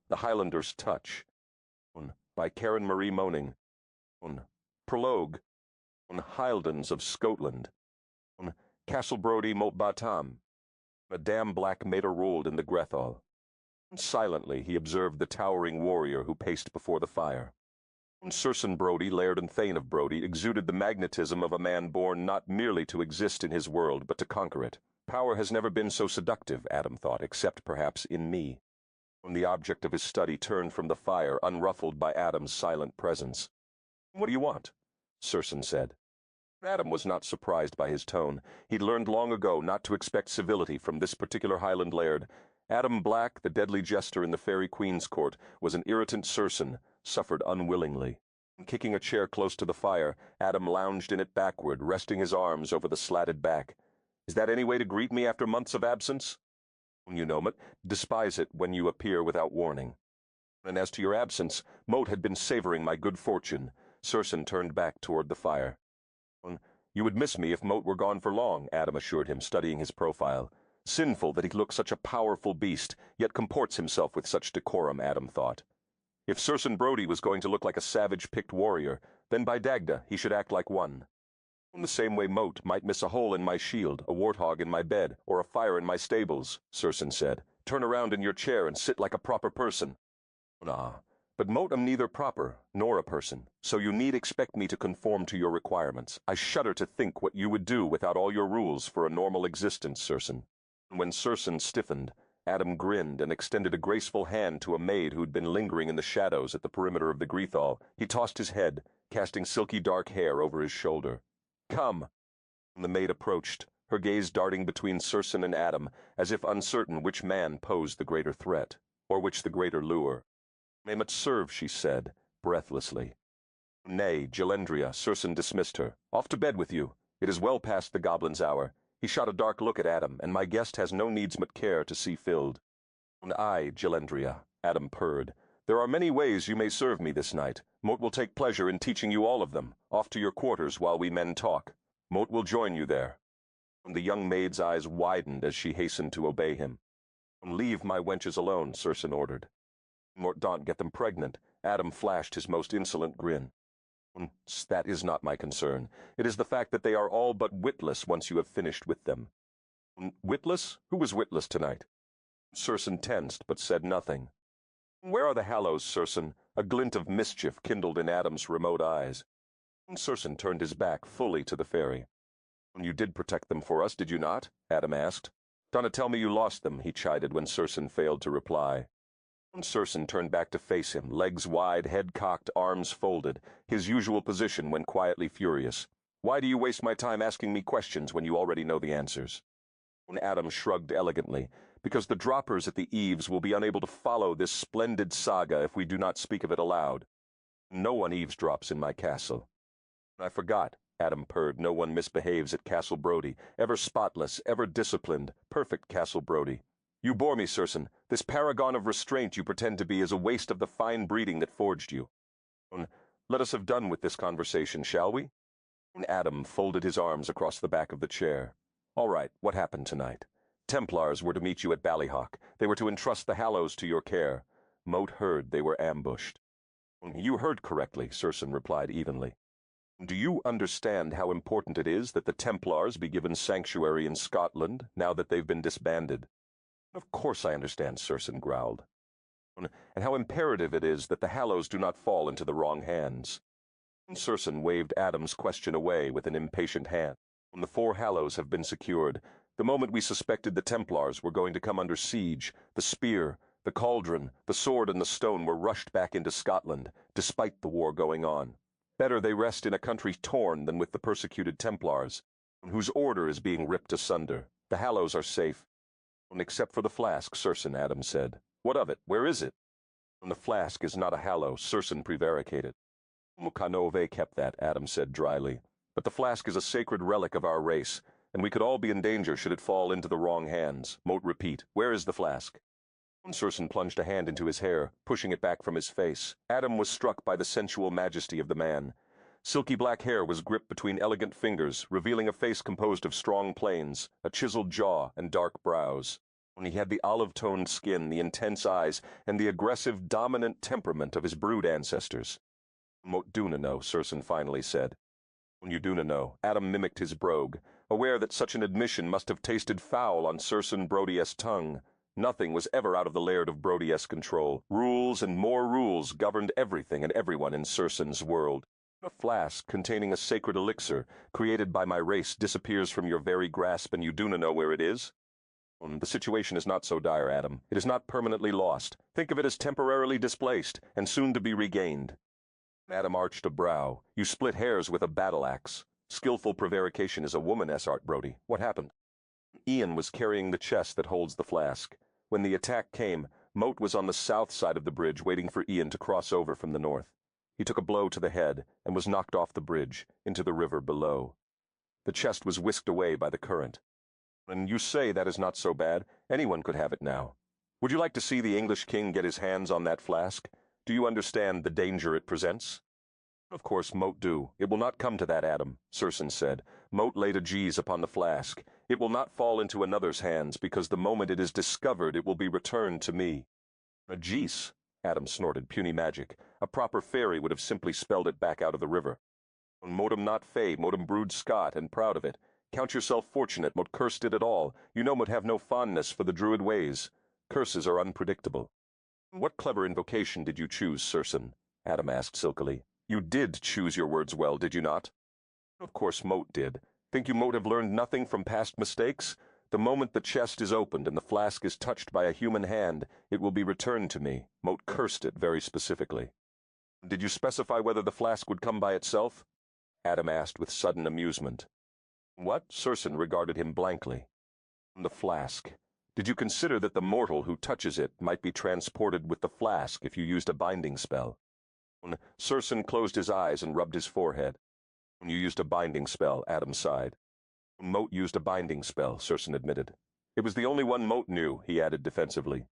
The Highlander's Touch. By Karen Marie Moning. Prologue. Hildens of Scotland. Castle Brodie Moat Batam. A dam black mater rolled in the Grethal. Silently he observed the towering warrior who paced before the fire. Circenn Brodie, Laird and Thane of Brodie, exuded the magnetism of a man born not merely to exist in his world, but to conquer it. Power has never been so seductive, Adam thought, except perhaps in me. When the object of his study turned from the fire, unruffled by Adam's silent presence. "What do you want?" Circenn said. Adam was not surprised by his tone. He'd learned long ago not to expect civility from this particular Highland laird. Adam Black, the deadly jester in the Fairy Queen's court, was an irritant Circenn, suffered unwillingly. Kicking a chair close to the fire, Adam lounged in it backward, resting his arms over the slatted back. "Is that any way to greet me after months of absence?" "You know it. Despise it when you appear without warning." "And as to your absence, Moat had been savoring my good fortune." Circenn turned back toward the fire. "You would miss me if Moat were gone for long," Adam assured him, studying his profile. Sinful that he looks such a powerful beast, yet comports himself with such decorum, Adam thought. If Circenn Brodie was going to look like a savage-picked warrior, then by Dagda he should act like one. In the same way Moat might miss a hole in my shield, a warthog in my bed, or a fire in my stables, Circenn said. "Turn around in your chair and sit like a proper person." "Ah, but Moat am neither proper nor a person, so you need expect me to conform to your requirements. I shudder to think what you would do without all your rules for a normal existence, Circenn." When Circenn stiffened, Adam grinned and extended a graceful hand to a maid who'd been lingering in the shadows at the perimeter of the Grethal. He tossed his head, casting silky dark hair over his shoulder. "Come." The maid approached, her gaze darting between Circenn and Adam, as if uncertain which man posed the greater threat, or which the greater lure. "May it serve," she said, breathlessly. "Nay, Gilendria," Circenn dismissed her. "Off to bed with you. It is well past the goblin's hour." He shot a dark look at Adam, "and my guest has no needs but care to see filled." "Aye, Gilendria," Adam purred. "There are many ways you may serve me this night. Moat will take pleasure in teaching you all of them. Off to your quarters while we men talk. Moat will join you there." The young maid's eyes widened as she hastened to obey him. "Leave my wenches alone," Circenn ordered. "Mort don't get them pregnant." Adam flashed his most insolent grin. "That is not my concern. It is the fact that they are all but witless once you have finished with them." "Witless? Who was witless tonight?" Circenn tensed, but said nothing. "Where are the Hallows, Circenn?" A glint of mischief kindled in Adam's remote eyes. Circenn turned his back fully to the fairy. "You did protect them for us, did you not?" Adam asked. "Donna tell me you lost them," he chided when Circenn failed to reply. Circenn turned back to face him, legs wide, head cocked, arms folded, his usual position when quietly furious. "Why do you waste my time asking me questions when you already know the answers?" Adam shrugged elegantly. "Because the droppers at the eaves will be unable to follow this splendid saga if we do not speak of it aloud. No one eavesdrops in my castle." "I forgot," Adam purred. "No one misbehaves at Castle Brodie. Ever spotless, ever disciplined, perfect Castle Brodie. You bore me, Circenn. This paragon of restraint you pretend to be is a waste of the fine breeding that forged you. Let us have done with this conversation, shall we?" Adam folded his arms across the back of the chair. "All right, what happened tonight? Templars were to meet you at Ballyhock. They were to entrust the Hallows to your care. Moat heard they were ambushed." "You heard correctly," Circenn replied evenly. "Do you understand how important it is that the Templars be given sanctuary in Scotland now that they've been disbanded?" "Of course I understand," Circenn growled. "And how imperative it is that the Hallows do not fall into the wrong hands." Circenn waved Adam's question away with an impatient hand. "When the 4 Hallows have been secured, the moment we suspected the Templars were going to come under siege, the spear, the cauldron, the sword and the stone were rushed back into Scotland, despite the war going on. Better they rest in a country torn than with the persecuted Templars, whose order is being ripped asunder. The Hallows are safe." "Except for the flask, Circenn," Adam said. "What of it? Where is it?" "The flask is not a Hallow," Circenn prevaricated. "Canove kept that," Adam said dryly. "But the flask is a sacred relic of our race, and we could all be in danger should it fall into the wrong hands. Moat repeat, where is the flask?" Circenn plunged a hand into his hair, pushing it back from his face. Adam was struck by the sensual majesty of the man. Silky black hair was gripped between elegant fingers, revealing a face composed of strong planes, a chiseled jaw, and dark brows. He had the olive-toned skin, the intense eyes, and the aggressive, dominant temperament of his brood ancestors. Mot duna know, Circenn finally said. You duna know, Adam mimicked his brogue, aware that such an admission must have tasted foul on Circenn Brodie's tongue. Nothing was ever out of the Laird of Brodie's control. Rules and more rules governed everything and everyone in Circenn's world. A flask containing a sacred elixir, created by my race, disappears from your very grasp, and you do not know where it is? The situation is not so dire, Adam. It is not permanently lost. Think of it as temporarily displaced, and soon to be regained. Adam arched a brow. You split hairs with a battle-axe. Skillful prevarication is a woman-ess art, Brodie. What happened? Ian was carrying the chest that holds the flask. When the attack came, Mot was on the south side of the bridge waiting for Ian to cross over from the north. He took a blow to the head and was knocked off the bridge, into the river below. The chest was whisked away by the current. And you say that is not so bad. Anyone could have it now. Would you like to see the English king get his hands on that flask? Do you understand the danger it presents? Of course, Mot do. It will not come to that, Adam, Circenn said. Mot laid a geese upon the flask. It will not fall into another's hands, because the moment it is discovered it will be returned to me. A geese? Adam snorted. Puny magic. A proper fairy would have simply spelled it back out of the river. Motum not fey, motum brood Scot, and proud of it. Count yourself fortunate, Mot cursed it at all. You know Mot have no fondness for the druid ways. Curses are unpredictable. What clever invocation did you choose, Circenn? Adam asked silkily. You did choose your words well, did you not? Of course Mot did. Think you Mot have learned nothing from past mistakes? The moment the chest is opened and the flask is touched by a human hand, it will be returned to me. Mot cursed it very specifically. Did you specify whether the flask would come by itself? Adam asked with sudden amusement. What? Circenn regarded him blankly. The flask. Did you consider that the mortal who touches it might be transported with the flask if you used a binding spell? Circenn closed his eyes and rubbed his forehead. You used a binding spell, Adam sighed. Mot used a binding spell, Circenn admitted. It was the only one Mot knew, he added defensively.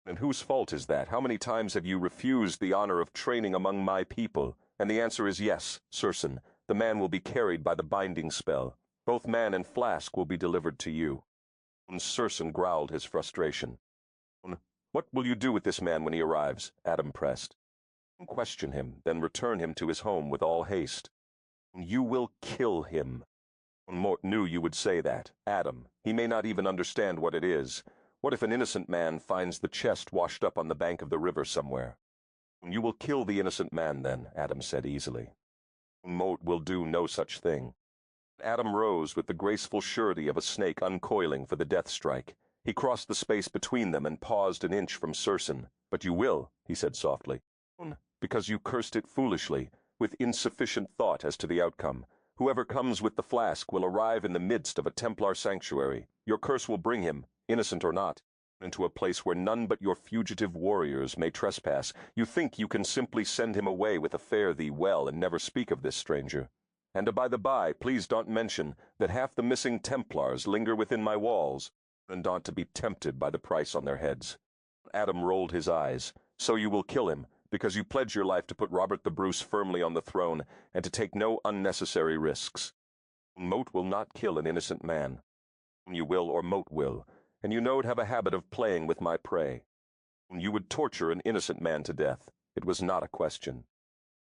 And whose fault is that? How many times have you refused the honor of training among my people? And the answer is yes, Circenn. The man will be carried by the binding spell. Both man and flask will be delivered to you. Circenn growled his frustration. What will you do with this man when he arrives? Adam pressed. Question him, then return him to his home with all haste. You will kill him. Mort knew you would say that. Adam, he may not even understand what it is. What if an innocent man finds the chest washed up on the bank of the river somewhere? You will kill the innocent man then, Adam said easily. Mort will do no such thing. Adam rose with the graceful surety of a snake uncoiling for the death strike. He crossed the space between them and paused an inch from Circenn. But you will, he said softly. Because you cursed it foolishly, with insufficient thought as to the outcome. Whoever comes with the flask will arrive in the midst of a Templar sanctuary. Your curse will bring him, innocent or not, into a place where none but your fugitive warriors may trespass. You think you can simply send him away with a fare thee well and never speak of this stranger. And by the by, please don't mention that half the missing Templars linger within my walls, and ought to be tempted by the price on their heads. Adam rolled his eyes. So you will kill him, because you pledge your life to put Robert the Bruce firmly on the throne, and to take no unnecessary risks. Mot will not kill an innocent man. You will, or Mot will, and you know it have a habit of playing with my prey. You would torture an innocent man to death. It was not a question.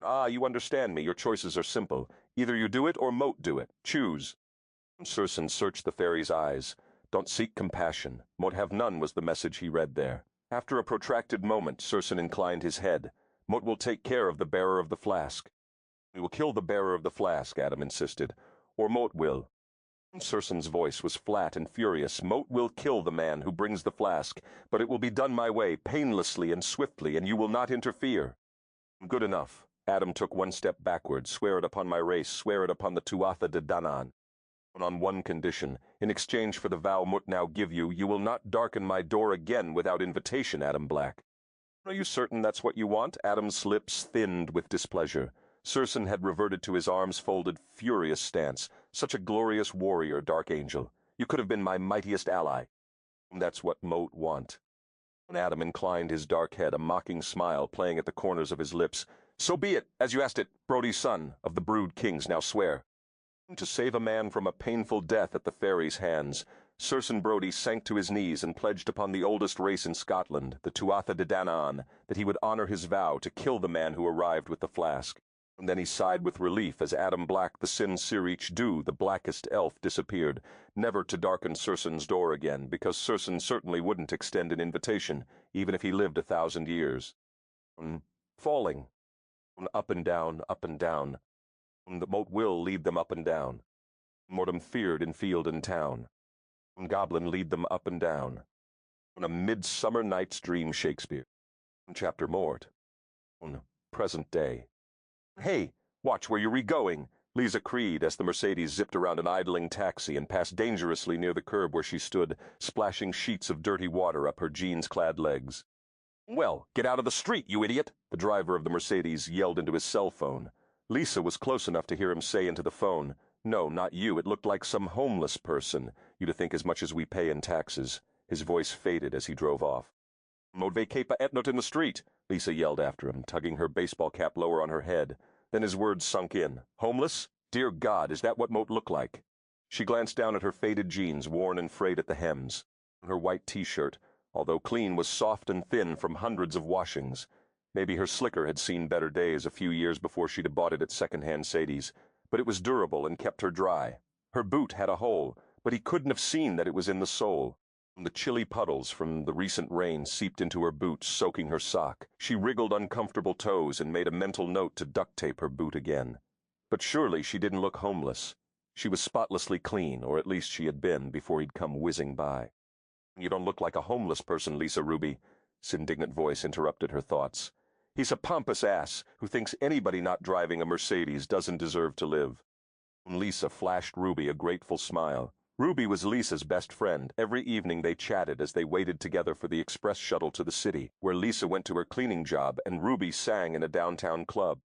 Ah, you understand me. Your choices are simple. Either you do it or Mot do it. Choose. Circenn searched the fairy's eyes. Don't seek compassion. Mot have none was the message he read there. After a protracted moment, Circenn inclined his head. Mot will take care of the bearer of the flask. We will kill the bearer of the flask, Adam insisted. Or Mot will. Circenn's voice was flat and furious. Mot will kill the man who brings the flask, but it will be done my way, painlessly and swiftly, and you will not interfere. Good enough. Adam took one step backward. Swear it upon my race, swear it upon the Tuatha de Danann. On one condition, in exchange for the vow Mot now give you, you will not darken my door again without invitation, Adam Black. Are you certain that's what you want? Adam's lips thinned with displeasure. Circenn had reverted to his arms-folded, furious stance. Such a glorious warrior, Dark Angel. You could have been my mightiest ally. That's what Mot want. Adam inclined his dark head, a mocking smile playing at the corners of his lips. So be it, as you asked it, Brodie's son, of the brood kings, now swear. To save a man from a painful death at the fairy's hands, Circenn Brodie sank to his knees and pledged upon the oldest race in Scotland, the Tuatha De Danann, that he would honor his vow to kill the man who arrived with the flask. And then he sighed with relief as Adam Black, the Sin Sirich Dhu, the blackest elf, disappeared, never to darken Circenn's door again, because Circenn certainly wouldn't extend an invitation, even if he lived 1,000 years. Falling. Up and down, up and down. The moat will lead them up and down. Mortem feared in field and town. Goblin lead them up and down. On a midsummer night's dream Shakespeare. Chapter Mort. On present day. Hey, watch where you're going, Lisa creed as the Mercedes zipped around an idling taxi and passed dangerously near the curb where she stood, splashing sheets of dirty water up her jeans-clad legs. Well, get out of the street, you idiot, the driver of the Mercedes yelled into his cell phone. Lisa was close enough to hear him say into the phone, "No, not you, it looked like some homeless person. You'd think as much as we pay in taxes." His voice faded as he drove off. "Mod vakepa etnot in the street," Lisa yelled after him, tugging her baseball cap lower on her head. Then his words sunk in. Homeless? Dear God, is that what Moat looked like? She glanced down at her faded jeans, worn and frayed at the hems. Her white T-shirt, although clean, was soft and thin from hundreds of washings. Maybe her slicker had seen better days a few years before she'd bought it at second-hand Sadie's, but it was durable and kept her dry. Her boot had a hole, but he couldn't have seen that it was in the sole. The chilly puddles from the recent rain seeped into her boot, soaking her sock. She wriggled uncomfortable toes and made a mental note to duct tape her boot again. But surely she didn't look homeless. She was spotlessly clean, or at least she had been before he'd come whizzing by. "You don't look like a homeless person, Lisa Ruby," his indignant voice interrupted her thoughts. "He's a pompous ass who thinks anybody not driving a Mercedes doesn't deserve to live." Lisa flashed Ruby a grateful smile. Ruby was Lisa's best friend. Every evening they chatted as they waited together for the express shuttle to the city, where Lisa went to her cleaning job and Ruby sang in a downtown club.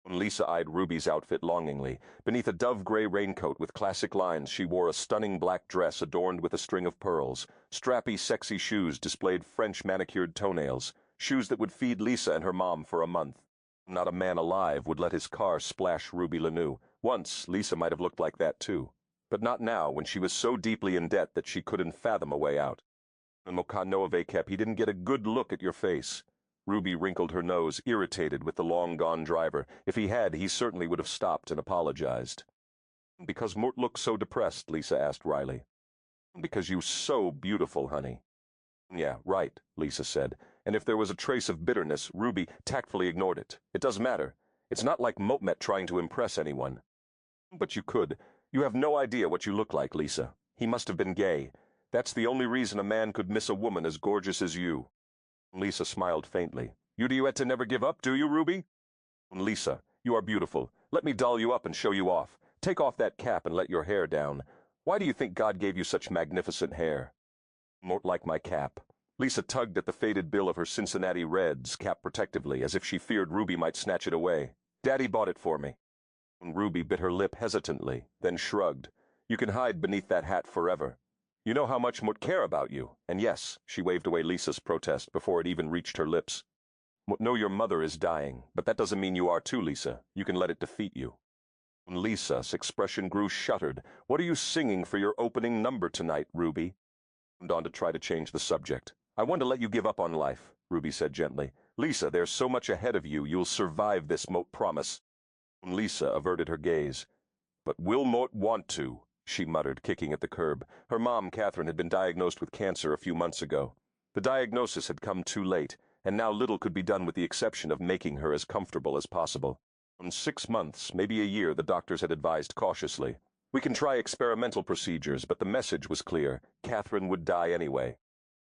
Lisa eyed Ruby's outfit longingly. Beneath a dove-gray raincoat with classic lines, she wore a stunning black dress adorned with a string of pearls. Strappy, sexy shoes displayed French manicured toenails, shoes that would feed Lisa and her mom for a month. Not a man alive would let his car splash Ruby Lanou. Once, Lisa might have looked like that too. But not now, when she was so deeply in debt that she couldn't fathom a way out. And Mokanoa Vekep, he didn't get a good look at your face. Ruby wrinkled her nose, irritated with the long-gone driver. If he had, he certainly would have stopped and apologized. "Because Mort looked so depressed?" Lisa asked wryly. "Because you're so beautiful, honey." "Yeah, right," Lisa said, and if there was a trace of bitterness, Ruby tactfully ignored it. "It doesn't matter. It's not like Motmet trying to impress anyone." "But you could. You have no idea what you look like, Lisa. He must have been gay. That's the only reason a man could miss a woman as gorgeous as you." Lisa smiled faintly. "You duet to never give up, do you, Ruby?" "Lisa, you are beautiful. Let me doll you up and show you off. Take off that cap and let your hair down. Why do you think God gave you such magnificent hair?" "Mort like my cap." Lisa tugged at the faded bill of her Cincinnati Reds cap protectively, as if she feared Ruby might snatch it away. "Daddy bought it for me." Ruby bit her lip hesitantly, then shrugged. "You can hide beneath that hat forever. You know how much Mort care about you, and yes," she waved away Lisa's protest before it even reached her lips. "Mort know your mother is dying, but that doesn't mean you are too, Lisa. You can let it defeat you." Lisa's expression grew shuttered. "What are you singing for your opening number tonight, Ruby?" Went on to try to change the subject. "I want to let you give up on life," Ruby said gently. "Lisa, there's so much ahead of you, you'll survive this, Mort promise." Lisa averted her gaze. "But will Mort want to?" she muttered, kicking at the curb. Her mom, Catherine, had been diagnosed with cancer a few months ago. The diagnosis had come too late, and now little could be done with the exception of making her as comfortable as possible. In 6 months, maybe a year, the doctors had advised cautiously. "We can try experimental procedures," but the message was clear. Catherine would die anyway.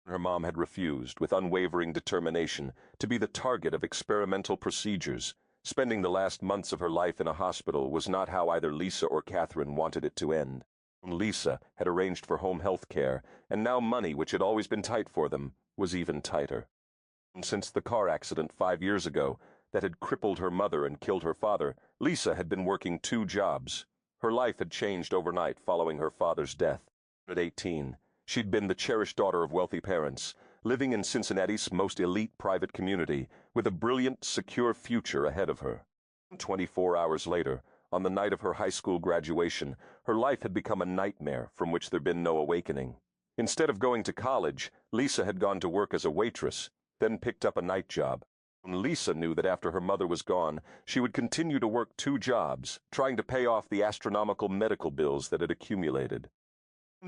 Her mom had refused, with unwavering determination, to be the target of experimental procedures. Spending the last months of her life in a hospital was not how either Lisa or Catherine wanted it to end. Lisa had arranged for home health care, and now money, which had always been tight for them, was even tighter. Since the car accident 5 years ago that had crippled her mother and killed her father, Lisa had been working 2 jobs. Her life had changed overnight following her father's death. At 18, she'd been the cherished daughter of wealthy parents, living in Cincinnati's most elite private community, with a brilliant, secure future ahead of her. 24 hours later, On the night of her high school graduation, her life had become a nightmare from which there'd been no awakening. Instead of going to college, Lisa had gone to work as a waitress, then picked up a night job. Lisa knew that after her mother was gone, she would continue to work 2 jobs, trying to pay off the astronomical medical bills that had accumulated.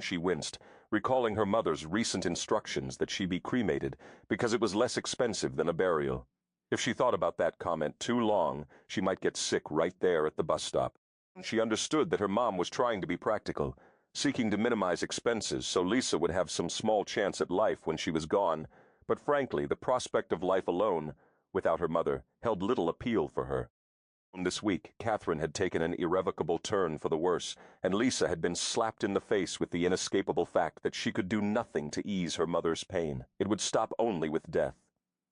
She winced, recalling her mother's recent instructions that she be cremated because it was less expensive than a burial. If she thought about that comment too long, she might get sick right there at the bus stop. She understood that her mom was trying to be practical, seeking to minimize expenses so Lisa would have some small chance at life when she was gone, but frankly, the prospect of life alone, without her mother, held little appeal for her. This week, Catherine had taken an irrevocable turn for the worse, and Lisa had been slapped in the face with the inescapable fact that she could do nothing to ease her mother's pain. It would stop only with death.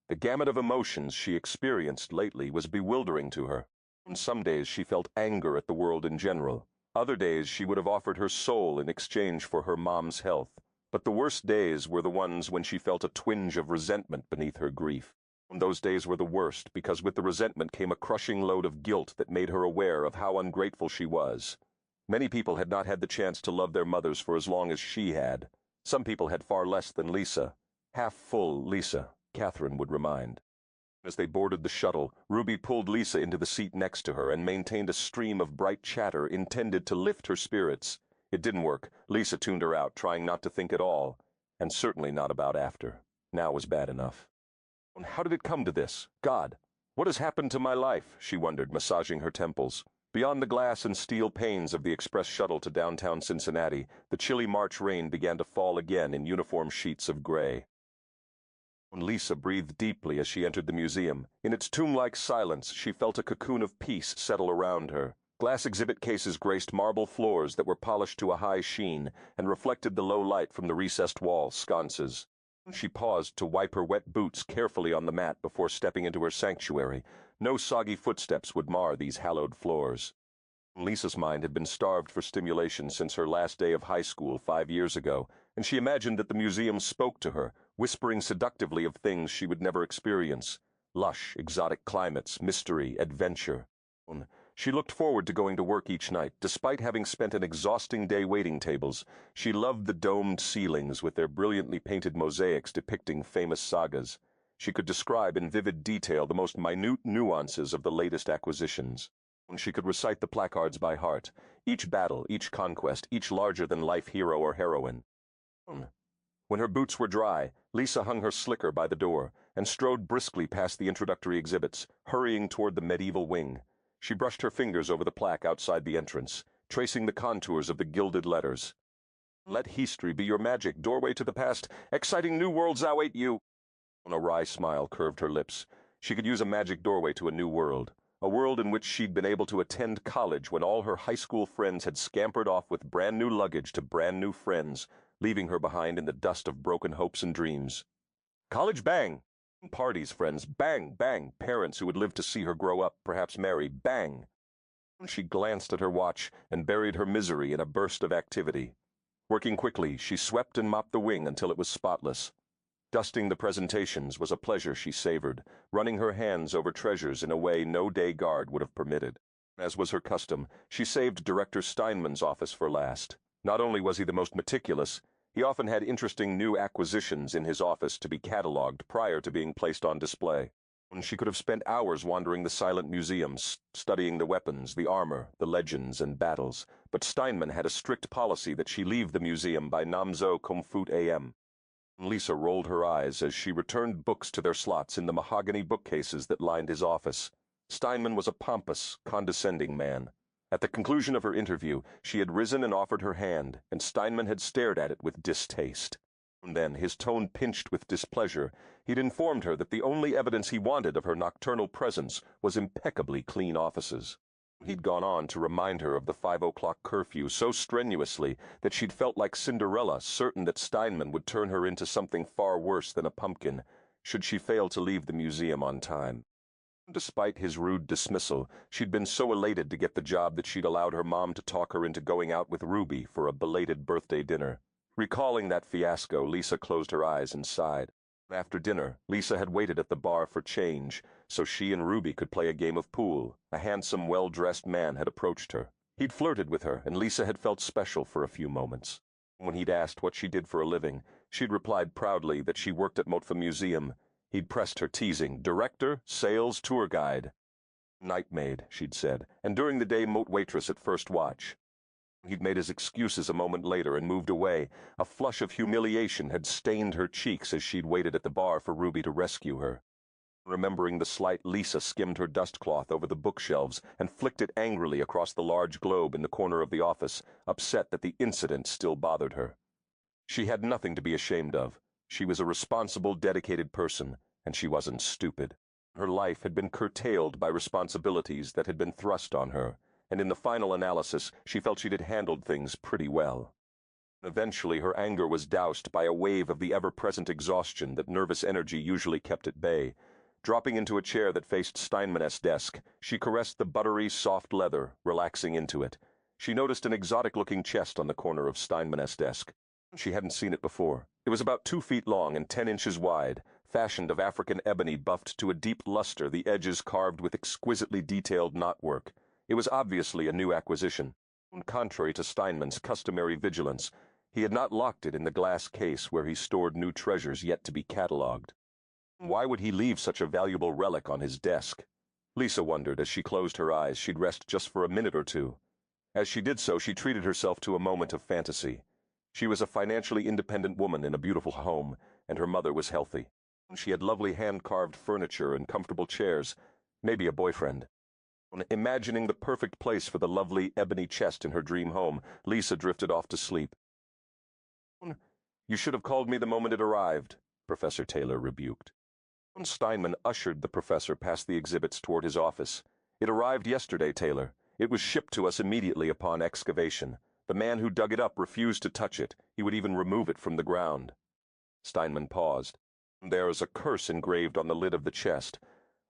The gamut of emotions she experienced lately was bewildering to her. Some days she felt anger at the world in general. Other days she would have offered her soul in exchange for her mom's health. But the worst days were the ones when she felt a twinge of resentment beneath her grief. Those days were the worst because with the resentment came a crushing load of guilt that made her aware of how ungrateful she was. Many people had not had the chance to love their mothers for as long as she had. Some people had far less than Lisa. Half-full Lisa, Catherine would remind. As they boarded the shuttle, Ruby pulled Lisa into the seat next to her and maintained a stream of bright chatter intended to lift her spirits. It didn't work. Lisa tuned her out, trying not to think at all, and certainly not about after. Now was bad enough. How did it come to this? God, what has happened to my life? She wondered, massaging her temples. Beyond the glass and steel panes of the express shuttle to downtown Cincinnati, the chilly March rain began to fall again in uniform sheets of gray. Lisa breathed deeply as she entered the museum. In its tomb-like silence, she felt a cocoon of peace settle around her. Glass exhibit cases graced marble floors that were polished to a high sheen and reflected the low light from the recessed wall sconces. She paused to wipe her wet boots carefully on the mat before stepping into her sanctuary. No soggy footsteps would mar these hallowed floors. Lisa's mind had been starved for stimulation since her last day of high school 5 years ago, and she imagined that the museum spoke to her, whispering seductively of things she would never experience. Lush, exotic climates, mystery, adventure. She looked forward to going to work each night. Despite having spent an exhausting day waiting tables, she loved the domed ceilings with their brilliantly painted mosaics depicting famous sagas. She could describe in vivid detail the most minute nuances of the latest acquisitions. She could recite the placards by heart, each battle, each conquest, each larger-than-life hero or heroine. When her boots were dry, Lisa hung her slicker by the door and strode briskly past the introductory exhibits, hurrying toward the medieval wing. She brushed her fingers over the plaque outside the entrance, tracing the contours of the gilded letters. Let history be your magic doorway to the past. Exciting new worlds await you. A wry smile curved her lips. She could use a magic doorway to a new world, a world in which she'd been able to attend college when all her high school friends had scampered off with brand new luggage to brand new friends, leaving her behind in the dust of broken hopes and dreams. College bang! Parties, friends, bang, bang, parents who would live to see her grow up, perhaps marry, bang. She glanced at her watch and buried her misery in a burst of activity. Working quickly, she swept and mopped the wing until it was spotless. Dusting the presentations was a pleasure she savored, running her hands over treasures in a way no day guard would have permitted. As was her custom, she saved Director Steinman's office for last. Not only was he the most meticulous, he often had interesting new acquisitions in his office to be catalogued prior to being placed on display. She could have spent hours wandering the silent museums, studying the weapons, the armor, the legends, and battles, but Steinman had a strict policy that she leave the museum by Namzo Comfut a.m. Lisa rolled her eyes as she returned books to their slots in the mahogany bookcases that lined his office. Steinman was a pompous, condescending man. At the conclusion of her interview, she had risen and offered her hand, and Steinman had stared at it with distaste. And then, his tone pinched with displeasure, he'd informed her that the only evidence he wanted of her nocturnal presence was impeccably clean offices. He'd gone on to remind her of the 5 o'clock curfew so strenuously that she'd felt like Cinderella, certain that Steinman would turn her into something far worse than a pumpkin, should she fail to leave the museum on time. Despite his rude dismissal, she'd been so elated to get the job that she'd allowed her mom to talk her into going out with Ruby for a belated birthday dinner. Recalling that fiasco, Lisa closed her eyes and sighed. After dinner, Lisa had waited at the bar for change, so she and Ruby could play a game of pool. A handsome, well-dressed man had approached her. He'd flirted with her, and Lisa had felt special for a few moments. When he'd asked what she did for a living, she'd replied proudly that she worked at Motfa Museum. He'd pressed her, teasing, director, sales, tour guide. Night maid, she'd said, and during the day moat waitress at first watch. He'd made his excuses a moment later and moved away. A flush of humiliation had stained her cheeks as she'd waited at the bar for Ruby to rescue her. Remembering the slight, Lisa skimmed her dustcloth over the bookshelves and flicked it angrily across the large globe in the corner of the office, upset that the incident still bothered her. She had nothing to be ashamed of. She was a responsible, dedicated person, and she wasn't stupid. Her life had been curtailed by responsibilities that had been thrust on her, and in the final analysis, she felt she'd handled things pretty well. Eventually, her anger was doused by a wave of the ever-present exhaustion that nervous energy usually kept at bay. Dropping into a chair that faced Steinman's desk, she caressed the buttery, soft leather, relaxing into it. She noticed an exotic-looking chest on the corner of Steinman's desk. She hadn't seen it before. It was about 2 feet long and 10 inches wide, fashioned of African ebony buffed to a deep luster, the edges carved with exquisitely detailed knotwork. It was obviously a new acquisition. Contrary to Steinman's customary vigilance, he had not locked it in the glass case where he stored new treasures yet to be catalogued. Why would he leave such a valuable relic on his desk? Lisa wondered as she closed her eyes she'd rest just for a minute or two. As she did so, she treated herself to a moment of fantasy. She was a financially independent woman in a beautiful home, and her mother was healthy. She had lovely hand-carved furniture and comfortable chairs, maybe a boyfriend. Imagining the perfect place for the lovely ebony chest in her dream home, Lisa drifted off to sleep. "You should have called me the moment it arrived," Professor Taylor rebuked. Steinman ushered the professor past the exhibits toward his office. "It arrived yesterday, Taylor. It was shipped to us immediately upon excavation. The man who dug it up refused to touch it. He would even remove it from the ground." Steinman paused. "There is a curse engraved on the lid of the chest.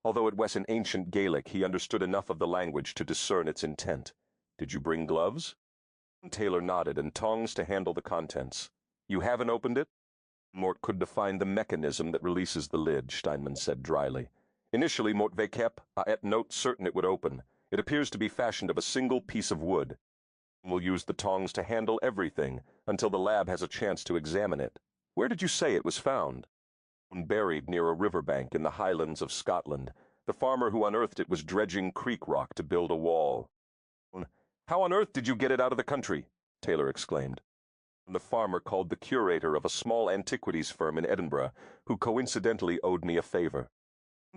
Although it was in ancient Gaelic, he understood enough of the language to discern its intent. Did you bring gloves?" Taylor nodded and tongs to handle the contents. "You haven't opened it?" "Mort could define the mechanism that releases the lid," Steinman said dryly. "Initially, Mort Vekep, et note certain it would open. It appears to be fashioned of a single piece of wood. We'll use the tongs to handle everything until the lab has a chance to examine it. Where did you say it was found?" "Buried near a riverbank in the Highlands of Scotland. The farmer who unearthed it was dredging creek rock to build a wall." "How on earth did you get it out of the country?" Taylor exclaimed. "The farmer called the curator of a small antiquities firm in Edinburgh, who coincidentally owed me a favor."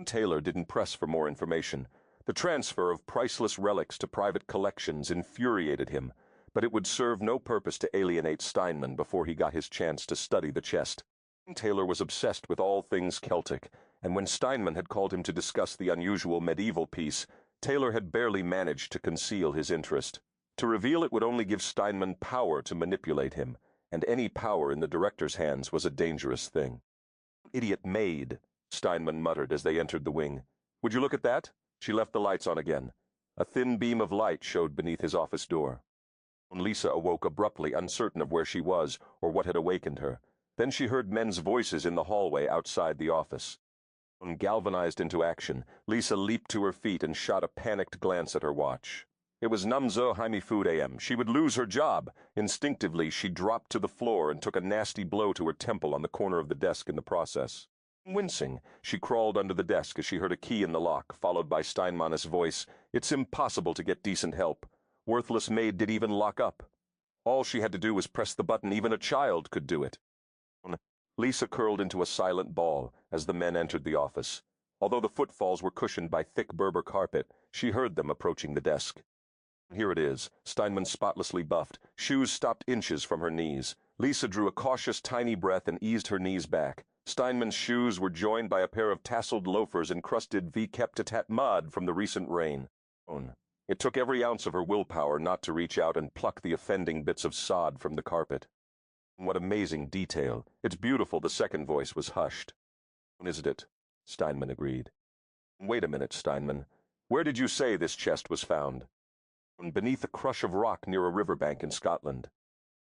Taylor didn't press for more information. The transfer of priceless relics to private collections infuriated him, but it would serve no purpose to alienate Steinman before he got his chance to study the chest. Taylor was obsessed with all things Celtic, and when Steinman had called him to discuss the unusual medieval piece, Taylor had barely managed to conceal his interest. To reveal it would only give Steinman power to manipulate him, and any power in the director's hands was a dangerous thing. "Idiot maid," Steinman muttered as they entered the wing. "Would you look at that?" She left the lights on again. A thin beam of light showed beneath his office door. Lisa awoke abruptly, uncertain of where she was or what had awakened her. Then she heard men's voices in the hallway outside the office. Galvanized into action, Lisa leaped to her feet and shot a panicked glance at her watch. It was Namzo Haimifood AM. She would lose her job. Instinctively, she dropped to the floor and took a nasty blow to her temple on the corner of the desk in the process. Wincing, she crawled under the desk as she heard a key in the lock, followed by Steinman's voice. "It's impossible to get decent help. Worthless maid did even lock up. All she had to do was press the button. Even a child could do it." Lisa curled into a silent ball as the men entered the office. Although the footfalls were cushioned by thick Berber carpet, she heard them approaching the desk. "Here it is," Steinman spotlessly buffed. Shoes stopped inches from her knees. Lisa drew a cautious, tiny breath and eased her knees back. Steinman's shoes were joined by a pair of tasseled loafers encrusted V-Keptatat mud from the recent rain. It took every ounce of her willpower not to reach out and pluck the offending bits of sod from the carpet. "What amazing detail. It's beautiful," the second voice was hushed. "Isn't it?" Steinman agreed. "Wait a minute, Steinman. Where did you say this chest was found?" "Beneath a crush of rock near a riverbank in Scotland."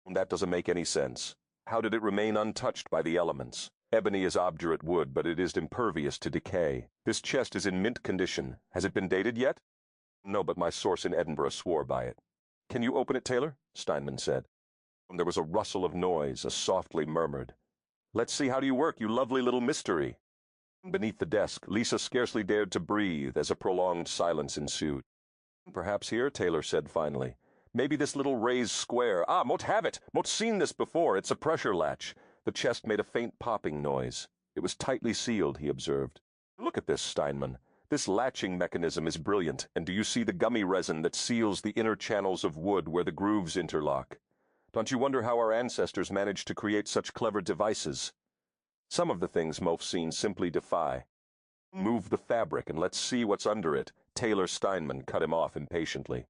"That doesn't make any sense. How did it remain untouched by the elements?" Ebony is obdurate wood, but it is impervious to decay. This chest is in mint condition. Has it been dated yet? No, but my source in Edinburgh swore by it. Can you open it, Taylor? Steinman said. There was a rustle of noise, a softly murmured. Let's see how do you work, you lovely little mystery. Beneath the desk, Lisa scarcely dared to breathe as a prolonged silence ensued. Perhaps here, Taylor said finally. Maybe this little raised square. Ah, Mote have it! Mote's seen this before. It's a pressure latch. The chest made a faint popping noise. It was tightly sealed, he observed. Look at this, Steinman. This latching mechanism is brilliant, and do you see the gummy resin that seals the inner channels of wood where the grooves interlock? Don't you wonder how our ancestors managed to create such clever devices? Some of the things Mofe's seen simply defy. Move the fabric and let's see what's under it. Taylor Steinman cut him off impatiently.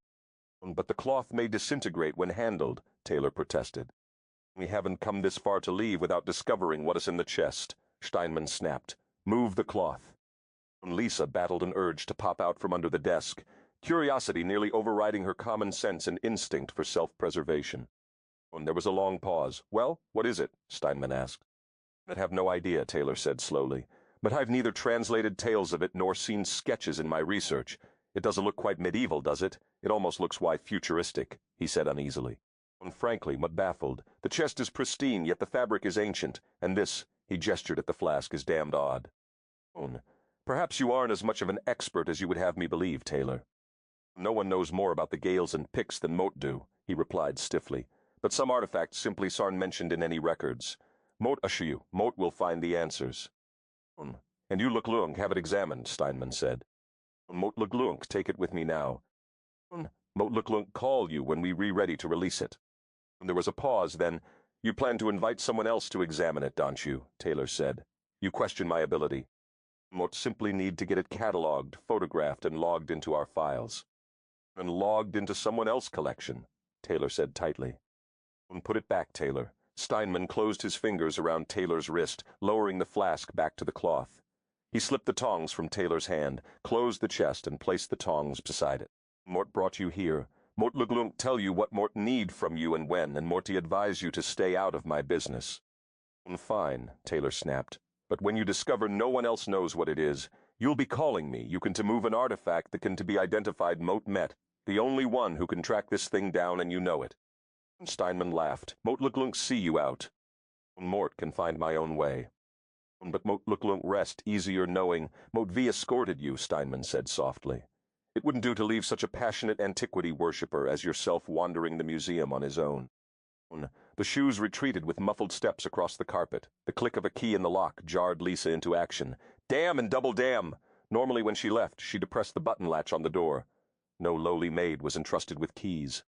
But the cloth may disintegrate when handled, Taylor protested. We haven't come this far to leave without discovering what is in the chest, Steinman snapped. Move the cloth. Lisa battled an urge to pop out from under the desk, curiosity nearly overriding her common sense and instinct for self-preservation. There was a long pause. Well, what is it? Steinman asked. I have no idea, Taylor said slowly, but I've neither translated tales of it nor seen sketches in my research. It doesn't look quite medieval, does it? It almost looks futuristic, he said uneasily. And frankly, but baffled. The chest is pristine, yet the fabric is ancient, and this, he gestured at the flask, is damned odd. Perhaps you aren't as much of an expert as you would have me believe, Taylor. No one knows more about the Gales and Picts than Mote do, he replied stiffly. But some artifacts simply aren't mentioned in any records. Mote assure you, Mote will find the answers. And you look lung, have it examined, Steinman said. Mote look lung, take it with me now. Mote look lung, call you when we ready to release it. There was a pause, then, you plan to invite someone else to examine it, don't you? Taylor said. You question my ability. Mote simply need to get it catalogued, photographed, and logged into our files. And logged into someone else's collection, Taylor said tightly. Put it back, Taylor. Steinman closed his fingers around Taylor's wrist, lowering the flask back to the cloth. He slipped the tongs from Taylor's hand, closed the chest, and placed the tongs beside it. Mort brought you here. Mort Leglunk tell you what Mort need from you and when, and Morty advise you to stay out of my business. Fine, Taylor snapped. But when you discover no one else knows what it is, you'll be calling me. You can to move an artifact that can to be identified Mote met, the only one who can track this thing down, and you know it. Steinman laughed. Mote Leglunk see you out. Mort can find my own way. But Mote Leglunk rest easier knowing Mote V escorted you, Steinman said softly. It wouldn't do to leave such a passionate antiquity worshipper as yourself wandering the museum on his own. The shoes retreated with muffled steps across the carpet. The click of a key in the lock jarred Lisa into action. Damn and double damn! Normally when she left, she depressed the button latch on the door. No lowly maid was entrusted with keys.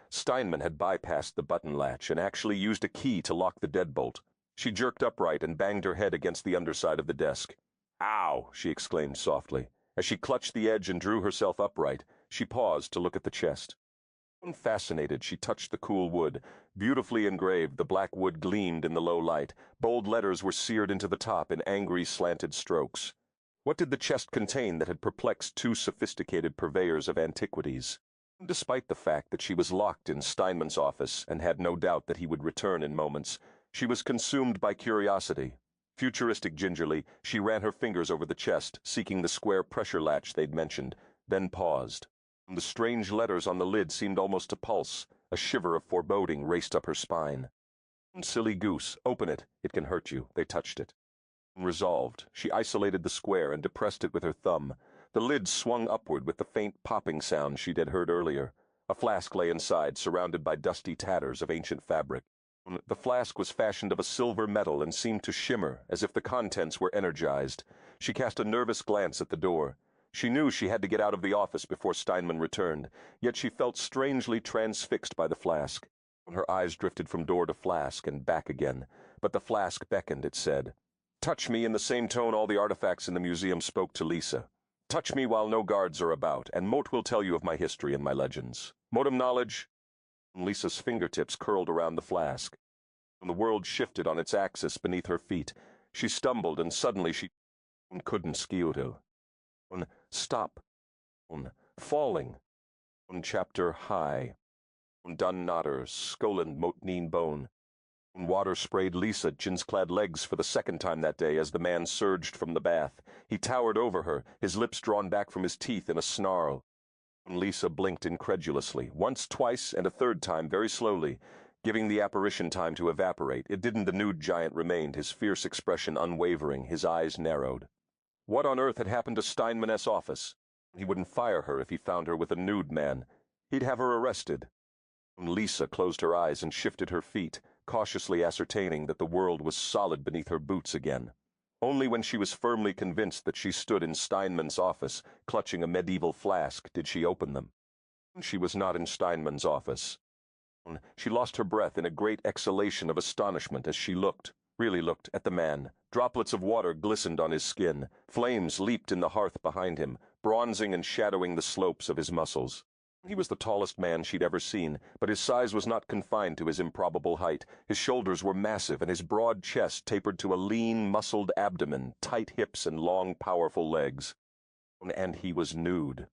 Steinman had bypassed the button latch and actually used a key to lock the deadbolt. She jerked upright and banged her head against the underside of the desk. Ow! She exclaimed softly. As she clutched the edge and drew herself upright, she paused to look at the chest. Fascinated, she touched the cool wood. Beautifully engraved, the black wood gleamed in the low light. Bold letters were seared into the top in angry, slanted strokes. What did the chest contain that had perplexed two sophisticated purveyors of antiquities? Despite the fact that she was locked in Steinman's office and had no doubt that he would return in moments, she was consumed by curiosity. Futuristic gingerly, she ran her fingers over the chest, seeking the square pressure latch they'd mentioned, then paused. The strange letters on the lid seemed almost to pulse. A shiver of foreboding raced up her spine. Silly goose, open it. It can hurt you. They touched it. Resolved, she isolated the square and depressed it with her thumb. The lid swung upward with the faint popping sound she'd had heard earlier. A flask lay inside, surrounded by dusty tatters of ancient fabric. The flask was fashioned of a silver metal and seemed to shimmer, as if the contents were energized. She cast a nervous glance at the door. She knew she had to get out of the office before Steinman returned, yet she felt strangely transfixed by the flask. Her eyes drifted from door to flask and back again, but the flask beckoned, it said. Touch me in the same tone all the artifacts in the museum spoke to Lisa. Touch me while no guards are about, and Mote will tell you of my history and my legends. Motem knowledge? Lisa's fingertips curled around the flask. The world shifted on its axis beneath her feet. She stumbled, and suddenly she couldn't skill. Stop. Falling. Chapter high. Dun notter, Skoland Mote neen bone. Water sprayed Lisa jeans-clad legs for the second time that day as the man surged from the bath. He towered over her, his lips drawn back from his teeth in a snarl. Lisa blinked incredulously, once, twice, and a third time very slowly, giving the apparition time to evaporate. It didn't. The nude giant remained, his fierce expression unwavering, his eyes narrowed. What on earth had happened to Steinman's office? He wouldn't fire her if he found her with a nude man. He'd have her arrested. Lisa closed her eyes and shifted her feet, cautiously ascertaining that the world was solid beneath her boots again. Only when she was firmly convinced that she stood in Steinman's office, clutching a medieval flask, did she open them. She was not in Steinman's office. She lost her breath in a great exhalation of astonishment as she really looked, at the man. Droplets of water glistened on his skin. Flames leaped in the hearth behind him, bronzing and shadowing the slopes of his muscles. He was the tallest man she'd ever seen, but his size was not confined to his improbable height. His shoulders were massive, and his broad chest tapered to a lean, muscled abdomen, tight hips, and long, powerful legs. And he was nude.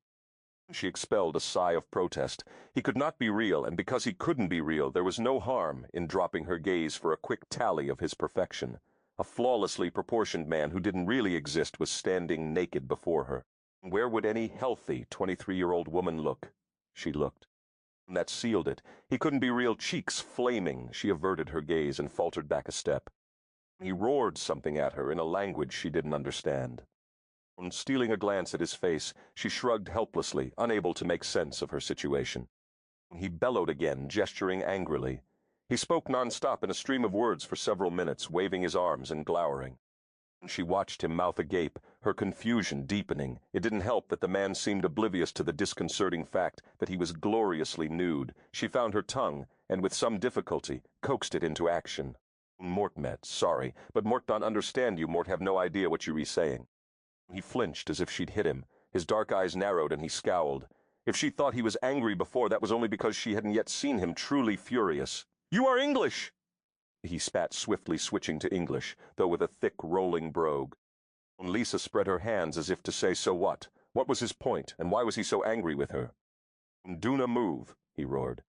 She expelled a sigh of protest. He could not be real, and because he couldn't be real, there was no harm in dropping her gaze for a quick tally of his perfection. A flawlessly proportioned man who didn't really exist was standing naked before her. Where would any healthy 23-year-old woman look? She looked. That sealed it. He couldn't be real. Cheeks flaming, she averted her gaze and faltered back a step. He roared something at her in a language she didn't understand. Stealing a glance at his face, she shrugged helplessly, unable to make sense of her situation. He bellowed again, gesturing angrily. He spoke non-stop in a stream of words for several minutes, waving his arms and glowering. She watched him, mouth agape, her confusion deepening. It didn't help that the man seemed oblivious to the disconcerting fact that he was gloriously nude. She found her tongue, and with some difficulty, coaxed it into action. Mortmet, sorry, but Mort don't understand you. Mort have no idea what you be saying. He flinched as if she'd hit him. His dark eyes narrowed and he scowled. If she thought he was angry before, that was only because she hadn't yet seen him truly furious. "You are English!" He spat swiftly, switching to English, though with a thick, rolling brogue. Lisa spread her hands as if to say, so what? What was his point, and why was he so angry with her? "Do not move," he roared.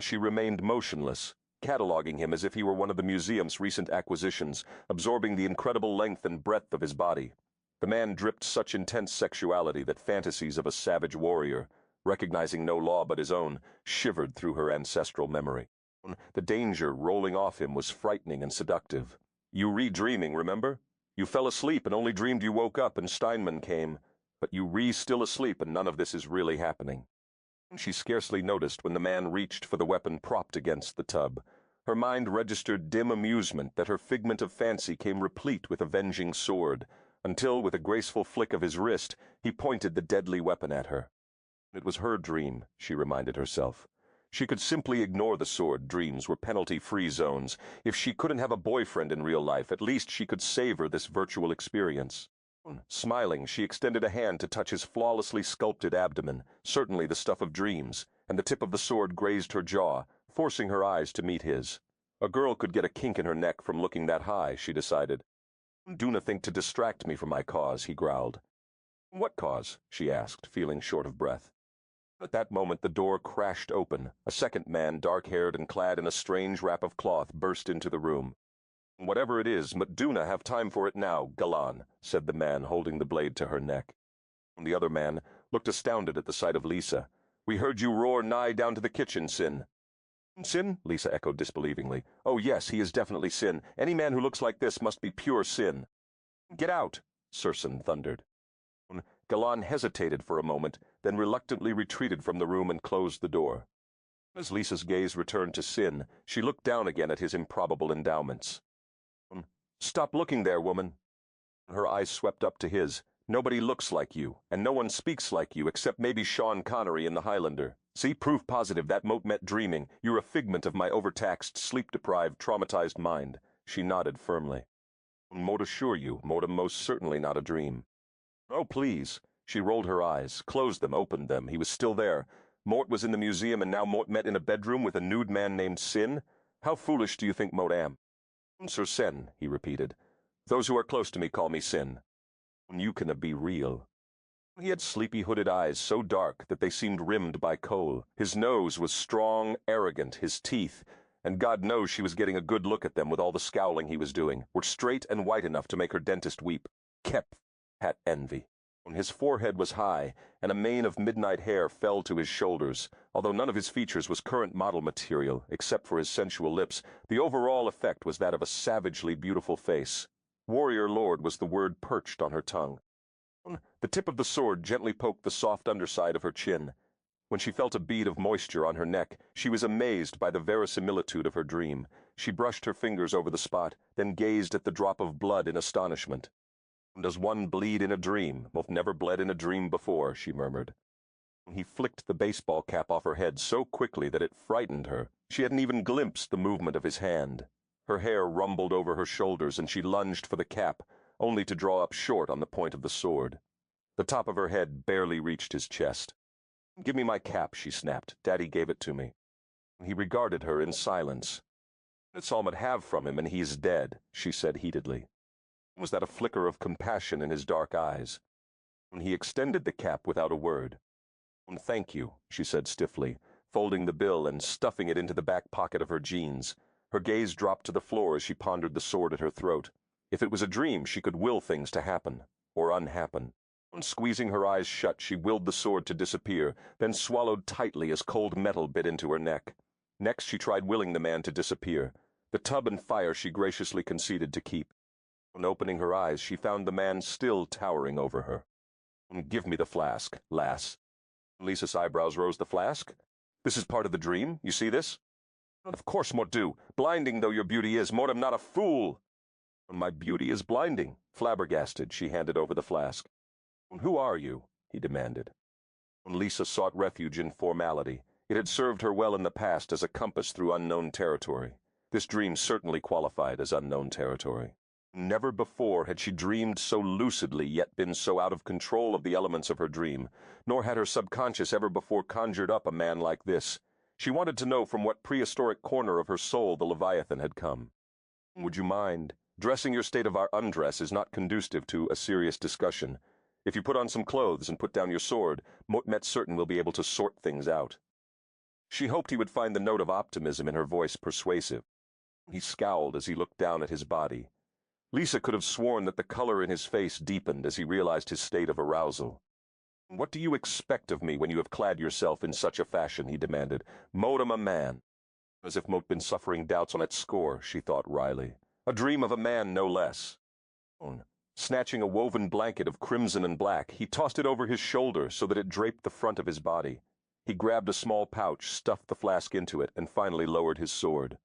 She remained motionless, cataloging him as if he were one of the museum's recent acquisitions, absorbing the incredible length and breadth of his body. The man dripped such intense sexuality that fantasies of a savage warrior, recognizing no law but his own, shivered through her ancestral memory. The danger rolling off him was frightening and seductive. You re-dreaming, remember? You fell asleep and only dreamed you woke up and Steinman came, but you still asleep and none of this is really happening. She scarcely noticed when the man reached for the weapon propped against the tub. Her mind registered dim amusement that her figment of fancy came replete with avenging sword, until, with a graceful flick of his wrist, he pointed the deadly weapon at her. It was her dream, she reminded herself. She could simply ignore the sword. Dreams were penalty-free zones. If she couldn't have a boyfriend in real life, at least she could savor this virtual experience. Smiling, she extended a hand to touch his flawlessly sculpted abdomen, certainly the stuff of dreams, and the tip of the sword grazed her jaw, forcing her eyes to meet his. A girl could get a kink in her neck from looking that high, she decided. "Do not think to distract me from my cause," he growled. "What cause?" she asked, feeling short of breath. At that moment the door crashed open. A second man, dark-haired and clad in a strange wrap of cloth, burst into the room. "Whatever it is, Mduna have time for it now, Galan," said the man, holding the blade to her neck. The other man looked astounded at the sight of Lisa. "We heard you roar nigh down to the kitchen, Sin." "Sin?" Lisa echoed disbelievingly. "Oh yes, he is definitely Sin. Any man who looks like this must be pure Sin." "Get out," Circenn thundered. Galan hesitated for a moment, then reluctantly retreated from the room and closed the door. As Lisa's gaze returned to Sin, she looked down again at his improbable endowments. "Stop looking there, woman." Her eyes swept up to his. "Nobody looks like you, and no one speaks like you, except maybe Sean Connery in the Highlander. See, proof positive that mote met dreaming. You're a figment of my overtaxed, sleep-deprived, traumatized mind." She nodded firmly. "Mote assure you, Mote most certainly not a dream." "Oh, please." She rolled her eyes, closed them, opened them. He was still there. Mort was in the museum, and now Mort met in a bedroom with a nude man named Sin? How foolish do you think Mort am? "Circenn," he repeated. "Those who are close to me call me Sin. You cannot be real." He had sleepy hooded eyes so dark that they seemed rimmed by kohl. His nose was strong, arrogant, his teeth, and God knows she was getting a good look at them with all the scowling he was doing, were straight and white enough to make her dentist weep. Kept hat envy. His forehead was high, and a mane of midnight hair fell to his shoulders. Although none of his features was current model material, except for his sensual lips, the overall effect was that of a savagely beautiful face. Warrior Lord was the word perched on her tongue. The tip of the sword gently poked the soft underside of her chin. When she felt a bead of moisture on her neck, she was amazed by the verisimilitude of her dream. She brushed her fingers over the spot, then gazed at the drop of blood in astonishment. "Does one bleed in a dream? I've never bled in a dream before," she murmured. He flicked the baseball cap off her head so quickly that it frightened her. She hadn't even glimpsed the movement of his hand. Her hair rumbled over her shoulders, and she lunged for the cap, only to draw up short on the point of the sword. The top of her head barely reached his chest. "Give me my cap," she snapped. "Daddy gave it to me." He regarded her in silence. "It's all I'd have from him, and he's dead," she said heatedly. Was that a flicker of compassion in his dark eyes? He extended the cap without a word. "Thank you," she said stiffly, folding the bill and stuffing it into the back pocket of her jeans. Her gaze dropped to the floor as she pondered the sword at her throat. If it was a dream, she could will things to happen, or unhappen. Squeezing her eyes shut, she willed the sword to disappear, then swallowed tightly as cold metal bit into her neck. Next she tried willing the man to disappear. The tub and fire she graciously conceded to keep. On opening her eyes, she found the man still towering over her. "Give me the flask, lass." Lisa's eyebrows rose. "The flask? This is part of the dream? You see this?" "Of course, mordieu. Blinding though your beauty is, I'm not a fool." "My beauty is blinding." Flabbergasted, she handed over the flask. "Who are you?" he demanded. Lisa sought refuge in formality. It had served her well in the past as a compass through unknown territory. This dream certainly qualified as unknown territory. Never before had she dreamed so lucidly yet been so out of control of the elements of her dream, nor had her subconscious ever before conjured up a man like this. She wanted to know from what prehistoric corner of her soul the Leviathan had come. "Would you mind? Dressing your state of our undress is not conducive to a serious discussion. If you put on some clothes and put down your sword, Motmet certain will be able to sort things out." She hoped he would find the note of optimism in her voice persuasive. He scowled as he looked down at his body. Lisa could have sworn that the color in his face deepened as he realized his state of arousal. "What do you expect of me when you have clad yourself in such a fashion?" he demanded. "Motem a man." As if Mote been suffering doubts on its score, she thought wryly. A dream of a man, no less. Snatching a woven blanket of crimson and black, he tossed it over his shoulder so that it draped the front of his body. He grabbed a small pouch, stuffed the flask into it, and finally lowered his sword.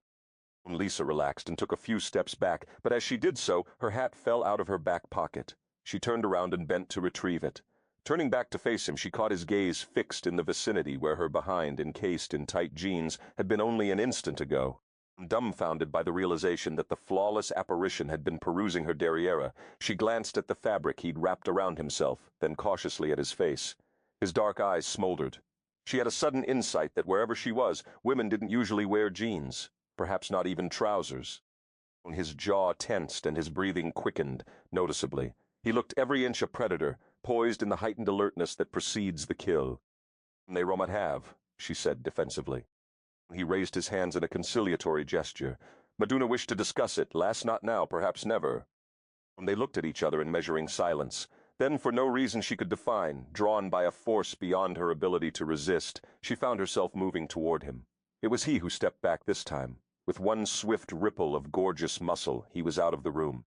Lisa relaxed and took a few steps back, but as she did so, her hat fell out of her back pocket. She turned around and bent to retrieve it. Turning back to face him, she caught his gaze fixed in the vicinity where her behind, encased in tight jeans, had been only an instant ago. Dumbfounded by the realization that the flawless apparition had been perusing her derriere, she glanced at the fabric he'd wrapped around himself, then cautiously at his face. His dark eyes smoldered. She had a sudden insight that wherever she was, women didn't usually wear jeans. Perhaps not even trousers. His jaw tensed and his breathing quickened noticeably. He looked every inch a predator, poised in the heightened alertness that precedes the kill. "They might have," she said defensively. He raised his hands in a conciliatory gesture. Maduna wished to discuss it, last not now, perhaps never. They looked at each other in measuring silence. Then, for no reason she could define, drawn by a force beyond her ability to resist, she found herself moving toward him. It was he who stepped back this time. With one swift ripple of gorgeous muscle, he was out of the room.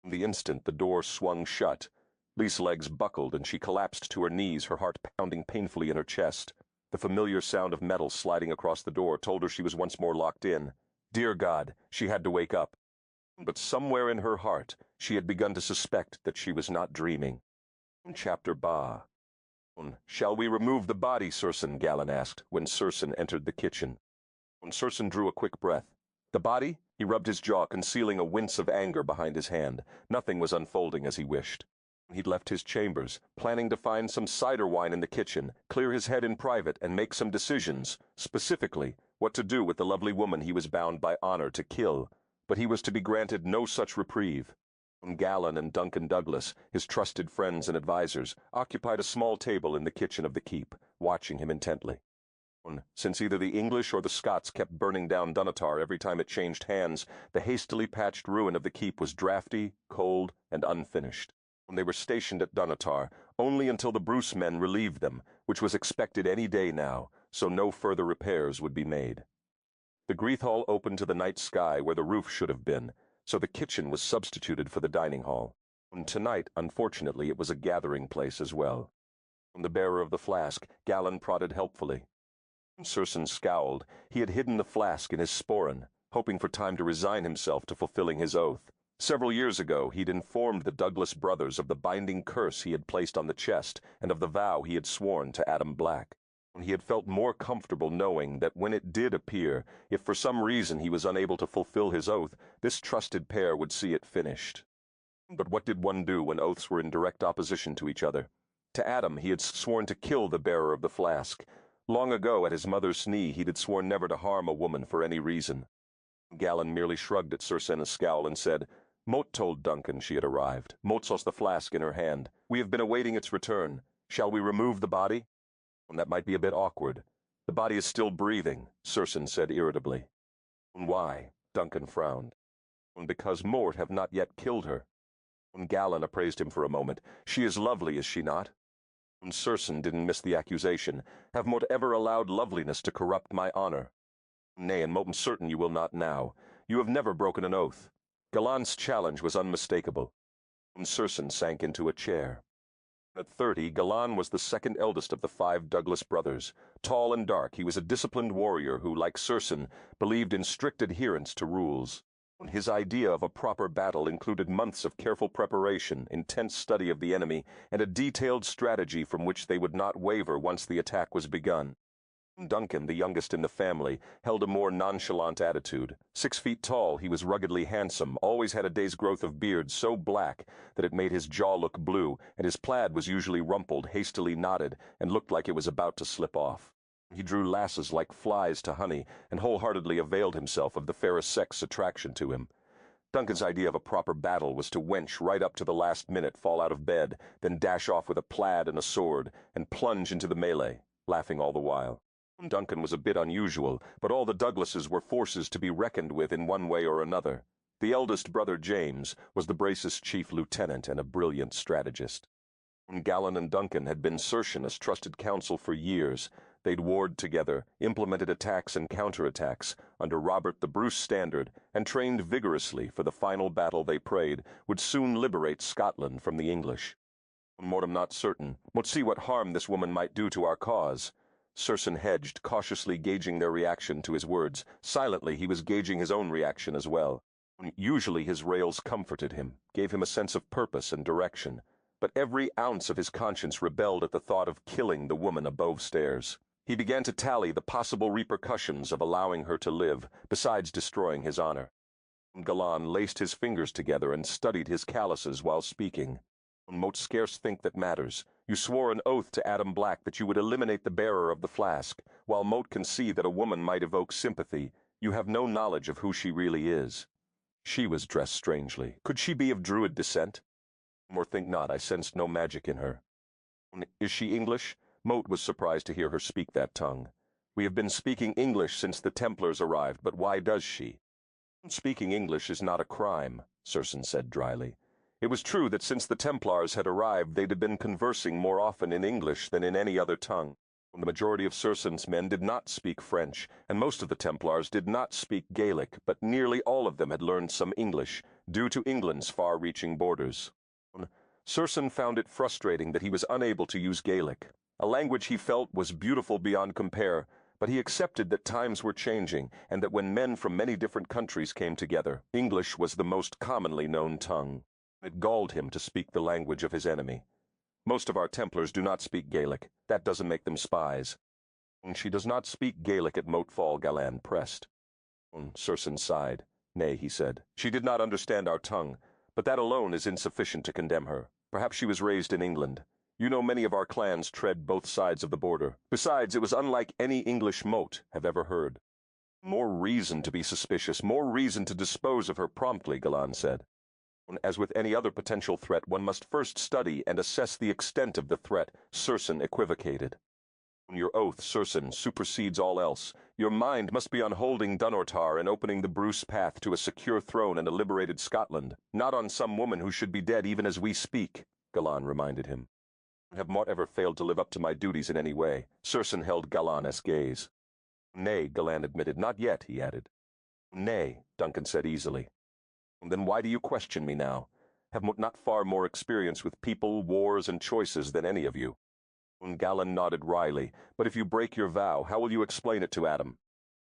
The instant the door swung shut, Lisa's legs buckled and she collapsed to her knees, her heart pounding painfully in her chest. The familiar sound of metal sliding across the door told her she was once more locked in. Dear God, she had to wake up. But somewhere in her heart, she had begun to suspect that she was not dreaming. Chapter Ba. "Shall we remove the body, Circenn?" Galen asked, when Circenn entered the kitchen. Circenn drew a quick breath. "The body?" He rubbed his jaw, concealing a wince of anger behind his hand. Nothing was unfolding as he wished. He'd left his chambers, planning to find some cider wine in the kitchen, clear his head in private, and make some decisions, specifically, what to do with the lovely woman he was bound by honor to kill. But he was to be granted no such reprieve. Galen and Duncan Douglas, his trusted friends and advisers, occupied a small table in the kitchen of the keep, watching him intently. Since either the English or the Scots kept burning down Dunatar every time it changed hands, the hastily patched ruin of the keep was draughty, cold, and unfinished. They were stationed at Dunatar only until the Bruce men relieved them, which was expected any day now, so no further repairs would be made. The Greath Hall opened to the night sky where the roof should have been, so the kitchen was substituted for the dining hall. Tonight, unfortunately, it was a gathering place as well. The bearer of the flask, Gallen prodded helpfully. Circenn scowled. He had hidden the flask in his sporran, hoping for time to resign himself to fulfilling his oath. Several years ago, he'd informed the Douglas brothers of the binding curse he had placed on the chest and of the vow he had sworn to Adam Black. He had felt more comfortable knowing that when it did appear, if for some reason he was unable to fulfill his oath, this trusted pair would see it finished. But what did one do when oaths were in direct opposition to each other? To Adam he had sworn to kill the bearer of the flask. Long ago, at his mother's knee, he had sworn never to harm a woman for any reason. Gallen merely shrugged at Circenn's scowl and said, "Moat told Duncan she had arrived. Moat saw the flask in her hand. We have been awaiting its return. Shall we remove the body?" "That might be a bit awkward. The body is still breathing," Circenn said irritably. "Why?" Duncan frowned. "Because Mort have not yet killed her." Gallen appraised him for a moment. "She is lovely, is she not?" Circenn didn't miss the accusation. "Have Mort ever allowed loveliness to corrupt my honor?" "Nay, and most certain you will not now. You have never broken an oath." Galland's challenge was unmistakable. Circenn sank into a chair. At 30, Galland was the second eldest of the 5 Douglas brothers. Tall and dark, he was a disciplined warrior who, like Circenn, believed in strict adherence to rules. His idea of a proper battle included months of careful preparation, intense study of the enemy, and a detailed strategy from which they would not waver once the attack was begun. Duncan, the youngest in the family, held a more nonchalant attitude. 6 feet tall, he was ruggedly handsome, always had a day's growth of beard so black that it made his jaw look blue, and his plaid was usually rumpled, hastily knotted, and looked like it was about to slip off. He drew lasses like flies to honey, and wholeheartedly availed himself of the fairest sex attraction to him. Duncan's idea of a proper battle was to wench right up to the last minute, fall out of bed, then dash off with a plaid and a sword, and plunge into the melee, laughing all the while. Duncan was a bit unusual, but all the Douglases were forces to be reckoned with in one way or another. The eldest brother, James, was the Brace's chief lieutenant and a brilliant strategist. Gallen and Duncan had been Circenn's trusted counsel for years. They'd warred together, implemented attacks and counterattacks under Robert the Bruce standard, and trained vigorously for the final battle they prayed would soon liberate Scotland from the English. "Mortem not certain. We'll see what harm this woman might do to our cause." Circenn hedged, cautiously gauging their reaction to his words. Silently, he was gauging his own reaction as well. Usually his rails comforted him, gave him a sense of purpose and direction, but every ounce of his conscience rebelled at the thought of killing the woman above stairs. He began to tally the possible repercussions of allowing her to live, besides destroying his honor. Galland laced his fingers together and studied his calluses while speaking. "Mote scarce think that matters. You swore an oath to Adam Black that you would eliminate the bearer of the flask. While Mote can see that a woman might evoke sympathy, you have no knowledge of who she really is." She was dressed strangely. Could she be of Druid descent? Or think not, I sensed no magic in her. "Is she English?" Mote was surprised to hear her speak that tongue. "We have been speaking English since the Templars arrived, but why does she?" "Speaking English is not a crime," Circenn said dryly. It was true that since the Templars had arrived they'd have been conversing more often in English than in any other tongue. The majority of Circenn's men did not speak French, and most of the Templars did not speak Gaelic, but nearly all of them had learned some English, due to England's far-reaching borders. Circenn found it frustrating that he was unable to use Gaelic. A language he felt was beautiful beyond compare, but he accepted that times were changing, and that when men from many different countries came together, English was the most commonly known tongue. It galled him to speak the language of his enemy. "Most of our Templars do not speak Gaelic. That doesn't make them spies." "She does not speak Gaelic at Moat Fall," Galland pressed. Circenn sighed. "Nay," he said. "She did not understand our tongue, but that alone is insufficient to condemn her. Perhaps she was raised in England. You know many of our clans tread both sides of the border. Besides, it was unlike any English mote have ever heard." "More reason to be suspicious, more reason to dispose of her promptly," Galland said. "As with any other potential threat, one must first study and assess the extent of the threat," Circenn equivocated. Your oath, Circenn, supersedes all else. Your mind must be on holding Dunortar and opening the Bruce path to a secure throne and a liberated Scotland, not on some woman who should be dead even as we speak, Galan reminded him. Have not ever failed to live up to my duties in any way. Circenn held Galan's gaze. Nay, Galan admitted. Not yet, he added. Nay, Duncan said easily. Then why do you question me now? Have not far more experience with people, wars, and choices than any of you. Galan nodded wryly. But if you break your vow, how will you explain it to Adam?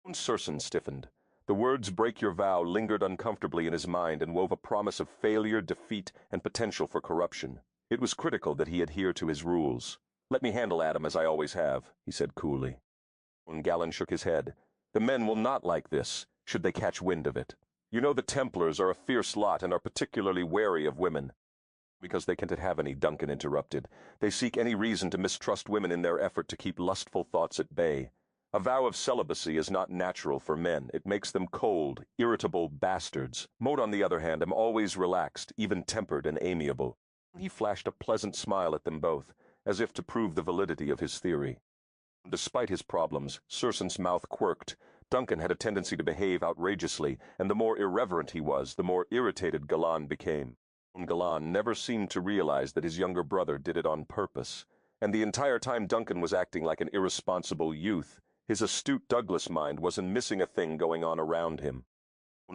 Circenn stiffened. The words break your vow lingered uncomfortably in his mind and wove a promise of failure, defeat, and potential for corruption. It was critical that he adhere to his rules. Let me handle Adam as I always have, he said coolly. Galan shook his head. The men will not like this, should they catch wind of it. You know the Templars are a fierce lot and are particularly wary of women. Because they can't have any, Duncan interrupted. They seek any reason to mistrust women in their effort to keep lustful thoughts at bay. A vow of celibacy is not natural for men. It makes them cold, irritable bastards. Moat, on the other hand, am always relaxed, even-tempered and amiable. He flashed a pleasant smile at them both, as if to prove the validity of his theory. Despite his problems, Circenn's mouth quirked. Duncan had a tendency to behave outrageously, and the more irreverent he was, the more irritated Galan became. Galan never seemed to realize that his younger brother did it on purpose, and the entire time Duncan was acting like an irresponsible youth, his astute Douglas mind wasn't missing a thing going on around him.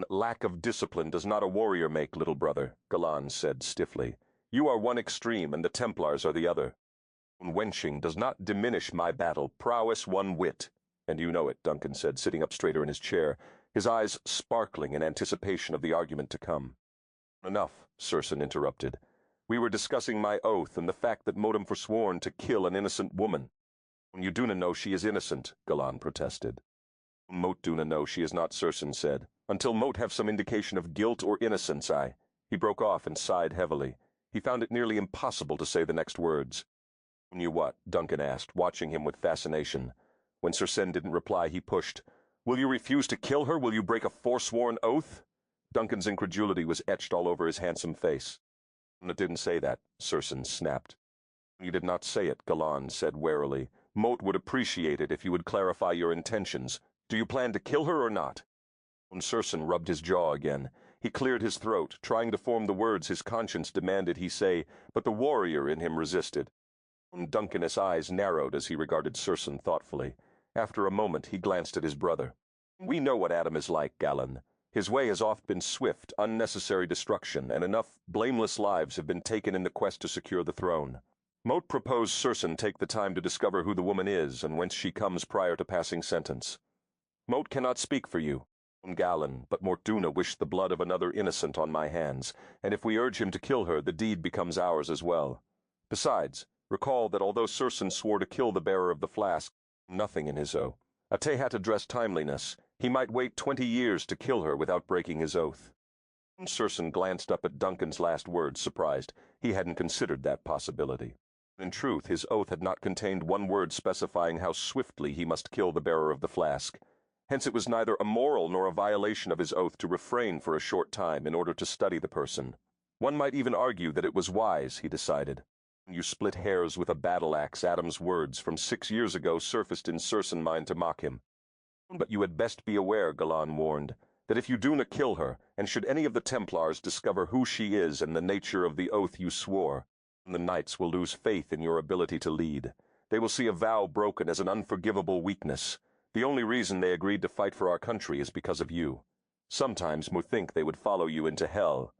Lack of discipline does not a warrior make, little brother, Galan said stiffly. You are one extreme, and the Templars are the other. Wenching does not diminish my battle prowess one whit. And you know it, Duncan said, sitting up straighter in his chair, his eyes sparkling in anticipation of the argument to come. Enough, Circenn interrupted. We were discussing my oath and the fact that Modem forsworn to kill an innocent woman. You do not know she is innocent, Galan protested. Moat do not know she is not, Circenn said. Until Moat have some indication of guilt or innocence, He broke off and sighed heavily. He found it nearly impossible to say the next words. You what? Duncan asked, watching him with fascination. When Circenn didn't reply, he pushed. Will you refuse to kill her? Will you break a forsworn oath? Duncan's incredulity was etched all over his handsome face. It didn't say that, Circenn snapped. You did not say it, Galan said warily. Moat would appreciate it if you would clarify your intentions. Do you plan to kill her or not? Circenn rubbed his jaw again. He cleared his throat, trying to form the words his conscience demanded he say, but the warrior in him resisted. Duncan's eyes narrowed as he regarded Circenn thoughtfully. After a moment, he glanced at his brother. We know what Adam is like, Galan. His way has oft been swift, unnecessary destruction, and enough blameless lives have been taken in the quest to secure the throne. Moat proposed Circenn take the time to discover who the woman is and whence she comes prior to passing sentence. Moat cannot speak for you, Galan, but Mortuna wished the blood of another innocent on my hands, and if we urge him to kill her, the deed becomes ours as well. Besides, recall that although Circenn swore to kill the bearer of the flask, nothing in his oath. Atehat addressed timeliness. He might wait 20 years to kill her without breaking his oath. Circenn glanced up at Duncan's last words, surprised. He hadn't considered that possibility. In truth, his oath had not contained one word specifying how swiftly he must kill the bearer of the flask. Hence it was neither immoral nor a violation of his oath to refrain for a short time in order to study the person. One might even argue that it was wise, he decided. You split hairs with a battle-axe. Adam's words from 6 years ago surfaced in Circenn mind to mock him. But you had best be aware, Galan warned, that if you do not kill her, and should any of the Templars discover who she is and the nature of the oath you swore, the Knights will lose faith in your ability to lead. They will see a vow broken as an unforgivable weakness. The only reason they agreed to fight for our country is because of you. Sometimes we think they would follow you into hell.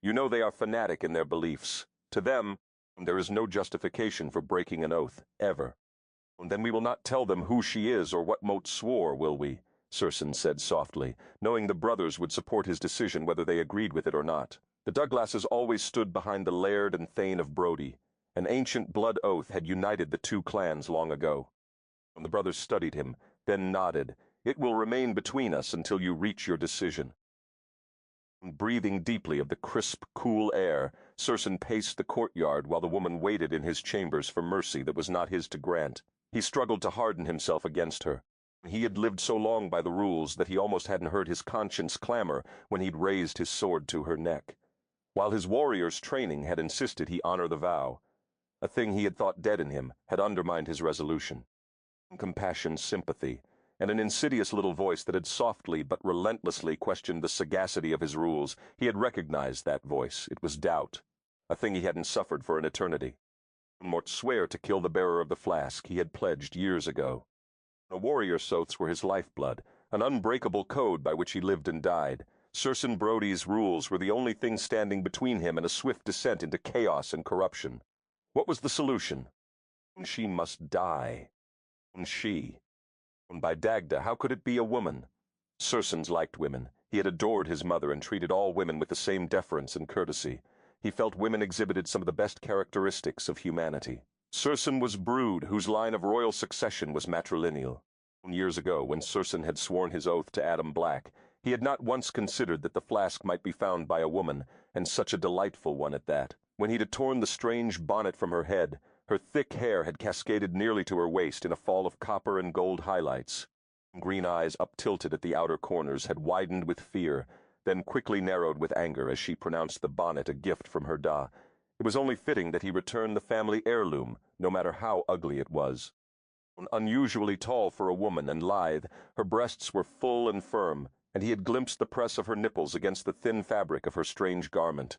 You know they are fanatic in their beliefs. To them, there is no justification for breaking an oath, ever. Then we will not tell them who she is or what Moat swore, will we? Circenn said softly, knowing the brothers would support his decision whether they agreed with it or not. The Douglases always stood behind the Laird and Thane of Brodie. An ancient blood oath had united the two clans long ago. The brothers studied him, then nodded. It will remain between us until you reach your decision. Breathing deeply of the crisp, cool air, Circenn paced the courtyard while the woman waited in his chambers for mercy that was not his to grant. He struggled to harden himself against her. He had lived so long by the rules that he almost hadn't heard his conscience clamor when he'd raised his sword to her neck. While his warrior's training had insisted he honor the vow, a thing he had thought dead in him had undermined his resolution. compassion, sympathy, and an insidious little voice that had softly but relentlessly questioned the sagacity of his rules. He had recognized that voice. It was doubt, a thing he hadn't suffered for an eternity. Mort swear to kill the bearer of the flask he had pledged years ago. A warrior's oaths were his lifeblood, an unbreakable code by which he lived and died. Circenn Brodie's rules were the only thing standing between him and a swift descent into chaos and corruption. What was the solution? She must die. She. By Dagda, how could it be a woman? Circenn liked women. He had adored his mother and treated all women with the same deference and courtesy. He felt women exhibited some of the best characteristics of humanity. Circenn was brood, whose line of royal succession was matrilineal. Years ago, when Circenn had sworn his oath to Adam Black, he had not once considered that the flask might be found by a woman, and such a delightful one at that. When he'd torn the strange bonnet from her head, her thick hair had cascaded nearly to her waist in a fall of copper and gold highlights. Green eyes, up-tilted at the outer corners, had widened with fear, then quickly narrowed with anger as she pronounced the bonnet a gift from her da. It was only fitting that he return the family heirloom, no matter how ugly it was. Unusually tall for a woman and lithe, her breasts were full and firm, and he had glimpsed the press of her nipples against the thin fabric of her strange garment.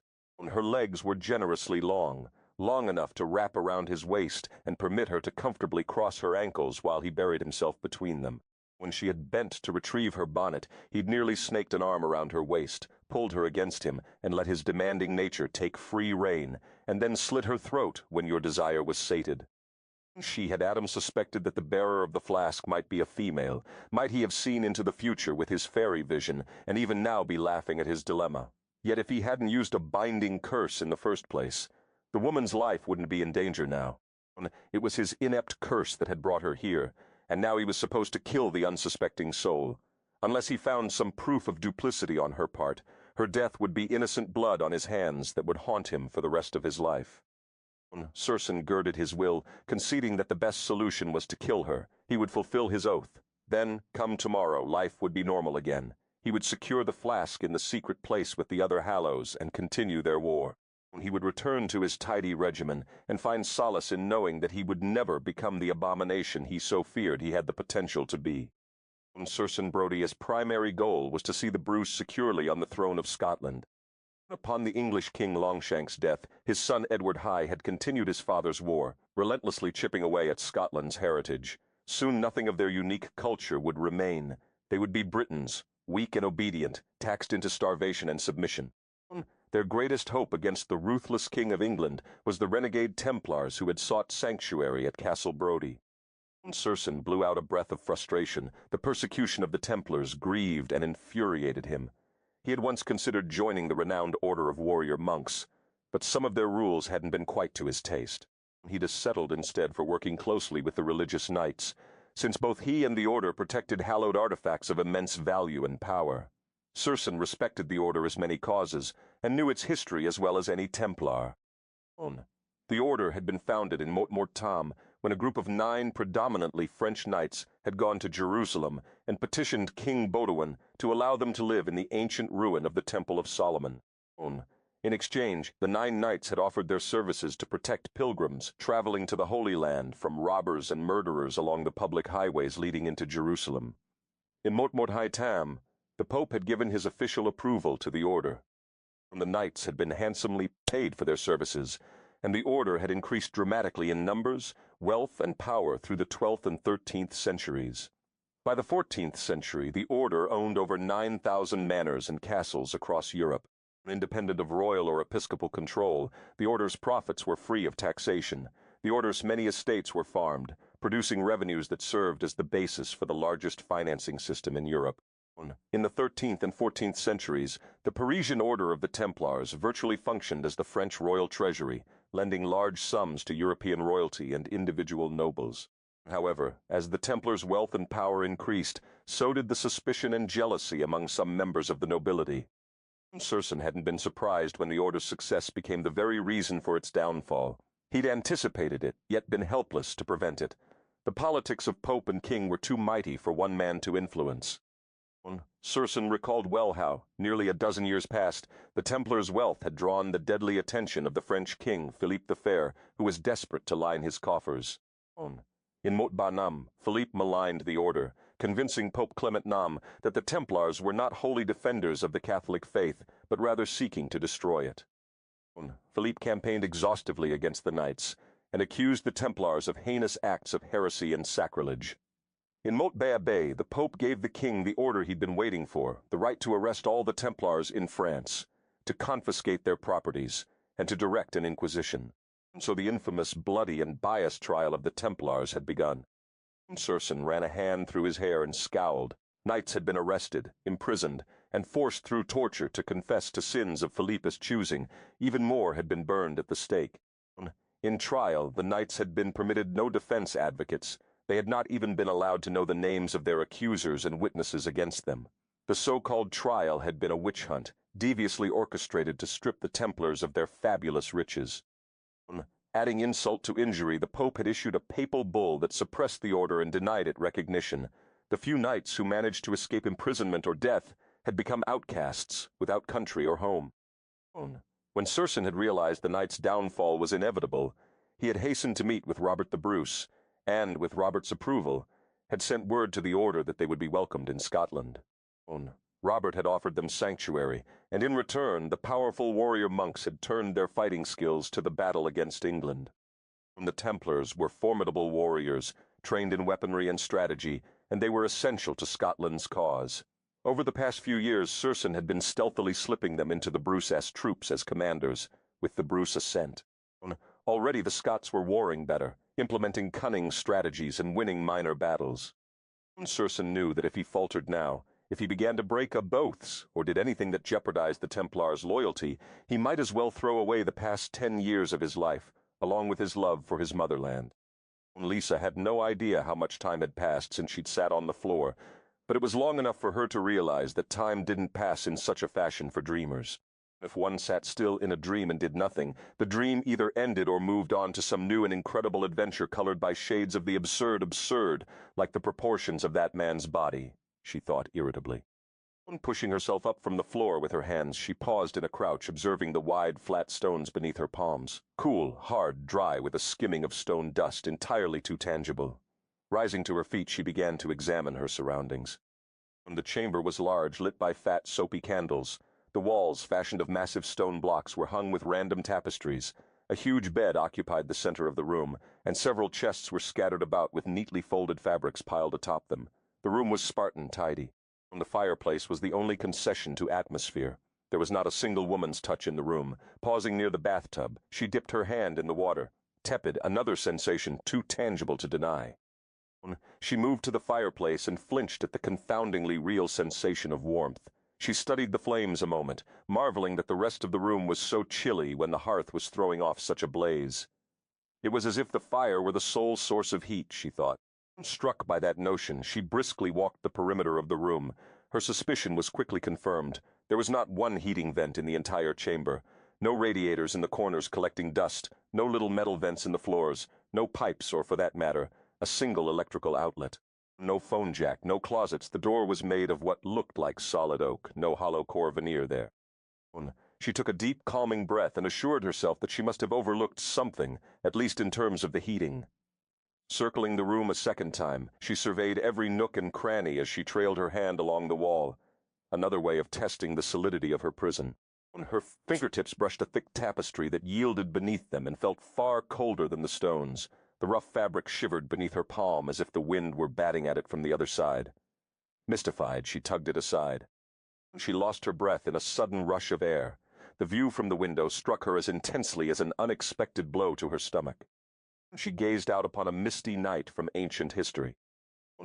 Her legs were generously long enough to wrap around his waist and permit her to comfortably cross her ankles while he buried himself between them. When she had bent to retrieve her bonnet, he'd nearly snaked an arm around her waist, pulled her against him, and let his demanding nature take free rein, and then slit her throat when your desire was sated. Had Adam suspected that the bearer of the flask might be a female? Might he have seen into the future with his fairy vision, and even now be laughing at his dilemma? Yet if he hadn't used a binding curse in the first place, the woman's life wouldn't be in danger now. It was his inept curse that had brought her here, and now he was supposed to kill the unsuspecting soul. Unless he found some proof of duplicity on her part, her death would be innocent blood on his hands that would haunt him for the rest of his life. Circenn girded his will, conceding that the best solution was to kill her. He would fulfill his oath. Then, come tomorrow, life would be normal again. He would secure the flask in the secret place with the other Hallows and continue their war. He would return to his tidy regimen and find solace in knowing that he would never become the abomination he so feared he had the potential to be. Circenn Brodie's primary goal was to see the Bruce securely on the throne of Scotland. Upon the English King Longshank's death, his son Edward High had continued his father's war, relentlessly chipping away at Scotland's heritage. Soon nothing of their unique culture would remain. They would be Britons, weak and obedient, taxed into starvation and submission. Their greatest hope against the ruthless King of England was the renegade Templars who had sought sanctuary at Castle Brodie. Circenn blew out a breath of frustration. The persecution of the Templars grieved and infuriated him. He had once considered joining the renowned order of warrior monks, but some of their rules hadn't been quite to his taste. He'd settled instead for working closely with the religious knights, since both he and the order protected hallowed artifacts of immense value and power. Circenn respected the order as many causes, and knew its history as well as any Templar. The order had been founded in Mort when a group of 9 predominantly French knights had gone to Jerusalem and petitioned King Baudouin to allow them to live in the ancient ruin of the Temple of Solomon. In exchange, the 9 knights had offered their services to protect pilgrims traveling to the Holy Land from robbers and murderers along the public highways leading into Jerusalem. In Mort the Pope had given his official approval to the order. The knights had been handsomely paid for their services, and the order had increased dramatically in numbers, wealth, and power through the 12th and 13th centuries. By the 14th century, the order owned over 9,000 manors and castles across Europe. Independent of royal or episcopal control, the order's profits were free of taxation. The order's many estates were farmed, producing revenues that served as the basis for the largest financing system in Europe. In the 13th and 14th centuries, the Parisian Order of the Templars virtually functioned as the French royal treasury, lending large sums to European royalty and individual nobles. However, as the Templars' wealth and power increased, so did the suspicion and jealousy among some members of the nobility. Circenn hadn't been surprised when the order's success became the very reason for its downfall. He'd anticipated it, yet been helpless to prevent it. The politics of Pope and King were too mighty for one man to influence. Circenn recalled well how, nearly a dozen years past, the Templars' wealth had drawn the deadly attention of the French king, Philippe the Fair, who was desperate to line his coffers. In Motbanam, Philippe maligned the order, convincing Pope Clement IX that the Templars were not wholly defenders of the Catholic faith, but rather seeking to destroy it. Philippe campaigned exhaustively against the knights, and accused the Templars of heinous acts of heresy and sacrilege. In Montbéabbé, the Pope gave the king the order he'd been waiting for, the right to arrest all the Templars in France, to confiscate their properties, and to direct an inquisition. So the infamous, bloody, and biased trial of the Templars had begun. Circenn ran a hand through his hair and scowled. Knights had been arrested, imprisoned, and forced through torture to confess to sins of Philippe's choosing. Even more had been burned at the stake. In trial, the knights had been permitted no defense advocates. They had not even been allowed to know the names of their accusers and witnesses against them. The so-called trial had been a witch hunt, deviously orchestrated to strip the Templars of their fabulous riches. Adding insult to injury, the Pope had issued a papal bull that suppressed the order and denied it recognition. The few knights who managed to escape imprisonment or death had become outcasts, without country or home. When Circenn had realized the knights' downfall was inevitable, he had hastened to meet with Robert the Bruce, and, with Robert's approval, had sent word to the order that they would be welcomed in Scotland. Robert had offered them sanctuary, and in return the powerful warrior monks had turned their fighting skills to the battle against England. The Templars were formidable warriors, trained in weaponry and strategy, and they were essential to Scotland's cause. Over the past few years, Circenn had been stealthily slipping them into the Bruce troops as commanders, with the Bruce assent. Already the Scots were warring better, implementing cunning strategies and winning minor battles. Circenn knew that if he faltered now, if he began to break oaths or did anything that jeopardized the Templars' loyalty, he might as well throw away the past 10 years of his life, along with his love for his motherland. Lisa had no idea how much time had passed since she'd sat on the floor, but it was long enough for her to realize that time didn't pass in such a fashion for dreamers. If one sat still in a dream and did nothing, the dream either ended or moved on to some new and incredible adventure colored by shades of the absurd, like the proportions of that man's body, she thought irritably. Pushing herself up from the floor with her hands, she paused in a crouch, observing the wide, flat stones beneath her palms. Cool, hard, dry, with a skimming of stone dust, entirely too tangible. Rising to her feet, she began to examine her surroundings. The chamber was large, lit by fat, soapy candles. The walls, fashioned of massive stone blocks, were hung with random tapestries. A huge bed occupied the center of the room, and several chests were scattered about with neatly folded fabrics piled atop them. The room was Spartan tidy. The fireplace was the only concession to atmosphere. There was not a single woman's touch in the room. Pausing near the bathtub, she dipped her hand in the water. Tepid, another sensation too tangible to deny. She moved to the fireplace and flinched at the confoundingly real sensation of warmth. She studied the flames a moment, marveling that the rest of the room was so chilly when the hearth was throwing off such a blaze. It was as if the fire were the sole source of heat, she thought. Struck by that notion, she briskly walked the perimeter of the room. Her suspicion was quickly confirmed. There was not one heating vent in the entire chamber. No radiators in the corners collecting dust, no little metal vents in the floors, no pipes, or for that matter, a single electrical outlet. No phone jack, no closets. The door was made of what looked like solid oak, no hollow core veneer there. She took a deep, calming breath and assured herself that she must have overlooked something, at least in terms of the heating. Circling the room a second time, she surveyed every nook and cranny as she trailed her hand along the wall, another way of testing the solidity of her prison. Her fingertips brushed a thick tapestry that yielded beneath them and felt far colder than the stones. The rough fabric shivered beneath her palm as if the wind were batting at it from the other side. Mystified, she tugged it aside. She lost her breath in a sudden rush of air. The view from the window struck her as intensely as an unexpected blow to her stomach. She gazed out upon a misty night from ancient history.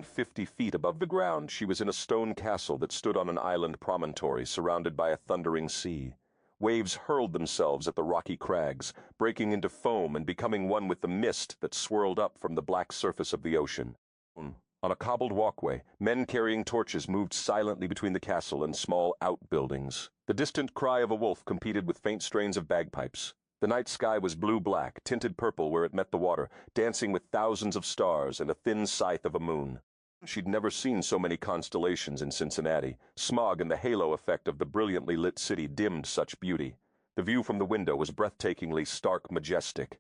50 feet above the ground, she was in a stone castle that stood on an island promontory surrounded by a thundering sea. Waves hurled themselves at the rocky crags, breaking into foam and becoming one with the mist that swirled up from the black surface of the ocean. On a cobbled walkway, men carrying torches moved silently between the castle and small outbuildings. The distant cry of a wolf competed with faint strains of bagpipes. The night sky was blue-black, tinted purple where it met the water, dancing with thousands of stars and a thin scythe of a moon. She'd never seen so many constellations in Cincinnati. Smog and the halo effect of the brilliantly lit city dimmed such beauty. The view from the window was breathtakingly stark majestic.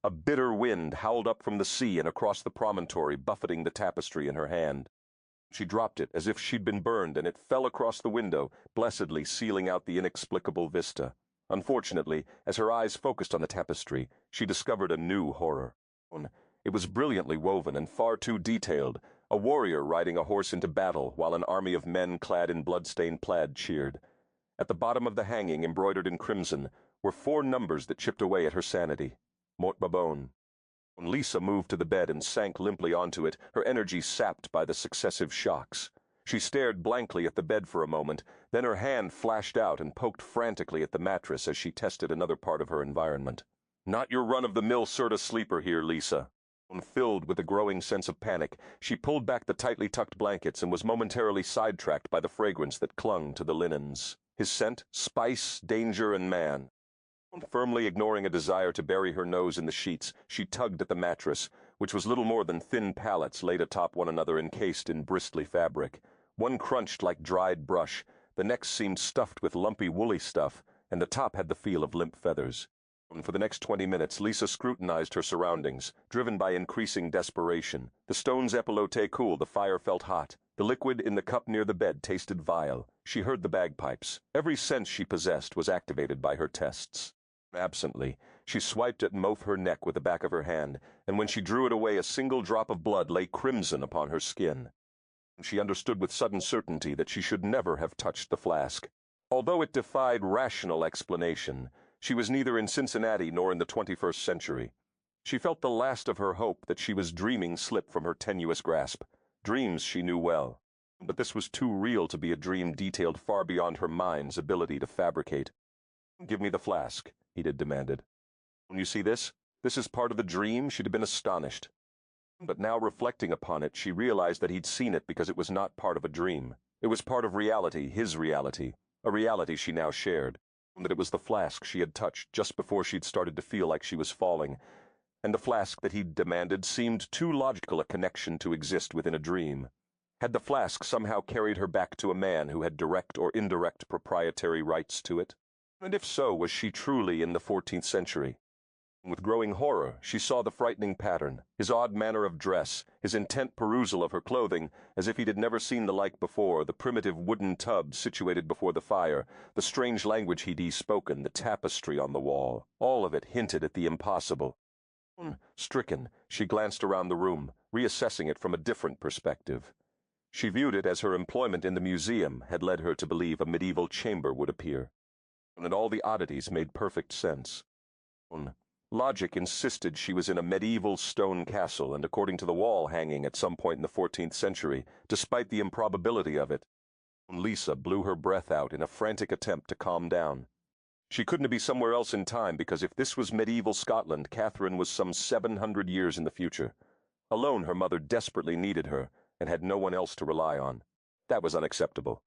A bitter wind howled up from the sea and across the promontory, buffeting the tapestry in her hand. She dropped it as if she'd been burned, and it fell across the window, blessedly sealing out the inexplicable vista. Unfortunately, as her eyes focused on the tapestry, she discovered a new horror. It was brilliantly woven and far too detailed, a warrior riding a horse into battle while an army of men clad in blood-stained plaid cheered. At the bottom of the hanging, embroidered in crimson, were 4 numbers that chipped away at her sanity. Mort Babon. When Lisa moved to the bed and sank limply onto it, her energy sapped by the successive shocks. She stared blankly at the bed for a moment, then her hand flashed out and poked frantically at the mattress as she tested another part of her environment. Not your run-of-the-mill Serta sleeper here, Lisa. Filled with a growing sense of panic, she pulled back the tightly tucked blankets and was momentarily sidetracked by the fragrance that clung to the linens. His scent, spice, danger, and man. Firmly ignoring a desire to bury her nose in the sheets, she tugged at the mattress, which was little more than thin pallets laid atop one another encased in bristly fabric. One crunched like dried brush, the next seemed stuffed with lumpy woolly stuff, and the top had the feel of limp feathers. For the next 20 minutes, Lisa scrutinized her surroundings, driven by increasing desperation. The stone's epaulette cooled, the fire felt hot. The liquid in the cup near the bed tasted vile. She heard the bagpipes. Every sense she possessed was activated by her tests. Absently, she swiped at her neck with the back of her hand, and when she drew it away, a single drop of blood lay crimson upon her skin. She understood with sudden certainty that she should never have touched the flask. Although it defied rational explanation, she was neither in Cincinnati nor in the 21st century. She felt the last of her hope that she was dreaming slip from her tenuous grasp. Dreams she knew well, but this was too real to be a dream detailed far beyond her mind's ability to fabricate. "Give me the flask," Edith demanded. "When you see this? This is part of the dream?" She'd have been astonished. But now, reflecting upon it, she realized that he'd seen it because it was not part of a dream. It was part of reality, his reality, a reality she now shared. That it was the flask she had touched just before she'd started to feel like she was falling, and the flask that he'd demanded seemed too logical a connection to exist within a dream. Had the flask somehow carried her back to a man who had direct or indirect proprietary rights to it? And if so, was she truly in the 14th century? With growing horror, she saw the frightening pattern, his odd manner of dress, his intent perusal of her clothing, as if he'd never seen the like before, the primitive wooden tub situated before the fire, the strange language he'd spoken, the tapestry on the wall. All of it hinted at the impossible. Stricken, she glanced around the room, reassessing it from a different perspective. She viewed it as her employment in the museum had led her to believe a medieval chamber would appear, and all the oddities made perfect sense. Logic insisted she was in a medieval stone castle, and according to the wall hanging at some point in the 14th century, despite the improbability of it. Lisa blew her breath out in a frantic attempt to calm down. She couldn't be somewhere else in time, because if this was medieval Scotland, Catherine was some 700 years in the future. Alone, her mother desperately needed her, and had no one else to rely on. That was unacceptable.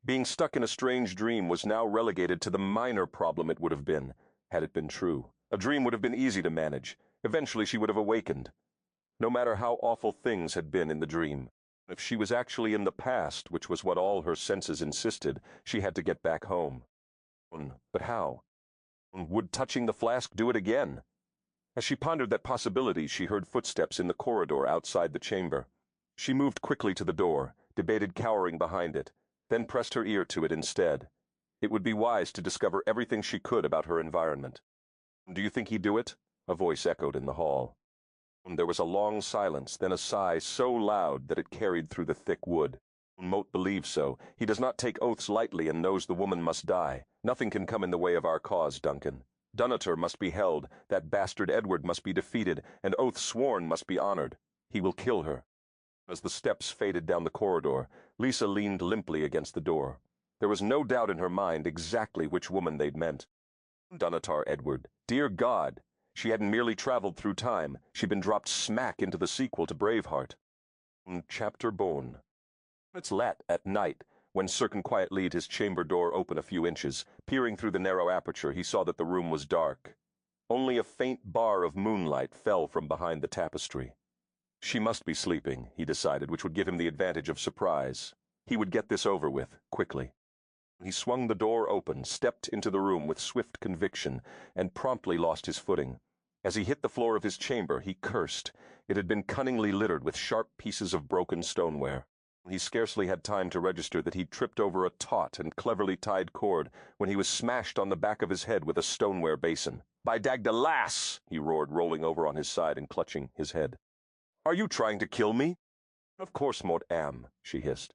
Being stuck in a strange dream was now relegated to the minor problem it would have been, had it been true. A dream would have been easy to manage. Eventually she would have awakened. No matter how awful things had been in the dream. If she was actually in the past, which was what all her senses insisted, she had to get back home. But how? Would touching the flask do it again? As she pondered that possibility, she heard footsteps in the corridor outside the chamber. She moved quickly to the door, debated cowering behind it, then pressed her ear to it instead. It would be wise to discover everything she could about her environment. "Do you think he'd do it?" a voice echoed in the hall. There was a long silence, then a sigh so loud that it carried through the thick wood. Moat believed so. He does not take oaths lightly and knows the woman must die. Nothing can come in the way of our cause, Duncan. Dunator must be held, that bastard Edward must be defeated, and oaths sworn must be honored. He will kill her. As the steps faded down the corridor, Lisa leaned limply against the door. There was no doubt in her mind exactly which woman they'd meant. Dunatar Edward. Dear God! She hadn't merely traveled through time, she'd been dropped smack into the sequel to Braveheart. Chapter Bone. It's let at night, when Circenn quietly laid his chamber door open a few inches. Peering through the narrow aperture, he saw that the room was dark. Only a faint bar of moonlight fell from behind the tapestry. She must be sleeping, he decided, which would give him the advantage of surprise. He would get this over with, quickly. He swung the door open, stepped into the room with swift conviction, and promptly lost his footing. As he hit the floor of his chamber, he cursed. It had been cunningly littered with sharp pieces of broken stoneware. He scarcely had time to register that he'd tripped over a taut and cleverly tied cord when he was smashed on the back of his head with a stoneware basin. "By Dagda-lass!" he roared, rolling over on his side and clutching his head. "Are you trying to kill me?" "Of course, Maud am," she hissed.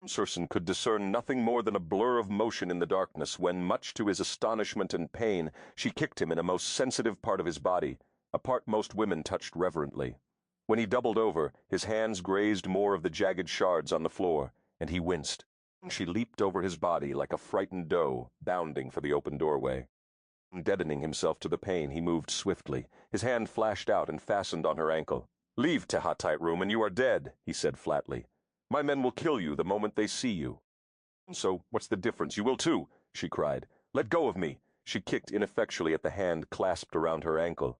Circenn could discern nothing more than a blur of motion in the darkness when, much to his astonishment and pain, she kicked him in a most sensitive part of his body, a part most women touched reverently. When he doubled over, his hands grazed more of the jagged shards on the floor, and he winced. She leaped over his body like a frightened doe, bounding for the open doorway. Deadening himself to the pain, he moved swiftly. His hand flashed out and fastened on her ankle. "Leave Tehattite room and you are dead," he said flatly. "My men will kill you the moment they see you." "So what's the difference? You will too," she cried. "Let go of me." She kicked ineffectually at the hand clasped around her ankle.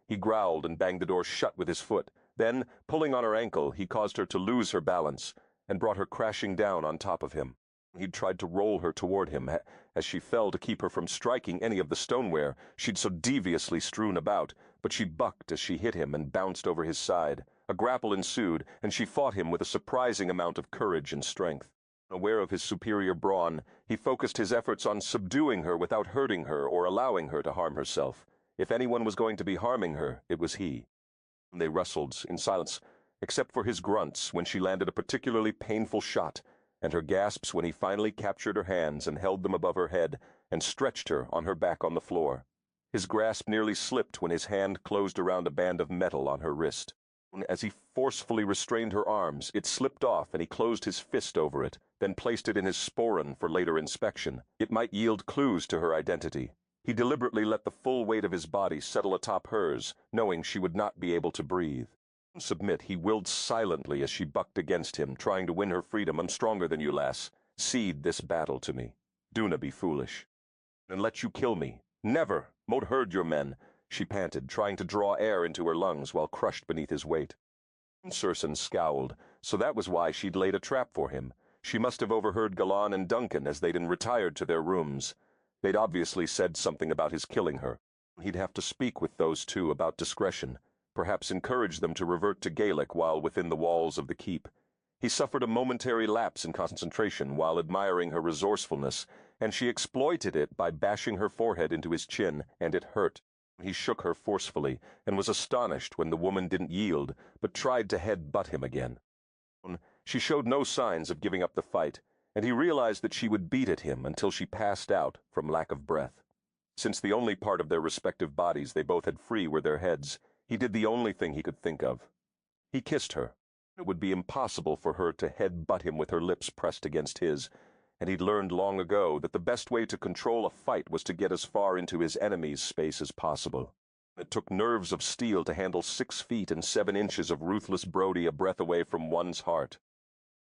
He growled and banged the door shut with his foot. Then, pulling on her ankle, he caused her to lose her balance and brought her crashing down on top of him. He'd tried to roll her toward him as she fell to keep her from striking any of the stoneware she'd so deviously strewn about, but she bucked as she hit him and bounced over his side. A grapple ensued, and she fought him with a surprising amount of courage and strength. Aware of his superior brawn, he focused his efforts on subduing her without hurting her or allowing her to harm herself. If anyone was going to be harming her, it was he. They wrestled in silence, except for his grunts when she landed a particularly painful shot, and her gasps when he finally captured her hands and held them above her head and stretched her on her back on the floor. His grasp nearly slipped when his hand closed around a band of metal on her wrist. As he forcefully restrained her arms, it slipped off and he closed his fist over it, then placed it in his sporran for later inspection. It might yield clues to her identity. He deliberately let the full weight of his body settle atop hers, knowing she would not be able to breathe. Submit, he willed silently as she bucked against him, trying to win her freedom. "I'm stronger than you, lass. Cede this battle to me. Do not be foolish. And let you kill me. Never! Moat heard your men," she panted, trying to draw air into her lungs while crushed beneath his weight. Circenn scowled. So that was why she'd laid a trap for him. She must have overheard Galan and Duncan as they'd retired to their rooms. They'd obviously said something about his killing her. He'd have to speak with those two about discretion, perhaps encourage them to revert to Gaelic while within the walls of the keep. He suffered a momentary lapse in concentration while admiring her resourcefulness, and she exploited it by bashing her forehead into his chin, and it hurt. He shook her forcefully, and was astonished when the woman didn't yield, but tried to head-butt him again. She showed no signs of giving up the fight, and he realized that she would beat at him until she passed out from lack of breath. Since the only part of their respective bodies they both had free were their heads, he did the only thing he could think of. He kissed her. It would be impossible for her to head-butt him with her lips pressed against his, and he'd learned long ago that the best way to control a fight was to get as far into his enemy's space as possible. It took nerves of steel to handle 6 feet and 7 inches of ruthless Brodie a breath away from one's heart.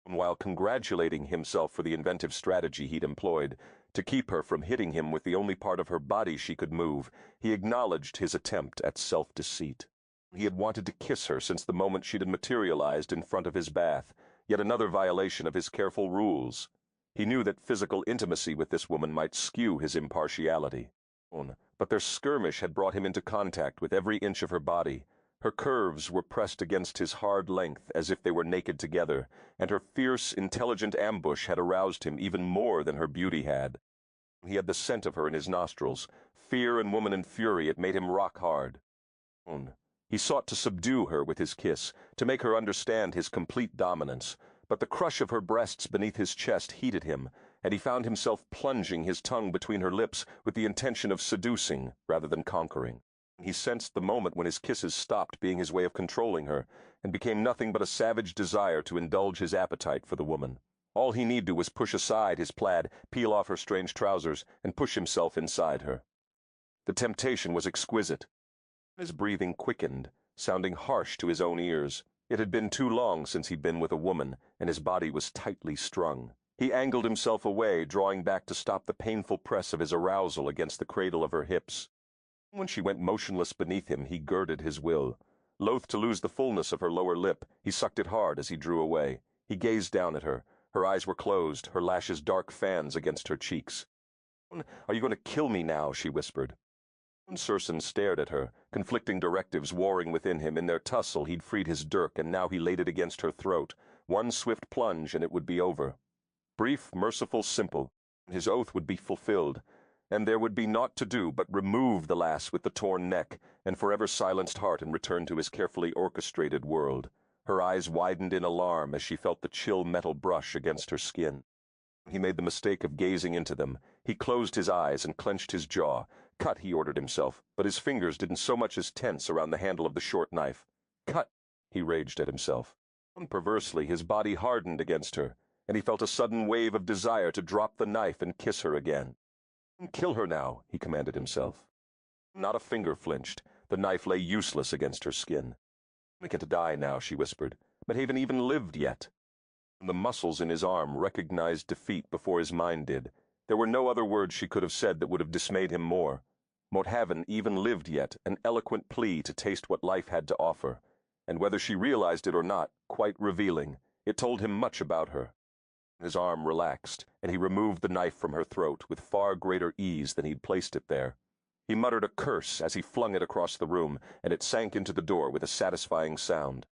While congratulating himself for the inventive strategy he'd employed to keep her from hitting him with the only part of her body she could move, he acknowledged his attempt at self-deceit. He had wanted to kiss her since the moment she'd materialized in front of his bath, yet another violation of his careful rules. He knew that physical intimacy with this woman might skew his impartiality. But their skirmish had brought him into contact with every inch of her body. Her curves were pressed against his hard length as if they were naked together, and her fierce, intelligent ambush had aroused him even more than her beauty had. He had the scent of her in his nostrils. Fear and woman and fury, it made him rock hard. He sought to subdue her with his kiss, to make her understand his complete dominance, but the crush of her breasts beneath his chest heated him, and he found himself plunging his tongue between her lips with the intention of seducing rather than conquering. He sensed the moment when his kisses stopped being his way of controlling her, and became nothing but a savage desire to indulge his appetite for the woman. All he needed to do was push aside his plaid, peel off her strange trousers, and push himself inside her. The temptation was exquisite. His breathing quickened, sounding harsh to his own ears. It had been too long since he'd been with a woman, and his body was tightly strung. He angled himself away, drawing back to stop the painful press of his arousal against the cradle of her hips. When she went motionless beneath him, he girded his will. Loath to lose the fullness of her lower lip, he sucked it hard as he drew away. He gazed down at her. Her eyes were closed, her lashes dark fans against her cheeks. "Are you going to kill me now?" she whispered. Circenn stared at her, conflicting directives warring within him. In their tussle he'd freed his dirk, and now he laid it against her throat. One swift plunge and it would be over. Brief, merciful, simple. His oath would be fulfilled, and there would be naught to do but remove the lass with the torn neck, and forever silenced heart, and return to his carefully orchestrated world. Her eyes widened in alarm as she felt the chill metal brush against her skin. He made the mistake of gazing into them. He closed his eyes and clenched his jaw. Cut, he ordered himself, but his fingers didn't so much as tense around the handle of the short knife. Cut, he raged at himself. Perversely, his body hardened against her, and he felt a sudden wave of desire to drop the knife and kiss her again. Kill her now, he commanded himself. Not a finger flinched. The knife lay useless against her skin. "I can't die now," she whispered. "But haven't even lived yet." The muscles in his arm recognized defeat before his mind did. There were no other words she could have said that would have dismayed him more. Mote haven't even lived yet, an eloquent plea to taste what life had to offer. And whether she realized it or not, quite revealing, it told him much about her. His arm relaxed, and he removed the knife from her throat with far greater ease than he'd placed it there. He muttered a curse as he flung it across the room, and it sank into the door with a satisfying sound.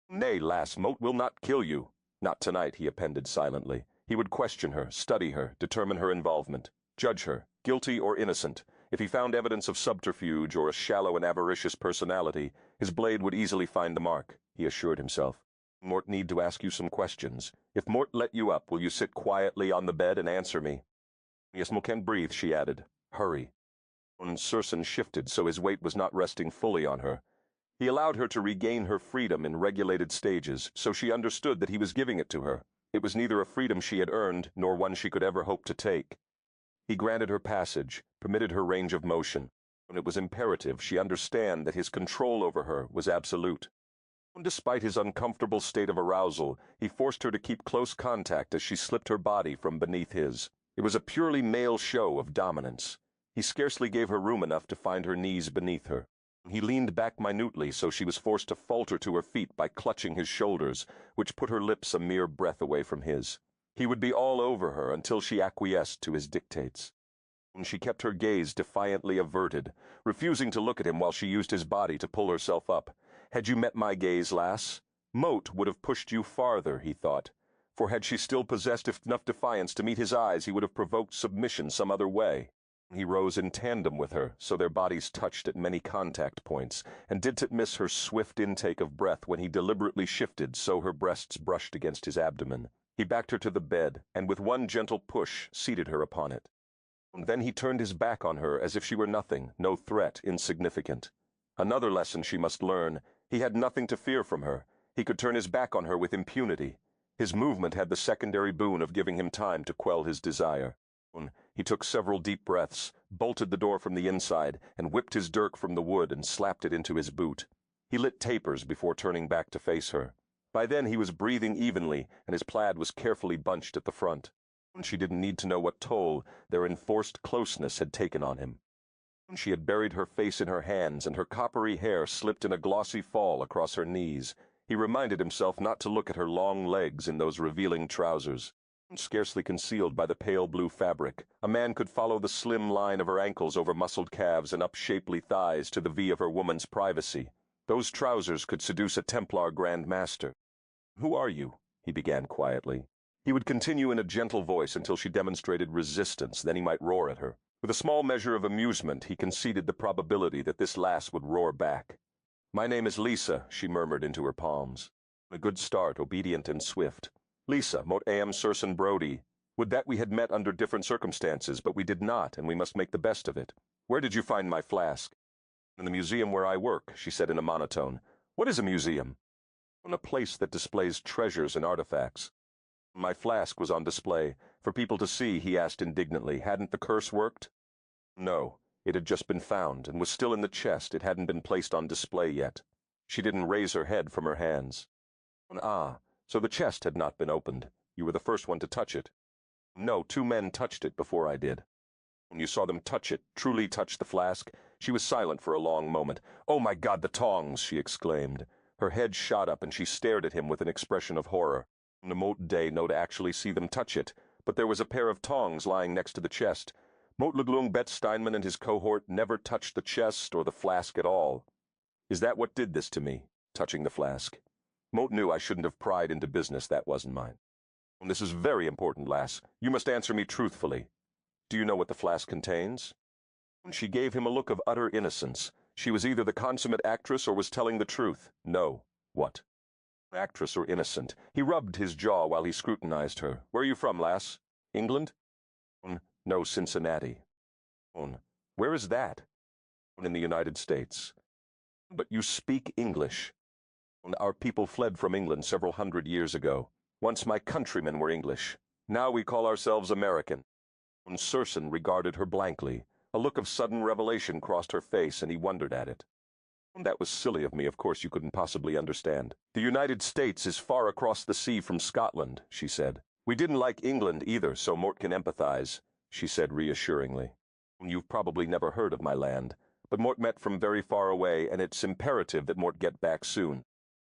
"Nay, lass, Mote will not kill you." "Not tonight," he appended silently. He would question her, study her, determine her involvement, judge her, guilty or innocent. If he found evidence of subterfuge or a shallow and avaricious personality, his blade would easily find the mark, he assured himself. "Mort need to ask you some questions. If Mort let you up, will you sit quietly on the bed and answer me?" "Yes, Mo can't breathe," she added. "Hurry." Circenn shifted so his weight was not resting fully on her. He allowed her to regain her freedom in regulated stages, so she understood that he was giving it to her. It was neither a freedom she had earned, nor one she could ever hope to take. He granted her passage, permitted her range of motion. When it was imperative, she understood that his control over her was absolute. Despite his uncomfortable state of arousal, he forced her to keep close contact as she slipped her body from beneath his. It was a purely male show of dominance. He scarcely gave her room enough to find her knees beneath her. He leaned back minutely, so she was forced to falter to her feet by clutching his shoulders, which put her lips a mere breath away from his. He would be all over her until she acquiesced to his dictates. She kept her gaze defiantly averted, refusing to look at him while she used his body to pull herself up. "Had you met my gaze, lass? Mote would have pushed you farther," he thought. For had she still possessed enough defiance to meet his eyes, he would have provoked submission some other way. He rose in tandem with her, so their bodies touched at many contact points, and didn't miss her swift intake of breath when he deliberately shifted so her breasts brushed against his abdomen. He backed her to the bed, and with one gentle push seated her upon it. Then he turned his back on her as if she were nothing, no threat, insignificant. Another lesson she must learn. He had nothing to fear from her. He could turn his back on her with impunity. His movement had the secondary boon of giving him time to quell his desire. He took several deep breaths, bolted the door from the inside, and whipped his dirk from the wood and slapped it into his boot. He lit tapers before turning back to face her. By then he was breathing evenly, and his plaid was carefully bunched at the front. She didn't need to know what toll their enforced closeness had taken on him. She had buried her face in her hands, and her coppery hair slipped in a glossy fall across her knees. He reminded himself not to look at her long legs in those revealing trousers. Scarcely concealed by the pale blue fabric, a man could follow the slim line of her ankles over muscled calves and up shapely thighs to the V of her woman's privacy. Those trousers could seduce a Templar Grand Master. "Who are you?" he began quietly. He would continue in a gentle voice until she demonstrated resistance, then he might roar at her. With a small measure of amusement, he conceded the probability that this lass would roar back. "My name is Lisa," she murmured into her palms. A good start, obedient and swift. "Lisa, Mote am Circenn Brodie. Would that we had met under different circumstances, but we did not, and we must make the best of it. Where did you find my flask?" "In the museum where I work," she said in a monotone. "What is a museum?" "A place that displays treasures and artifacts." "My flask was on display, for people to see," he asked indignantly. "Hadn't the curse worked?" "No, it had just been found, and was still in the chest. It hadn't been placed on display yet." She didn't raise her head from her hands. "Ah. So the chest had not been opened. You were the first one to touch it." "No, 2 men touched it before I did." "When you saw them touch it, truly touch the flask?" She was silent for a long moment. "Oh my God, the tongs!" she exclaimed. Her head shot up and she stared at him with an expression of horror. "The Mote day no to actually see them touch it, but there was a pair of tongs lying next to the chest. Motleglung bet Steinman and his cohort never touched the chest or the flask at all. Is that what did this to me, touching the flask? Moat knew I shouldn't have pried into business that wasn't mine. And this is very important, lass. You must answer me truthfully. Do you know what the flask contains? She gave him a look of utter innocence. She was either the consummate actress or was telling the truth. No. What? Actress or innocent? He rubbed his jaw while he scrutinized her. Where are you from, lass? England? No, Cincinnati. Where is that? In the United States. But you speak English. Our people fled from England several hundred years ago. Once my countrymen were English. Now we call ourselves American. Circenn regarded her blankly. A look of sudden revelation crossed her face, and he wondered at it. That was silly of me, of course you couldn't possibly understand. The United States is far across the sea from Scotland, she said. We didn't like England either, so Mort can empathize, she said reassuringly. You've probably never heard of my land, but Mort met from very far away, and it's imperative that Mort get back soon.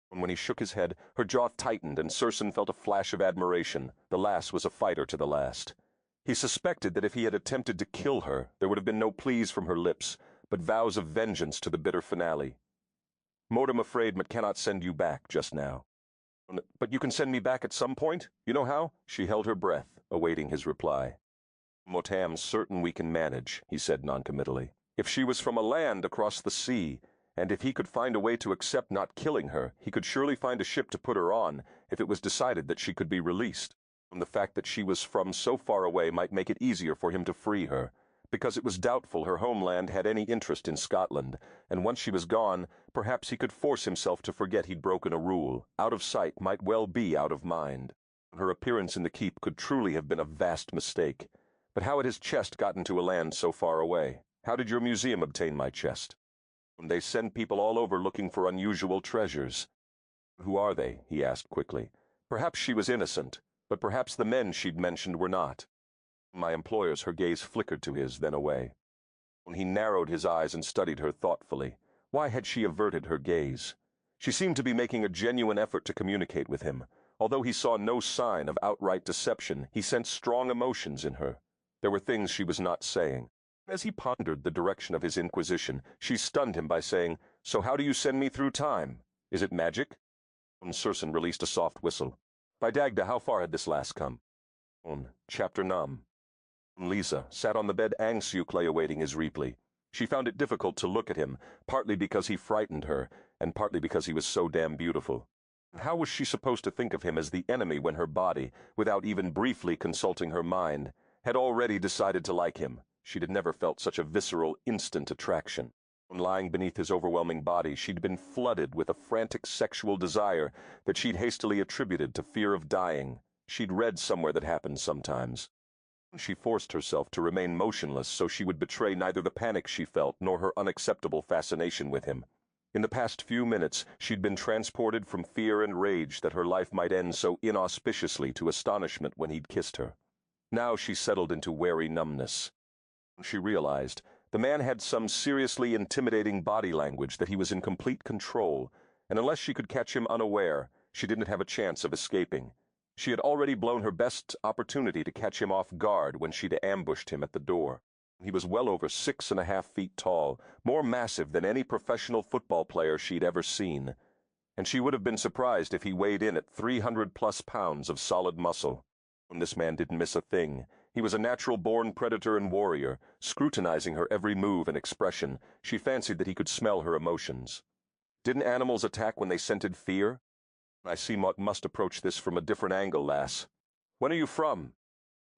When he shook his head, her jaw tightened, and Circenn felt a flash of admiration. The lass was a fighter to the last. He suspected that if he had attempted to kill her, there would have been no pleas from her lips, but vows of vengeance to the bitter finale. Mort, I'm afraid Mort cannot send you back just now. But you can send me back at some point? You know how? She held her breath, awaiting his reply. Mortam's certain we can manage, he said noncommittally. If she was from a land across the sea, and if he could find a way to accept not killing her, he could surely find a ship to put her on if it was decided that she could be released. The fact that she was from so far away might make it easier for him to free her, because it was doubtful her homeland had any interest in Scotland, and once she was gone, perhaps he could force himself to forget he'd broken a rule. Out of sight might well be out of mind. Her appearance in the keep could truly have been a vast mistake. But how had his chest gotten to a land so far away? How did your museum obtain my chest? They send people all over looking for unusual treasures. Who are they? He asked quickly. Perhaps she was innocent, but perhaps the men she'd mentioned were not. My employers, her gaze flickered to his, then away. He narrowed his eyes and studied her thoughtfully. Why had she averted her gaze? She seemed to be making a genuine effort to communicate with him. Although he saw no sign of outright deception, he sensed strong emotions in her. There were things she was not saying. As he pondered the direction of his inquisition, she stunned him by saying, "So how do you send me through time? Is it magic?" Circenn released a soft whistle. By Dagda, how far had this lass come? Chapter Num. Lisa sat on the bed anxiously awaiting his reply. She found it difficult to look at him, partly because he frightened her, and partly because he was so damn beautiful. How was she supposed to think of him as the enemy when her body, without even briefly consulting her mind, had already decided to like him? She'd had never felt such a visceral, instant attraction. Lying beneath his overwhelming body, she'd been flooded with a frantic sexual desire that she'd hastily attributed to fear of dying. She'd read somewhere that happened sometimes. She forced herself to remain motionless so she would betray neither the panic she felt nor her unacceptable fascination with him. In the past few minutes, she'd been transported from fear and rage that her life might end so inauspiciously to astonishment when he'd kissed her. Now she settled into wary numbness. She realized the man had some seriously intimidating body language that he was in complete control, and unless she could catch him unaware, she didn't have a chance of escaping. She had already blown her best opportunity to catch him off guard when she'd ambushed him at the door. He was well over 6.5 feet tall, more massive than any professional football player she'd ever seen, and she would have been surprised if he weighed in at 300+ pounds of solid muscle. This man didn't miss a thing. He was a natural-born predator and warrior. Scrutinizing her every move and expression, she fancied that he could smell her emotions. Didn't animals attack when they scented fear? I see Mott must approach this from a different angle, lass. When are you from?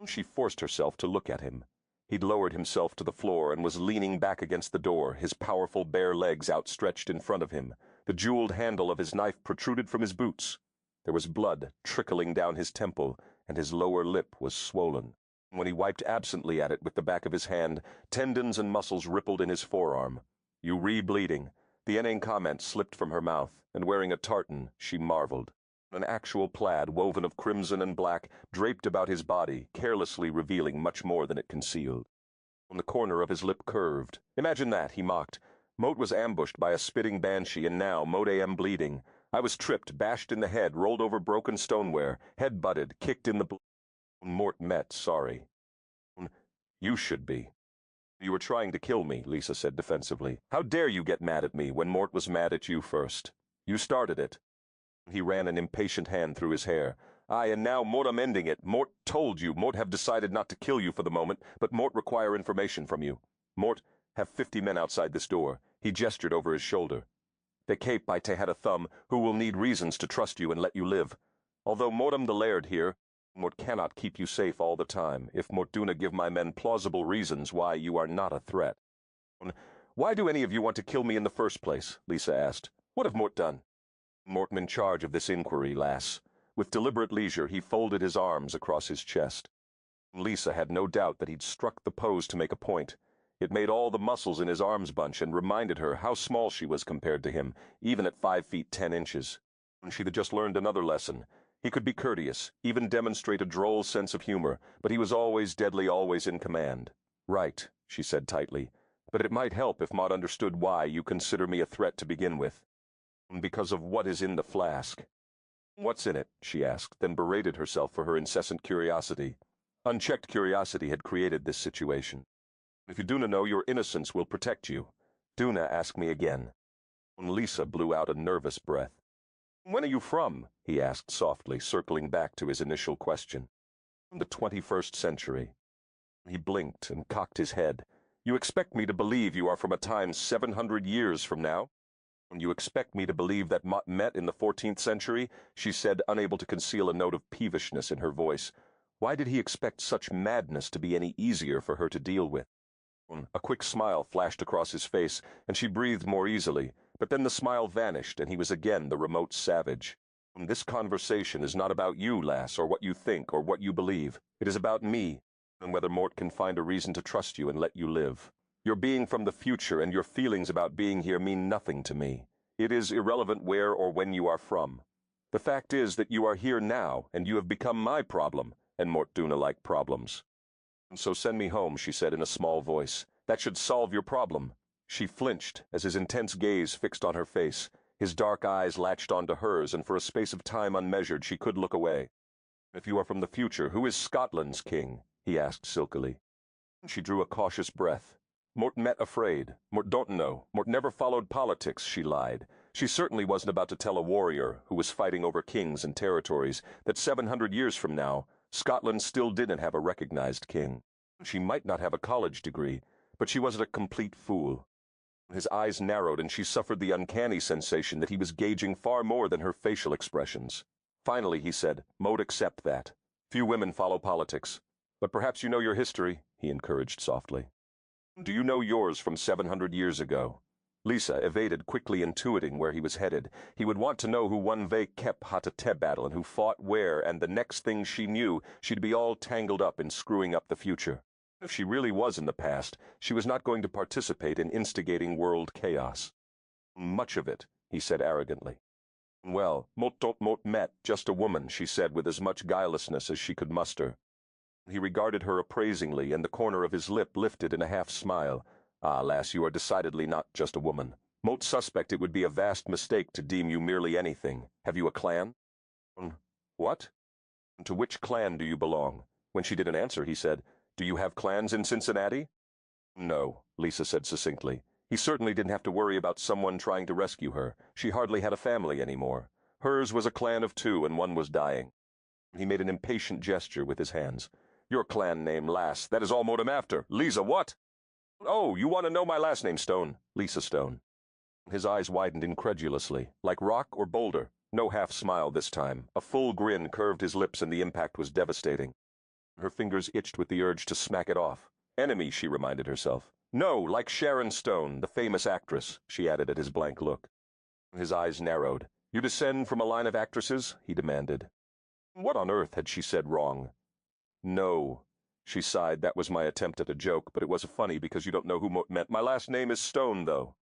She forced herself to look at him. He'd lowered himself to the floor and was leaning back against the door, his powerful bare legs outstretched in front of him. The jeweled handle of his knife protruded from his boots. There was blood trickling down his temple, and his lower lip was swollen. When he wiped absently at it with the back of his hand, tendons and muscles rippled in his forearm. You re-bleeding. The inane comment slipped from her mouth, and wearing a tartan, she marveled. An actual plaid woven of crimson and black draped about his body, carelessly revealing much more than it concealed. The corner of his lip curved. Imagine that, he mocked. Moat was ambushed by a spitting banshee, and now Moat am bleeding. I was tripped, bashed in the head, rolled over broken stoneware, head butted, kicked in the Mort met, sorry. You should be. You were trying to kill me, Lisa said defensively. How dare you get mad at me when Mort was mad at you first? You started it. He ran an impatient hand through his hair. Aye, and now Mort am ending it. Mort told you. Mort have decided not to kill you for the moment, but Mort require information from you. Mort have 50 men outside this door. He gestured over his shoulder. They cape by te had a thumb, who will need reasons to trust you and let you live. Although Mortem the Laird here, Mort cannot keep you safe all the time, if Mort do not give my men plausible reasons why you are not a threat. Why do any of you want to kill me in the first place? Lisa asked. What have Mort done? Mortem in charge of this inquiry, lass. With deliberate leisure, he folded his arms across his chest. Lisa had no doubt that he'd struck the pose to make a point. It made all the muscles in his arms bunch and reminded her how small she was compared to him, even at 5 feet 10 inches. She'd just learned another lesson. He could be courteous, even demonstrate a droll sense of humor, but he was always deadly, always in command. Right, she said tightly, but it might help if Maud understood why you consider me a threat to begin with. Because of what is in the flask. What's in it? She asked, then berated herself for her incessant curiosity. Unchecked curiosity had created this situation. If you do not know, your innocence will protect you. Do not ask me again. Lisa blew out a nervous breath. When are you from? He asked softly, circling back to his initial question. From the 21st century. He blinked and cocked his head. You expect me to believe you are from a time 700 years from now? You expect me to believe that Mott met in the 14th century? She said, unable to conceal a note of peevishness in her voice. Why did he expect such madness to be any easier for her to deal with? A quick smile flashed across his face, and she breathed more easily, but then the smile vanished, and he was again the remote savage. This conversation is not about you, lass, or what you think, or what you believe. It is about me, and whether Mort can find a reason to trust you and let you live. Your being from the future and your feelings about being here mean nothing to me. It is irrelevant where or when you are from. The fact is that you are here now, and you have become my problem, and Mort do not like problems. So send me home, she said in a small voice. That should solve your problem. She flinched as his intense gaze fixed on her face. His dark eyes latched onto hers, and for a space of time unmeasured she could look away. If you are from the future, who is Scotland's king? He asked silkily. She drew a cautious breath. Mort met afraid. Mort don't know. Mort never followed politics, she lied. She certainly wasn't about to tell a warrior, who was fighting over kings and territories, that 700 years from now, Scotland still didn't have a recognized king. She might not have a college degree, but she wasn't a complete fool. His eyes narrowed, and she suffered the uncanny sensation that he was gauging far more than her facial expressions. Finally, he said, Mote accept that. Few women follow politics. But perhaps you know your history, he encouraged softly. Do you know yours from 700 years ago? Lisa evaded, quickly intuiting where he was headed. He would want to know who won Ve Kep Hatateb battle and who fought where, and the next thing she knew, she'd be all tangled up in screwing up the future. If she really was in the past, she was not going to participate in instigating world chaos. Much of it, he said arrogantly. Well, Mot met, just a woman, she said with as much guilelessness as she could muster. He regarded her appraisingly, and the corner of his lip lifted in a half-smile. Ah, lass, you are decidedly not just a woman. Mote suspect it would be a vast mistake to deem you merely anything. Have you a clan? What? To which clan do you belong? When she didn't answer, he said, Do you have clans in Cincinnati? No, Lisa said succinctly. He certainly didn't have to worry about someone trying to rescue her. She hardly had a family anymore. Hers was a clan of 2, and one was dying. He made an impatient gesture with his hands. Your clan name, lass, that is all Mote am after. Lisa, what? Oh, you want to know my last name, Stone. Lisa Stone. His eyes widened incredulously, like rock or boulder. No half-smile this time. A full grin curved his lips, and the impact was devastating. Her fingers itched with the urge to smack it off. Enemy, she reminded herself. No, like Sharon Stone, the famous actress, she added at his blank look. His eyes narrowed. You descend from a line of actresses? He demanded. What on earth had she said wrong? No. She sighed. That was my attempt at a joke, but it was funny because you don't know who Mote meant. My last name is Stone, though.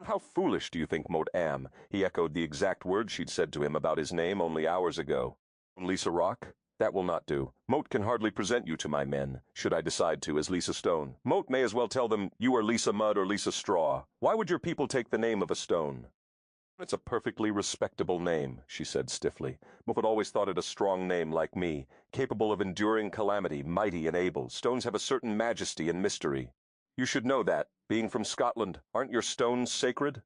How foolish do you think Mote am? He echoed the exact words she'd said to him about his name only hours ago. Lisa Rock? That will not do. Mote can hardly present you to my men, should I decide to, as Lisa Stone. Mote may as well tell them you are Lisa Mud or Lisa Straw. Why would your people take the name of a stone? It's a perfectly respectable name, she said stiffly. Mote had always thought it a strong name like me, capable of enduring calamity, mighty and able. Stones have a certain majesty and mystery. You should know that, being from Scotland, aren't your stones sacred?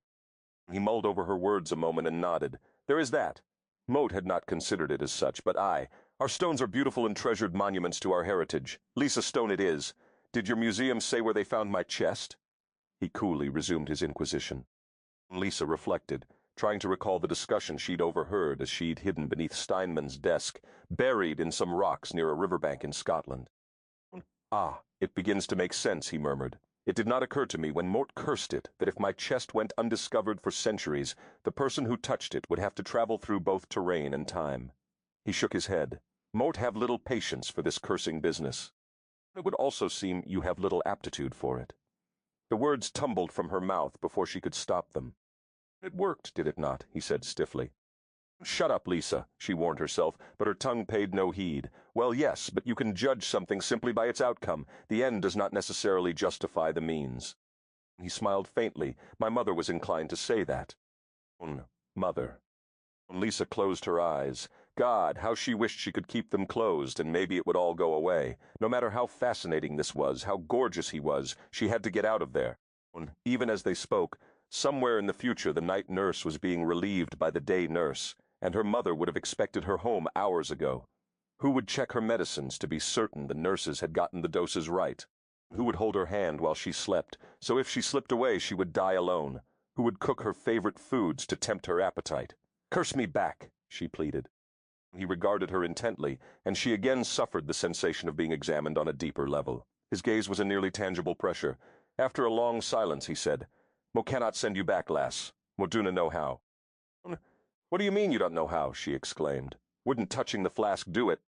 He mulled over her words a moment and nodded. There is that. Moat had not considered it as such, but our stones are beautiful and treasured monuments to our heritage. Lisa Stone it is. Did your museum say where they found my chest? He coolly resumed his inquisition. Lisa reflected, trying to recall the discussion she'd overheard as she'd hidden beneath Steinman's desk, buried in some rocks near a riverbank in Scotland. Ah, it begins to make sense, he murmured. It did not occur to me when Mort cursed it that if my chest went undiscovered for centuries, the person who touched it would have to travel through both terrain and time. He shook his head. Mort have little patience for this cursing business. It would also seem you have little aptitude for it. The words tumbled from her mouth before she could stop them. It worked, did it not? He said stiffly. Shut up, Lisa, she warned herself, but her tongue paid no heed. Well, yes, but you can judge something simply by its outcome. The end does not necessarily justify the means. He smiled faintly. My mother was inclined to say that. Mother. Lisa closed her eyes. God, how she wished she could keep them closed, and maybe it would all go away. No matter how fascinating this was, how gorgeous he was, she had to get out of there. Even as they spoke, somewhere in the future the night nurse was being relieved by the day nurse, and her mother would have expected her home hours ago. Who would check her medicines to be certain the nurses had gotten the doses right? Who would hold her hand while she slept, so if she slipped away she would die alone? Who would cook her favorite foods to tempt her appetite? Curse me back, she pleaded. He regarded her intently, and she again suffered the sensation of being examined on a deeper level. His gaze was a nearly tangible pressure. After a long silence, he said, Mo cannot send you back, lass. Mo do know how. What do you mean you don't know how? She exclaimed. Wouldn't touching the flask do it?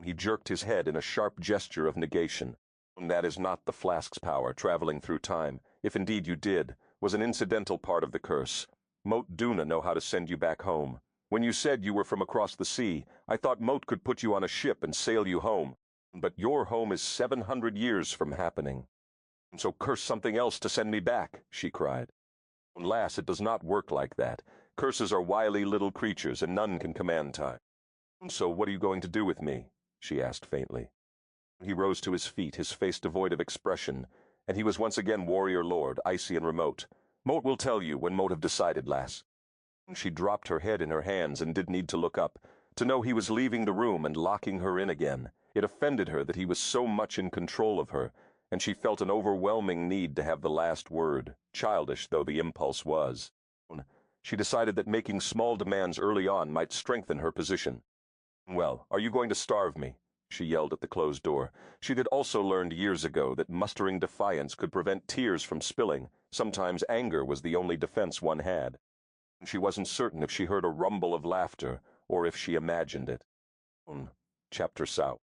He jerked his head in a sharp gesture of negation. That is not the flask's power, traveling through time, if indeed you did, was an incidental part of the curse. Moat Duna know how to send you back home. When you said you were from across the sea, I thought Moat could put you on a ship and sail you home. But your home is 700 years from happening. So curse something else to send me back, she cried. Lass, it does not work like that. Curses are wily little creatures, and none can command time. So what are you going to do with me? She asked faintly. He rose to his feet, his face devoid of expression, and he was once again warrior lord, icy and remote. Moat will tell you when Moat have decided, lass. She dropped her head in her hands and did need to look up, to know he was leaving the room and locking her in again. It offended her that he was so much in control of her, and she felt an overwhelming need to have the last word, childish though the impulse was. She decided that making small demands early on might strengthen her position. Well, are you going to starve me? She yelled at the closed door. She had also learned years ago that mustering defiance could prevent tears from spilling. Sometimes anger was the only defense one had. She wasn't certain if she heard a rumble of laughter or if she imagined it. Chapter South.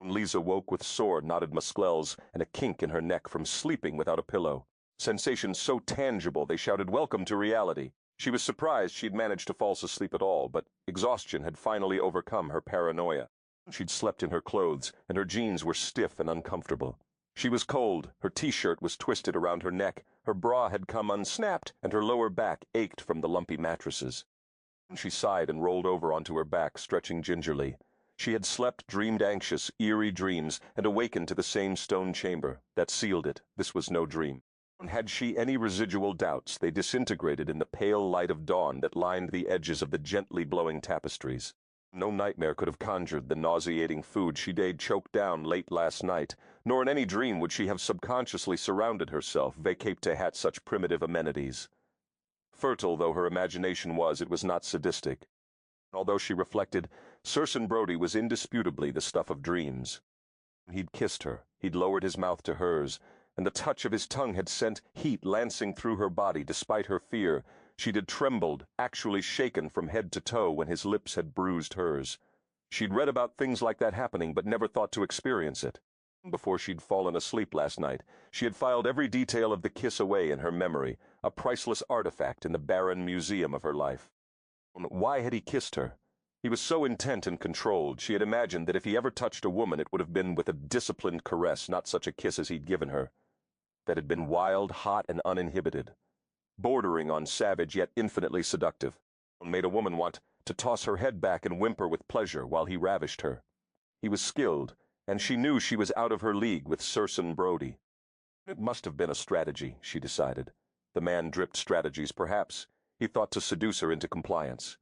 Lisa woke with sore, knotted muscles and a kink in her neck from sleeping without a pillow. Sensations so tangible they shouted welcome to reality. She was surprised she'd managed to fall asleep at all, but exhaustion had finally overcome her paranoia. She'd slept in her clothes, and her jeans were stiff and uncomfortable. She was cold, her t-shirt was twisted around her neck, her bra had come unsnapped, and her lower back ached from the lumpy mattresses. She sighed and rolled over onto her back, stretching gingerly. She had slept, dreamed anxious, eerie dreams, and awakened to the same stone chamber. That sealed it. This was no dream. Had she any residual doubts, they disintegrated in the pale light of dawn that lined the edges of the gently blowing tapestries. No nightmare could have conjured the nauseating food she'd choked down late last night, nor in any dream would she have subconsciously surrounded herself, vacate to hat such primitive amenities. Fertile though her imagination was, it was not sadistic. Although she reflected, Circenn Brodie was indisputably the stuff of dreams. He'd kissed her, he'd lowered his mouth to hers, and the touch of his tongue had sent heat lancing through her body despite her fear. She'd had trembled, actually shaken from head to toe when his lips had bruised hers. She'd read about things like that happening but never thought to experience it. Before she'd fallen asleep last night, she had filed every detail of the kiss away in her memory, a priceless artifact in the barren museum of her life. Why had he kissed her? He was so intent and controlled, she had imagined that if he ever touched a woman it would have been with a disciplined caress, not such a kiss as he'd given her. That had been wild, hot, and uninhibited. Bordering on savage yet infinitely seductive, made a woman want to toss her head back and whimper with pleasure while he ravished her. He was skilled, and she knew she was out of her league with Circenn Brodie. It must have been a strategy, she decided. The man dripped strategies, perhaps. He thought to seduce her into compliance.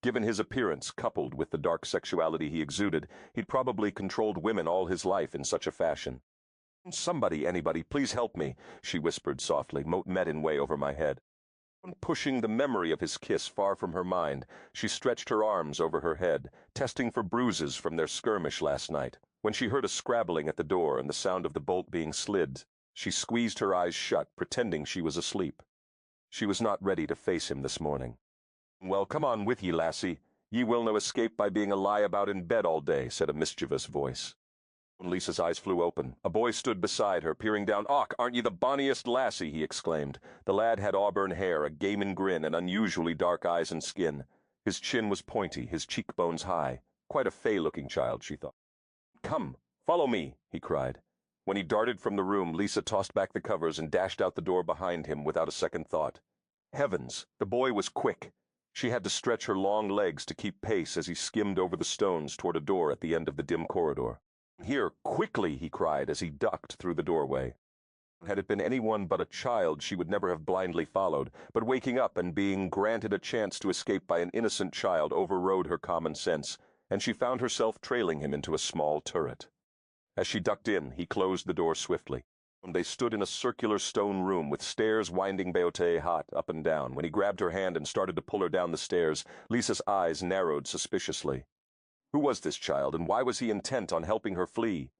Given his appearance, coupled with the dark sexuality he exuded, he'd probably controlled women all his life in such a fashion. "Somebody, anybody, please help me," she whispered softly, Moat Metin way over my head. Pushing the memory of his kiss far from her mind, she stretched her arms over her head, testing for bruises from their skirmish last night. When she heard a scrabbling at the door and the sound of the bolt being slid, she squeezed her eyes shut, pretending she was asleep. She was not ready to face him this morning. "Well, come on with ye, lassie. Ye will no escape by being a lie about in bed all day," said a mischievous voice. When Lisa's eyes flew open, a boy stood beside her, peering down. "Och, aren't ye the bonniest lassie?" he exclaimed. The lad had auburn hair, a gaming grin, and unusually dark eyes and skin. His chin was pointy, his cheekbones high. Quite a fey-looking child, she thought. "Come, follow me," he cried. When he darted from the room, Lisa tossed back the covers and dashed out the door behind him without a second thought. Heavens, the boy was quick. She had to stretch her long legs to keep pace as he skimmed over the stones toward a door at the end of the dim corridor. "Here, quickly," he cried as he ducked through the doorway. Had it been anyone but a child, she would never have blindly followed, but waking up and being granted a chance to escape by an innocent child overrode her common sense, and she found herself trailing him into a small turret. As she ducked in, he closed the door swiftly. They stood in a circular stone room with stairs winding Beote hot up and down. When he grabbed her hand and started to pull her down the stairs, Lisa's eyes narrowed suspiciously. Who was this child, and why was he intent on helping her flee?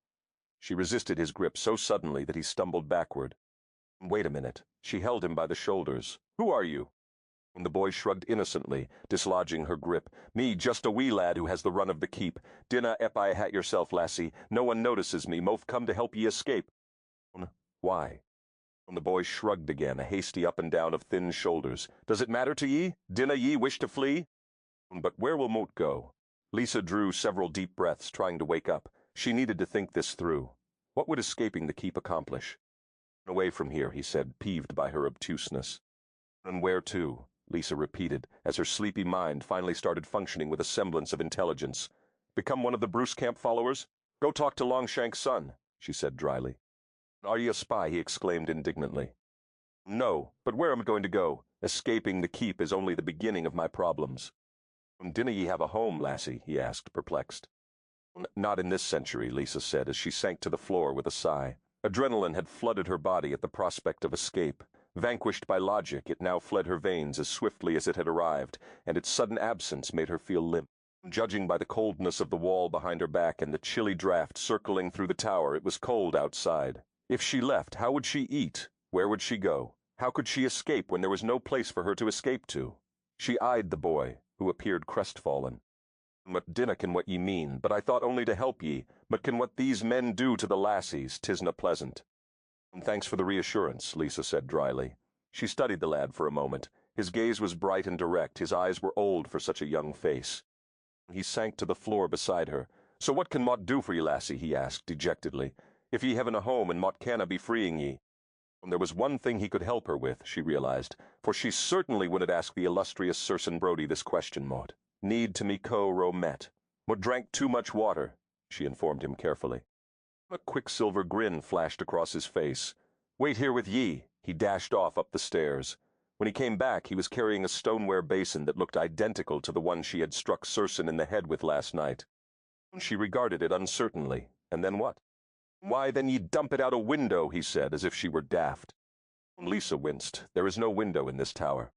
She resisted his grip so suddenly that he stumbled backward. "Wait a minute." She held him by the shoulders. "Who are you?" And the boy shrugged innocently, dislodging her grip. "Me, just a wee lad who has the run of the keep. Dinna epie hat yourself, lassie. No one notices me. Mo've come to help ye escape." "Why?" And the boy shrugged again, a hasty up and down of thin shoulders. "Does it matter to ye? Dinna ye wish to flee?" "But where will Moat go?" Lisa drew several deep breaths, trying to wake up. She needed to think this through. What would escaping the keep accomplish? "Away from here," he said, peeved by her obtuseness. "And where to?" Lisa repeated, as her sleepy mind finally started functioning with a semblance of intelligence. "Become one of the Bruce Camp followers? Go talk to Longshank's son," she said dryly. "Are ye a spy?" he exclaimed indignantly. "No, but where am I going to go? Escaping the keep is only the beginning of my problems." "Dinna ye have a home, lassie?" he asked, perplexed. "Not in this century," Lisa said as she sank to the floor with a sigh. Adrenaline had flooded her body at the prospect of escape. Vanquished by logic, it now fled her veins as swiftly as it had arrived, and its sudden absence made her feel limp. Judging by the coldness of the wall behind her back and the chilly draft circling through the tower, it was cold outside. If she left, how would she eat? Where would she go? How could she escape when there was no place for her to escape to? She eyed the boy, who appeared crestfallen. "But dinna ken what ye mean, but I thought only to help ye. But can what these men do to the lassies, 'tisna pleasant." "Thanks for the reassurance," Lisa said dryly. She studied the lad for a moment. His gaze was bright and direct, his eyes were old for such a young face. He sank to the floor beside her. "So what can Mot do for ye, lassie?" he asked dejectedly. "If ye haven't a home and Mot canna be freeing ye." There was one thing he could help her with, she realized, for she certainly wouldn't ask the illustrious Circenn Brodie this question, Maud. "Need to me co ro met. Mot drank too much water," she informed him carefully. A quicksilver grin flashed across his face. "Wait here with ye." He dashed off up the stairs. When he came back, he was carrying a stoneware basin that looked identical to the one she had struck Circenn in the head with last night. She regarded it uncertainly, and then what? "Why, then ye dump it out a window," he said, as if she were daft. Lisa winced. "There is no window in this tower."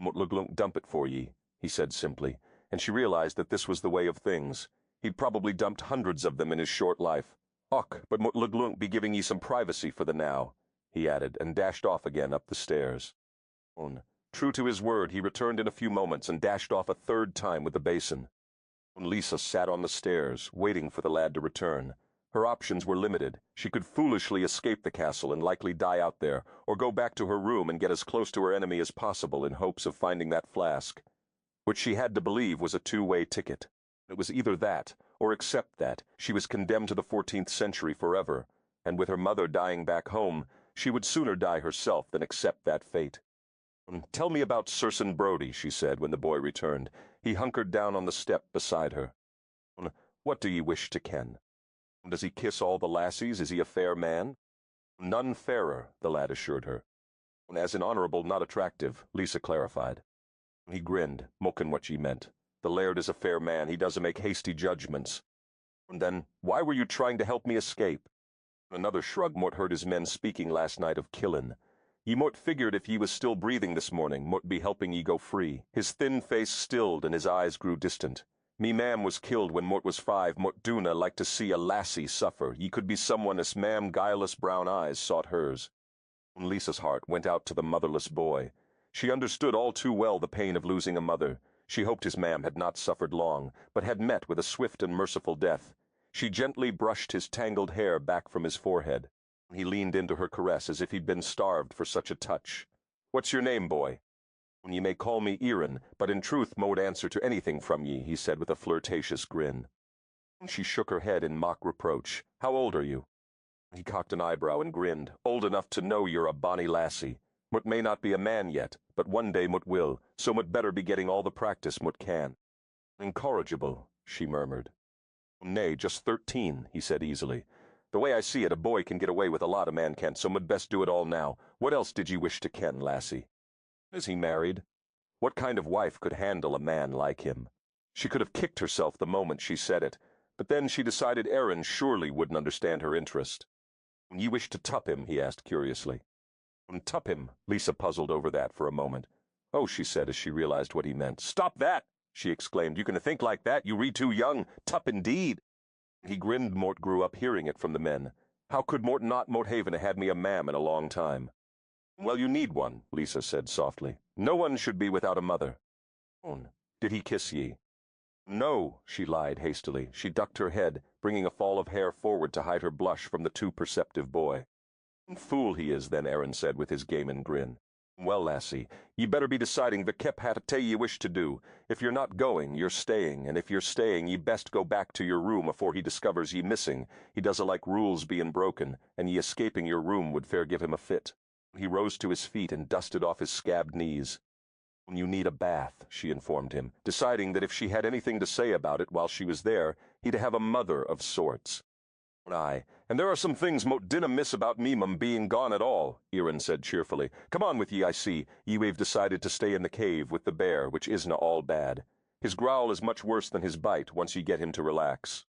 "Mutluglunk dump it for ye," he said simply, and she realized that this was the way of things. He'd probably dumped hundreds of them in his short life. "Och, but Mutluglunk be giving ye some privacy for the now," he added, and dashed off again up the stairs. True to his word, he returned in a few moments and dashed off a third time with the basin. Lisa sat on the stairs, waiting for the lad to return. Her options were limited. She could foolishly escape the castle and likely die out there, or go back to her room and get as close to her enemy as possible in hopes of finding that flask, which she had to believe was a two-way ticket. It was either that, or accept that, she was condemned to the 14th century forever, and with her mother dying back home, she would sooner die herself than accept that fate. "Tell me about Circenn Brodie," she said when the boy returned. He hunkered down on the step beside her. "What do ye wish to ken? Does he kiss all the lassies? Is he a fair man?" None fairer, the lad assured her. As in honorable, not attractive, Lisa clarified. He grinned, mokin' what she meant. The laird is a fair man, he doesn't make hasty judgments. And then, why were you trying to help me escape? Another shrug. Mort heard his men speaking last night of killin'. Ye Mort figured if ye was still breathing this morning, Mort be helping ye go free. His thin face stilled and his eyes grew distant. Me mam was killed when Mort was 5. Mort Duna liked to see a lassie suffer. Ye could be someone as mam guileless brown eyes sought hers. Lisa's heart went out to the motherless boy. She understood all too well the pain of losing a mother. She hoped his mam had not suffered long, but had met with a swift and merciful death. She gently brushed his tangled hair back from his forehead. He leaned into her caress as if he'd been starved for such a touch. "What's your name, boy?" "Ye may call me Erin, but in truth mo'd answer to anything from ye," he said with a flirtatious grin. She shook her head in mock reproach. "How old are you?" He cocked an eyebrow and grinned. "Old enough to know you're a bonny lassie. Mut may not be a man yet, but one day mut will, so mut better be getting all the practice mut can." "Incorrigible," she murmured. "Nay, just 13, he said easily. "The way I see it, a boy can get away with a lot a man can't, so mut best do it all now. What else did ye wish to ken, lassie?" "Is he married?" What kind of wife could handle a man like him? She could have kicked herself the moment she said it, but then she decided Erin surely wouldn't understand her interest. "Ye wish to tup him?" he asked curiously. "Tup him?" Lisa puzzled over that for a moment. "Oh," she said as she realized what he meant. "Stop that!" she exclaimed. "You can think like that? You read too young. Tup indeed!" He grinned. Mort grew up hearing it from the men. How could Mort not Morthaven had me a mam in a long time? "Well, you need one," Lisa said softly. "No one should be without a mother." "Did he kiss ye?" "No," she lied hastily. She ducked her head, bringing a fall of hair forward to hide her blush from the too perceptive boy. "Fool he is, then," Erin said with his gamin grin. "Well, lassie, ye better be deciding the kep hat tay ye wish to do. If you're not going, you're staying, and if you're staying, ye best go back to your room afore he discovers ye missing. He doesn't like rules being broken, and ye escaping your room would fair give him a fit." He rose to his feet and dusted off his scabbed knees. "You need a bath," she informed him, deciding that if she had anything to say about it while she was there, he'd have a mother of sorts. "Aye, and there are some things mote dinna miss about me mum being gone at all," Erin said cheerfully. "Come on with ye, I see. We've decided to stay in the cave with the bear, which isna all bad. His growl is much worse than his bite once ye get him to relax."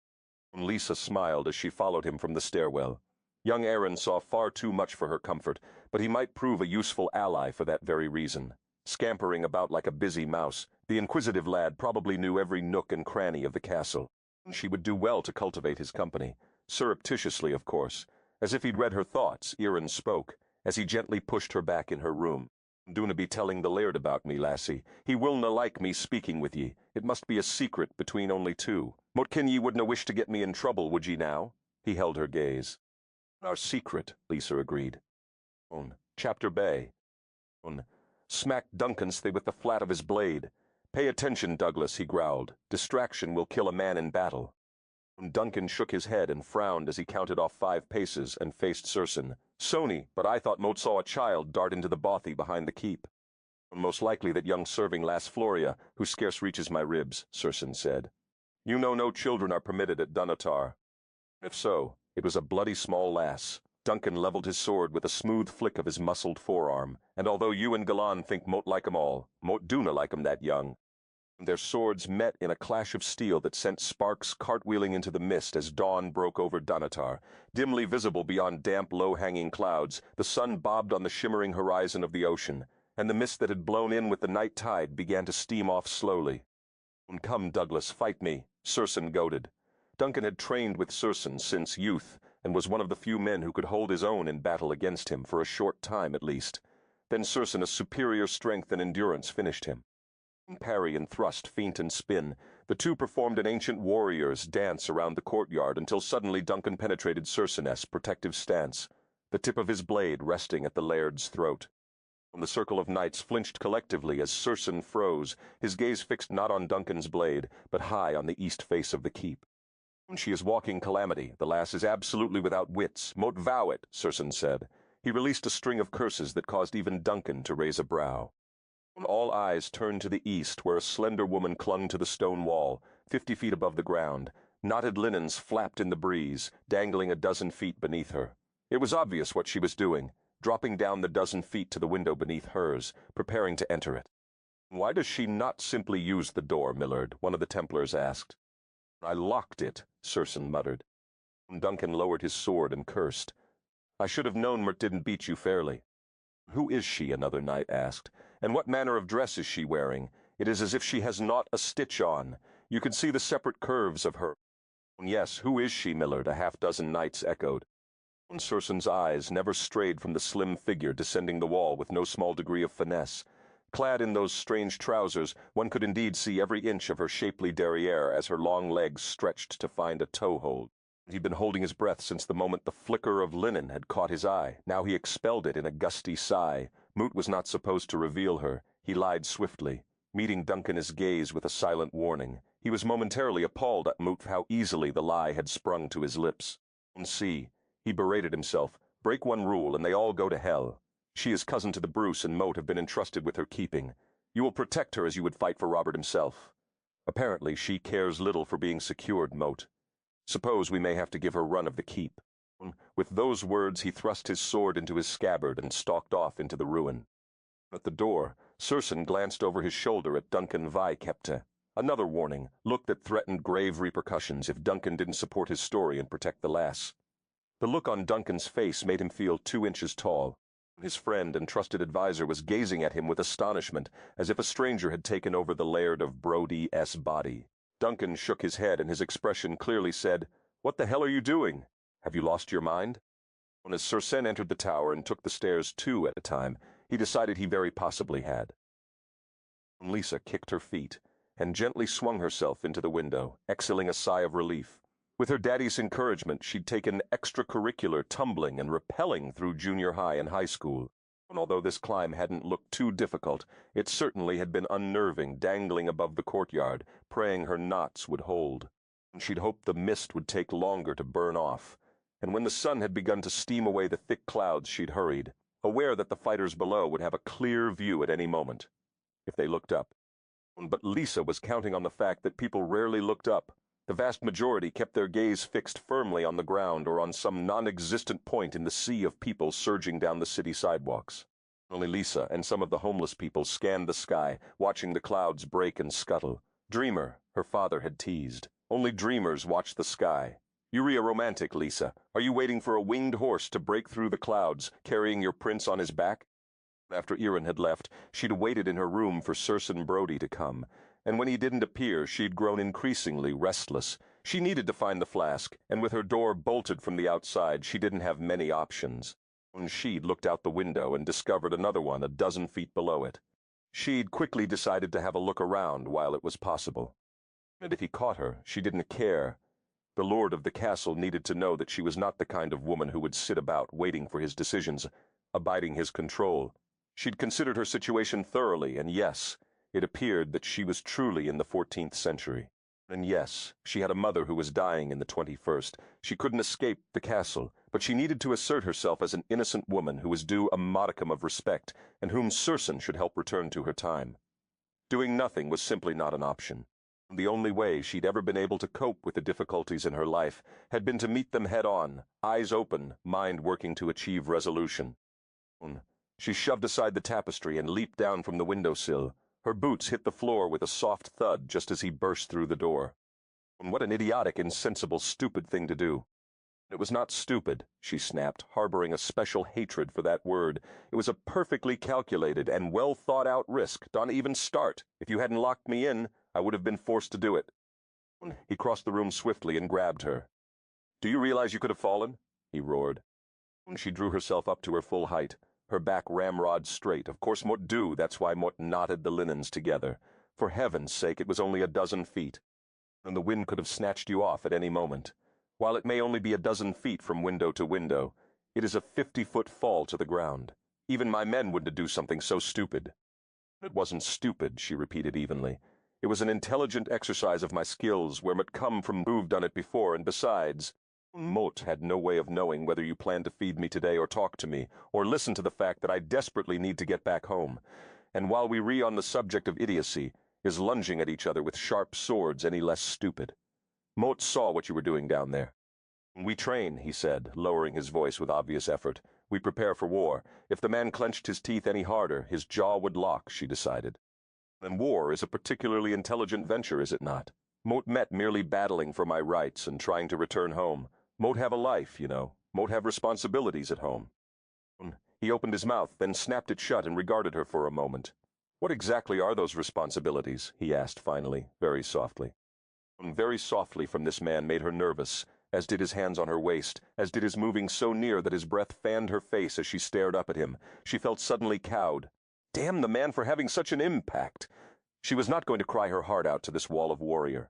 Lisa smiled as she followed him from the stairwell. Young Erin saw far too much for her comfort, but he might prove a useful ally for that very reason. Scampering about like a busy mouse, the inquisitive lad probably knew every nook and cranny of the castle. She would do well to cultivate his company. Surreptitiously, of course. As if he'd read her thoughts, Erin spoke, as he gently pushed her back in her room. "Duna be telling the laird about me, lassie. He willna like me speaking with ye. It must be a secret between only two. Motkin ye wouldna wish to get me in trouble, would ye now?" He held her gaze. "Our secret," Lisa agreed. Chapter Bay. Smacked Duncansty with the flat of his blade. "Pay attention, Douglas," he growled. "Distraction will kill a man in battle." Duncan shook his head and frowned as he counted off 5 paces and faced Circenn. "Sony, but I thought Moat saw a child dart into the bothy behind the keep." "Most likely that young serving lass Floria, who scarce reaches my ribs," Circenn said. "You know no children are permitted at Dunatar." If so, it was a bloody small lass. Duncan leveled his sword with a smooth flick of his muscled forearm, and although you and Galan think Moat like 'em all, Moat Duna like 'em that young. Their swords met in a clash of steel that sent sparks cartwheeling into the mist as dawn broke over Dunatar. Dimly visible beyond damp, low-hanging clouds, the sun bobbed on the shimmering horizon of the ocean, and the mist that had blown in with the night tide began to steam off slowly. "Come, Douglas, fight me," Circenn goaded. Duncan had trained with Circenn since youth, and was one of the few men who could hold his own in battle against him for a short time at least. Then Circenn, superior strength and endurance, finished him. Parry and thrust, feint and spin, the two performed an ancient warrior's dance around the courtyard until suddenly Duncan penetrated Circenn's protective stance, the tip of his blade resting at the laird's throat. The circle of knights flinched collectively as Circenn froze, his gaze fixed not on Duncan's blade, but high on the east face of the keep. "She is walking calamity. The lass is absolutely without wits. Moat vow it," Circenn said. He released a string of curses that caused even Duncan to raise a brow. All eyes turned to the east, where a slender woman clung to the stone wall, 50 feet above the ground. Knotted linens flapped in the breeze, dangling a dozen feet beneath her. It was obvious what she was doing, dropping down the dozen feet to the window beneath hers, preparing to enter it. "Why does she not simply use the door, Millard?" one of the Templars asked. "I locked it," Circenn muttered. Duncan lowered his sword and cursed. "I should have known Mert didn't beat you fairly." "Who is she?" another knight asked. "And what manner of dress is she wearing? It is as if she has not a stitch on. You can see the separate curves of her." "Yes, who is she, Millard?" a half-dozen knights echoed. Circenn's eyes never strayed from the slim figure descending the wall with no small degree of finesse. Clad in those strange trousers, one could indeed see every inch of her shapely derriere as her long legs stretched to find a toe-hold. He'd been holding his breath since the moment the flicker of linen had caught his eye. Now he expelled it in a gusty sigh. Moot was not supposed to reveal her. He lied swiftly, meeting Duncan's gaze with a silent warning. He was momentarily appalled at Moot how easily the lie had sprung to his lips. "See," he berated himself, "break one rule and they all go to hell. She is cousin to the Bruce and Moat have been entrusted with her keeping. You will protect her as you would fight for Robert himself. Apparently she cares little for being secured, Moat. Suppose we may have to give her run of the keep." With those words he thrust his sword into his scabbard and stalked off into the ruin. At the door, Circenn glanced over his shoulder at Duncan Vicepte. Another warning, look that threatened grave repercussions if Duncan didn't support his story and protect the lass. The look on Duncan's face made him feel 2 inches tall. His friend and trusted adviser was gazing at him with astonishment, as if a stranger had taken over the Laird of Brodie's body. Duncan shook his head, and his expression clearly said, "What the hell are you doing? Have you lost your mind?" As Circenn entered the tower and took the stairs 2 at a time, he decided he very possibly had. Lisa kicked her feet and gently swung herself into the window, exhaling a sigh of relief. With her daddy's encouragement, she'd taken extracurricular tumbling and rappelling through junior high and high school. And although this climb hadn't looked too difficult, it certainly had been unnerving, dangling above the courtyard, praying her knots would hold. And she'd hoped the mist would take longer to burn off. And when the sun had begun to steam away the thick clouds, she'd hurried, aware that the fighters below would have a clear view at any moment, if they looked up. But Lisa was counting on the fact that people rarely looked up. The vast majority kept their gaze fixed firmly on the ground or on some non-existent point in the sea of people surging down the city sidewalks. Only Lisa and some of the homeless people scanned the sky, watching the clouds break and scuttle. "Dreamer," her father had teased. "Only dreamers watch the sky. You're a romantic, Lisa. Are you waiting for a winged horse to break through the clouds, carrying your prince on his back?" After Iran had left, she'd waited in her room for Circenn Brodie to come. And when he didn't appear, she'd grown increasingly restless. She needed to find the flask, and with her door bolted from the outside, she didn't have many options. When she'd looked out the window and discovered another one a dozen feet below it. She'd quickly decided to have a look around while it was possible. And if he caught her, she didn't care. The lord of the castle needed to know that she was not the kind of woman who would sit about waiting for his decisions, abiding his control. She'd considered her situation thoroughly, and yes, it appeared that she was truly in the 14th century. And yes, she had a mother who was dying in the 21st. She couldn't escape the castle, but she needed to assert herself as an innocent woman who was due a modicum of respect, and whom Circenn should help return to her time. Doing nothing was simply not an option. The only way she'd ever been able to cope with the difficulties in her life had been to meet them head-on, eyes open, mind working to achieve resolution. She shoved aside the tapestry and leaped down from the windowsill. Her boots hit the floor with a soft thud just as he burst through the door. What an idiotic, insensible, stupid thing to do. It was not stupid, she snapped, harboring a special hatred for that word. It was a perfectly calculated and well-thought-out risk. Don't even start. If you hadn't locked me in, I would have been forced to do it. He crossed the room swiftly and grabbed her. "Do you realize you could have fallen?" he roared. She drew herself up to her full height, her back ramrod straight. Of course Mort do, that's why Mort knotted the linens together. For heaven's sake, it was only a dozen feet. And the wind could have snatched you off at any moment. While it may only be a dozen feet from window to window, it is a 50-foot fall to the ground. Even my men wouldn't do something so stupid. It wasn't stupid, she repeated evenly. It was an intelligent exercise of my skills where Mort come from who've done it before, and besides, Mort had no way of knowing whether you planned to feed me today or talk to me, or listen to the fact that I desperately need to get back home. And while we re on the subject of idiocy, is lunging at each other with sharp swords any less stupid. Mort saw what you were doing down there. We train, he said, lowering his voice with obvious effort. We prepare for war. If the man clenched his teeth any harder, his jaw would lock, she decided. And war is a particularly intelligent venture, is it not? Mote met merely battling for my rights and trying to return home. Mote have a life, you know. Mote have responsibilities at home. He opened his mouth, then snapped it shut and regarded her for a moment. What exactly are those responsibilities? He asked finally, very softly. Very softly from this man made her nervous, as did his hands on her waist, as did his moving so near that his breath fanned her face as she stared up at him. She felt suddenly cowed. Damn the man for having such an impact! She was not going to cry her heart out to this wall of warrior.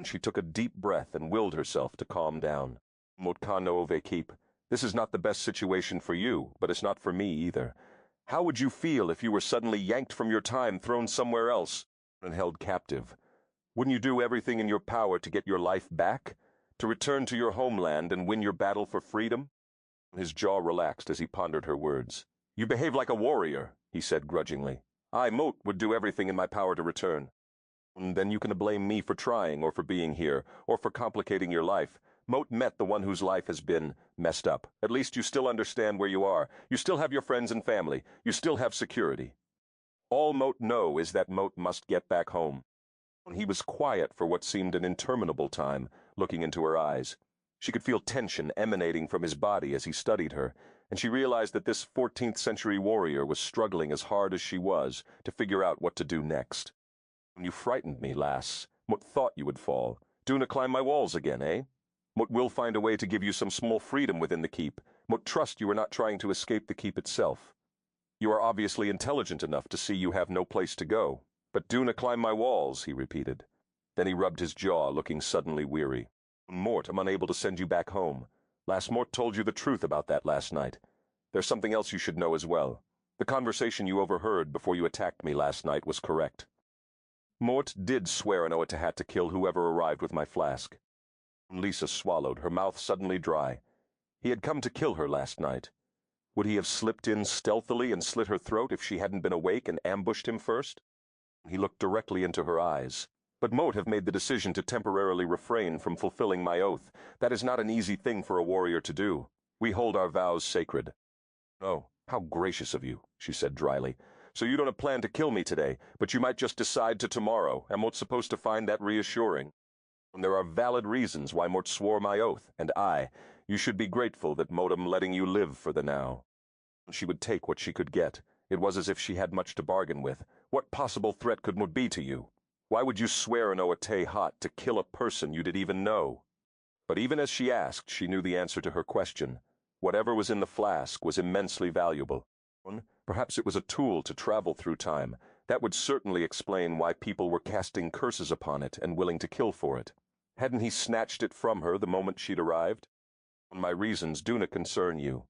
She took a deep breath and willed herself to calm down. Motkano Ovekip, this is not the best situation for you, but it's not for me either. How would you feel if you were suddenly yanked from your time, thrown somewhere else, and held captive? Wouldn't you do everything in your power to get your life back? To return to your homeland and win your battle for freedom? His jaw relaxed as he pondered her words. You behave like a warrior, he said grudgingly. I, Mote, would do everything in my power to return. Then you can blame me for trying, or for being here, or for complicating your life. Mote met the one whose life has been messed up. At least you still understand where you are. You still have your friends and family. You still have security. All Mote know is that Mote must get back home. He was quiet for what seemed an interminable time, looking into her eyes. She could feel tension emanating from his body as he studied her, and she realized that this 14th century warrior was struggling as hard as she was to figure out what to do next. You frightened me, lass. Mut thought you would fall. Doona climb my walls again, eh? Mut will find a way to give you some small freedom within the keep. Mut trust you are not trying to escape the keep itself. You are obviously intelligent enough to see you have no place to go. But Doona climb my walls, he repeated. Then he rubbed his jaw, looking suddenly weary. Mort, I'm unable to send you back home. Lass Mort told you the truth about that last night. There's something else you should know as well. The conversation you overheard before you attacked me last night was correct. Mort did swear an Oatahat to kill whoever arrived with my flask. Lisa swallowed, her mouth suddenly dry. He had come to kill her last night. Would he have slipped in stealthily and slit her throat if she hadn't been awake and ambushed him first? He looked directly into her eyes. But Mote have made the decision to temporarily refrain from fulfilling my oath. That is not an easy thing for a warrior to do. We hold our vows sacred. Oh, how gracious of you, she said dryly. So you don't have planned to kill me today, but you might just decide to tomorrow. Am Mote supposed to find that reassuring? And there are valid reasons why Mote swore my oath, and you should be grateful that Mote am letting you live for the now. She would take what she could get. It was as if she had much to bargain with. What possible threat could Mote be to you? Why would you swear an Oate hot to kill a person you did even know? But even as she asked, she knew the answer to her question. Whatever was in the flask was immensely valuable. Perhaps it was a tool to travel through time. That would certainly explain why people were casting curses upon it and willing to kill for it. Hadn't he snatched it from her the moment she'd arrived? My reasons do not concern you.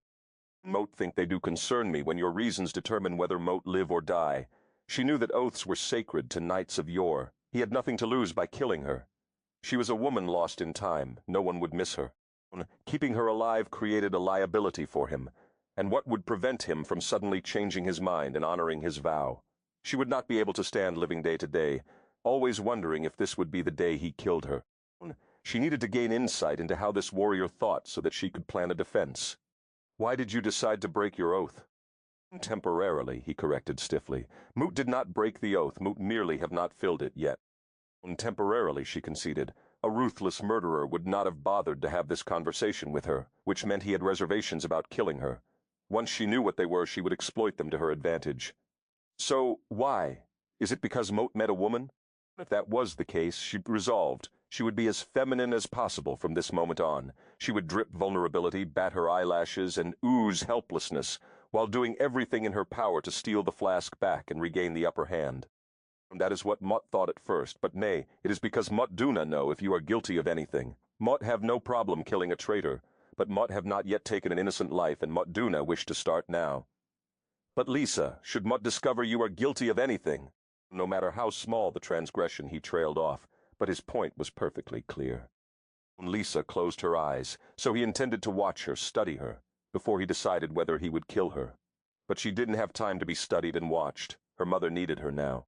Mote think they do concern me when your reasons determine whether Mote live or die. She knew that oaths were sacred to knights of yore. He had nothing to lose by killing her. She was a woman lost in time. No one would miss her. Keeping her alive created a liability for him. And what would prevent him from suddenly changing his mind and honoring his vow? She would not be able to stand living day to day, always wondering if this would be the day he killed her. She needed to gain insight into how this warrior thought so that she could plan a defense. Why did you decide to break your oath? Temporarily, he corrected stiffly. Moot did not break the oath. Moot merely have not filled it yet. Temporarily, she conceded. A ruthless murderer would not have bothered to have this conversation with her, which meant he had reservations about killing her. Once she knew what they were, she would exploit them to her advantage. So, why? Is it because Moat met a woman? If that was the case, she resolved. She would be as feminine as possible from this moment on. She would drip vulnerability, bat her eyelashes, and ooze helplessness, while doing everything in her power to steal the flask back and regain the upper hand. And that is what Mott thought at first, but nay, it is because Mott do not know if you are guilty of anything. Mott have no problem killing a traitor, but Mott have not yet taken an innocent life, and Mott do not wish to start now. But Lisa, should Mott discover you are guilty of anything, no matter how small the transgression, he trailed off, but his point was perfectly clear. Lisa closed her eyes, so he intended to watch her, study her, before he decided whether he would kill her. But she didn't have time to be studied and watched. Her mother needed her now.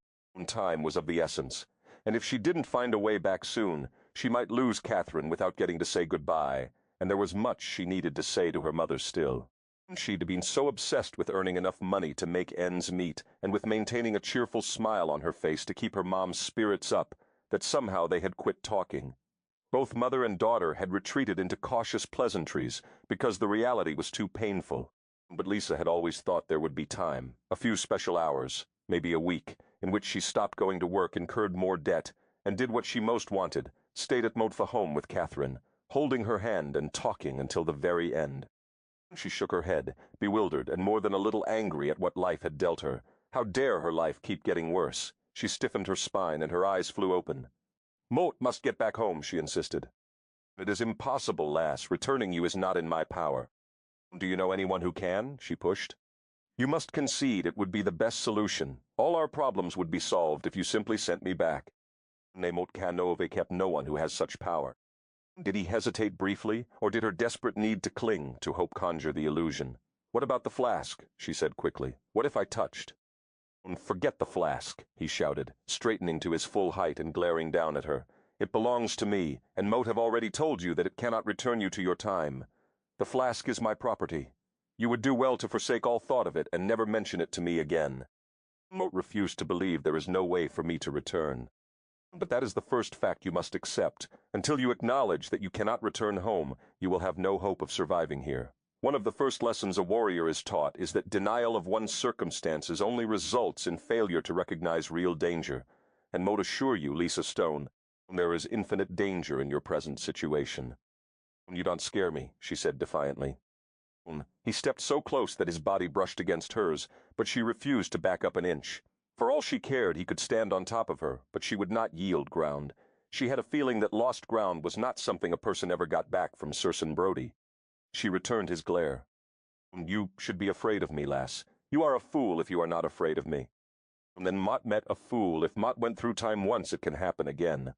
Time was of the essence, and if she didn't find a way back soon, she might lose Catherine without getting to say goodbye, and there was much she needed to say to her mother still. She'd been so obsessed with earning enough money to make ends meet, and with maintaining a cheerful smile on her face to keep her mom's spirits up, that somehow they had quit talking. Both mother and daughter had retreated into cautious pleasantries because the reality was too painful. But Lisa had always thought there would be time, a few special hours, maybe a week, in which she stopped going to work, incurred more debt, and did what she most wanted, stayed at Motfa home with Catherine, holding her hand and talking until the very end. She shook her head, bewildered and more than a little angry at what life had dealt her. How dare her life keep getting worse? She stiffened her spine and her eyes flew open. "Mot must get back home," she insisted. "It is impossible, lass. Returning you is not in my power." "Do you know anyone who can?" she pushed. "You must concede it would be the best solution. All our problems would be solved if you simply sent me back." "Mot Canove kept no one who has such power." Did he hesitate briefly, or did her desperate need to cling to hope conjure the illusion? "What about the flask?" she said quickly. "What if I touched?" "Forget the flask," he shouted, straightening to his full height and glaring down at her. "It belongs to me, and Mot have already told you that it cannot return you to your time. The flask is my property. You would do well to forsake all thought of it and never mention it to me again." Mot refused to believe there is no way for me to return. "But that is the first fact you must accept. Until you acknowledge that you cannot return home, you will have no hope of surviving here. One of the first lessons a warrior is taught is that denial of one's circumstances only results in failure to recognize real danger. And Mot assure you, Lisa Stone, there is infinite danger in your present situation." "You don't scare me," she said defiantly. He stepped so close that his body brushed against hers, but she refused to back up an inch. For all she cared, he could stand on top of her, but she would not yield ground. She had a feeling that lost ground was not something a person ever got back from Circenn Brodie. She returned his glare. "You should be afraid of me, lass. You are a fool if you are not afraid of me." "And then Mot met a fool. If Mot went through time once, it can happen again."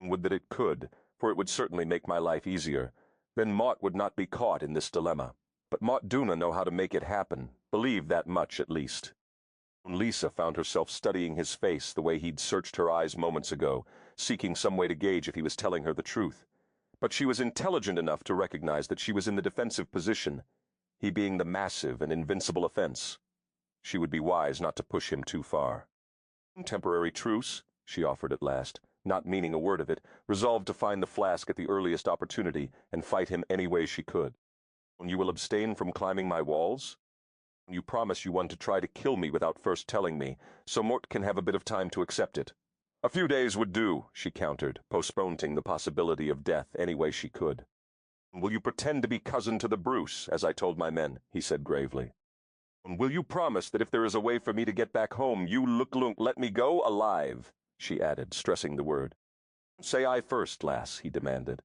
"Would that it could, for it would certainly make my life easier. Then Mot would not be caught in this dilemma. But Mot Duna know how to make it happen. Believe that much, at least." Lisa found herself studying his face the way he'd searched her eyes moments ago, seeking some way to gauge if he was telling her the truth. But she was intelligent enough to recognize that she was in the defensive position, he being the massive and invincible offense. She would be wise not to push him too far. "Temporary truce," she offered at last, not meaning a word of it, resolved to find the flask at the earliest opportunity and fight him any way she could. "You will abstain from climbing my walls?" "You promise you want to try to kill me without first telling me, so Mort can have a bit of time to accept it." "A few days would do," she countered, postponing the possibility of death any way she could. "Will you pretend to be cousin to the Bruce, as I told my men?" he said gravely. "Will you promise that if there is a way for me to get back home, you let me go alive?" she added, stressing the word. "Say aye first, lass," he demanded.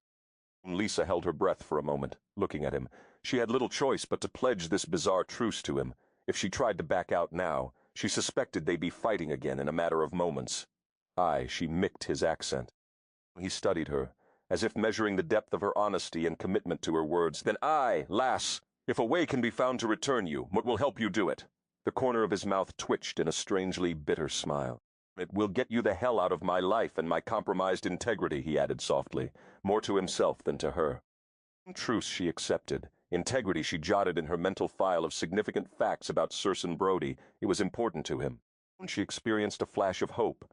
Lisa held her breath for a moment, looking at him. She had little choice but to pledge this bizarre truce to him. If she tried to back out now, she suspected they'd be fighting again in a matter of moments. Aye, she micked his accent. He studied her, as if measuring the depth of her honesty and commitment to her words. "Then aye, lass, if a way can be found to return you, what will help you do it?" The corner of his mouth twitched in a strangely bitter smile. "It will get you the hell out of my life and my compromised integrity," he added softly, more to himself than to her. Truce she accepted. Integrity she jotted in her mental file of significant facts about Circenn Brodie. It was important to him. She experienced a flash of hope.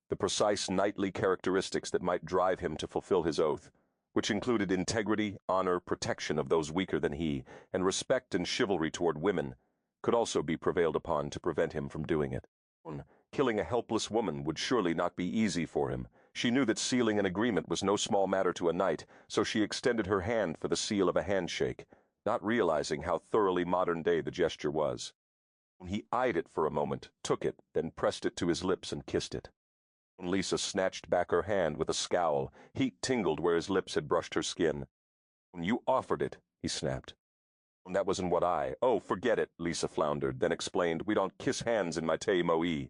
The precise knightly characteristics that might drive him to fulfill his oath, which included integrity, honor, protection of those weaker than he, and respect and chivalry toward women, could also be prevailed upon to prevent him from doing it. Killing a helpless woman would surely not be easy for him. She knew that sealing an agreement was no small matter to a knight, so she extended her hand for the seal of a handshake, not realizing how thoroughly modern-day the gesture was. He eyed it for a moment, took it, then pressed it to his lips and kissed it. Lisa snatched back her hand with a scowl. Heat tingled where his lips had brushed her skin. "You offered it," he snapped. "That wasn't what Oh, forget it," Lisa floundered, then explained, "We don't kiss hands in my Te Moe."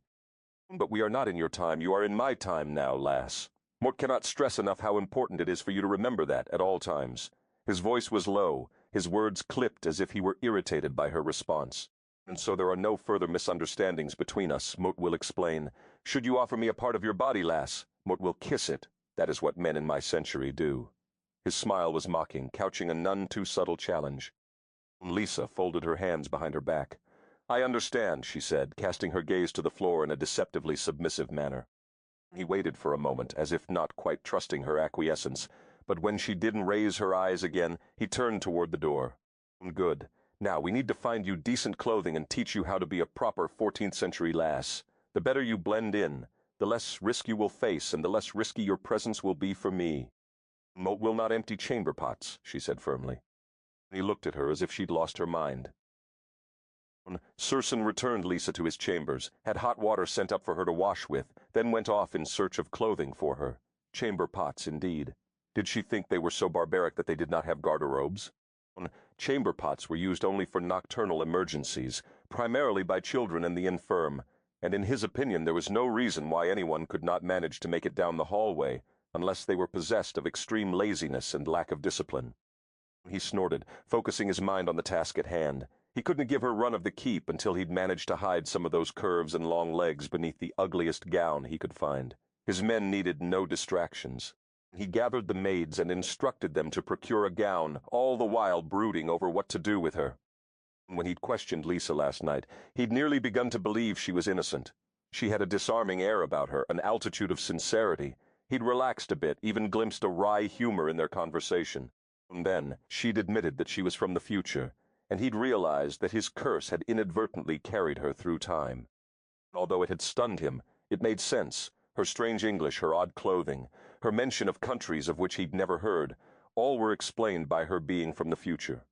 "But we are not in your time, you are in my time now, lass. Mort cannot stress enough how important it is for you to remember that at all times." His voice was low, his words clipped as if he were irritated by her response. "And so there are no further misunderstandings between us," Mort will explain. "Should you offer me a part of your body, lass, Mort will kiss it. That is what men in my century do." His smile was mocking, couching a none too subtle challenge. Lisa folded her hands behind her back. "I understand," she said, casting her gaze to the floor in a deceptively submissive manner. He waited for a moment, as if not quite trusting her acquiescence, but when she didn't raise her eyes again, he turned toward the door. "Good. Now, we need to find you decent clothing and teach you how to be a proper 14th century lass. The better you blend in, the less risk you will face and the less risky your presence will be for me." "Moat will not empty chamber pots," she said firmly. He looked at her as if she'd lost her mind. Circenn returned Lisa to his chambers, had hot water sent up for her to wash with, then went off in search of clothing for her. Chamber pots, indeed. Did she think they were so barbaric that they did not have garderobes? Chamber pots were used only for nocturnal emergencies, primarily by children and the infirm, and in his opinion there was no reason why anyone could not manage to make it down the hallway, unless they were possessed of extreme laziness and lack of discipline. He snorted, focusing his mind on the task at hand. He couldn't give her run of the keep until he'd managed to hide some of those curves and long legs beneath the ugliest gown he could find. His men needed no distractions. He gathered the maids and instructed them to procure a gown, all the while brooding over what to do with her. When he'd questioned Lisa last night, he'd nearly begun to believe she was innocent. She had a disarming air about her, an altitude of sincerity. He'd relaxed a bit, even glimpsed a wry humor in their conversation. And then she'd admitted that she was from the future, and he'd realized that his curse had inadvertently carried her through time. Although it had stunned him, it made sense. Her strange English, her odd clothing, her mention of countries of which he'd never heard, all were explained by her being from the future.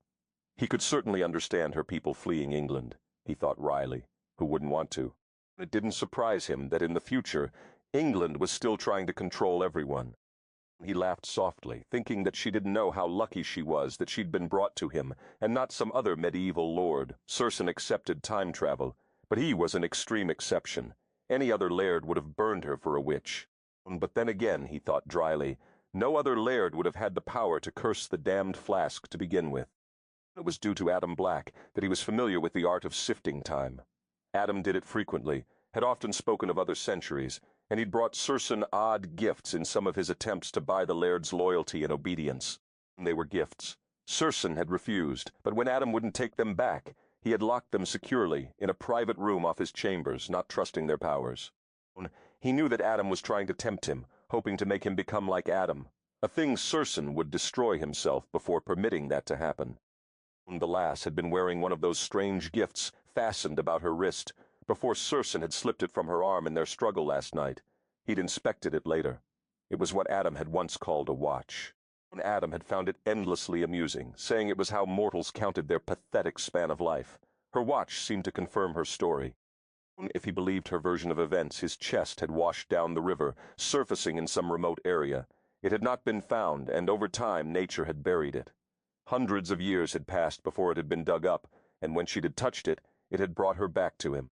He could certainly understand her people fleeing England, he thought wryly. Who wouldn't want to? It didn't surprise him that in the future, England was still trying to control everyone. He laughed softly, thinking that she didn't know how lucky she was that she'd been brought to him, and not some other medieval lord. Circenn accepted time travel, but he was an extreme exception. Any other laird would have burned her for a witch. But then again, he thought dryly, no other laird would have had the power to curse the damned flask to begin with. It was due to Adam Black that he was familiar with the art of sifting time. Adam did it frequently, had often spoken of other centuries, and he'd brought Circenn odd gifts in some of his attempts to buy the laird's loyalty and obedience. They were gifts. Circenn had refused, but when Adam wouldn't take them back, he had locked them securely in a private room off his chambers, not trusting their powers. He knew that Adam was trying to tempt him, hoping to make him become like Adam, a thing Circenn would destroy himself before permitting that to happen. The lass had been wearing one of those strange gifts fastened about her wrist, before Circenn had slipped it from her arm in their struggle last night. He'd inspected it later. It was what Adam had once called a watch. Adam had found it endlessly amusing, saying it was how mortals counted their pathetic span of life. Her watch seemed to confirm her story. If he believed her version of events, his chest had washed down the river, surfacing in some remote area. It had not been found, and over time nature had buried it. Hundreds of years had passed before it had been dug up, and when she'd had touched it, it had brought her back to him.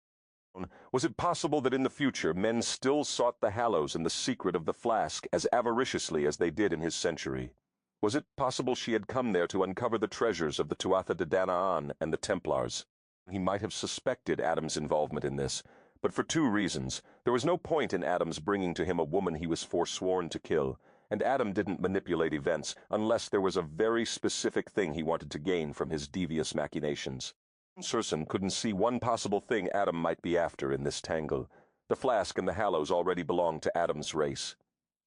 Was it possible that in the future men still sought the hallows and the secret of the flask as avariciously as they did in his century? Was it possible she had come there to uncover the treasures of the Tuatha de Danaan and the Templars? He might have suspected Adam's involvement in this, but for two reasons. There was no point in Adam's bringing to him a woman he was forsworn to kill, and Adam didn't manipulate events unless there was a very specific thing he wanted to gain from his devious machinations. Circenn couldn't see one possible thing Adam might be after in this tangle. The flask and the hallows already belonged to Adam's race.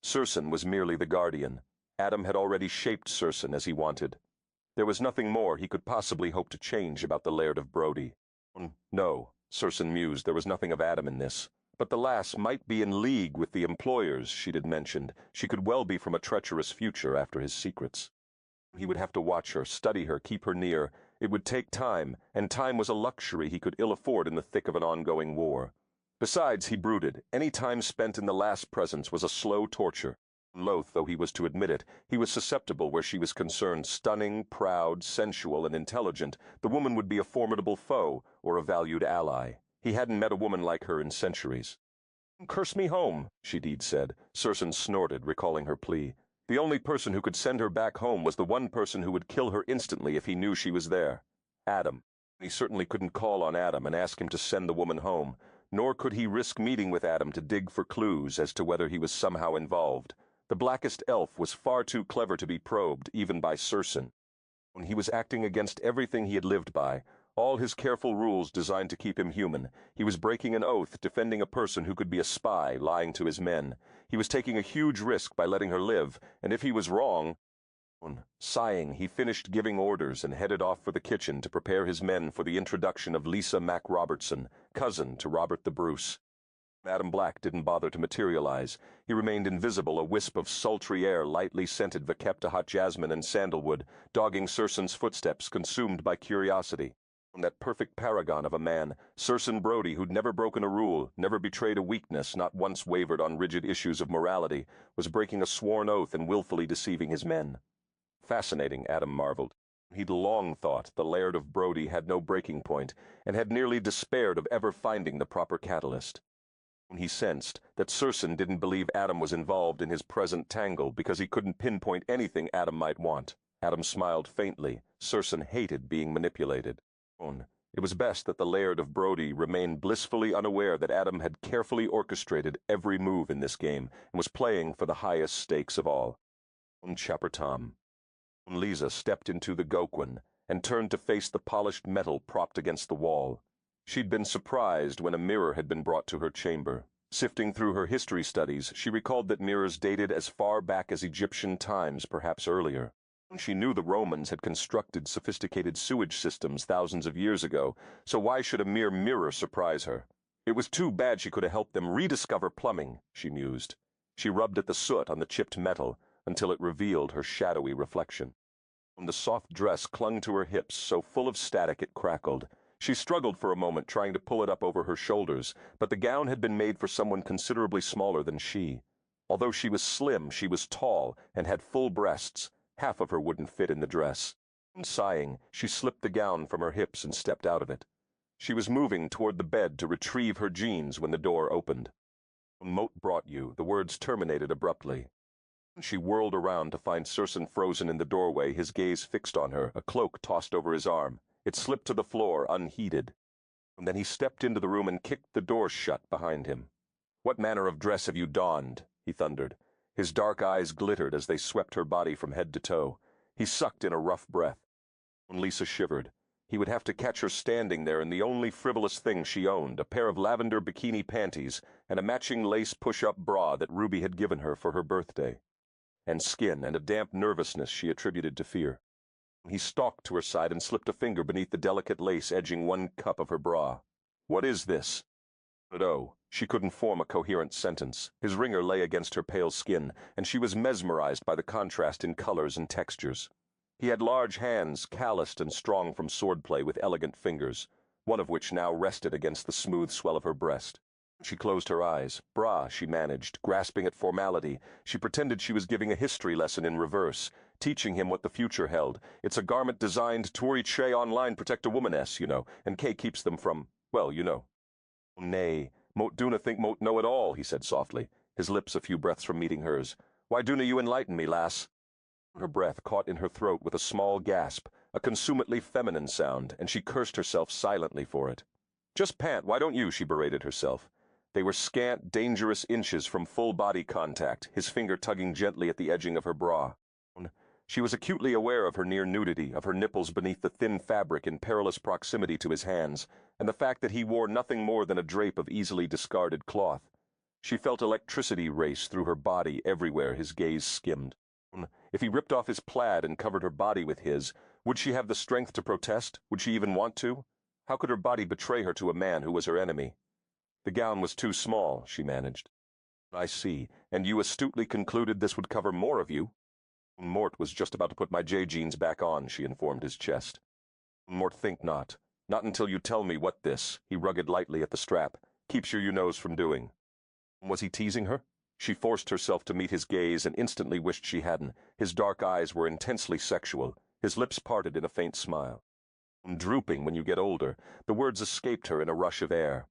Circenn was merely the guardian. Adam had already shaped Circenn as he wanted. There was nothing more he could possibly hope to change about the Laird of Brodie. No, Circenn mused, there was nothing of Adam in this. But the lass might be in league with the employers she'd had mentioned. She could well be from a treacherous future after his secrets. He would have to watch her, study her, keep her near. It would take time, and time was a luxury he could ill afford in the thick of an ongoing war. Besides, he brooded, any time spent in the lass' presence was a slow torture. Loath though he was to admit it, he was susceptible where she was concerned. Stunning, proud, sensual, and intelligent, the woman would be a formidable foe or a valued ally. He hadn't met a woman like her in centuries. "Curse me home," Shedeed said. Circenn snorted, recalling her plea. The only person who could send her back home was the one person who would kill her instantly if he knew she was there. Adam. He certainly couldn't call on Adam and ask him to send the woman home, nor could he risk meeting with Adam to dig for clues as to whether he was somehow involved. The blackest elf was far too clever to be probed, even by Circenn. When he was acting against everything he had lived by, all his careful rules designed to keep him human. He was breaking an oath, defending a person who could be a spy, lying to his men. He was taking a huge risk by letting her live, and if he was wrong... Sighing, he finished giving orders and headed off for the kitchen to prepare his men for the introduction of Lisa Mac Robertson, cousin to Robert the Bruce. Adam Black didn't bother to materialize. He remained invisible, a wisp of sultry air lightly scented Vacapta hot jasmine and sandalwood, dogging Circenn's footsteps, consumed by curiosity. That perfect paragon of a man, Circenn Brodie, who'd never broken a rule, never betrayed a weakness, not once wavered on rigid issues of morality, was breaking a sworn oath and willfully deceiving his men. Fascinating, Adam marveled. He'd long thought the Laird of Brodie had no breaking point, and had nearly despaired of ever finding the proper catalyst. He sensed that Circenn didn't believe Adam was involved in his present tangle because he couldn't pinpoint anything Adam might want. Adam smiled faintly. Circenn hated being manipulated. It was best that the Laird of Brodie remain blissfully unaware that Adam had carefully orchestrated every move in this game and was playing for the highest stakes of all. Chapter Tom. Lisa stepped into the Goquin and turned to face the polished metal propped against the wall. She'd been surprised when a mirror had been brought to her chamber. Sifting through her history studies, she recalled that mirrors dated as far back as Egyptian times, perhaps earlier. She knew the Romans had constructed sophisticated sewage systems thousands of years ago, so why should a mere mirror surprise her? It was too bad she could have helped them rediscover plumbing, she mused. She rubbed at the soot on the chipped metal until it revealed her shadowy reflection. The soft dress clung to her hips, so full of static it crackled. She struggled for a moment, trying to pull it up over her shoulders, but the gown had been made for someone considerably smaller than she. Although she was slim, she was tall and had full breasts. Half of her wouldn't fit in the dress. Sighing, she slipped the gown from her hips and stepped out of it. She was moving toward the bed to retrieve her jeans when the door opened. "Moat brought you," the words terminated abruptly. She whirled around to find Circenn frozen in the doorway, his gaze fixed on her, a cloak tossed over his arm. It slipped to the floor, unheeded. And then he stepped into the room and kicked the door shut behind him. "What manner of dress have you donned?" he thundered. His dark eyes glittered as they swept her body from head to toe. He sucked in a rough breath. Lisa shivered. He would have to catch her standing there in the only frivolous thing she owned, a pair of lavender bikini panties and a matching lace push-up bra that Ruby had given her for her birthday. And skin and a damp nervousness she attributed to fear. He stalked to her side and slipped a finger beneath the delicate lace edging one cup of her bra. "What is this?" But oh, she couldn't form a coherent sentence. His ringer lay against her pale skin, and she was mesmerized by the contrast in colors and textures. He had large hands, calloused and strong from swordplay, with elegant fingers, one of which now rested against the smooth swell of her breast. She closed her eyes. Bra, she managed, grasping at formality. She pretended she was giving a history lesson in reverse, teaching him what the future held. "It's a garment designed to reach online protect a womaness, you know, and Kay keeps them from, well, you know." "Nay, moat duna think moat know it all," he said softly, his lips a few breaths from meeting hers. "Why duna you enlighten me, lass?" Her breath caught in her throat with a small gasp, a consummately feminine sound, and she cursed herself silently for it. "Just pant, why don't you?" she berated herself. They were scant, dangerous inches from full body contact, his finger tugging gently at the edging of her bra. She was acutely aware of her near nudity, of her nipples beneath the thin fabric in perilous proximity to his hands, and the fact that he wore nothing more than a drape of easily discarded cloth. She felt electricity race through her body everywhere his gaze skimmed. If he ripped off his plaid and covered her body with his, would she have the strength to protest? Would she even want to? How could her body betray her to a man who was her enemy? The gown was too small, she managed. "I see, and you astutely concluded this would cover more of you?" "Mort was just about to put my J-jeans back on," she informed his chest. "Mort think not. Not until you tell me what this," he rugged lightly at the strap, "keeps your you-knows from doing." Was he teasing her? She forced herself to meet his gaze and instantly wished she hadn't. His dark eyes were intensely sexual, his lips parted in a faint smile. "Drooping when you get older," the words escaped her in a rush of air.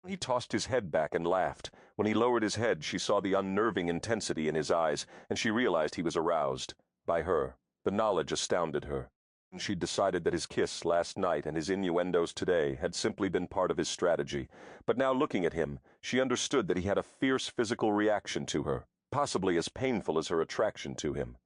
He tossed his head back and laughed. When he lowered his head, she saw the unnerving intensity in his eyes, and she realized he was aroused. By her. The knowledge astounded her. She'd decided that his kiss last night and his innuendos today had simply been part of his strategy. But now looking at him, she understood that he had a fierce physical reaction to her. possibly as painful as her attraction to him.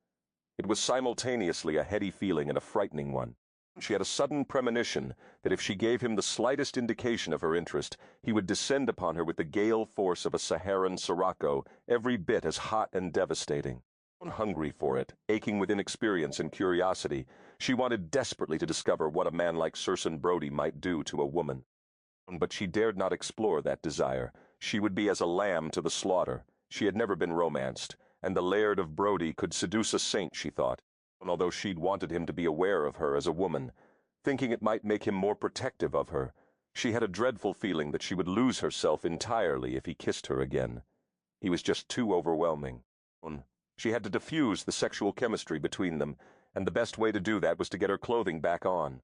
It was simultaneously a heady feeling and a frightening one. She had a sudden premonition that if she gave him the slightest indication of her interest, he would descend upon her with the gale force of a Saharan sirocco, every bit as hot and devastating. Hungry for it, aching with inexperience and curiosity, she wanted desperately to discover what a man like Circenn Brodie might do to a woman. But she dared not explore that desire. She would be as a lamb to the slaughter. She had never been romanced, and the Laird of Brodie could seduce a saint, she thought, although she'd wanted him to be aware of her as a woman, thinking it might make him more protective of her. She had a dreadful feeling that she would lose herself entirely if he kissed her again. He was just too overwhelming. She had to diffuse the sexual chemistry between them, and the best way to do that was to get her clothing back on.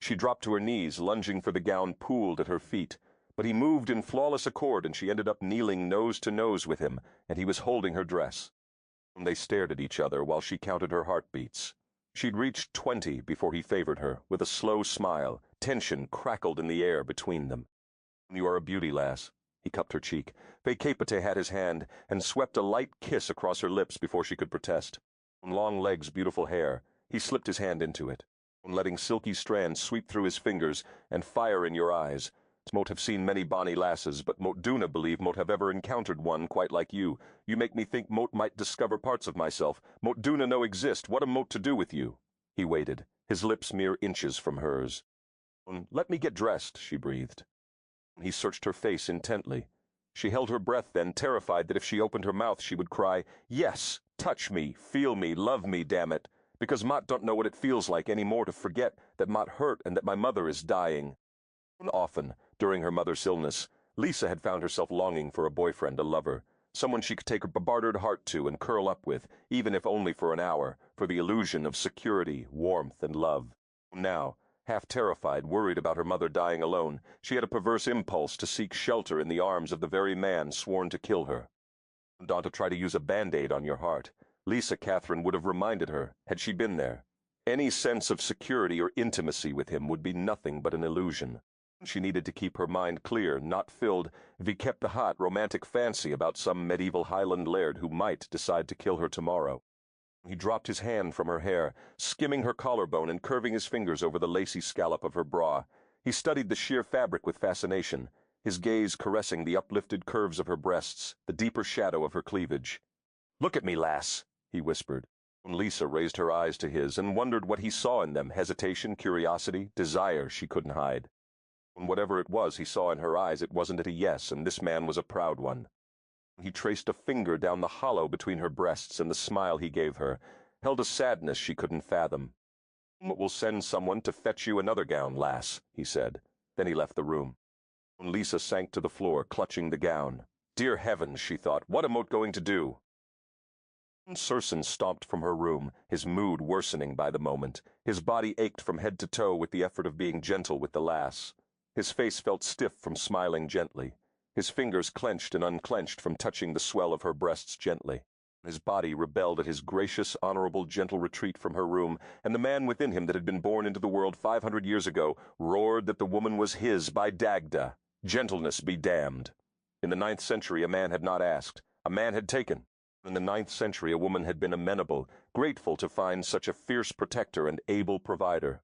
She dropped to her knees, lunging for the gown pooled at her feet, but he moved in flawless accord and she ended up kneeling nose to nose with him, and he was holding her dress. They stared at each other while she counted her heartbeats. She'd reached 20 before he favored her, with a slow smile. Tension crackled in the air between them. "You are a beauty, lass." He cupped her cheek. Vecapite had his hand, and swept a light kiss across her lips before she could protest. On long legs, beautiful hair, he slipped his hand into it, letting silky strands sweep through his fingers, and fire in your eyes. Mote have seen many bonny lasses, but mote doona believe mote have ever encountered one quite like you. You make me think mote might discover parts of myself. Mote doona no exist. What am mote to do with you? He waited, his lips mere inches from hers. "Let me get dressed," she breathed. He searched her face intently. She held her breath then, terrified that if she opened her mouth she would cry, "Yes, touch me, feel me, love me, damn it, because Mott don't know what it feels like any more to forget that Mott hurt and that my mother is dying." Often, during her mother's illness, Lisa had found herself longing for a boyfriend, a lover, someone she could take her bartered heart to and curl up with, even if only for an hour, for the illusion of security, warmth, and love. Now, half terrified, worried about her mother dying alone, she had a perverse impulse to seek shelter in the arms of the very man sworn to kill her. Don't try to use a Band-Aid on your heart. Lisa Catherine would have reminded her, had she been there. Any sense of security or intimacy with him would be nothing but an illusion. She needed to keep her mind clear, not filled, kept the hot, romantic fancy about some medieval Highland laird who might decide to kill her tomorrow. He dropped his hand from her hair, skimming her collarbone and curving his fingers over the lacy scallop of her bra. He studied the sheer fabric with fascination, his gaze caressing the uplifted curves of her breasts, the deeper shadow of her cleavage. "Look at me, lass," he whispered. Lisa raised her eyes to his and wondered what he saw in them, hesitation, curiosity, desire she couldn't hide. Whatever it was he saw in her eyes, it wasn't a yes, and this man was a proud one. He traced a finger down the hollow between her breasts and the smile he gave her, held a sadness she couldn't fathom. "We'll send someone to fetch you another gown, lass," he said. Then he left the room. Lisa sank to the floor, clutching the gown. Dear heavens, she thought, what am Moat going to do? Circenn stomped from her room, his mood worsening by the moment. His body ached from head to toe with the effort of being gentle with the lass. His face felt stiff from smiling gently. His fingers clenched and unclenched from touching the swell of her breasts gently. His body rebelled at his gracious, honorable, gentle retreat from her room, and the man within him that had been born into the world 500 years ago roared that the woman was his by Dagda. Gentleness be damned. In the 9th century a man had not asked, a man had taken. In the 9th century a woman had been amenable, grateful to find such a fierce protector and able provider.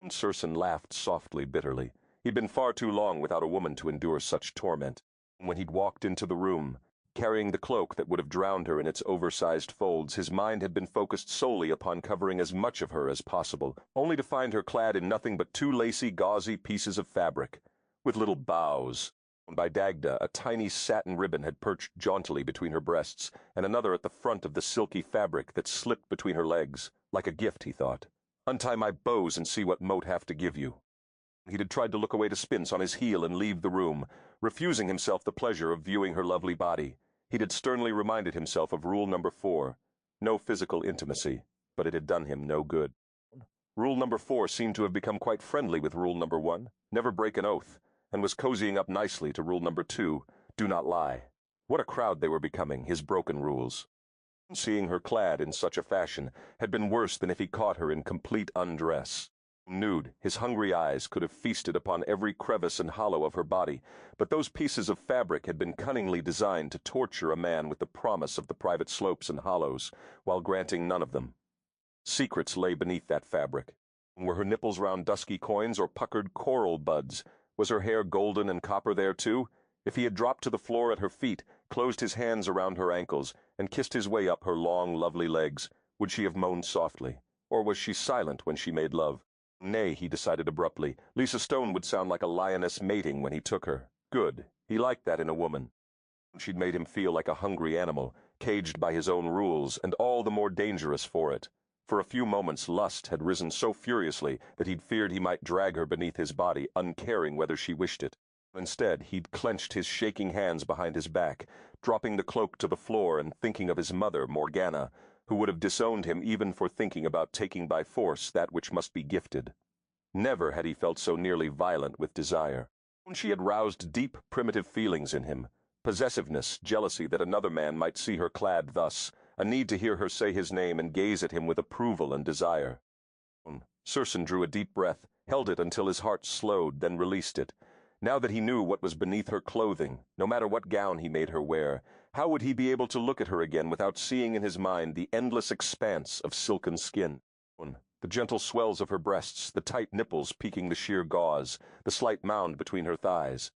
Circenn laughed softly, bitterly. He'd been far too long without a woman to endure such torment. When he'd walked into the room, carrying the cloak that would have drowned her in its oversized folds, his mind had been focused solely upon covering as much of her as possible, only to find her clad in nothing but 2 lacy, gauzy pieces of fabric, with little bows. By Dagda, a tiny satin ribbon had perched jauntily between her breasts, and another at the front of the silky fabric that slipped between her legs, like a gift, he thought. Untie my bows and see what Moat have to give you. He'd had tried to look away to Spence on his heel and leave the room, refusing himself the pleasure of viewing her lovely body. He'd had sternly reminded himself of rule number 4, no physical intimacy, but it had done him no good. Rule number 4 seemed to have become quite friendly with rule number 1, never break an oath, and was cozying up nicely to rule number 2, do not lie. What a crowd they were becoming, his broken rules. Seeing her clad in such a fashion had been worse than if he caught her in complete undress. Nude, his hungry eyes could have feasted upon every crevice and hollow of her body, but those pieces of fabric had been cunningly designed to torture a man with the promise of the private slopes and hollows, while granting none of them. Secrets lay beneath that fabric. Were her nipples round dusky coins or puckered coral buds? Was her hair golden and copper there too? If he had dropped to the floor at her feet, closed his hands around her ankles, and kissed his way up her long, lovely legs, would she have moaned softly? Or was she silent when she made love? Nay, he decided abruptly. Lisa Stone would sound like a lioness mating when he took her. Good. He liked that in a woman. She'd made him feel like a hungry animal, caged by his own rules, and all the more dangerous for it. For a few moments lust had risen so furiously that he'd feared he might drag her beneath his body, uncaring whether she wished it. Instead, he'd clenched his shaking hands behind his back, dropping the cloak to the floor and thinking of his mother, Morgana, who would have disowned him even for thinking about taking by force that which must be gifted. Never had he felt so nearly violent with desire. She had roused deep, primitive feelings in him. Possessiveness, jealousy that another man might see her clad thus, a need to hear her say his name and gaze at him with approval and desire. Circenn drew a deep breath, held it until his heart slowed, then released it. Now that he knew what was beneath her clothing, no matter what gown he made her wear, how would he be able to look at her again without seeing in his mind the endless expanse of silken skin? The gentle swells of her breasts, the tight nipples peeking the sheer gauze, the slight mound between her thighs.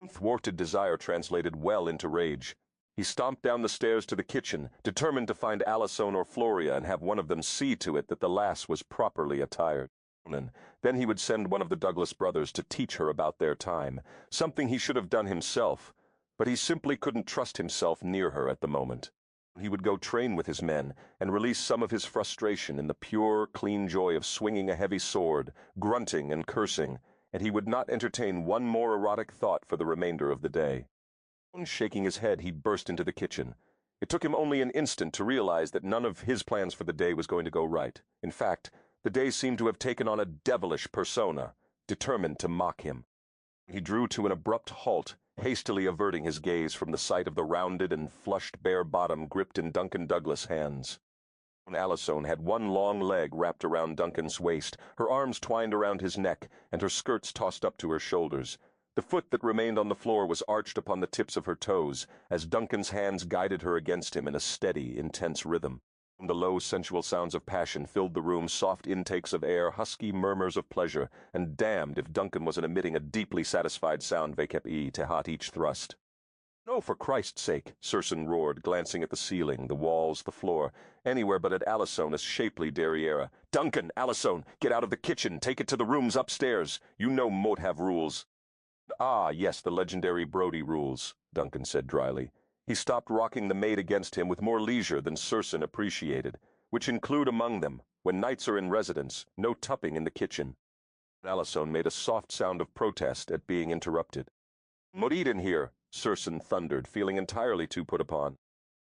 Thwarted desire translated well into rage. He stomped down the stairs to the kitchen, determined to find Allisone or Floria and have one of them see to it that the lass was properly attired. Then he would send one of the Douglas brothers to teach her about their time, something he should have done himself, but he simply couldn't trust himself near her at the moment. He would go train with his men and release some of his frustration in the pure, clean joy of swinging a heavy sword, grunting and cursing, and he would not entertain one more erotic thought for the remainder of the day. Shaking his head, he burst into the kitchen. It took him only an instant to realize that none of his plans for the day was going to go right. In fact, the day seemed to have taken on a devilish persona, determined to mock him. He drew to an abrupt halt, hastily averting his gaze from the sight of the rounded and flushed bare bottom gripped in Duncan Douglas' hands. Allisone had one long leg wrapped around Duncan's waist, her arms twined around his neck, and her skirts tossed up to her shoulders. The foot that remained on the floor was arched upon the tips of her toes, as Duncan's hands guided her against him in a steady, intense rhythm. The low, sensual sounds of passion filled the room, soft intakes of air, husky murmurs of pleasure, and damned if Duncan wasn't emitting a deeply satisfied sound VKE to hot each thrust. "No, for Christ's sake," Circenn roared, glancing at the ceiling, the walls, the floor, anywhere but at Allisone's shapely derriere. "Duncan, Allisone, get out of the kitchen, take it to the rooms upstairs. You know moat have rules." "Ah, yes, the legendary Brodie rules," Duncan said dryly. He stopped rocking the maid against him with more leisure than Circenn appreciated, which include among them, when knights are in residence, no tupping in the kitchen. Allisone made a soft sound of protest at being interrupted. "Morid in here," Circenn thundered, feeling entirely too put upon.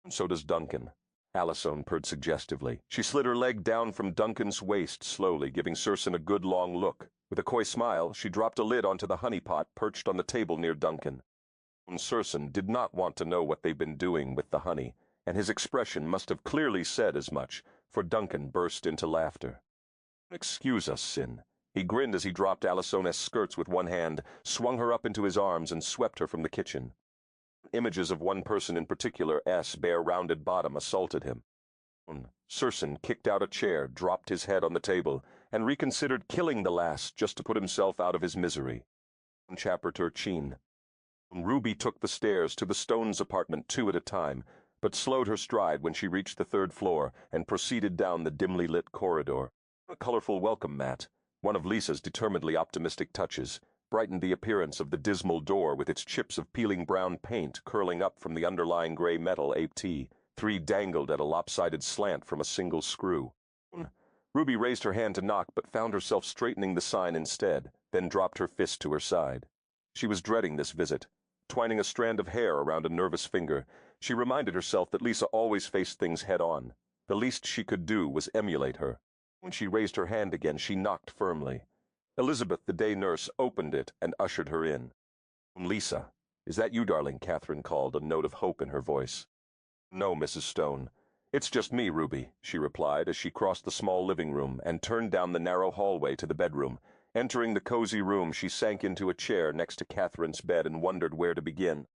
"So does Duncan," Allisone purred suggestively. She slid her leg down from Duncan's waist slowly, giving Circenn a good long look. With a coy smile, she dropped a lid onto the honey pot perched on the table near Duncan. Circenn did not want to know what they'd been doing with the honey, and his expression must have clearly said as much, for Duncan burst into laughter. "Excuse us, Sin." He grinned as he dropped Allisone's skirts with one hand, swung her up into his arms, and swept her from the kitchen. Images of one person in particular, bare rounded bottom, assaulted him. Circenn kicked out a chair, dropped his head on the table, and reconsidered killing the lass just to put himself out of his misery. Chapter Chin. Ruby took the stairs to the Stones' apartment 2 at a time, but slowed her stride when she reached the 3rd floor and proceeded down the dimly lit corridor. A colorful welcome mat, one of Lisa's determinedly optimistic touches, brightened the appearance of the dismal door with its chips of peeling brown paint curling up from the underlying gray metal AT. 3 dangled at a lopsided slant from a single screw. Ruby raised her hand to knock but found herself straightening the sign instead, then dropped her fist to her side. She was dreading this visit. Twining a strand of hair around a nervous finger, she reminded herself that Lisa always faced things head-on. The least she could do was emulate her. When she raised her hand again, she knocked firmly. Elizabeth, the day nurse, opened it and ushered her in. "Lisa, is that you, darling?" Catherine called, a note of hope in her voice. "No, Mrs. Stone." "It's just me, Ruby," she replied as she crossed the small living room and turned down the narrow hallway to the bedroom. Entering the cozy room, she sank into a chair next to Catherine's bed and wondered where to begin.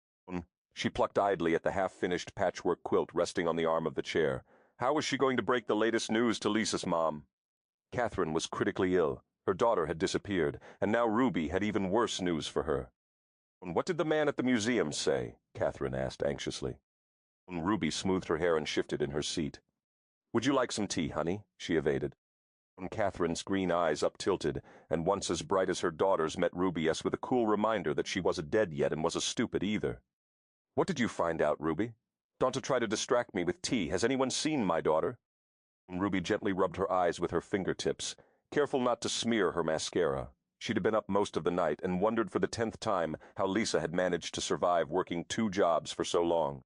She plucked idly at the half-finished patchwork quilt resting on the arm of the chair. How was she going to break the latest news to Lisa's mom? Catherine was critically ill. Her daughter had disappeared, and now Ruby had even worse news for her. "What did the man at the museum say?" Catherine asked anxiously. Ruby smoothed her hair and shifted in her seat. "Would you like some tea, honey?" she evaded. Catherine's green eyes up-tilted, and once as bright as her daughter's met Ruby as with a cool reminder that she wasn't dead yet and wasn't stupid either. "What did you find out, Ruby? Don't try to distract me with tea. Has anyone seen my daughter?" Ruby gently rubbed her eyes with her fingertips, careful not to smear her mascara. She'd been up most of the night and wondered for the 10th time how Lisa had managed to survive working 2 jobs for so long.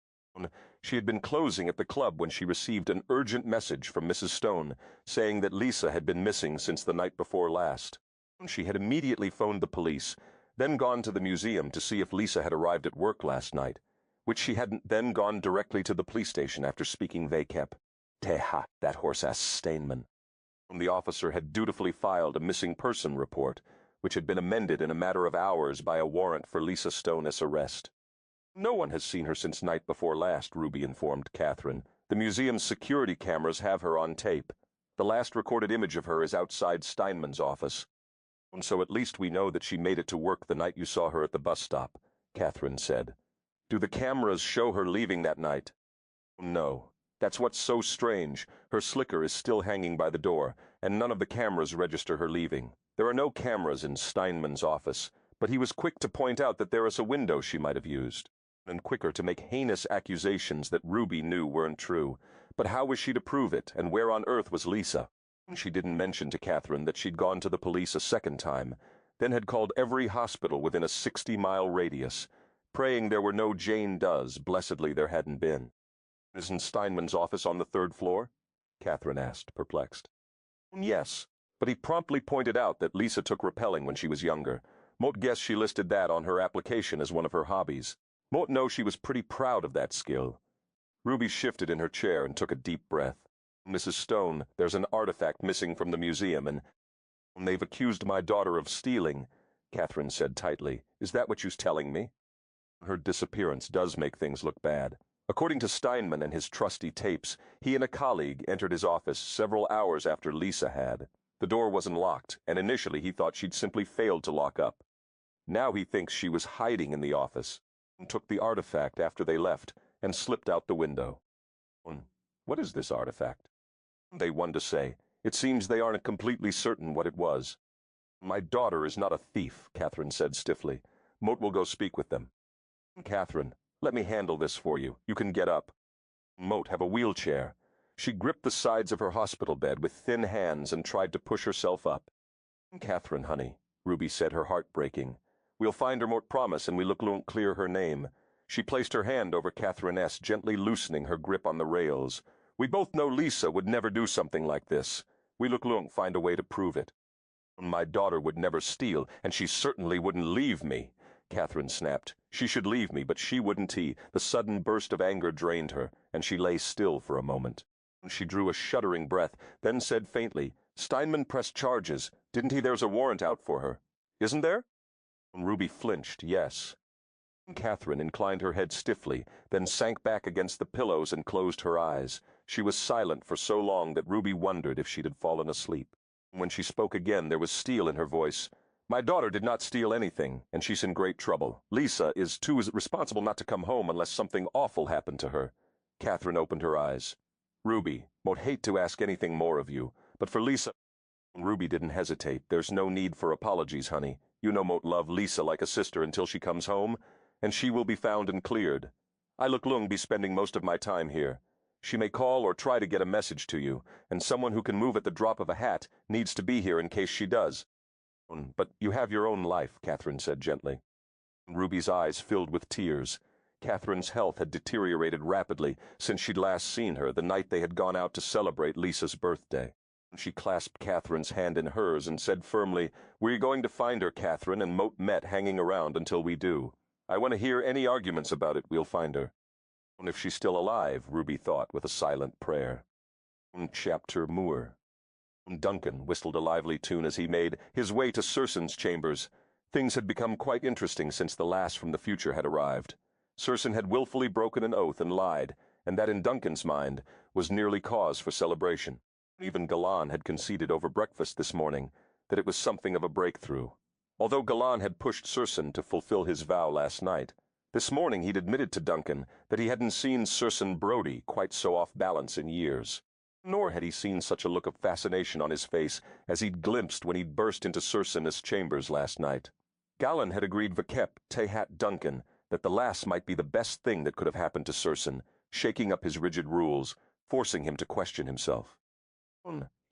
She had been closing at the club when she received an urgent message from Mrs. Stone saying that Lisa had been missing since the night before last. She had immediately phoned the police, then gone to the museum to see if Lisa had arrived at work last night, which she hadn't, then gone directly to the police station after speaking vacep. Teha, that horse-ass Steinman. The officer had dutifully filed a missing person report, which had been amended in a matter of hours by a warrant for Lisa Stone's arrest. "No one has seen her since night before last," Ruby informed Catherine. "The museum's security cameras have her on tape. The last recorded image of her is outside Steinman's office. And so at least we know that she made it to work the night you saw her at the bus stop," Catherine said. "Do the cameras show her leaving that night?" "No. That's what's so strange. Her slicker is still hanging by the door, and none of the cameras register her leaving. There are no cameras in Steinman's office, but he was quick to point out that there is a window she might have used, and quicker to make heinous accusations that Ruby knew weren't true. But how was she to prove it, and where on earth was Lisa? She didn't mention to Catherine that she'd gone to the police a second time, then had called every hospital within a 60-mile radius, praying there were no Jane Does. Blessedly there hadn't been. "Isn't Steinman's office on the 3rd floor?" Catherine asked, perplexed. "Yes, but he promptly pointed out that Lisa took rappelling when she was younger. Mote guess she listed that on her application as one of her hobbies. Mote know she was pretty proud of that skill." Ruby shifted in her chair and took a deep breath. "Mrs. Stone, there's an artifact missing from the museum, and they've accused my daughter of stealing," Catherine said tightly. "Is that what you're telling me?" "Her disappearance does make things look bad. According to Steinman and his trusty tapes, he and a colleague entered his office several hours after Lisa had. The door wasn't locked, and initially he thought she'd simply failed to lock up. Now he thinks she was hiding in the office, and took the artifact after they left, and slipped out the window." "What is this artifact?" "They won to say. It seems they aren't completely certain what it was." "My daughter is not a thief," Catherine said stiffly. "Mote will go speak with them." "Catherine, let me handle this for you. You can get up." "Mote, have a wheelchair." She gripped the sides of her hospital bed with thin hands and tried to push herself up. "Catherine, honey," Ruby said, her heart breaking. "We'll find her, Mote promise, and we won't clear her name." She placed her hand over Catherine's, gently loosening her grip on the rails. "We both know Lisa would never do something like this. We won't find a way to prove it." "My daughter would never steal, and she certainly wouldn't leave me," Catherine snapped. "She should leave me, but she wouldn't." The sudden burst of anger drained her, and she lay still for a moment. She drew a shuddering breath, then said faintly, "Steinman pressed charges. Didn't he? There's a warrant out for her." "Isn't there?" Ruby flinched, yes. Catherine inclined her head stiffly, then sank back against the pillows and closed her eyes. She was silent for so long that Ruby wondered if she'd fallen asleep. When she spoke again, there was steel in her voice. "My daughter did not steal anything, and she's in great trouble. Lisa is too responsible not to come home unless something awful happened to her." Catherine opened her eyes. "Ruby, Mote hate to ask anything more of you, but for Lisa—" Ruby didn't hesitate. "There's no need for apologies, honey. You know Mote love Lisa like a sister until she comes home, and she will be found and cleared. I look be spending most of my time here. She may call or try to get a message to you, and someone who can move at the drop of a hat needs to be here in case she does." "But you have your own life," Catherine said gently. Ruby's eyes filled with tears. Catherine's health had deteriorated rapidly since she'd last seen her the night they had gone out to celebrate Lisa's birthday. She clasped Catherine's hand in hers and said firmly, "We're going to find her, Catherine, and Mote met hanging around until we do. I want to hear any arguments about it. We'll find her." If she's still alive, Ruby thought with a silent prayer. Chapter Moore. Duncan whistled a lively tune as he made his way to Circenn's chambers. Things had become quite interesting since the lass from the future had arrived. Circenn had willfully broken an oath and lied, and that in Duncan's mind was nearly cause for celebration. Even Galan had conceded over breakfast this morning that it was something of a breakthrough. Although Galan had pushed Circenn to fulfill his vow last night, this morning he'd admitted to Duncan that he hadn't seen Circenn Brodie quite so off balance in years. Nor had he seen such a look of fascination on his face as he'd glimpsed when he'd burst into Circenn's chambers last night. Galan had agreed Vakep Tehat Duncan that the lass might be the best thing that could have happened to Circenn, shaking up his rigid rules, forcing him to question himself.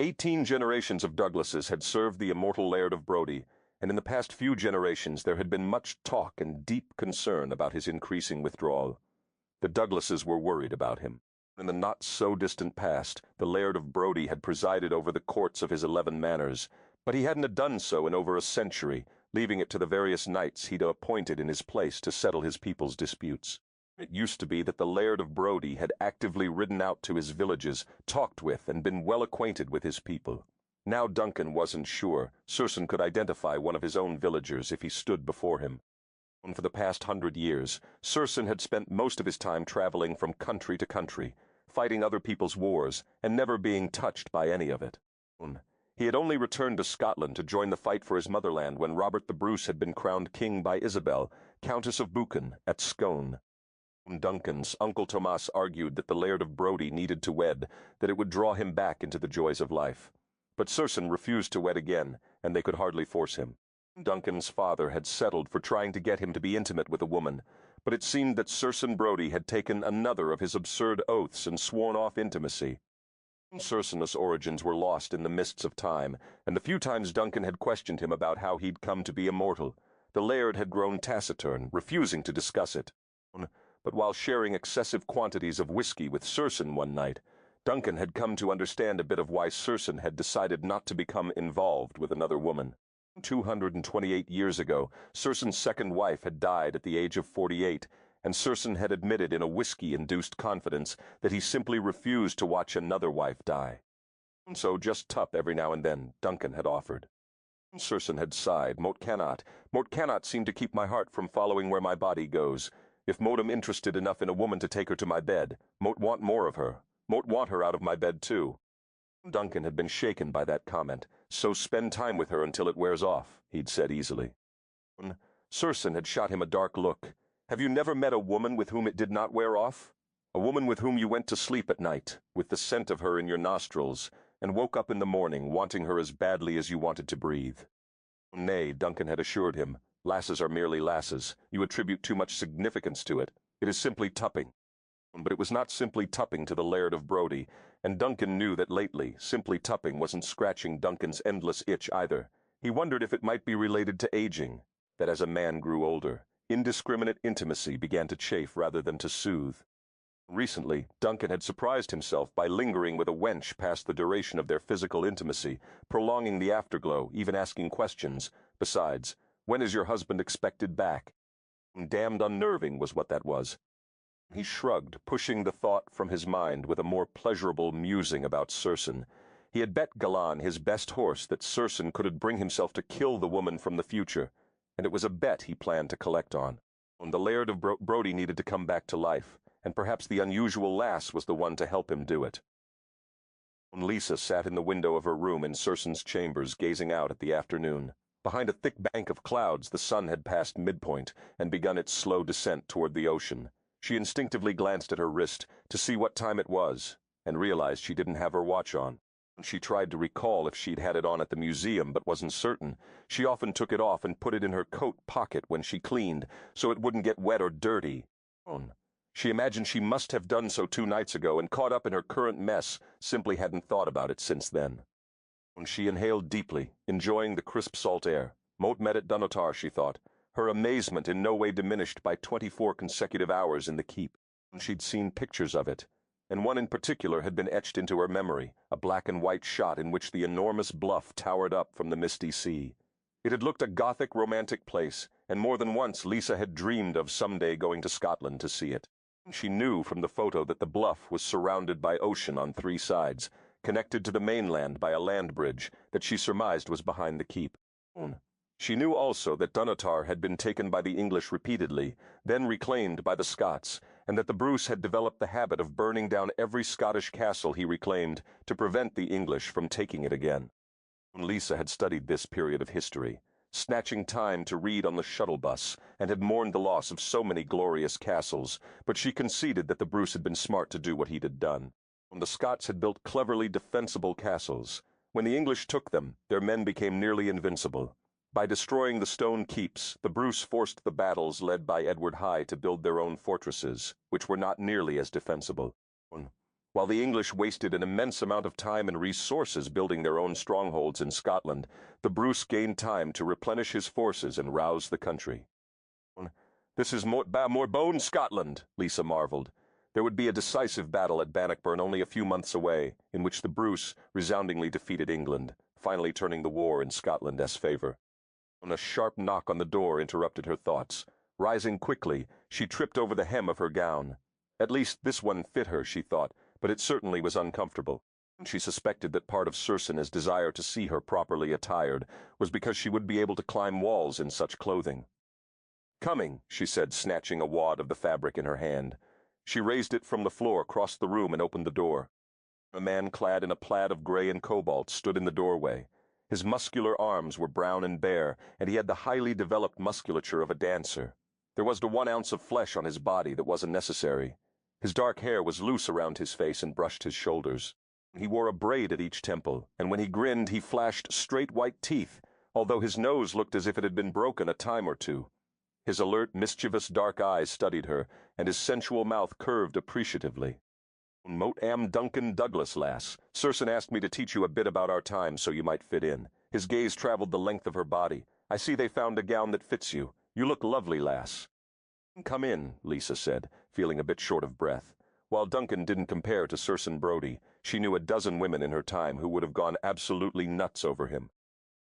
18 generations of Douglases had served the immortal Laird of Brodie, and in the past few generations there had been much talk and deep concern about his increasing withdrawal. The Douglases were worried about him. In the not-so-distant past, the Laird of Brodie had presided over the courts of his 11 manors, but he hadn't done so in over a century, leaving it to the various knights he'd appointed in his place to settle his people's disputes. It used to be that the Laird of Brodie had actively ridden out to his villages, talked with, and been well acquainted with his people. Now Duncan wasn't sure Circenn could identify one of his own villagers if he stood before him. For the past 100 years, Circenn had spent most of his time traveling from country to country, fighting other people's wars, and never being touched by any of it. He had only returned to Scotland to join the fight for his motherland when Robert the Bruce had been crowned king by Isabel, Countess of Buchan, at Scone. Duncan's Uncle Tomas argued that the Laird of Brodie needed to wed, that it would draw him back into the joys of life. But Circenn refused to wed again, and they could hardly force him. Duncan's father had settled for trying to get him to be intimate with a woman, but it seemed that Circenn Brodie had taken another of his absurd oaths and sworn off intimacy. Circenn's origins were lost in the mists of time, and the few times Duncan had questioned him about how he'd come to be immortal, the Laird had grown taciturn, refusing to discuss it. But while sharing excessive quantities of whiskey with Circenn one night, Duncan had come to understand a bit of why Circenn had decided not to become involved with another woman. 228 years ago, Circenn's second wife had died at the age of 48, and Circenn had admitted in a whiskey-induced confidence that he simply refused to watch another wife die. So just tup every now and then, Duncan had offered. Circenn had sighed. Moat cannot seem to keep my heart from following where my body goes. If Moat am interested enough in a woman to take her to my bed, Moat want more of her. Moat want her out of my bed too. Duncan had been shaken by that comment. So spend time with her until it wears off, he'd said easily. Circenn had shot him a dark look. Have you never met a woman with whom it did not wear off? A woman with whom you went to sleep at night, with the scent of her in your nostrils, and woke up in the morning wanting her as badly as you wanted to breathe? Nay, Duncan had assured him. Lasses are merely lasses. You attribute too much significance to it. It is simply tupping. But it was not simply tupping to the Laird of Brodie, and Duncan knew that lately simply tupping wasn't scratching Duncan's endless itch either. He wondered if it might be related to aging, that as a man grew older, indiscriminate intimacy began to chafe rather than to soothe. Recently, Duncan had surprised himself by lingering with a wench past the duration of their physical intimacy, prolonging the afterglow, even asking questions. Besides, when is your husband expected back? Damned unnerving was what that was. He shrugged, pushing the thought from his mind with a more pleasurable musing about Circenn. He had bet Galan, his best horse, that Circenn could bring himself to kill the woman from the future, and it was a bet he planned to collect on. The Laird of Brodie needed to come back to life, and perhaps the unusual lass was the one to help him do it. Lisa sat in the window of her room in Circenn's chambers, gazing out at the afternoon. Behind a thick bank of clouds, the sun had passed midpoint and begun its slow descent toward the ocean. She instinctively glanced at her wrist to see what time it was, and realized she didn't have her watch on. She tried to recall if she'd had it on at the museum, but wasn't certain. She often took it off and put it in her coat pocket when she cleaned, so it wouldn't get wet or dirty. She imagined she must have done so 2 nights ago, and caught up in her current mess, simply hadn't thought about it since then. She inhaled deeply, enjoying the crisp salt air. Moat met at Dunotar, she thought, her amazement in no way diminished by 24 consecutive hours in the keep. She'd seen pictures of it, and one in particular had been etched into her memory, a black and white shot in which the enormous bluff towered up from the misty sea. It had looked a Gothic romantic place, and more than once Lisa had dreamed of someday going to Scotland to see it. She knew from the photo that the bluff was surrounded by ocean on 3 sides, connected to the mainland by a land bridge that she surmised was behind the keep. She knew also that Dunatar had been taken by the English repeatedly, then reclaimed by the Scots, and that the Bruce had developed the habit of burning down every Scottish castle he reclaimed to prevent the English from taking it again. Lisa had studied this period of history, snatching time to read on the shuttle bus, and had mourned the loss of so many glorious castles, but she conceded that the Bruce had been smart to do what he had done. When the Scots had built cleverly defensible castles, when the English took them, their men became nearly invincible. By destroying the stone keeps, the Bruce forced the battles led by Edward High to build their own fortresses, which were not nearly as defensible. While the English wasted an immense amount of time and resources building their own strongholds in Scotland, the Bruce gained time to replenish his forces and rouse the country. "This is more bone Scotland," Lisa marveled. There would be a decisive battle at Bannockburn only a few months away, in which the Bruce resoundingly defeated England, finally turning the war in Scotland's favor. A sharp knock on the door interrupted her thoughts. Rising quickly, she tripped over the hem of her gown. At least this one fit her, she thought, but it certainly was uncomfortable. She suspected that part of Circenn's desire to see her properly attired was because she would be able to climb walls in such clothing. "Coming," she said, snatching a wad of the fabric in her hand. She raised it from the floor, crossed the room, and opened the door. A man clad in a plaid of gray and cobalt stood in the doorway. His muscular arms were brown and bare, and he had the highly developed musculature of a dancer. There was the 1 ounce of flesh on his body that wasn't necessary. His dark hair was loose around his face and brushed his shoulders. He wore a braid at each temple, and when he grinned he flashed straight white teeth, although his nose looked as if it had been broken a time or two. His alert, mischievous dark eyes studied her, and his sensual mouth curved appreciatively. "Moat am Duncan Douglas, lass. Circenn asked me to teach you a bit about our time so you might fit in." His gaze traveled the length of her body. "I see they found a gown that fits you. You look lovely, lass." "Come in," Lisa said, feeling a bit short of breath. While Duncan didn't compare to Circenn Brodie, she knew a dozen women in her time who would have gone absolutely nuts over him.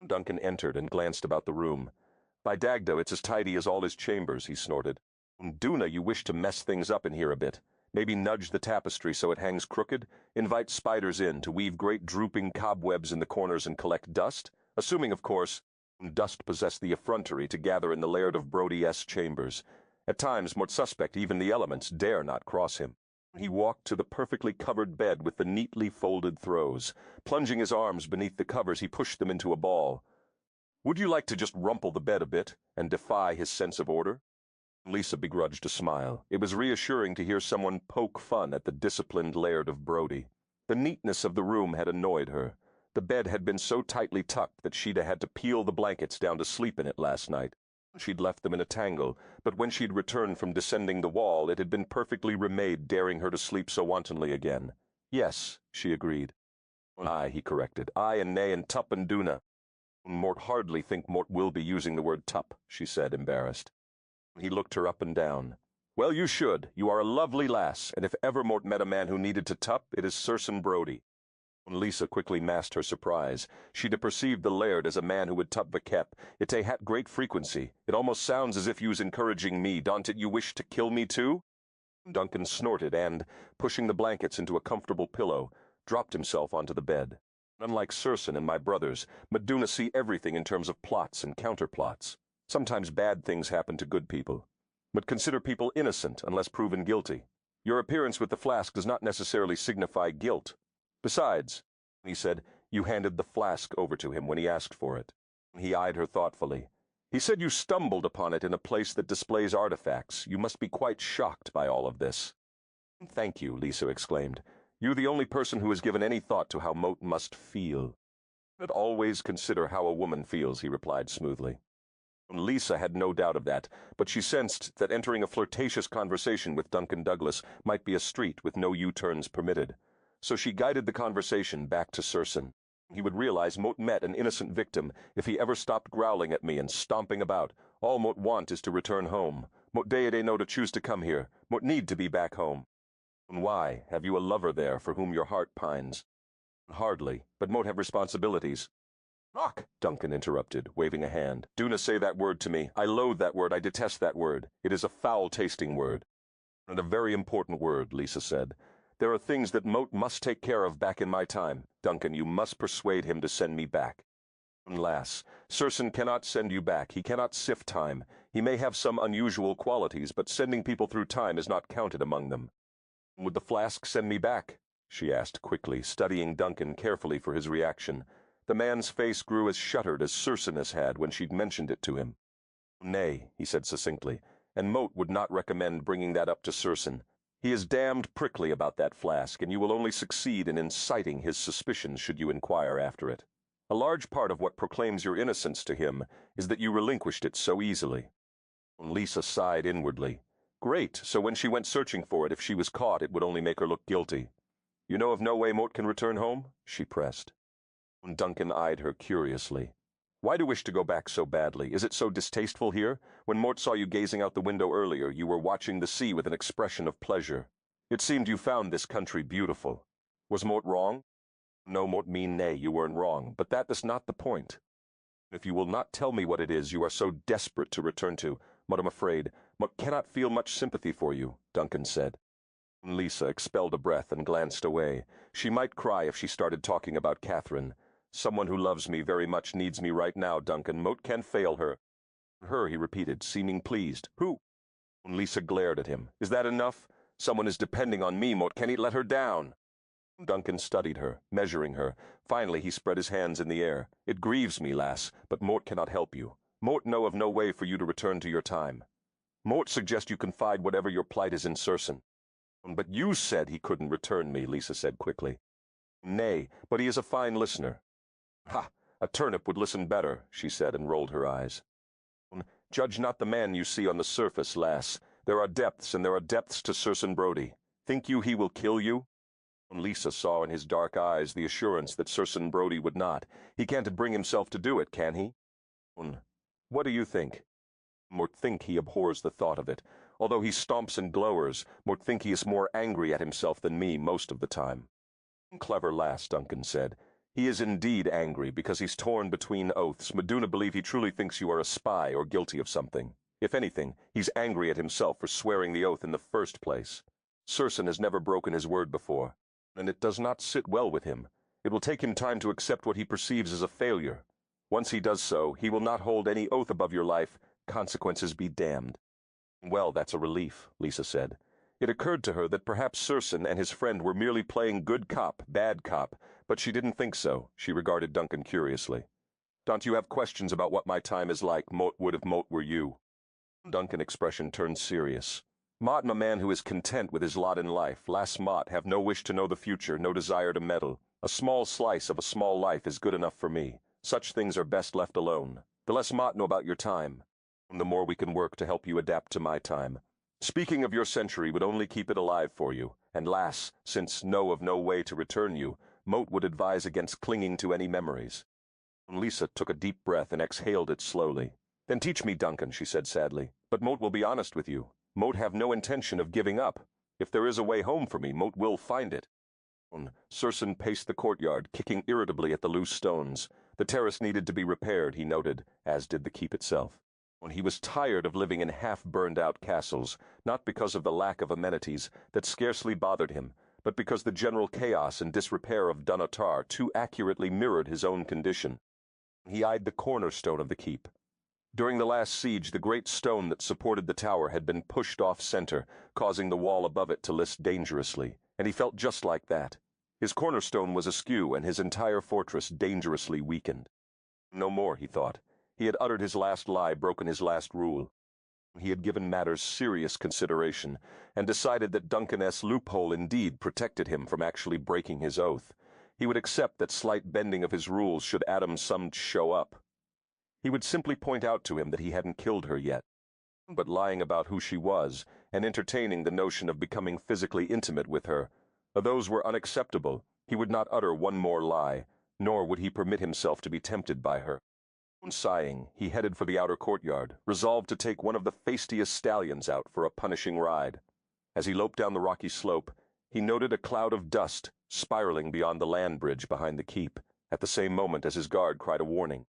Duncan entered and glanced about the room. "By Dagda, it's as tidy as all his chambers," he snorted. "Duna, you wish to mess things up in here a bit. Maybe nudge the tapestry so it hangs crooked, invite spiders in to weave great drooping cobwebs in the corners and collect dust, assuming, of course, dust possessed the effrontery to gather in the Laird of Brodie's chambers. At times, more suspect, even the elements dare not cross him." He walked to the perfectly covered bed with the neatly folded throws. Plunging his arms beneath the covers, he pushed them into a ball. "Would you like to just rumple the bed a bit and defy his sense of order?" Lisa begrudged a smile. It was reassuring to hear someone poke fun at the disciplined Laird of Brodie. The neatness of the room had annoyed her. The bed had been so tightly tucked that she'd had to peel the blankets down to sleep in it last night. She'd left them in a tangle, but when she'd returned from descending the wall, it had been perfectly remade, daring her to sleep so wantonly again. "Yes," she agreed. "Aye," he corrected. "Aye and nay and tup and duna." "Mort hardly think Mort will be using the word tup," she said, embarrassed. He looked her up and down. "Well, you should. You are a lovely lass, and if ever Mort met a man who needed to tup, it is Circenn Brodie." Lisa quickly masked her surprise. She'd have perceived the Laird as a man who would tup the kep. "It hat great frequency. It almost sounds as if you's encouraging me. Don't it you wish to kill me too?" Duncan snorted and, pushing the blankets into a comfortable pillow, dropped himself onto the bed. "Unlike Circenn and my brothers, Maduna see everything in terms of plots and counterplots. Sometimes bad things happen to good people, but consider people innocent unless proven guilty. Your appearance with the flask does not necessarily signify guilt. Besides," he said, "you handed the flask over to him when he asked for it." He eyed her thoughtfully. "He said you stumbled upon it in a place that displays artifacts. You must be quite shocked by all of this." "Thank you," Lisa exclaimed. "You're the only person who has given any thought to how Moat must feel." "But always consider how a woman feels," he replied smoothly. Lisa had no doubt of that, but she sensed that entering a flirtatious conversation with Duncan Douglas might be a street with no U-turns permitted. So she guided the conversation back to Circenn. He would realize Moat met an innocent victim if he ever stopped growling at me and stomping about. All Moat want is to return home. Moat deade know to choose to come here. Moat need to be back home. "And why? Have you a lover there for whom your heart pines?" "Hardly, but Moat have responsibilities." "Knock!" Duncan interrupted, waving a hand. "Do not say that word to me. I loathe that word. I detest that word. It is a foul-tasting word." And a very important word, Lisa said. There are things that Moat must take care of back in my time. Duncan, you must persuade him to send me back. Lass, Circenn cannot send you back. He cannot sift time. He may have some unusual qualities, but sending people through time is not counted among them. Would the flask send me back? She asked quickly, studying Duncan carefully for his reaction. The man's face grew as shuttered as Circenn had when she'd mentioned it to him. Nay, he said succinctly, and Moat would not recommend bringing that up to Circenn. He is damned prickly about that flask, and you will only succeed in inciting his suspicions should you inquire after it. A large part of what proclaims your innocence to him is that you relinquished it so easily. Lisa sighed inwardly. Great, so when she went searching for it, if she was caught, it would only make her look guilty. You know of no way Moat can return home? She pressed. Duncan eyed her curiously. Why do you wish to go back so badly? Is it so distasteful here? When Mort saw you gazing out the window earlier, you were watching the sea with an expression of pleasure. It seemed you found this country beautiful. Was Mort wrong? No, Mort mean nay, you weren't wrong, but that is not the point. If you will not tell me what it is you are so desperate to return to, Mort, I'm afraid, Mort cannot feel much sympathy for you, Duncan said. Lisa expelled a breath and glanced away. She might cry if she started talking about Catherine. Someone who loves me very much needs me right now, Duncan. Moat can't fail her. Her, he repeated, seeming pleased. Who? Lisa glared at him. Is that enough? Someone is depending on me, Moat. Can he let her down? Duncan studied her, measuring her. Finally he spread his hands in the air. It grieves me, lass, but Mort cannot help you. Mort know of no way for you to return to your time. Mort suggest you confide whatever your plight is in Circenn. But you said he couldn't return me, Lisa said quickly. Nay, but he is a fine listener. Ha! A turnip would listen better, she said, and rolled her eyes. Judge not the man you see on the surface, lass. There are depths, and there are depths to Circenn Brodie. Think you he will kill you? Lisa saw in his dark eyes the assurance that Circenn Brodie would not. He can't bring himself to do it, can he? What do you think? Mort think he abhors the thought of it. Although he stomps and glowers, Mort think he is more angry at himself than me most of the time. Clever lass, Duncan said. He is indeed angry because he's torn between oaths, but do not believe he truly thinks you are a spy or guilty of something. If anything, he's angry at himself for swearing the oath in the first place. Circenn has never broken his word before, and it does not sit well with him. It will take him time to accept what he perceives as a failure. Once he does so, he will not hold any oath above your life, consequences be damned. Well, that's a relief, Lisa said. It occurred to her that perhaps Circenn and his friend were merely playing good cop, bad cop, but she didn't think so. She regarded Duncan curiously. Don't you have questions about what my time is like, Moat would if Moat were you? Duncan's expression turned serious. Mott am a man who is content with his lot in life. Lass Mott have no wish to know the future, no desire to meddle. A small slice of a small life is good enough for me. Such things are best left alone. The less Mott know about your time, the more we can work to help you adapt to my time. Speaking of your century would only keep it alive for you, and lass, since know of no way to return you, Moat would advise against clinging to any memories. Lisa took a deep breath and exhaled it slowly. Then teach me, Duncan, she said sadly. But Moat will be honest with you. Moat have no intention of giving up. If there is a way home for me, Moat will find it. Circenn paced the courtyard, kicking irritably at the loose stones. The terrace needed to be repaired, he noted, as did the keep itself. He was tired of living in half-burned-out castles, not because of the lack of amenities that scarcely bothered him, but because the general chaos and disrepair of Dunatar too accurately mirrored his own condition. He eyed the cornerstone of the keep. During the last siege, the great stone that supported the tower had been pushed off-center, causing the wall above it to list dangerously, and he felt just like that. His cornerstone was askew, and his entire fortress dangerously weakened. No more, he thought. He had uttered his last lie, broken his last rule. He had given matters serious consideration, and decided that Duncan's loophole indeed protected him from actually breaking his oath. He would accept that slight bending of his rules should Adam some show up. He would simply point out to him that he hadn't killed her yet. But lying about who she was, and entertaining the notion of becoming physically intimate with her, those were unacceptable. He would not utter one more lie, nor would he permit himself to be tempted by her. Sighing, he headed for the outer courtyard, resolved to take one of the fastiest stallions out for a punishing ride. As he loped down the rocky slope, he noted a cloud of dust spiraling beyond the land bridge behind the keep, at the same moment as his guard cried a warning.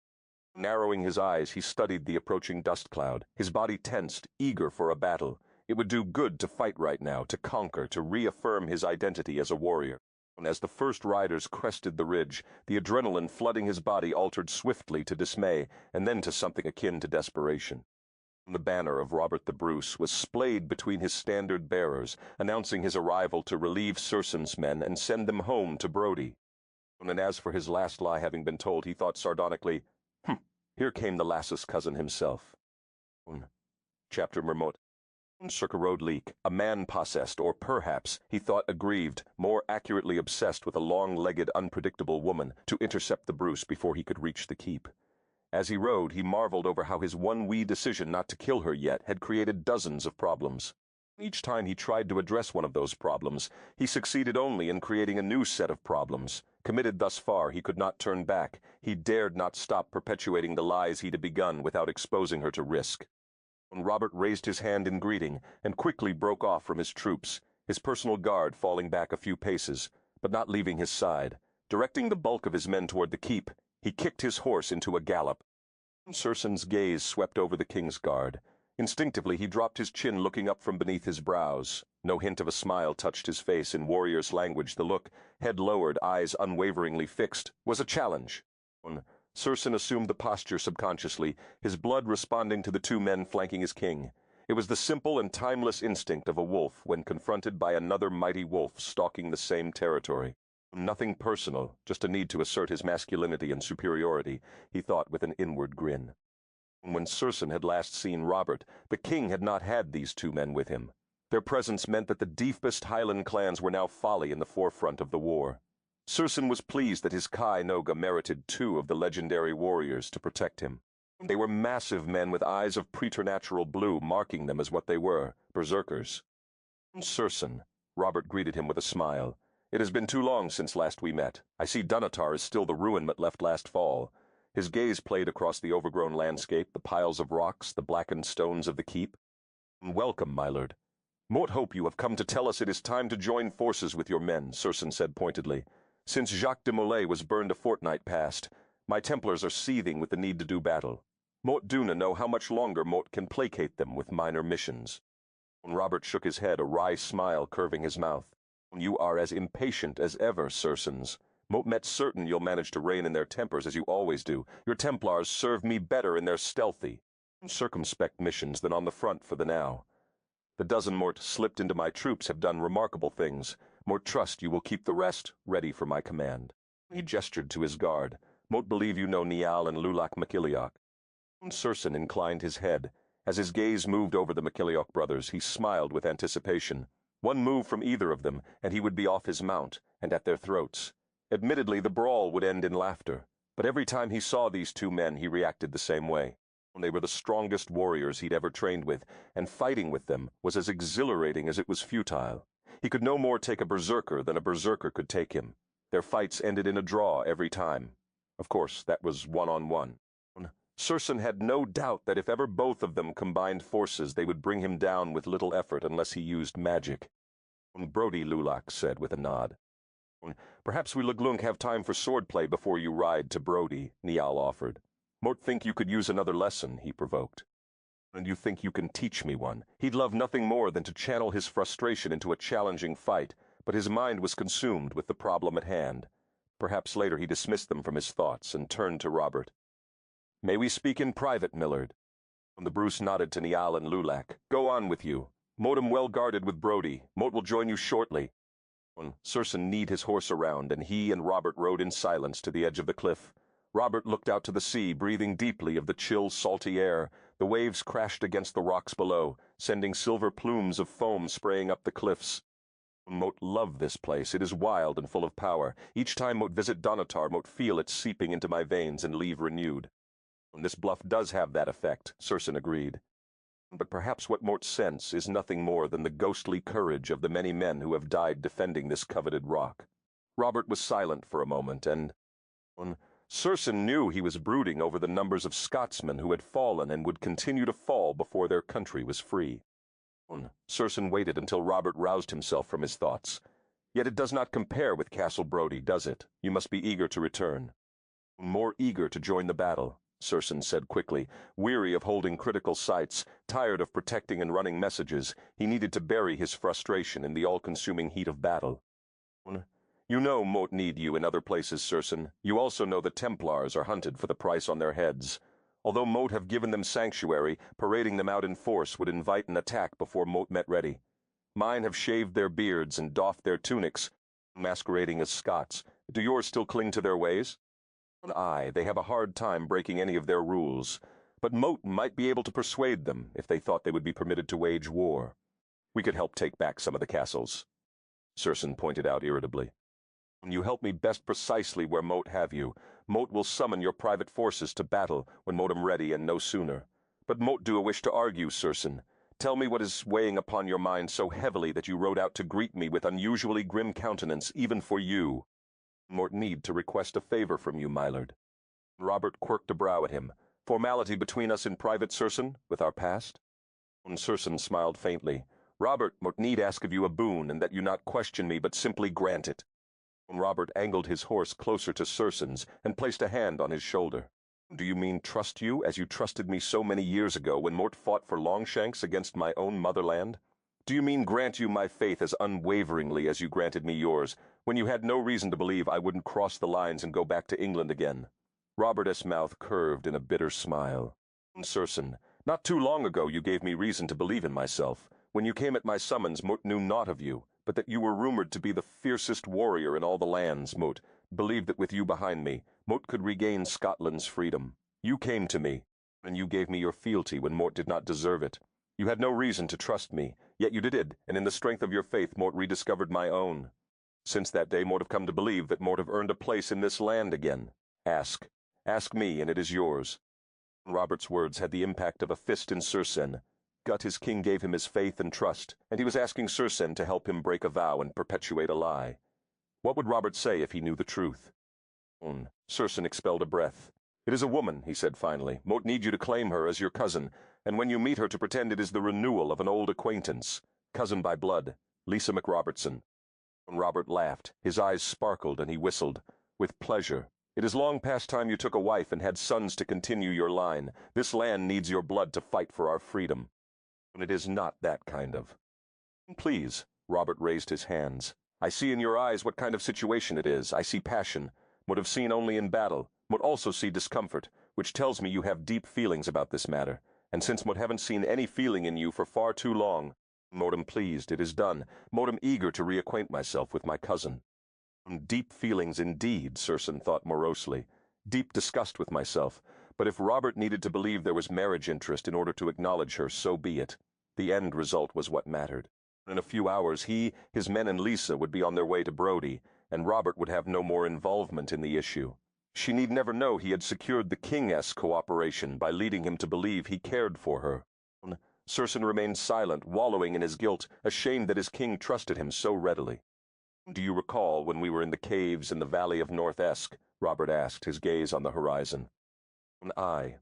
Narrowing his eyes, he studied the approaching dust cloud, his body tensed, eager for a battle. It would do good to fight right now, to conquer, to reaffirm his identity as a warrior. And as the first riders crested the ridge, the adrenaline flooding his body altered swiftly to dismay, and then to something akin to desperation. The banner of Robert the Bruce was splayed between his standard bearers, announcing his arrival to relieve Circenn's men and send them home to Brodie. And as for his last lie having been told, he thought sardonically, here came the lass's cousin himself. Chapter Mermot. Circa rode Leek, a man possessed, or perhaps, he thought aggrieved, more accurately obsessed with a long-legged, unpredictable woman, to intercept the Bruce before he could reach the keep. As he rode, he marveled over how his one wee decision not to kill her yet had created dozens of problems. Each time he tried to address one of those problems, he succeeded only in creating a new set of problems. Committed thus far, he could not turn back. He dared not stop perpetuating the lies he'd begun without exposing her to risk. Robert raised his hand in greeting and quickly broke off from his troops, his personal guard falling back a few paces, but not leaving his side. Directing the bulk of his men toward the keep, he kicked his horse into a gallop. Circenn's gaze swept over the king's guard. Instinctively he dropped his chin, looking up from beneath his brows. No hint of a smile touched his face. In warrior's language, the look, head lowered, eyes unwaveringly fixed, was a challenge. Circenn assumed the posture subconsciously, his blood responding to the two men flanking his king. It was the simple and timeless instinct of a wolf when confronted by another mighty wolf stalking the same territory. Nothing personal, just a need to assert his masculinity and superiority, he thought with an inward grin. When Circenn had last seen Robert, the king had not had these two men with him. Their presence meant that the deepest Highland clans were now folly in the forefront of the war. Circenn was pleased that his Kai Noga merited two of the legendary warriors to protect him. They were massive men with eyes of preternatural blue, marking them as what they were, berserkers. Circenn, Robert greeted him with a smile. It has been too long since last we met. I see Dunatar is still the ruinment left last fall. His gaze played across the overgrown landscape, the piles of rocks, the blackened stones of the keep. Welcome, my lord. Mort hope you have come to tell us it is time to join forces with your men, Circenn said pointedly. Since Jacques de Molay was burned a fortnight past, my Templars are seething with the need to do battle. Mort Duna know how much longer Mort can placate them with minor missions. Robert shook his head, a wry smile curving his mouth. You are as impatient as ever, Circenns. Mort met certain you'll manage to rein in their tempers as you always do. Your Templars serve me better in their stealthy, circumspect missions than on the front for the now. The dozen Mort slipped into my troops have done remarkable things. Mort trust you will keep the rest ready for my command. He gestured to his guard. Mort believe you know Niall and Lulak MacKillioc. Circenn inclined his head. As his gaze moved over the MacKillioc brothers, he smiled with anticipation. One move from either of them, and he would be off his mount, and at their throats. Admittedly, the brawl would end in laughter, but every time he saw these two men, he reacted the same way. They were the strongest warriors he'd ever trained with, and fighting with them was as exhilarating as it was futile. He could no more take a berserker than a berserker could take him. Their fights ended in a draw every time. Of course, that was one-on-one. Circenn had no doubt that if ever both of them combined forces, they would bring him down with little effort unless he used magic. Brodie, Lulak said with a nod. Perhaps we Luglunk have time for swordplay before you ride to Brodie, Niall offered. Mort think you could use another lesson, he provoked. And you think you can teach me one? He'd love nothing more than to channel his frustration into a challenging fight, but his mind was consumed with the problem at hand. Perhaps later he dismissed them from his thoughts and turned to Robert. May we speak in private, Millard? The Bruce nodded to Niall and Lulak. Go on with you. Moat am well guarded with Brodie. Moat will join you shortly. Circenn kneed his horse around, and he and Robert rode in silence to the edge of the cliff. Robert looked out to the sea, breathing deeply of the chill, salty air. The waves crashed against the rocks below, sending silver plumes of foam spraying up the cliffs. Moat loved this place. It is wild and full of power. Each time Moat visit Dunatar, Moat feel it seeping into my veins and leave renewed. This bluff does have that effect, Circenn agreed. But perhaps what Mort sense is nothing more than the ghostly courage of the many men who have died defending this coveted rock. Robert was silent for a moment, and Circenn knew he was brooding over the numbers of Scotsmen who had fallen and would continue to fall before their country was free. Circenn waited until Robert roused himself from his thoughts. Yet it does not compare with Castle Brodie, does it? You must be eager to return. More eager to join the battle. Circenn said quickly. Weary of holding critical sights, tired of protecting and running messages, he needed to bury his frustration in the all-consuming heat of battle. You know Moat need you in other places, Circenn. You also know the Templars are hunted for the price on their heads. Although Moat have given them sanctuary, parading them out in force would invite an attack before Moat met ready. Mine have shaved their beards and doffed their tunics, masquerading as Scots. Do yours still cling to their ways? Aye, they have a hard time breaking any of their rules, but Moat might be able to persuade them if they thought they would be permitted to wage war. We could help take back some of the castles. Circenn pointed out irritably. You help me best precisely where Moat have you. Moat will summon your private forces to battle when Moat am ready and no sooner. But Moat do a wish to argue, Circenn. Tell me what is weighing upon your mind so heavily that you rode out to greet me with unusually grim countenance, even for you. Moat need to request a favor from you, my lord. Robert quirked a brow at him. Formality between us in private, Circenn, with our past? Circenn smiled faintly. Robert, Moat need ask of you a boon, and that you not question me, but simply grant it. Robert angled his horse closer to Circenn's and placed a hand on his shoulder. Do you mean trust you as you trusted me so many years ago when Mort fought for Longshanks against my own motherland? Do you mean grant you my faith as unwaveringly as you granted me yours, when you had no reason to believe I wouldn't cross the lines and go back to England again? Robert's mouth curved in a bitter smile. Circenn, not too long ago you gave me reason to believe in myself. When you came at my summons, Moat knew naught of you, but that you were rumored to be the fiercest warrior in all the lands, Moat. Believed that with you behind me, Moat could regain Scotland's freedom. You came to me, and you gave me your fealty when Mort did not deserve it. You had no reason to trust me, yet you did, and in the strength of your faith Mort rediscovered my own. Since that day Mort have come to believe that Mort have earned a place in this land again. Ask me, and it is yours. Robert's words had the impact of a fist in Circenn. Gut his king gave him his faith and trust, and he was asking Circenn to help him break a vow and perpetuate a lie. What would Robert say if he knew the truth? Circenn expelled a breath. It is a woman, he said finally. Moat need you to claim her as your cousin, and when you meet her to pretend it is the renewal of an old acquaintance. Cousin by blood, Lisa McRobertson. Robert laughed. His eyes sparkled, and he whistled. With pleasure. It is long past time you took a wife and had sons to continue your line. This land needs your blood to fight for our freedom. And it is not that kind of. Please, Robert raised his hands. I see in your eyes what kind of situation it is. I see passion. Would have seen only in battle. Would also see discomfort, which tells me you have deep feelings about this matter. And since Moat haven't seen any feeling in you for far too long, Moat am pleased it is done. Moat am eager to reacquaint myself with my cousin. Deep feelings indeed, Circenn thought morosely. Deep disgust with myself. But if Robert needed to believe there was marriage interest in order to acknowledge her, so be it. The end result was what mattered. In a few hours he, his men and Lisa would be on their way to Brodie, and Robert would have no more involvement in the issue. She need never know he had secured the king-esque cooperation by leading him to believe he cared for her. Circenn remained silent, wallowing in his guilt, ashamed that his king trusted him so readily. Do you recall when we were in the caves in the valley of North Esk? Robert asked, his gaze on the horizon. Aye.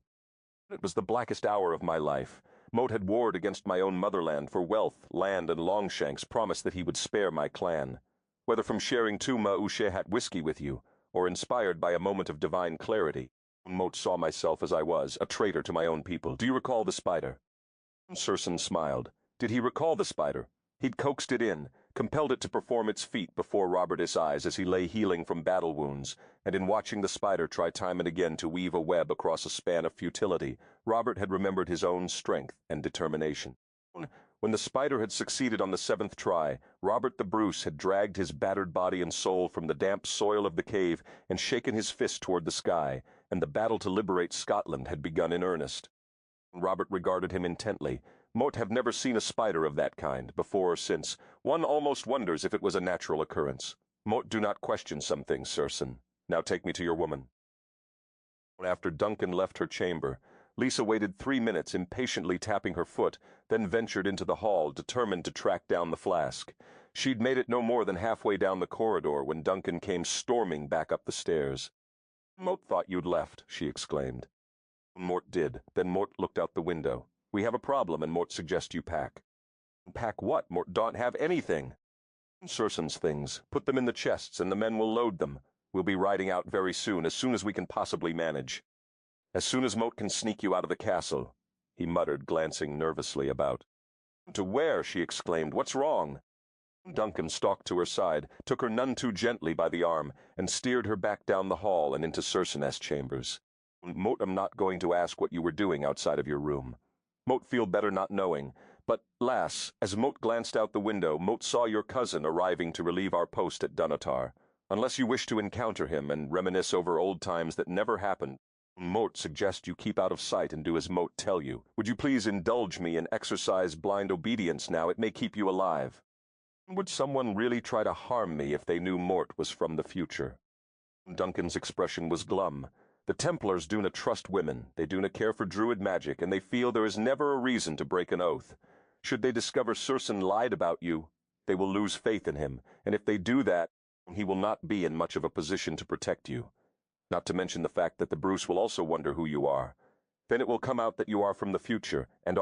It was the blackest hour of my life. Moat had warred against my own motherland for wealth, land, and Longshanks, promised that he would spare my clan. Whether from sharing two Ma'ushehat whiskey with you, or inspired by a moment of divine clarity, Moat saw myself as I was, a traitor to my own people. Do you recall the spider? Circenn smiled. Did he recall the spider? He'd coaxed it in, compelled it to perform its feat before Robert's eyes as he lay healing from battle wounds, and in watching the spider try time and again to weave a web across a span of futility, Robert had remembered his own strength and determination. When the spider had succeeded on the 7th try, Robert the Bruce had dragged his battered body and soul from the damp soil of the cave and shaken his fist toward the sky, and the battle to liberate Scotland had begun in earnest. Robert regarded him intently. Moat have never seen a spider of that kind, before or since. One almost wonders if it was a natural occurrence. Moat do not question some things, Circenn. Now take me to your woman. After Duncan left her chamber, Lisa waited 3 minutes, impatiently tapping her foot, then ventured into the hall, determined to track down the flask. She'd made it no more than halfway down the corridor when Duncan came storming back up the stairs. Moat thought you'd left, she exclaimed. Mort did. Then Mort looked out the window. We have a problem, and Mort suggests you pack. Pack what? Mort don't have anything. Circenn's things. Put them in the chests, and the men will load them. We'll be riding out very soon as we can possibly manage. As soon as Moat can sneak you out of the castle, he muttered, glancing nervously about. To where? She exclaimed. What's wrong? Duncan stalked to her side, took her none too gently by the arm, and steered her back down the hall and into Circenn's chambers. Moat, I'm not going to ask what you were doing outside of your room. Moat feel better not knowing. But, lass, as Moat glanced out the window, Moat saw your cousin arriving to relieve our post at Dunatar. Unless you wish to encounter him and reminisce over old times that never happened, Moat suggests you keep out of sight and do as Moat tell you. Would you please indulge me and exercise blind obedience now? It may keep you alive. Would someone really try to harm me if they knew Mort was from the future? Duncan's expression was glum. The Templars do not trust women, they do not care for druid magic, and they feel there is never a reason to break an oath. Should they discover Circenn lied about you, they will lose faith in him, and if they do that, he will not be in much of a position to protect you. Not to mention the fact that the Bruce will also wonder who you are. Then it will come out that you are from the future, and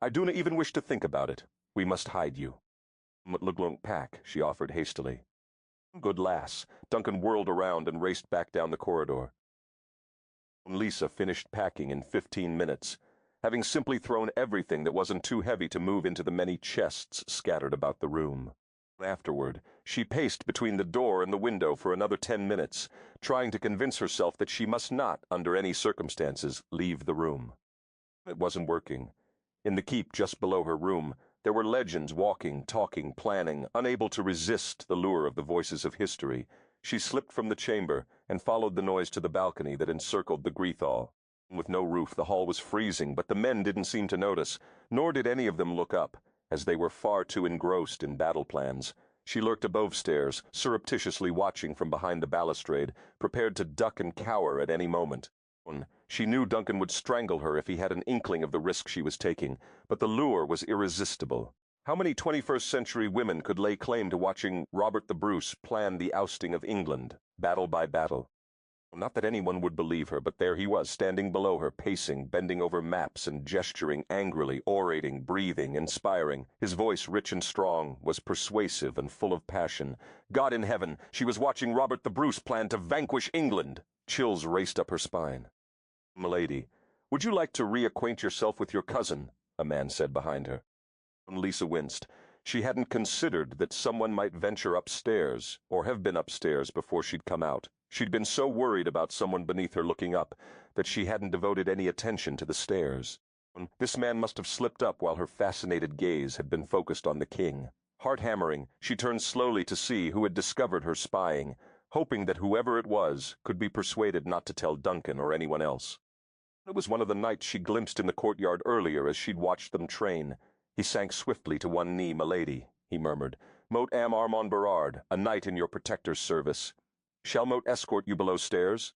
I do not even wish to think about it. We must hide you. Mutluglunk pack, she offered hastily. Good lass. Duncan whirled around and raced back down the corridor. Lisa finished packing in 15 minutes, having simply thrown everything that wasn't too heavy to move into the many chests scattered about the room. Afterward, she paced between the door and the window for another 10 minutes, trying to convince herself that she must not, under any circumstances, leave the room. It wasn't working. In the keep just below her room, there were legends walking, talking, planning, unable to resist the lure of the voices of history. She slipped from the chamber and followed the noise to the balcony that encircled the Greethall. With no roof, the hall was freezing, but the men didn't seem to notice, nor did any of them look up, as they were far too engrossed in battle plans. She lurked above stairs, surreptitiously watching from behind the balustrade, prepared to duck and cower at any moment. She knew Duncan would strangle her if he had an inkling of the risk she was taking, but the lure was irresistible. How many 21st-century women could lay claim to watching Robert the Bruce plan the ousting of England, battle by battle? Not that anyone would believe her, but there he was, standing below her, pacing, bending over maps and gesturing angrily, orating, breathing, inspiring. His voice, rich and strong, was persuasive and full of passion. God in heaven, she was watching Robert the Bruce plan to vanquish England! Chills raced up her spine. "Milady, would you like to reacquaint yourself with your cousin?" a man said behind her. Lisa winced. She hadn't considered that someone might venture upstairs, or have been upstairs before she'd come out. She'd been so worried about someone beneath her looking up that she hadn't devoted any attention to the stairs. This man must have slipped up while her fascinated gaze had been focused on the king. Heart hammering, she turned slowly to see who had discovered her spying, hoping that whoever it was could be persuaded not to tell Duncan or anyone else. It was one of the knights she glimpsed in the courtyard earlier as she'd watched them train. He sank swiftly to one knee. "Milady," he murmured, "Moat am Armand Berard, a knight in your protector's service. Shall Moat escort you below stairs?"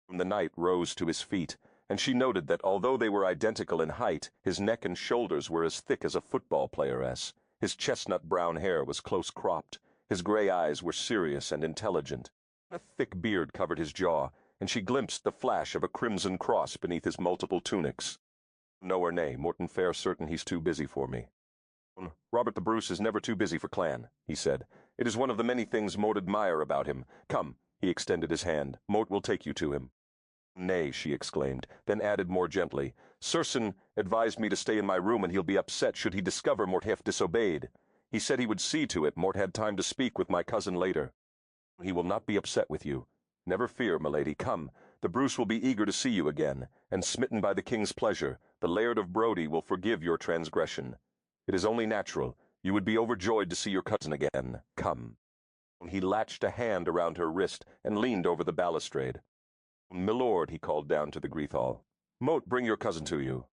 The knight rose to his feet, and she noted that although they were identical in height, his neck and shoulders were as thick as a football playeress. His chestnut brown hair was close cropped. His gray eyes were serious and intelligent. A thick beard covered his jaw, and she glimpsed the flash of a crimson cross beneath his multiple tunics. "No or nay, Morton fair certain he's too busy for me." "Robert the Bruce is never too busy for clan," he said. "It is one of the many things Moat admire about him. Come," he extended his hand. "Moat will take you to him." "Nay," she exclaimed, then added more gently, "Circenn advised me to stay in my room, and he'll be upset should he discover Mort have disobeyed. He said he would see to it Mort had time to speak with my cousin later." "He will not be upset with you. Never fear, milady. Come, the Bruce will be eager to see you again, and smitten by the king's pleasure, the Laird of Brodie will forgive your transgression. It is only natural. You would be overjoyed to see your cousin again. Come." He latched a hand around her wrist and leaned over the balustrade. "Milord," he called down to the Greethall, "Moat bring your cousin to you."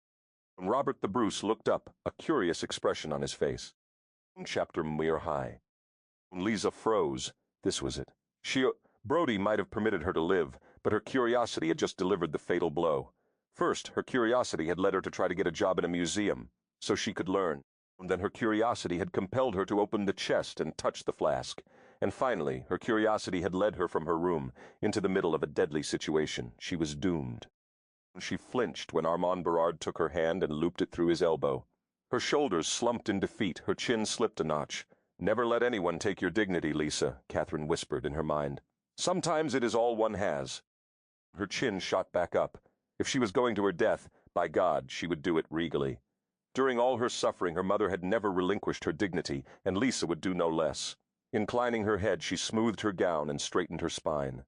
Robert the Bruce looked up, a curious expression on his face. Chapter Muir High. Lisa froze. This was it. Brodie might have permitted her to live, but her curiosity had just delivered the fatal blow. First, her curiosity had led her to try to get a job in a museum, so she could learn. Then her curiosity had compelled her to open the chest and touch the flask. And finally, her curiosity had led her from her room into the middle of a deadly situation. She was doomed. She flinched when Armand Berard took her hand and looped it through his elbow. Her shoulders slumped in defeat, her chin slipped a notch. "Never let anyone take your dignity, Lisa," Catherine whispered in her mind. "Sometimes it is all one has." Her chin shot back up. If she was going to her death, by God, she would do it regally. During all her suffering, her mother had never relinquished her dignity, and Lisa would do no less. Inclining her head, she smoothed her gown and straightened her spine.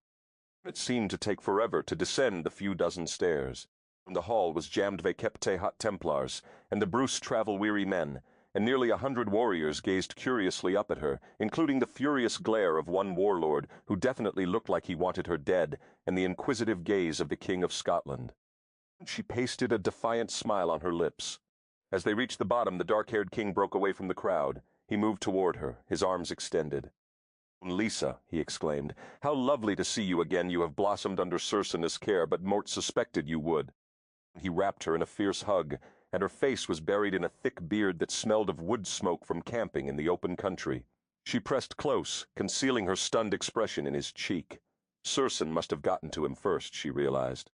It seemed to take forever to descend the few dozen stairs. The hall was jammed Vekepte hot Templars, and the Bruce travel-weary men, and nearly 100 warriors gazed curiously up at her, including the furious glare of one warlord who definitely looked like he wanted her dead, and the inquisitive gaze of the King of Scotland. She pasted a defiant smile on her lips. As they reached the bottom, the dark-haired king broke away from the crowd. He moved toward her, his arms extended. "Lisa," he exclaimed, "how lovely to see you again. You have blossomed under Circenn's care, but Mort suspected you would." He wrapped her in a fierce hug, and her face was buried in a thick beard that smelled of wood smoke from camping in the open country. She pressed close, concealing her stunned expression in his cheek. Circenn must have gotten to him first, she realized.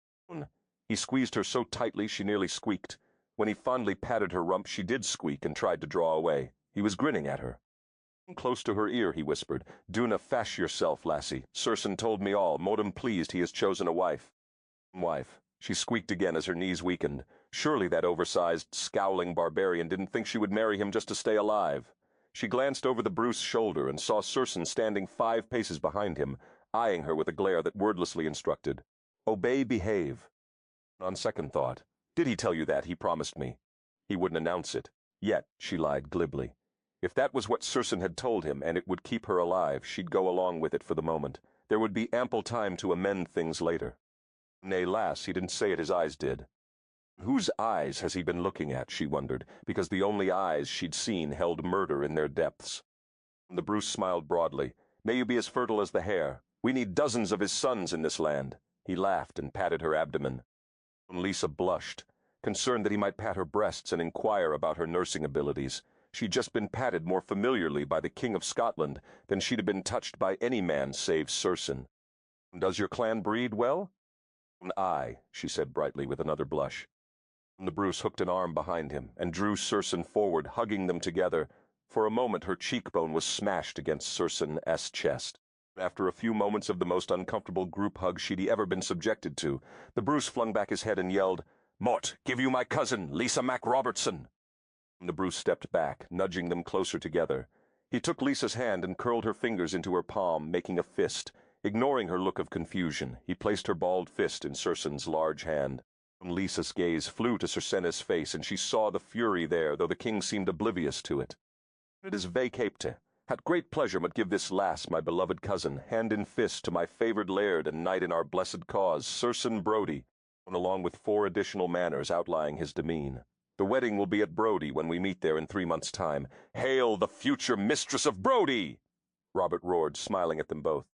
He squeezed her so tightly she nearly squeaked. When he fondly patted her rump, she did squeak and tried to draw away. He was grinning at her. Close to her ear, he whispered, "Duna, fash yourself, lassie. Circenn told me all. Modem pleased he has chosen a wife." Wife. She squeaked again as her knees weakened. Surely that oversized, scowling barbarian didn't think she would marry him just to stay alive. She glanced over the Bruce shoulder and saw Circenn standing 5 paces behind him, eyeing her with a glare that wordlessly instructed, "Obey, behave." On second thought, "Did he tell you that? He promised me." He wouldn't announce it. Yet, she lied glibly. If that was what Circenn had told him, and it would keep her alive, she'd go along with it for the moment. There would be ample time to amend things later. Nay, lass, he didn't say it, his eyes did. Whose eyes has he been looking at, she wondered, because the only eyes she'd seen held murder in their depths. The Bruce smiled broadly. "May you be as fertile as the hare. We need dozens of his sons in this land." He laughed and patted her abdomen. Lisa blushed, concerned that he might pat her breasts and inquire about her nursing abilities. She'd just been patted more familiarly by the King of Scotland than she'd have been touched by any man save Circenn. "Does your clan breed well?" "Aye," she said brightly with another blush. The Bruce hooked an arm behind him and drew Circenn forward, hugging them together. For a moment her cheekbone was smashed against Circenn's chest. After a few moments of the most uncomfortable group hug she'd ever been subjected to, the Bruce flung back his head and yelled, "Mort, give you my cousin, Lisa Mac Robertson." The Bruce stepped back, nudging them closer together. He took Lisa's hand and curled her fingers into her palm, making a fist. Ignoring her look of confusion, he placed her balled fist in Circenn's large hand. Lisa's gaze flew to Circenn's face, and she saw the fury there, though the king seemed oblivious to it. "It is Vekepte. Had great pleasure but give this lass, my beloved cousin, hand in fist to my favored laird and knight in our blessed cause, Circenn Brodie," along with 4 additional manors outlying his demesne. "The wedding will be at Brodie when we meet there in 3 months' time. Hail the future mistress of Brodie!" Robert roared, smiling at them both.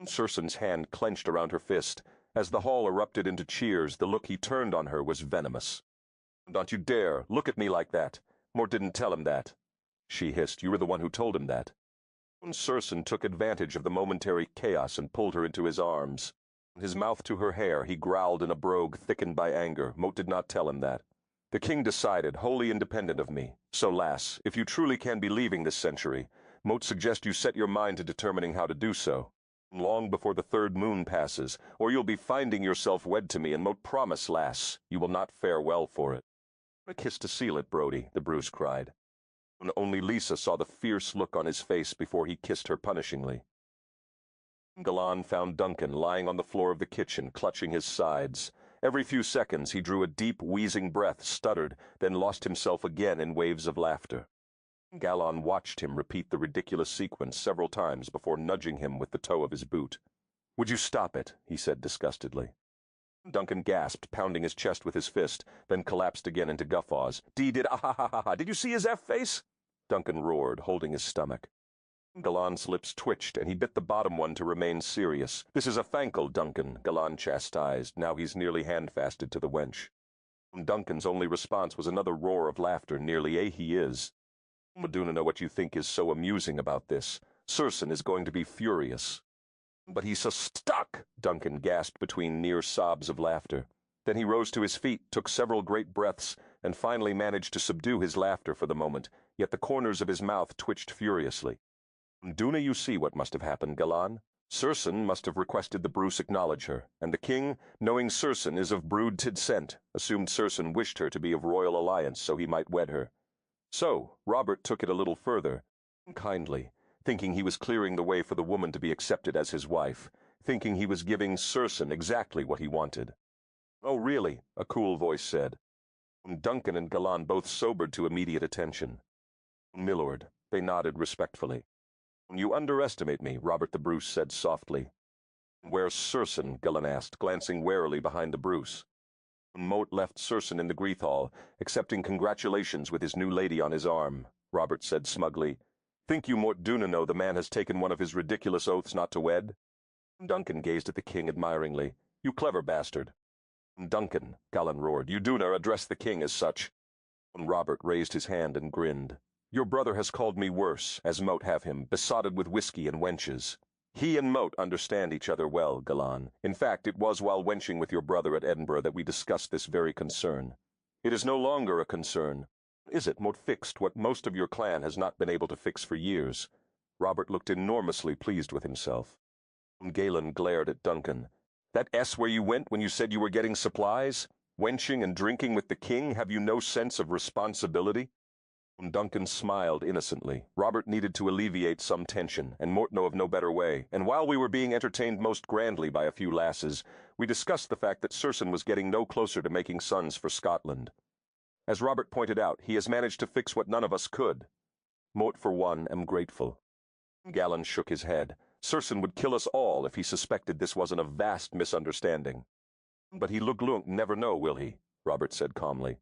Circenn's hand clenched around her fist. As the hall erupted into cheers, the look he turned on her was venomous. "Don't you dare look at me like that. Mort didn't tell him that," she hissed. "You were the one who told him that." Circenn took advantage of the momentary chaos and pulled her into his arms. His mouth to her hair, he growled in a brogue thickened by anger. Mort did not tell him that. "The king decided, wholly independent of me. So, lass, if you truly can be leaving this century, Mort suggests you set your mind to determining how to do so. Long before the 3rd moon passes, or you'll be finding yourself wed to me, and Mort promise, lass, you will not fare well for it." "A kiss to seal it, Brodie," the Bruce cried. And only Lisa saw the fierce look on his face before he kissed her punishingly. Galan found Duncan lying on the floor of the kitchen, clutching his sides. Every few seconds he drew a deep, wheezing breath, stuttered, then lost himself again in waves of laughter. Galan watched him repeat the ridiculous sequence several times before nudging him with the toe of his boot. "Would you stop it?" he said disgustedly. Duncan gasped, pounding his chest with his fist, then collapsed again into guffaws. Did you see his F-face?" Duncan roared, holding his stomach. Galan's lips twitched, and he bit the bottom one to remain serious. "This is a thankle, Duncan," Galan chastised. Now he's nearly handfasted to the wench. Duncan's only response was another roar of laughter, nearly he is. "I do not know what you think is so amusing about this. Circenn is going to be furious." "But he's so stuck," Duncan gasped between near sobs of laughter. Then he rose to his feet, took several great breaths, and finally managed to subdue his laughter for the moment, yet the corners of his mouth twitched furiously. "Duna, you see what must have happened, Galan. Circenn must have requested the Bruce acknowledge her, and the king, knowing Circenn is of brood descent, assumed Circenn wished her to be of royal alliance so he might wed her. So, Robert took it a little further, kindly, thinking he was clearing the way for the woman to be accepted as his wife, thinking he was giving Circenn exactly what he wanted. "Oh, really?" a cool voice said. Duncan and Galan both sobered to immediate attention. "Milord," they nodded respectfully. "You underestimate me," Robert the Bruce said softly. "Where's Circenn?" Galan asked, glancing warily behind the Bruce. Moat left Circenn in the Greeth Hall, accepting congratulations with his new lady on his arm. Robert said smugly, "Think you Mort Duna know the man has taken one of his ridiculous oaths not to wed?" Duncan gazed at the king admiringly. "You clever bastard." "Duncan," Galan roared, "you do not address the king as such." Robert raised his hand and grinned. "Your brother has called me worse, as Moat have him, besotted with whiskey and wenches. He and Moat understand each other well, Galan. In fact, it was while wenching with your brother at Edinburgh that we discussed this very concern. It is no longer a concern. Is it, Moat fixed what most of your clan has not been able to fix for years?" Robert looked enormously pleased with himself. Galen glared at Duncan. "That S where you went when you said you were getting supplies? Wenching and drinking with the king, have you no sense of responsibility?" Duncan smiled innocently. Robert needed to alleviate some tension, and Mort know of no better way, and while we were being entertained most grandly by a few lasses, we discussed the fact that Circenn was getting no closer to making sons for Scotland. As Robert pointed out, he has managed to fix what none of us could. Mort, for one, am grateful. Galan shook his head. Circenn would kill us all if he suspected this wasn't a vast misunderstanding. "But he look never know, will he?" Robert said calmly.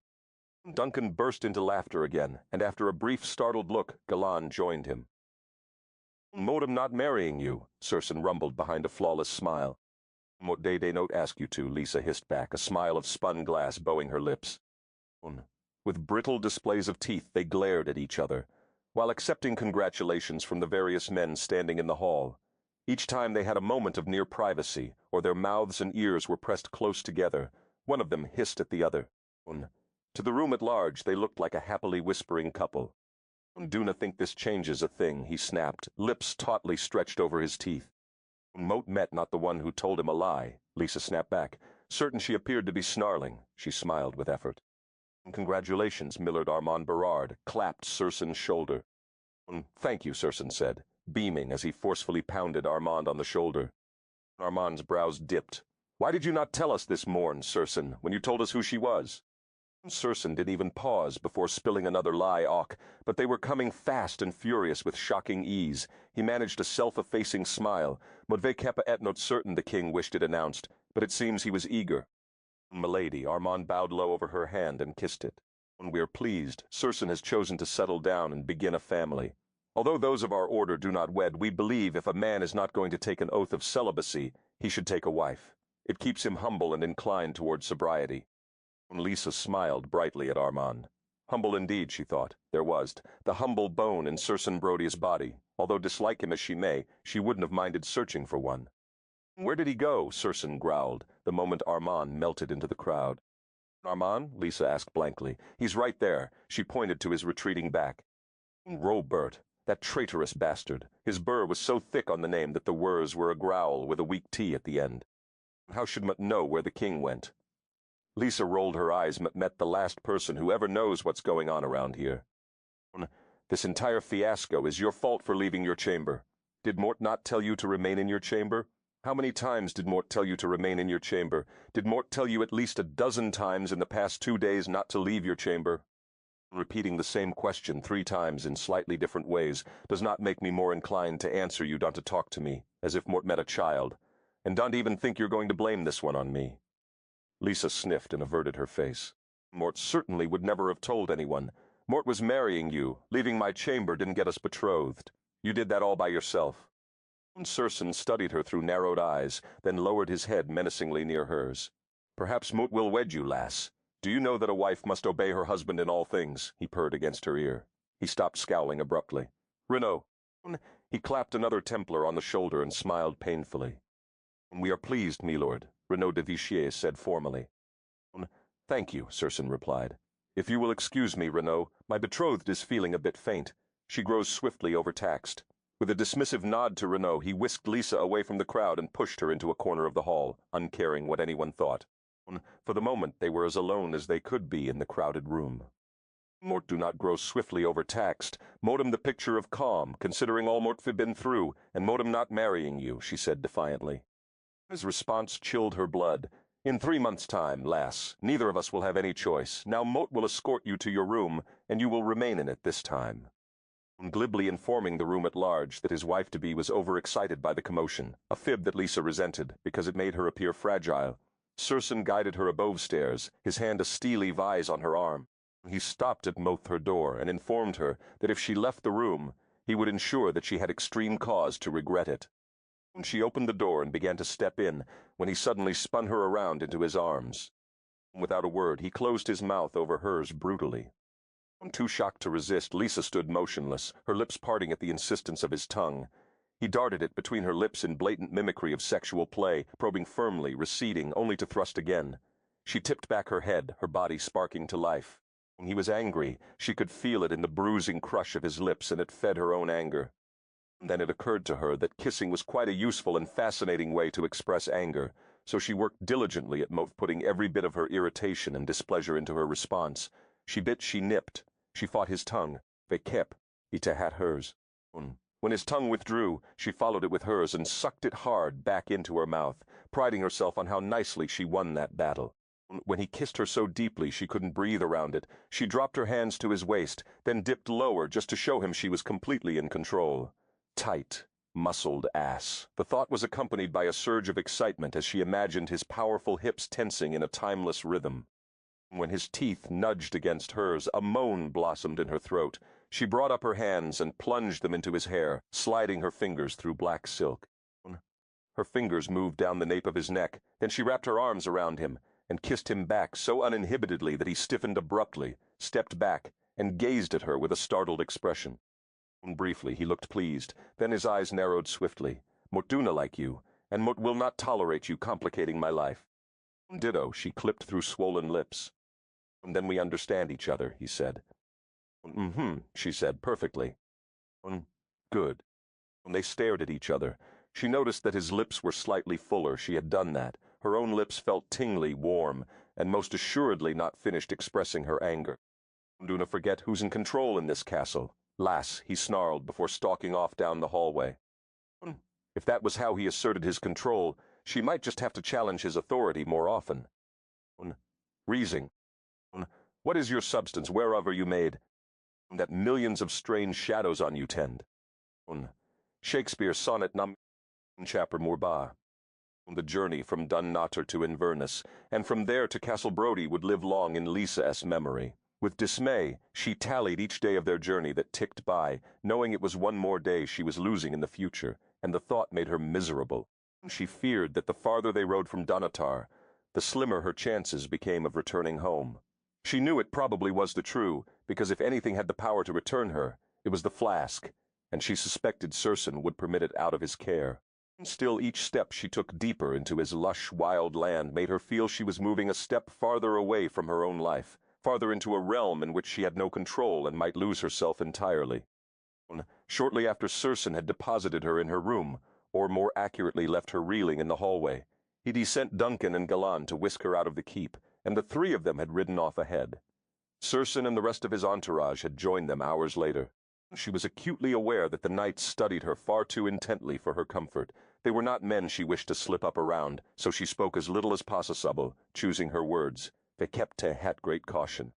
Duncan burst into laughter again, and after a brief startled look, Galan joined him. "Moat am not marrying you," Circenn rumbled behind a flawless smile. "Moat they not ask you to," Lisa hissed back, a smile of spun glass bowing her lips. With brittle displays of teeth they glared at each other, while accepting congratulations from the various men standing in the hall. Each time they had a moment of near privacy, or their mouths and ears were pressed close together. One of them hissed at the other. To the room at large they looked like a happily whispering couple. "Duna think this changes a thing," he snapped, lips tautly stretched over his teeth. Moat met not the one who told him a lie, Lisa snapped back. Certain she appeared to be snarling, she smiled with effort. "Congratulations," Millard Armand Berard clapped Circenn's shoulder. "Thank you," Circenn said, beaming as he forcefully pounded Armand on the shoulder. Armand's brows dipped. "Why did you not tell us this morn, Circenn, when you told us who she was?" Circenn didn't even pause before spilling another lie but they were coming fast and furious with shocking ease. He managed a self-effacing smile. "Modve kepa et not certain," the king wished it announced, but it seems he was eager. "Milady," Armand bowed low over her hand and kissed it. "We are pleased. Circenn has chosen to settle down and begin a family. Although those of our order do not wed, we believe if a man is not going to take an oath of celibacy, he should take a wife. It keeps him humble and inclined toward sobriety." Lisa smiled brightly at Armand. Humble indeed, she thought. There was the humble bone in Circenn Brodie's body. Although dislike him as she may, she wouldn't have minded searching for one. "Where did he go?" Circenn growled, the moment Armand melted into the crowd. "Armand?" Lisa asked blankly. "He's right there." She pointed to his retreating back. "Robert, that traitorous bastard." His burr was so thick on the name that the words were a growl with a weak T at the end. "How should Mut know where the king went?" Lisa rolled her eyes but met the last person who ever knows what's going on around here. "This entire fiasco is your fault for leaving your chamber. Did Mort not tell you to remain in your chamber? How many times did Mort tell you to remain in your chamber? Did Mort tell you at least a dozen times in the past 2 days not to leave your chamber?" Repeating the same question 3 times in slightly different ways does not make me more inclined to answer you than to talk to me, as if Mort met a child. And don't even think you're going to blame this one on me. Lisa sniffed and averted her face. "Mort certainly would never have told anyone. Mort was marrying you. Leaving my chamber didn't get us betrothed. You did that all by yourself." Circenn studied her through narrowed eyes, then lowered his head menacingly near hers. "Perhaps Mort will wed you, lass. Do you know that a wife must obey her husband in all things?" He purred against her ear. He stopped scowling abruptly. "Renaud." He clapped another Templar on the shoulder and smiled painfully. "We are pleased, milord," Renaud de Vichier said formally. "Thank you," Circenn replied. "If you will excuse me, Renaud, my betrothed is feeling a bit faint. She grows swiftly overtaxed. With a dismissive nod to Renaud, he whisked Lisa away from the crowd and pushed her into a corner of the hall, uncaring what anyone thought. For the moment, they were as alone as they could be in the crowded room. Mort do not grow swiftly overtaxed. Motem the picture of calm, considering all Mort had been through, and Motem not marrying you, she said defiantly. His response chilled her blood. In 3 months' time, lass, neither of us will have any choice. Now Mort will escort you to your room, and you will remain in it this time. Glibly informing the room at large that his wife-to-be was overexcited by the commotion, a fib that Lisa resented, because it made her appear fragile. Circenn guided her above stairs, his hand a steely vise on her arm. He stopped at Moth her door and informed her that if she left the room, he would ensure that she had extreme cause to regret it. She opened the door and began to step in, when he suddenly spun her around into his arms. Without a word, he closed his mouth over hers brutally. Too shocked to resist, Lisa stood motionless, her lips parting at the insistence of his tongue. He darted it between her lips in blatant mimicry of sexual play, probing firmly, receding, only to thrust again. She tipped back her head, her body sparking to life. He was angry. She could feel it in the bruising crush of his lips, and it fed her own anger. Then it occurred to her that kissing was quite a useful and fascinating way to express anger, so she worked diligently at putting every bit of her irritation and displeasure into her response. She bit, she nipped. She fought his tongue. Vekep, itahat hers. When his tongue withdrew, she followed it with hers and sucked it hard back into her mouth, priding herself on how nicely she won that battle. When he kissed her so deeply she couldn't breathe around it, she dropped her hands to his waist, then dipped lower just to show him she was completely in control. Tight, muscled ass. The thought was accompanied by a surge of excitement as she imagined his powerful hips tensing in a timeless rhythm. When his teeth nudged against hers, a moan blossomed in her throat. She brought up her hands and plunged them into his hair, sliding her fingers through black silk. Her fingers moved down the nape of his neck, then she wrapped her arms around him and kissed him back so uninhibitedly that he stiffened abruptly, stepped back, and gazed at her with a startled expression. Briefly, he looked pleased, then his eyes narrowed swiftly. Mort do not like you, and Mort will not tolerate you complicating my life. Ditto, she clipped through swollen lips. And then we understand each other, he said. She said, perfectly. Good. When they stared at each other, she noticed that his lips were slightly fuller. She had done that. Her own lips felt tingly, warm, and most assuredly not finished expressing her anger. Do not forget who's in control in this castle. Lass, he snarled before stalking off down the hallway. If that was how he asserted his control, she might just have to challenge his authority more often. Reason. What is your substance, whereof are you made? That millions of strange shadows on you tend. Shakespeare, sonnet num. Chapter Murba. The journey from Dunnater to Inverness, and from there to Castle Brodie would live long in Lisa's memory. With dismay, she tallied each day of their journey that ticked by, knowing it was one more day she was losing in the future, and the thought made her miserable. She feared that the farther they rode from Dunnatar, the slimmer her chances became of returning home. She knew it probably was the true, because if anything had the power to return her, it was the flask, and she suspected Circenn would permit it out of his care. Still, each step she took deeper into his lush, wild land made her feel she was moving a step farther away from her own life, farther into a realm in which she had no control and might lose herself entirely. Shortly after Circenn had deposited her in her room, or more accurately left her reeling in the hallway, he sent Duncan and Galan to whisk her out of the keep, and the three of them had ridden off ahead. Circenn and the rest of his entourage had joined them hours later. She was acutely aware that the knights studied her far too intently for her comfort. They were not men she wished to slip up around, so she spoke as little as possible, choosing her words. They kept to had great caution.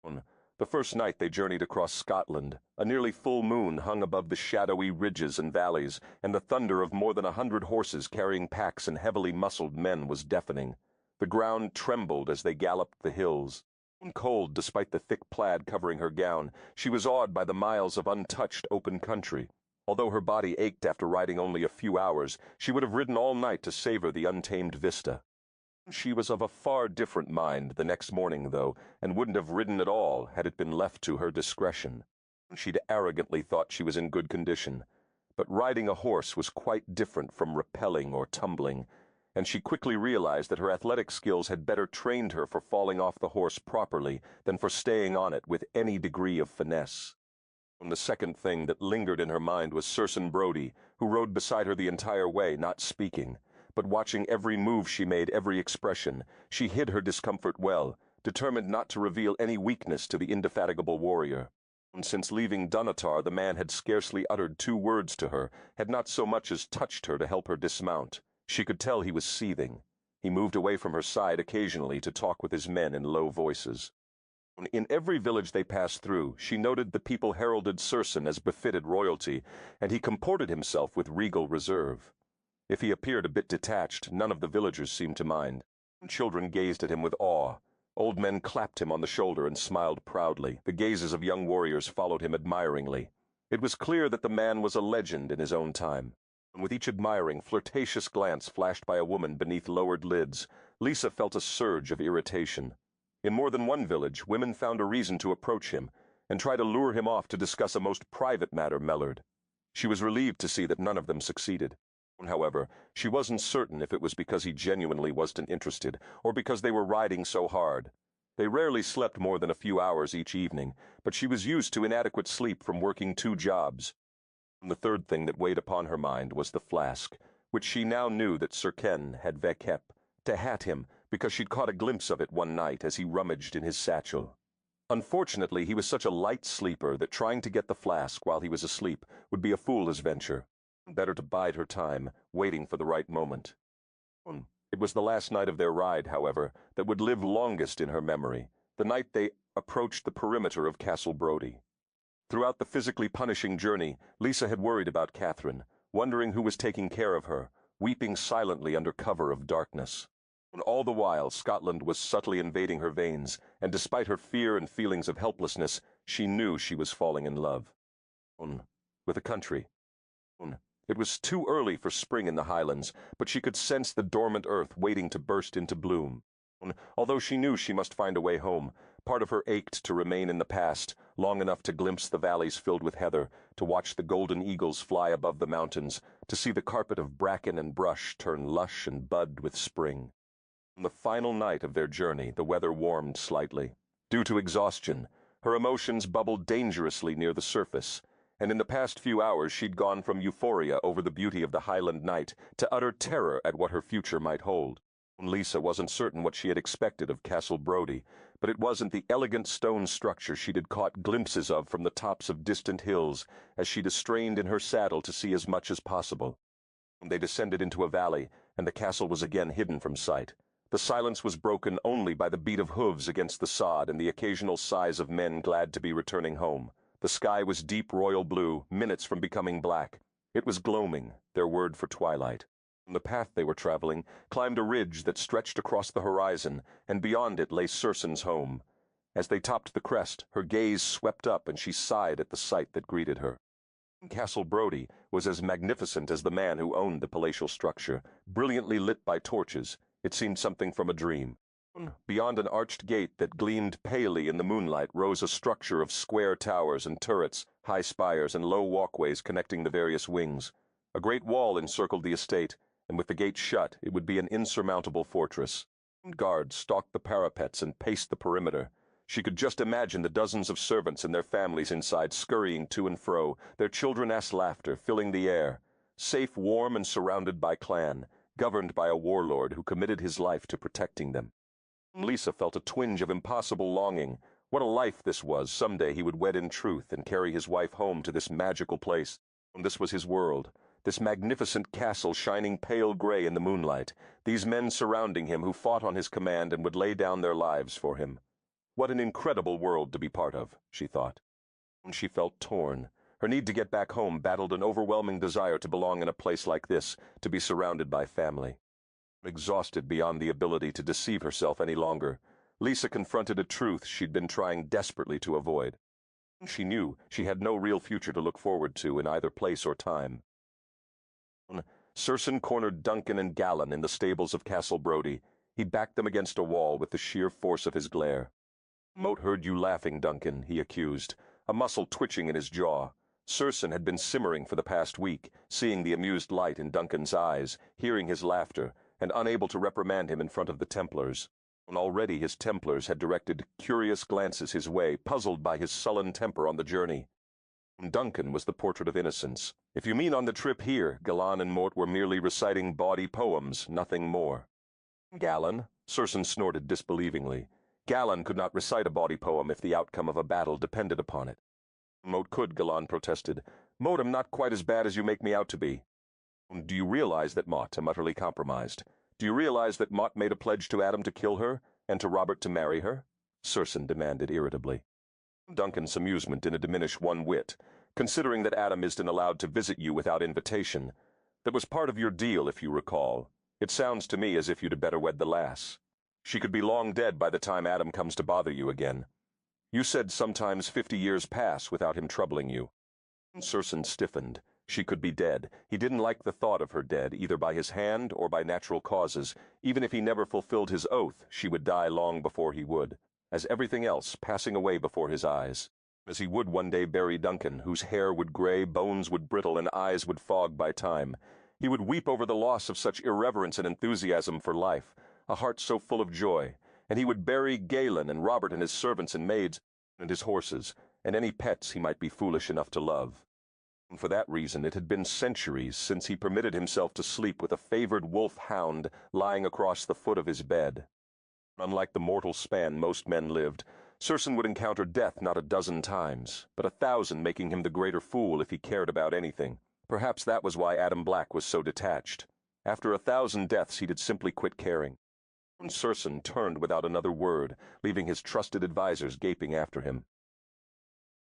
The first night they journeyed across Scotland. A nearly full moon hung above the shadowy ridges and valleys, and the thunder of more than 100 horses carrying packs and heavily muscled men was deafening. The ground trembled as they galloped the hills. Cold despite the thick plaid covering her gown, she was awed by the miles of untouched open country. Although her body ached after riding only a few hours, she would have ridden all night to savor the untamed vista. She was of a far different mind the next morning, though, and wouldn't have ridden at all had it been left to her discretion. She'd arrogantly thought she was in good condition, but riding a horse was quite different from rappelling or tumbling, and she quickly realized that her athletic skills had better trained her for falling off the horse properly than for staying on it with any degree of finesse. And the second thing that lingered in her mind was Circenn Brodie, who rode beside her the entire way, not speaking, but watching every move she made, every expression. She hid her discomfort well, determined not to reveal any weakness to the indefatigable warrior. And since leaving Dunatar, the man had scarcely uttered 2 words to her, had not so much as touched her to help her dismount. She could tell he was seething. He moved away from her side occasionally to talk with his men in low voices. In every village they passed through, she noted the people heralded Circenn as befitted royalty, and he comported himself with regal reserve. If he appeared a bit detached, none of the villagers seemed to mind. Children gazed at him with awe. Old men clapped him on the shoulder and smiled proudly. The gazes of young warriors followed him admiringly. It was clear that the man was a legend in his own time. And with each admiring, flirtatious glance flashed by a woman beneath lowered lids, Lisa felt a surge of irritation. In more than one village, women found a reason to approach him and try to lure him off to discuss a most private matter Mellard. She was relieved to see that none of them succeeded. However, she wasn't certain if it was because he genuinely wasn't interested, or because they were riding so hard. They rarely slept more than a few hours each evening, but she was used to inadequate sleep from working 2 jobs. And the third thing that weighed upon her mind was the flask, which she now knew that Circenn had kept to hat him because she'd caught a glimpse of it one night as he rummaged in his satchel. Unfortunately, he was such a light sleeper that trying to get the flask while he was asleep would be a fool's venture. Better to bide her time, waiting for the right moment. It was the last night of their ride, however, that would live longest in her memory, the night they approached the perimeter of Castle Brodie. Throughout the physically punishing journey, Lisa had worried about Catherine, wondering who was taking care of her, weeping silently under cover of darkness. And all the while, Scotland was subtly invading her veins, and despite her fear and feelings of helplessness, she knew she was falling in love. With the country. It was too early for spring in the Highlands, but she could sense the dormant earth waiting to burst into bloom. Although she knew she must find a way home, part of her ached to remain in the past, long enough to glimpse the valleys filled with heather, to watch the golden eagles fly above the mountains, to see the carpet of bracken and brush turn lush and bud with spring. On the final night of their journey, the weather warmed slightly. Due to exhaustion, her emotions bubbled dangerously near the surface, and in the past few hours she'd gone from euphoria over the beauty of the Highland night to utter terror at what her future might hold. Lisa wasn't certain what she had expected of Castle Brodie, but it wasn't the elegant stone structure she'd had caught glimpses of from the tops of distant hills as she'd strained in her saddle to see as much as possible. They descended into a valley, and the castle was again hidden from sight. The silence was broken only by the beat of hooves against the sod and the occasional sighs of men glad to be returning home. The sky was deep royal blue, minutes from becoming black. It was gloaming, their word for twilight. The path they were traveling climbed a ridge that stretched across the horizon, and beyond it lay Circenn's home. As they topped the crest, her gaze swept up and she sighed at the sight that greeted her. Castle Brodie was as magnificent as the man who owned the palatial structure, brilliantly lit by torches. It seemed something from a dream. Beyond an arched gate that gleamed palely in the moonlight rose a structure of square towers and turrets, high spires and low walkways connecting the various wings. A great wall encircled the estate, and with the gate shut it would be an insurmountable fortress. Guards stalked the parapets and paced the perimeter. She could just imagine the dozens of servants and their families inside scurrying to and fro, their children-ass laughter filling the air. Safe, warm, and surrounded by clan, governed by a warlord who committed his life to protecting them. Lisa felt a twinge of impossible longing. What a life this was! Someday he would wed in truth and carry his wife home to this magical place. This was his world, this magnificent castle shining pale gray in the moonlight, these men surrounding him who fought on his command and would lay down their lives for him. What an incredible world to be part of, she thought. She felt torn. Her need to get back home battled an overwhelming desire to belong in a place like this, to be surrounded by family. Exhausted beyond the ability to deceive herself any longer, Lisa confronted a truth she'd been trying desperately to avoid. She knew she had no real future to look forward to in either place or time. Circenn cornered Duncan and Gallen in the stables of Castle Brodie. He backed them against a wall with the sheer force of his glare. "Moat heard you laughing, Duncan," he accused, a muscle twitching in his jaw. Circenn had been simmering for the past week, seeing the amused light in Duncan's eyes, hearing his laughter, and unable to reprimand him in front of the Templars. And already his Templars had directed curious glances his way, puzzled by his sullen temper on the journey. Duncan was the portrait of innocence. If you mean on the trip here, Galan and Mort were merely reciting bawdy poems, nothing more. Galan? Circenn snorted disbelievingly. Galan could not recite a bawdy poem if the outcome of a battle depended upon it. Mot could, Galan protested. Mot, I'm not quite as bad as you make me out to be. Do you realize that Mott am utterly compromised? Do you realize that Mott made a pledge to Adam to kill her, and to Robert to marry her? Circenn demanded irritably. Duncan's amusement didn't diminish one whit, considering that Adam isn't allowed to visit you without invitation. That was part of your deal, if you recall. It sounds to me as if you'd better wed the lass. She could be long dead by the time Adam comes to bother you again. You said sometimes 50 years pass without him troubling you. Circenn stiffened. She could be dead. He didn't like the thought of her dead, either by his hand or by natural causes. Even if he never fulfilled his oath, she would die long before he would, as everything else passing away before his eyes. As he would one day bury Duncan, whose hair would gray, bones would brittle, and eyes would fog by time. He would weep over the loss of such irreverence and enthusiasm for life, a heart so full of joy, and he would bury Galen and Robert and his servants and maids, and his horses, and any pets he might be foolish enough to love. And for that reason it had been centuries since he permitted himself to sleep with a favored wolf-hound lying across the foot of his bed. Unlike the mortal span most men lived, Circenn would encounter death not a dozen times, but 1,000, making him the greater fool if he cared about anything. Perhaps that was why Adam Black was so detached. After 1,000 deaths he'd simply quit caring. Circenn turned without another word, leaving his trusted advisers gaping after him.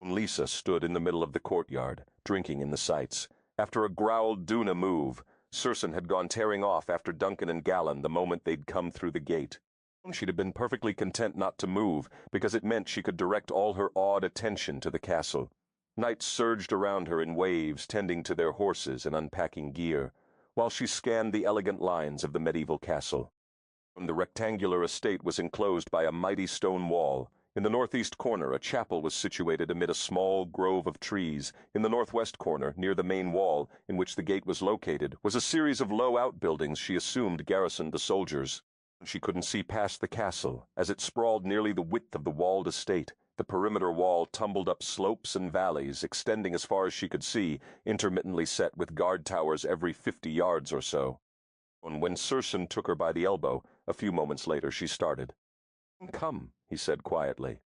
Lisa stood in the middle of the courtyard, drinking in the sights. After a growled Duna move, Circenn had gone tearing off after Duncan and Galan the moment they'd come through the gate. She'd have been perfectly content not to move, because it meant she could direct all her awed attention to the castle. Knights surged around her in waves, tending to their horses and unpacking gear, while she scanned the elegant lines of the medieval castle. The rectangular estate was enclosed by a mighty stone wall. In the northeast corner, a chapel was situated amid a small grove of trees. In the northwest corner, near the main wall, in which the gate was located, was a series of low outbuildings she assumed garrisoned the soldiers. She couldn't see past the castle, as it sprawled nearly the width of the walled estate. The perimeter wall tumbled up slopes and valleys, extending as far as she could see, intermittently set with guard towers every 50 yards or so. And when Circenn took her by the elbow, a few moments later she started. "Come," he said quietly.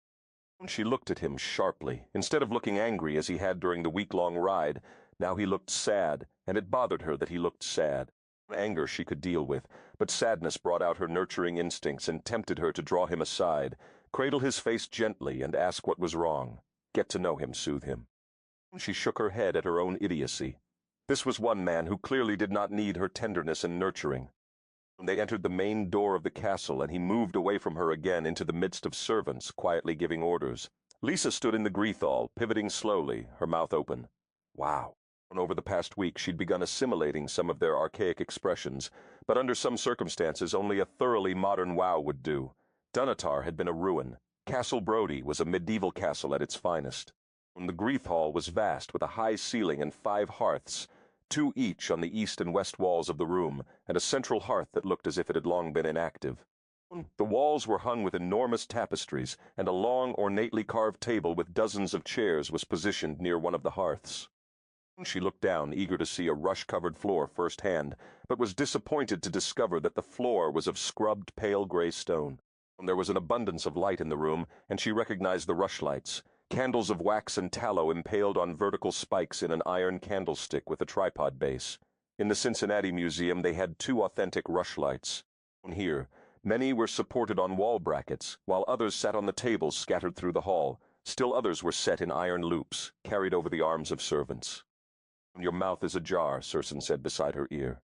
She looked at him sharply. Instead of looking angry as he had during the week-long ride, now he looked sad, and it bothered her that he looked sad. Anger she could deal with, but sadness brought out her nurturing instincts and tempted her to draw him aside, cradle his face gently and ask what was wrong. Get to know him, soothe him. She shook her head at her own idiocy. This was one man who clearly did not need her tenderness and nurturing. They entered the main door of the castle, and he moved away from her again into the midst of servants, quietly giving orders. Lisa stood in the Greethall, pivoting slowly, her mouth open. Wow. Over the past week she'd begun assimilating some of their archaic expressions, but under some circumstances only a thoroughly modern wow would do. Dunatar had been a ruin. Castle Brodie was a medieval castle at its finest. The Greethall was vast, with a high ceiling and 5 hearths, 2 each on the east and west walls of the room, and a central hearth that looked as if it had long been inactive. The walls were hung with enormous tapestries, and a long, ornately carved table with dozens of chairs was positioned near one of the hearths. She looked down, eager to see a rush-covered floor firsthand, but was disappointed to discover that the floor was of scrubbed pale gray stone. There was an abundance of light in the room, and she recognized the rushlights, candles of wax and tallow impaled on vertical spikes in an iron candlestick with a tripod base. In the Cincinnati Museum they had 2 authentic rushlights. Here, many were supported on wall brackets, while others sat on the tables scattered through the hall. Still others were set in iron loops, carried over the arms of servants. "Your mouth is ajar," Circenn said beside her ear.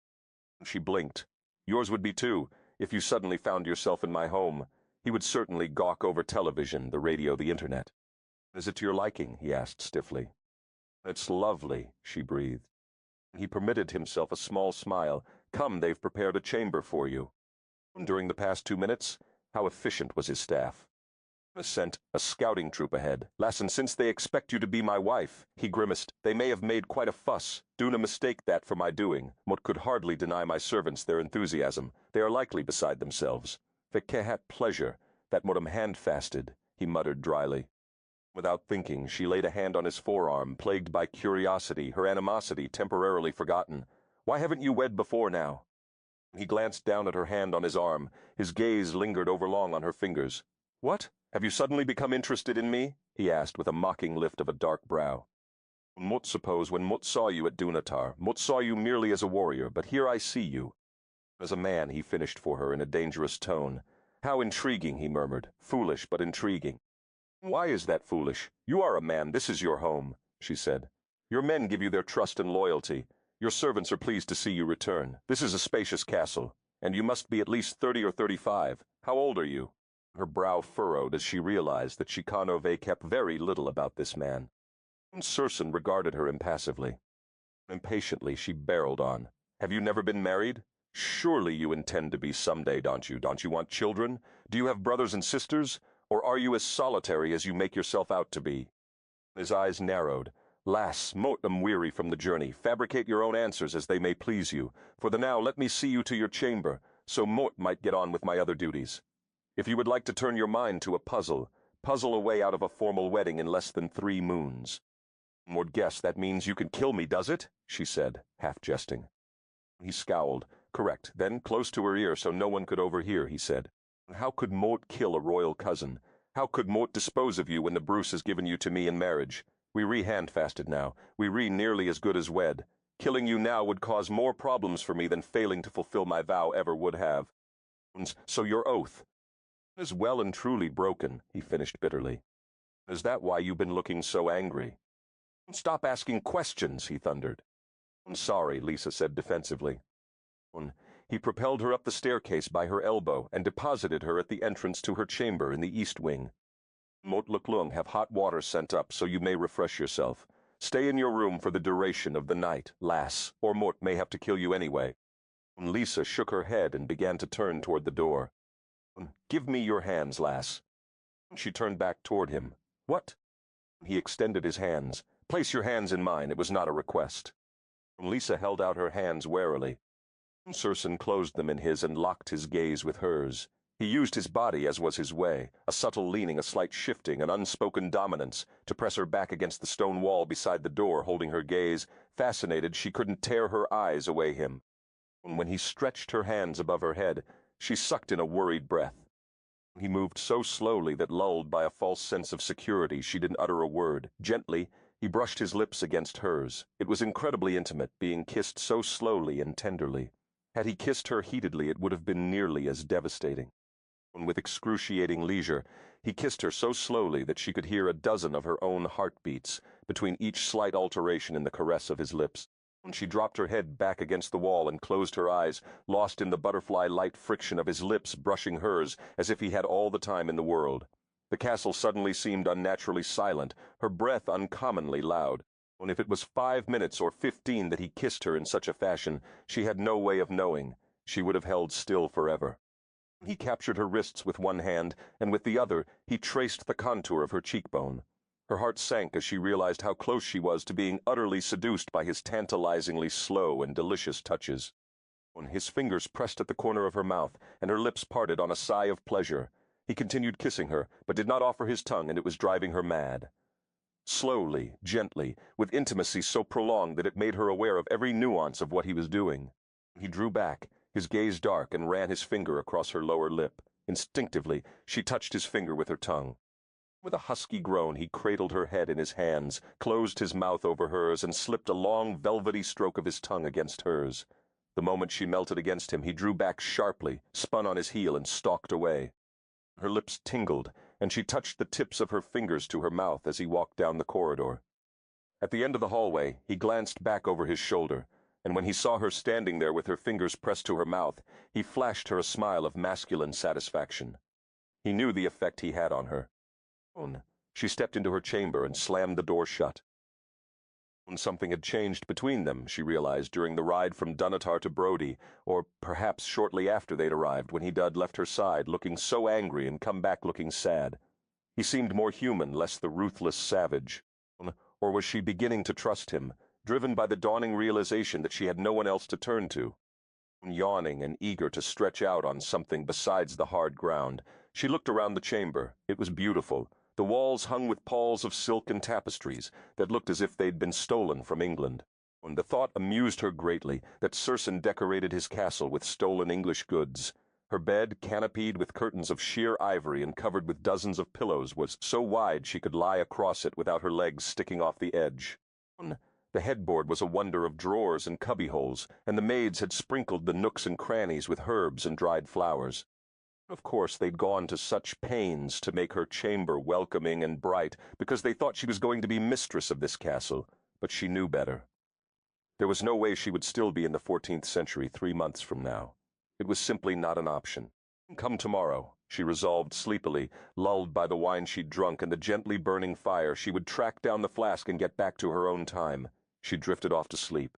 She blinked. "Yours would be too, if you suddenly found yourself in my home." He would certainly gawk over television, the radio, the internet. "Is it to your liking?" he asked stiffly. "It's lovely," she breathed. He permitted himself a small smile. "Come, they've prepared a chamber for you." During the past 2 minutes, how efficient was his staff. "Sent a scouting troop ahead. Lassen, since they expect you to be my wife," he grimaced, "they may have made quite a fuss. Do not mistake that for my doing. Mot could hardly deny my servants their enthusiasm. They are likely beside themselves. They had pleasure, that Mot hand-fasted," he muttered dryly. Without thinking, she laid a hand on his forearm, plagued by curiosity, her animosity temporarily forgotten. "Why haven't you wed before now?" He glanced down at her hand on his arm. His gaze lingered overlong on her fingers. "What? Have you suddenly become interested in me?" he asked with a mocking lift of a dark brow. "Mut suppose when Mut saw you at Dunatar, Mut saw you merely as a warrior, but here I see you as a man," he finished for her in a dangerous tone. "How intriguing," he murmured. "Foolish, but intriguing." "Why is that foolish? You are a man, this is your home," she said. "Your men give you their trust and loyalty. Your servants are pleased to see you return. This is a spacious castle, and you must be at least 30 or 35. How old are you?" Her brow furrowed as she realized that Chikanove kept very little about this man. Circenn regarded her impassively. Impatiently, she barreled on. "Have you never been married? Surely you intend to be someday, don't you? Don't you want children? Do you have brothers and sisters? Or are you as solitary as you make yourself out to be?" His eyes narrowed. "Lass, mote am weary from the journey. Fabricate your own answers as they may please you. For the now, let me see you to your chamber, so mote might get on with my other duties. If you would like to turn your mind to a puzzle a way out of a formal wedding in less than 3 moons. "Would guess that means you could kill me, does it?" she said, half jesting. He scowled. "Correct." Then, close to her ear so no one could overhear, he said, "How could Mort kill a royal cousin? How could Mort dispose of you when the Bruce has given you to me in marriage? We re-handfasted now. We nearly as good as wed. Killing you now would cause more problems for me than failing to fulfill my vow ever would have. So your oath is well and truly broken," he finished bitterly. "Is that why you've been looking so angry?" "Stop asking questions," he thundered. "I'm sorry," Lisa said defensively. He propelled her up the staircase by her elbow and deposited her at the entrance to her chamber in the east wing. "Mot Luklung have hot water sent up so you may refresh yourself. Stay in your room for the duration of the night, lass, or Mort may have to kill you anyway." Lisa shook her head and began to turn toward the door. "Give me your hands, lass." She turned back toward him. "What?" He extended his hands. "Place your hands in mine." It was not a request. Lisa held out her hands warily. Circenn closed them in his and locked his gaze with hers. He used his body as was his way, a subtle leaning, a slight shifting, an unspoken dominance, to press her back against the stone wall beside the door, holding her gaze, fascinated she couldn't tear her eyes away him. When he stretched her hands above her head, she sucked in a worried breath. He moved so slowly that, lulled by a false sense of security, she didn't utter a word. Gently, he brushed his lips against hers. It was incredibly intimate, being kissed so slowly and tenderly. Had he kissed her heatedly, it would have been nearly as devastating. With excruciating leisure, he kissed her so slowly that she could hear a dozen of her own heartbeats between each slight alteration in the caress of his lips. She dropped her head back against the wall and closed her eyes, lost in the butterfly-light friction of his lips brushing hers as if he had all the time in the world. The castle suddenly seemed unnaturally silent, her breath uncommonly loud. And if it was 5 minutes or 15 that he kissed her in such a fashion, she had no way of knowing. She would have held still forever. He captured her wrists with one hand, and with the other he traced the contour of her cheekbone. Her heart sank as she realized how close she was to being utterly seduced by his tantalizingly slow and delicious touches. His fingers pressed at the corner of her mouth, and her lips parted on a sigh of pleasure. He continued kissing her, but did not offer his tongue, and it was driving her mad. Slowly, gently, with intimacy so prolonged that it made her aware of every nuance of what he was doing. He drew back, his gaze dark, and ran his finger across her lower lip. Instinctively, she touched his finger with her tongue. With a husky groan, he cradled her head in his hands, closed his mouth over hers, and slipped a long, velvety stroke of his tongue against hers. The moment she melted against him, he drew back sharply, spun on his heel, and stalked away. Her lips tingled, and she touched the tips of her fingers to her mouth as he walked down the corridor. At the end of the hallway, he glanced back over his shoulder, and when he saw her standing there with her fingers pressed to her mouth, he flashed her a smile of masculine satisfaction. He knew the effect he had on her. She stepped into her chamber and slammed the door shut. Something had changed between them, she realized, during the ride from Dunatar to Brodie, or perhaps shortly after they'd arrived, when Dud left her side looking so angry and come back looking sad. He seemed more human, less the ruthless savage. Or was she beginning to trust him, driven by the dawning realization that she had no one else to turn to? Yawning and eager to stretch out on something besides the hard ground, she looked around the chamber. It was beautiful, The walls hung with palls of silk and tapestries that looked as if they'd been stolen from England. And the thought amused her greatly that Circenn decorated his castle with stolen English goods. Her bed, canopied with curtains of sheer ivory and covered with dozens of pillows, was so wide she could lie across it without her legs sticking off the edge. The headboard was a wonder of drawers and cubbyholes, and the maids had sprinkled the nooks and crannies with herbs and dried flowers. Of course, they'd gone to such pains to make her chamber welcoming and bright, because they thought she was going to be mistress of this castle, but she knew better. There was no way she would still be in the 14th century 3 months from now. It was simply not an option. Come tomorrow, she resolved sleepily, lulled by the wine she'd drunk and the gently burning fire, she would track down the flask and get back to her own time. She drifted off to sleep.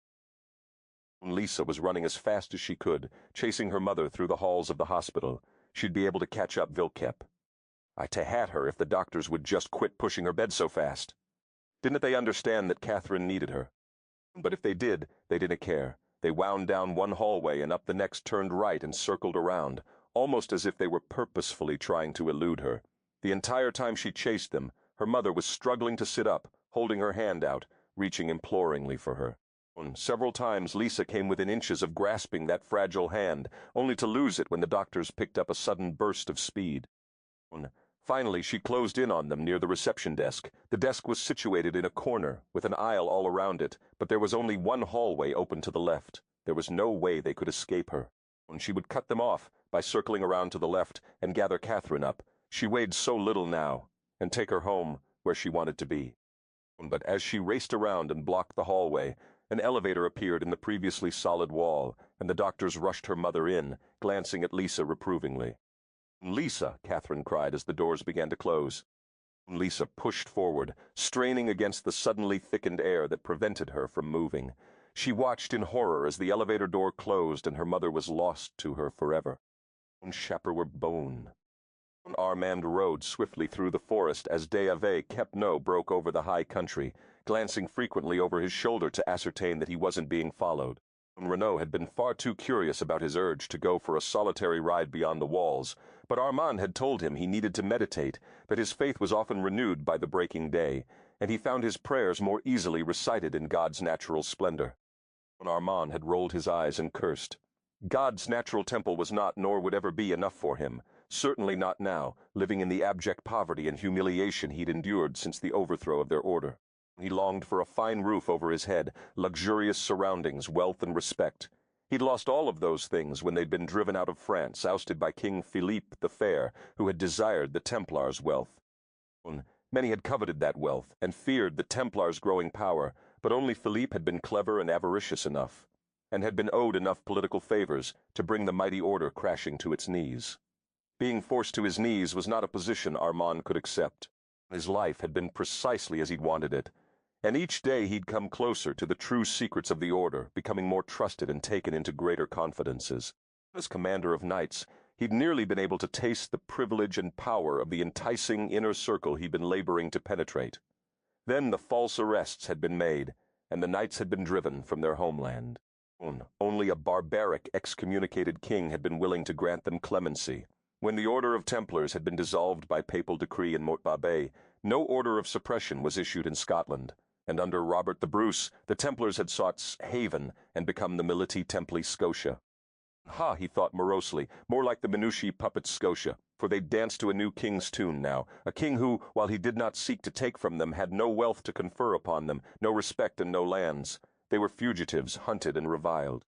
Lisa was running as fast as she could, chasing her mother through the halls of the hospital. She'd be able to catch up Vilkep. To hat her if the doctors would just quit pushing her bed so fast. Didn't they understand that Catherine needed her? But if they did, they didn't care. They wound down one hallway and up the next, turned right and circled around, almost as if they were purposefully trying to elude her. The entire time she chased them, her mother was struggling to sit up, holding her hand out, reaching imploringly for her. Several times Lisa came within inches of grasping that fragile hand, only to lose it when the doctors picked up a sudden burst of speed. Finally, she closed in on them near the reception desk. The desk was situated in a corner, with an aisle all around it, but there was only one hallway open to the left. There was no way they could escape her. She would cut them off by circling around to the left and gather Catherine up. She weighed so little now, and take her home where she wanted to be. But as she raced around and blocked the hallway, an elevator appeared in the previously solid wall, and the doctors rushed her mother in, glancing at Lisa reprovingly. "Lisa," Catherine cried as the doors began to close. Lisa pushed forward, straining against the suddenly thickened air that prevented her from moving. She watched in horror as the elevator door closed and her mother was lost to her forever. Shapper were bone. Armand rode swiftly through the forest as Deave Kepno broke over the high country, glancing frequently over his shoulder to ascertain that he wasn't being followed. Renaud had been far too curious about his urge to go for a solitary ride beyond the walls, but Armand had told him he needed to meditate, that his faith was often renewed by the breaking day, and he found his prayers more easily recited in God's natural splendor. Armand had rolled his eyes and cursed. God's natural temple was not, nor would ever be, enough for him. Certainly not now, living in the abject poverty and humiliation he'd endured since the overthrow of their order. He longed for a fine roof over his head, luxurious surroundings, wealth and respect. He'd lost all of those things when they'd been driven out of France, ousted by King Philippe the Fair, who had desired the Templars' wealth. Many had coveted that wealth and feared the Templars' growing power, but only Philippe had been clever and avaricious enough, and had been owed enough political favors to bring the mighty order crashing to its knees. Being forced to his knees was not a position Armand could accept. His life had been precisely as he'd wanted it, and each day he'd come closer to the true secrets of the order, becoming more trusted and taken into greater confidences. As commander of knights, he'd nearly been able to taste the privilege and power of the enticing inner circle he'd been laboring to penetrate. Then the false arrests had been made, and the knights had been driven from their homeland. Only a barbaric, excommunicated king had been willing to grant them clemency. When the Order of Templars had been dissolved by papal decree in Mortbabé, no order of suppression was issued in Scotland, and under Robert the Bruce, the Templars had sought haven and become the Militi Templi Scotia. Ha, he thought morosely, more like the Minucci puppet Scotia, for they danced to a new king's tune now, a king who, while he did not seek to take from them, had no wealth to confer upon them, no respect and no lands. They were fugitives, hunted and reviled.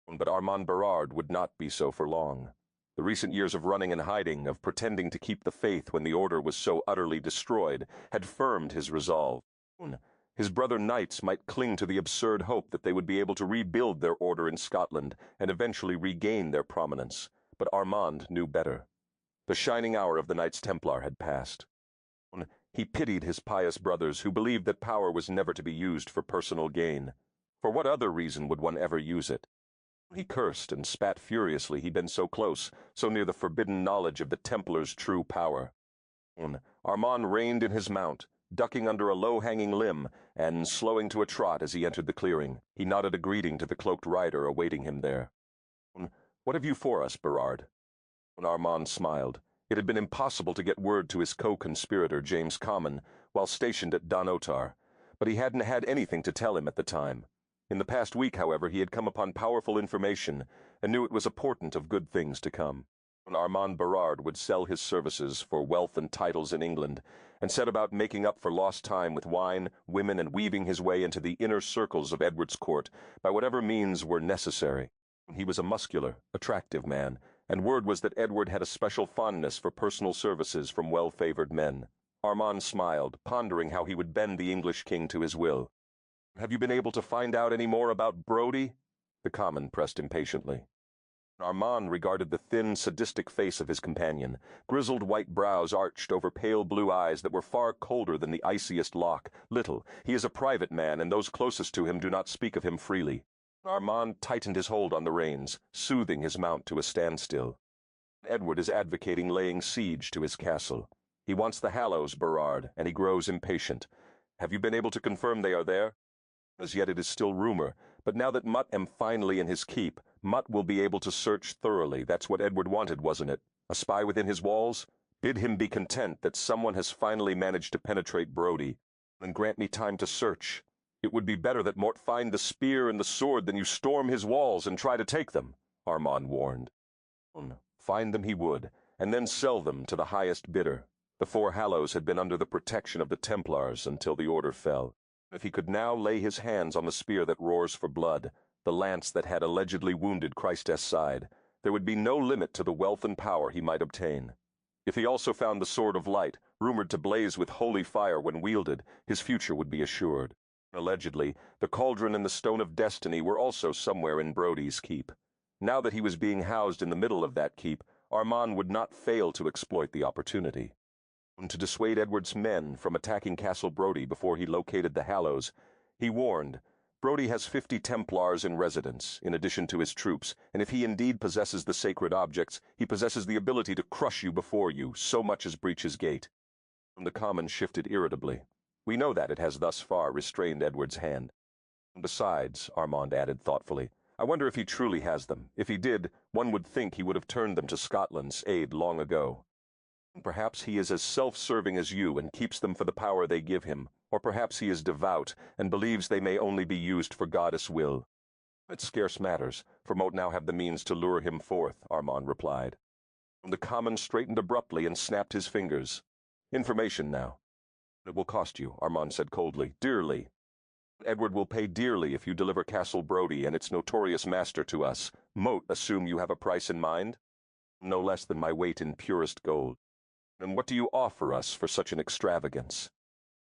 But Armand Berard would not be so for long. The recent years of running and hiding, of pretending to keep the faith when the order was so utterly destroyed, had firmed his resolve. His brother knights might cling to the absurd hope that they would be able to rebuild their order in Scotland and eventually regain their prominence, but Armand knew better. The shining hour of the Knights Templar had passed. He pitied his pious brothers who believed that power was never to be used for personal gain. For what other reason would one ever use it? He cursed and spat furiously he'd been so close, so near the forbidden knowledge of the Templars' true power. Armand reined in his mount, ducking under a low-hanging limb, and slowing to a trot as he entered the clearing. He nodded a greeting to the cloaked rider awaiting him there. "What have you for us, Berard?" Armand smiled. It had been impossible to get word to his co-conspirator, James Common, while stationed at Donotar, but he hadn't had anything to tell him at the time. In the past week, however, he had come upon powerful information and knew it was a portent of good things to come. Armand Berard would sell his services for wealth and titles in England, and set about making up for lost time with wine, women, and weaving his way into the inner circles of Edward's court by whatever means were necessary. He was a muscular, attractive man, and word was that Edward had a special fondness for personal services from well-favored men. Armand smiled, pondering how he would bend the English king to his will. "Have you been able to find out any more about Brodie?" The Common pressed impatiently. Armand regarded the thin, sadistic face of his companion, grizzled white brows arched over pale blue eyes that were far colder than the iciest lock. "Little. He is a private man, and those closest to him do not speak of him freely." Armand tightened his hold on the reins, soothing his mount to a standstill. "Edward is advocating laying siege to his castle. He wants the Hallows, Berard, and he grows impatient. Have you been able to confirm they are there?" "As yet it is still rumor, but now that Mutt am finally in his keep, Mutt will be able to search thoroughly. That's what Edward wanted, wasn't it? A spy within his walls? Bid him be content that someone has finally managed to penetrate Brodie, and grant me time to search. It would be better that Mort find the spear and the sword than you storm his walls and try to take them," Armand warned. Find them he would, and then sell them to the highest bidder. The Four Hallows had been under the protection of the Templars until the order fell. If he could now lay his hands on the spear that roars for blood, the lance that had allegedly wounded Christ's side, there would be no limit to the wealth and power he might obtain. If he also found the Sword of Light, rumored to blaze with holy fire when wielded, his future would be assured. Allegedly, the Cauldron and the Stone of Destiny were also somewhere in Brodie's keep. Now that he was being housed in the middle of that keep, Armand would not fail to exploit the opportunity. To dissuade Edward's men from attacking Castle Brodie before he located the Hallows, he warned, "Brodie has 50 Templars in residence, in addition to his troops, and if he indeed possesses the sacred objects, he possesses the ability to crush you before you, so much as breach his gate." The Common shifted irritably. "We know that it has thus far restrained Edward's hand. Besides," Armand added thoughtfully, "I wonder if he truly has them. If he did, one would think he would have turned them to Scotland's aid long ago. Perhaps he is as self-serving as you and keeps them for the power they give him, or perhaps he is devout and believes they may only be used for goddess will." "It scarce matters, for Moat now have the means to lure him forth," Armand replied. The Common straightened abruptly and snapped his fingers. "Information now." "It will cost you," Armand said coldly, "dearly. Edward will pay dearly if you deliver Castle Brodie and its notorious master to us. Moat, assume you have a price in mind?" "No less than my weight in purest gold." "And what do you offer us for such an extravagance?"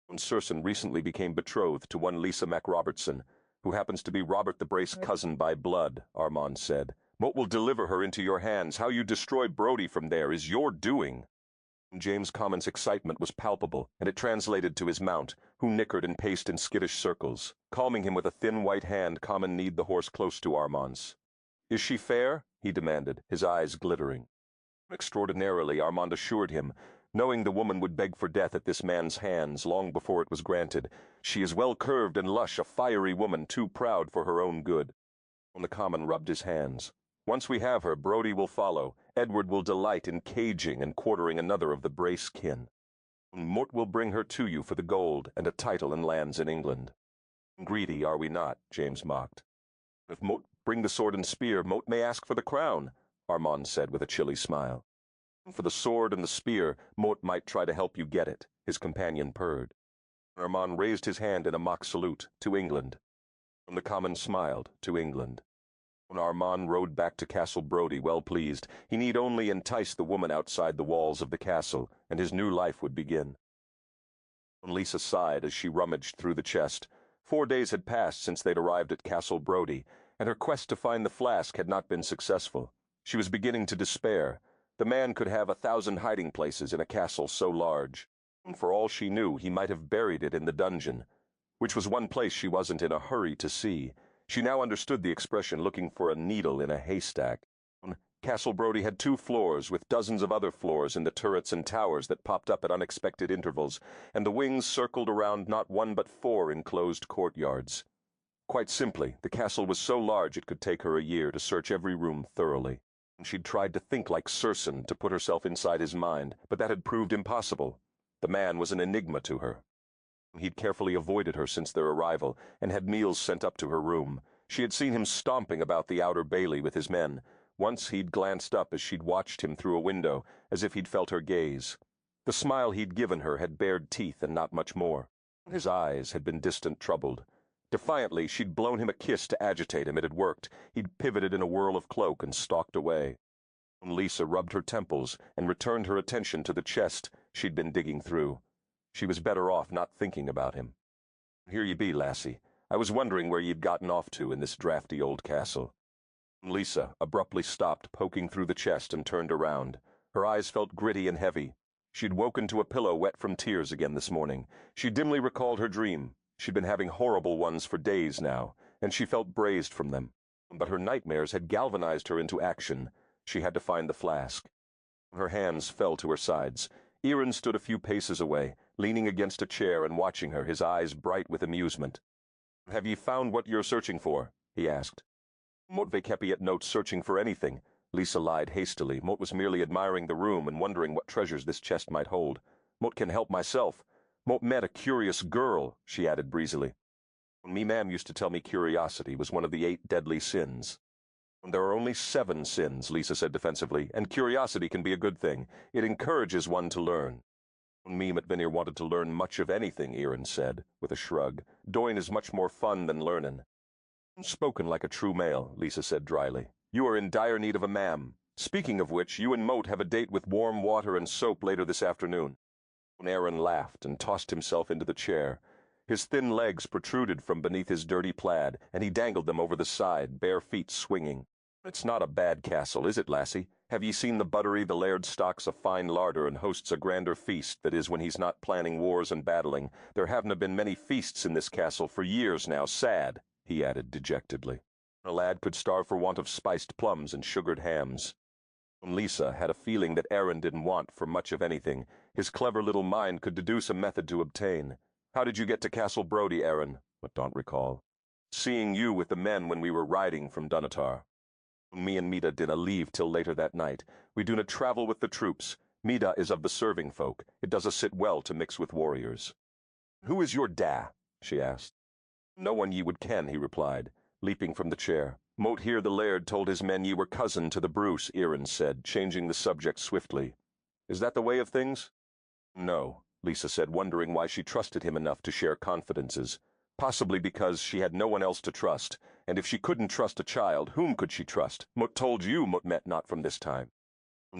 "Circenn recently became betrothed to one Lisa MacRobertson, who happens to be Robert the Brace's cousin by blood," Armand said. "Moat will deliver her into your hands. How you destroy Brodie from there is your doing." James Common's excitement was palpable, and it translated to his mount, who nickered and paced in skittish circles. Calming him with a thin white hand, Common kneed the horse close to Armand's. "Is she fair?" he demanded, his eyes glittering. "Extraordinarily," Armand assured him, knowing the woman would beg for death at this man's hands long before it was granted. "She is well curved and lush, a fiery woman too proud for her own good." The Common rubbed his hands. "Once we have her, Brodie will follow. Edward will delight in caging and quartering another of the Brace kin. Mort will bring her to you for the gold and a title and lands in England." "Greedy, are we not?" James mocked. "If Mort bring the sword and spear, Mort may ask for the crown," Armand said with a chilly smile. "For the sword and the spear, Mort might try to help you get it," his companion purred. Armand raised his hand in a mock salute, "To England." The Common smiled, "To England." When Armand rode back to Castle Brodie well pleased, he need only entice the woman outside the walls of the castle, and his new life would begin. Lisa sighed as she rummaged through the chest. 4 days had passed since they'd arrived at Castle Brodie, and her quest to find the flask had not been successful. She was beginning to despair. The man could have 1,000 hiding places in a castle so large. For all she knew, he might have buried it in the dungeon, which was one place she wasn't in a hurry to see. She now understood the expression looking for a needle in a haystack. Castle Brodie had 2 floors, with dozens of other floors in the turrets and towers that popped up at unexpected intervals, and the wings circled around not 1 but 4 enclosed courtyards. Quite simply, the castle was so large it could take her a year to search every room thoroughly. She'd tried to think like Circenn, to put herself inside his mind, but that had proved impossible. The man was an enigma to her. He'd carefully avoided her since their arrival, and had meals sent up to her room. She had seen him stomping about the outer bailey with his men. Once he'd glanced up as she'd watched him through a window, as if he'd felt her gaze. The smile he'd given her had bared teeth and not much more. His eyes had been distant, troubled. Defiantly, she'd blown him a kiss to agitate him. It had worked. He'd pivoted in a whirl of cloak and stalked away. Lisa rubbed her temples and returned her attention to the chest she'd been digging through. She was better off not thinking about him. "Here you be, lassie. I was wondering where you'd gotten off to in this drafty old castle." Lisa abruptly stopped poking through the chest and turned around. Her eyes felt gritty and heavy. She'd woken to a pillow wet from tears again this morning. She dimly recalled her dream. She'd been having horrible ones for days now, and she felt braced from them. But her nightmares had galvanized her into action. She had to find the flask. Her hands fell to her sides. Iran stood a few paces away, leaning against a chair and watching her, his eyes bright with amusement. "Have ye found what you're searching for?" he asked. "Mot kepi at note searching for anything," Lisa lied hastily. Mot was merely admiring the room and wondering what treasures this chest might hold. "Mot can help myself. Mot met a curious girl," she added breezily. "Me mam used to tell me curiosity was one of the 8 deadly sins." "There are only 7 sins," Lisa said defensively, "and curiosity can be a good thing. It encourages one to learn." "Me Matvinir wanted to learn much of anything," Iran said, with a shrug. "Doing is much more fun than learning." "Spoken like a true male," Lisa said dryly. "You are in dire need of a mam. Speaking of which, you and Moat have a date with warm water and soap later this afternoon." Aaron laughed and tossed himself into the chair. His thin legs protruded from beneath his dirty plaid, and he dangled them over the side, bare feet swinging. "It's not a bad castle, is it, lassie? Have ye seen the buttery the laird stocks a fine larder and hosts a grander feast, that is, when he's not planning wars and battling? There haven't been many feasts in this castle for years now, sad," he added dejectedly. "A lad could starve for want of spiced plums and sugared hams." Lisa had a feeling that Aaron didn't want for much of anything. His clever little mind could deduce a method to obtain. "How did you get to Castle Brodie, Aaron?" But don't recall. "Seeing you with the men when we were riding from Dunatar." "Me and Mida dinna leave till later that night. We do not travel with the troops. Mida is of the serving folk. It does us sit well to mix with warriors." "Who is your da?" she asked. "No one ye would ken," he replied, leaping from the chair. "Moat here the laird told his men ye were cousin to the Bruce," Iran said, changing the subject swiftly. "Is that the way of things?" "No," Lisa said, wondering why she trusted him enough to share confidences. Possibly because she had no one else to trust, and if she couldn't trust a child, whom could she trust? "Mot told you Mot met not from this time."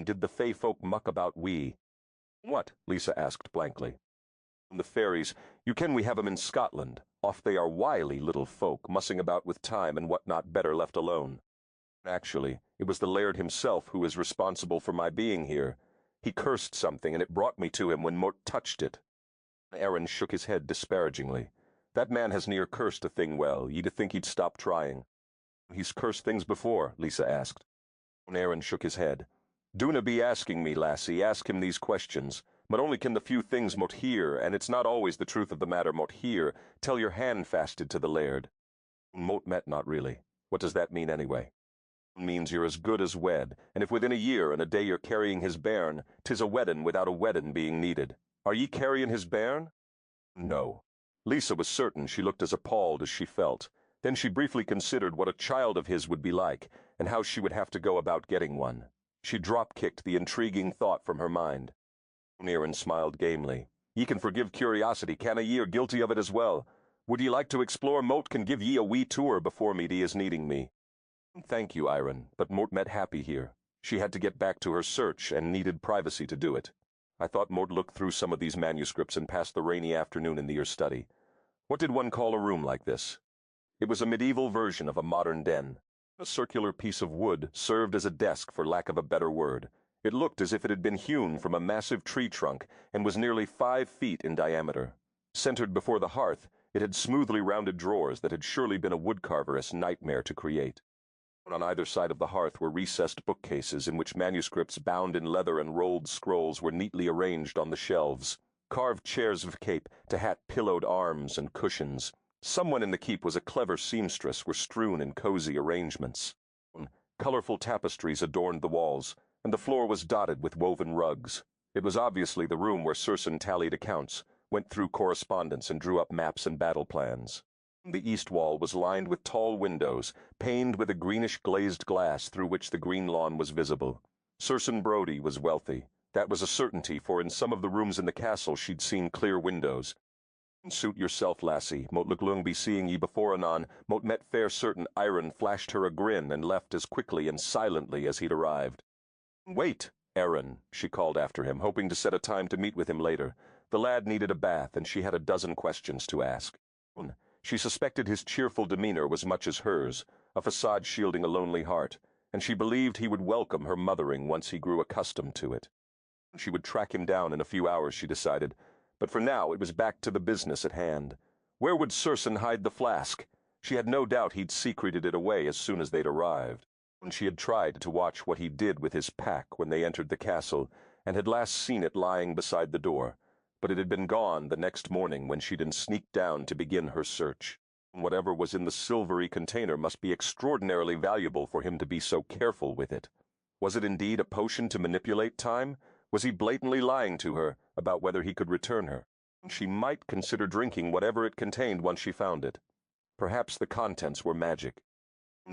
"Did the fey folk muck about we?" "What?" Lisa asked blankly. "The fairies. You ken we have 'em in Scotland. Oft they are wily little folk, mussing about with time and what not, better left alone. Actually, it was the laird himself who is responsible for my being here. He cursed something, and it brought me to him when Mort touched it." Aaron shook his head disparagingly. "That man has near cursed a thing well. Ye'd think he'd stop trying." "He's cursed things before?" Lisa asked. Aaron shook his head. "Duna be asking me, lassie. Ask him these questions. But only can the few things Mot hear, and it's not always the truth of the matter Mot hear, tell your hand fasted to the laird." "Mot met not really. What does that mean anyway?" "It means you're as good as wed, and if within a year and a day you're carrying his bairn, 'tis a weddin' without a weddin' being needed. Are ye carrying his bairn?" "No." Lisa was certain she looked as appalled as she felt. Then she briefly considered what a child of his would be like, and how she would have to go about getting one. She drop-kicked the intriguing thought from her mind. Aaron smiled gamely. "Ye can forgive curiosity, canna ye, or guilty of it as well? Would ye like to explore? Moat can give ye a wee tour before me is needing me." "Thank you, Iron, but Mort met happy here. She had to get back to her search and needed privacy to do it. I thought Mort looked through some of these manuscripts and passed the rainy afternoon in your study. What did one call a room like this?" It was a medieval version of a modern den. A circular piece of wood served as a desk, for lack of a better word. It looked as if it had been hewn from a massive tree trunk and was nearly 5 feet in diameter. Centered before the hearth, it had smoothly rounded drawers that had surely been a woodcarver's nightmare to create. On either side of the hearth were recessed bookcases in which manuscripts bound in leather and rolled scrolls were neatly arranged on the shelves. Carved chairs of cape to hat-pillowed arms and cushions. Someone in the keep was a clever seamstress were strewn in cozy arrangements. Colorful tapestries adorned the walls, and the floor was dotted with woven rugs. It was obviously the room where Circenn tallied accounts, went through correspondence, and drew up maps and battle plans. The east wall was lined with tall windows, paned with a greenish glazed glass through which the green lawn was visible. Circenn Brodie was wealthy. That was a certainty, for in some of the rooms in the castle she'd seen clear windows. "Suit yourself, lassie, mote Luglung be seeing ye before anon, mote met fair certain Iron flashed her a grin and left as quickly and silently as he'd arrived. Wait, Aaron, she called after him, hoping to set a time to meet with him later. The lad needed a bath, and she had a dozen questions to ask. She suspected his cheerful demeanor was much as hers, a facade shielding a lonely heart, and she believed he would welcome her mothering once he grew accustomed to it. She would track him down in a few hours, she decided, but for now it was back to the business at hand. Where would Circenn hide the flask? She had no doubt he'd secreted it away as soon as they'd arrived. She had tried to watch what he did with his pack when they entered the castle, and had last seen it lying beside the door, but it had been gone the next morning when she'd sneaked down to begin her search. Whatever was in the silvery container must be extraordinarily valuable for him to be so careful with it. Was it indeed a potion to manipulate time? Was he blatantly lying to her about whether he could return her? She might consider drinking whatever it contained once she found it. Perhaps the contents were magic.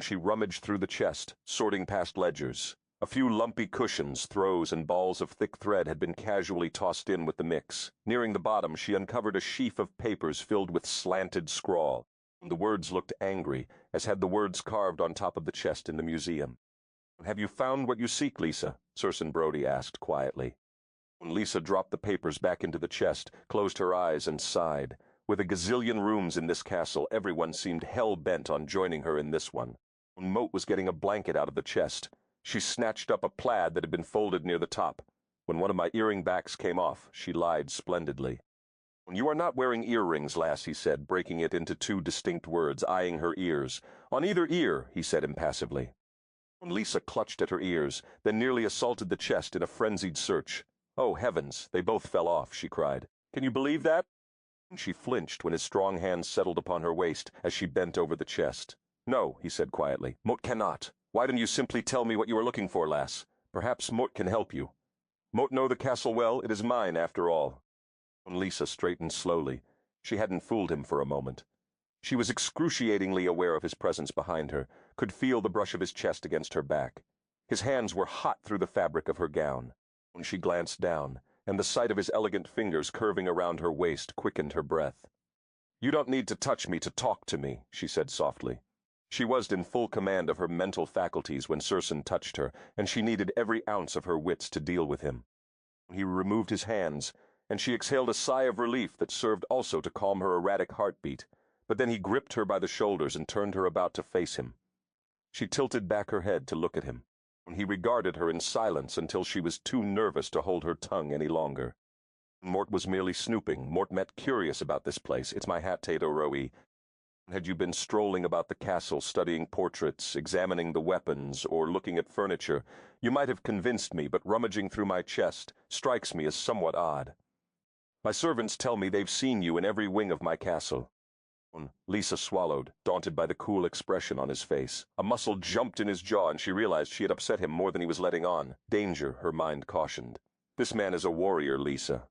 She rummaged through the chest, sorting past ledgers. A few lumpy cushions, throws, and balls of thick thread had been casually tossed in with the mix. Nearing the bottom, she uncovered a sheaf of papers filled with slanted scrawl. The words looked angry, as had the words carved on top of the chest in the museum. "Have you found what you seek, Lisa?" Circenn Brodie asked quietly. Lisa dropped the papers back into the chest, closed her eyes, and sighed. With a gazillion rooms in this castle, everyone seemed hell-bent on joining her in this one. Moat was getting a blanket out of the chest. She snatched up a plaid that had been folded near the top. When one of my earring backs came off, she lied splendidly. "You are not wearing earrings, lass," he said, breaking it into two distinct words, eyeing her ears. "On either ear," he said impassively. Lisa clutched at her ears, then nearly assaulted the chest in a frenzied search. "Oh, heavens, they both fell off," she cried. "Can you believe that?" She flinched when his strong hand settled upon her waist as she bent over the chest. "No," he said quietly. "Mort cannot. Why don't you simply tell me what you are looking for, lass? Perhaps Mort can help you. Mort know the castle well. It is mine, after all." Lisa straightened slowly. She hadn't fooled him for a moment. She was excruciatingly aware of his presence behind her, could feel the brush of his chest against her back. His hands were hot through the fabric of her gown. When she glanced down, and the sight of his elegant fingers curving around her waist quickened her breath. "You don't need to touch me to talk to me," she said softly. She was in full command of her mental faculties when Circenn touched her, and she needed every ounce of her wits to deal with him. He removed his hands, and she exhaled a sigh of relief that served also to calm her erratic heartbeat, but then he gripped her by the shoulders and turned her about to face him. She tilted back her head to look at him. He regarded her in silence until she was too nervous to hold her tongue any longer. "Mort was merely snooping. Mort met curious about this place. It's my hat, Tato Roe. Had you been strolling about the castle, studying portraits, examining the weapons, or looking at furniture, you might have convinced me, but rummaging through my chest strikes me as somewhat odd. My servants tell me they've seen you in every wing of my castle." Lisa swallowed, daunted by the cool expression on his face. A muscle jumped in his jaw, and she realized she had upset him more than he was letting on. Danger, her mind cautioned. "This man is a warrior, Lisa."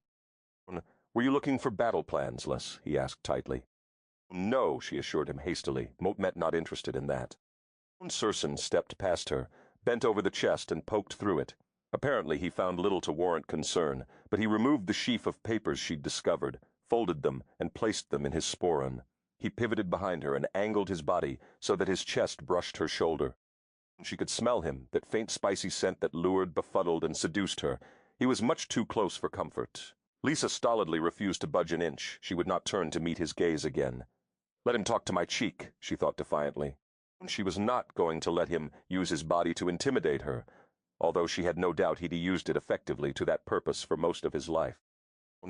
"Were you looking for battle plans, Les?" he asked tightly. "No," she assured him hastily. Motmet not interested in that. Circenn stepped past her, bent over the chest, and poked through it. Apparently he found little to warrant concern, but he removed the sheaf of papers she'd discovered, folded them, and placed them in his sporran. He pivoted behind her and angled his body so that his chest brushed her shoulder. She could smell him, that faint spicy scent that lured, befuddled, and seduced her. He was much too close for comfort. Lisa stolidly refused to budge an inch. She would not turn to meet his gaze again. "Let him talk to my cheek," she thought defiantly. She was not going to let him use his body to intimidate her, although she had no doubt he'd used it effectively to that purpose for most of his life.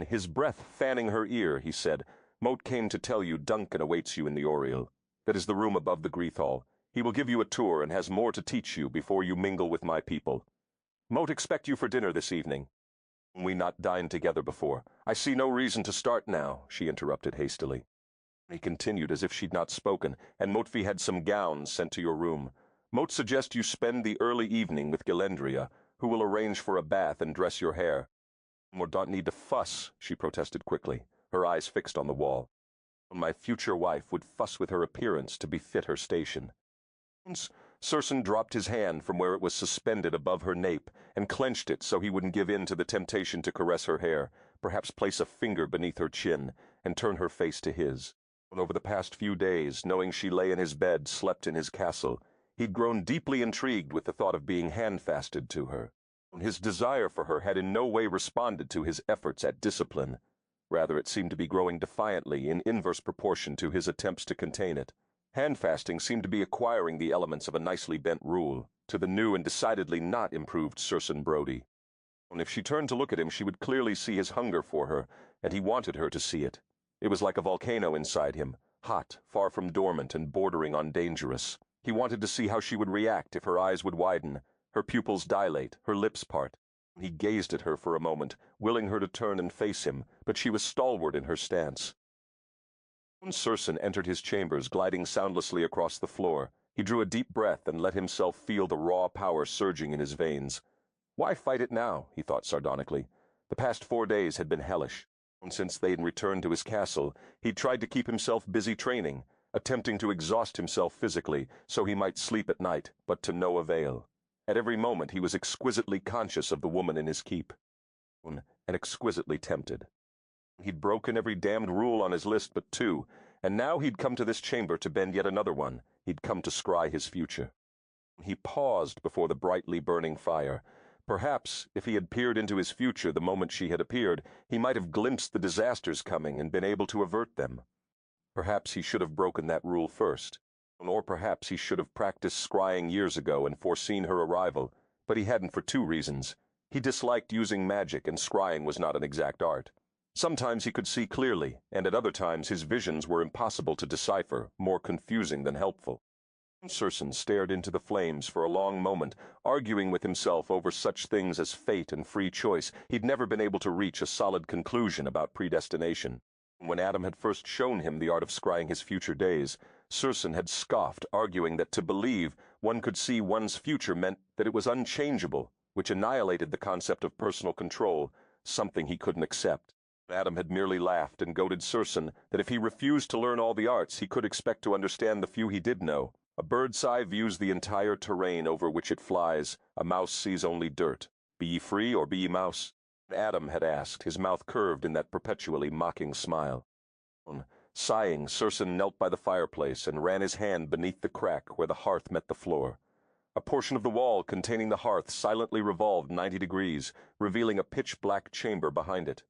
His breath fanning her ear, he said, "Moat came to tell you Duncan awaits you in the Oriel. That is the room above the Greath Hall. He will give you a tour and has more to teach you before you mingle with my people. Moat expect you for dinner this evening." "We not dined together before. I see no reason to start now," she interrupted hastily. He continued as if she'd not spoken, "And Motfi had some gowns sent to your room. Moat suggests you spend the early evening with Gilendria, who will arrange for a bath and dress your hair. We don't need to fuss, she protested quickly, her eyes fixed on the wall. My future wife would fuss with her appearance to befit her station. Once Circenn dropped his hand from where it was suspended above her nape and clenched it so he wouldn't give in to the temptation to caress her hair, perhaps place a finger beneath her chin, and turn her face to his. And over the past few days, knowing she lay in his bed, slept in his castle, he'd grown deeply intrigued with the thought of being handfasted to her. His desire for her had in no way responded to his efforts at discipline. Rather, it seemed to be growing defiantly in inverse proportion to his attempts to contain it. Handfasting seemed to be acquiring the elements of a nicely bent rule, to the new and decidedly not improved Circenn Brodie. And if she turned to look at him, she would clearly see his hunger for her, and he wanted her to see it. It was like a volcano inside him, hot, far from dormant, and bordering on dangerous. He wanted to see how she would react if her eyes would widen, her pupils dilate, her lips part. He gazed at her for a moment, willing her to turn and face him, but she was stalwart in her stance. When Circenn entered his chambers, gliding soundlessly across the floor, he drew a deep breath and let himself feel the raw power surging in his veins. Why fight it now, he thought sardonically. The past 4 days had been hellish, and since they'd returned to his castle, he'd tried to keep himself busy training, attempting to exhaust himself physically so he might sleep at night, but to no avail. At every moment he was exquisitely conscious of the woman in his keep, and exquisitely tempted. He'd broken every damned rule on his list but 2, and now he'd come to this chamber to bend yet another one. He'd come to scry his future. He paused before the brightly burning fire. Perhaps, if he had peered into his future the moment she had appeared, he might have glimpsed the disasters coming and been able to avert them. Perhaps he should have broken that rule first, or perhaps he should have practiced scrying years ago and foreseen her arrival, but he hadn't for 2 reasons. He disliked using magic, and scrying was not an exact art. Sometimes he could see clearly, and at other times his visions were impossible to decipher, more confusing than helpful. Circenn stared into the flames for a long moment, arguing with himself over such things as fate and free choice. He'd never been able to reach a solid conclusion about predestination. When Adam had first shown him the art of scrying his future days, Circenn had scoffed, arguing that to believe one could see one's future meant that it was unchangeable, which annihilated the concept of personal control, something he couldn't accept. Adam had merely laughed and goaded Circenn that if he refused to learn all the arts, he could expect to understand the few he did know. A bird's eye views the entire terrain over which it flies. A mouse sees only dirt. Be ye free or be ye mouse? Adam had asked, his mouth curved in that perpetually mocking smile. Sighing, Circenn knelt by the fireplace and ran his hand beneath the crack where the hearth met the floor. A portion of the wall containing the hearth silently revolved 90 degrees, revealing a pitch-black chamber behind it.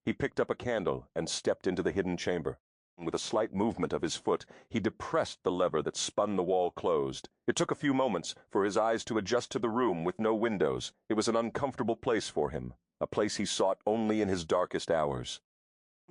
He picked up a candle and stepped into the hidden chamber. With a slight movement of his foot, he depressed the lever that spun the wall closed. It took a few moments for his eyes to adjust to the room with no windows. It was an uncomfortable place for him, a place he sought only in his darkest hours.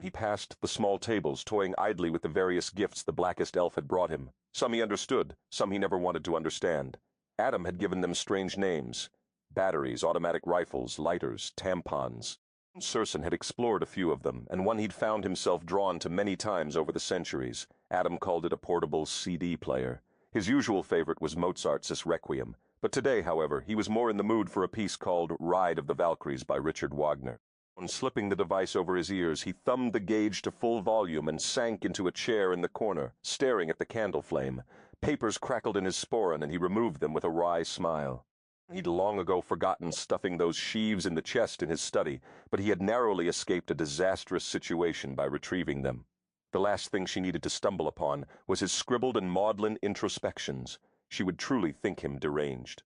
He passed the small tables, toying idly with the various gifts the blackest elf had brought him. Some he understood, some he never wanted to understand. Adam had given them strange names: batteries, automatic rifles, lighters, tampons. Circenn had explored a few of them, and one he'd found himself drawn to many times over the centuries. Adam called it a portable CD player. His usual favorite was Mozart's Requiem, but today, however, he was more in the mood for a piece called Ride of the Valkyries by Richard Wagner. On slipping the device over his ears, he thumbed the gauge to full volume and sank into a chair in the corner, staring at the candle flame. Papers crackled in his sporran, and he removed them with a wry smile. He'd long ago forgotten stuffing those sheaves in the chest in his study, but he had narrowly escaped a disastrous situation by retrieving them. The last thing she needed to stumble upon was his scribbled and maudlin introspections. She would truly think him deranged.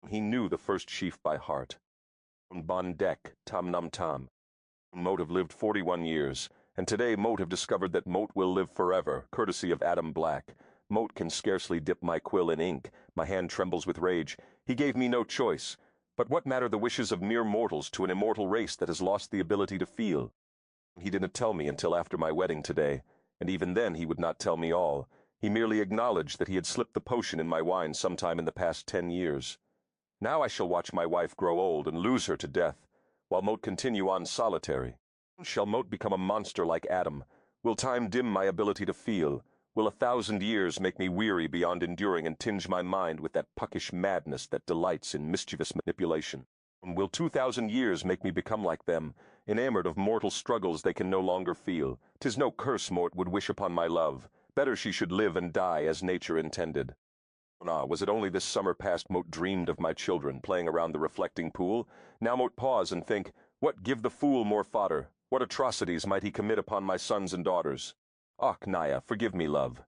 He knew the first sheaf by heart. Bon dek, tam nam tam. Moat have lived 41 years, and today Moat have discovered that Moat will live forever, courtesy of Adam Black. Moat can scarcely dip my quill in ink. My hand trembles with rage. He gave me no choice. But what matter the wishes of mere mortals to an immortal race that has lost the ability to feel? He didn't tell me until after my wedding today, and even then he would not tell me all. He merely acknowledged that he had slipped the potion in my wine sometime in the past 10 years. Now I shall watch my wife grow old and lose her to death, while Moat continue on solitary. Shall Moat become a monster like Adam? Will time dim my ability to feel? Will 1,000 years make me weary beyond enduring and tinge my mind with that puckish madness that delights in mischievous manipulation? Will 2,000 years make me become like them, enamored of mortal struggles they can no longer feel? 'Tis no curse Mort would wish upon my love. Better she should live and die as nature intended. Ah, was it only this summer past Mote dreamed of my children playing around the reflecting pool? Now Mote pause and think, what give the fool more fodder? What atrocities might he commit upon my sons and daughters? Och, Naya, forgive me, love.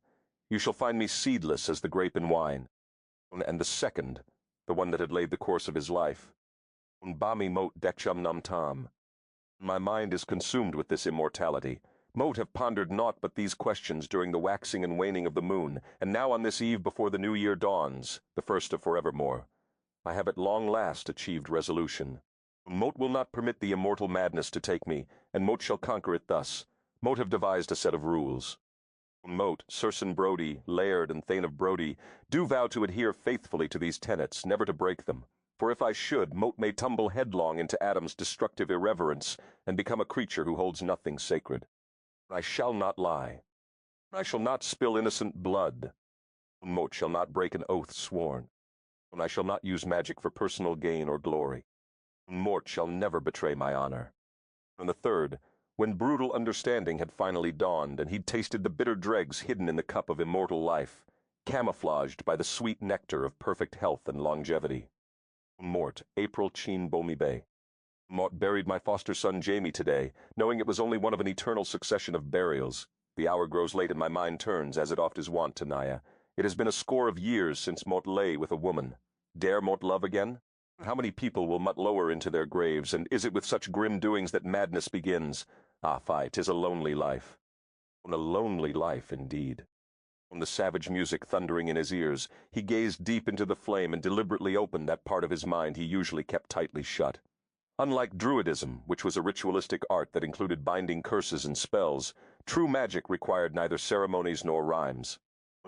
You shall find me seedless as the grape in wine. And the second, the one that had laid the course of his life. Bami Mote dekchum num tam. My mind is consumed with this immortality. Mote have pondered naught but these questions during the waxing and waning of the moon, and now on this eve before the new year dawns, the first of forevermore, I have at long last achieved resolution. Mote will not permit the immortal madness to take me, and Mote shall conquer it thus. Mote have devised a set of rules. Mote, Circenn Brodie, Laird, and Thane of Brodie, do vow to adhere faithfully to these tenets, never to break them. For if I should, Mote may tumble headlong into Adam's destructive irreverence, and become a creature who holds nothing sacred. I shall not lie. I shall not spill innocent blood. Mote shall not break an oath sworn. I shall not use magic for personal gain or glory. Mort shall never betray my honor. And the third, when brutal understanding had finally dawned, and he'd tasted the bitter dregs hidden in the cup of immortal life, camouflaged by the sweet nectar of perfect health and longevity. Mort, April Cheen Bomi Bay. Mort buried my foster son Jamie today, knowing it was only one of an eternal succession of burials. The hour grows late and my mind turns, as it oft is wont, to Naya. It has been a score of years since Mort lay with a woman. Dare Mort love again? How many people will Mut lower into their graves, and is it with such grim doings that madness begins? Ah, fie, 'tis a lonely life. A lonely life, indeed. From the savage music thundering in his ears, he gazed deep into the flame and deliberately opened that part of his mind he usually kept tightly shut. Unlike Druidism, which was a ritualistic art that included binding curses and spells, true magic required neither ceremonies nor rhymes.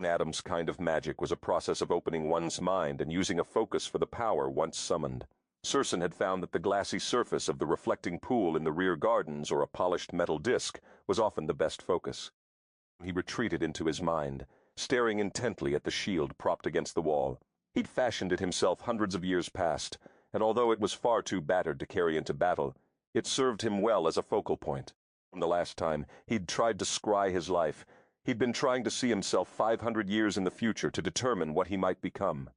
Adam's kind of magic was a process of opening one's mind and using a focus for the power once summoned. Circenn had found that the glassy surface of the reflecting pool in the rear gardens or a polished metal disc was often the best focus. He retreated into his mind, staring intently at the shield propped against the wall. He'd fashioned it himself hundreds of years past, and although it was far too battered to carry into battle, it served him well as a focal point. From the last time he'd tried to scry his life, he'd been trying to see himself 500 years in the future to determine what he might become.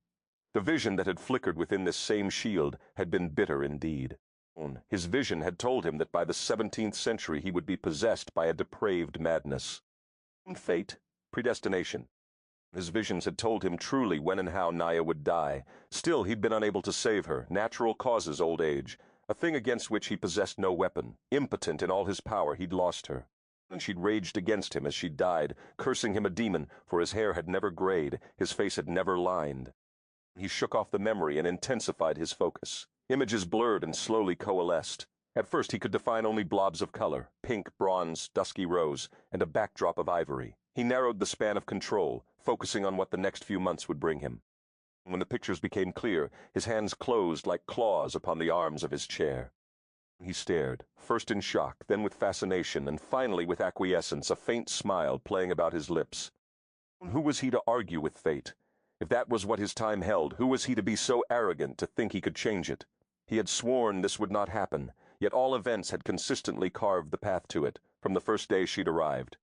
The vision that had flickered within this same shield had been bitter indeed. His vision had told him that by the 17th century he would be possessed by a depraved madness. Fate, predestination. His visions had told him truly when and how Naya would die. Still, he'd been unable to save her, natural causes old age, a thing against which he possessed no weapon. Impotent in all his power, he'd lost her. And she'd raged against him as she died, cursing him a demon, for his hair had never grayed, his face had never lined. He shook off the memory and intensified his focus. Images blurred and slowly coalesced. At first he could define only blobs of color, pink, bronze, dusky rose, and a backdrop of ivory. He narrowed the span of control, focusing on what the next few months would bring him. When the pictures became clear, his hands closed like claws upon the arms of his chair. He stared, first in shock, then with fascination, and finally with acquiescence, a faint smile playing about his lips. Who was he to argue with fate? If that was what his time held, who was he to be so arrogant to think he could change it? He had sworn this would not happen, yet all events had consistently carved the path to it, from the first day she'd arrived.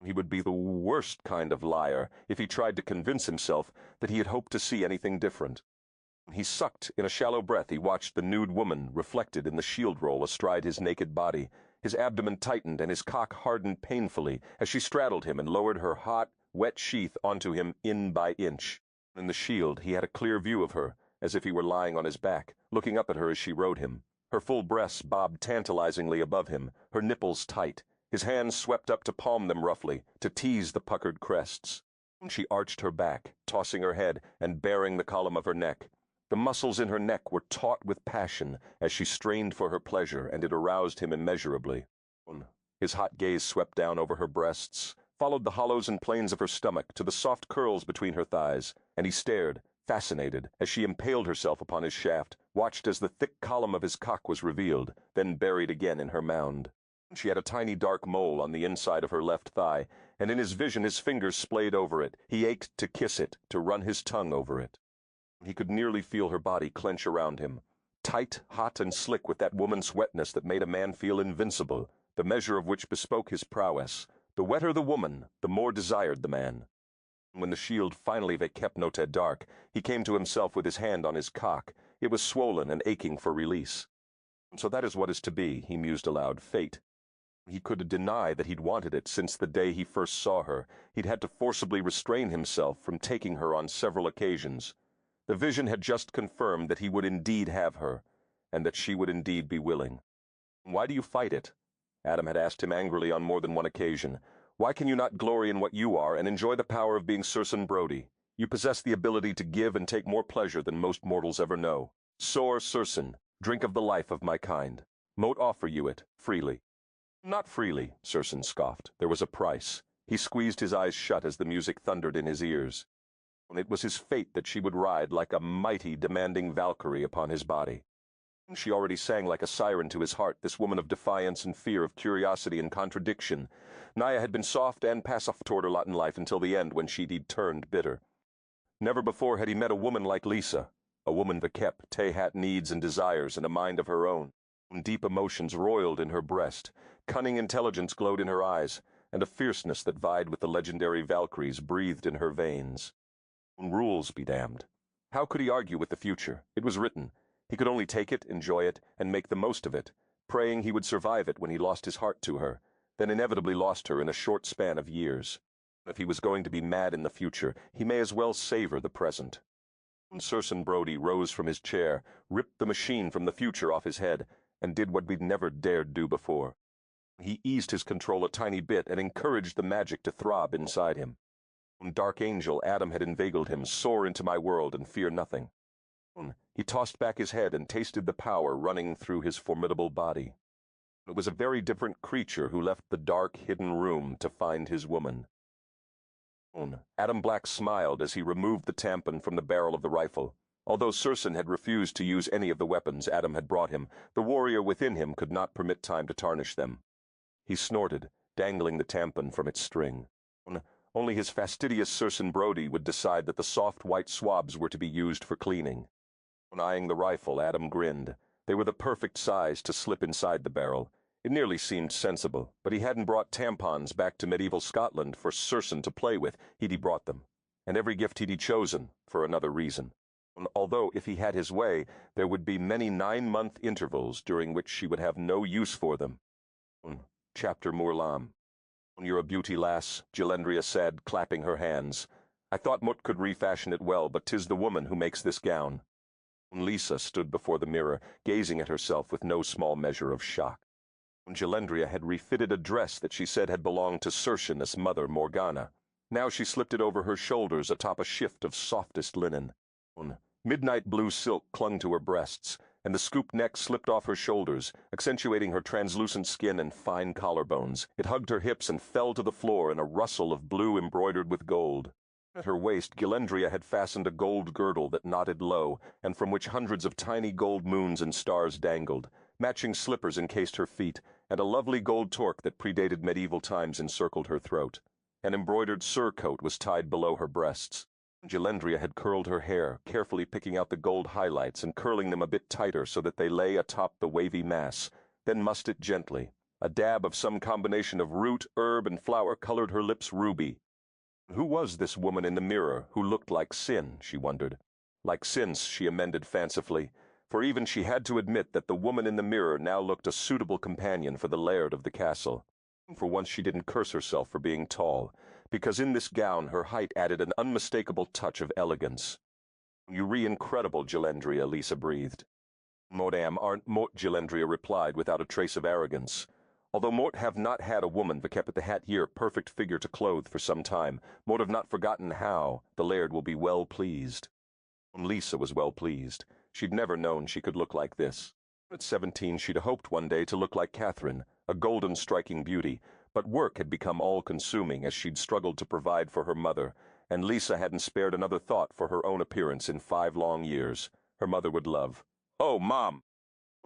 He would be the worst kind of liar if he tried to convince himself that he had hoped to see anything different. He sucked in a shallow breath. He watched the nude woman reflected in the shield roll astride his naked body. His abdomen tightened and his cock hardened painfully as she straddled him and lowered her hot, wet sheath onto him in by inch. In the shield he had a clear view of her, as if he were lying on his back, looking up at her as she rode him. Her full breasts bobbed tantalizingly above him, her nipples tight. His hands swept up to palm them roughly, to tease the puckered crests. She arched her back, tossing her head and baring the column of her neck. The muscles in her neck were taut with passion as she strained for her pleasure, and it aroused him immeasurably. His hot gaze swept down over her breasts, followed the hollows and planes of her stomach to the soft curls between her thighs, and he stared, fascinated, as she impaled herself upon his shaft, watched as the thick column of his cock was revealed, then buried again in her mound. She had a tiny dark mole on the inside of her left thigh, and in his vision his fingers splayed over it. He ached to kiss it, to run his tongue over it. He could nearly feel her body clench around him, tight, hot, and slick with that woman's wetness that made a man feel invincible, the measure of which bespoke his prowess. The wetter the woman, the more desired the man. When the shield finally kept noted dark, he came to himself with his hand on his cock. It was swollen and aching for release. So that is what is to be, he mused aloud, fate. He could deny that he'd wanted it since the day he first saw her. He'd had to forcibly restrain himself from taking her on several occasions. The vision had just confirmed that he would indeed have her, and that she would indeed be willing. Why do you fight it? Adam had asked him angrily on more than one occasion. Why can you not glory in what you are and enjoy the power of being Circenn Brodie? You possess the ability to give and take more pleasure than most mortals ever know. Soar, Circenn, drink of the life of my kind. Moat offer you it, freely. Not freely, Circenn scoffed. There was a price. He squeezed his eyes shut as the music thundered in his ears. It was his fate that she would ride like a mighty, demanding Valkyrie upon his body. She already sang like a siren to his heart, this woman of defiance and fear, of curiosity and contradiction. Naya had been soft and passive toward her lot in life until the end, when she'd turned bitter. Never before had he met a woman like Lisa, a woman that kept Tehat needs and desires and a mind of her own. Deep emotions roiled in her breast, cunning intelligence glowed in her eyes, and a fierceness that vied with the legendary Valkyries breathed in her veins. Rules be damned. How could he argue with the future? It was written. He could only take it, enjoy it, and make the most of it, praying he would survive it when he lost his heart to her, then inevitably lost her in a short span of years. If he was going to be mad in the future, he may as well savor the present. Circenn Brodie rose from his chair, ripped the machine from the future off his head, and did what we'd never dared do before. He eased his control a tiny bit and encouraged the magic to throb inside him. Dark angel, Adam had inveigled him, soar into my world and fear nothing. He tossed back his head and tasted the power running through his formidable body. It was a very different creature who left the dark, hidden room to find his woman. Adam Black smiled as he removed the tampon from the barrel of the rifle. Although Circenn had refused to use any of the weapons Adam had brought him, the warrior within him could not permit time to tarnish them. He snorted, dangling the tampon from its string. Only his fastidious Circenn Brodie would decide that the soft white swabs were to be used for cleaning. Eyeing the rifle, Adam grinned. They were the perfect size to slip inside the barrel. It nearly seemed sensible, but he hadn't brought tampons back to medieval Scotland for Circenn to play with. He'd brought them, and every gift he'd chosen for another reason. Although, if he had his way, there would be many 9-month intervals during which she would have no use for them. Chapter Murlam. You're a beauty, lass, Gilendria said, clapping her hands. I thought Mut could refashion it well, but 'tis the woman who makes this gown. Lisa stood before the mirror, gazing at herself with no small measure of shock. Gilendria had refitted a dress that she said had belonged to Circenn's mother, Morgana. Now she slipped it over her shoulders atop a shift of softest linen. Midnight blue silk clung to her breasts, and the scooped neck slipped off her shoulders, accentuating her translucent skin and fine collarbones. It hugged her hips and fell to the floor in a rustle of blue embroidered with gold. At her waist, Gilendria had fastened a gold girdle that knotted low, and from which hundreds of tiny gold moons and stars dangled. Matching slippers encased her feet, and a lovely gold torque that predated medieval times encircled her throat. An embroidered surcoat was tied below her breasts. Gilendria had curled her hair, carefully picking out the gold highlights and curling them a bit tighter so that they lay atop the wavy mass, then mussed it gently. A dab of some combination of root, herb, and flower colored her lips ruby. Who was this woman in the mirror who looked like sin, she wondered. Like sins, she amended fancifully, for even she had to admit that the woman in the mirror now looked a suitable companion for the laird of the castle. For once she didn't curse herself for being tall, because in this gown her height added an unmistakable touch of elegance. You re-incredible, Gilendria, Lisa breathed. Madame, aren't Mort, Gilendria replied without a trace of arrogance. Although Mort have not had a woman that kept at the hat year perfect figure to clothe for some time, Mort have not forgotten how the laird will be well pleased. Lisa was well pleased. She'd never known she could look like this. At 17 she'd hoped one day to look like Catherine, a golden striking beauty, but work had become all-consuming as she'd struggled to provide for her mother, and Lisa hadn't spared another thought for her own appearance in 5 long years. Her mother would love. "Oh, Mom!"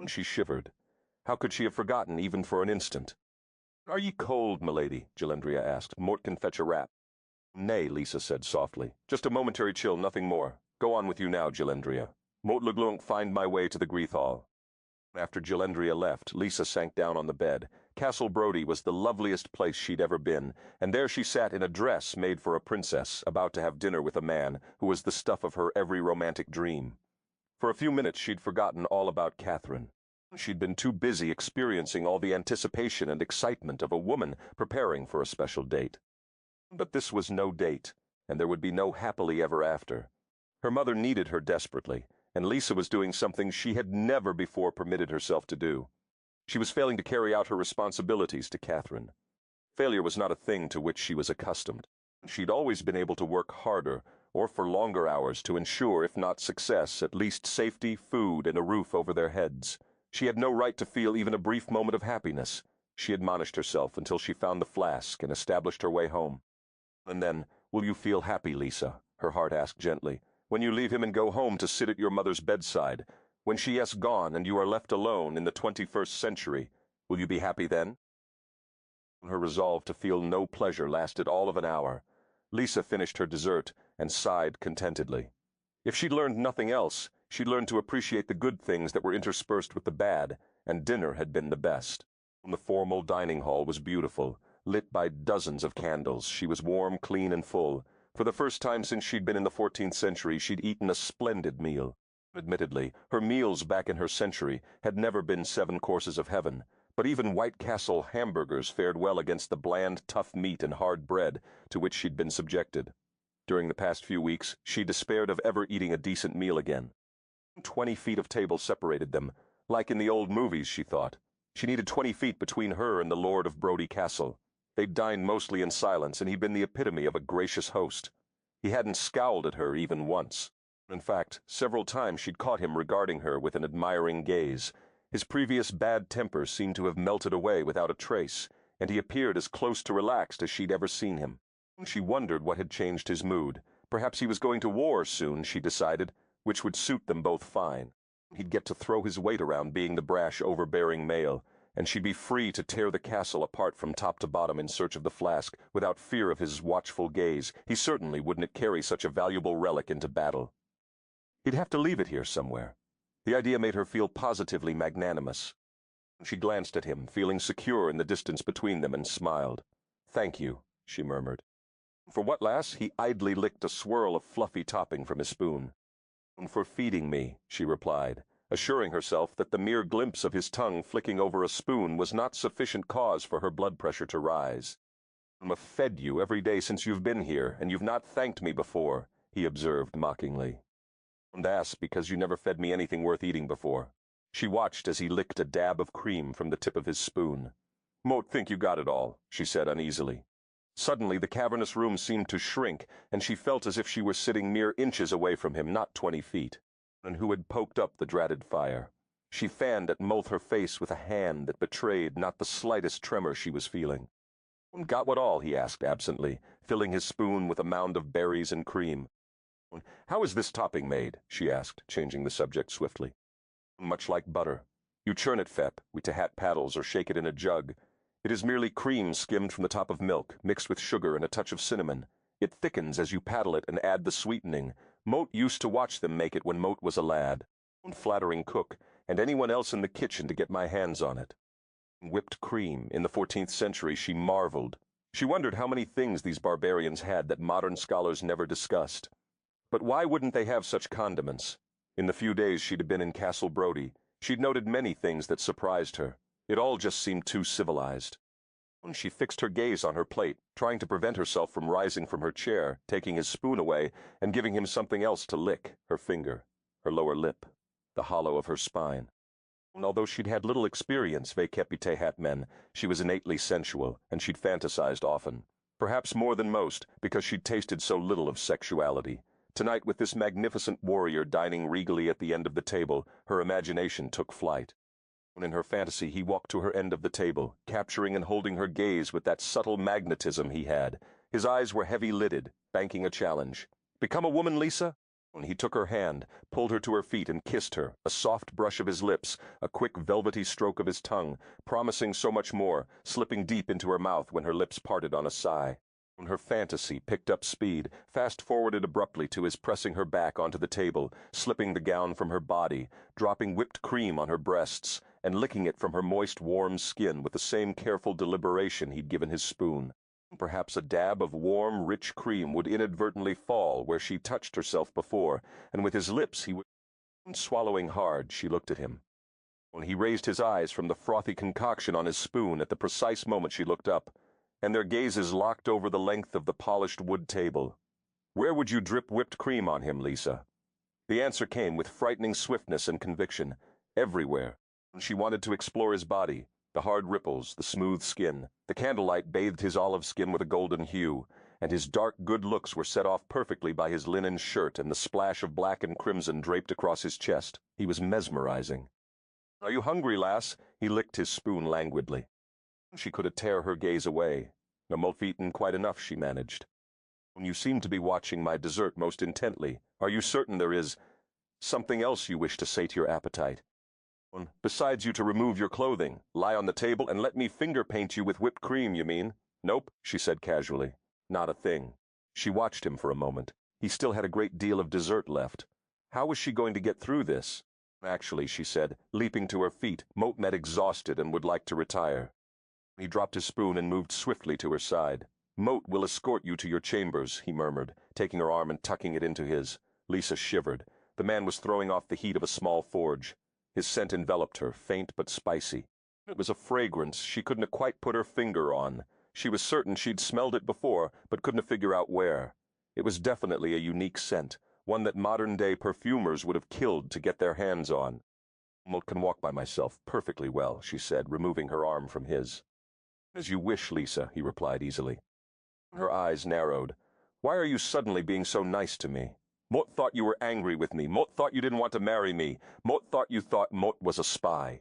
She shivered. How could she have forgotten even for an instant? Are ye cold, milady? Jalendria asked. Mort can fetch a wrap. Nay, Lisa said softly. Just a momentary chill, nothing more. Go on with you now, Jalendria. Mort le Glunk find my way to the Greeth Hall. After Jalendria left, Lisa sank down on the bed. Castle Brodie was the loveliest place she'd ever been, and there she sat in a dress made for a princess, about to have dinner with a man who was the stuff of her every romantic dream. For a few minutes she'd forgotten all about Catherine. She'd been too busy experiencing all the anticipation and excitement of a woman preparing for a special date. But this was no date, and there would be no happily ever after. Her mother needed her desperately, and Lisa was doing something she had never before permitted herself to do. She was failing to carry out her responsibilities to Catherine. Failure was not a thing to which she was accustomed. She'd always been able to work harder, or for longer hours, to ensure, if not success, at least safety, food, and a roof over their heads. She had no right to feel even a brief moment of happiness. She admonished herself until she found the flask and established her way home. And then, will you feel happy, Lisa? Her heart asked gently. When you leave him and go home to sit at your mother's bedside, when she has gone and you are left alone in the 21st century, will you be happy then? Her resolve to feel no pleasure lasted all of an hour. Lisa finished her dessert and sighed contentedly. If she'd learned nothing else, she'd learned to appreciate the good things that were interspersed with the bad, and dinner had been the best. The formal dining hall was beautiful, lit by dozens of candles. She was warm, clean, and full. For the first time since she'd been in the 14th century, she'd eaten a splendid meal. Admittedly, her meals back in her century had never been 7 courses of heaven, but even White Castle hamburgers fared well against the bland, tough meat and hard bread to which she'd been subjected. During the past few weeks, she despaired of ever eating a decent meal again. 20 feet of table separated them. Like in the old movies, she thought. She needed 20 feet between her and the Lord of Brodie Castle. They'd dined mostly in silence, and he'd been the epitome of a gracious host. He hadn't scowled at her even once. In fact, several times she'd caught him regarding her with an admiring gaze. His previous bad temper seemed to have melted away without a trace, and he appeared as close to relaxed as she'd ever seen him. She wondered what had changed his mood. Perhaps he was going to war soon, she decided, which would suit them both fine. He'd get to throw his weight around being the brash, overbearing male, and she'd be free to tear the castle apart from top to bottom in search of the flask, without fear of his watchful gaze. He certainly wouldn't carry such a valuable relic into battle. He'd have to leave it here somewhere. The idea made her feel positively magnanimous. She glanced at him, feeling secure in the distance between them, and smiled. "Thank you," she murmured. "For what, lass?" He idly licked a swirl of fluffy topping from his spoon. "For feeding me," she replied, assuring herself that the mere glimpse of his tongue flicking over a spoon was not sufficient cause for her blood pressure to rise. "I've fed you every day since you've been here, and you've not thanked me before," he observed mockingly. "And ass, because you never fed me anything worth eating before." She watched as he licked a dab of cream from the tip of his spoon. "Mote think you got it all," she said uneasily. Suddenly the cavernous room seemed to shrink, and she felt as if she were sitting mere inches away from him, not 20 feet. And who had poked up the dratted fire. She fanned at Moth her face with a hand that betrayed not the slightest tremor she was feeling. "Got what all?" he asked absently, filling his spoon with a mound of berries and cream. "How is this topping made?" she asked, changing the subject swiftly. "Much like butter. You churn it, Fep, with to hat paddles or shake it in a jug. It is merely cream skimmed from the top of milk, mixed with sugar and a touch of cinnamon. It thickens as you paddle it and add the sweetening. Mote used to watch them make it when Mote was a lad. Flattering cook, and anyone else in the kitchen to get my hands on it." Whipped cream, in the 14th century, she marveled. She wondered how many things these barbarians had that modern scholars never discussed. But why wouldn't they have such condiments? In the few days she'd been in Castle Brodie, she'd noted many things that surprised her. It all just seemed too civilized. She fixed her gaze on her plate, trying to prevent herself from rising from her chair, taking his spoon away, and giving him something else to lick, her finger, her lower lip, the hollow of her spine. Although she'd had little experience ve capite hat men, she was innately sensual, and she'd fantasized often. Perhaps more than most, because she'd tasted so little of sexuality. Tonight, with this magnificent warrior dining regally at the end of the table, her imagination took flight. In her fantasy, he walked to her end of the table, capturing and holding her gaze with that subtle magnetism he had. His eyes were heavy-lidded, banking a challenge. "Become a woman, Lisa?" He took her hand, pulled her to her feet, and kissed her, a soft brush of his lips, a quick velvety stroke of his tongue, promising so much more, slipping deep into her mouth when her lips parted on a sigh. When her fantasy picked up speed, fast-forwarded abruptly to his pressing her back onto the table, slipping the gown from her body, dropping whipped cream on her breasts, and licking it from her moist, warm skin with the same careful deliberation he'd given his spoon. Perhaps a dab of warm, rich cream would inadvertently fall where she touched herself before, and with his lips he would... Swallowing hard, she looked at him. When he raised his eyes from the frothy concoction on his spoon at the precise moment she looked up, and their gazes locked over the length of the polished wood table. "Where would you drip whipped cream on him, Lisa?" The answer came with frightening swiftness and conviction. Everywhere. She wanted to explore his body, the hard ripples, the smooth skin. The candlelight bathed his olive skin with a golden hue, and his dark good looks were set off perfectly by his linen shirt and the splash of black and crimson draped across his chest. He was mesmerizing. "Are you hungry, lass?" He licked his spoon languidly. She could tear her gaze away. "No, I've eaten quite enough," she managed. "You seem to be watching my dessert most intently. Are you certain there is something else you wish to say to your appetite? Besides you to remove your clothing, lie on the table, and let me finger paint you with whipped cream, you mean?" "Nope," she said casually. "Not a thing." She watched him for a moment. He still had a great deal of dessert left. How was she going to get through this? "Actually," she said, leaping to her feet, Moat exhausted and would like to retire. He dropped his spoon and moved swiftly to her side. "Moat will escort you to your chambers," he murmured, taking her arm and tucking it into his. Lisa shivered. The man was throwing off the heat of a small forge. His scent enveloped her, faint but spicy. It was a fragrance she couldn't quite put her finger on. She was certain she'd smelled it before, but couldn't figure out where. It was definitely a unique scent, one that modern-day perfumers would have killed to get their hands on. "I can walk by myself perfectly well," she said, removing her arm from his. "As you wish, Lisa," he replied easily. Her eyes narrowed. "Why are you suddenly being so nice to me? Mot thought you were angry with me. Mot thought you didn't want to marry me. Mot thought you thought Mot was a spy."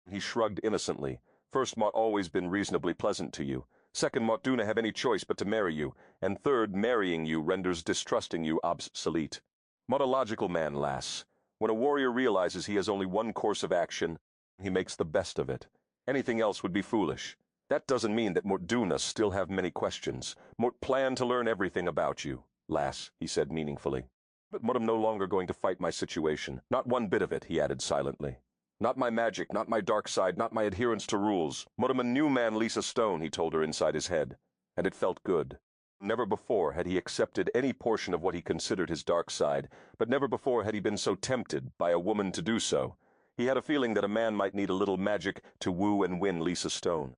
He shrugged innocently. "First, Mot always been reasonably pleasant to you. Second, Mot do not have any choice but to marry you. And third, marrying you renders distrusting you obsolete. Mot a logical man, lass. When a warrior realizes he has only one course of action, he makes the best of it. Anything else would be foolish. That doesn't mean that Mot do not still have many questions. Mot plan to learn everything about you, lass," he said meaningfully. "But Mot am no longer going to fight my situation. Not one bit of it," he added silently. "Not my magic, not my dark side, not my adherence to rules. Mot am a new man, Lisa Stone," he told her inside his head. And it felt good. Never before had he accepted any portion of what he considered his dark side, but never before had he been so tempted by a woman to do so. He had a feeling that a man might need a little magic to woo and win Lisa Stone.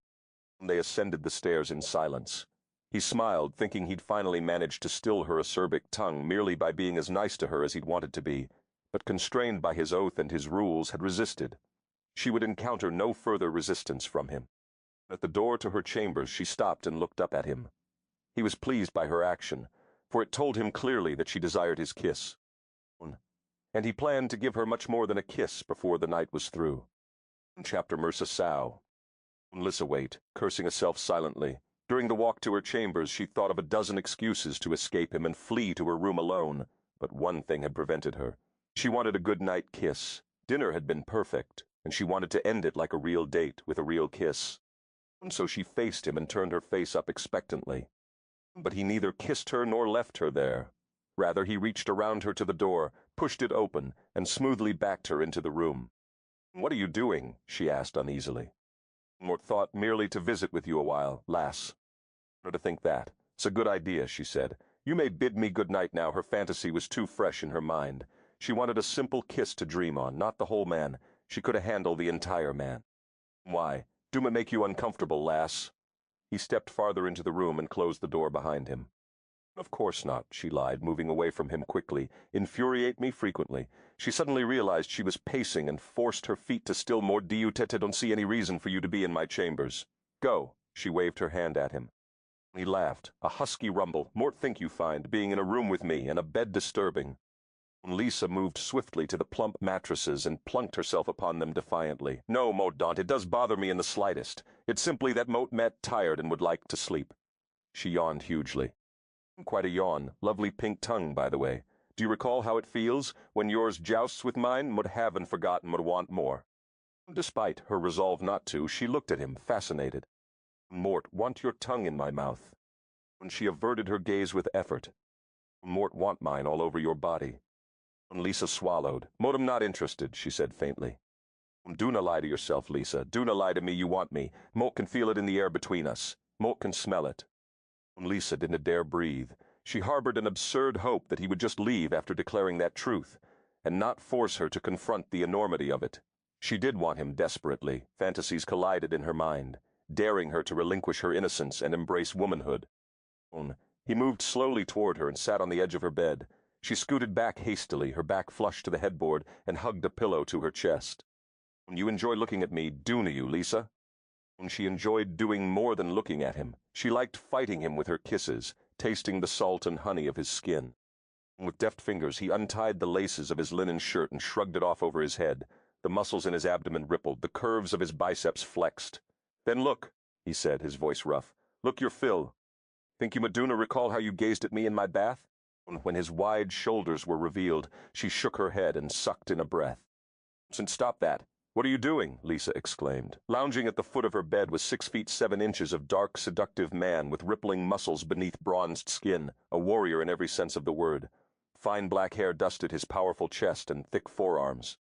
They ascended the stairs in silence. He smiled, thinking he'd finally managed to still her acerbic tongue merely by being as nice to her as he'd wanted to be, but constrained by his oath and his rules, had resisted. She would encounter no further resistance from him. At the door to her chambers she stopped and looked up at him. He was pleased by her action, for it told him clearly that she desired his kiss. And he planned to give her much more than a kiss before the night was through. Chapter Mersa Sow. Lissa wait, cursing herself silently. During the walk to her chambers she thought of a dozen excuses to escape him and flee to her room alone, but one thing had prevented her. She wanted a good-night kiss. Dinner had been perfect, and she wanted to end it like a real date with a real kiss. And so she faced him and turned her face up expectantly. But he neither kissed her nor left her there. Rather, he reached around her to the door, pushed it open, and smoothly backed her into the room. "What are you doing?" she asked uneasily. "Mort thought merely to visit with you a while, lass." "Or to think that. It's a good idea," she said. "You may bid me good night now." Her fantasy was too fresh in her mind. She wanted a simple kiss to dream on, not the whole man. She could handle the entire man. "Why? Do me make you uncomfortable, lass?" He stepped farther into the room and closed the door behind him. "Of course not," she lied, moving away from him quickly. "Infuriate me frequently." She suddenly realized she was pacing and forced her feet to still more. "I don't see any reason for you to be in my chambers. Go." She waved her hand at him. He laughed, a husky rumble. "Mort think you find, being in a room with me and a bed disturbing." Lisa moved swiftly to the plump mattresses and plunked herself upon them defiantly. "No, Mot don't. It does bother me in the slightest. It's simply that Mot met tired and would like to sleep." She yawned hugely. Quite a yawn. Lovely pink tongue, by the way. Do you recall how it feels when yours jousts with mine, would have and forgotten, would want more? Despite her resolve not to, she looked at him, fascinated. Mort, want your tongue in my mouth. When she averted her gaze with effort. Mort, want mine all over your body. When Lisa swallowed. Mort, I'm not interested, she said faintly. Do not lie to yourself, Lisa. Do not lie to me, you want me. Mort can feel it in the air between us. Mort can smell it. When Lisa didn't dare breathe. She harbored an absurd hope that he would just leave after declaring that truth, and not force her to confront the enormity of it. She did want him desperately. Fantasies collided in her mind, daring her to relinquish her innocence and embrace womanhood. He moved slowly toward her and sat on the edge of her bed. She scooted back hastily, her back flushed to the headboard, and hugged a pillow to her chest. You enjoy looking at me, do you, Lisa? She enjoyed doing more than looking at him. She liked fighting him with her kisses, tasting the salt and honey of his skin. With deft fingers, he untied the laces of his linen shirt and shrugged it off over his head. The muscles in his abdomen rippled, the curves of his biceps flexed. Then look, he said, his voice rough. Look your fill. Think you Maduna recall how you gazed at me in my bath? When his wide shoulders were revealed, she shook her head and sucked in a breath. Stop that. What are you doing? Lisa exclaimed. Lounging at the foot of her bed was 6 feet 7 inches of dark, seductive man with rippling muscles beneath bronzed skin, a warrior in every sense of the word. Fine black hair dusted his powerful chest and thick forearms.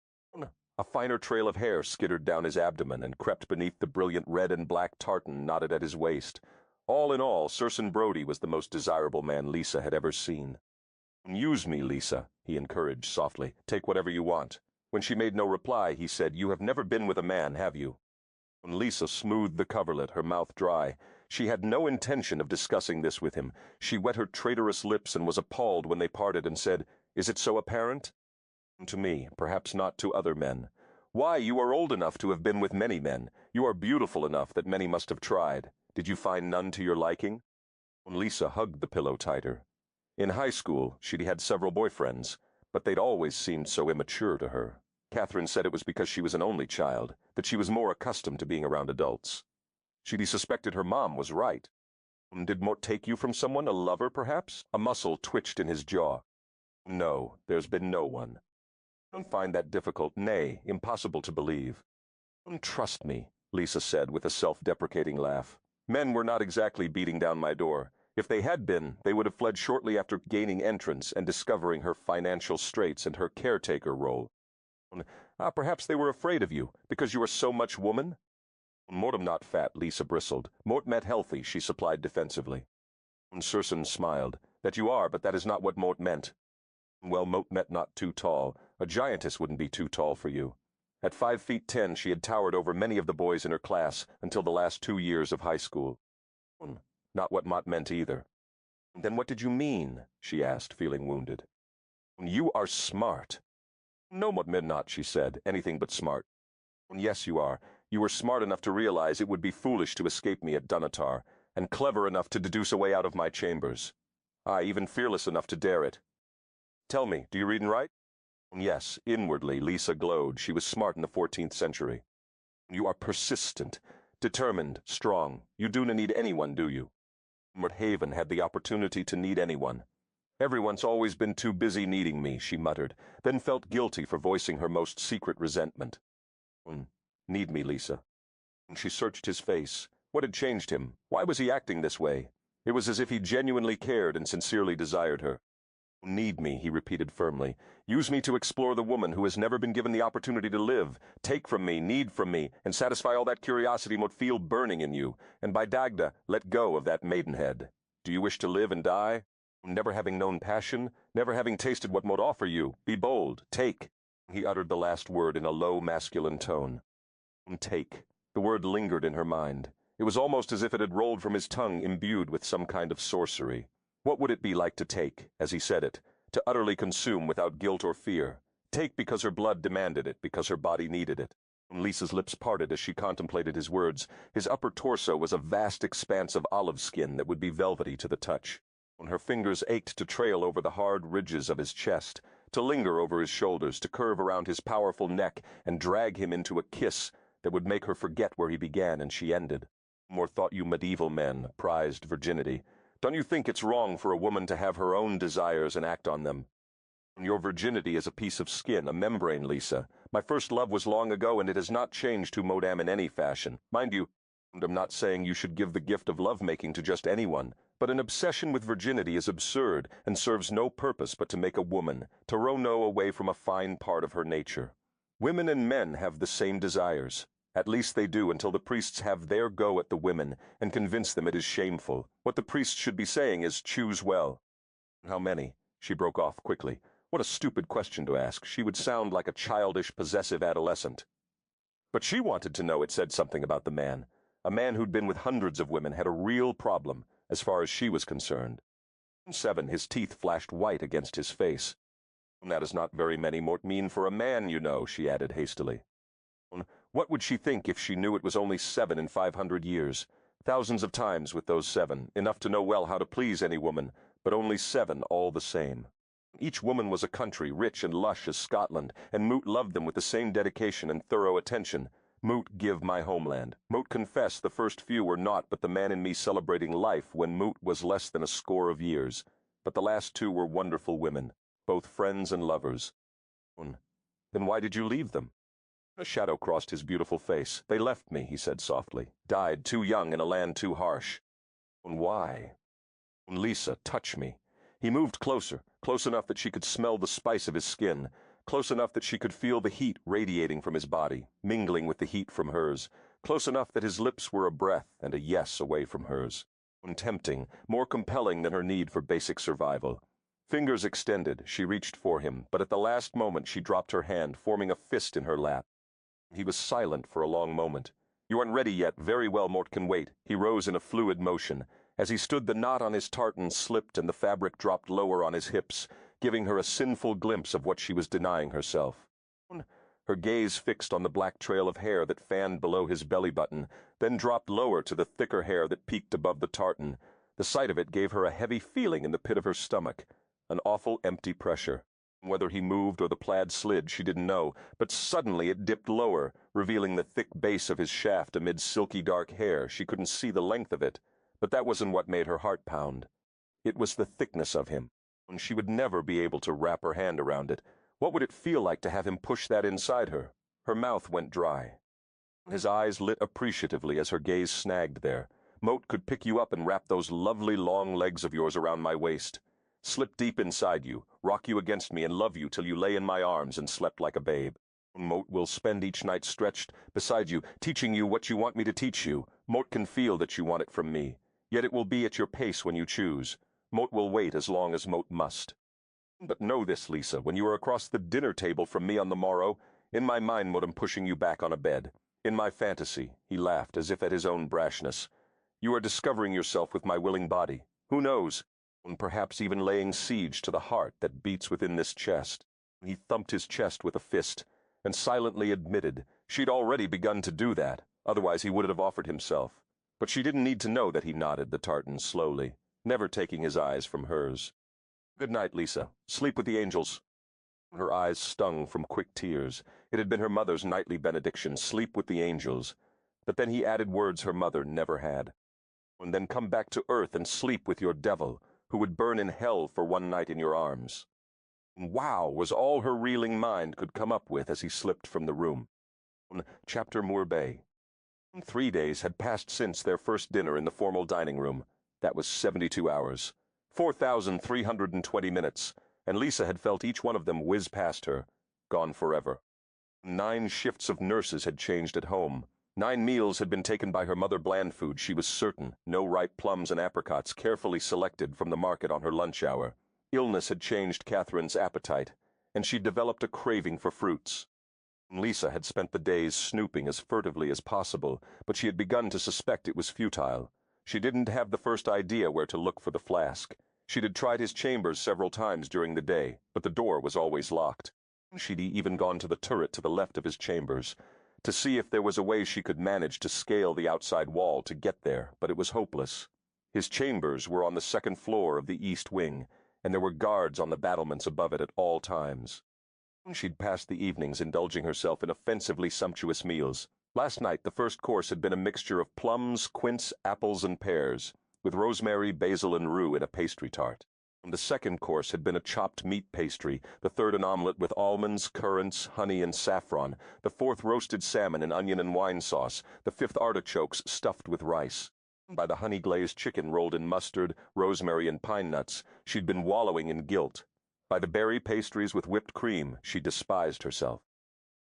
A finer trail of hair skittered down his abdomen and crept beneath the brilliant red and black tartan knotted at his waist. All in all, Circenn Brodie was the most desirable man Lisa had ever seen. Use me, Lisa, he encouraged softly. Take whatever you want. When she made no reply, he said, You have never been with a man, have you? When Lisa smoothed the coverlet, her mouth dry. She had no intention of discussing this with him. She wet her traitorous lips and was appalled when they parted and said, Is it so apparent? To me, perhaps not to other men. Why, you are old enough to have been with many men. You are beautiful enough that many must have tried. Did you find none to your liking? When Lisa hugged the pillow tighter. In high school, she'd had several boyfriends, but they'd always seemed so immature to her. Catherine said it was because she was an only child, that she was more accustomed to being around adults. She'd suspected her mom was right. Did Mort take you from someone, a lover perhaps? A muscle twitched in his jaw. No, there's been no one. Don't find that difficult, nay, impossible to believe. Trust me, Lisa said with a self-deprecating laugh. Men were not exactly beating down my door. If they had been, they would have fled shortly after gaining entrance and discovering her financial straits and her caretaker role. Perhaps they were afraid of you, because you are so much woman? Mort am not fat, Lisa bristled. Mort met healthy, she supplied defensively. Circenn smiled. That you are, but that is not what Mort meant. Well, Mort meant not too tall. A giantess wouldn't be too tall for you. At 5 feet 10, she had towered over many of the boys in her class until the last 2 years of high school. Not what Mott meant either. Then what did you mean? She asked, feeling wounded. You are smart. No, Mott meant not, she said, anything but smart. Yes, you are. You were smart enough to realize it would be foolish to escape me at Dunatar, and clever enough to deduce a way out of my chambers. Aye, even fearless enough to dare it. Tell me, do you read and write? Yes, inwardly, Lisa glowed. She was smart in the 14th century. You are persistent, determined, strong. You do not need anyone, do you? Mort Haven had the opportunity to need anyone. Everyone's always been too busy needing me, she muttered, then felt guilty for voicing her most secret resentment. Need me, Lisa. She searched his face. What had changed him? Why was he acting this way? It was as if he genuinely cared and sincerely desired her. Need me, he repeated firmly. Use me to explore the woman who has never been given the opportunity to live. Take from me, need from me, and satisfy all that curiosity mote feel burning in you. And by Dagda, let go of that maidenhead. Do you wish to live and die? Never having known passion, never having tasted what mote offer you, be bold, take. He uttered the last word in a low masculine tone. Take. The word lingered in her mind. It was almost as if it had rolled from his tongue imbued with some kind of sorcery. What would it be like to take, as he said it, to utterly consume without guilt or fear? Take because her blood demanded it, because her body needed it. Lisa's lips parted as she contemplated his words. His upper torso was a vast expanse of olive skin that would be velvety to the touch. Her fingers ached to trail over the hard ridges of his chest, to linger over his shoulders, to curve around his powerful neck and drag him into a kiss that would make her forget where he began and she ended. More thought you medieval men prized virginity. Don't you think it's wrong for a woman to have her own desires and act on them? Your virginity is a piece of skin, a membrane, Lisa. My first love was long ago, and it has not changed who Maud am in any fashion. Mind you, I'm not saying you should give the gift of love-making to just anyone, but an obsession with virginity is absurd and serves no purpose but to make a woman, to row away from a fine part of her nature. Women and men have the same desires. At least they do until the priests have their go at the women and convince them it is shameful. What the priests should be saying is, choose well. How many? She broke off quickly. What a stupid question to ask. She would sound like a childish, possessive adolescent. But she wanted to know. It said something about the man. A man who'd been with hundreds of women had a real problem, as far as she was concerned. 7, his teeth flashed white against his face. That is not very many mean for a man, you know, she added hastily. What would she think if she knew it was only 7 in 500 years? Thousands of times with those 7, enough to know well how to please any woman, but only 7 all the same. Each woman was a country, rich and lush as Scotland, and Moot loved them with the same dedication and thorough attention. Moot give my homeland. Moot confess the first few were naught but the man in me celebrating life when Moot was less than a score of years. But the last 2 were wonderful women, both friends and lovers. Then why did you leave them? A shadow crossed his beautiful face. They left me, he said softly. Died too young in a land too harsh. Why? Lisa, touch me. He moved closer, close enough that she could smell the spice of his skin, close enough that she could feel the heat radiating from his body, mingling with the heat from hers, close enough that his lips were a breath and a yes away from hers. Tempting, more compelling than her need for basic survival. Fingers extended, she reached for him, but at the last moment she dropped her hand, forming a fist in her lap. He was silent for a long moment. You aren't ready yet. Very well, Mort can wait. He rose in a fluid motion. As he stood, the knot on his tartan slipped and the fabric dropped lower on his hips, giving her a sinful glimpse of what she was denying herself. Her gaze fixed on the black trail of hair that fanned below his belly button, then dropped lower to the thicker hair that peaked above the tartan. The sight of it gave her a heavy feeling in the pit of her stomach, an awful empty pressure. Whether he moved or the plaid slid, she didn't know, but suddenly it dipped lower, revealing the thick base of his shaft amid silky dark hair. She couldn't see the length of it, but that wasn't what made her heart pound. It was the thickness of him, and she would never be able to wrap her hand around it. What would it feel like to have him push that inside her? Her mouth went dry. His eyes lit appreciatively as her gaze snagged there. Moat could pick you up and wrap those lovely long legs of yours around my waist. Slip deep inside you, rock you against me, and love you till you lay in my arms and slept like a babe. Moat will spend each night stretched beside you, teaching you what you want me to teach you. Moat can feel that you want it from me, yet it will be at your pace when you choose. Moat will wait as long as Moat must. But know this, Lisa, when you are across the dinner table from me on the morrow, in my mind, Moat, I'm pushing you back on a bed. In my fantasy, he laughed as if at his own brashness. You are discovering yourself with my willing body. Who knows? And perhaps even laying siege to the heart that beats within this chest. He thumped his chest with a fist, and silently admitted she'd already begun to do that, otherwise he would have offered himself. But she didn't need to know that he nodded the tartan slowly, never taking his eyes from hers. Good night, Lisa. Sleep with the angels. Her eyes stung from quick tears. It had been her mother's nightly benediction, sleep with the angels. But then he added words her mother never had. And then come back to earth and sleep with your devil, who would burn in hell for one night in your arms. Wow was all her reeling mind could come up with as he slipped from the room. Chapter Mourbet. 3 days had passed since their first dinner in the formal dining room. That was 72 hours. 4,320 minutes, and Lisa had felt each one of them whiz past her, gone forever. 9 shifts of nurses had changed at home. 9 meals had been taken by her mother, bland food, she was certain, no ripe plums and apricots carefully selected from the market on her lunch hour. Illness had changed Catherine's appetite, and she developed a craving for fruits. Lisa had spent the days snooping as furtively as possible, but she had begun to suspect it was futile. She didn't have the first idea where to look for the flask. She'd had tried his chambers several times during the day, but the door was always locked. She'd even gone to the turret to the left of his chambers, to see if there was a way she could manage to scale the outside wall to get there, but it was hopeless. His chambers were on the 2nd floor of the east wing, and there were guards on the battlements above it at all times. She'd passed the evenings indulging herself in offensively sumptuous meals. Last night the first course had been a mixture of plums, quince, apples, and pears, with rosemary, basil, and rue in a pastry tart. The second course had been a chopped meat pastry, the third an omelet with almonds, currants, honey, and saffron, the fourth roasted salmon in onion and wine sauce, the fifth artichokes stuffed with rice. By the honey-glazed chicken rolled in mustard, rosemary, and pine nuts, she'd been wallowing in guilt. By the berry pastries with whipped cream, she despised herself.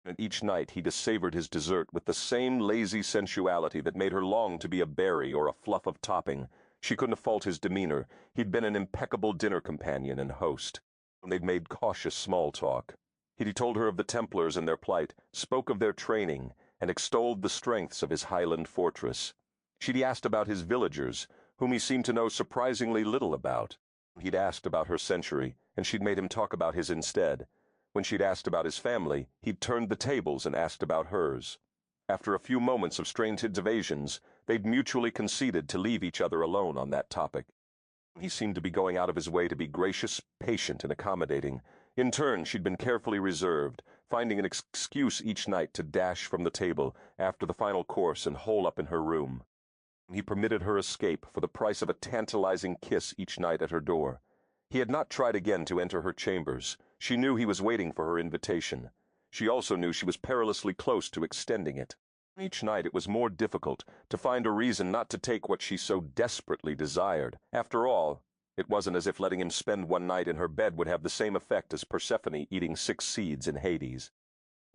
And each night he dissavored his dessert with the same lazy sensuality that made her long to be a berry or a fluff of topping. She couldn't fault his demeanor. He'd been an impeccable dinner companion and host. When they'd made cautious small talk, he'd told her of the Templars and their plight, spoke of their training, and extolled the strengths of his Highland fortress. She'd asked about his villagers, whom he seemed to know surprisingly little about. He'd asked about her century, and she'd made him talk about his instead. When she'd asked about his family, he'd turned the tables and asked about hers. After a few moments of strange evasions, they'd mutually conceded to leave each other alone on that topic. He seemed to be going out of his way to be gracious, patient, and accommodating. In turn, she'd been carefully reserved, finding an excuse each night to dash from the table after the final course and hole up in her room. He permitted her escape for the price of a tantalizing kiss each night at her door. He had not tried again to enter her chambers. She knew he was waiting for her invitation. She also knew she was perilously close to extending it. Each night it was more difficult to find a reason not to take what she so desperately desired. After all, it wasn't as if letting him spend one night in her bed would have the same effect as Persephone eating 6 seeds in Hades.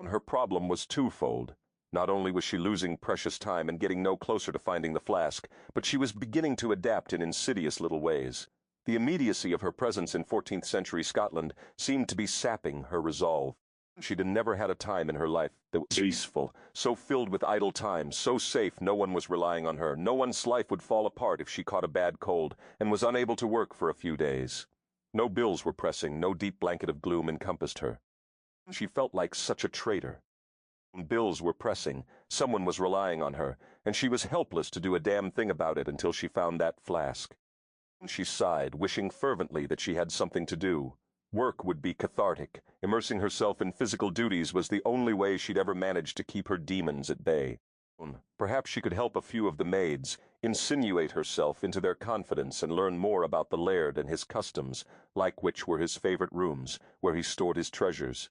Her problem was twofold. Not only was she losing precious time and getting no closer to finding the flask, but she was beginning to adapt in insidious little ways. The immediacy of her presence in 14th century Scotland seemed to be sapping her resolve. She'd never had a time in her life that was peaceful, so filled with idle time, so safe no one was relying on her, no one's life would fall apart if she caught a bad cold and was unable to work for a few days. No bills were pressing, no deep blanket of gloom encompassed her. She felt like such a traitor. Bills were pressing, someone was relying on her, and she was helpless to do a damn thing about it until she found that flask. She sighed, wishing fervently that she had something to do. Work would be cathartic. Immersing herself in physical duties was the only way she'd ever managed to keep her demons at bay. Perhaps she could help a few of the maids, insinuate herself into their confidence and learn more about the laird and his customs, like which were his favorite rooms, where he stored his treasures.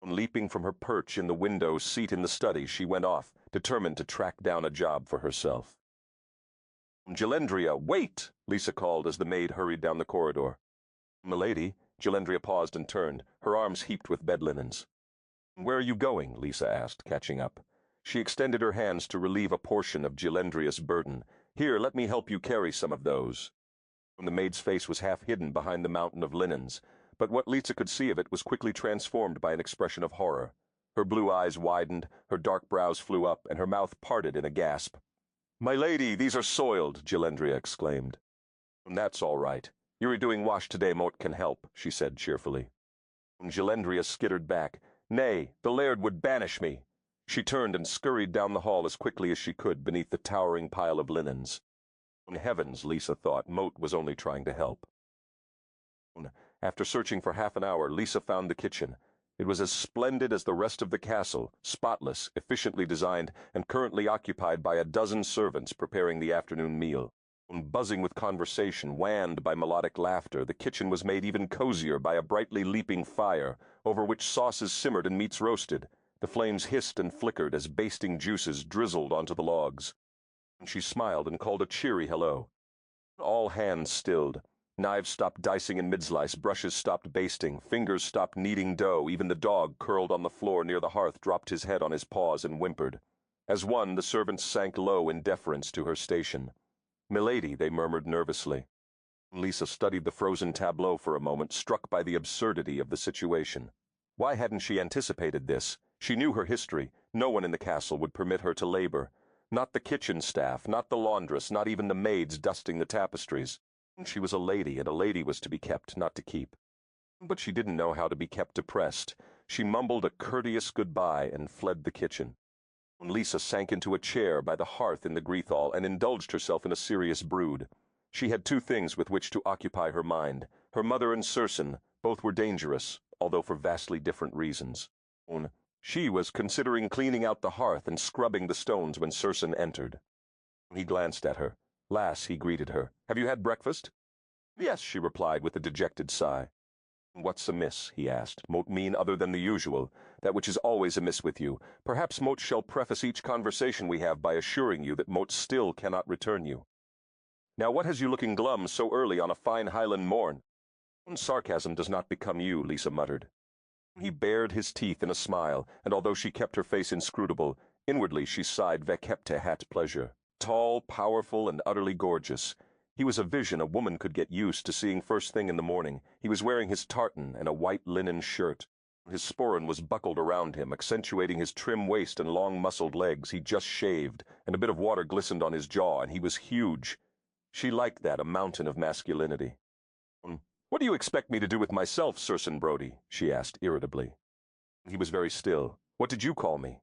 Leaping from her perch in the window seat in the study, she went off, determined to track down a job for herself. "Gilendria, wait!" Lisa called as the maid hurried down the corridor. "Milady." Gilendria paused and turned, her arms heaped with bed linens. "Where are you going?" Lisa asked, catching up. She extended her hands to relieve a portion of Gilendria's burden. "Here, let me help you carry some of those." The maid's face was half hidden behind the mountain of linens, but what Lisa could see of it was quickly transformed by an expression of horror. Her blue eyes widened, her dark brows flew up, and her mouth parted in a gasp. "My lady, these are soiled," Gilendria exclaimed. "That's all right. You're doing wash today, Mort can help," she said cheerfully. Gilendria skittered back. "Nay, the laird would banish me." She turned and scurried down the hall as quickly as she could beneath the towering pile of linens. Heavens, Lisa thought, Moat was only trying to help. After searching for half an hour, Lisa found the kitchen. It was as splendid as the rest of the castle, spotless, efficiently designed, and currently occupied by a dozen servants preparing the afternoon meal. Buzzing with conversation, wanned by melodic laughter, the kitchen was made even cozier by a brightly leaping fire, over which sauces simmered and meats roasted. The flames hissed and flickered as basting juices drizzled onto the logs. She smiled and called a cheery hello. All hands stilled. Knives stopped dicing in mid-slice, brushes stopped basting, fingers stopped kneading dough, even the dog, curled on the floor near the hearth, dropped his head on his paws and whimpered. As one, the servants sank low in deference to her station. "Milady," they murmured nervously. Lisa studied the frozen tableau for a moment, struck by the absurdity of the situation. Why hadn't she anticipated this? She knew her history. No one in the castle would permit her to labor. Not the kitchen staff, not the laundress, not even the maids dusting the tapestries. She was a lady, and a lady was to be kept, not to keep. But she didn't know how to be kept depressed. She mumbled a courteous goodbye and fled the kitchen. Lisa sank into a chair by the hearth in the Greethall and indulged herself in a serious brood. She had two things with which to occupy her mind. Her mother and Circenn, both were dangerous, although for vastly different reasons. She was considering cleaning out the hearth and scrubbing the stones when Circenn entered. He glanced at her. "Lass," he greeted her, "have you had breakfast?" Yes, she replied with a dejected sigh. What's amiss? He asked. Mote mean other than the usual, that which is always amiss with you. Perhaps Mote shall preface each conversation we have by assuring you that Mote still cannot return you. Now what has you looking glum so early on a fine Highland morn? Sarcasm does not become you, Lisa muttered. He bared his teeth in a smile, and although she kept her face inscrutable, inwardly she sighed veccepte hat pleasure. Tall, powerful, and utterly gorgeous. He was a vision a woman could get used to seeing first thing in the morning. He was wearing his tartan and a white linen shirt. His sporran was buckled around him, accentuating his trim waist and long muscled legs. He just shaved, and a bit of water glistened on his jaw, and he was huge. She liked that, a mountain of masculinity. What do you expect me to do with myself, Circenn Brodie? She asked irritably. He was very still. What did you call me?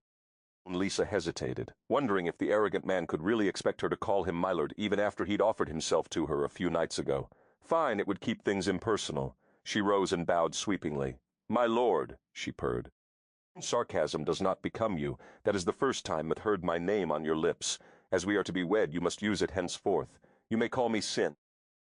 Lisa hesitated, wondering if the arrogant man could really expect her to call him my lord even after he'd offered himself to her a few nights ago. Fine, it would keep things impersonal. She rose and bowed sweepingly. My lord, she purred. Sarcasm does not become you. That is the first time it heard my name on your lips. As we are to be wed, you must use it henceforth. You may call me Sin.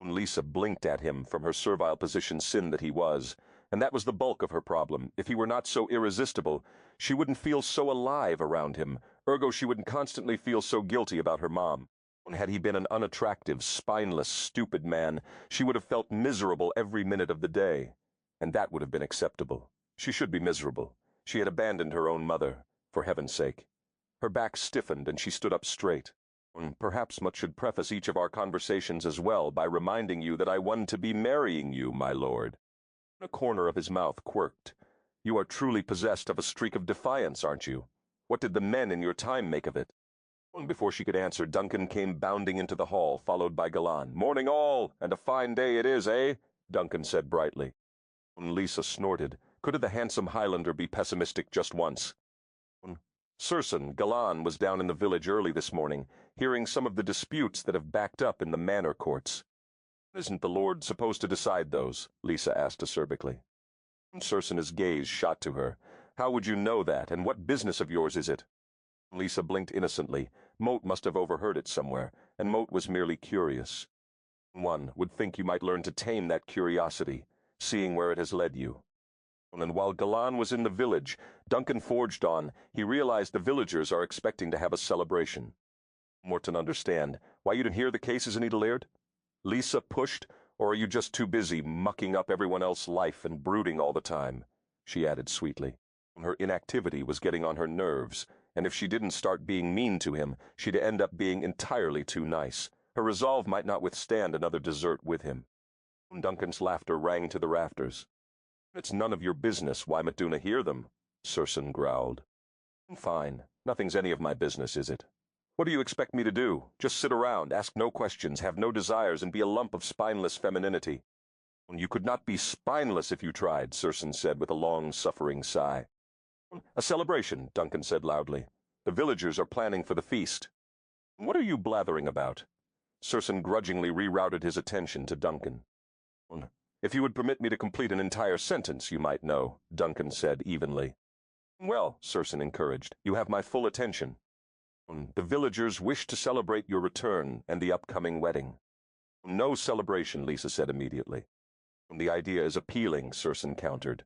Lisa blinked at him from her servile position, Sin that he was, and that was the bulk of her problem. If he were not so irresistible, she wouldn't feel so alive around him, ergo she wouldn't constantly feel so guilty about her mom. Had he been an unattractive, spineless, stupid man, she would have felt miserable every minute of the day, and that would have been acceptable. She should be miserable. She had abandoned her own mother, for heaven's sake. Her back stiffened and she stood up straight. Perhaps much should preface each of our conversations as well by reminding you that I won to be marrying you, my lord. A corner of his mouth quirked. You are truly possessed of a streak of defiance, aren't you? What did the men in your time make of it? Before she could answer, Duncan came bounding into the hall, followed by Galan. Morning all, and a fine day it is, eh? Duncan said brightly. Lisa snorted. Could the handsome Highlander be pessimistic just once? Circenn, Galan was down in the village early this morning, hearing some of the disputes that have backed up in the manor courts. Isn't the lord supposed to decide those? Lisa asked acerbically. Circenn's gaze shot to her. How would you know that, and what business of yours is it? Lisa blinked innocently. Mote must have overheard it somewhere, and Mote was merely curious. One would think you might learn to tame that curiosity, seeing where it has led you. And while Galan was in the village, Duncan forged on, he realized the villagers are expecting to have a celebration. Morton understand. Why you didn't hear the cases in Edelard? Lisa pushed, or are you just too busy mucking up everyone else's life and brooding all the time? She added sweetly. Her inactivity was getting on her nerves, and if she didn't start being mean to him, she'd end up being entirely too nice. Her resolve might not withstand another dessert with him. Duncan's laughter rang to the rafters. It's none of your business why Maduna hear them, Circenn growled. Fine. Nothing's any of my business, is it? What do you expect me to do? Just sit around, ask no questions, have no desires, and be a lump of spineless femininity? You could not be spineless if you tried, Circenn said with a long-suffering sigh. A celebration, Duncan said loudly. The villagers are planning for the feast. What are you blathering about? Circenn grudgingly rerouted his attention to Duncan. If you would permit me to complete an entire sentence, you might know, Duncan said evenly. Well, Circenn encouraged, you have my full attention. The villagers wish to celebrate your return and the upcoming wedding. No celebration, Lisa said immediately. The idea is appealing, Circenn countered.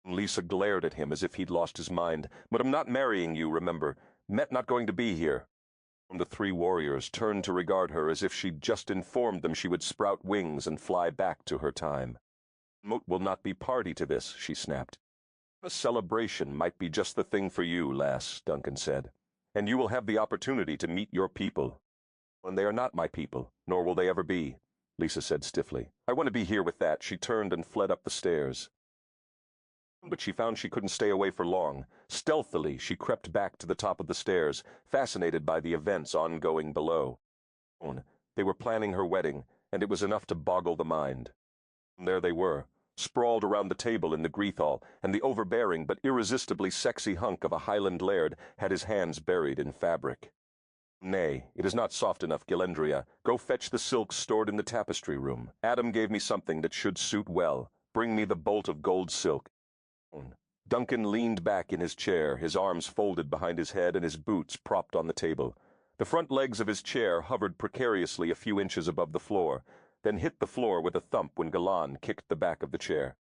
Lisa glared at him as if he'd lost his mind. But I'm not marrying you, remember. Met not going to be here. The three warriors turned to regard her as if she'd just informed them she would sprout wings and fly back to her time. Mote will not be party to this, she snapped. A celebration might be just the thing for you, lass, Duncan said. And you will have the opportunity to meet your people. And they are not my people, nor will they ever be, Lisa said stiffly. I want to be here with that. She turned and fled up the stairs. But she found she couldn't stay away for long. Stealthily, she crept back to the top of the stairs, fascinated by the events ongoing below. They were planning her wedding, and it was enough to boggle the mind. There they were, sprawled around the table in the Greethall, and the overbearing but irresistibly sexy hunk of a Highland laird had his hands buried in fabric. Nay, it is not soft enough, Gilendria. Go fetch the silks stored in the tapestry room. Adam gave me something that should suit well. Bring me the bolt of gold silk. Duncan leaned back in his chair, his arms folded behind his head and his boots propped on the table. The front legs of his chair hovered precariously a few inches above the floor. then hit the floor with a thump when Galan kicked the back of the chair.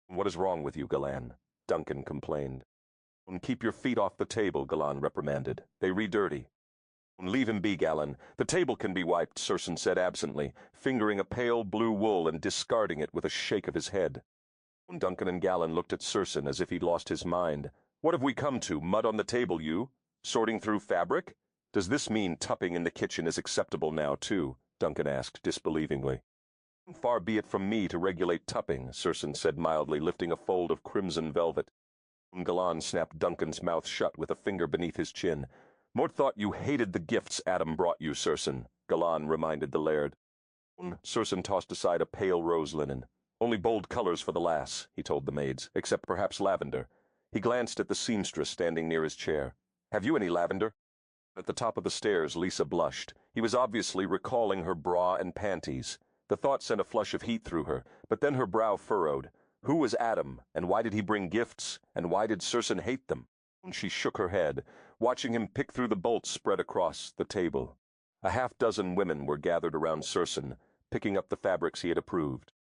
"What is wrong with you, Galan?" Duncan complained. "Keep your feet off the table," Galan reprimanded. "They re-dirty." "Leave him be, Galan. The table can be wiped," Circenn said absently, fingering a pale blue wool and discarding it with a shake of his head. Duncan and Galan looked at Circenn as if he'd lost his mind. "What have we come to? Mud on the table, you? Sorting through fabric? Does this mean tupping in the kitchen is acceptable now, too?" Duncan asked disbelievingly. "Far be it from me to regulate tupping," Circenn said mildly, lifting a fold of crimson velvet. Galan snapped Duncan's mouth shut with a finger beneath his chin. "Mort thought you hated the gifts Adam brought you, Circenn," Galan reminded the laird. Circenn tossed aside a pale rose linen. "Only bold colors for the lass," he told the maids, "except perhaps lavender." He glanced at the seamstress standing near his chair. "Have you any lavender?" At the top of the stairs, Lisa blushed. He was obviously recalling her bra and panties. The thought sent a flush of heat through her, but then her brow furrowed. Who was Adam, and why did he bring gifts, and why did Circenn hate them? She shook her head, watching him pick through the bolts spread across the table. A half-dozen women were gathered around Circenn, picking up the fabrics he had approved.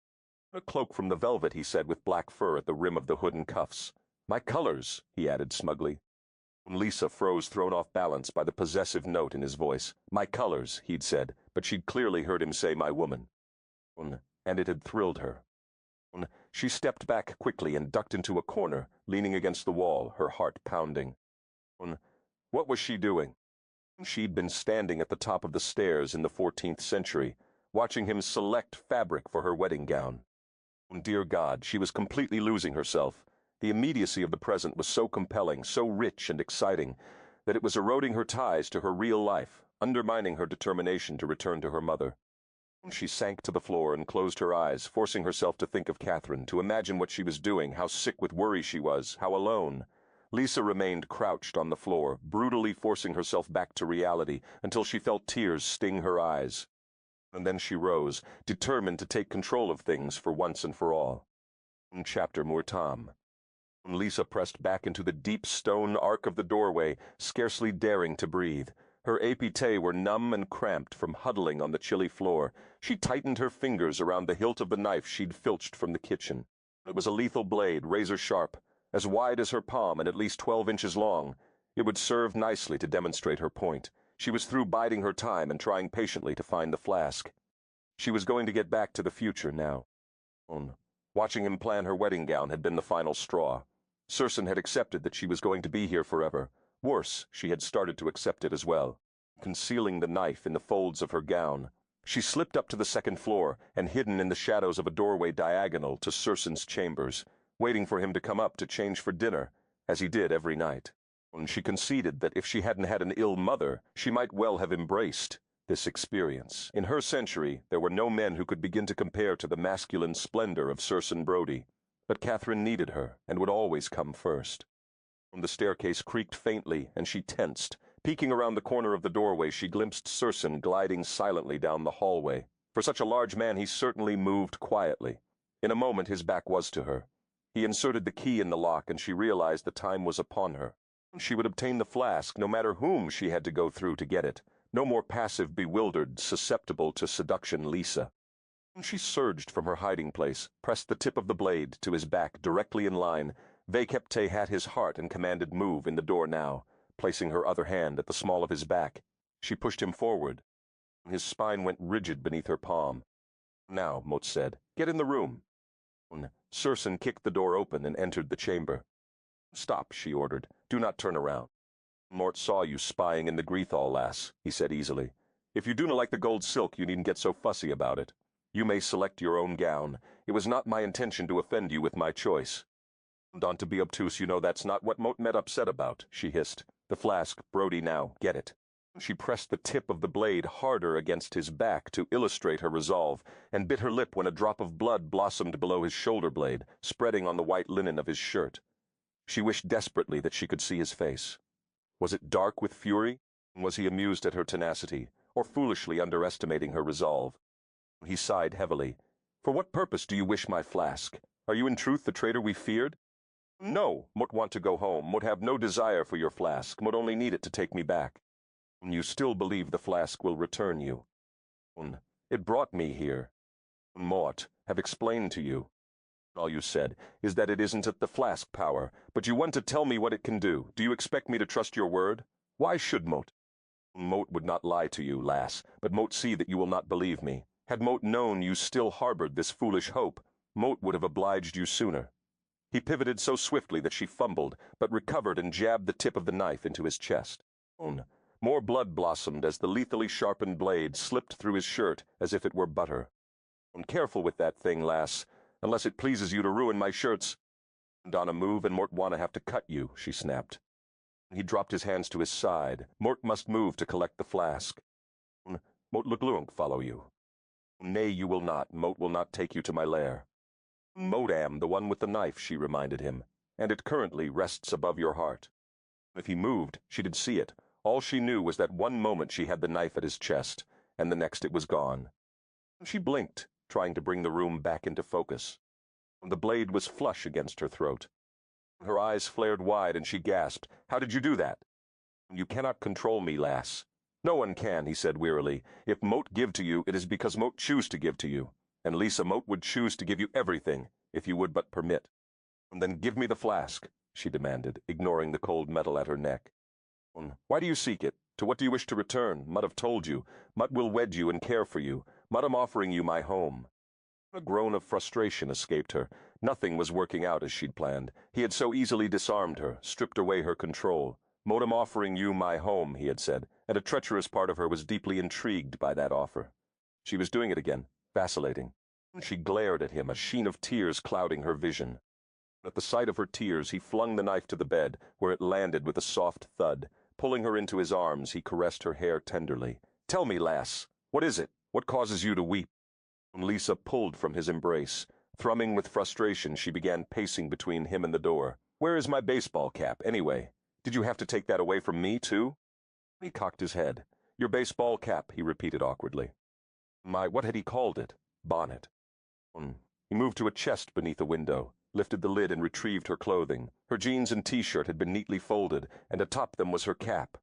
"A cloak from the velvet," he said, with black fur at the rim of the hood and cuffs. "My colors," he added smugly. Lisa froze, thrown off balance by the possessive note in his voice. "My colors," he'd said, but she'd clearly heard him say "my woman." And it had thrilled her. She stepped back quickly and ducked into a corner, leaning against the wall, her heart pounding. What was she doing? She'd been standing at the top of the stairs in the 14th century, watching him select fabric for her wedding gown. Dear God, she was completely losing herself. The immediacy of the present was so compelling, so rich and exciting, that it was eroding her ties to her real life, undermining her determination to return to her mother. She sank to the floor and closed her eyes, forcing herself to think of Catherine, to imagine what she was doing, how sick with worry she was, how alone. Lisa remained crouched on the floor, brutally forcing herself back to reality, until she felt tears sting her eyes. And then she rose, determined to take control of things for once and for all. Chapter Murtam. Lisa pressed back into the deep stone arc of the doorway, scarcely daring to breathe. Her épaulettes were numb and cramped from huddling on the chilly floor. She tightened her fingers around the hilt of the knife she'd filched from the kitchen. It was a lethal blade, razor-sharp, as wide as her palm and at least 12 inches long. It would serve nicely to demonstrate her point. She was through biding her time and trying patiently to find the flask. She was going to get back to the future now. Watching him plan her wedding gown had been the final straw. Circenn had accepted that she was going to be here forever. Worse, she had started to accept it as well. Concealing the knife in the folds of her gown, she slipped up to the second floor and hidden in the shadows of a doorway diagonal to Circenn's chambers, waiting for him to come up to change for dinner, as he did every night. She conceded that if she hadn't had an ill mother, she might well have embraced this experience. In her century, there were no men who could begin to compare to the masculine splendor of Circenn Brodie. But Catherine needed her, and would always come first. The staircase creaked faintly, and she tensed. Peeking around the corner of the doorway, she glimpsed Circenn gliding silently down the hallway. For such a large man, he certainly moved quietly. In a moment, his back was to her. He inserted the key in the lock, and she realized the time was upon her. She would obtain the flask, no matter whom she had to go through to get it. No more passive, bewildered, susceptible to seduction Lisa. She surged from her hiding place, pressed the tip of the blade to his back directly in line. Vekepte had his heart and commanded move in the door now, placing her other hand at the small of his back. She pushed him forward. His spine went rigid beneath her palm. "Now," Mot said, "get in the room." Circenn kicked the door open and entered the chamber. "Stop," she ordered. "Do not turn around." "Mort saw you spying in the Greethall, lass," he said easily. "If you do not like the gold silk, you needn't get so fussy about it. You may select your own gown. It was not my intention to offend you with my choice." "Don't to be obtuse, you know that's not what Mot met upset about," she hissed. "The flask, Brodie now, get it." She pressed the tip of the blade harder against his back to illustrate her resolve, and bit her lip when a drop of blood blossomed below his shoulder blade, spreading on the white linen of his shirt. She wished desperately that she could see his face. Was it dark with fury? Was he amused at her tenacity, or foolishly underestimating her resolve? He sighed heavily. "For what purpose do you wish my flask? Are you in truth the traitor we feared?" "No, Mot want to go home. Mot have no desire for your flask. Mot only need it to take me back." "You still believe the flask will return you?" "It brought me here." Mort, have explained to you. All you said is that it isn't at the flask power, but you want to tell me what it can do. Do you expect me to trust your word? Why should Moat? Moat would not lie to you, lass, but Moat see that you will not believe me. Had Moat known you still harbored this foolish hope, Moat would have obliged you sooner. He pivoted so swiftly that she fumbled, but recovered and jabbed the tip of the knife into his chest. More blood blossomed as the lethally sharpened blade slipped through his shirt as if it were butter. Careful with that thing, lass, unless it pleases you to ruin my shirts. On a move and Mort wanna have to cut you, she snapped. He dropped his hands to his side. Mort must move to collect the flask. Mort Leglunk follow you. Nay, you will not. Moat will not take you to my lair. Moat am the one with the knife, she reminded him, and it currently rests above your heart. If he moved, she did see it. All she knew was that one moment she had the knife at his chest, and the next it was gone. She blinked, trying to bring the room back into focus. The blade was flush against her throat. Her eyes flared wide and she gasped, "How did you do that?" "You cannot control me, lass." "No one can," he said wearily. "If Moat give to you, it is because Moat choose to give to you. And Lisa, Moat would choose to give you everything, if you would but permit." "Then give me the flask," she demanded, ignoring the cold metal at her neck. "Why do you seek it? To what do you wish to return? Mutt have told you. Mutt will wed you and care for you. Mutt am offering you my home." A groan of frustration escaped her. Nothing was working out as she'd planned. He had so easily disarmed her, stripped away her control. "Moat am offering you my home," he had said, and a treacherous part of her was deeply intrigued by that offer. She was doing it again, vacillating. She glared at him, a sheen of tears clouding her vision. At the sight of her tears, he flung the knife to the bed, where it landed with a soft thud. Pulling her into his arms, he caressed her hair tenderly. "Tell me, lass, what is it? What causes you to weep?" Lisa pulled from his embrace. Thrumming with frustration, she began pacing between him and the door. "Where is my baseball cap, anyway? Did you have to take that away from me, too?" He cocked his head. "Your baseball cap," he repeated awkwardly. What had he called it? Bonnet. He moved to a chest beneath a window, lifted the lid and retrieved her clothing. Her jeans and t-shirt had been neatly folded, and atop them was her cap.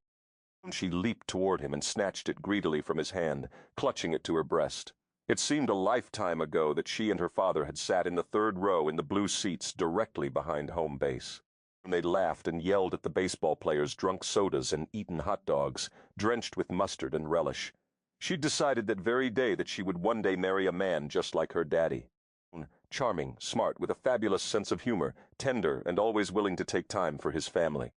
She leaped toward him and snatched it greedily from his hand, clutching it to her breast. It seemed a lifetime ago that she and her father had sat in the third row in the blue seats directly behind home base. They'd laughed and yelled at the baseball players, drunk sodas, and eaten hot dogs, drenched with mustard and relish. She'd decided that very day that she would one day marry a man just like her daddy. Charming, smart, with a fabulous sense of humor, tender, and always willing to take time for his family.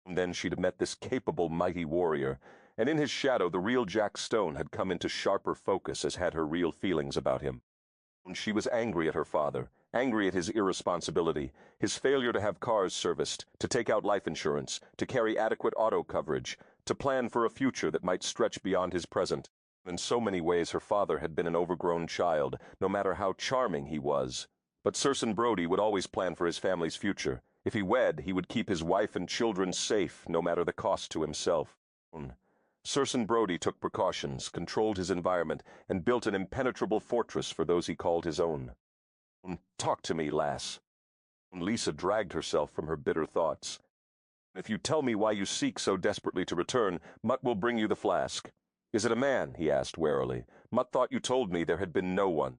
And then she'd met this capable, mighty warrior, and in his shadow the real Jack Stone had come into sharper focus, as had her real feelings about him. She was angry at her father, angry at his irresponsibility, his failure to have cars serviced, to take out life insurance, to carry adequate auto coverage, to plan for a future that might stretch beyond his present. In so many ways her father had been an overgrown child, no matter how charming he was. But Circenn Brodie would always plan for his family's future. If he wed, he would keep his wife and children safe, no matter the cost to himself. Circenn Brodie took precautions, controlled his environment, and built an impenetrable fortress for those he called his own. "Talk to me, lass." Lisa dragged herself from her bitter thoughts. "If you tell me why you seek so desperately to return, Mutt will bring you the flask." "Is it a man?" he asked warily. "Mutt thought you told me there had been no one."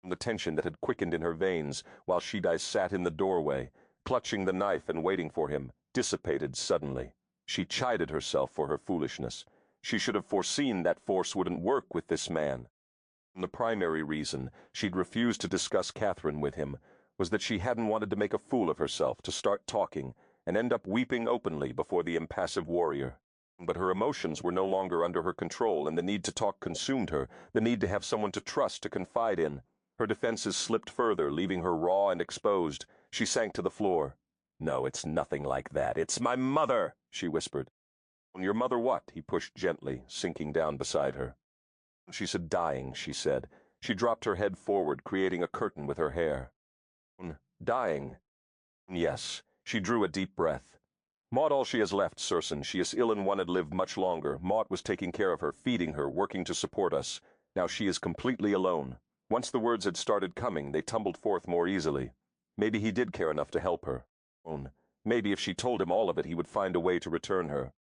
The tension that had quickened in her veins while she sat in the doorway, clutching the knife and waiting for him, dissipated suddenly. She chided herself for her foolishness. She should have foreseen that force wouldn't work with this man. The primary reason she'd refused to discuss Catherine with him was that she hadn't wanted to make a fool of herself, to start talking, and end up weeping openly before the impassive warrior. But her emotions were no longer under her control, and the need to talk consumed her, the need to have someone to trust, to confide in. Her defenses slipped further, leaving her raw and exposed. She sank to the floor. "No, it's nothing like that. It's my mother," she whispered. "Your mother what?" He pushed gently, sinking down beside her. "She's dying," she said. She dropped her head forward, creating a curtain with her hair. "Dying?" "Yes." She drew a deep breath. "Maud all she has left, Circenn. She is ill and wanted live much longer. Maud was taking care of her, feeding her, working to support us. Now she is completely alone." Once the words had started coming, they tumbled forth more easily. Maybe he did care enough to help her. Maybe if she told him all of it, he would find a way to return her.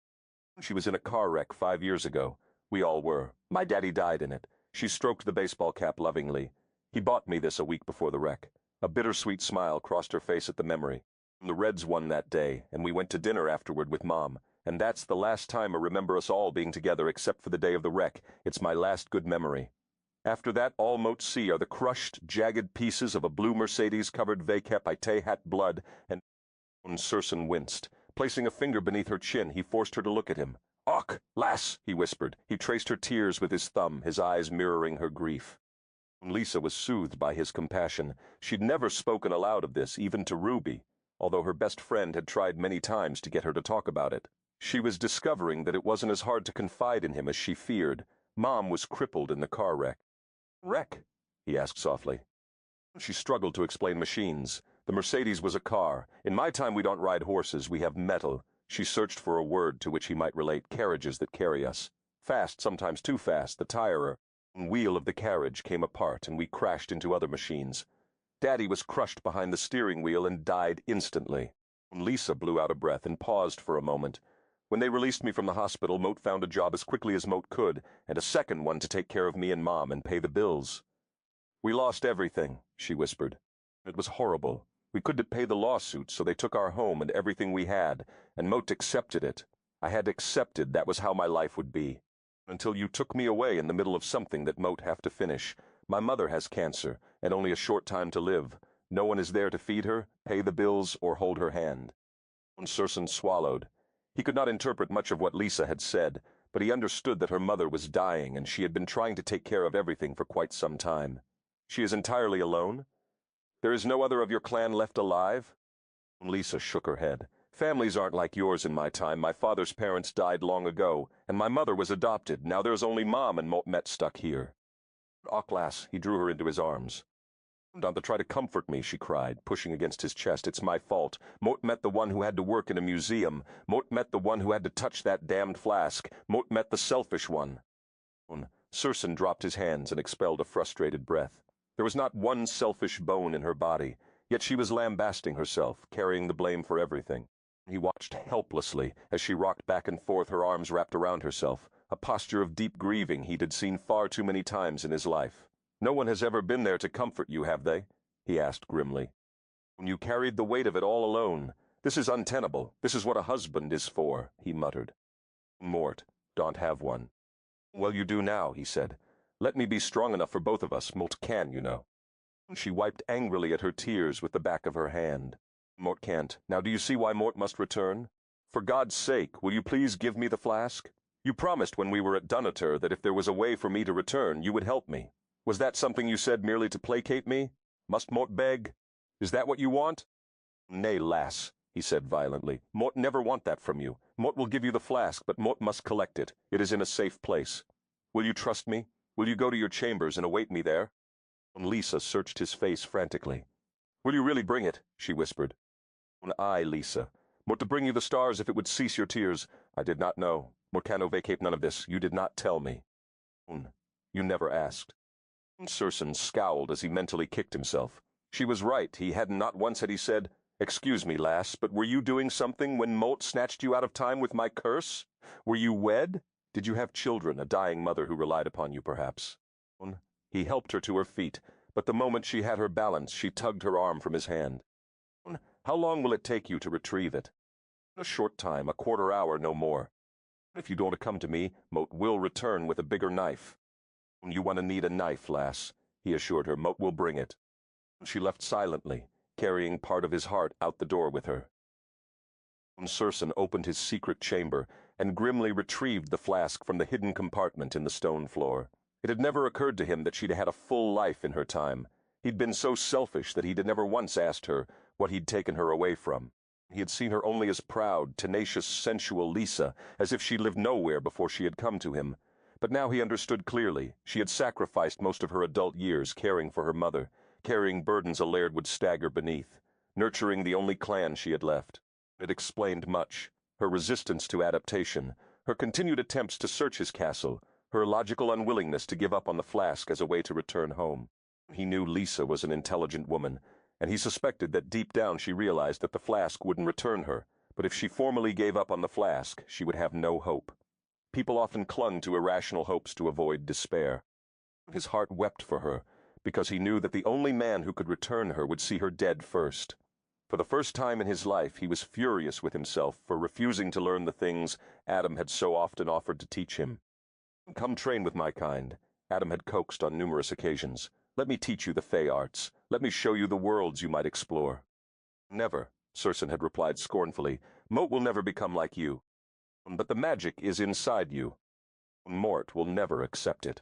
"She was in a car wreck 5 years ago. We all were. My daddy died in it." She stroked the baseball cap lovingly. He bought me this a week before the wreck. A bittersweet smile crossed her face at the memory. The Reds won that day, and we went to dinner afterward with Mom. And that's the last time I remember us all being together except for the day of the wreck. It's my last good memory. After that, all Moat see are the crushed, jagged pieces of a blue Mercedes-covered Vacep Ite hat blood, and Circenn winced. Placing a finger beneath her chin, he forced her to look at him. "Och, lass," he whispered. He traced her tears with his thumb, his eyes mirroring her grief. Lisa was soothed by his compassion. She'd never spoken aloud of this, even to Ruby, although her best friend had tried many times to get her to talk about it. She was discovering that it wasn't as hard to confide in him as she feared. Mom was crippled in the car wreck. "Wreck?" he asked softly. She struggled to explain machines. The Mercedes was a car. In my time we don't ride horses, we have metal. She searched for a word to which he might relate carriages that carry us. Fast, sometimes too fast, the tire wheel of the carriage came apart and we crashed into other machines. Daddy was crushed behind the steering wheel and died instantly. Lisa blew out a breath and paused for a moment. When they released me from the hospital, Moat found a job as quickly as Moat could, and a second one to take care of me and Mom and pay the bills. "We lost everything," she whispered. "It was horrible. We couldn't pay the lawsuit, so they took our home and everything we had, and Moat accepted it. I had accepted that was how my life would be. Until you took me away in the middle of something that Moat have to finish. My mother has cancer, and only a short time to live. No one is there to feed her, pay the bills, or hold her hand." Circenn swallowed. He could not interpret much of what Lisa had said, but he understood that her mother was dying and she had been trying to take care of everything for quite some time. "She is entirely alone? There is no other of your clan left alive?" Lisa shook her head. "Families aren't like yours in my time. My father's parents died long ago, and my mother was adopted. Now there's only Mom and Moat stuck here." "Och, lass," he drew her into his arms. "Don't try to comfort me," she cried, pushing against his chest. "It's my fault. Moat met the one who had to work in a museum. Moat met the one who had to touch that damned flask. Moat met the selfish one." Circenn dropped his hands and expelled a frustrated breath. There was not one selfish bone in her body, yet she was lambasting herself, carrying the blame for everything. He watched helplessly as she rocked back and forth, her arms wrapped around herself, a posture of deep grieving he'd seen far too many times in his life. "No one has ever been there to comfort you, have they?" he asked grimly. "You carried the weight of it all alone. This is untenable. This is what a husband is for," he muttered. "Mort, don't have one." "Well, you do now," he said. "Let me be strong enough for both of us. Mort can, you know." She wiped angrily at her tears with the back of her hand. "Mort can't. Now do you see why Mort must return? For God's sake, will you please give me the flask? You promised when we were at Dunatur that if there was a way for me to return, you would help me. Was that something you said merely to placate me? Must Mort beg? Is that what you want?" "Nay, lass," he said violently. "Mort never want that from you. Mort will give you the flask, but Mort must collect it. It is in a safe place. Will you trust me? Will you go to your chambers and await me there?" Lisa searched his face frantically. "Will you really bring it?" she whispered. "Aye, Lisa. Mort to bring you the stars if it would cease your tears. I did not know. Morcano vacate none of this. You did not tell me." "You never asked." Circenn scowled as he mentally kicked himself. She was right. He hadn't. Not once had he said, "Excuse me, lass, but were you doing something when Moat snatched you out of time with my curse? Were you wed? Did you have children, a dying mother who relied upon you, perhaps?" He helped her to her feet, but the moment she had her balance, she tugged her arm from his hand. "How long will it take you to retrieve it?" "A short time, a quarter hour, no more. If you don't come to me, Moat will return with a bigger knife." "You want to need a knife, lass," he assured her. "Moat will bring it." She left silently, carrying part of his heart out the door with her. Circenn opened his secret chamber and grimly retrieved the flask from the hidden compartment in the stone floor. It had never occurred to him that she'd had a full life in her time. He'd been so selfish that he'd never once asked her what he'd taken her away from. He had seen her only as proud, tenacious, sensual Lisa, as if she lived nowhere before she had come to him. But now he understood clearly. She had sacrificed most of her adult years caring for her mother, carrying burdens a laird would stagger beneath, nurturing the only clan she had left. It explained much: her resistance to adaptation, her continued attempts to search his castle, her logical unwillingness to give up on the flask as a way to return home. He knew Lisa was an intelligent woman, and he suspected that deep down she realized that the flask wouldn't return her, but if she formally gave up on the flask, she would have no hope. People often clung to irrational hopes to avoid despair. His heart wept for her, because he knew that the only man who could return her would see her dead first. For the first time in his life, he was furious with himself for refusing to learn the things Adam had so often offered to teach him. "Come train with my kind," Adam had coaxed on numerous occasions. "Let me teach you the Fey arts. Let me show you the worlds you might explore." "Never," Circenn had replied scornfully. "Moat will never become like you. But the magic is inside you. Mort will never accept it."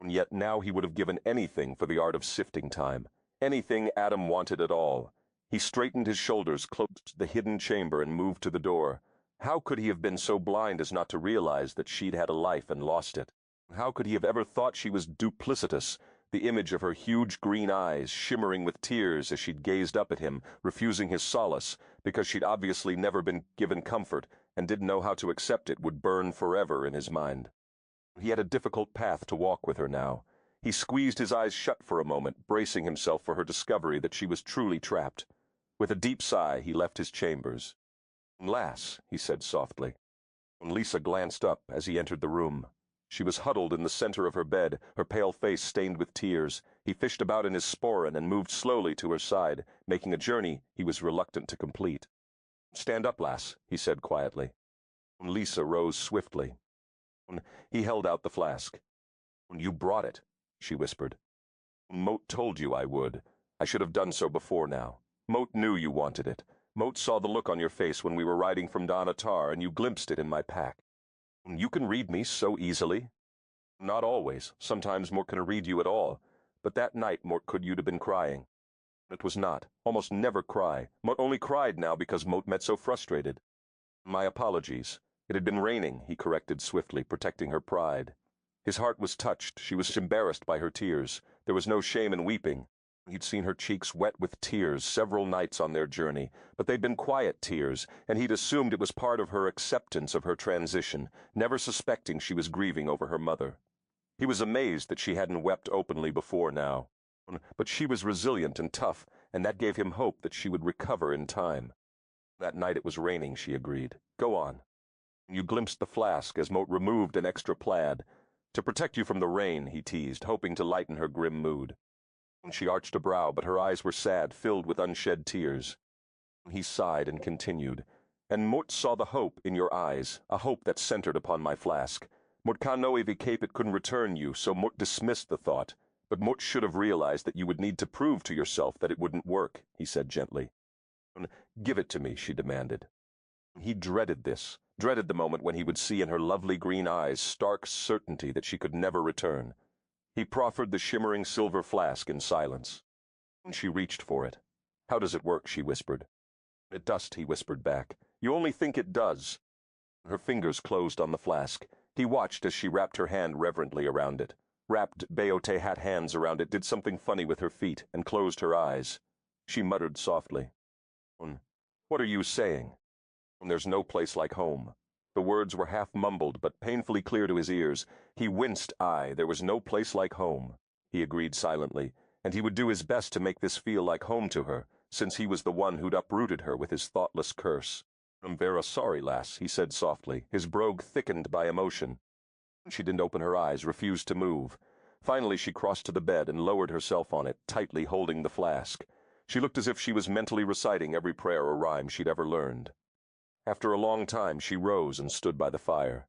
And yet now he would have given anything for the art of sifting time, anything Adam wanted at all. He straightened his shoulders, closed the hidden chamber, and moved to the door. How could he have been so blind as not to realize that she'd had a life and lost it? How could he have ever thought she was duplicitous, the image of her huge green eyes shimmering with tears as she'd gazed up at him, refusing his solace, because she'd obviously never been given comfort and didn't know how to accept it, would burn forever in his mind. He had a difficult path to walk with her now. He squeezed his eyes shut for a moment, bracing himself for her discovery that she was truly trapped. With a deep sigh, he left his chambers. "Lass," he said softly. Lisa glanced up as he entered the room. She was huddled in the center of her bed, her pale face stained with tears. He fished about in his sporran and moved slowly to her side, making a journey he was reluctant to complete. "Stand up, lass," he said quietly. Lisa rose swiftly. He held out the flask. "You brought it," she whispered. "Moat told you I would. I should have done so before now. Moat knew you wanted it. Moat saw the look on your face when we were riding from Donatar, and you glimpsed it in my pack. You can read me so easily." "Not always. Sometimes Mort can read you at all. But that night Mort could you'd have been crying." "It was not. Almost never cry. Mort only cried now because Moat met so frustrated." "My apologies. It had been raining," he corrected swiftly, protecting her pride. His heart was touched. She was embarrassed by her tears. There was no shame in weeping. He'd seen her cheeks wet with tears several nights on their journey, but they'd been quiet tears, and he'd assumed it was part of her acceptance of her transition, never suspecting she was grieving over her mother. He was amazed that she hadn't wept openly before now. But she was resilient and tough, and that gave him hope that she would recover in time. "That night it was raining," she agreed. "Go on." "You glimpsed the flask as Moat removed an extra plaid. To protect you from the rain," he teased, hoping to lighten her grim mood. She arched a brow, but her eyes were sad, filled with unshed tears. He sighed and continued. "And Mort saw the hope in your eyes, a hope that centered upon my flask. Mort can't know if it couldn't return you, so Mort dismissed the thought. But Mort should have realized that you would need to prove to yourself that it wouldn't work," he said gently. "Give it to me," she demanded. He dreaded this, dreaded the moment when he would see in her lovely green eyes stark certainty that she could never return. He proffered the shimmering silver flask in silence. She reached for it. "How does it work?" she whispered. "It does," he whispered back. "You only think it does." Her fingers closed on the flask. He watched as she wrapped her hand reverently around it. Wrapped Beote-hat hands around it, did something funny with her feet, and closed her eyes. She muttered softly. "What are you saying?" "There's no place like home." The words were half mumbled, but painfully clear to his ears. He winced. Aye, there was no place like home. He agreed silently, and he would do his best to make this feel like home to her, since he was the one who'd uprooted her with his thoughtless curse. "I'm vera sorry, lass," he said softly, his brogue thickened by emotion. She didn't open her eyes, refused to move. Finally she crossed to the bed and lowered herself on it, tightly holding the flask. She looked as if she was mentally reciting every prayer or rhyme she'd ever learned. After a long time she rose and stood by the fire.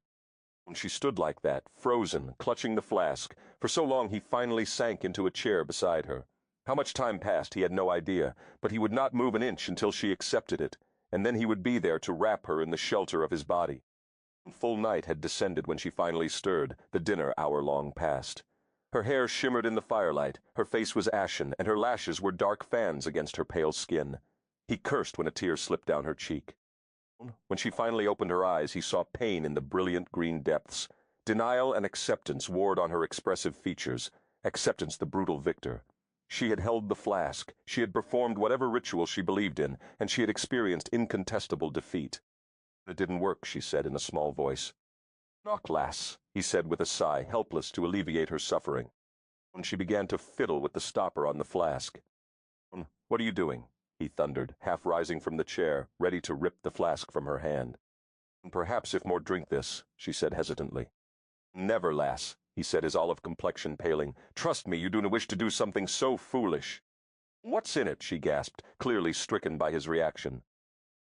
When she stood like that, frozen, clutching the flask, for so long he finally sank into a chair beside her. How much time passed he had no idea, but he would not move an inch until she accepted it, and then he would be there to wrap her in the shelter of his body. Full night had descended when she finally stirred, the dinner hour long past. Her hair shimmered in the firelight, her face was ashen, and her lashes were dark fans against her pale skin. He cursed when a tear slipped down her cheek. When she finally opened her eyes, he saw pain in the brilliant green depths. Denial and acceptance warred on her expressive features, acceptance the brutal victor. She had held the flask, she had performed whatever ritual she believed in, and she had experienced incontestable defeat. "It didn't work," she said in a small voice. "Knock, lass," he said with a sigh, helpless to alleviate her suffering. When she began to fiddle with the stopper on the flask. "What are you doing?" he thundered, half rising from the chair, ready to rip the flask from her hand. "Perhaps if more drink this," she said hesitantly. "Never, lass," he said, his olive complexion paling. "Trust me, you do not wish to do something so foolish." "What's in it?" she gasped, clearly stricken by his reaction.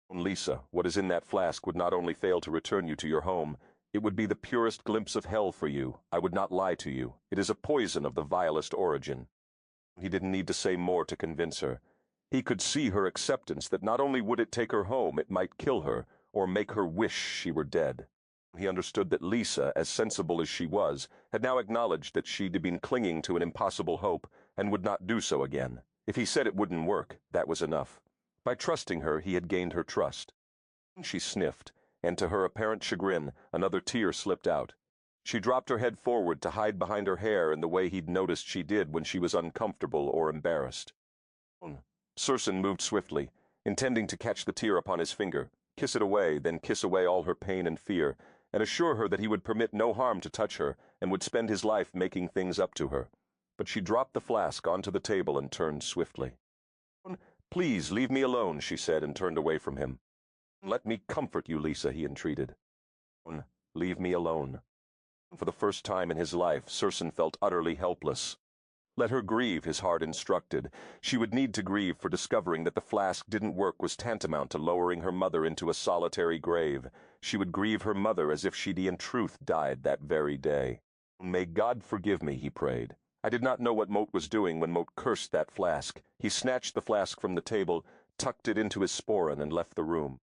"Lisa, what is in that flask would not only fail to return you to your home, it would be the purest glimpse of hell for you. I would not lie to you. It is a poison of the vilest origin." He didn't need to say more to convince her. He could see her acceptance that not only would it take her home, it might kill her, or make her wish she were dead. He understood that Lisa, as sensible as she was, had now acknowledged that she'd been clinging to an impossible hope, and would not do so again. If he said it wouldn't work, that was enough. By trusting her, he had gained her trust. She sniffed, and to her apparent chagrin, another tear slipped out. She dropped her head forward to hide behind her hair in the way he'd noticed she did when she was uncomfortable or embarrassed. Circenn moved swiftly, intending to catch the tear upon his finger, kiss it away, then kiss away all her pain and fear, and assure her that he would permit no harm to touch her, and would spend his life making things up to her. But she dropped the flask onto the table and turned swiftly. "Please, leave me alone," she said, and turned away from him. "Let me comfort you, Lisa," he entreated. "Leave me alone." For the first time in his life, Circenn felt utterly helpless. Let her grieve, his heart instructed. She would need to grieve, for discovering that the flask didn't work was tantamount to lowering her mother into a solitary grave. She would grieve her mother as if she'd in truth died that very day. "May God forgive me," he prayed. "I did not know what Moat was doing when Moat cursed that flask." He snatched the flask from the table, tucked it into his sporran, and left the room.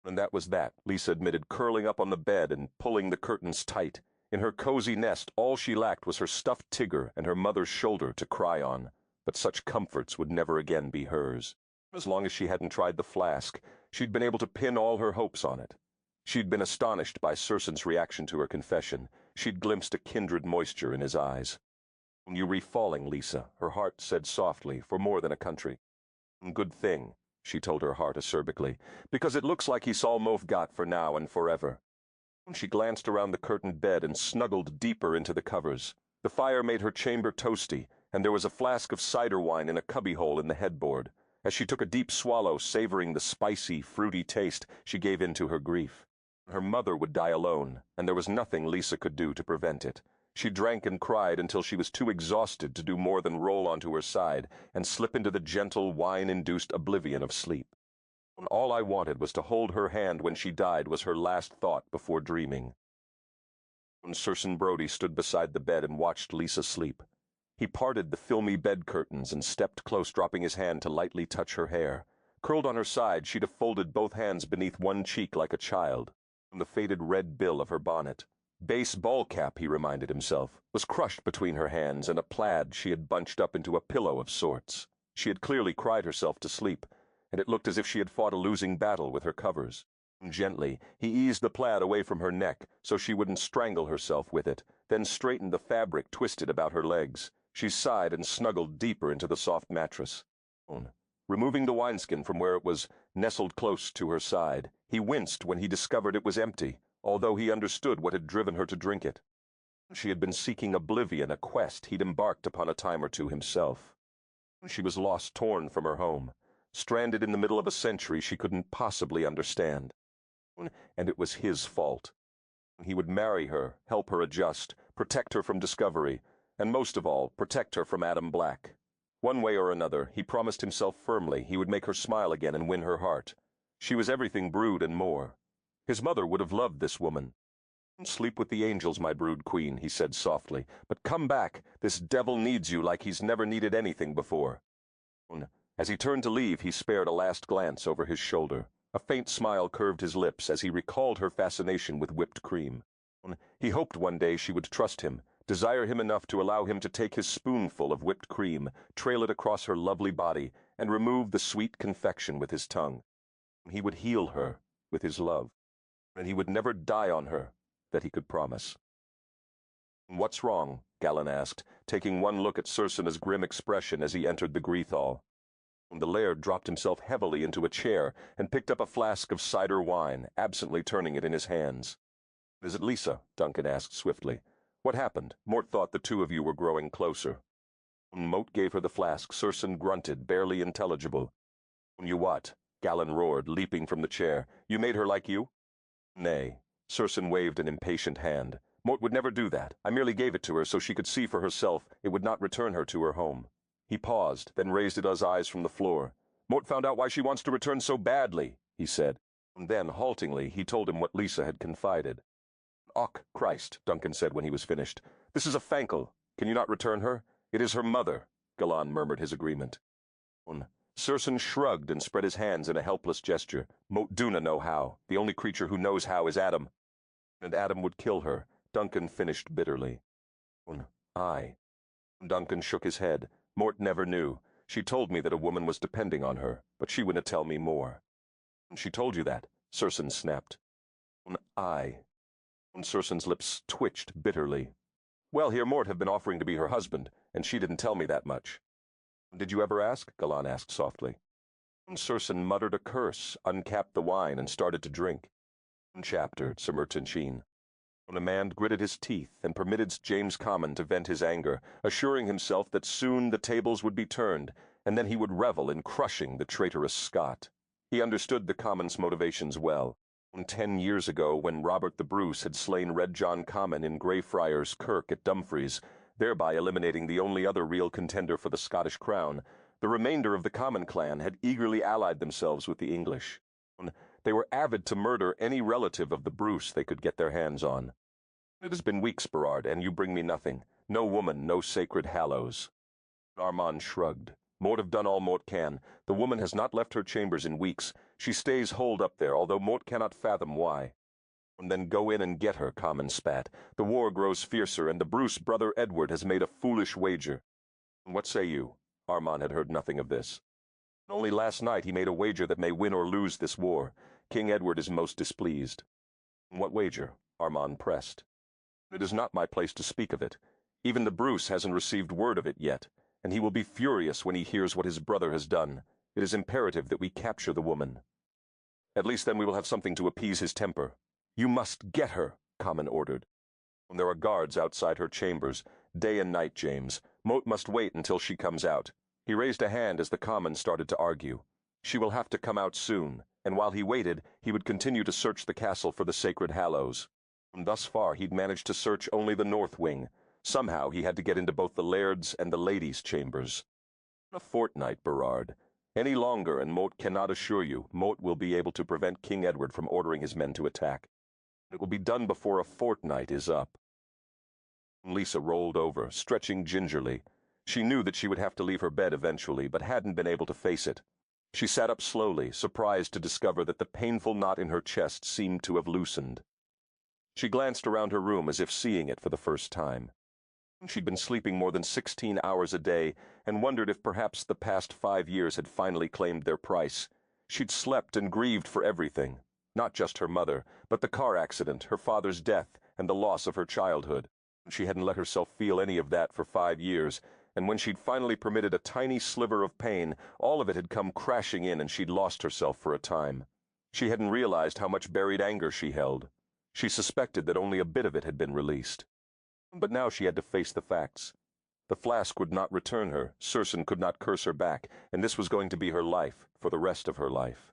And that was that, Lisa admitted, curling up on the bed and pulling the curtains tight. In her cozy nest, all she lacked was her stuffed Tigger and her mother's shoulder to cry on. But such comforts would never again be hers. As long as she hadn't tried the flask, she'd been able to pin all her hopes on it. She'd been astonished by Circenn's reaction to her confession. She'd glimpsed a kindred moisture in his eyes. "You refalling, Lisa," her heart said softly, "for more than a country." "Good thing," she told her heart acerbically, "because it looks like he's almost got for now and forever." She glanced around the curtained bed and snuggled deeper into the covers. The fire made her chamber toasty, and there was a flask of cider wine in a cubbyhole in the headboard. As she took a deep swallow, savoring the spicy, fruity taste, she gave in to her grief. Her mother would die alone, and there was nothing Lisa could do to prevent it. She drank and cried until she was too exhausted to do more than roll onto her side and slip into the gentle, wine-induced oblivion of sleep. All I wanted was to hold her hand when she died was her last thought before dreaming. Circenn Brodie stood beside the bed and watched Lisa sleep. He parted the filmy bed curtains and stepped close, dropping his hand to lightly touch her hair. Curled on her side, she'd have folded both hands beneath one cheek like a child. The faded red bill of her bonnet, base ball cap, he reminded himself, was crushed between her hands, and a plaid she had bunched up into a pillow of sorts. She had clearly cried herself to sleep, and it looked as if she had fought a losing battle with her covers. Gently, he eased the plaid away from her neck so she wouldn't strangle herself with it, then straightened the fabric twisted about her legs. She sighed and snuggled deeper into the soft mattress. Removing the wineskin from where it was nestled close to her side, he winced when he discovered it was empty, although he understood what had driven her to drink it. She had been seeking oblivion, a quest he'd embarked upon a time or two himself. She was lost, torn from her home, stranded in the middle of a century she couldn't possibly understand. And it was his fault. He would marry her, help her adjust, protect her from discovery, and most of all, protect her from Adam Black. One way or another, he promised himself firmly he would make her smile again and win her heart. She was everything Brood and more. His mother would have loved this woman. "Sleep with the angels, my Brood Queen," he said softly, "but come back. This devil needs you like he's never needed anything before." As he turned to leave, he spared a last glance over his shoulder. A faint smile curved his lips as he recalled her fascination with whipped cream. He hoped one day she would trust him, desire him enough to allow him to take his spoonful of whipped cream, trail it across her lovely body, and remove the sweet confection with his tongue. He would heal her with his love, and he would never die on her, that he could promise. "What's wrong?" Galen asked, taking one look at Circenn's grim expression as he entered the Greethall. The laird dropped himself heavily into a chair and picked up a flask of cider wine, absently turning it in his hands. "Is it Lisa?" Duncan asked swiftly. "What happened? Mort thought the two of you were growing closer." Moat gave her the flask. Circenn grunted, barely intelligible. "You what?" Galen roared, leaping from the chair. "You made her like you?" "Nay." Circenn waved an impatient hand. Mort would never do that. I merely gave it to her so she could see for herself it would not return her to her home. He paused, then raised his eyes from the floor. Mort found out why she wants to return so badly, he said. And then, haltingly, he told him what Lisa had confided. Och, Christ, Duncan said when he was finished. This is a Fankel. Can you not return her? It is her mother, Galan murmured his agreement. Circenn shrugged and spread his hands in a helpless gesture. Mot duna know how. The only creature who knows how is Adam. And Adam would kill her, Duncan finished bitterly. Aye. Duncan shook his head. Mort never knew. She told me that a woman was depending on her, but she wouldn't tell me more. She told you that, Circenn snapped. Aye. Circenn's lips twitched bitterly. Well, here Mort have been offering to be her husband, and she didn't tell me that much. Did you ever ask? Galan asked softly. Circenn muttered a curse, uncapped the wine, and started to drink. Chapter, Sir Merton Sheen. A man gritted his teeth and permitted James Common to vent his anger, assuring himself that soon the tables would be turned, and then he would revel in crushing the traitorous Scot. He understood the Common's motivations well. 10 years ago, when Robert the Bruce had slain Red John Common in Greyfriars Kirk at Dumfries, thereby eliminating the only other real contender for the Scottish crown, the remainder of the Common clan had eagerly allied themselves with the English. They were avid to murder any relative of the Bruce they could get their hands on. It has been weeks, Berard, and you bring me nothing. No woman, no sacred hallows. Armand shrugged. Mort have done all Mort can. The woman has not left her chambers in weeks. She stays holed up there, although Mort cannot fathom why. And then go in and get her, Common spat. The war grows fiercer, and the Bruce brother Edward has made a foolish wager. What say you? Armand had heard nothing of this. Only last night he made a wager that may win or lose this war. King Edward is most displeased. What wager? Armand pressed. It is not my place to speak of it. Even the Bruce hasn't received word of it yet, and he will be furious when he hears what his brother has done. It is imperative that we capture the woman. At least then we will have something to appease his temper. You must get her, Common ordered. There are guards outside her chambers, day and night, James. Moat must wait until she comes out. He raised a hand as the Common started to argue. She will have to come out soon, and while he waited, he would continue to search the castle for the sacred hallows. Thus far he'd managed to search only the north wing. Somehow he had to get into both the laird's and the lady's chambers. A fortnight, Berard. Any longer, and Moat cannot assure you, Moat will be able to prevent King Edward from ordering his men to attack. It will be done before a fortnight is up. Lisa rolled over, stretching gingerly. She knew that she would have to leave her bed eventually, but hadn't been able to face it. She sat up slowly, surprised to discover that the painful knot in her chest seemed to have loosened. She glanced around her room as if seeing it for the first time. She'd been sleeping more than 16 hours a day and wondered if perhaps the past 5 years had finally claimed their price. She'd slept and grieved for everything, not just her mother, but the car accident, her father's death, and the loss of her childhood. She hadn't let herself feel any of that for 5 years, and when she'd finally permitted a tiny sliver of pain, all of it had come crashing in and she'd lost herself for a time. She hadn't realized how much buried anger she held. She suspected that only a bit of it had been released. But now she had to face the facts. The flask would not return her, Circenn could not curse her back, and this was going to be her life, for the rest of her life.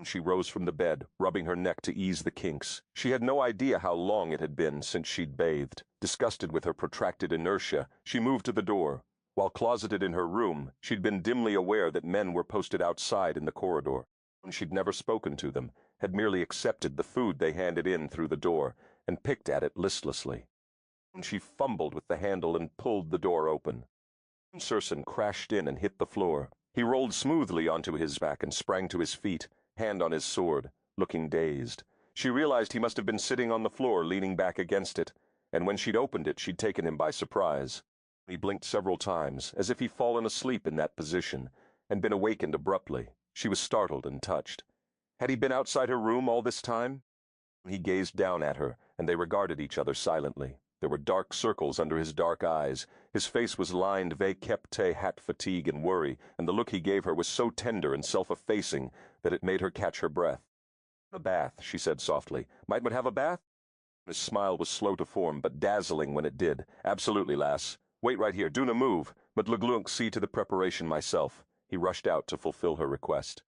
She rose from the bed, rubbing her neck to ease the kinks. She had no idea how long it had been since she'd bathed. Disgusted with her protracted inertia, she moved to the door. While closeted in her room, she'd been dimly aware that men were posted outside in the corridor. She'd never spoken to them, had merely accepted the food they handed in through the door, and picked at it listlessly. She fumbled with the handle and pulled the door open. Circenn crashed in and hit the floor. He rolled smoothly onto his back and sprang to his feet, hand on his sword, looking dazed. She realized he must have been sitting on the floor, leaning back against it, and when she'd opened it, she'd taken him by surprise. He blinked several times, as if he'd fallen asleep in that position, and been awakened abruptly. She was startled and touched. Had he been outside her room all this time? He gazed down at her, and they regarded each other silently. There were dark circles under his dark eyes. His face was lined vague hat fatigue and worry, and the look he gave her was so tender and self-effacing that it made her catch her breath. "A bath," she said softly. "Might one have a bath?" His smile was slow to form, but dazzling when it did. "Absolutely, lass. Wait right here. Do na move. But Leglunk see to the preparation myself." He rushed out to fulfill her request.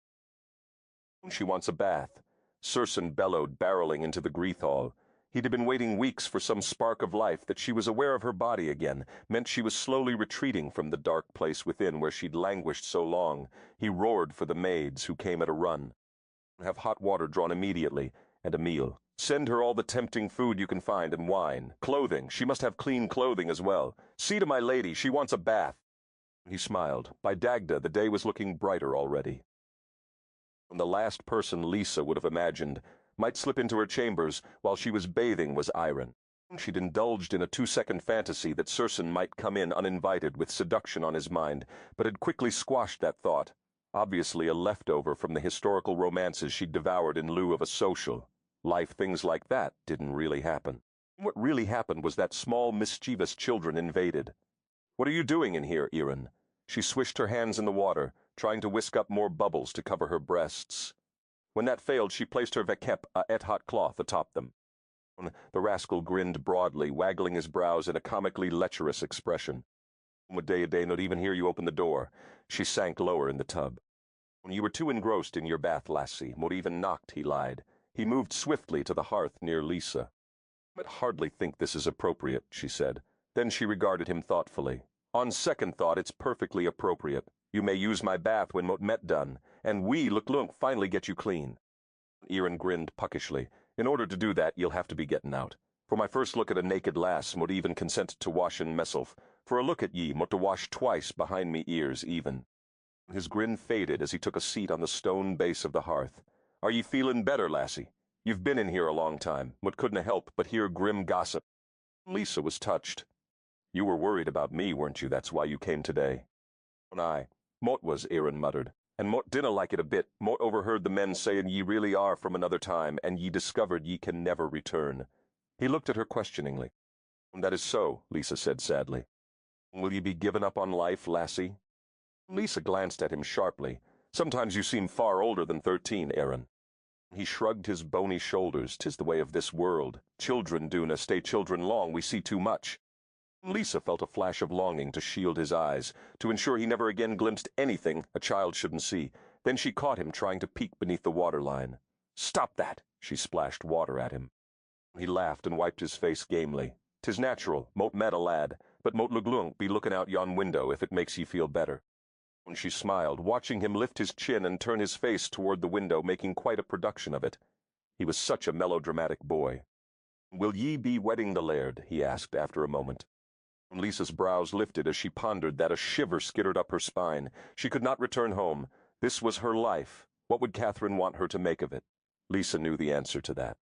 She wants a bath. Circenn bellowed, barreling into the Greath Hall. He'd been waiting weeks for some spark of life that she was aware of her body again, meant she was slowly retreating from the dark place within where she'd languished so long. He roared for the maids, who came at a run. Have hot water drawn immediately, and a meal. Send her all the tempting food you can find and wine. Clothing, she must have clean clothing as well. See to my lady, she wants a bath. He smiled. By Dagda, the day was looking brighter already. When the last person Lisa would have imagined might slip into her chambers while she was bathing was Iron. She'd indulged in a 2-second fantasy that Circenn might come in uninvited with seduction on his mind, but had quickly squashed that thought, obviously a leftover from the historical romances she'd devoured in lieu of a social. Life things like that didn't really happen. What really happened was that small, mischievous children invaded. "What are you doing in here, Iron?" She swished her hands in the water, trying to whisk up more bubbles to cover her breasts. When that failed, she placed her vekep, a et-hot cloth, atop them. The rascal grinned broadly, waggling his brows in a comically lecherous expression. "Would day not even hear you open the door?" She sank lower in the tub. "You were too engrossed in your bath, lassie. Not even knocked," he lied. He moved swiftly to the hearth near Lisa. "I hardly think this is appropriate," she said. Then she regarded him thoughtfully. "On second thought, it's perfectly appropriate. You may use my bath when mot met done, and we, look, finally get you clean." Iron grinned puckishly. "In order to do that, you'll have to be getting out. For my first look at a naked lass, mot even consent to wash in meself. For a look at ye, mot to wash twice behind me ears even." His grin faded as he took a seat on the stone base of the hearth. "Are ye feelin' better, lassie? You've been in here a long time, mot couldn't help but hear grim gossip." Lisa was touched. "You were worried about me, weren't you? That's why you came today." "Aye. Mot was," Iron muttered. "And mot dinna like it a bit. Mot overheard the men sayin' ye really are from another time, and ye discovered ye can never return." He looked at her questioningly. "That is so," Lisa said sadly. "Will ye be given up on life, lassie?" Lisa glanced at him sharply. "Sometimes you seem far older than 13, Aaron." He shrugged his bony shoulders. "'Tis the way of this world. Children do na stay children long. We see too much." Lisa felt a flash of longing to shield his eyes, to ensure he never again glimpsed anything a child shouldn't see. Then she caught him trying to peek beneath the waterline. "Stop that!" She splashed water at him. He laughed and wiped his face gamely. "'Tis natural. Mot met a lad, but mot luglunk be looking out yon window if it makes ye feel better." When she smiled, watching him lift his chin and turn his face toward the window, making quite a production of it. He was such a melodramatic boy. "Will ye be wedding the laird?" he asked after a moment. Lisa's brows lifted as she pondered that. A shiver skittered up her spine. She could not return home. This was her life. What would Catherine want her to make of it? Lisa knew the answer to that.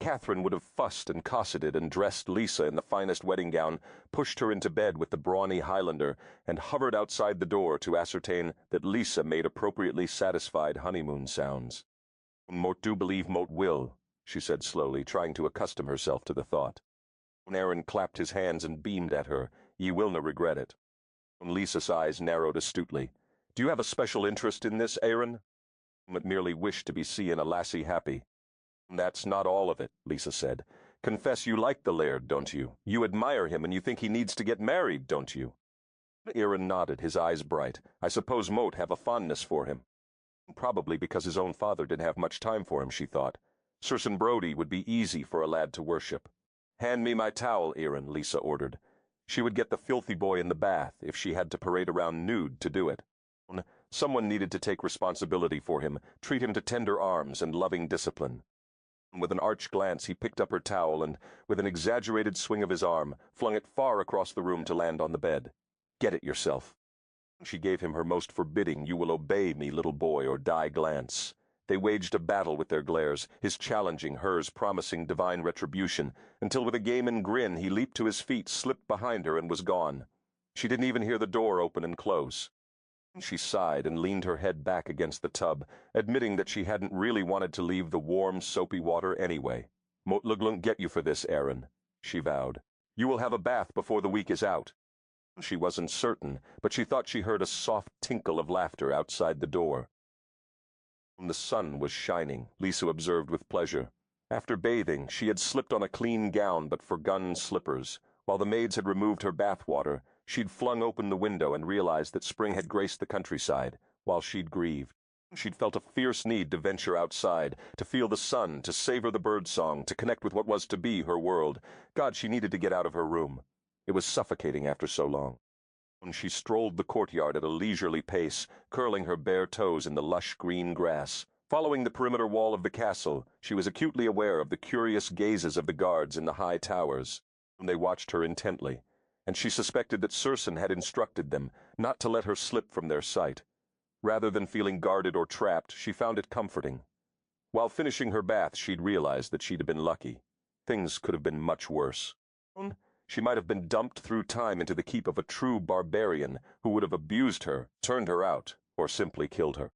Catherine would have fussed and cosseted and dressed Lisa in the finest wedding gown, pushed her into bed with the brawny Highlander, and hovered outside the door to ascertain that Lisa made appropriately satisfied honeymoon sounds. "Mot do believe mot will," she said slowly, trying to accustom herself to the thought. Aaron clapped his hands and beamed at her. "Ye will na regret it." Lisa's eyes narrowed astutely. "Do you have a special interest in this, Aaron?" "But merely wish to be seeing a lassie happy." "That's not all of it," Lisa said. "Confess you like the laird, don't you? You admire him and you think he needs to get married, don't you?" Aaron nodded, his eyes bright. "I suppose Mot have a fondness for him." Probably because his own father didn't have much time for him, she thought. Circenn Brodie would be easy for a lad to worship. "Hand me my towel, Aaron," Lisa ordered. She would get the filthy boy in the bath if she had to parade around nude to do it. Someone needed to take responsibility for him, treat him to tender arms and loving discipline. With an arch glance, he picked up her towel and, with an exaggerated swing of his arm, flung it far across the room to land on the bed. "Get it yourself." She gave him her most forbidding, "You will obey me, little boy, or die" glance. They waged a battle with their glares, his challenging, hers promising divine retribution, until with a gaming grin he leaped to his feet, slipped behind her, and was gone. She didn't even hear the door open and close. She sighed and leaned her head back against the tub, admitting that she hadn't really wanted to leave the warm, soapy water anyway. "Mot luglunk get you for this, Aaron," she vowed. "You will have a bath before the week is out." She wasn't certain, but she thought she heard a soft tinkle of laughter outside the door. The sun was shining, Lisa observed with pleasure. After bathing, she had slipped on a clean gown but forgone slippers. While the maids had removed her bath water, she'd flung open the window and realized that spring had graced the countryside, while she'd grieved. She'd felt a fierce need to venture outside, to feel the sun, to savor the birdsong, to connect with what was to be her world. God, she needed to get out of her room. It was suffocating after so long. When she strolled the courtyard at a leisurely pace, curling her bare toes in the lush green grass. Following the perimeter wall of the castle, she was acutely aware of the curious gazes of the guards in the high towers. They watched her intently, and she suspected that Circenn had instructed them not to let her slip from their sight. Rather than feeling guarded or trapped, she found it comforting. While finishing her bath, she'd realized that she'd have been lucky. Things could have been much worse. She might have been dumped through time into the keep of a true barbarian who would have abused her, turned her out, or simply killed her.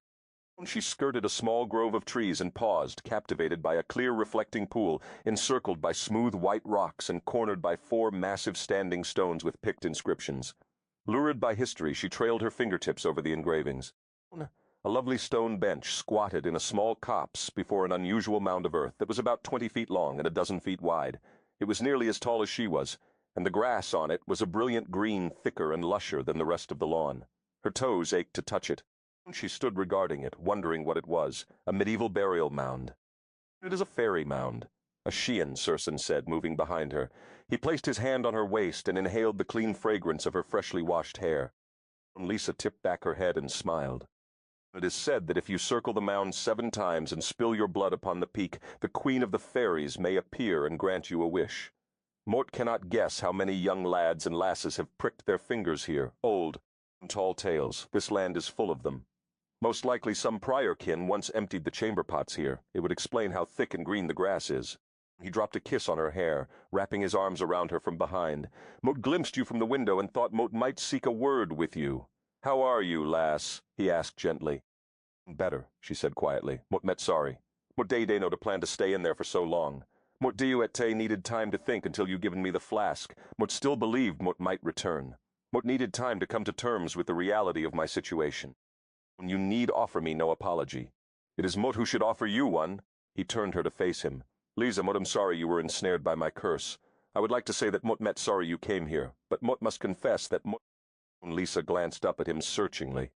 She skirted a small grove of trees and paused, captivated by a clear reflecting pool encircled by smooth white rocks and cornered by 4 massive standing stones with picked inscriptions. Lured by history, she trailed her fingertips over the engravings. A lovely stone bench squatted in a small copse before an unusual mound of earth that was about 20 feet long and a dozen feet wide. It was nearly as tall as she was, and the grass on it was a brilliant green, thicker and lusher than the rest of the lawn. Her toes ached to touch it. She stood regarding it, wondering what it was, a medieval burial mound. It is a fairy mound, a Sheehan, Circenn said, moving behind her. He placed his hand on her waist and inhaled the clean fragrance of her freshly washed hair. Lisa tipped back her head and smiled. It is said that if you circle the mound 7 times and spill your blood upon the peak, the Queen of the Fairies may appear and grant you a wish. Mort cannot guess how many young lads and lasses have pricked their fingers here, old and tall tales. This land is full of them. Most likely some prior kin once emptied the chamber pots here. It would explain how thick and green the grass is. He dropped a kiss on her hair, wrapping his arms around her from behind. Mort glimpsed you from the window and thought Mort might seek a word with you. "How are you, lass?" he asked gently. "Better," she said quietly. "Mort met sorry. Mort day no to plan to stay in there for so long. Mort diu et te needed time to think until you given me the flask. Mort still believed Mort might return. Mort needed time to come to terms with the reality of my situation. When you need offer me no apology. It is Mort who should offer you one." He turned her to face him. "Lisa, Mort, I'm sorry you were ensnared by my curse. I would like to say that Mort met sorry you came here, but Mort must confess that Mort—" Lisa glanced up at him searchingly.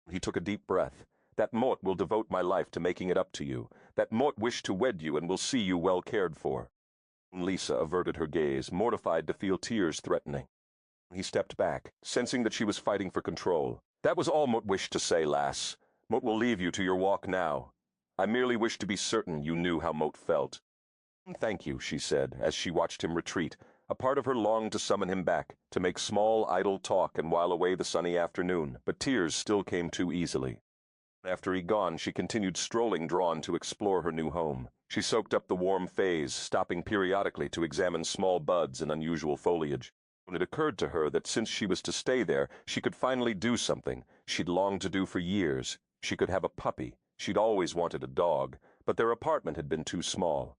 He took a deep breath. "That Mort will devote my life to making it up to you. That Mort wished to wed you and will see you well cared for." Lisa averted her gaze, mortified to feel tears threatening. He stepped back, sensing that she was fighting for control. "That was all Mort wished to say, lass. Mort will leave you to your walk now. I merely wished to be certain you knew how Mort felt." "Thank you," she said, as she watched him retreat. A part of her longed to summon him back, to make small, idle talk and while away the sunny afternoon, but tears still came too easily. After he'd gone, she continued strolling, drawn to explore her new home. She soaked up the warm phase, stopping periodically to examine small buds and unusual foliage. When it occurred to her that since she was to stay there, she could finally do something she'd longed to do for years. She could have a puppy. She'd always wanted a dog, but their apartment had been too small.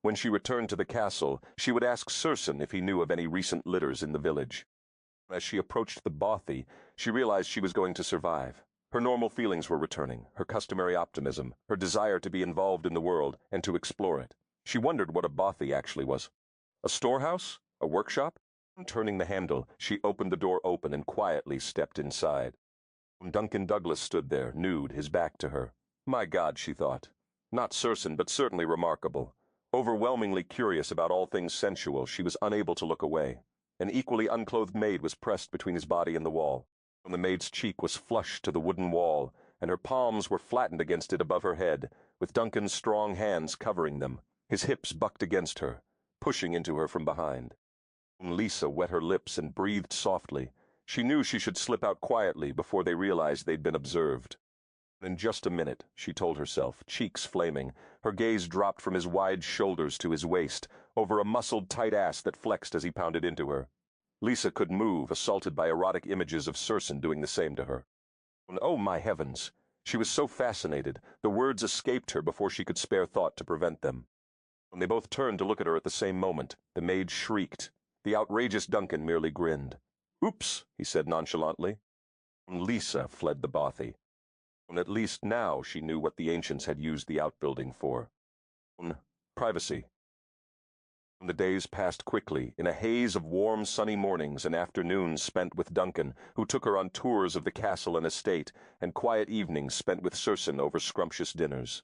When she returned to the castle, she would ask Circenn if he knew of any recent litters in the village. As she approached the bothy, she realized she was going to survive. Her normal feelings were returning, her customary optimism, her desire to be involved in the world and to explore it. She wondered what a bothy actually was. A storehouse? A workshop? Turning the handle, she opened the door open and quietly stepped inside. Duncan Douglas stood there, nude, his back to her. My God, she thought. Not Circenn, but certainly remarkable. Overwhelmingly curious about all things sensual, she was unable to look away. An equally unclothed maid was pressed between his body and the wall. The maid's cheek was flush to the wooden wall, and her palms were flattened against it above her head, with Duncan's strong hands covering them. His hips bucked against her, pushing into her from behind. Lisa wet her lips and breathed softly. She knew she should slip out quietly before they realized they'd been observed. In just a minute, she told herself, cheeks flaming. Her gaze dropped from his wide shoulders to his waist, over a muscled tight ass that flexed as he pounded into her. Lisa could move, assaulted by erotic images of Circenn doing the same to her. Oh, my heavens! She was so fascinated, the words escaped her before she could spare thought to prevent them. When they both turned to look at her at the same moment, the maid shrieked. The outrageous Duncan merely grinned. "Oops," he said nonchalantly. Lisa fled the bothy. At least now she knew what the ancients had used the outbuilding for. Privacy. The days passed quickly, in a haze of warm, sunny mornings and afternoons spent with Duncan, who took her on tours of the castle and estate, and quiet evenings spent with Circenn over scrumptious dinners.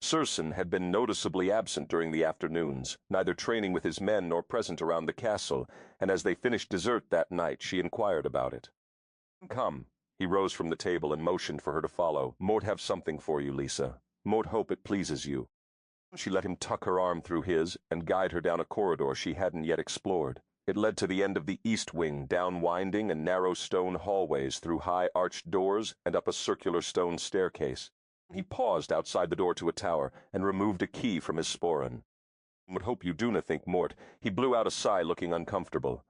Circenn had been noticeably absent during the afternoons, neither training with his men nor present around the castle, and as they finished dessert that night she inquired about it. "Come." He rose from the table and motioned for her to follow. "Mote have something for you, Lisa. Mote hope it pleases you." She let him tuck her arm through his and guide her down a corridor she hadn't yet explored. It led to the end of the east wing, down winding and narrow stone hallways through high arched doors and up a circular stone staircase. He paused outside the door to a tower and removed a key from his sporran. "Would hope you do na think, Mort." He blew out a sigh, looking uncomfortable.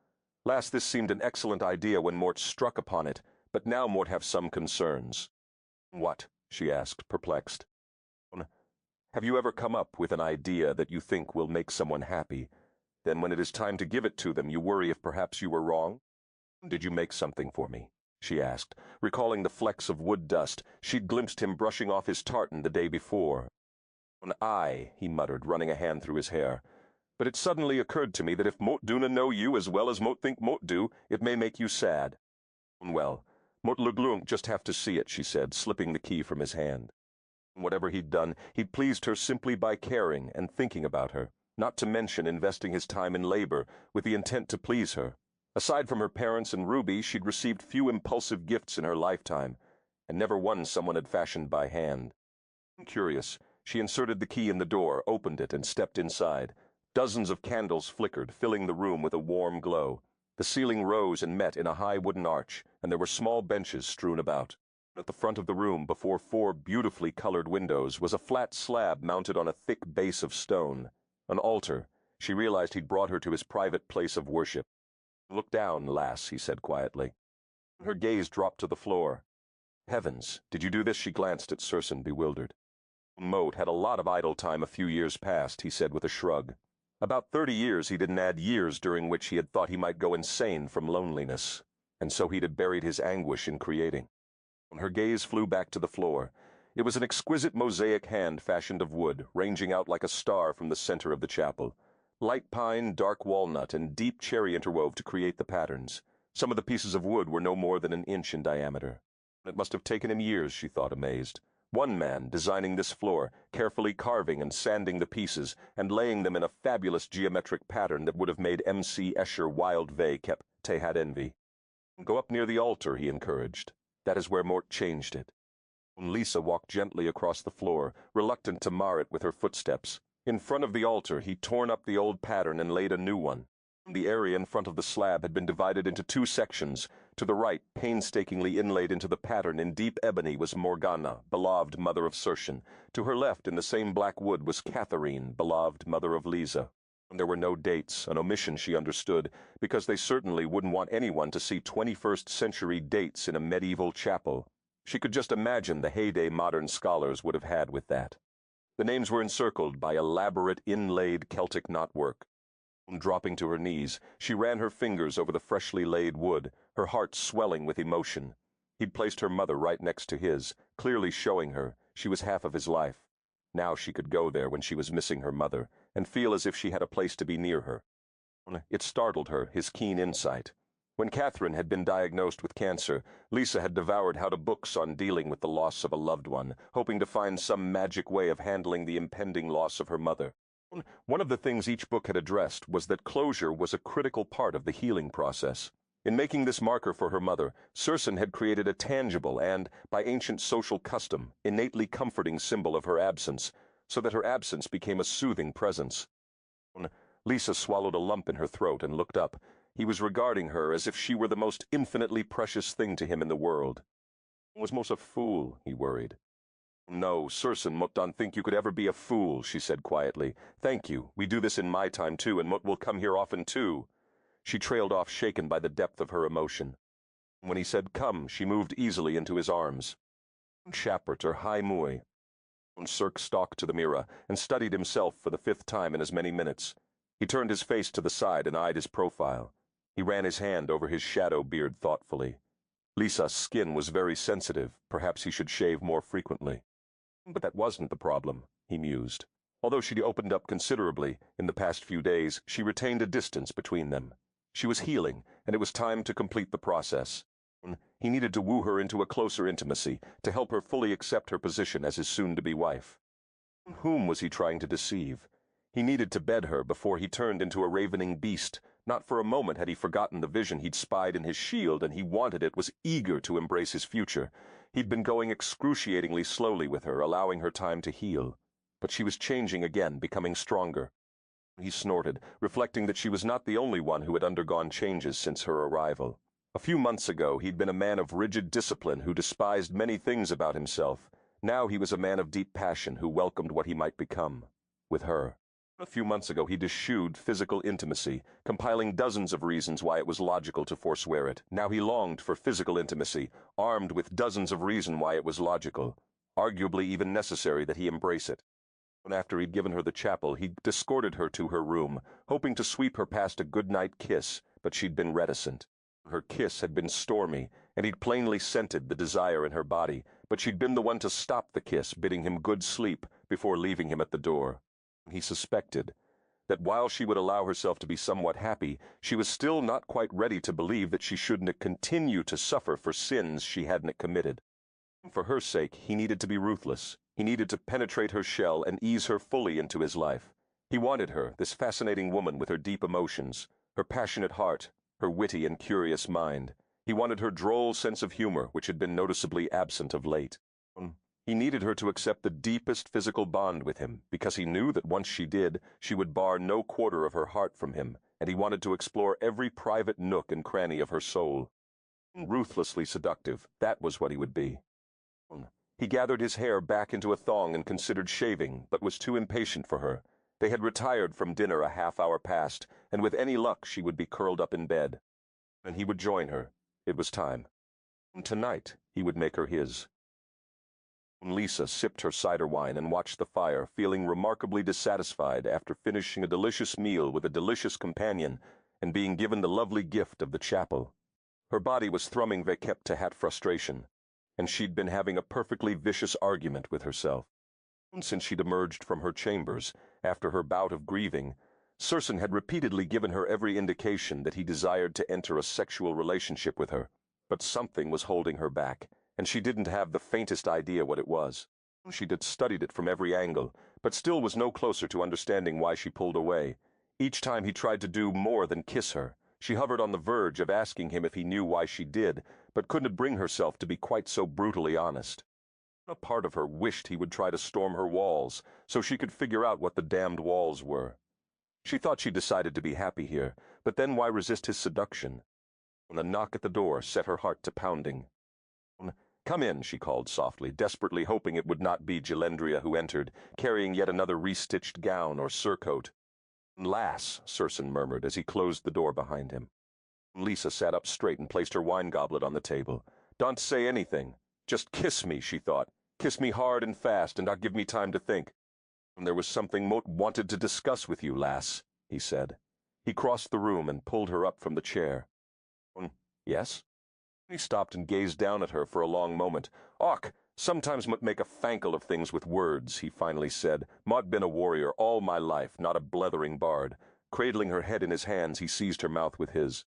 Last this seemed an excellent idea when Mort struck upon it, but now Mort have some concerns. "What?" she asked, perplexed. "Have you ever come up with an idea that you think will make someone happy? Then when it is time to give it to them, you worry if perhaps you were wrong? Did you make something for me?" she asked, recalling the flecks of wood dust she'd glimpsed him brushing off his tartan the day before. "Aye," he muttered, running a hand through his hair. "But it suddenly occurred to me that if Mot do na know you as well as Mot think Mot do, it may make you sad." "Well, Mot le Glunk just have to see it," she said, slipping the key from his hand. Whatever he'd done, he'd pleased her simply by caring and thinking about her, not to mention investing his time in labor with the intent to please her. Aside from her parents and Ruby, she'd received few impulsive gifts in her lifetime, and never one someone had fashioned by hand. Curious, she inserted the key in the door, opened it, and stepped inside. Dozens of candles flickered, filling the room with a warm glow. The ceiling rose and met in a high wooden arch, and there were small benches strewn about. At the front of the room, before 4 beautifully colored windows, was a flat slab mounted on a thick base of stone. An altar. She realized he'd brought her to his private place of worship. "Look down, lass," he said quietly. Her gaze dropped to the floor. "Heavens, did you do this?" She glanced at Circenn, bewildered. "Moat had a lot of idle time a few years past," he said with a shrug. About 30 years he didn't add years during which he had thought he might go insane from loneliness, and so he'd have buried his anguish in creating. Her gaze flew back to the floor. It was an exquisite mosaic hand fashioned of wood, ranging out like a star from the center of the chapel. Light pine, dark walnut, and deep cherry interwove to create the patterns. Some of the pieces of wood were no more than an inch in diameter. It must have taken him years, she thought, amazed. One man designing this floor, carefully carving and sanding the pieces, and laying them in a fabulous geometric pattern that would have made M.C. Escher Wild Vey kept Tehad envy. "Go up near the altar," he encouraged. "That is where Mort changed it." Lisa walked gently across the floor, reluctant to mar it with her footsteps. In front of the altar, he torn up the old pattern and laid a new one. The area in front of the slab had been divided into 2 sections. To the right, painstakingly inlaid into the pattern in deep ebony, was Morgana, beloved mother of Circenn. To her left, in the same black wood, was Catherine, beloved mother of Lisa. There were no dates, an omission she understood, because they certainly wouldn't want anyone to see 21st century dates in a medieval chapel. She could just imagine the heyday modern scholars would have had with that. The names were encircled by elaborate inlaid Celtic knotwork. Dropping to her knees, she ran her fingers over the freshly laid wood, her heart swelling with emotion. He'd placed her mother right next to his, clearly showing her she was half of his life. Now she could go there when she was missing her mother, and feel as if she had a place to be near her. It startled her, his keen insight. When Catherine had been diagnosed with cancer, Lisa had devoured how-to-books on dealing with the loss of a loved one, hoping to find some magic way of handling the impending loss of her mother. One of the things each book had addressed was that closure was a critical part of the healing process. In making this marker for her mother, Circenn had created a tangible and, by ancient social custom, innately comforting symbol of her absence, so that her absence became a soothing presence. Lisa swallowed a lump in her throat and looked up. He was regarding her as if she were the most infinitely precious thing to him in the world. "Was most a fool," he worried. "No, Circenn, Mot don't think you could ever be a fool," she said quietly. "Thank you. We do this in my time too, and Mot will come here often too." She trailed off, shaken by the depth of her emotion. When he said come, she moved easily into his arms. "Chappert or high mui." Circ stalked to the mirror and studied himself for the 5th time in as many minutes. He turned his face to the side and eyed his profile. He ran his hand over his shadow beard thoughtfully. Lisa's skin was very sensitive. Perhaps he should shave more frequently. But that wasn't the problem, he mused. Although she'd opened up considerably in the past few days, she retained a distance between them. She was healing, and it was time to complete the process. He needed to woo her into a closer intimacy, to help her fully accept her position as his soon-to-be wife. Whom was he trying to deceive? He needed to bed her before he turned into a ravening beast. Not for a moment had he forgotten the vision he'd spied in his shield, and he wanted it, was eager to embrace his future. He'd been going excruciatingly slowly with her, allowing her time to heal. But she was changing again, becoming stronger. He snorted, reflecting that she was not the only one who had undergone changes since her arrival. A few months ago, he'd been a man of rigid discipline who despised many things about himself. Now he was a man of deep passion who welcomed what he might become, with her. A few months ago, he'd eschewed physical intimacy, compiling dozens of reasons why it was logical to forswear it. Now he longed for physical intimacy, armed with dozens of reasons why it was logical, arguably even necessary that he embrace it. And after he'd given her the chapel, he'd escorted her to her room, hoping to sweep her past a goodnight kiss, but she'd been reticent. Her kiss had been stormy, and he'd plainly scented the desire in her body, but she'd been the one to stop the kiss, bidding him good sleep before leaving him at the door. He suspected that while she would allow herself to be somewhat happy, she was still not quite ready to believe that she shouldn't continue to suffer for sins she hadn't committed. For her sake, he needed to be ruthless. He needed to penetrate her shell and ease her fully into his life. He wanted her, this fascinating woman with her deep emotions, her passionate heart, her witty and curious mind. He wanted her droll sense of humor, which had been noticeably absent of late. He needed her to accept the deepest physical bond with him, because he knew that once she did, she would bar no quarter of her heart from him, and he wanted to explore every private nook and cranny of her soul. Ruthlessly seductive, that was what he would be. He gathered his hair back into a thong and considered shaving, but was too impatient for her. They had retired from dinner a half-hour past, and with any luck she would be curled up in bed. And he would join her. It was time. Tonight he would make her his. Lisa sipped her cider wine and watched the fire, feeling remarkably dissatisfied after finishing a delicious meal with a delicious companion and being given the lovely gift of the chapel. Her body was thrumming vacep-to-hat frustration, and she'd been having a perfectly vicious argument with herself. Since she'd emerged from her chambers, after her bout of grieving, Circenn had repeatedly given her every indication that he desired to enter a sexual relationship with her, but something was holding her back, and she didn't have the faintest idea what it was. She'd studied it from every angle, but still was no closer to understanding why she pulled away. Each time he tried to do more than kiss her, she hovered on the verge of asking him if he knew why she did, but couldn't bring herself to be quite so brutally honest. A part of her wished he would try to storm her walls, so she could figure out what the damned walls were. She thought she'd decided to be happy here, but then why resist his seduction? When a knock at the door set her heart to pounding. "Come in," she called softly, desperately hoping it would not be Gilendria who entered, carrying yet another restitched gown or surcoat. "Lass," Circenn murmured as he closed the door behind him. Lisa sat up straight and placed her wine goblet on the table. "Don't say anything. Just kiss me," she thought. "Kiss me hard and fast, and not give me time to think." "There was something Mot wanted to discuss with you, lass," he said. He crossed the room and pulled her up from the chair. "Yes?" He stopped and gazed down at her for a long moment. "Och, sometimes Mot make a fankle of things with words," he finally said. "Mot been a warrior all my life, not a blethering bard." Cradling her head in his hands, he seized her mouth with his.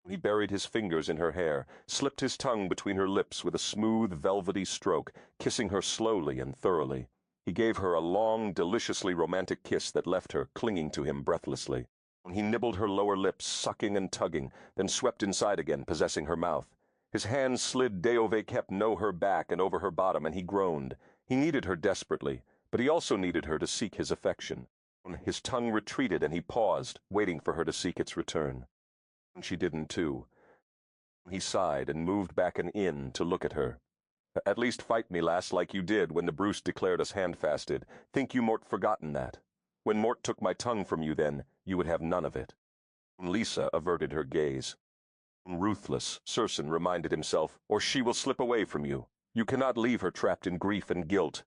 He buried his fingers in her hair, slipped his tongue between her lips with a smooth, velvety stroke, kissing her slowly and thoroughly. He gave her a long, deliciously romantic kiss that left her clinging to him breathlessly. He nibbled her lower lips, sucking and tugging, then swept inside again, possessing her mouth. His hands slid no her back and over her bottom, and he groaned. He needed her desperately, but he also needed her to seek his affection. His tongue retreated, and he paused, waiting for her to seek its return. She didn't, too. He sighed and moved back and in to look at her. "At least fight me, lass, like you did when the Bruce declared us handfasted. Think you Mort forgotten that? When Mort took my tongue from you then, you would have none of it." Lisa averted her gaze. "Ruthless," Circenn reminded himself, "or she will slip away from you. You cannot leave her trapped in grief and guilt."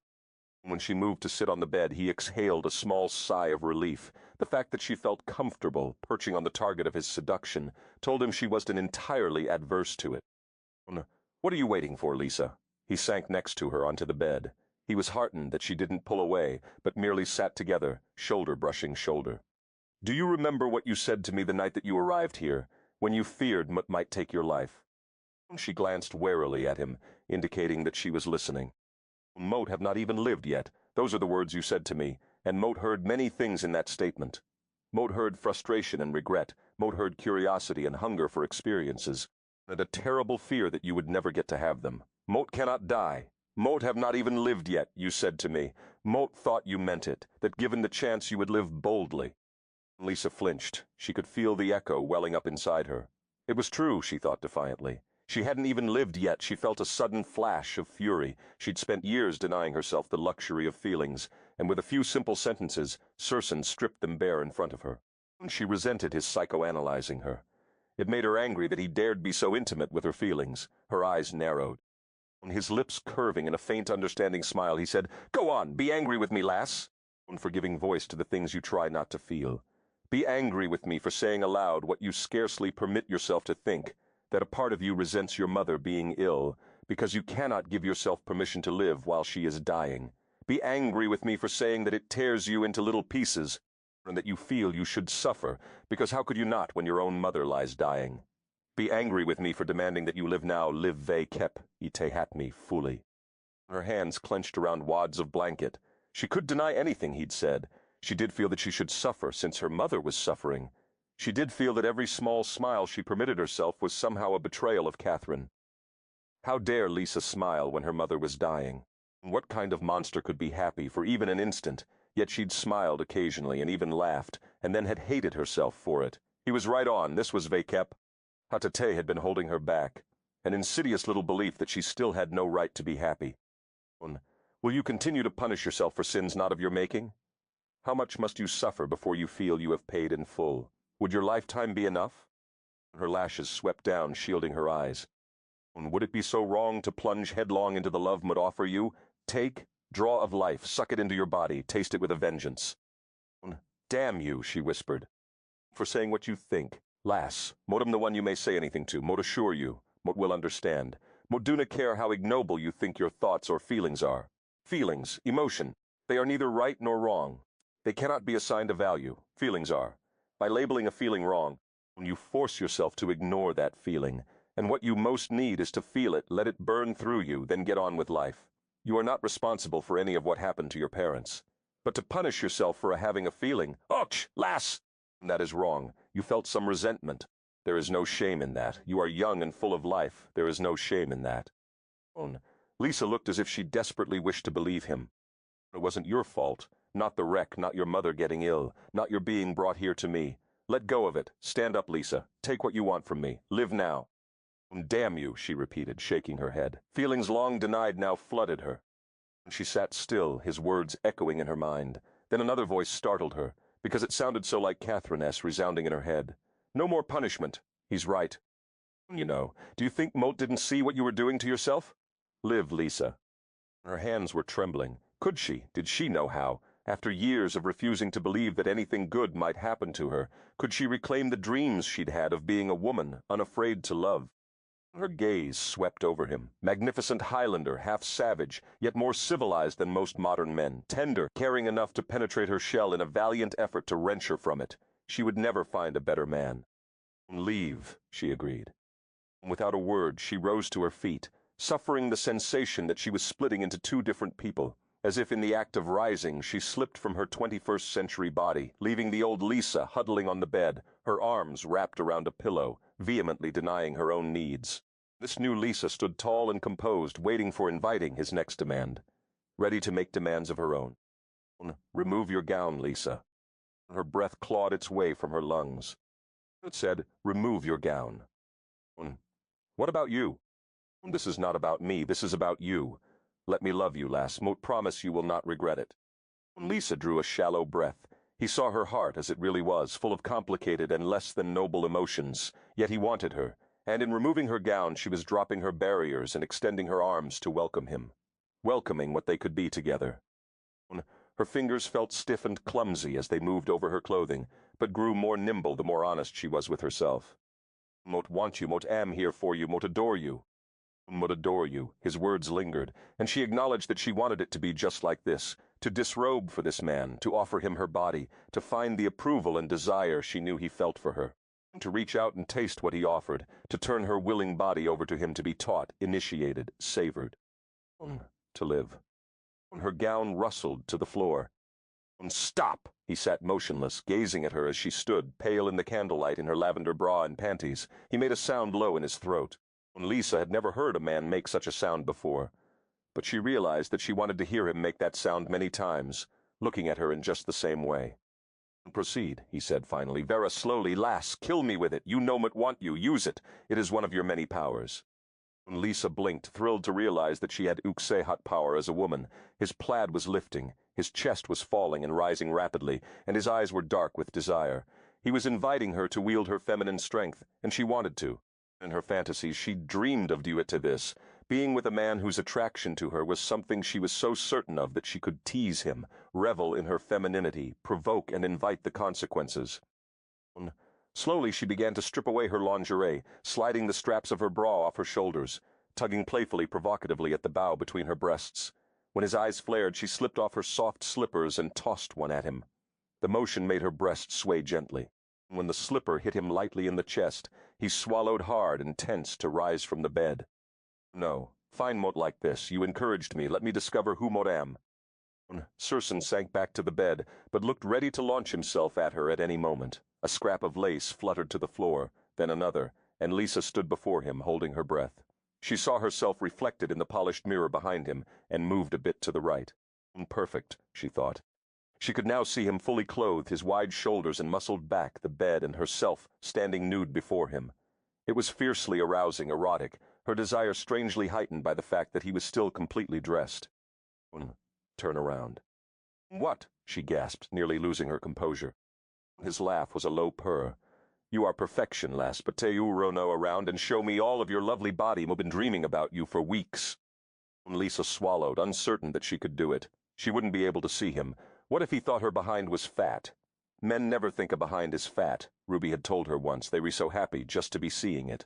When she moved to sit on the bed, he exhaled a small sigh of relief. The fact that she felt comfortable perching on the target of his seduction told him she wasn't entirely adverse to it. "What are you waiting for, Lisa?" He sank next to her onto the bed. He was heartened that she didn't pull away, but merely sat together, shoulder brushing shoulder. "Do you remember what you said to me the night that you arrived here, when you feared Mot might take your life?" She glanced warily at him, indicating that she was listening. "Mot have not even lived yet. Those are the words you said to me, and Mot heard many things in that statement. Mot heard frustration and regret. Mot heard curiosity and hunger for experiences, and a terrible fear that you would never get to have them. Mot cannot die. Mot have not even lived yet, you said to me. Mot thought you meant it, that given the chance you would live boldly." Lisa flinched. She could feel the echo welling up inside her. It was true, she thought defiantly. She hadn't even lived yet. She felt a sudden flash of fury. She'd spent years denying herself the luxury of feelings, and with a few simple sentences, Circenn stripped them bare in front of her. She resented his psychoanalyzing her. It made her angry that he dared be so intimate with her feelings. Her eyes narrowed. On his lips curving in a faint understanding smile, he said, "Go on, be angry with me, lass." For giving voice to the things you try not to feel. Be angry with me for saying aloud what you scarcely permit yourself to think, that a part of you resents your mother being ill, because you cannot give yourself permission to live while she is dying. Be angry with me for saying that it tears you into little pieces, and that you feel you should suffer, because how could you not when your own mother lies dying? Be angry with me for demanding that you live now, live ve kep, ite hat me fully. Her hands clenched around wads of blanket. She could deny anything he'd said. She did feel that she should suffer since her mother was suffering. She did feel that every small smile she permitted herself was somehow a betrayal of Catherine. How dare Lisa smile when her mother was dying? What kind of monster could be happy for even an instant? Yet she'd smiled occasionally and even laughed, and then had hated herself for it. He was right on. This was Vekep. Hatate had been holding her back, an insidious little belief that she still had no right to be happy. Will you continue to punish yourself for sins not of your making? How much must you suffer before you feel you have paid in full? Would your lifetime be enough? Her lashes swept down, shielding her eyes. Would it be so wrong to plunge headlong into the love Mot offer you? Take, draw of life, suck it into your body, taste it with a vengeance. Damn you, she whispered, for saying what you think. Lass, Mot am the one you may say anything to. Mot assure you. Mot will understand. Mot do not care how ignoble you think your thoughts or feelings are. Feelings, emotion, they are neither right nor wrong. They cannot be assigned a value. Feelings are. By labeling a feeling wrong, you force yourself to ignore that feeling, and what you most need is to feel it, let it burn through you, then get on with life. You are not responsible for any of what happened to your parents. But to punish yourself for having a feeling, "Och, lass!" that is wrong. You felt some resentment. There is no shame in that. You are young and full of life. There is no shame in that. Lisa looked as if she desperately wished to believe him. It wasn't your fault. Not the wreck, not your mother getting ill, not your being brought here to me. Let go of it. Stand up, Lisa. Take what you want from me. Live now. Damn you, she repeated, shaking her head. Feelings long denied now flooded her. She sat still, his words echoing in her mind. Then another voice startled her, because it sounded so like Catherine's resounding in her head. "No more punishment. He's right. You know, do you think Mot didn't see what you were doing to yourself? Live, Lisa." Her hands were trembling. Could she? Did she know how? After years of refusing to believe that anything good might happen to her, could she reclaim the dreams she'd had of being a woman, unafraid to love? Her gaze swept over him. Magnificent Highlander, half savage, yet more civilized than most modern men. Tender, caring enough to penetrate her shell in a valiant effort to wrench her from it. She would never find a better man. "Leave," she agreed. Without a word, she rose to her feet, suffering the sensation that she was splitting into two different people. As if in the act of rising, she slipped from her 21st century body, leaving the old Lisa huddling on the bed, her arms wrapped around a pillow, vehemently denying her own needs. This new Lisa stood tall and composed, waiting for inviting his next demand, ready to make demands of her own. "Remove your gown, Lisa." Her breath clawed its way from her lungs. It said, "Remove your gown." "What about you?" "This is not about me, this is about you. Let me love you, lass. Mot promise you will not regret it." Lisa drew a shallow breath. He saw her heart as it really was, full of complicated and less than noble emotions. Yet he wanted her, and in removing her gown she was dropping her barriers and extending her arms to welcome him. Welcoming what they could be together. Her fingers felt stiff and clumsy as they moved over her clothing, but grew more nimble the more honest she was with herself. "Mot want you, Mot am here for you, Mot adore you." Would adore you, his words lingered, and she acknowledged that she wanted it to be just like this, to disrobe for this man, to offer him her body, to find the approval and desire she knew he felt for her, to reach out and taste what he offered, to turn her willing body over to him to be taught, initiated, savored. To live. Her gown rustled to the floor. Stop! He sat motionless, gazing at her as she stood, pale in the candlelight in her lavender bra and panties. He made a sound low in his throat. Lisa had never heard a man make such a sound before, but she realized that she wanted to hear him make that sound many times, looking at her in just the same way. Proceed, he said finally. Vera, slowly. Lass, kill me with it. You know it want you. Use it. It is one of your many powers. Lisa blinked, thrilled to realize that she had Uxehat power as a woman. His plaid was lifting, his chest was falling and rising rapidly, and his eyes were dark with desire. He was inviting her to wield her feminine strength, and she wanted to. In her fantasies, she dreamed of due to this, being with a man whose attraction to her was something she was so certain of that she could tease him, revel in her femininity, provoke and invite the consequences. Slowly she began to strip away her lingerie, sliding the straps of her bra off her shoulders, tugging playfully, provocatively at the bow between her breasts. When his eyes flared, she slipped off her soft slippers and tossed one at him. The motion made her breast sway gently. When the slipper hit him lightly in the chest, he swallowed hard and tensed to rise from the bed. No, fine mote like this. You encouraged me. Let me discover who mot am. Circenn sank back to the bed, but looked ready to launch himself at her at any moment. A scrap of lace fluttered to the floor, then another, and Lisa stood before him, holding her breath. She saw herself reflected in the polished mirror behind him, and moved a bit to the right. Perfect, she thought. She could now see him fully clothed, his wide shoulders and muscled back, the bed, and herself standing nude before him. It was fiercely arousing, erotic, her desire strangely heightened by the fact that he was still completely dressed. Turn around. What? She gasped, nearly losing her composure. His laugh was a low purr. You are perfection, lass, but teu rono around and show me all of your lovely body. I've been dreaming about you for weeks. Lisa swallowed, uncertain that she could do it. She wouldn't be able to see him. What if he thought her behind was fat? Men never think a behind is fat, Ruby had told her once. They were so happy just to be seeing it.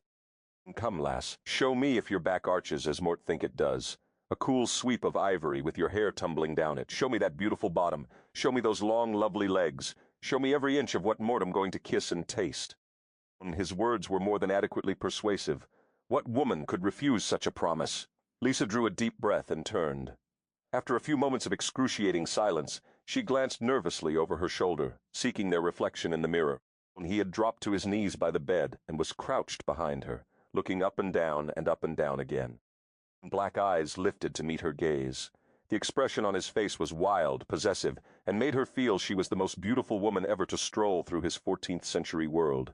Come, lass, show me if your back arches as Mort think it does. A cool sweep of ivory with your hair tumbling down it. Show me that beautiful bottom. Show me those long, lovely legs. Show me every inch of what Mort'am going to kiss and taste. His words were more than adequately persuasive. What woman could refuse such a promise? Lisa drew a deep breath and turned. After a few moments of excruciating silence, she glanced nervously over her shoulder, seeking their reflection in the mirror. He had dropped to his knees by the bed and was crouched behind her, looking up and down again. Black eyes lifted to meet her gaze. The expression on his face was wild, possessive, and made her feel she was the most beautiful woman ever to stroll through his 14th century world.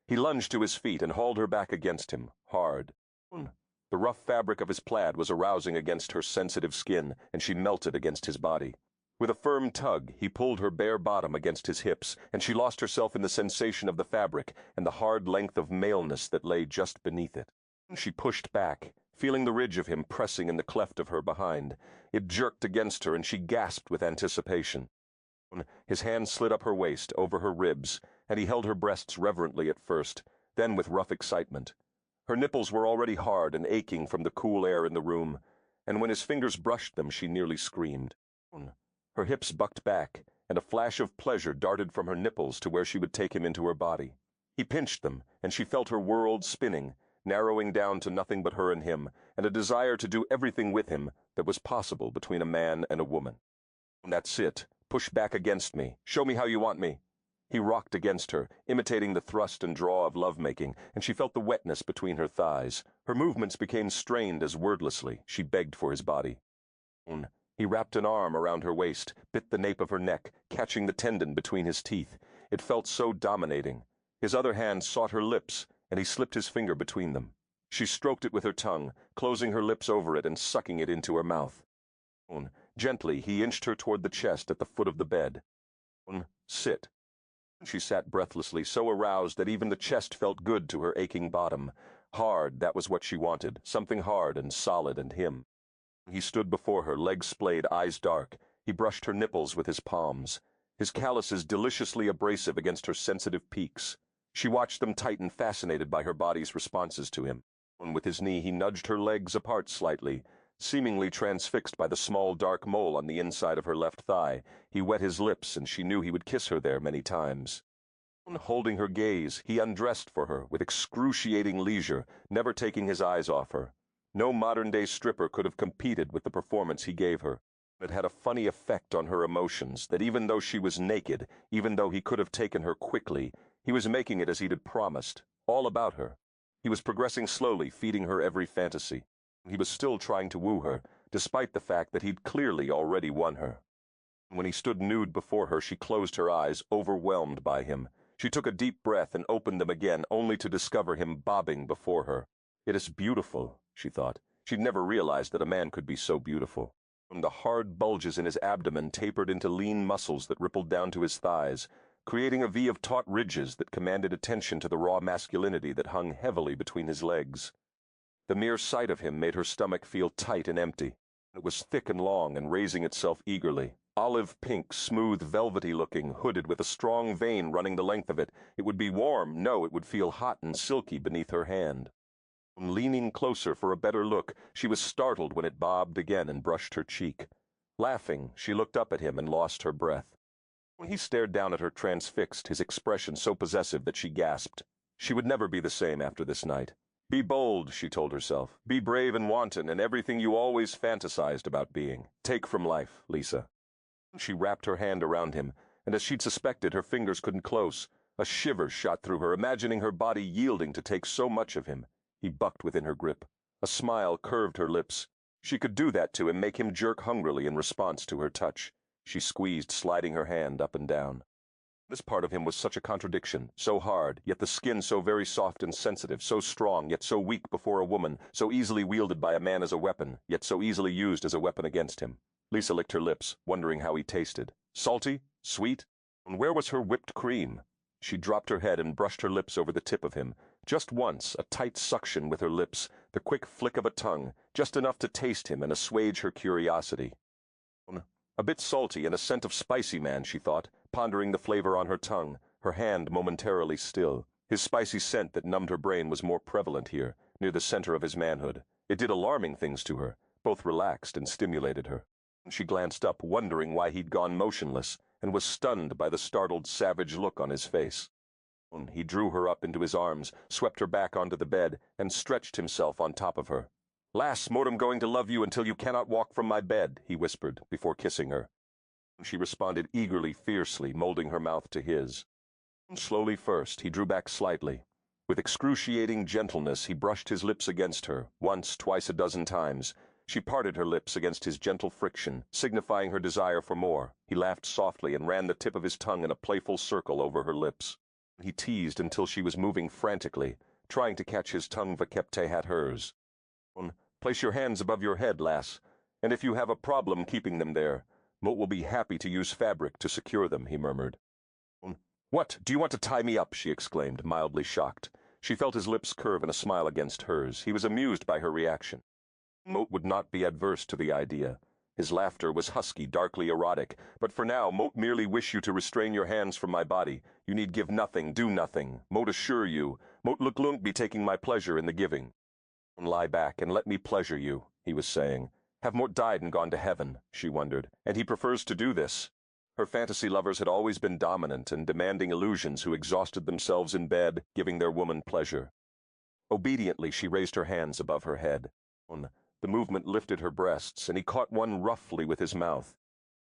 He lunged to his feet and hauled her back against him, hard. The rough fabric of his plaid was arousing against her sensitive skin, and she melted against his body. With a firm tug, he pulled her bare bottom against his hips, and she lost herself in the sensation of the fabric and the hard length of maleness that lay just beneath it. She pushed back, feeling the ridge of him pressing in the cleft of her behind. It jerked against her, and she gasped with anticipation. His hand slid up her waist, over her ribs, and he held her breasts reverently at first, then with rough excitement. Her nipples were already hard and aching from the cool air in the room, and when his fingers brushed them, she nearly screamed. Her hips bucked back, and a flash of pleasure darted from her nipples to where she would take him into her body. He pinched them, and she felt her world spinning, narrowing down to nothing but her and him, and a desire to do everything with him that was possible between a man and a woman. That's it. Push back against me. Show me how you want me. He rocked against her, imitating the thrust and draw of lovemaking, and she felt the wetness between her thighs. Her movements became strained as wordlessly she begged for his body. He wrapped an arm around her waist, bit the nape of her neck, catching the tendon between his teeth. It felt so dominating. His other hand sought her lips, and he slipped his finger between them. She stroked it with her tongue, closing her lips over it and sucking it into her mouth. Gently, he inched her toward the chest at the foot of the bed. Sit. She sat breathlessly, so aroused that even the chest felt good to her aching bottom. Hard, that was what she wanted, something hard and solid and him. He stood before her, legs splayed, eyes dark. He brushed her nipples with his palms, his calluses deliciously abrasive against her sensitive peaks. She watched them tighten, fascinated by her body's responses to him. With his knee, he nudged her legs apart slightly. Seemingly transfixed by the small dark mole on the inside of her left thigh, he wet his lips, and she knew he would kiss her there many times. Holding her gaze, he undressed for her with excruciating leisure, never taking his eyes off her. No modern-day stripper could have competed with the performance he gave her. It had a funny effect on her emotions that even though she was naked, even though he could have taken her quickly, he was making it as he'd had promised, all about her. He was progressing slowly, feeding her every fantasy. He was still trying to woo her, despite the fact that he'd clearly already won her. When he stood nude before her, she closed her eyes, overwhelmed by him. She took a deep breath and opened them again, only to discover him bobbing before her. It is beautiful, she thought. She'd never realized that a man could be so beautiful. The hard bulges in his abdomen tapered into lean muscles that rippled down to his thighs, creating a V of taut ridges that commanded attention to the raw masculinity that hung heavily between his legs. The mere sight of him made her stomach feel tight and empty. It was thick and long and raising itself eagerly. Olive pink, smooth, velvety-looking, hooded with a strong vein running the length of it. It would be warm, no, it would feel hot and silky beneath her hand. Leaning closer for a better look, she was startled when it bobbed again and brushed her cheek. Laughing, she looked up at him and lost her breath. He stared down at her transfixed, his expression so possessive that she gasped. She would never be the same after this night. Be bold, she told herself. Be brave and wanton and everything you always fantasized about being. Take from life, Lisa. She wrapped her hand around him, and as she'd suspected, her fingers couldn't close. A shiver shot through her, imagining her body yielding to take so much of him. He bucked within her grip. A smile curved her lips. She could do that to him, make him jerk hungrily in response to her touch. She squeezed, sliding her hand up and down. This part of him was such a contradiction, so hard, yet the skin so very soft and sensitive, so strong, yet so weak before a woman, so easily wielded by a man as a weapon, yet so easily used as a weapon against him. Lisa licked her lips, wondering how he tasted. Salty? Sweet? And where was her whipped cream? She dropped her head and brushed her lips over the tip of him. Just once, a tight suction with her lips, the quick flick of a tongue, just enough to taste him and assuage her curiosity. A bit salty and a scent of spicy man, she thought, pondering the flavor on her tongue, her hand momentarily still. His spicy scent that numbed her brain was more prevalent here, near the center of his manhood. It did alarming things to her, both relaxed and stimulated her. She glanced up, wondering why he'd gone motionless, and was stunned by the startled, savage look on his face. He drew her up into his arms, swept her back onto the bed, and stretched himself on top of her. "Lass, Mortem going to love you until you cannot walk from my bed," he whispered, before kissing her. She responded eagerly, fiercely, molding her mouth to his. Slowly first, he drew back slightly. With excruciating gentleness, he brushed his lips against her, once, twice, a dozen times. She parted her lips against his gentle friction, signifying her desire for more. He laughed softly and ran the tip of his tongue in a playful circle over her lips. He teased until she was moving frantically, trying to catch his tongue vaccepte at hers. "Place your hands above your head, lass, and if you have a problem keeping them there, Mot will be happy to use fabric to secure them," he murmured. "What, do you want to tie me up?" she exclaimed, mildly shocked. She felt his lips curve in a smile against hers. He was amused by her reaction. Mot would not be adverse to the idea. His laughter was husky, darkly erotic. "But for now, Mot merely wish you to restrain your hands from my body. You need give nothing, do nothing. Mot assure you. Mot look be taking my pleasure in the giving." "Lie back and let me pleasure you," he was saying. Have Mot died and gone to heaven, she wondered, and he prefers to do this. Her fantasy lovers had always been dominant and demanding illusions who exhausted themselves in bed, giving their woman pleasure. Obediently, she raised her hands above her head. The movement lifted her breasts, and he caught one roughly with his mouth.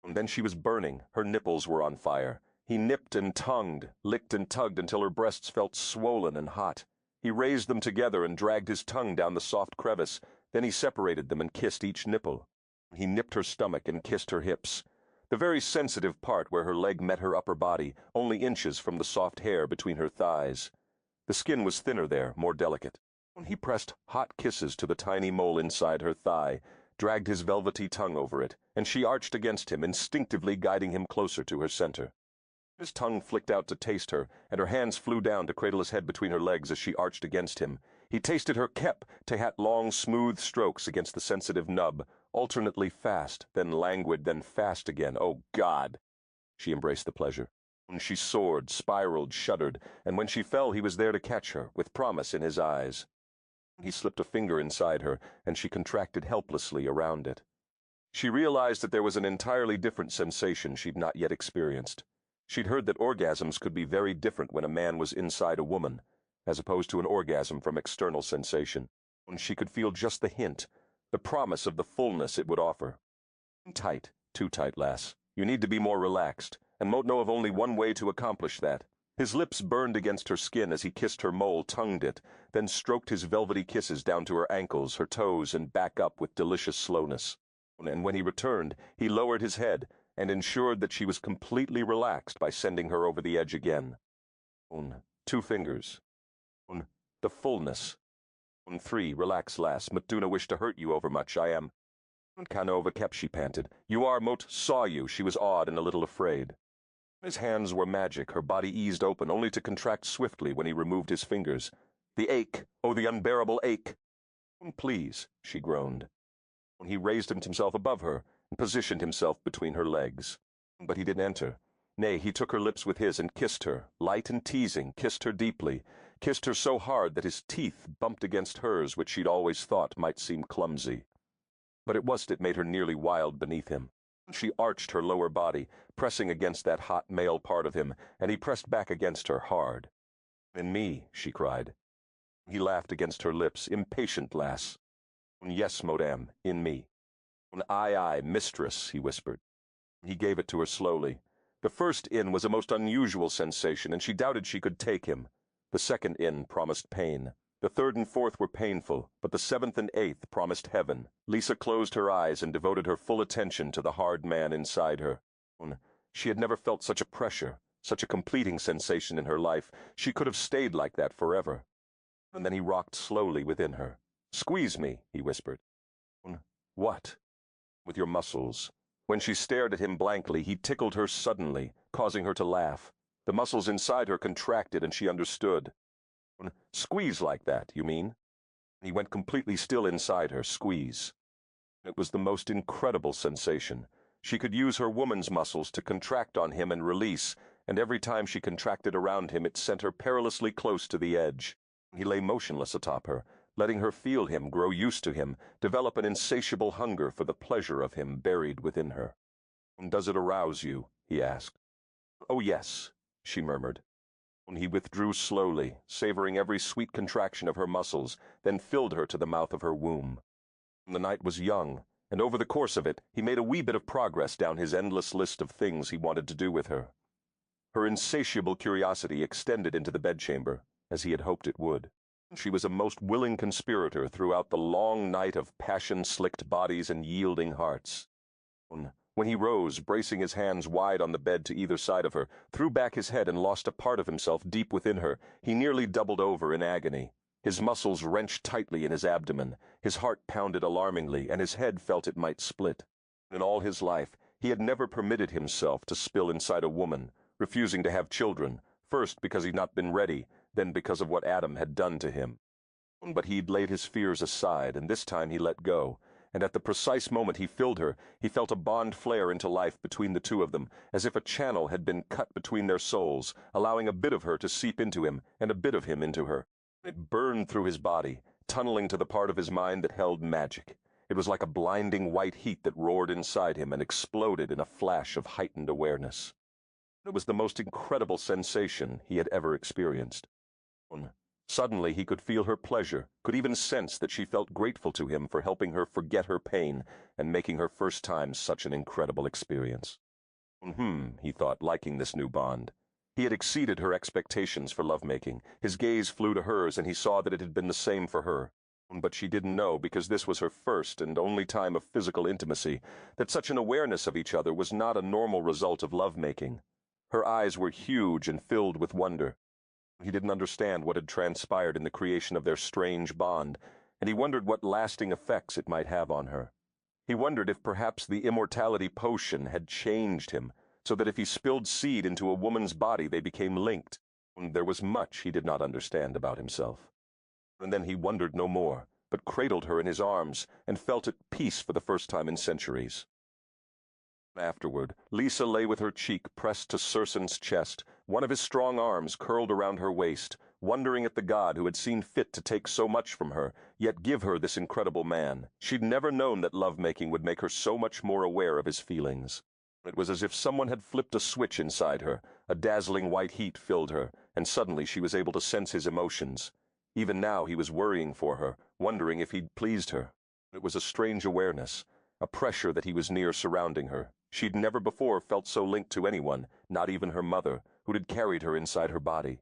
And then she was burning. Her nipples were on fire. He nipped and tongued, licked and tugged until her breasts felt swollen and hot. He raised them together and dragged his tongue down the soft crevice. Then he separated them and kissed each nipple. He nipped her stomach and kissed her hips, the very sensitive part where her leg met her upper body, only inches from the soft hair between her thighs. The skin was thinner there, more delicate. He pressed hot kisses to the tiny mole inside her thigh, dragged his velvety tongue over it, and she arched against him, instinctively guiding him closer to her center. His tongue flicked out to taste her, and her hands flew down to cradle his head between her legs as she arched against him. He tasted her kep, Tehat long, smooth strokes against the sensitive nub, alternately fast, then languid, then fast again. Oh, God! She embraced the pleasure. She soared, spiraled, shuddered, and when she fell he was there to catch her, with promise in his eyes. He slipped a finger inside her, and she contracted helplessly around it. She realized that there was an entirely different sensation she'd not yet experienced. She'd heard that orgasms could be very different when a man was inside a woman, as opposed to an orgasm from external sensation. And she could feel just the hint, the promise of the fullness it would offer. Tight, too tight, lass. You need to be more relaxed, and Moat know of only one way to accomplish that. His lips burned against her skin as he kissed her mole, tongued it, then stroked his velvety kisses down to her ankles, her toes, and back up with delicious slowness. And when he returned, he lowered his head and ensured that she was completely relaxed by sending her over the edge again. 2 fingers. The fullness. 3, relax, lass. Matuna wished to hurt you overmuch. I am. Canova kept, she panted. You are, Moat saw you. She was awed and a little afraid. His hands were magic, her body eased open, only to contract swiftly when he removed his fingers. The ache, oh, the unbearable ache. Please, she groaned. He raised himself above her and positioned himself between her legs. But he didn't enter. Nay, he took her lips with his and kissed her, light and teasing, kissed her deeply, kissed her so hard that his teeth bumped against hers, which she'd always thought might seem clumsy. But it wasn't it made her nearly wild beneath him. She arched her lower body, pressing against that hot male part of him, and he pressed back against her hard. In me, she cried. He laughed against her lips, impatient lass. Yes, Modam, in me. Aye, mistress, he whispered. He gave it to her slowly. The first in was a most unusual sensation, and she doubted she could take him. The second in promised pain. The third and fourth were painful, but the 7th and 8th promised heaven. Lisa closed her eyes and devoted her full attention to the hard man inside her. She had never felt such a pressure, such a completing sensation in her life. She could have stayed like that forever. And then he rocked slowly within her. Squeeze me, he whispered. What? With your muscles. When she stared at him blankly, he tickled her suddenly, causing her to laugh. The muscles inside her contracted, and she understood. Squeeze like that, you mean? He went completely still inside her, squeeze. It was the most incredible sensation. She could use her woman's muscles to contract on him and release, and every time she contracted around him it sent her perilously close to the edge. He lay motionless atop her, letting her feel him, grow used to him, develop an insatiable hunger for the pleasure of him buried within her. Does it arouse you? He asked. Oh, yes, she murmured. He withdrew slowly, savoring every sweet contraction of her muscles, then filled her to the mouth of her womb. The night was young, and over the course of it he made a wee bit of progress down his endless list of things he wanted to do with her. Her insatiable curiosity extended into the bedchamber, as he had hoped it would. She was a most willing conspirator throughout the long night of passion-slicked bodies and yielding hearts. When he rose, bracing his hands wide on the bed to either side of her, threw back his head and lost a part of himself deep within her, he nearly doubled over in agony. His muscles wrenched tightly in his abdomen, his heart pounded alarmingly, and his head felt it might split. In all his life, he had never permitted himself to spill inside a woman, refusing to have children, first because he'd not been ready, then because of what Adam had done to him. But he'd laid his fears aside, and this time he let go. And at the precise moment he filled her, he felt a bond flare into life between the two of them, as if a channel had been cut between their souls, allowing a bit of her to seep into him, and a bit of him into her. It burned through his body, tunneling to the part of his mind that held magic. It was like a blinding white heat that roared inside him and exploded in a flash of heightened awareness. It was the most incredible sensation he had ever experienced. Suddenly he could feel her pleasure, could even sense that she felt grateful to him for helping her forget her pain and making her first time such an incredible experience. He thought, liking this new bond. He had exceeded her expectations for lovemaking. His gaze flew to hers, and he saw that it had been the same for her. But she didn't know, because this was her first and only time of physical intimacy, that such an awareness of each other was not a normal result of lovemaking. Her eyes were huge and filled with wonder. He didn't understand what had transpired in the creation of their strange bond, and he wondered what lasting effects it might have on her. He wondered if perhaps the immortality potion had changed him, so that if he spilled seed into a woman's body they became linked. There was much he did not understand about himself. And then he wondered no more, but cradled her in his arms and felt at peace for the first time in centuries. Afterward, Lisa lay with her cheek pressed to Circenn's chest, one of his strong arms curled around her waist, wondering at the god who had seen fit to take so much from her, yet give her this incredible man. She'd never known that lovemaking would make her so much more aware of his feelings. It was as if someone had flipped a switch inside her. A dazzling white heat filled her, and suddenly she was able to sense his emotions. Even now he was worrying for her, wondering if he'd pleased her. It was a strange awareness, a pressure that he was near surrounding her. She'd never before felt so linked to anyone, not even her mother, who had carried her inside her body.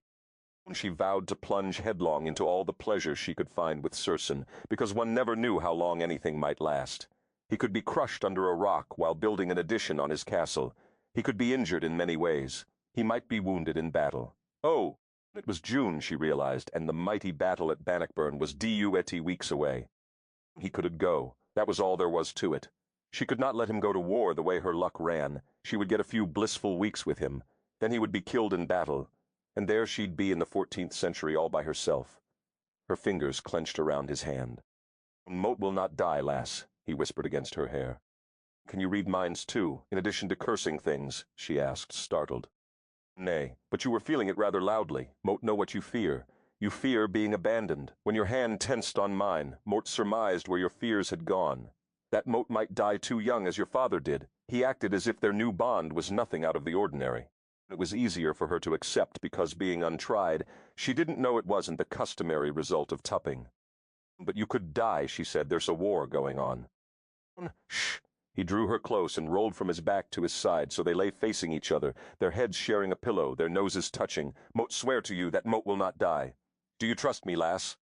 She vowed to plunge headlong into all the pleasure she could find with Circenn, because one never knew how long anything might last. He could be crushed under a rock while building an addition on his castle. He could be injured in many ways. He might be wounded in battle. Oh, it was June, she realized, and the mighty battle at Bannockburn was DUET weeks away. He couldn't go. That was all there was to it. She could not let him go to war the way her luck ran. She would get a few blissful weeks with him. Then he would be killed in battle. And there she'd be in the 14th century all by herself. Her fingers clenched around his hand. "Moat will not die, lass," he whispered against her hair. "Can you read minds too, in addition to cursing things?" she asked, startled. "Nay, but you were feeling it rather loudly. Moat know what you fear. You fear being abandoned. When your hand tensed on mine, Moat surmised where your fears had gone. That Moat might die too young as your father did. He acted as if their new bond was nothing out of the ordinary. It was easier for her to accept because, being untried, she didn't know it wasn't the customary result of tupping. But you could die, she said. There's a war going on." "Shh." He drew her close and rolled from his back to his side so they lay facing each other, their heads sharing a pillow, their noses touching. "Moat swear to you that Moat will not die. Do you trust me, lass?"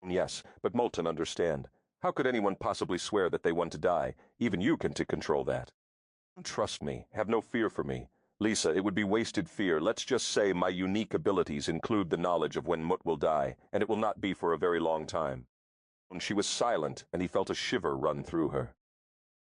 "Yes, but Moulton understand. How could anyone possibly swear that they want to die? Even you can control that." "Trust me. Have no fear for me. Lisa, it would be wasted fear. Let's just say my unique abilities include the knowledge of when Moat will die, and it will not be for a very long time." She was silent, and he felt a shiver run through her.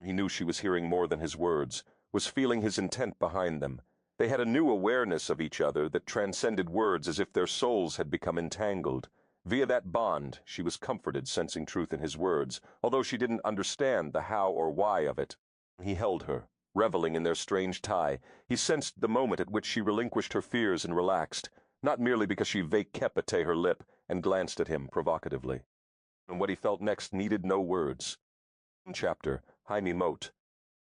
He knew she was hearing more than his words, was feeling his intent behind them. They had a new awareness of each other that transcended words, as if their souls had become entangled. Via that bond, she was comforted, sensing truth in his words, although she didn't understand the how or why of it. He held her, reveling in their strange tie. He sensed the moment at which she relinquished her fears and relaxed, not merely because she vaquepate her lip and glanced at him provocatively. And what he felt next needed no words. Chapter, Jaime Moat.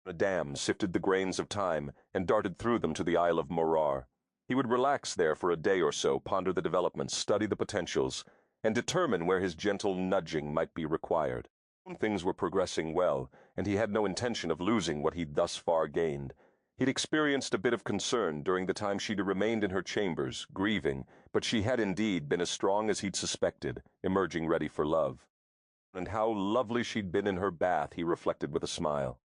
A dam sifted the grains of time and darted through them to the Isle of Morar. He would relax there for a day or so, ponder the developments, study the potentials, and determine where his gentle nudging might be required. Things were progressing well, and he had no intention of losing what he'd thus far gained. He'd experienced a bit of concern during the time she'd remained in her chambers, grieving, but she had indeed been as strong as he'd suspected, emerging ready for love. And how lovely she'd been in her bath, he reflected with a smile.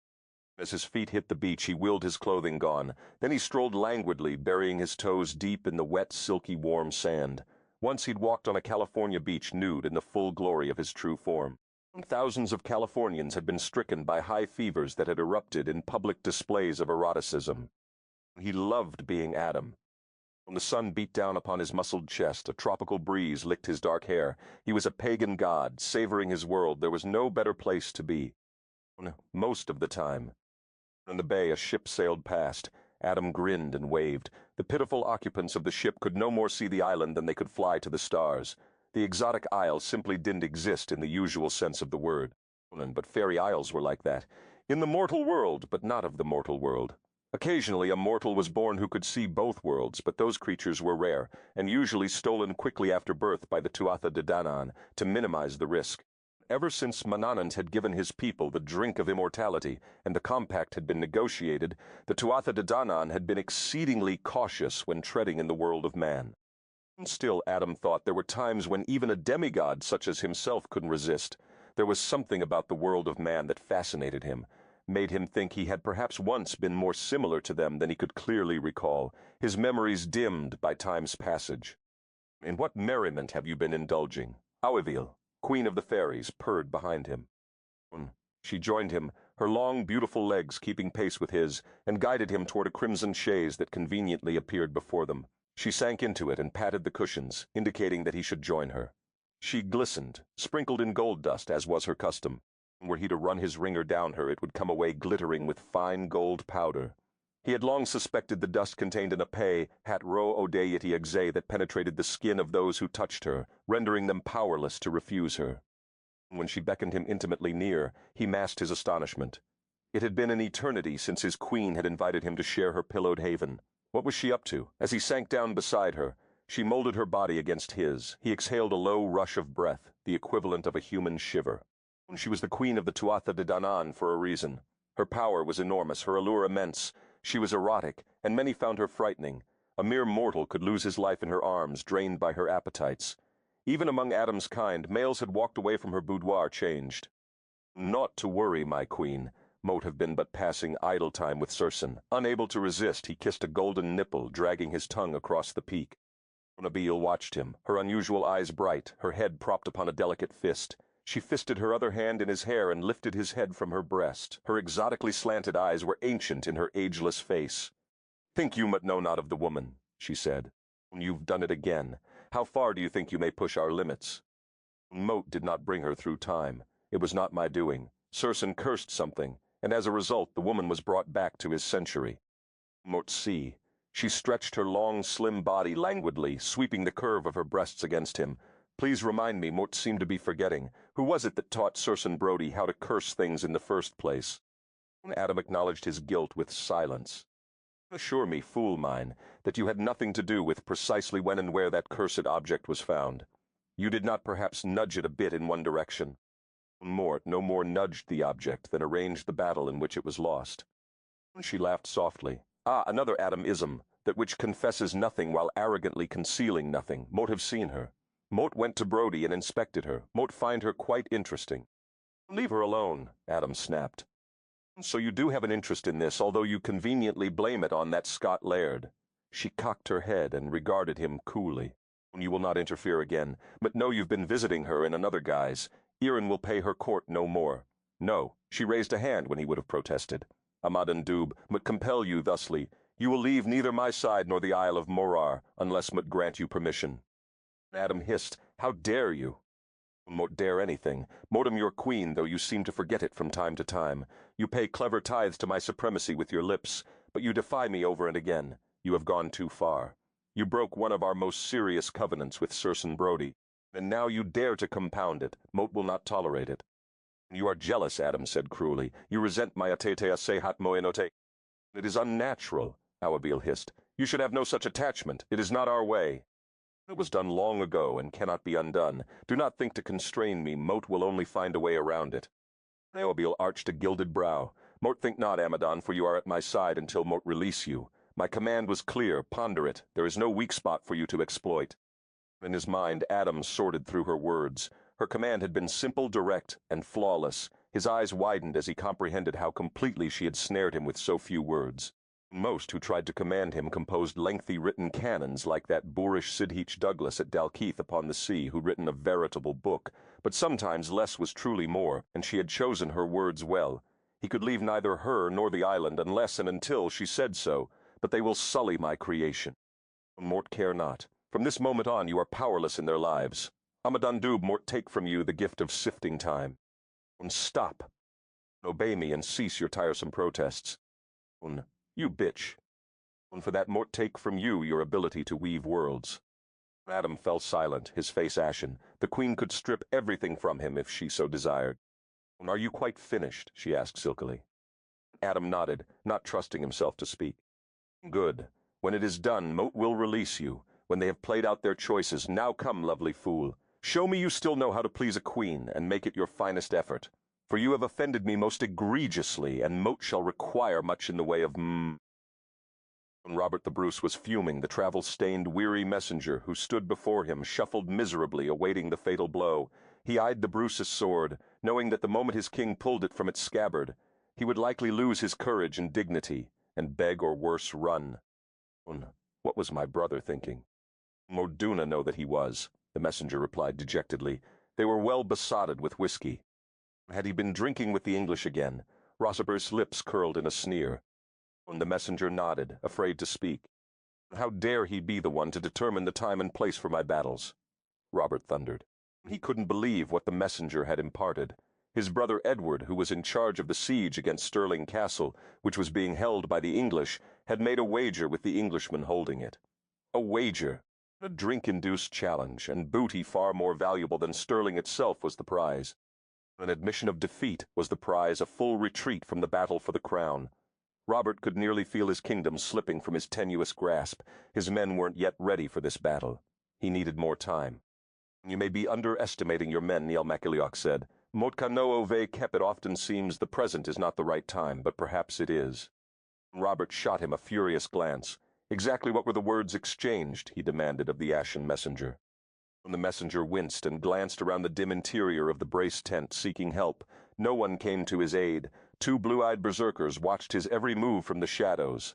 As his feet hit the beach, he willed his clothing gone. Then he strolled languidly, burying his toes deep in the wet, silky, warm sand. Once he'd walked on a California beach nude in the full glory of his true form. Thousands of Californians had been stricken by high fevers that had erupted in public displays of eroticism. He loved being Adam. When the sun beat down upon his muscled chest, a tropical breeze licked his dark hair. He was a pagan god, savoring his world. There was no better place to be. Most of the time. In the bay, a ship sailed past. Adam grinned and waved. The pitiful occupants of the ship could no more see the island than they could fly to the stars. The exotic isle simply didn't exist in the usual sense of the word. But fairy isles were like that. In the mortal world, but not of the mortal world. Occasionally a mortal was born who could see both worlds, but those creatures were rare, and usually stolen quickly after birth by the Tuatha De Danann to minimize the risk. Ever since Mananant had given his people the drink of immortality, and the compact had been negotiated, the Tuatha De Danann had been exceedingly cautious when treading in the world of man. Still, Adam thought there were times when even a demigod such as himself couldn't resist. There was something about the world of man that fascinated him, made him think he had perhaps once been more similar to them than he could clearly recall, his memories dimmed by time's passage. "In what merriment have you been indulging?" Aueville, queen of the fairies, purred behind him. She joined him, her long, beautiful legs keeping pace with his, and guided him toward a crimson chaise that conveniently appeared before them. She sank into it and patted the cushions, indicating that he should join her. She glistened, sprinkled in gold dust, as was her custom. Were he to run his ringer down her, it would come away glittering with fine gold powder. He had long suspected the dust contained in a pay hat ro odeity exe that penetrated the skin of those who touched her, rendering them powerless to refuse her. When she beckoned him intimately near, he masked his astonishment. It had been an eternity since his queen had invited him to share her pillowed haven. What was she up to? As he sank down beside her, she molded her body against his. He exhaled a low rush of breath, the equivalent of a human shiver. She was the queen of the Tuatha de Danann for a reason. Her power was enormous, her allure immense. She was erotic, and many found her frightening. A mere mortal could lose his life in her arms, drained by her appetites. Even among Adam's kind, males had walked away from her boudoir changed. Naught to worry, my queen. Moat have been but passing idle time with Circenn. Unable to resist, he kissed a golden nipple, dragging his tongue across the peak. Abigail watched him, her unusual eyes bright, her head propped upon a delicate fist. She fisted her other hand in his hair and lifted his head from her breast. Her exotically slanted eyes were ancient in her ageless face. "Think you but know not of the woman," she said. "You've done it again. How far do you think you may push our limits?" Moat did not bring her through time. It was not my doing. Circenn cursed something, and as a result the woman was brought back to his century. Moat see. She stretched her long, slim body languidly, sweeping the curve of her breasts against him. "Please remind me," Mort seemed to be forgetting. "Who was it that taught Circenn Brodie how to curse things in the first place?" Adam acknowledged his guilt with silence. "Assure me, fool mine, that you had nothing to do with precisely when and where that cursed object was found. You did not perhaps nudge it a bit in one direction." Mort no more nudged the object than arranged the battle in which it was lost. She laughed softly. "Ah, another Adam-ism, that which confesses nothing while arrogantly concealing nothing. Moat have seen her. Moat went to Brodie and inspected her. Moat find her quite interesting." "Leave her alone," Adam snapped. "So you do have an interest in this, although you conveniently blame it on that Scot laird." She cocked her head and regarded him coolly. "You will not interfere again, but know you've been visiting her in another guise. Irin will pay her court no more." "No," she raised a hand when he would have protested. "Amadan Dub, mut compel you thusly. You will leave neither my side nor the Isle of Morar, unless mut grant you permission." Adam hissed, "How dare you?" "Mort dare anything. Mortem your queen, though you seem to forget it from time to time. You pay clever tithes to my supremacy with your lips, but you defy me over and again. You have gone too far. You broke one of our most serious covenants with Circenn Brodie, and now you dare to compound it. Moat will not tolerate it." "You are jealous," Adam said cruelly. "You resent my atetea sehat moenote." "It is unnatural," Awabil hissed. "You should have no such attachment. It is not our way." "It was done long ago and cannot be undone. Do not think to constrain me. Moat will only find a way around it." Awabil arched a gilded brow. "Moat think not, Amadan, for you are at my side until Moat release you. My command was clear. Ponder it. There is no weak spot for you to exploit." In his mind, Adam sorted through her words. Her command had been simple, direct, and flawless. His eyes widened as he comprehended how completely she had snared him with so few words. Most who tried to command him composed lengthy written canons like that boorish Sidheach Douglas at Dalkeith upon the sea who'd written a veritable book, but sometimes less was truly more, and she had chosen her words well. He could leave neither her nor the island unless and until she said so, but they will sully my creation. Mort care not. From this moment on you are powerless in their lives. Amadan Dub Mort take from you the gift of sifting time. Stop. Obey me and cease your tiresome protests. You bitch. And for that Mort take from you your ability to weave worlds." Adam fell silent, his face ashen. The queen could strip everything from him if she so desired. "Are you quite finished?" she asked silkily. Adam nodded, not trusting himself to speak. "Good. When it is done, Moat will release you. When they have played out their choices, now come, lovely fool. Show me you still know how to please a queen, and make it your finest effort. For you have offended me most egregiously, and Moat shall require much in the way of When Robert the Bruce was fuming, the travel-stained, weary messenger who stood before him shuffled miserably, awaiting the fatal blow. He eyed the Bruce's sword, knowing that the moment his king pulled it from its scabbard, he would likely lose his courage and dignity, and beg or worse run. What was my brother thinking? "Moduna know that he was," the messenger replied dejectedly. "They were well besotted with whiskey." Had he been drinking with the English again? Rossiter's lips curled in a sneer. The messenger nodded, afraid to speak. "How dare he be the one to determine the time and place for my battles?" Robert thundered. He couldn't believe what the messenger had imparted. His brother Edward, who was in charge of the siege against Stirling Castle, which was being held by the English, had made a wager with the Englishmen holding it. A wager, a drink-induced challenge, and booty far more valuable than Stirling itself was the prize. An admission of defeat was the prize, a full retreat from the battle for the crown. Robert could nearly feel his kingdom slipping from his tenuous grasp. His men weren't yet ready for this battle. He needed more time. "You may be underestimating your men," Niall MacIlioch said. "Mot no ove kep, it often seems the present is not the right time, but perhaps it is." Robert shot him a furious glance. Exactly what were the words exchanged, he demanded of the ashen messenger. When the messenger winced and glanced around the dim interior of the brace tent seeking help, no one came to his aid. Two blue-eyed berserkers watched his every move from the shadows.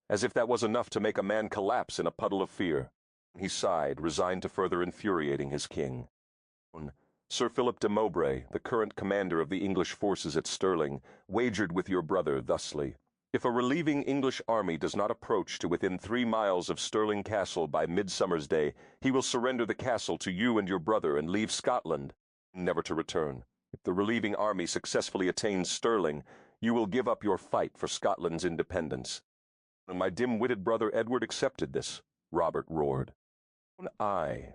As if that was enough to make a man collapse in a puddle of fear. He sighed, resigned to further infuriating his king. Sir Philip de Mowbray, the current commander of the English forces at Stirling, wagered with your brother thusly: if a relieving English army does not approach to within 3 miles of Stirling Castle by Midsummer's Day, he will surrender the castle to you and your brother and leave Scotland, never to return. If the relieving army successfully attains Stirling, you will give up your fight for Scotland's independence. And my dim-witted brother Edward accepted this, Robert roared. Aye.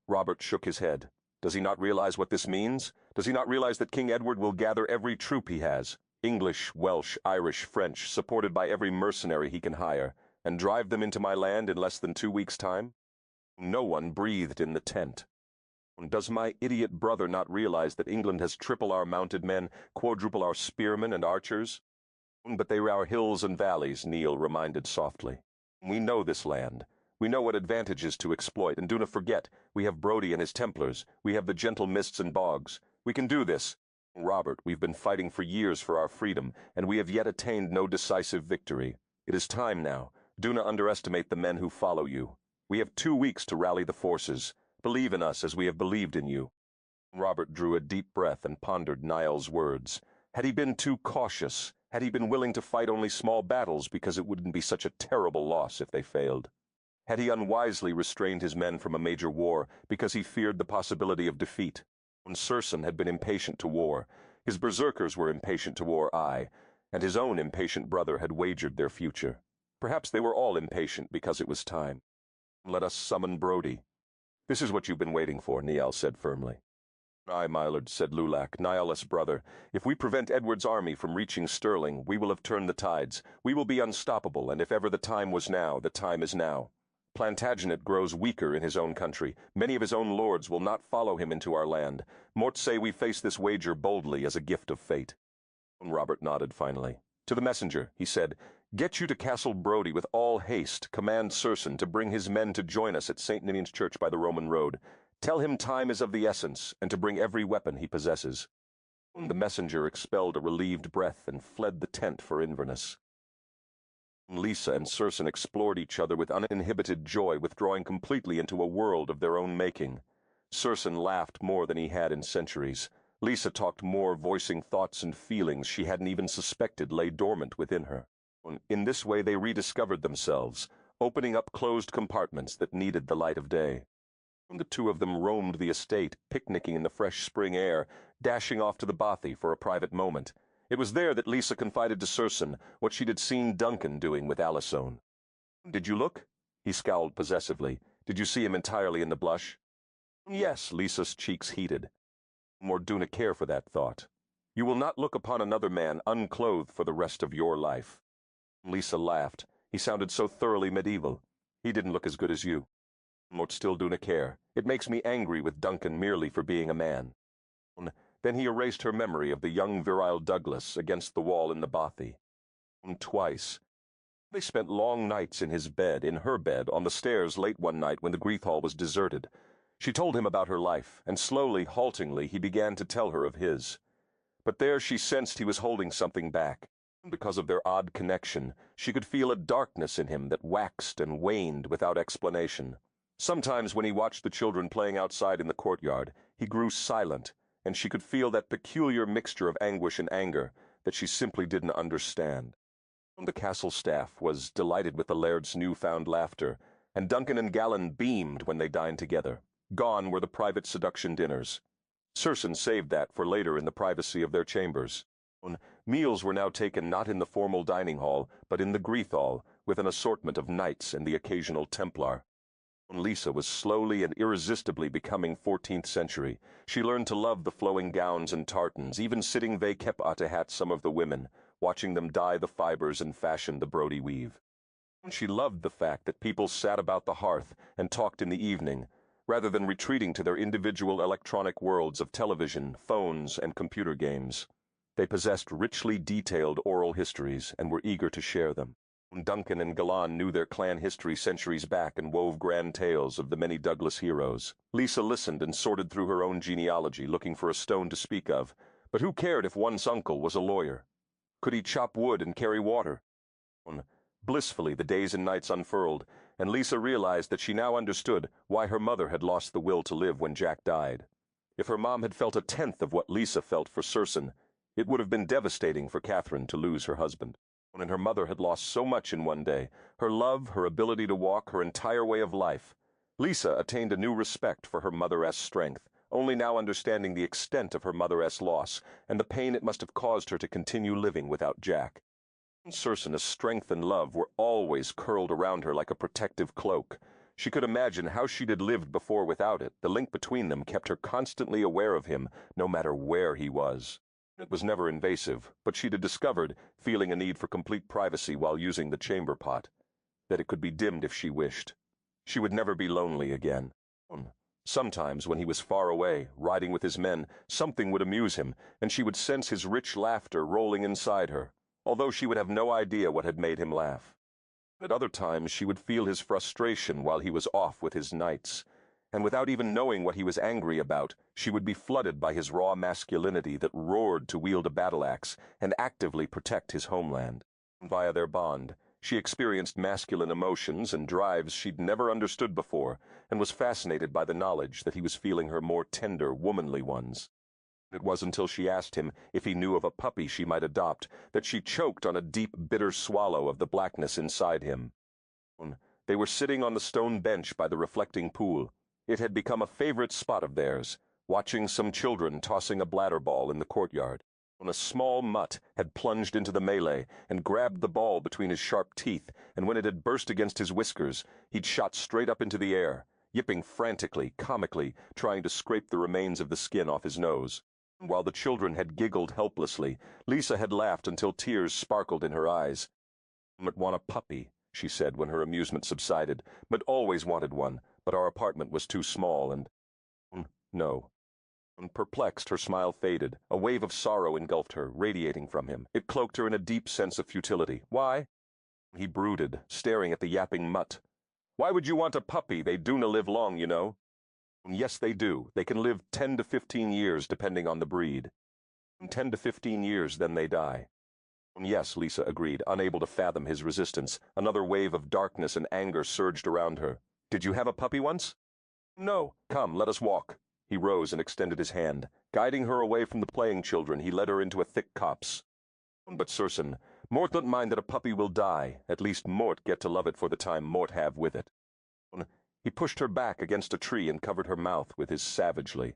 Robert shook his head. Does he not realize what this means? Does he not realize that King Edward will gather every troop he has, English, Welsh, Irish, French, supported by every mercenary he can hire, and drive them into my land in less than 2 weeks' time? No one breathed in the tent. Does my idiot brother not realize that England has triple our mounted men, quadruple our spearmen and archers? But they are hills and valleys, Niall reminded softly. We know this land. We know what advantages to exploit, and do not forget, we have Brodie and his Templars, we have the gentle mists and bogs. We can do this. Robert, we've been fighting for years for our freedom, and we have yet attained no decisive victory. It is time now. Do not underestimate the men who follow you. We have 2 weeks to rally the forces. Believe in us as we have believed in you. Robert drew a deep breath and pondered Niall's words. Had he been too cautious? Had he been willing to fight only small battles because it wouldn't be such a terrible loss if they failed? Had he unwisely restrained his men from a major war because he feared the possibility of defeat? When Circenn had been impatient to war, his berserkers were impatient to war, aye, and his own impatient brother had wagered their future. Perhaps they were all impatient because it was time. Let us summon Brodie. This is what you've been waiting for, Niall said firmly. Aye, my lord, said Lulach, Niall's brother. If we prevent Edward's army from reaching Stirling, we will have turned the tides. We will be unstoppable, and if ever the time was now, the time is now. Plantagenet grows weaker in his own country. Many of his own lords will not follow him into our land. Mort say we face this wager boldly as a gift of fate. Robert nodded finally. To the messenger, he said, Get you to Castle Brodie with all haste. Command Circenn to bring his men to join us at St. Ninian's Church by the Roman road. Tell him time is of the essence, and to bring every weapon he possesses. The messenger expelled a relieved breath and fled the tent for Inverness. Lisa and Circenn explored each other with uninhibited joy, withdrawing completely into a world of their own making. Circenn laughed more than he had in centuries. Lisa talked more, voicing thoughts and feelings she hadn't even suspected lay dormant within her. In this way they rediscovered themselves, opening up closed compartments that needed the light of day. The two of them roamed the estate, picnicking in the fresh spring air, dashing off to the bothy for a private moment. It was there that Lisa confided to Circenn what she'd seen Duncan doing with Alisone. Did you look? He scowled possessively. Did you see him entirely in the blush? Yes, Lisa's cheeks heated. More do not care for that thought. You will not look upon another man unclothed for the rest of your life. Lisa laughed. He sounded so thoroughly medieval. He didn't look as good as you. Mort still do not care. It makes me angry with Duncan merely for being a man. Then he erased her memory of the young virile Douglas against the wall in the bothy. Twice. They spent long nights in his bed, in her bed, on the stairs late one night when the Greath Hall was deserted. She told him about her life, and slowly, haltingly, he began to tell her of his. But there she sensed he was holding something back. Because of their odd connection, she could feel a darkness in him that waxed and waned without explanation. Sometimes when he watched the children playing outside in the courtyard, he grew silent, and she could feel that peculiar mixture of anguish and anger that she simply didn't understand. The castle staff was delighted with the laird's newfound laughter, and Duncan and Gallen beamed when they dined together. Gone were the private seduction dinners. Circenn saved that for later in the privacy of their chambers. Meals were now taken not in the formal dining hall, but in the Greeth hall, with an assortment of knights and the occasional Templar. Lisa was slowly and irresistibly becoming 14th century. She learned to love the flowing gowns and tartans, even sitting at hat some of the women, watching them dye the fibers and fashion the Brodie weave. She loved the fact that people sat about the hearth and talked in the evening, rather than retreating to their individual electronic worlds of television, phones, and computer games. They possessed richly detailed oral histories and were eager to share them. Duncan and Galan knew their clan history centuries back and wove grand tales of the many Douglas heroes. Lisa listened and sorted through her own genealogy, looking for a stone to speak of. But who cared if one's uncle was a lawyer? Could he chop wood and carry water? Blissfully, the days and nights unfurled, and Lisa realized that she now understood why her mother had lost the will to live when Jack died. If her mom had felt a tenth of what Lisa felt for Circenn, it would have been devastating for Catherine to lose her husband. And her mother had lost so much in one day, her love, her ability to walk, her entire way of life. Lisa attained a new respect for her mother-esque strength, only now understanding the extent of her mother-esque loss and the pain it must have caused her to continue living without Jack. Circenn's strength and love were always curled around her like a protective cloak. She could imagine how she'd had lived before without it. The link between them kept her constantly aware of him, no matter where he was. It was never invasive, but she'd discovered, feeling a need for complete privacy while using the chamber pot, that it could be dimmed if she wished. She would never be lonely again. Sometimes, when he was far away, riding with his men, something would amuse him, and she would sense his rich laughter rolling inside her, although she would have no idea what had made him laugh. At other times she would feel his frustration while he was off with his knights, and without even knowing what he was angry about, she would be flooded by his raw masculinity that roared to wield a battle-axe and actively protect his homeland. Via their bond, she experienced masculine emotions and drives she'd never understood before, and was fascinated by the knowledge that he was feeling her more tender, womanly ones. It was until she asked him if he knew of a puppy she might adopt that she choked on a deep, bitter swallow of the blackness inside him. They were sitting on the stone bench by the reflecting pool. It had become a favorite spot of theirs, watching some children tossing a bladder ball in the courtyard. When a small mutt had plunged into the melee and grabbed the ball between his sharp teeth, and when it had burst against his whiskers, he'd shot straight up into the air, yipping frantically, comically, trying to scrape the remains of the skin off his nose. While the children had giggled helplessly, Lisa had laughed until tears sparkled in her eyes. "Might want a puppy," she said when her amusement subsided, "but always wanted one, but our apartment was too small and—" "No." Perplexed, her smile faded. A wave of sorrow engulfed her, radiating from him. It cloaked her in a deep sense of futility. "Why?" He brooded, staring at the yapping mutt. "Why would you want a puppy? They doona live long, you know." "Yes, they do. They can live 10 to 15 years, depending on the breed." 10 to 15 years, then they die." "Yes," Lisa agreed, unable to fathom his resistance. Another wave of darkness and anger surged around her. "Did you have a puppy once?" "No. Come, let us walk." He rose and extended his hand. Guiding her away from the playing children, he led her into a thick copse. "But Circenn, Mort don't mind that a puppy will die. At least Mort get to love it for the time Mort have with it." He pushed her back against a tree and covered her mouth with his savagely.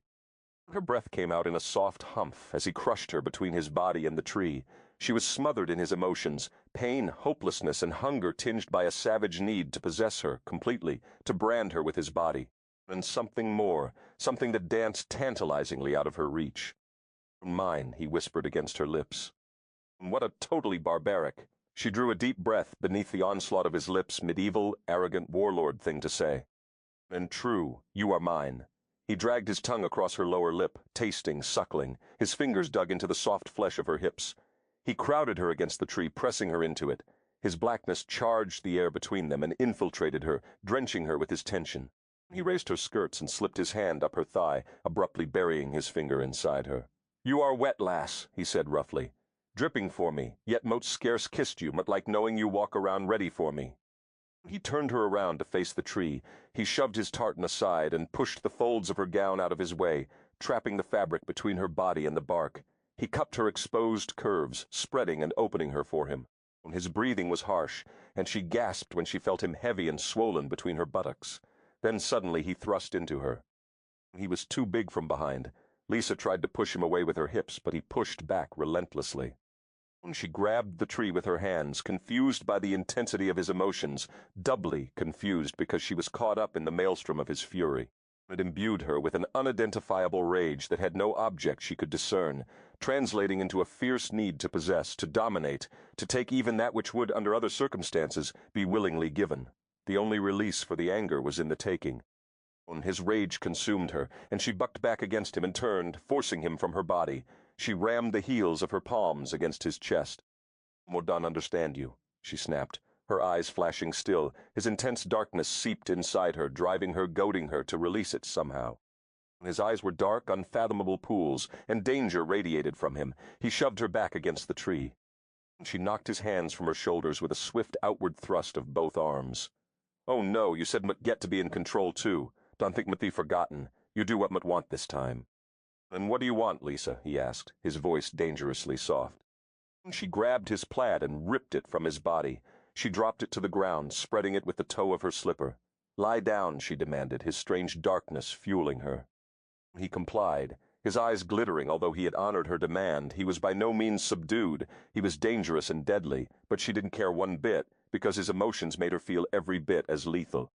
Her breath came out in a soft humph as he crushed her between his body and the tree. She was smothered in his emotions, pain, hopelessness, and hunger tinged by a savage need to possess her completely, to brand her with his body. And something more, something that danced tantalizingly out of her reach. "Mine," he whispered against her lips. What a totally barbaric. She drew a deep breath beneath the onslaught of his lips, medieval, arrogant warlord thing to say. "And true, you are mine." He dragged his tongue across her lower lip, tasting, suckling. His fingers dug into the soft flesh of her hips. He crowded her against the tree, pressing her into it. His blackness charged the air between them and infiltrated her, drenching her with his tension. He raised her skirts and slipped his hand up her thigh, abruptly burying his finger inside her. "You are wet, lass," he said roughly. "Dripping for me, yet mote scarce kissed you, but like knowing you walk around ready for me." He turned her around to face the tree. He shoved his tartan aside and pushed the folds of her gown out of his way, trapping the fabric between her body and the bark. He cupped her exposed curves, spreading and opening her for him. His breathing was harsh, and she gasped when she felt him heavy and swollen between her buttocks. Then suddenly he thrust into her. He was too big from behind. Lisa tried to push him away with her hips, but he pushed back relentlessly. She grabbed the tree with her hands, confused by the intensity of his emotions, doubly confused because she was caught up in the maelstrom of his fury. It imbued her with an unidentifiable rage that had no object she could discern, translating into a fierce need to possess, to dominate, to take even that which would, under other circumstances, be willingly given. The only release for the anger was in the taking. His rage consumed her, and she bucked back against him and turned, forcing him from her body. She rammed the heels of her palms against his chest. "Don't understand you," she snapped, her eyes flashing still. His intense darkness seeped inside her, driving her, goading her to release it somehow. His eyes were dark, unfathomable pools, and danger radiated from him. He shoved her back against the tree. She knocked his hands from her shoulders with a swift outward thrust of both arms. "Oh no, you said mut get to be in control too. Don't think mut be forgotten. You do what mut want this time." "And what do you want, Lisa?" he asked, his voice dangerously soft. She grabbed his plaid and ripped it from his body. She dropped it to the ground, spreading it with the toe of her slipper. "Lie down," she demanded, his strange darkness fueling her. He complied, his eyes glittering. Although he had honored her demand, he was by no means subdued. He was dangerous and deadly, but she didn't care one bit, because his emotions made her feel every bit as lethal.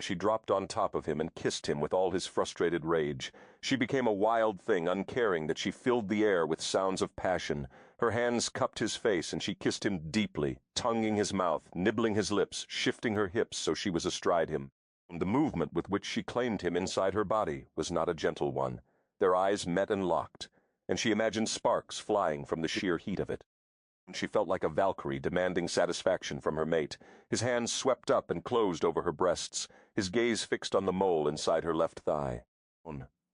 She dropped on top of him and kissed him with all his frustrated rage. She became a wild thing, uncaring that she filled the air with sounds of passion. Her hands cupped his face, and she kissed him deeply, tonguing his mouth, nibbling his lips, shifting her hips so she was astride him. The movement with which she claimed him inside her body was not a gentle one. Their eyes met and locked, and she imagined sparks flying from the sheer heat of it. She felt like a Valkyrie demanding satisfaction from her mate. His hands swept up and closed over her breasts, his gaze fixed on the mole inside her left thigh.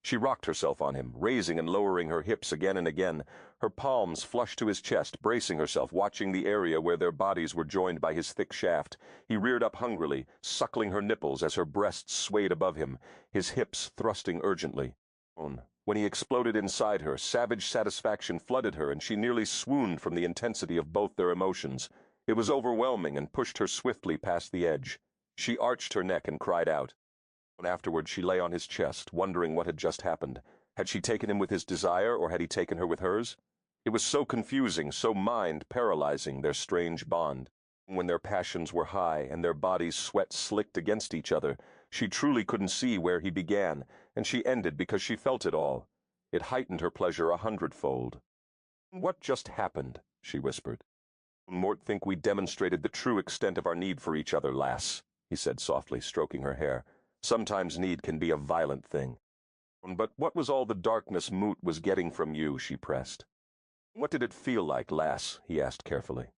She rocked herself on him, raising and lowering her hips again and again, her palms flushed to his chest, bracing herself, watching the area where their bodies were joined by his thick shaft. He reared up hungrily, suckling her nipples as her breasts swayed above him, his hips thrusting urgently. When he exploded inside her, savage satisfaction flooded her, and she nearly swooned from the intensity of both their emotions. It was overwhelming and pushed her swiftly past the edge. She arched her neck and cried out. Afterward, she lay on his chest, wondering what had just happened. Had she taken him with his desire, or had he taken her with hers? It was so confusing, so mind-paralyzing, their strange bond. When their passions were high and their bodies sweat slicked against each other, she truly couldn't see where he began, and she ended because she felt it all. It heightened her pleasure 100-fold. "What just happened?" she whispered. "Mort think we demonstrated the true extent of our need for each other, lass," he said softly, stroking her hair. "Sometimes need can be a violent thing." "But what was all the darkness Moot was getting from you?" she pressed. "What did it feel like, lass?" he asked carefully.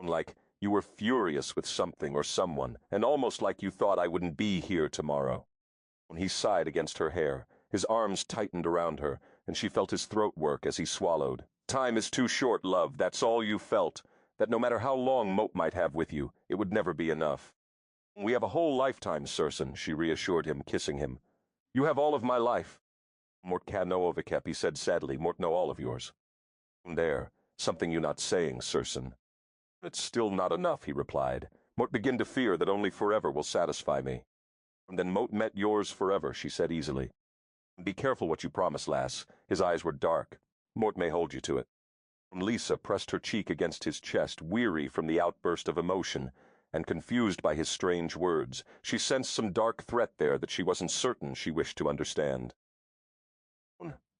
"Like you were furious with something or someone, and almost like you thought I wouldn't be here tomorrow." He sighed against her hair, his arms tightened around her, and she felt his throat work as he swallowed. "Time is too short, love, that's all you felt. That no matter how long Moat might have with you, it would never be enough." "We have a whole lifetime, Circenn," she reassured him, kissing him. "You have all of my life." "Mort can know Overkep," he said sadly. "Mort know all of yours." "There, something you not saying, Circenn." "It's still not enough," he replied. "Mort begin to fear that only forever will satisfy me." "And then Moat met yours forever," she said easily. "Be careful what you promise, lass." His eyes were dark. "Mort may hold you to it." Lisa pressed her cheek against his chest, weary from the outburst of emotion, and confused by his strange words. She sensed some dark threat there that she wasn't certain she wished to understand.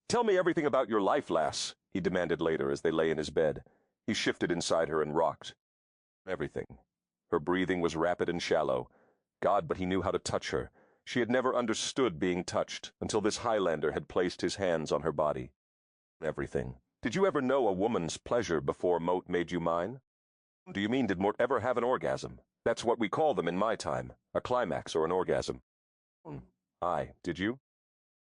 "Tell me everything about your life, lass," he demanded later as they lay in his bed. He shifted inside her and rocked. Everything. Her breathing was rapid and shallow. God, but he knew how to touch her. She had never understood being touched until this Highlander had placed his hands on her body. Everything. "Did you ever know a woman's pleasure before Moat made you mine?" "Do you mean did Mort ever have an orgasm? That's what we call them in my time, a climax or an orgasm." "Aye, did you?"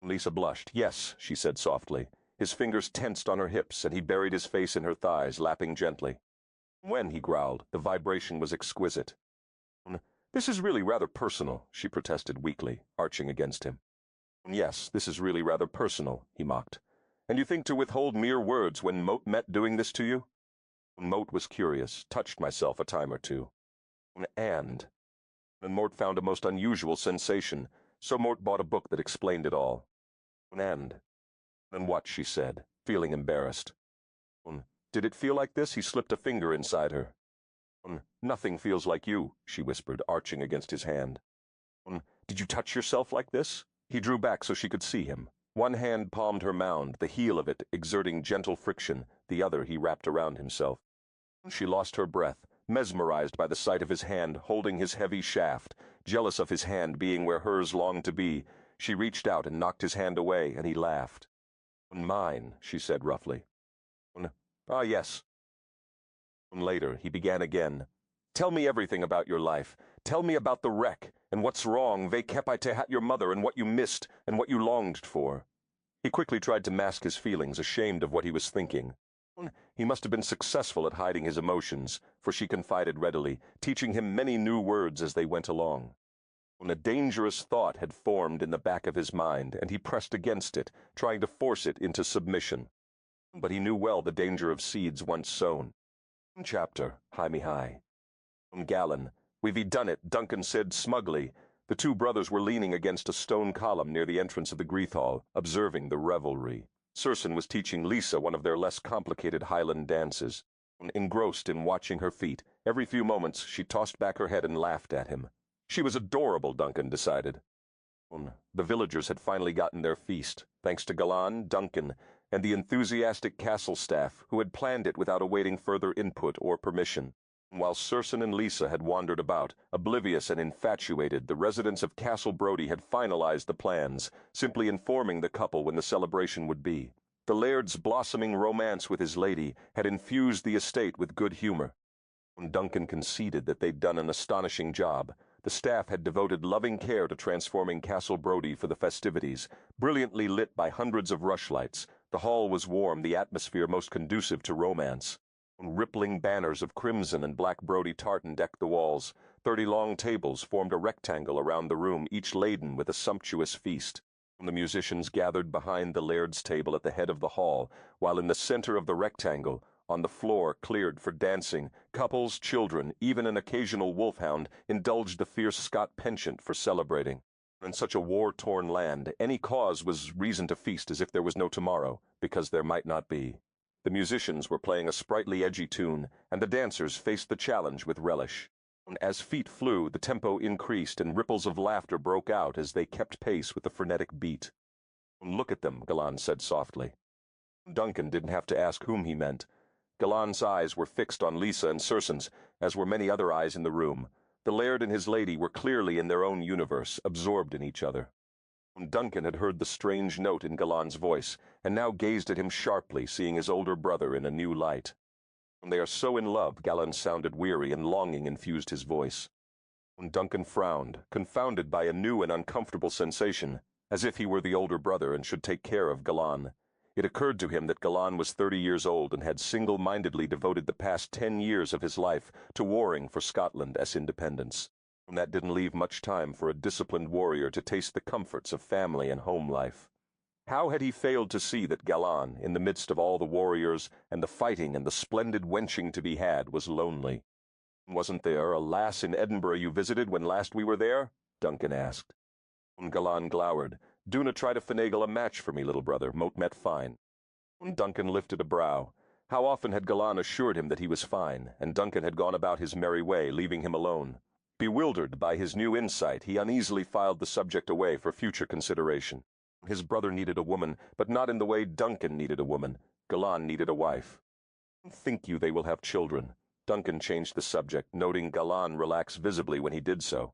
Lisa blushed. "Yes," she said softly. His fingers tensed on her hips, and he buried his face in her thighs, lapping gently. "When?" he growled. The vibration was exquisite. "This is really rather personal," she protested weakly, arching against him. "Yes, this is really rather personal," he mocked. "And you think to withhold mere words when Moat met doing this to you?" Moat was curious, touched myself a time or two. And Mort found a most unusual sensation, so Mort bought a book that explained it all. And And what, she said, feeling embarrassed. Did it feel like this? He slipped a finger inside her. Nothing feels like you, she whispered, arching against his hand. Did you touch yourself like this? He drew back so she could see him. One hand palmed her mound, the heel of it exerting gentle friction, the other he wrapped around himself. She lost her breath, mesmerized by the sight of his hand holding his heavy shaft, jealous of his hand being where hers longed to be. She reached out and knocked his hand away, and he laughed. Mine, she said roughly. Ah, yes. Later, he began again. Tell me everything about your life. Tell me about the wreck, and what's wrong, ve kepaitehat your mother, and what you missed, and what you longed for. He quickly tried to mask his feelings, ashamed of what he was thinking. He must have been successful at hiding his emotions, for she confided readily, teaching him many new words as they went along. A dangerous thought had formed in the back of his mind, and he pressed against it, trying to force it into submission. But he knew well the danger of seeds once sown. Chapter, Hi-me-hi. Gallon, we've done it, Duncan said smugly. The two brothers were leaning against a stone column near the entrance of the Greath Hall, observing the revelry. Circenn was teaching Lisa one of their less complicated Highland dances. Engrossed in watching her feet, every few moments she tossed back her head and laughed at him. She was adorable, Duncan decided. The villagers had finally gotten their feast, thanks to Galan, Duncan, and the enthusiastic castle staff who had planned it without awaiting further input or permission. While Circenn and Lisa had wandered about, oblivious and infatuated, the residents of Castle Brodie had finalized the plans, simply informing the couple when the celebration would be. The laird's blossoming romance with his lady had infused the estate with good humor. Duncan conceded that they'd done an astonishing job. The staff had devoted loving care to transforming Castle Brodie for the festivities, brilliantly lit by hundreds of rushlights. The hall was warm, the atmosphere most conducive to romance. Rippling banners of crimson and black Brodie tartan decked the walls. 30 long tables formed a rectangle around the room, each laden with a sumptuous feast. The musicians gathered behind the laird's table at the head of the hall, while in the center of the rectangle, on the floor cleared for dancing, couples, children, even an occasional wolfhound indulged the fierce Scot penchant for celebrating. In such a war-torn land, any cause was reason to feast as if there was no tomorrow, because there might not be. The musicians were playing a sprightly, edgy tune, and the dancers faced the challenge with relish. As feet flew, the tempo increased, and ripples of laughter broke out as they kept pace with the frenetic beat. Look at them, Galan said softly. Duncan didn't have to ask whom he meant. Galan's eyes were fixed on Lisa and Circenn's, as were many other eyes in the room. The laird and his lady were clearly in their own universe, absorbed in each other. Duncan had heard the strange note in Galan's voice, and now gazed at him sharply, seeing his older brother in a new light. They are so in love, Galan sounded weary, and longing infused his voice. Duncan frowned, confounded by a new and uncomfortable sensation, as if he were the older brother and should take care of Galan. It occurred to him that Galan was 30 years old and had single-mindedly devoted the past 10 years of his life to warring for Scotland as independence. And that didn't leave much time for a disciplined warrior to taste the comforts of family and home life. How had he failed to see that Galan, in the midst of all the warriors and the fighting and the splendid wenching to be had, was lonely? Wasn't there a lass in Edinburgh you visited when last we were there? Duncan asked. Galan glowered. Duna try to finagle a match for me, little brother. Mote met fine. Duncan lifted a brow. How often had Galan assured him that he was fine, and Duncan had gone about his merry way, leaving him alone. Bewildered by his new insight, he uneasily filed the subject away for future consideration. His brother needed a woman, but not in the way Duncan needed a woman. Galan needed a wife. Think you they will have children? Duncan changed the subject, noting Galan relax visibly when he did so.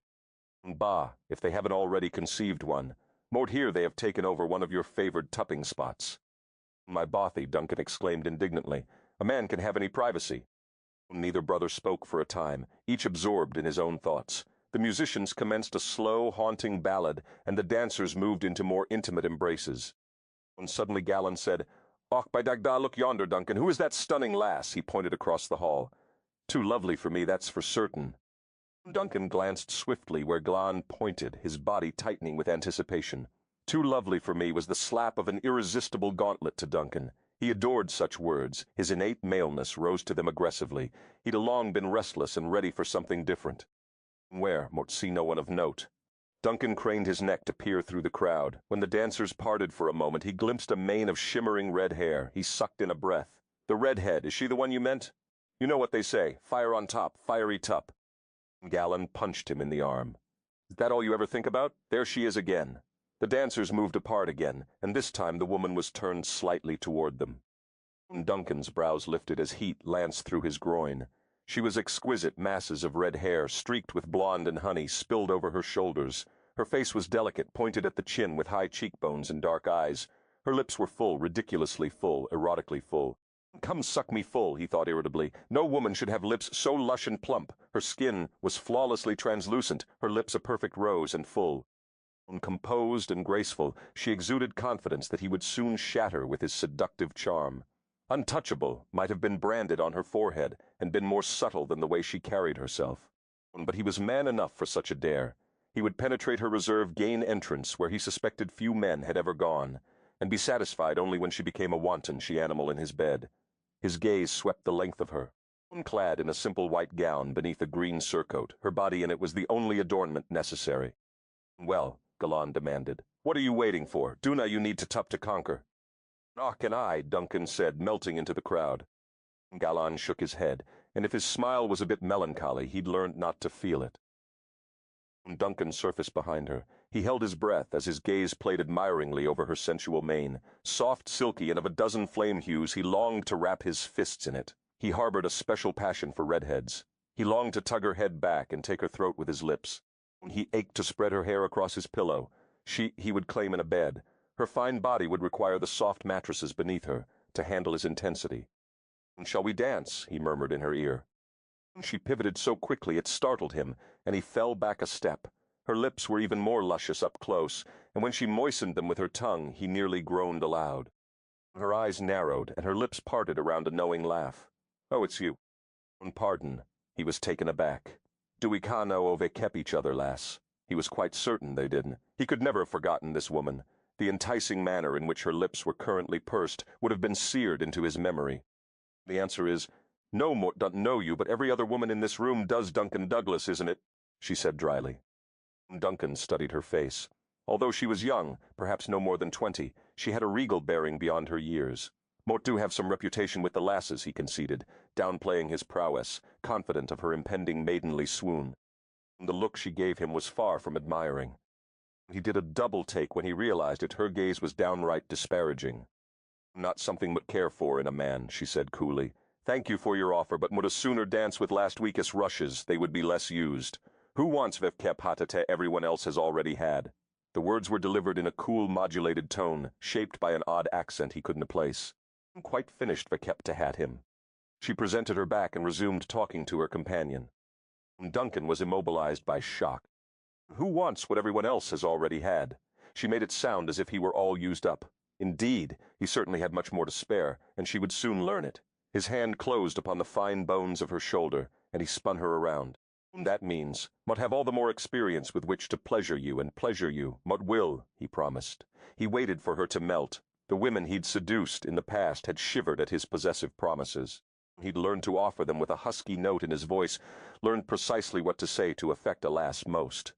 Bah, if they haven't already conceived one. Mote here they have taken over one of your favored tupping spots. My bothy, Duncan exclaimed indignantly. A man can have any privacy. Neither brother spoke for a time, each absorbed in his own thoughts. The musicians commenced a slow, haunting ballad, and the dancers moved into more intimate embraces. When suddenly Galan said, "Och, by Dagda, look yonder, Duncan. Who is that stunning lass?" He pointed across the hall. "Too lovely for me, that's for certain." Duncan glanced swiftly where Galan pointed, his body tightening with anticipation. Too lovely for me was the slap of an irresistible gauntlet to Duncan. He adored such words. His innate maleness rose to them aggressively. He'd long been restless and ready for something different. Where? Mote see no one of note. Duncan craned his neck to peer through the crowd. When the dancers parted for a moment, he glimpsed a mane of shimmering red hair. He sucked in a breath. The redhead, is she the one you meant? You know what they say, fire on top, fiery tup. Gallon punched him in the arm. Is that all you ever think about? There she is again. The dancers moved apart again, and this time the woman was turned slightly toward them. Duncan's brows lifted as heat lanced through his groin. She was exquisite masses of red hair, streaked with blonde and honey, spilled over her shoulders. Her face was delicate, pointed at the chin with high cheekbones and dark eyes. Her lips were full, ridiculously full, erotically full. Come suck me full, he thought irritably. No woman should have lips so lush and plump. Her skin was flawlessly translucent, her lips a perfect rose and full. Composed and graceful, she exuded confidence that he would soon shatter with his seductive charm. Untouchable might have been branded on her forehead and been more subtle than the way she carried herself. But he was man enough for such a dare. He would penetrate her reserve, gain entrance where he suspected few men had ever gone, and be satisfied only when she became a wanton she-animal in his bed. His gaze swept the length of her. Clad in a simple white gown beneath a green surcoat, her body in it was the only adornment necessary. Well, Galan demanded, what are you waiting for? Duna you need to tup to conquer. Nock and I, Duncan said, melting into the crowd. Galan shook his head, and if his smile was a bit melancholy, he'd learned not to feel it. Duncan surfaced behind her. He held his breath as his gaze played admiringly over her sensual mane. Soft, silky, and of a dozen flame hues, he longed to wrap his fists in it. He harbored a special passion for redheads. He longed to tug her head back and take her throat with his lips. He ached to spread her hair across his pillow. He would claim in a bed. Her fine body would require the soft mattresses beneath her to handle his intensity. Shall we dance? He murmured in her ear. She pivoted so quickly it startled him, and he fell back a step. Her lips were even more luscious up close, and when she moistened them with her tongue, he nearly groaned aloud. Her eyes narrowed, and her lips parted around a knowing laugh. Oh, it's you. Pardon. He was taken aback. Do we know ove kept each other, lass? He was quite certain they didn't. He could never have forgotten this woman. The enticing manner in which her lips were currently pursed would have been seared into his memory. The answer is, no, Mort don't know you, but every other woman in this room does Duncan Douglas, isn't it? She said dryly. Duncan studied her face. Although she was young, perhaps no more than 20, she had a regal bearing beyond her years. Mort do have some reputation with the lasses, he conceded, downplaying his prowess, confident of her impending maidenly swoon. The look she gave him was far from admiring. He did a double take when he realized it. Her gaze was downright disparaging. Not something but care for in a man, she said coolly. Thank you for your offer, but would a sooner dance with last week's rushes, they would be less used. Who wants Vevkep Hatate everyone else has already had? The words were delivered in a cool, modulated tone, shaped by an odd accent he couldn't place. Quite finished Vevkep to hat him. She presented her back and resumed talking to her companion. Duncan was immobilized by shock. Who wants what everyone else has already had? She made it sound as if he were all used up. Indeed, he certainly had much more to spare, and she would soon learn it. His hand closed upon the fine bones of her shoulder, and he spun her around. That means, Mot have all the more experience with which to pleasure you, and pleasure you, Mot will, he promised. He waited for her to melt. The women he'd seduced in the past had shivered at his possessive promises. He'd learned to offer them with a husky note in his voice, learned precisely what to say to affect a lass most.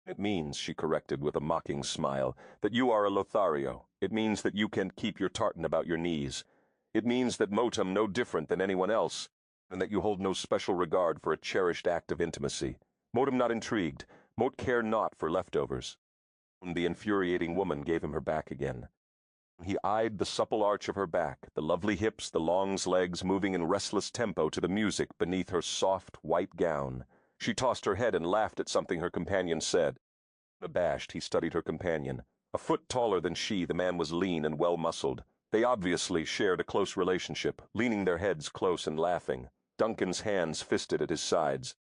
It means, she corrected with a mocking smile, that you are a Lothario. It means that you can keep your tartan about your knees. It means that Motum no different than anyone else, and that you hold no special regard for a cherished act of intimacy. Motum not intrigued, Mot care not for leftovers. The infuriating woman gave him her back again. He eyed the supple arch of her back, the lovely hips, the long legs moving in restless tempo to the music beneath her soft, white gown. She tossed her head and laughed at something her companion said. Abashed, he studied her companion. A foot taller than she, the man was lean and well-muscled. They obviously shared a close relationship, leaning their heads close and laughing. Duncan's hands fisted at his sides.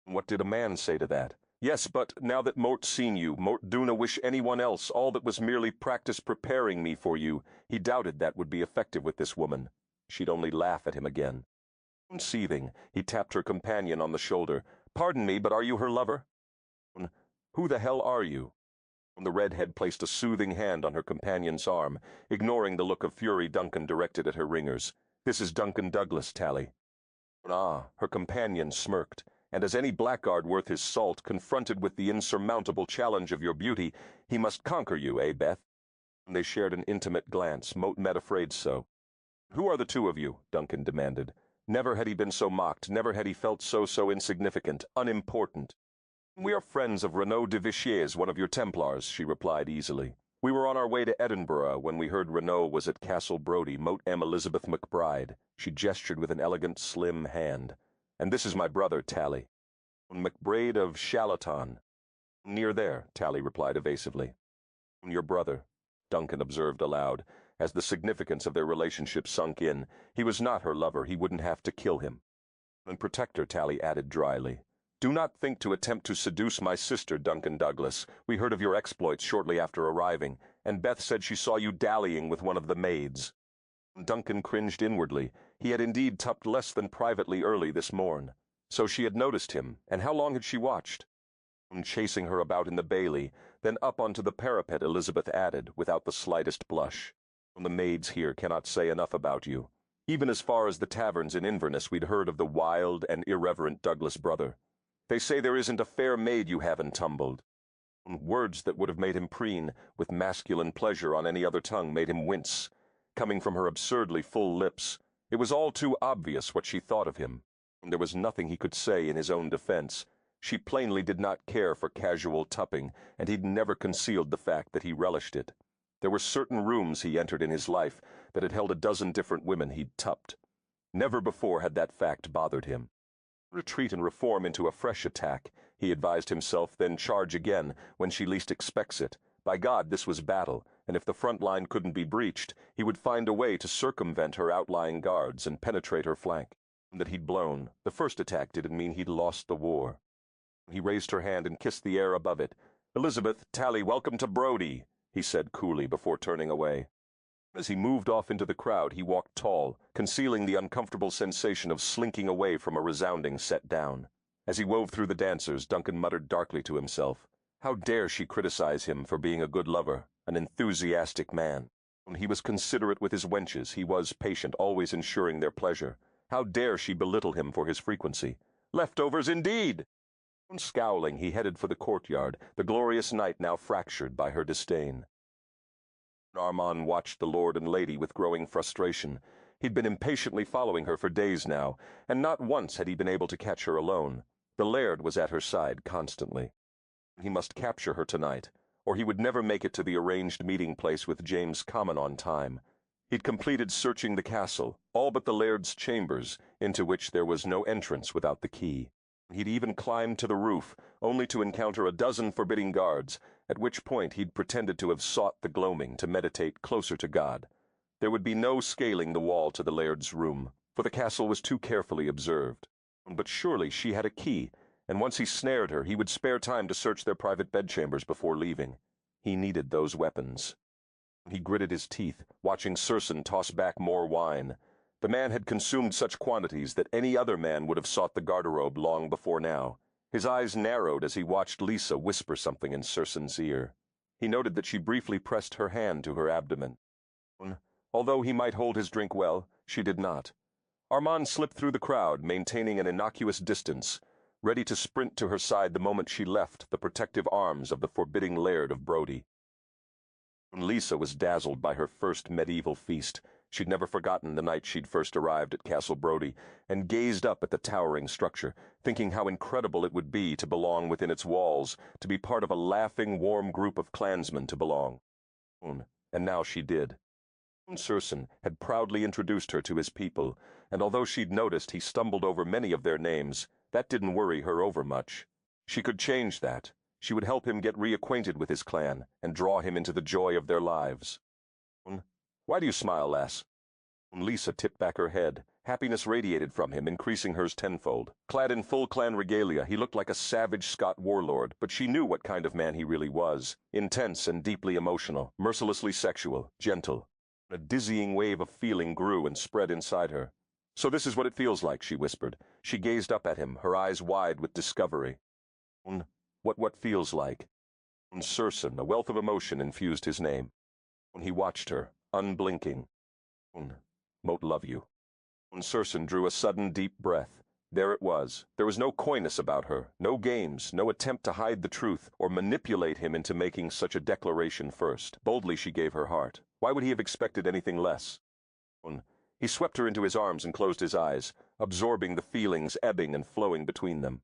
What did a man say to that? Yes, but now that Mort's seen you, Mort duna wish anyone else, all that was merely practice preparing me for you. He doubted that would be effective with this woman. She'd only laugh at him again. Seething, he tapped her companion on the shoulder. Pardon me, but are you her lover? Who the hell are you? The redhead placed a soothing hand on her companion's arm, ignoring the look of fury Duncan directed at her ringers. This is Duncan Douglas, Tally. Ah, her companion smirked. and as any blackguard worth his salt, confronted with the insurmountable challenge of your beauty, he must conquer you, eh, Beth? They shared an intimate glance. Moat met afraid so. Who are the two of you? Duncan demanded. Never had he been so mocked, never had he felt so insignificant, unimportant. We are friends of Renaud de Vichier's, one of your Templars, she replied easily. We were on our way to Edinburgh when we heard Renaud was at Castle Brodie, Moat M. Elizabeth McBride. She gestured with an elegant, slim hand. And this is my brother, Tally. McBride of Chalaton. Near there, Tally replied evasively. Your brother, Duncan observed aloud. As the significance of their relationship sunk in, he was not her lover, he wouldn't have to kill him. And protect her, Tally added dryly. Do not think to attempt to seduce my sister, Duncan Douglas. We heard of your exploits shortly after arriving, and Beth said she saw you dallying with one of the maids. Duncan cringed inwardly. He had indeed tupped less than privately early this morn. So she had noticed him, and how long had she watched? Chasing her about in the bailey, then up onto the parapet, Elizabeth added, without the slightest blush. The maids here cannot say enough about you. Even as far as the taverns in Inverness we'd heard of the wild and irreverent Douglas brother. They say there isn't a fair maid you haven't tumbled. Words that would have made him preen with masculine pleasure on any other tongue made him wince, coming from her absurdly full lips. It was all too obvious what she thought of him. There was nothing he could say in his own defense. She plainly did not care for casual tupping, and he'd never concealed the fact that he relished it. There were certain rooms he entered in his life that had held a dozen different women he'd tupped. Never before had that fact bothered him. Retreat and reform into a fresh attack, he advised himself, then charge again when she least expects it. By God, this was battle, and if the front line couldn't be breached, he would find a way to circumvent her outlying guards and penetrate her flank. That he'd blown. The first attack didn't mean he'd lost the war. He raised her hand and kissed the air above it. Elizabeth, Tally, welcome to Brodie, he said coolly before turning away. As he moved off into the crowd, he walked tall, concealing the uncomfortable sensation of slinking away from a resounding set down. As he wove through the dancers, Duncan muttered darkly to himself. How dare she criticize him for being a good lover, an enthusiastic man? When he was considerate with his wenches, he was patient, always ensuring their pleasure. How dare she belittle him for his frequency? Leftovers indeed! Scowling, he headed for the courtyard, the glorious night now fractured by her disdain. Armand watched the lord and lady with growing frustration. He'd been impatiently following her for days now, and not once had he been able to catch her alone. The laird was at her side constantly. He must capture her tonight, or he would never make it to the arranged meeting place with James Common on time. He'd completed searching the castle, all but the laird's chambers, into which there was no entrance without the key. He'd even climbed to the roof, only to encounter a dozen forbidding guards, at which point he'd pretended to have sought the gloaming to meditate closer to God. There would be no scaling the wall to the laird's room, for the castle was too carefully observed. But surely she had a key, and once he snared her, he would spare time to search their private bedchambers before leaving. He needed those weapons. He gritted his teeth, watching Circenn toss back more wine. The man had consumed such quantities that any other man would have sought the garderobe long before now. His eyes narrowed as he watched Lisa whisper something in Circenn's ear. He noted that she briefly pressed her hand to her abdomen. Although he might hold his drink well, she did not. Armand slipped through the crowd, maintaining an innocuous distance, ready to sprint to her side the moment she left the protective arms of the forbidding laird of Brodie. Lisa was dazzled by her first medieval feast. She'd never forgotten the night she'd first arrived at Castle Brodie, and gazed up at the towering structure, thinking how incredible it would be to belong within its walls, to be part of a laughing, warm group of clansmen to belong. And now she did. Circenn had proudly introduced her to his people, and although she'd noticed he stumbled over many of their names, that didn't worry her overmuch. She could change that. She would help him get reacquainted with his clan, and draw him into the joy of their lives. Why do you smile, lass? Lisa tipped back her head. Happiness radiated from him, increasing hers tenfold. Clad in full clan regalia, he looked like a savage Scot warlord, but she knew what kind of man he really was. Intense and deeply emotional, mercilessly sexual, gentle. A dizzying wave of feeling grew and spread inside her. So this is what it feels like, she whispered. She gazed up at him, her eyes wide with discovery. What feels like? Circenn, a wealth of emotion infused his name. He watched her, unblinking. Moat love you. Circenn drew a sudden deep breath. There it was. There was no coyness about her, no games, no attempt to hide the truth or manipulate him into making such a declaration first. Boldly she gave her heart. Why would he have expected anything less? He swept her into his arms and closed his eyes, absorbing the feelings ebbing and flowing between them.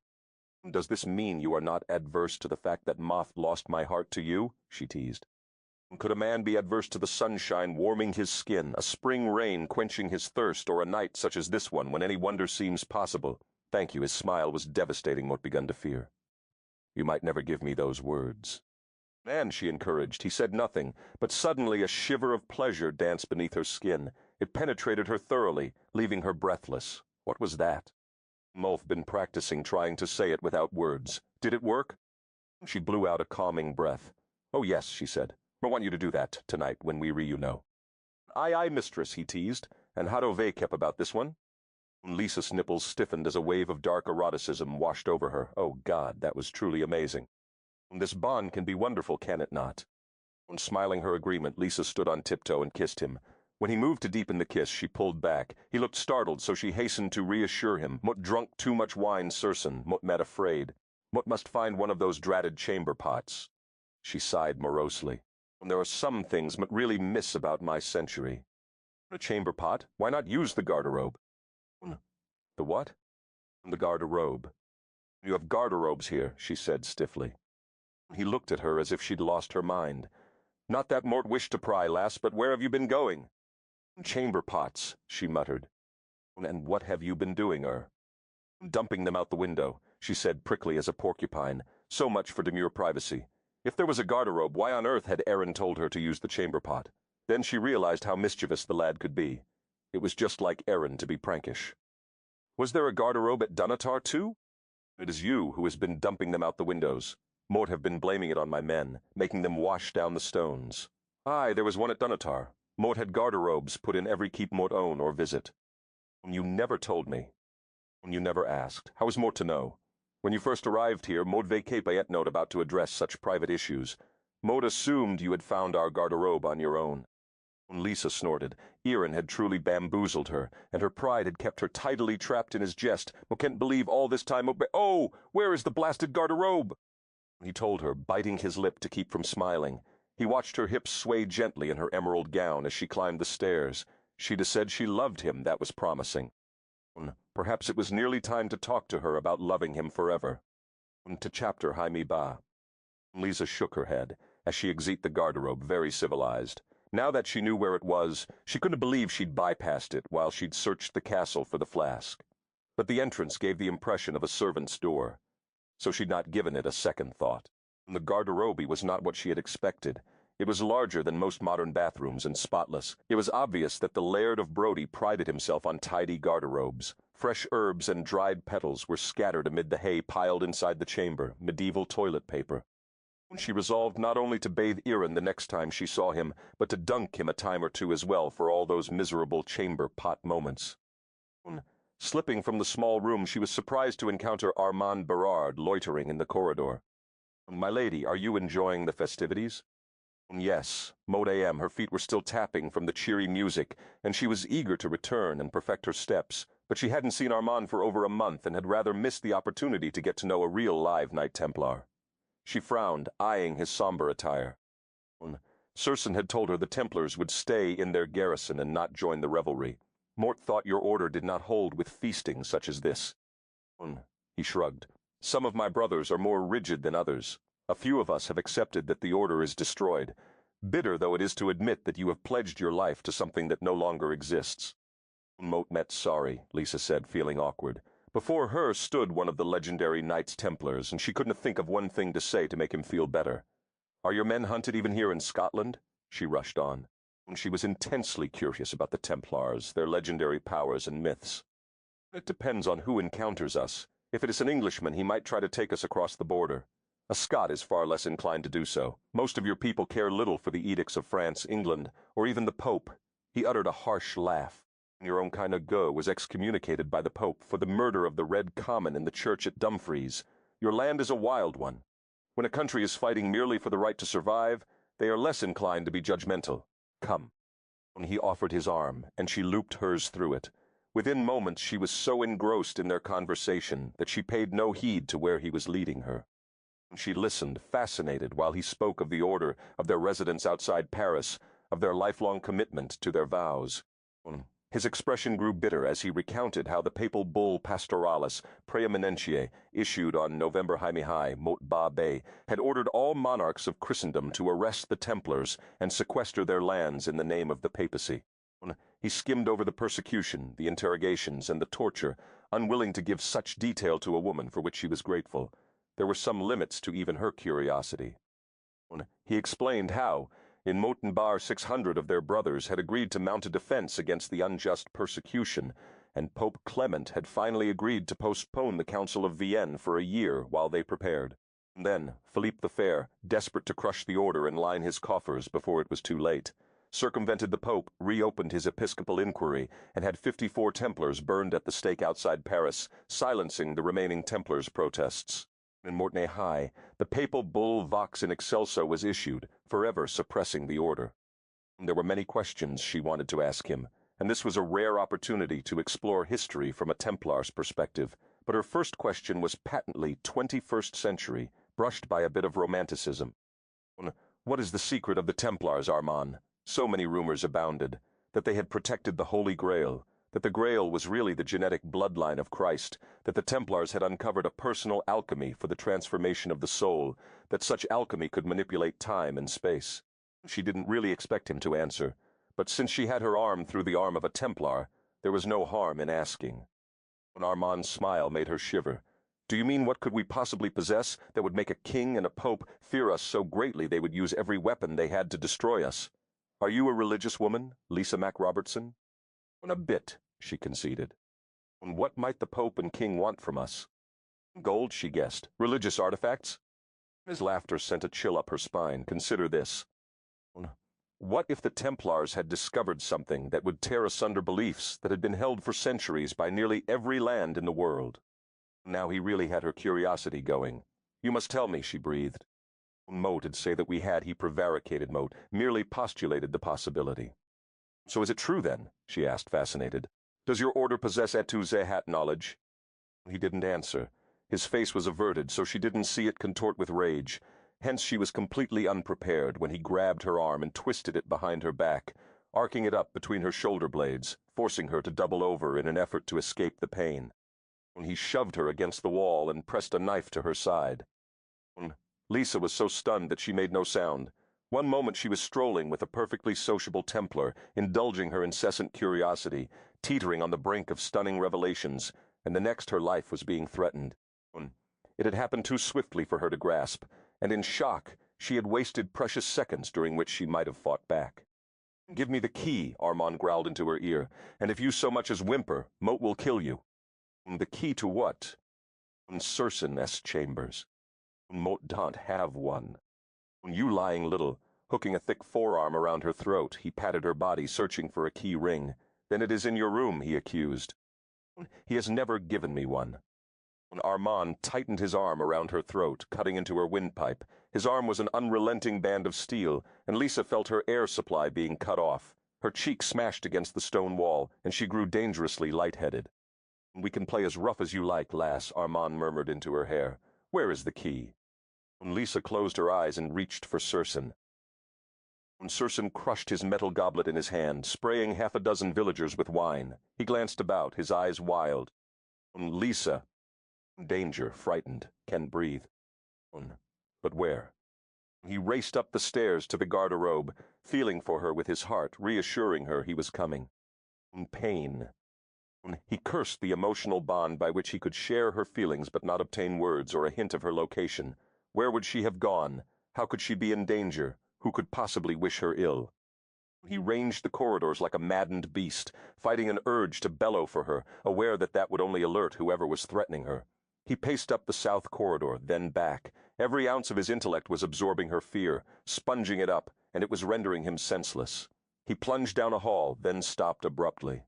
"Does this mean you are not adverse to the fact that Moth lost my heart to you?" she teased. Could a man be adverse to the sunshine warming his skin, a spring rain quenching his thirst, or a night such as this one when any wonder seems possible? Thank you. His smile was devastating Moat begun to fear. You might never give me those words. "Man," she encouraged. He said nothing, but suddenly a shiver of pleasure danced beneath her skin. It penetrated her thoroughly, leaving her breathless. What was that? Moat been practicing trying to say it without words. Did it work? She blew out a calming breath. "Oh yes," she said. "I want you to do that tonight when we reunite." "Aye, aye, mistress," he teased. "And how do they keep about this one?" Lisa's nipples stiffened as a wave of dark eroticism washed over her. Oh God, that was truly amazing. This bond can be wonderful, can it not? Smiling her agreement, Lisa stood on tiptoe and kissed him. When he moved to deepen the kiss, she pulled back. He looked startled, so she hastened to reassure him. Moat drunk too much wine, Circenn. Moat met afraid. Moat must find one of those dratted chamber pots. She sighed morosely. There are some things Moat really miss about my century. A chamber pot? Why not use the garderobe? The what? The garderobe. You have garderobes here, she said stiffly. He looked at her as if she'd lost her mind. Not that Mort wished to pry, lass, but where have you been going? Chamber pots, she muttered. And what have you been doing, Dumping them out the window, she said prickly as a porcupine. So much for demure privacy. If there was a garderobe, why on earth had Aaron told her to use the chamber pot? Then she realized how mischievous the lad could be. It was just like Aaron to be prankish. Was there a garderobe at Dunatar too? It is you who has been dumping them out the windows. Mort have been blaming it on my men, making them wash down the stones. Aye, there was one at Dunatar. Mort had garderobes put in every keep Mort own or visit. You never told me. You never asked. How was Mort to know? When you first arrived here, Mort vacape yet not about to address such private issues. Mort assumed you had found our garderobe on your own. Lisa snorted. Aaron had truly bamboozled her, and her pride had kept her tidily trapped in his jest. Mo can't believe all this time. Oh, where is the blasted garderobe? He told her, biting his lip to keep from smiling. He watched her hips sway gently in her emerald gown as she climbed the stairs. She'd have said she loved him, that was promising. Perhaps it was nearly time to talk to her about loving him forever. To chapter Jaime Ba. Lisa shook her head as she exited the garderobe, very civilized. Now that she knew where it was, she couldn't believe she'd bypassed it while she'd searched the castle for the flask. But the entrance gave the impression of a servant's door, so she'd not given it a second thought. The garderobe was not what she had expected. It was larger than most modern bathrooms and spotless. It was obvious that the Laird of Brodie prided himself on tidy garderobes. Fresh herbs and dried petals were scattered amid the hay piled inside the chamber, medieval toilet paper. She resolved not only to bathe Aaron the next time she saw him, but to dunk him a time or two as well for all those miserable chamber pot moments. Slipping from the small room, she was surprised to encounter Armand Berard loitering in the corridor. "My lady, are you enjoying the festivities?" Yes. Moat a.m. Her feet were still tapping from the cheery music, and she was eager to return and perfect her steps, but she hadn't seen Armand for over a month and had rather missed the opportunity to get to know a real live Knight Templar. She frowned, eyeing his somber attire. Circenn had told her the Templars would stay in their garrison and not join the revelry. Mort thought your order did not hold with feasting such as this. He shrugged. Some of my brothers are more rigid than others. A few of us have accepted that the order is destroyed, bitter though it is to admit that you have pledged your life to something that no longer exists. Moat met sorry, Lisa said, feeling awkward. Before her stood one of the legendary Knights Templars, and she couldn't think of one thing to say to make him feel better. Are your men hunted even here in Scotland? She rushed on. She was intensely curious about the Templars, their legendary powers and myths. It depends on who encounters us. If it is an Englishman, he might try to take us across the border. A Scot is far less inclined to do so. Most of your people care little for the edicts of France, England, or even the Pope. He uttered a harsh laugh. Your own kind of Gueux was excommunicated by the Pope for the murder of the Red Common in the church at Dumfries. Your land is a wild one. When a country is fighting merely for the right to survive, they are less inclined to be judgmental. Come. He offered his arm, and she looped hers through it. Within moments she was so engrossed in their conversation that she paid no heed to where he was leading her. She listened, fascinated, while he spoke of the order, of their residence outside Paris, of their lifelong commitment to their vows. His expression grew bitter as he recounted how the papal bull Pastoralis Preeminentiae, issued on November High Mot Ba Bay, had ordered all monarchs of Christendom to arrest the Templars and sequester their lands in the name of the papacy. He skimmed over the persecution, the interrogations, and the torture, unwilling to give such detail to a woman for which she was grateful. There were some limits to even her curiosity. He explained how, in Motenbar 600 of their brothers had agreed to mount a defense against the unjust persecution, and Pope Clement had finally agreed to postpone the Council of Vienne for a year while they prepared. Then, Philippe the Fair, desperate to crush the order and line his coffers before it was too late, circumvented the Pope, reopened his episcopal inquiry, and had 54 Templars burned at the stake outside Paris, silencing the remaining Templars' protests. In Mortenay High, the papal bull Vox in Excelso was issued, forever suppressing the order. There were many questions she wanted to ask him, and this was a rare opportunity to explore history from a Templar's perspective, but her first question was patently 21st century, brushed by a bit of romanticism. What is the secret of the Templars, Armand? So many rumors abounded, that they had protected the Holy Grail, that the Grail was really the genetic bloodline of Christ, that the Templars had uncovered a personal alchemy for the transformation of the soul, that such alchemy could manipulate time and space. She didn't really expect him to answer, but since she had her arm through the arm of a Templar, there was no harm in asking. Armand's smile made her shiver. Do you mean what could we possibly possess that would make a king and a pope fear us so greatly they would use every weapon they had to destroy us? Are you a religious woman, Lisa Mac Robertson? A bit, she conceded. What might the Pope and King want from us? Gold, she guessed. Religious artifacts? His laughter sent a chill up her spine. Consider this. What if the Templars had discovered something that would tear asunder beliefs that had been held for centuries by nearly every land in the world? Now he really had her curiosity going. You must tell me, she breathed. Mote'd say that we had, he prevaricated Mote, merely postulated the possibility. So is it true, then? She asked, fascinated. Does your order possess Etu Zehat knowledge? He didn't answer. His face was averted, so she didn't see it contort with rage. Hence she was completely unprepared when he grabbed her arm and twisted it behind her back, arcing it up between her shoulder blades, forcing her to double over in an effort to escape the pain. He shoved her against the wall and pressed a knife to her side. Lisa was so stunned that she made no sound. One moment she was strolling with a perfectly sociable Templar, indulging her incessant curiosity, teetering on the brink of stunning revelations, and the next her life was being threatened. It had happened too swiftly for her to grasp, and in shock she had wasted precious seconds during which she might have fought back. Give me the key, Armand growled into her ear, and if you so much as whimper, Mote will kill you. The key to what? Circenn's chambers. Mote don't have one. You lying little, hooking a thick forearm around her throat, he patted her body, searching for a key ring. Then it is in your room, he accused. He has never given me one. Armand tightened his arm around her throat, cutting into her windpipe. His arm was an unrelenting band of steel, and Lisa felt her air supply being cut off. Her cheek smashed against the stone wall, and she grew dangerously lightheaded. We can play as rough as you like, lass, Armand murmured into her hair. Where is the key? Lisa closed her eyes and reached for Circenn. Circenn crushed his metal goblet in his hand, spraying half a dozen villagers with wine. He glanced about, his eyes wild. Lisa. Danger, frightened, can't breathe. But where? He raced up the stairs to the garderobe, feeling for her with his heart, reassuring her he was coming. Pain. He cursed the emotional bond by which he could share her feelings but not obtain words or a hint of her location. Where would she have gone? How could she be in danger? Who could possibly wish her ill? He ranged the corridors like a maddened beast, fighting an urge to bellow for her, aware that that would only alert whoever was threatening her. He paced up the south corridor, then back. Every ounce of his intellect was absorbing her fear, sponging it up, and it was rendering him senseless. He plunged down a hall, then stopped abruptly.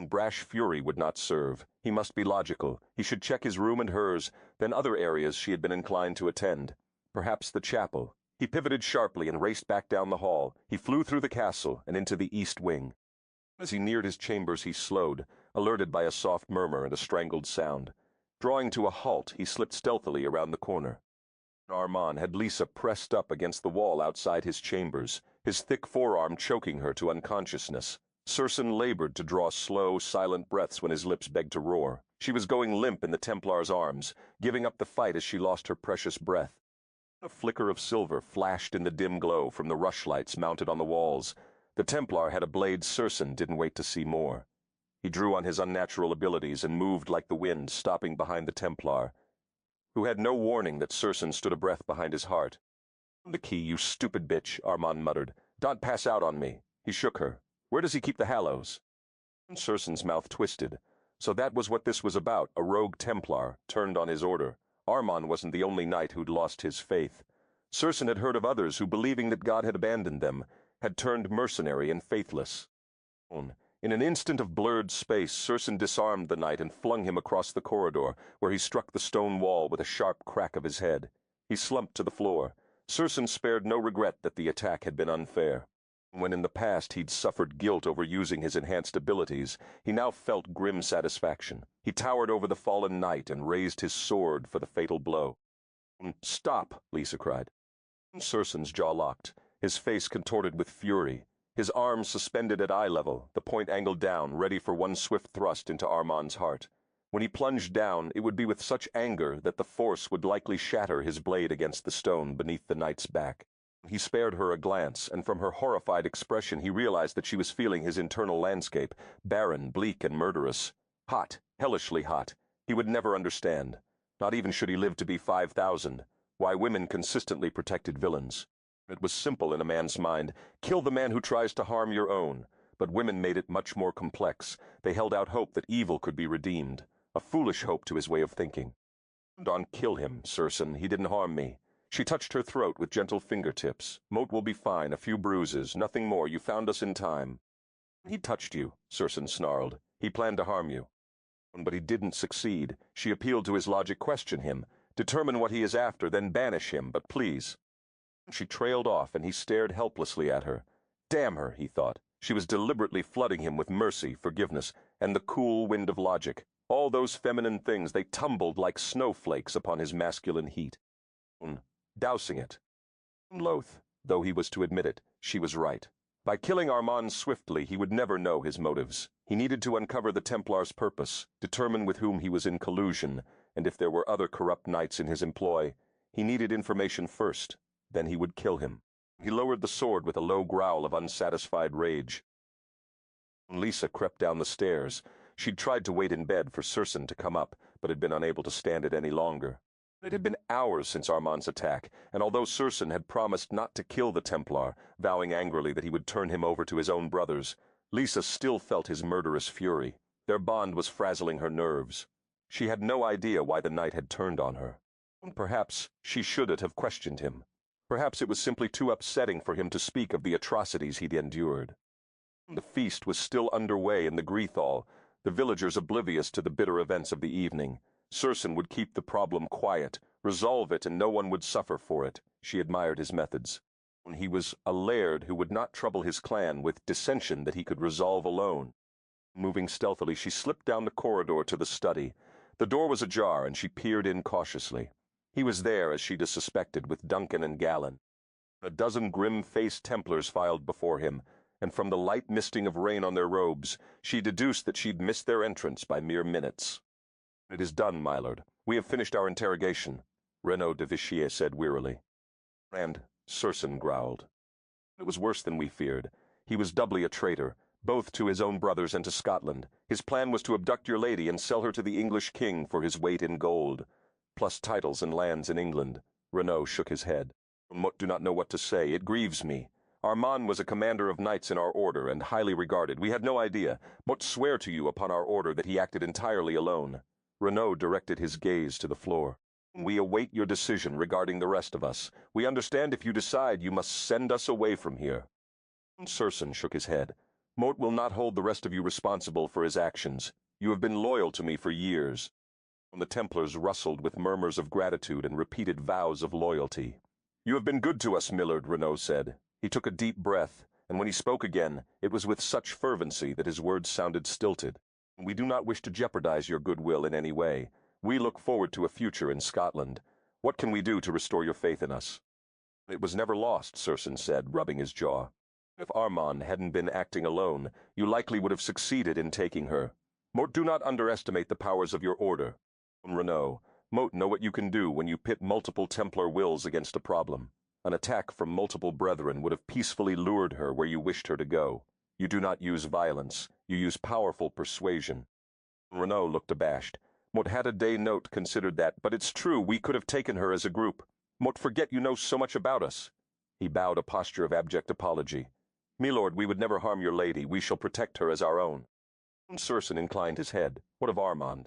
Brash fury would not serve. He must be logical. He should check his room and hers, then other areas she had been inclined to attend. Perhaps the chapel. He pivoted sharply and raced back down the hall. He flew through the castle and into the east wing. As he neared his chambers, he slowed, alerted by a soft murmur and a strangled sound. Drawing to a halt, he slipped stealthily around the corner. Armand had Lisa pressed up against the wall outside his chambers, his thick forearm choking her to unconsciousness. Circenn labored to draw slow, silent breaths when his lips begged to roar. She was going limp in the Templar's arms, giving up the fight as she lost her precious breath. A flicker of silver flashed in the dim glow from the rushlights mounted on the walls. The Templar had a blade Circenn didn't wait to see more. He drew on his unnatural abilities and moved like the wind, stopping behind the Templar, who had no warning that Circenn stood a breath behind his heart. "The key, you stupid bitch," Armand muttered. "Don't pass out on me." He shook her. "Where does he keep the Hallows?" Circenn's mouth twisted. So that was what this was about, a rogue Templar, turned on his order. Armand wasn't the only knight who'd lost his faith. Circenn had heard of others who, believing that God had abandoned them, had turned mercenary and faithless. In an instant of blurred space, Circenn disarmed the knight and flung him across the corridor, where he struck the stone wall with a sharp crack of his head. He slumped to the floor. Circenn spared no regret that the attack had been unfair. When in the past he'd suffered guilt over using his enhanced abilities, he now felt grim satisfaction. He towered over the fallen knight and raised his sword for the fatal blow. "Stop!" Lisa cried. Circenn's jaw locked, his face contorted with fury, his arms suspended at eye level, the point angled down, ready for one swift thrust into Armand's heart. When he plunged down, it would be with such anger that the force would likely shatter his blade against the stone beneath the knight's back. He spared her a glance, and from her horrified expression he realized that she was feeling his internal landscape, barren, bleak, and murderous. Hot, hellishly hot. He would never understand. Not even should he live to be 5,000. Why women consistently protected villains. It was simple in a man's mind. Kill the man who tries to harm your own. But women made it much more complex. They held out hope that evil could be redeemed. A foolish hope to his way of thinking. "Don't kill him, Circenn. He didn't harm me." She touched her throat with gentle fingertips. "Moat will be fine, a few bruises, nothing more. You found us in time." "He touched you," Circenn snarled. "He planned to harm you." But he didn't succeed. She appealed to his logic. "Question him. Determine what he is after, then banish him, but please." She trailed off, and he stared helplessly at her. Damn her, he thought. She was deliberately flooding him with mercy, forgiveness, and the cool wind of logic. All those feminine things, they tumbled like snowflakes upon his masculine heat. Dousing it. Loath, though he was to admit it, she was right. By killing Armand swiftly, he would never know his motives. He needed to uncover the Templar's purpose, determine with whom he was in collusion, and if there were other corrupt knights in his employ. He needed information first, then he would kill him. He lowered the sword with a low growl of unsatisfied rage. Lisa crept down the stairs. She'd tried to wait in bed for Circenn to come up, but had been unable to stand it any longer. It had been hours since Armand's attack, and although Circenn had promised not to kill the Templar, vowing angrily that he would turn him over to his own brothers, Lisa still felt his murderous fury. Their bond was frazzling her nerves. She had no idea why the knight had turned on her. Perhaps she shouldn't have questioned him. Perhaps it was simply too upsetting for him to speak of the atrocities he'd endured. The feast was still underway in the Greethall, the villagers oblivious to the bitter events of the evening. Circenn would keep the problem quiet, resolve it, and no one would suffer for it. She admired his methods. He was a laird who would not trouble his clan with dissension that he could resolve alone. Moving stealthily, she slipped down the corridor to the study. The door was ajar, and she peered in cautiously. He was there, as she'd suspected, with Duncan and Gallon. A dozen grim-faced Templars filed before him, and from the light misting of rain on their robes, she deduced that she'd missed their entrance by mere minutes. "It is done, my lord. We have finished our interrogation," Renaud de Vichier said wearily. And Circenn growled. It was worse than we feared. He was doubly a traitor, both to his own brothers and to Scotland. His plan was to abduct your lady and sell her to the English king for his weight in gold, plus titles and lands in England. Renaud shook his head. "Moat do not know what to say. It grieves me. Armand was a commander of knights in our order and highly regarded. We had no idea. Moat swear to you upon our order that he acted entirely alone." Renaud directed his gaze to the floor. "We await your decision regarding the rest of us. We understand if you decide you must send us away from here." Circenn shook his head. "Moat will not hold the rest of you responsible for his actions. You have been loyal to me for years." The Templars rustled with murmurs of gratitude and repeated vows of loyalty. "You have been good to us, Millard," Renaud said. He took a deep breath, and when he spoke again, it was with such fervency that his words sounded stilted. We do not wish to jeopardize your goodwill in any way. We look forward to a future in Scotland. What can we do to restore your faith in us? It was never lost, Circenn said, rubbing his jaw. If Armand hadn't been acting alone, you likely would have succeeded in taking her. Do not underestimate the powers of your order. Renaud, Moat know what you can do when you pit multiple Templar wills against a problem. An attack from multiple brethren would have peacefully lured her where you wished her to go. You do not use violence. You use powerful persuasion. Renaud looked abashed. Moat had a day note considered that, but it's true, we could have taken her as a group. Moat, forget you know so much about us. He bowed a posture of abject apology. Milord, we would never harm your lady. We shall protect her as our own. Circenn inclined his head. What of Armand?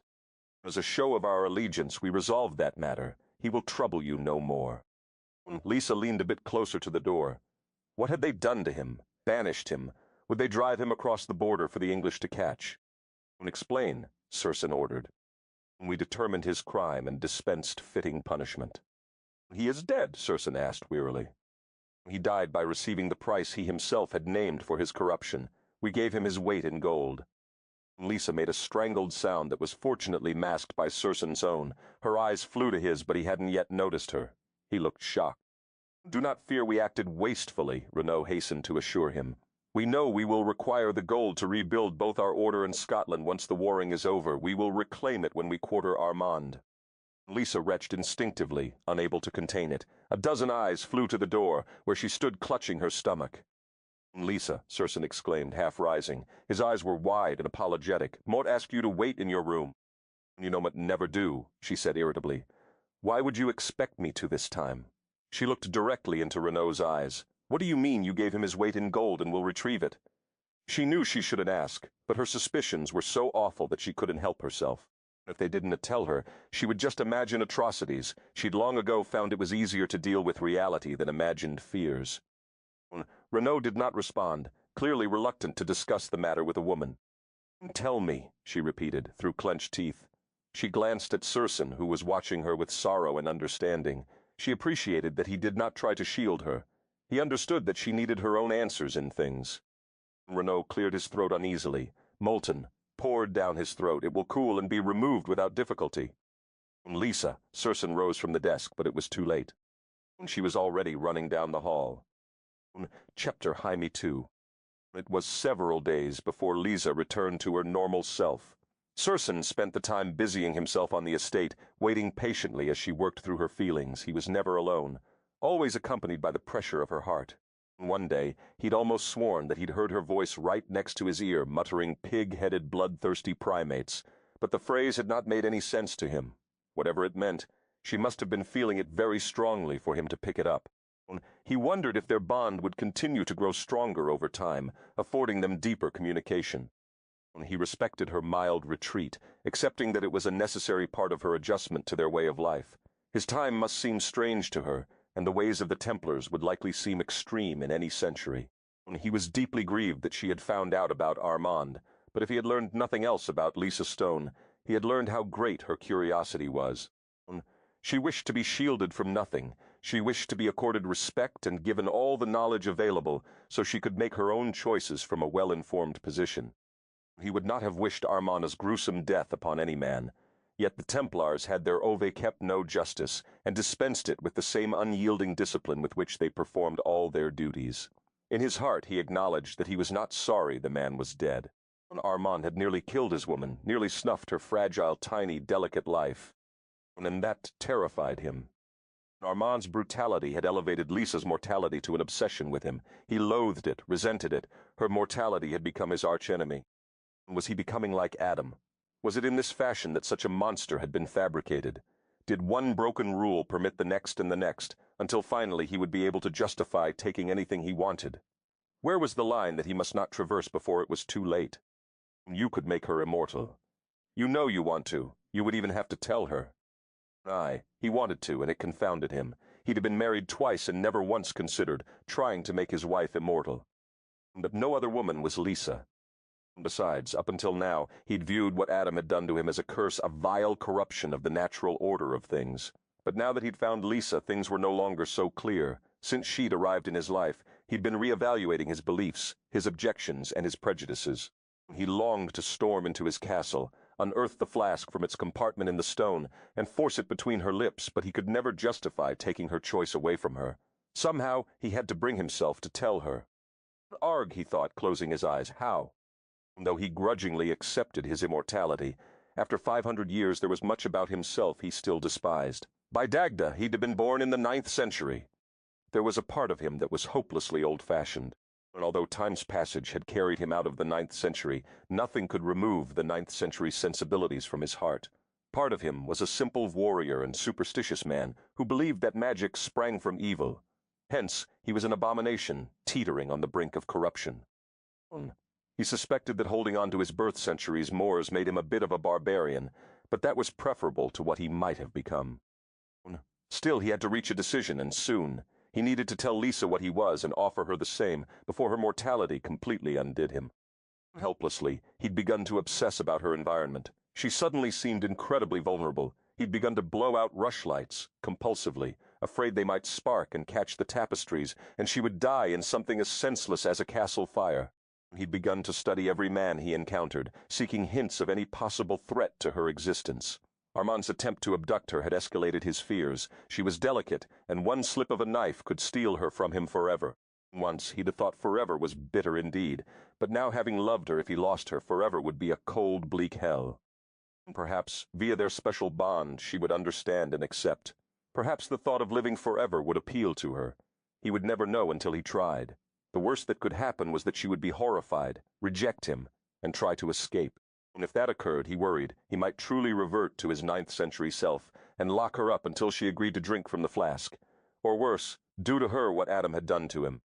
As a show of our allegiance, we resolved that matter. He will trouble you no more. Lisa leaned a bit closer to the door. What had they done to him? Banished him? Would they drive him across the border for the English to catch? Explain, Circenn ordered. We determined his crime and dispensed fitting punishment. He is dead, Circenn asked wearily. He died by receiving the price he himself had named for his corruption. We gave him his weight in gold. Lisa made a strangled sound that was fortunately masked by Circenn's own. Her eyes flew to his, but he hadn't yet noticed her. He looked shocked. Do not fear we acted wastefully, Renaud hastened to assure him. We know we will require the gold to rebuild both our order and Scotland once the warring is over. We will reclaim it when we quarter Armand. Lisa retched instinctively, unable to contain it. A dozen eyes flew to the door, where she stood clutching her stomach. Lisa, Circenn exclaimed, half rising. His eyes were wide and apologetic. Moat asked you to wait in your room. You know what never do, she said irritably. Why would you expect me to this time? She looked directly into Renaud's eyes. What do you mean you gave him his weight in gold and will retrieve it? She knew she shouldn't ask, but her suspicions were so awful that she couldn't help herself. If they didn't tell her, she would just imagine atrocities. She'd long ago found it was easier to deal with reality than imagined fears. Renaud did not respond, clearly reluctant to discuss the matter with a woman. Tell me, she repeated, through clenched teeth. She glanced at Circenn, who was watching her with sorrow and understanding. She appreciated that he did not try to shield her. He understood that she needed her own answers in things. Renaud cleared his throat uneasily. Molten, poured down his throat. It will cool and be removed without difficulty. Lisa, Circenn rose from the desk, but it was too late. She was already running down the hall. Chapter Jaime 2. It was several days before Lisa returned to her normal self. Circenn spent the time busying himself on the estate, waiting patiently as she worked through her feelings. He was never alone, always accompanied by the pressure of her heart. One day, he'd almost sworn that he'd heard her voice right next to his ear, muttering pig-headed, bloodthirsty primates, but the phrase had not made any sense to him. Whatever it meant, she must have been feeling it very strongly for him to pick it up. He wondered if their bond would continue to grow stronger over time, affording them deeper communication. He respected her mild retreat, accepting that it was a necessary part of her adjustment to their way of life. His time must seem strange to her, and the ways of the Templars would likely seem extreme in any century. He was deeply grieved that she had found out about Armand, but if he had learned nothing else about Lisa Stone, he had learned how great her curiosity was. She wished to be shielded from nothing. She wished to be accorded respect and given all the knowledge available so she could make her own choices from a well-informed position. He would not have wished Armand's gruesome death upon any man. Yet the Templars had their ove kept no justice, and dispensed it with the same unyielding discipline with which they performed all their duties. In his heart he acknowledged that he was not sorry the man was dead. Armand had nearly killed his woman, nearly snuffed her fragile, tiny, delicate life. And that terrified him. Armand's brutality had elevated Lisa's mortality to an obsession with him. He loathed it, resented it. Her mortality had become his archenemy. Was he becoming like Adam? Was it in this fashion that such a monster had been fabricated? Did one broken rule permit the next and the next, until finally he would be able to justify taking anything he wanted? Where was the line that he must not traverse before it was too late? You could make her immortal. You know you want to. You would even have to tell her. Aye, he wanted to, and it confounded him. He'd been married twice and never once considered trying to make his wife immortal. But no other woman was Lisa. Besides, up until now, he'd viewed what Adam had done to him as a curse, a vile corruption of the natural order of things. But now that he'd found Lisa, things were no longer so clear. Since she'd arrived in his life, he'd been reevaluating his beliefs, his objections, and his prejudices. He longed to storm into his castle, unearth the flask from its compartment in the stone, and force it between her lips, but he could never justify taking her choice away from her. Somehow, he had to bring himself to tell her. Arg, he thought, closing his eyes, how? Though he grudgingly accepted his immortality, after 500 years there was much about himself he still despised. By Dagda, he'd been born in the 9th century. There was a part of him that was hopelessly old-fashioned, and although time's passage had carried him out of the 9th century, nothing could remove the 9th century sensibilities from his heart. Part of him was a simple warrior and superstitious man who believed that magic sprang from evil. Hence, he was an abomination, teetering on the brink of corruption. He suspected that holding on to his birth century's mores made him a bit of a barbarian, but that was preferable to what he might have become. Still, he had to reach a decision, and soon. He needed to tell Lisa what he was and offer her the same before her mortality completely undid him. Helplessly, he'd begun to obsess about her environment. She suddenly seemed incredibly vulnerable. He'd begun to blow out rushlights, compulsively, afraid they might spark and catch the tapestries, and she would die in something as senseless as a castle fire. He'd begun to study every man he encountered, seeking hints of any possible threat to her existence. Armand's attempt to abduct her had escalated his fears. She was delicate, and one slip of a knife could steal her from him forever. Once, he'd have thought forever was bitter indeed, but now, having loved her, if he lost her, forever would be a cold, bleak hell. Perhaps, via their special bond, she would understand and accept. Perhaps the thought of living forever would appeal to her. He would never know until he tried. The worst that could happen was that she would be horrified, reject him, and try to escape. And if that occurred, he worried, he might truly revert to his 9th century self and lock her up until she agreed to drink from the flask. Or worse, do to her what Adam had done to him.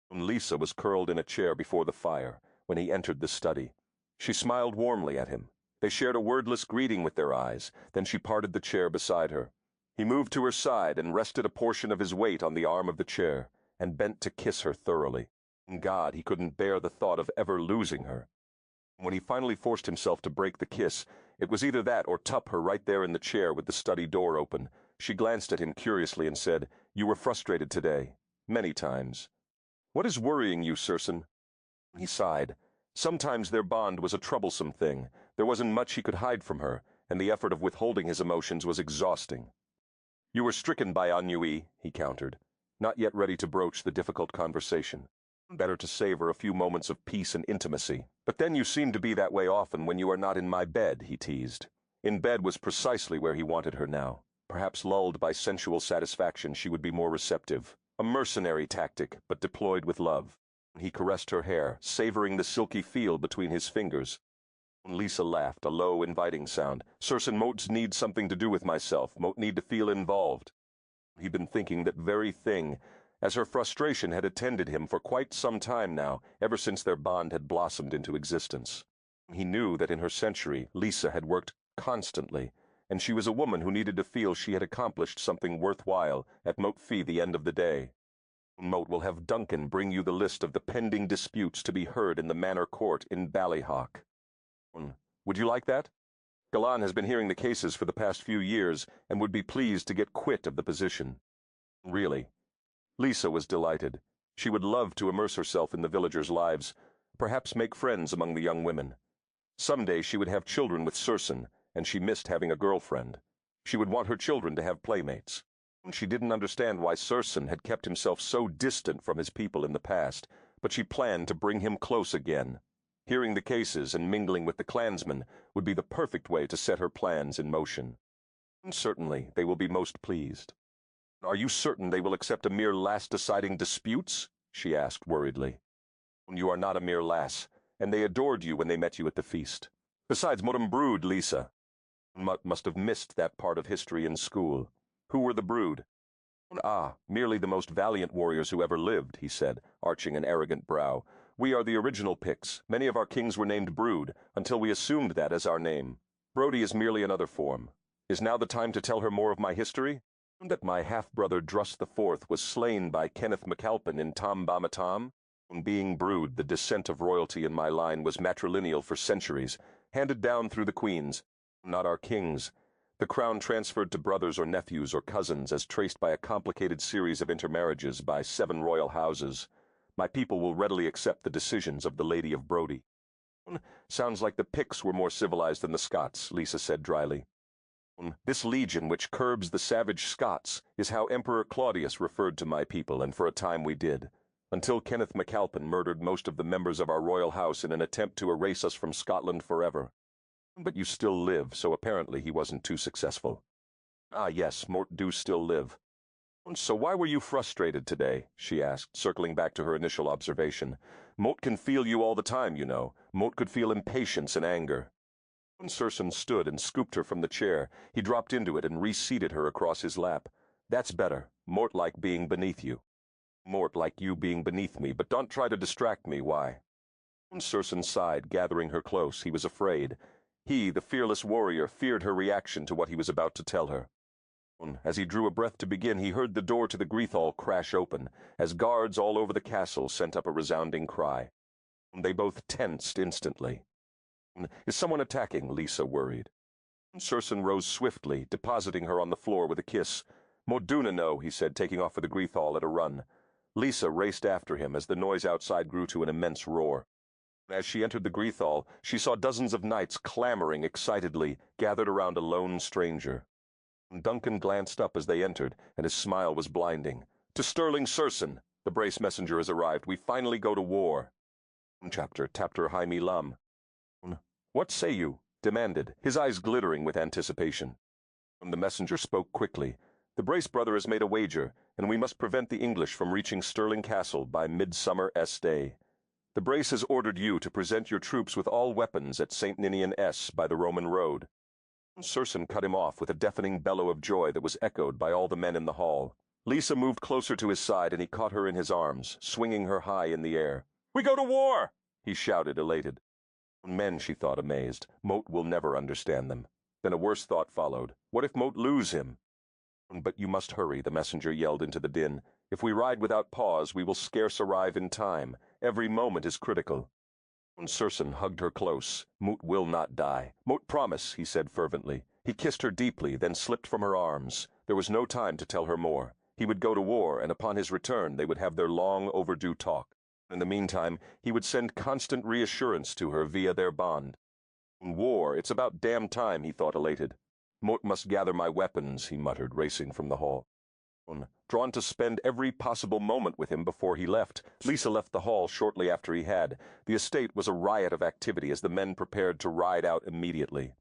Lisa was curled in a chair before the fire when he entered the study. She smiled warmly at him. They shared a wordless greeting with their eyes, then she parted the chair beside her. He moved to her side and rested a portion of his weight on the arm of the chair, and bent to kiss her thoroughly. God, he couldn't bear the thought of ever losing her. When he finally forced himself to break the kiss, it was either that or tup her right there in the chair with the study door open. She glanced at him curiously and said, "You were frustrated today. Many times. What is worrying you, Circenn?" He sighed. Sometimes their bond was a troublesome thing. There wasn't much he could hide from her, and the effort of withholding his emotions was exhausting. "You were stricken by ennui," he countered, not yet ready to broach the difficult conversation. Better to savor a few moments of peace and intimacy. "But then you seem to be that way often when you are not in my bed," he teased. In bed was precisely where he wanted her now. Perhaps lulled by sensual satisfaction, she would be more receptive. A mercenary tactic, but deployed with love. He caressed her hair, savoring the silky feel between his fingers. Lisa laughed, a low, inviting sound. "Circenn motes need something to do with myself, mote need to feel involved." He'd been thinking that very thing, as her frustration had attended him for quite some time now, ever since their bond had blossomed into existence. He knew that in her century, Lisa had worked constantly, and she was a woman who needed to feel she had accomplished something worthwhile at mote fee the end of the day. "Mote will have Duncan bring you the list of the pending disputes to be heard in the Manor Court in Ballyhock. Would you like that? Galan has been hearing the cases for the past few years and would be pleased to get quit of the position." Really. Lisa was delighted. She would love to immerse herself in the villagers' lives, perhaps make friends among the young women. Someday she would have children with Circenn, and she missed having a girlfriend. She would want her children to have playmates. She didn't understand why Circenn had kept himself so distant from his people in the past, but she planned to bring him close again. Hearing the cases and mingling with the clansmen would be the perfect way to set her plans in motion. "Certainly, they will be most pleased." "Are you certain they will accept a mere lass deciding disputes?" she asked worriedly. "You are not a mere lass, and they adored you when they met you at the feast. Besides, modern brood, Lisa." Mutt must have missed that part of history in school. Who were the brood? "Ah, merely the most valiant warriors who ever lived," he said, arching an arrogant brow. "We are the original Picts. Many of our kings were named Brood, until we assumed that as our name. Brodie is merely another form. Is now the time to tell her more of my history? That my half-brother Drust IV was slain by Kenneth MacAlpin in Tam Bamatam? Being Brood, the descent of royalty in my line was matrilineal for centuries, handed down through the queens, not our kings. The crown transferred to brothers or nephews or cousins as traced by a complicated series of intermarriages by 7 royal houses. My people will readily accept the decisions of the Lady of Brodie. Sounds like the Picts were more civilized than the Scots, Lisa said dryly. This legion which curbs the savage Scots is how Emperor Claudius referred to my people, and for a time we did, until Kenneth MacAlpin murdered most of the members of our royal house in an attempt to erase us from Scotland forever. But you still live, so apparently he wasn't too successful. Ah, yes, Mort do still live. So why were you frustrated today? She asked, circling back to her initial observation. Mort can feel you all the time, you know. Mort could feel impatience and anger. When Circenn stood and scooped her from the chair, he dropped into it and reseated her across his lap. That's better. Mort like being beneath you. Mort like you being beneath me, but don't try to distract me, why? When Circenn sighed, gathering her close, he was afraid. He, the fearless warrior, feared her reaction to what he was about to tell her. As he drew a breath to begin, he heard the door to the Greethall crash open, as guards all over the castle sent up a resounding cry. They both tensed instantly. Is someone attacking? Lisa worried. Circenn rose swiftly, depositing her on the floor with a kiss. Moduna no, he said, taking off for the Greethall at a run. Lisa raced after him as the noise outside grew to an immense roar. As she entered the Greethall, she saw dozens of knights clamoring excitedly, gathered around a lone stranger. Duncan glanced up as they entered, and his smile was blinding. To Sterling Circenn, the Brace messenger has arrived. We finally go to war. Chapter Tapter Jaime Lam. What say you? Demanded, his eyes glittering with anticipation. The messenger spoke quickly. The Brace brother has made a wager, and we must prevent the English from reaching Stirling Castle by Midsummer S. Day. The Brace has ordered you to present your troops with all weapons at St. Ninian S. by the Roman road. Circenn cut him off with a deafening bellow of joy that was echoed by all the men in the hall. Lisa moved closer to his side, and he caught her in his arms, swinging her high in the air. We go to war! He shouted, elated. Men, she thought, amazed. Moat will never understand them. Then a worse thought followed. What if Moat lose him? But you must hurry, the messenger yelled into the din. If we ride without pause, we will scarce arrive in time. Every moment is critical. Circenn hugged her close. Moat will not die. Moat promise, he said fervently. He kissed her deeply, then slipped from her arms. There was no time to tell her more. He would go to war, and upon his return they would have their long overdue talk. In the meantime, he would send constant reassurance to her via their bond. War, it's about damn time, he thought, elated. Moat must gather my weapons, he muttered, racing from the hall. Drawn to spend every possible moment with him before he left, Lisa left the hall shortly after he had. The estate was a riot of activity as the men prepared to ride out immediately.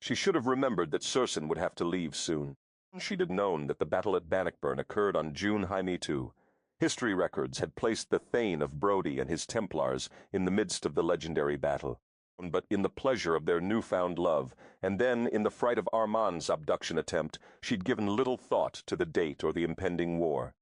She should have remembered that Circenn would have to leave soon. She'd have known that the battle at Bannockburn occurred on June Jaime II. History records had placed the Thane of Brodie and his Templars in the midst of the legendary battle. But in the pleasure of their newfound love, and then in the fright of Armand's abduction attempt, she'd given little thought to the date or the impending war.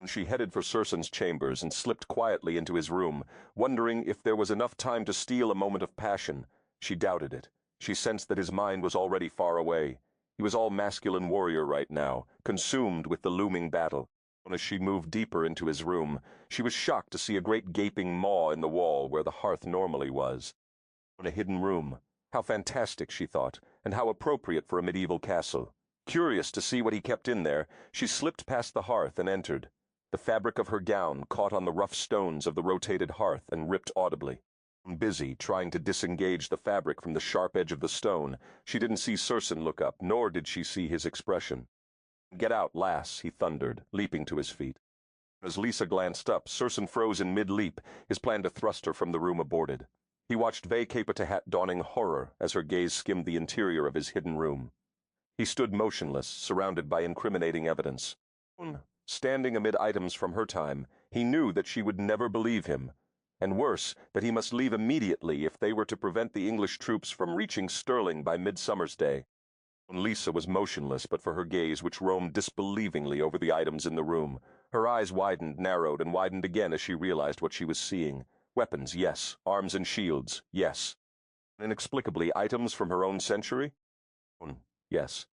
She headed for Circenn's chambers and slipped quietly into his room, wondering if there was enough time to steal a moment of passion. She doubted it. She sensed that his mind was already far away. He was all masculine warrior right now, consumed with the looming battle. As she moved deeper into his room, she was shocked to see a great gaping maw in the wall where the hearth normally was. A hidden room. How fantastic, she thought, and how appropriate for a medieval castle. Curious to see what he kept in there, she slipped past the hearth and entered. The fabric of her gown caught on the rough stones of the rotated hearth and ripped audibly. Busy trying to disengage the fabric from the sharp edge of the stone, she didn't see Circenn look up, nor did she see his expression. Get out, lass, he thundered, leaping to his feet. As Lisa glanced up, Circenn froze in mid-leap, his plan to thrust her from the room aborted. He watched Ve Capotehat dawning horror as her gaze skimmed the interior of his hidden room. He stood motionless, surrounded by incriminating evidence. Standing amid items from her time, he knew that she would never believe him, and worse, that he must leave immediately if they were to prevent the English troops from reaching Stirling by Midsummer's Day. Lisa was motionless but for her gaze, which roamed disbelievingly over the items in the room. Her eyes widened, narrowed, and widened again as she realized what she was seeing. Weapons, yes. Arms and shields, yes. Inexplicably, items from her own century? Yes.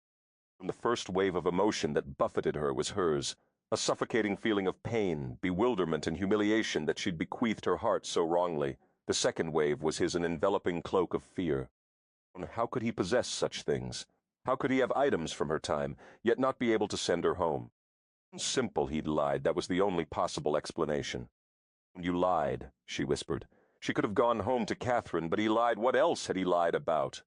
The first wave of emotion that buffeted her was hers, a suffocating feeling of pain, bewilderment, and humiliation that she'd bequeathed her heart so wrongly. The second wave was an enveloping cloak of fear. How could he possess such things? How could he have items from her time, yet not be able to send her home? Simple, he'd lied. That was the only possible explanation. You lied, she whispered. She could have gone home to Catherine, but he lied. What else had he lied about?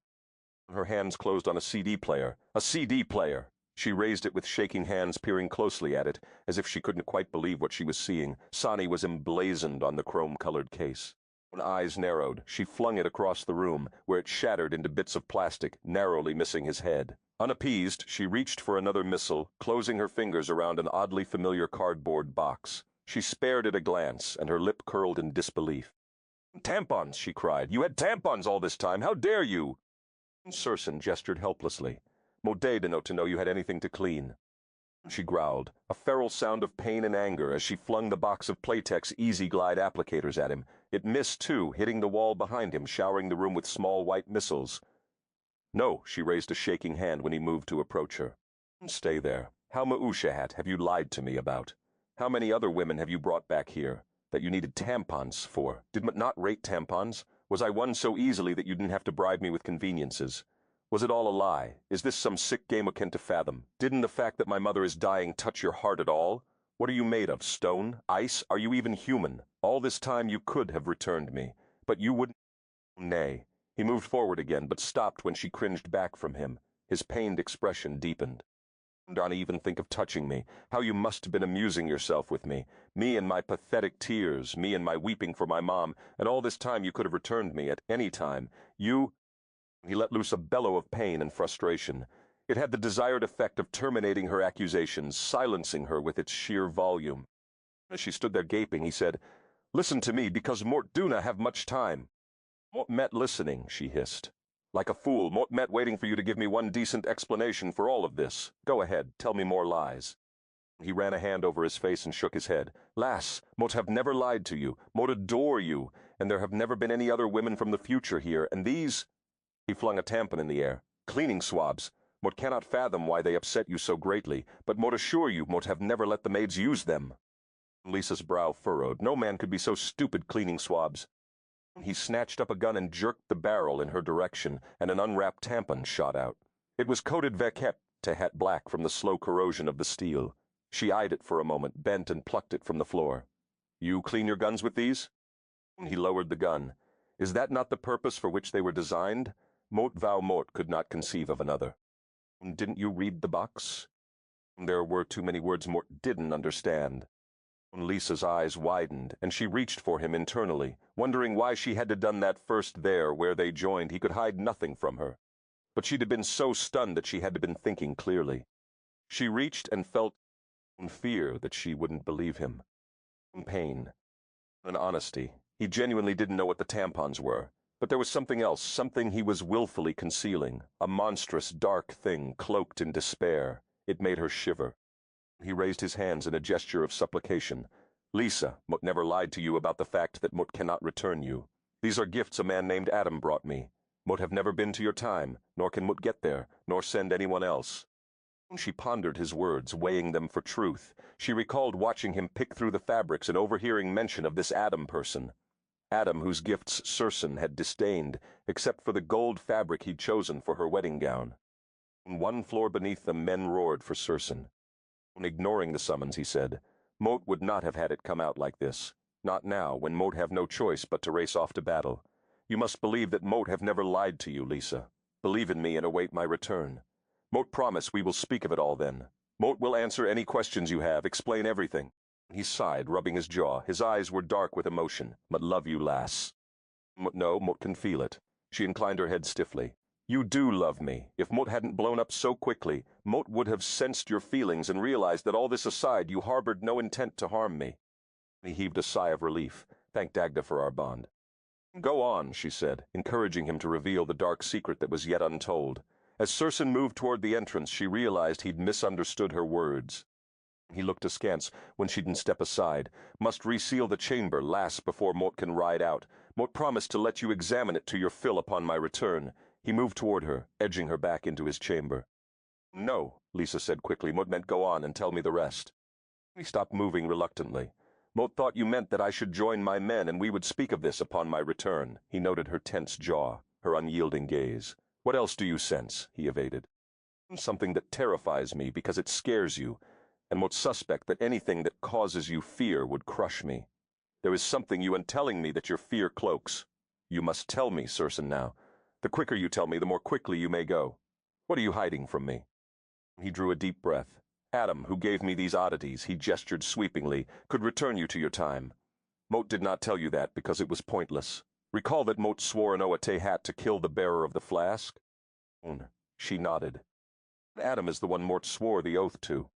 Her hands closed on a CD player. A CD player! She raised it with shaking hands, peering closely at it, as if she couldn't quite believe what she was seeing. Sonny was emblazoned on the chrome-colored case. Her eyes narrowed. She flung it across the room, where it shattered into bits of plastic, narrowly missing his head. Unappeased, she reached for another missile, closing her fingers around an oddly familiar cardboard box. She spared it a glance, and her lip curled in disbelief. "Tampons!" she cried. "You had tampons all this time! How dare you!" Circenn gestured helplessly. "Modé didn't to know you had anything to clean." She growled, a feral sound of pain and anger as she flung the box of Playtex Easy Glide applicators at him. It missed, too, hitting the wall behind him, showering the room with small white missiles. "No," she raised a shaking hand when he moved to approach her. "Stay there. How Maushahat have you lied to me about? How many other women have you brought back here that you needed tampons for? Did not rate tampons? Was I won so easily that you didn't have to bribe me with conveniences? Was it all a lie? Is this some sick game akin to fathom? Didn't the fact that my mother is dying touch your heart at all? What are you made of, stone? Ice? Are you even human? All this time you could have returned me, but you wouldn't." Nay. He moved forward again, but stopped when she cringed back from him. His pained expression deepened. "Don't even think of touching me. How you must have been amusing yourself with me. Me and my pathetic tears, me and my weeping for my mom, and all this time you could have returned me at any time. You—" He let loose a bellow of pain and frustration. It had the desired effect of terminating her accusations, silencing her with its sheer volume. As she stood there gaping, he said, "Listen to me, because Mort Duna have much time." "Mort met listening," she hissed. "Like a fool, Mort met waiting for you to give me one decent explanation for all of this. Go ahead, tell me more lies." He ran a hand over his face and shook his head. "Lass, Mort have never lied to you. Mort adore you, and there have never been any other women from the future here, and these—" He flung a tampon in the air. "Cleaning swabs. Mort cannot fathom why they upset you so greatly, but Mort assure you Mort have never let the maids use them." Lisa's brow furrowed. No man could be so stupid cleaning swabs. He snatched up a gun and jerked the barrel in her direction, and an unwrapped tampon shot out. It was coated verkep, Tehat black from the slow corrosion of the steel. She eyed it for a moment, bent and plucked it from the floor. "You clean your guns with these?" He lowered the gun. "Is that not the purpose for which they were designed?" Mort Vow Mort could not conceive of another. "Didn't you read the box?" There were too many words Mort didn't understand. Lisa's eyes widened, and she reached for him internally, wondering why she had to done that first there where they joined. He could hide nothing from her. But she'd have been so stunned that she had to been thinking clearly. She reached and felt fear that she wouldn't believe him. Pain. And honesty. He genuinely didn't know what the tampons were. But there was something else, something he was willfully concealing, a monstrous, dark thing cloaked in despair. It made her shiver. He raised his hands in a gesture of supplication. "Lisa, Mot never lied to you about the fact that Mot cannot return you. These are gifts a man named Adam brought me. Mot have never been to your time, nor can Mot get there, nor send anyone else." She pondered his words, weighing them for truth. She recalled watching him pick through the fabrics and overhearing mention of this Adam person. Adam, whose gifts Circenn had disdained, except for the gold fabric he'd chosen for her wedding gown. One floor beneath them, men roared for Circenn. Ignoring the summons, he said, "Mot would not have had it come out like this. Not now, when Mot have no choice but to race off to battle. You must believe that Mot have never lied to you, Lisa. Believe in me and await my return. Mot promise we will speak of it all then. Mot will answer any questions you have, explain everything." He sighed, rubbing his jaw. His eyes were dark with emotion. "But love you, lass." "No, Mot can feel it." She inclined her head stiffly. "You do love me. If Mot hadn't blown up so quickly, Mot would have sensed your feelings and realized that all this aside, you harbored no intent to harm me." He heaved a sigh of relief. "Thank Dagda for our bond." "Go on," she said, encouraging him to reveal the dark secret that was yet untold. As Circenn moved toward the entrance, she realized he'd misunderstood her words. He looked askance when she didn't step aside. "Must reseal the chamber, lass, before Mot can ride out. Mot promised to let you examine it to your fill upon my return." He moved toward her, edging her back into his chamber. "No," Lisa said quickly. "Mot meant go on and tell me the rest." He stopped moving reluctantly. "Mot thought you meant that I should join my men and we would speak of this upon my return." He noted her tense jaw, her unyielding gaze. "What else do you sense?" he evaded. Something that terrifies me because it scares you, and would suspect that anything that causes you fear would crush me. There is something you in telling me that your fear cloaks. You must tell me, Circenn, now. The quicker you tell me, the more quickly you may go. What are you hiding from me?" He drew a deep breath. "Adam, who gave me these oddities," he gestured sweepingly, "could return you to your time. Moat did not tell you that because it was pointless. Recall that Moat swore an Oate hat to kill the bearer of the flask?" She nodded. "Adam is the one Mort swore the oath to."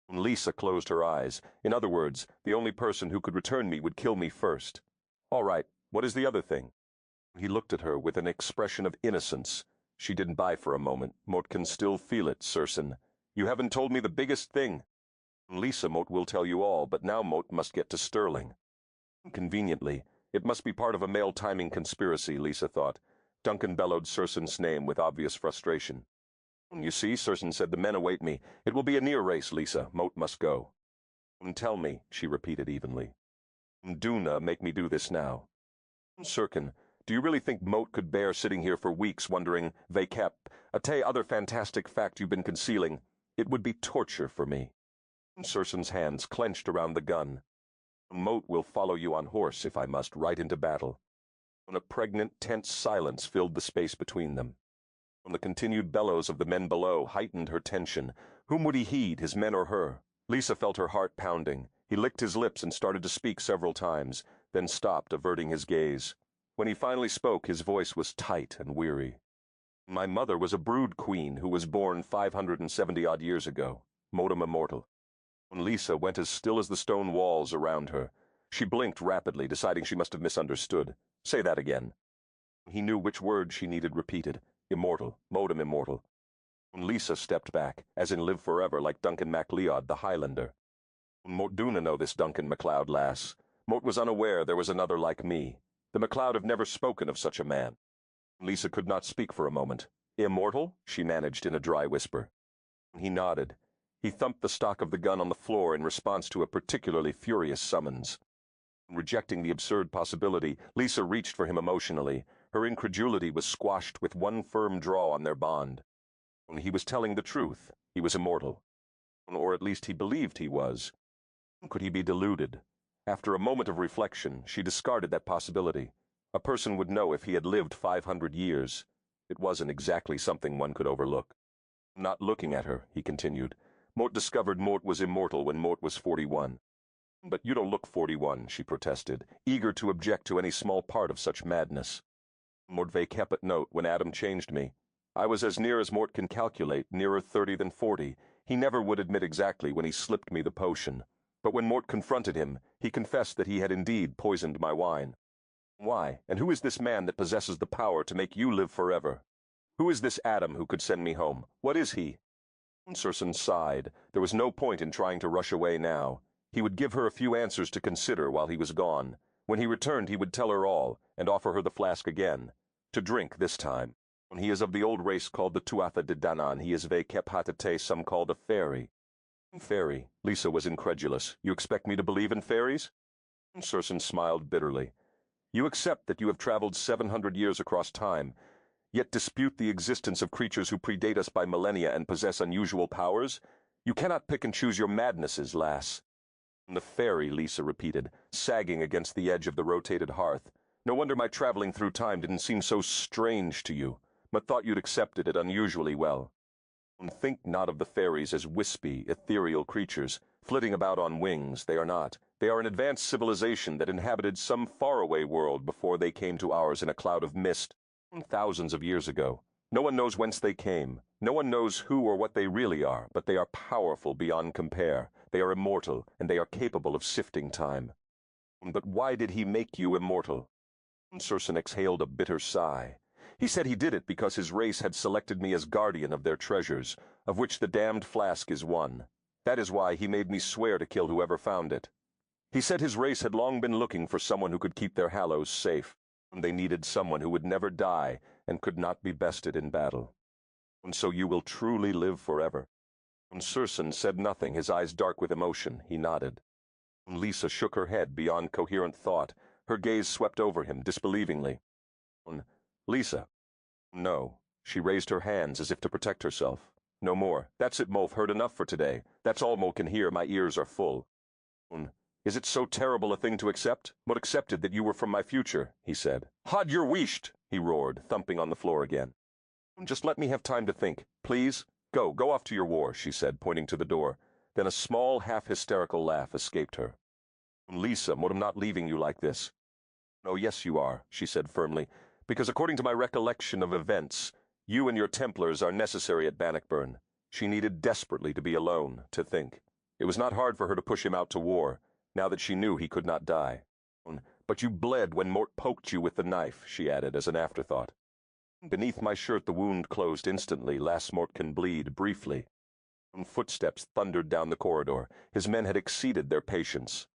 Lisa closed her eyes. "In other words, the only person who could return me would kill me first. All right, what is the other thing?" He looked at her with an expression of innocence. She didn't buy for a moment. "Mort can still feel it, Circenn. You haven't told me the biggest thing." "Lisa, Mort will tell you all, but now Mort must get to Sterling." Conveniently, it must be part of a male timing conspiracy, Lisa thought. Duncan bellowed Circenn's name with obvious frustration. "You see," Circenn said, "the men await me. It will be a near race, Lisa. Moat must go." "Tell me," she repeated evenly. "Duna, make me do this now." "Circenn, do you really think Moat could bear sitting here for weeks wondering, Vekep, other fantastic fact you've been concealing? It would be torture for me." Circenn's hands clenched around the gun. "Moat will follow you on horse, if I must, right into battle." A pregnant, tense silence filled the space between them. The continued bellows of the men below heightened her tension. Whom would he heed, his men or her? Lisa felt her heart pounding. He licked his lips and started to speak several times, then stopped, averting his gaze. When he finally spoke, his voice was tight and weary. "My mother was a brood queen who was born 570-odd years ago, modem immortal." Lisa went as still as the stone walls around her. She blinked rapidly, deciding she must have misunderstood. "Say that again." He knew which word she needed repeated. Immortal, modem immortal. Lisa stepped back, as in live forever, like Duncan MacLeod, the Highlander. "Mort Duna know this Duncan MacLeod, lass. Mort was unaware there was another like me. The MacLeod have never spoken of such a man." Lisa could not speak for a moment. "Immortal?" she managed in a dry whisper. He nodded. He thumped the stock of the gun on the floor in response to a particularly furious summons. Rejecting the absurd possibility, Lisa reached for him emotionally. Her incredulity was squashed with one firm draw on their bond. He was telling the truth. He was immortal. Or at least he believed he was. Could he be deluded? After a moment of reflection, she discarded that possibility. A person would know if he had lived 500 years. It wasn't exactly something one could overlook. "Not looking at her," he continued. "Mort discovered Mort was immortal when Mort was 41. "But you don't look 41, she protested, eager to object to any small part of such madness. "Mort Vekep note when Adam changed me. I was as near as Mort can calculate, nearer 30 than 40. He never would admit exactly when he slipped me the potion. But when Mort confronted him, he confessed that he had indeed poisoned my wine." "Why, and who is this man that possesses the power to make you live forever? Who is this Adam who could send me home? What is he?" Circenn sighed. There was no point in trying to rush away now. He would give her a few answers to consider while he was gone. When he returned, he would tell her all, and offer her the flask again. To drink this time. He is of the old race called the Tuatha de Danann. He is Vekep Hatate, some called a fairy. "Fairy?" Lisa was incredulous. "You expect me to believe in fairies?" Circenn smiled bitterly. "You accept that you have traveled 700 years across time, yet dispute the existence of creatures who predate us by millennia and possess unusual powers? You cannot pick and choose your madnesses, lass." "The fairy," Lisa repeated, sagging against the edge of the rotated hearth. "No wonder my traveling through time didn't seem so strange to you, but thought you'd accepted it unusually well. Think not of the fairies as wispy, ethereal creatures, flitting about on wings. They are not. They are an advanced civilization that inhabited some faraway world before they came to ours in a cloud of mist, thousands of years ago. No one knows whence they came. No one knows who or what they really are, but they are powerful beyond compare. They are immortal, and they are capable of sifting time." "But why did he make you immortal?" Circenn exhaled a bitter sigh. "He said he did it because his race had selected me as guardian of their treasures, of which the damned flask is one. That is why he made me swear to kill whoever found it. He said his race had long been looking for someone who could keep their hallows safe. They needed someone who would never die and could not be bested in battle. And so you will truly live forever." Circenn said nothing, his eyes dark with emotion. He nodded. Lisa shook her head beyond coherent thought. Her gaze swept over him, disbelievingly. "Lisa." "No." She raised her hands as if to protect herself. No more. That's it, Mulf. Heard enough for today. That's all Mo can hear. My ears are full. Is it so terrible a thing to accept? Mot accepted that you were from my future, he said. Had your wished, he roared, thumping on the floor again. Just let me have time to think, please. Go off to your war, she said, pointing to the door. Then a small, half-hysterical laugh escaped her. Lisa, Mot, I'm not leaving you like this. No, yes you are, she said firmly, because according to my recollection of events, you and your Templars are necessary at Bannockburn. She needed desperately to be alone, to think. It was not hard for her to push him out to war, now that she knew he could not die. But you bled when Mort poked you with the knife, she added as an afterthought. Beneath my shirt the wound closed instantly. Lass Mort can bleed, briefly. Footsteps thundered down the corridor. His men had exceeded their patience.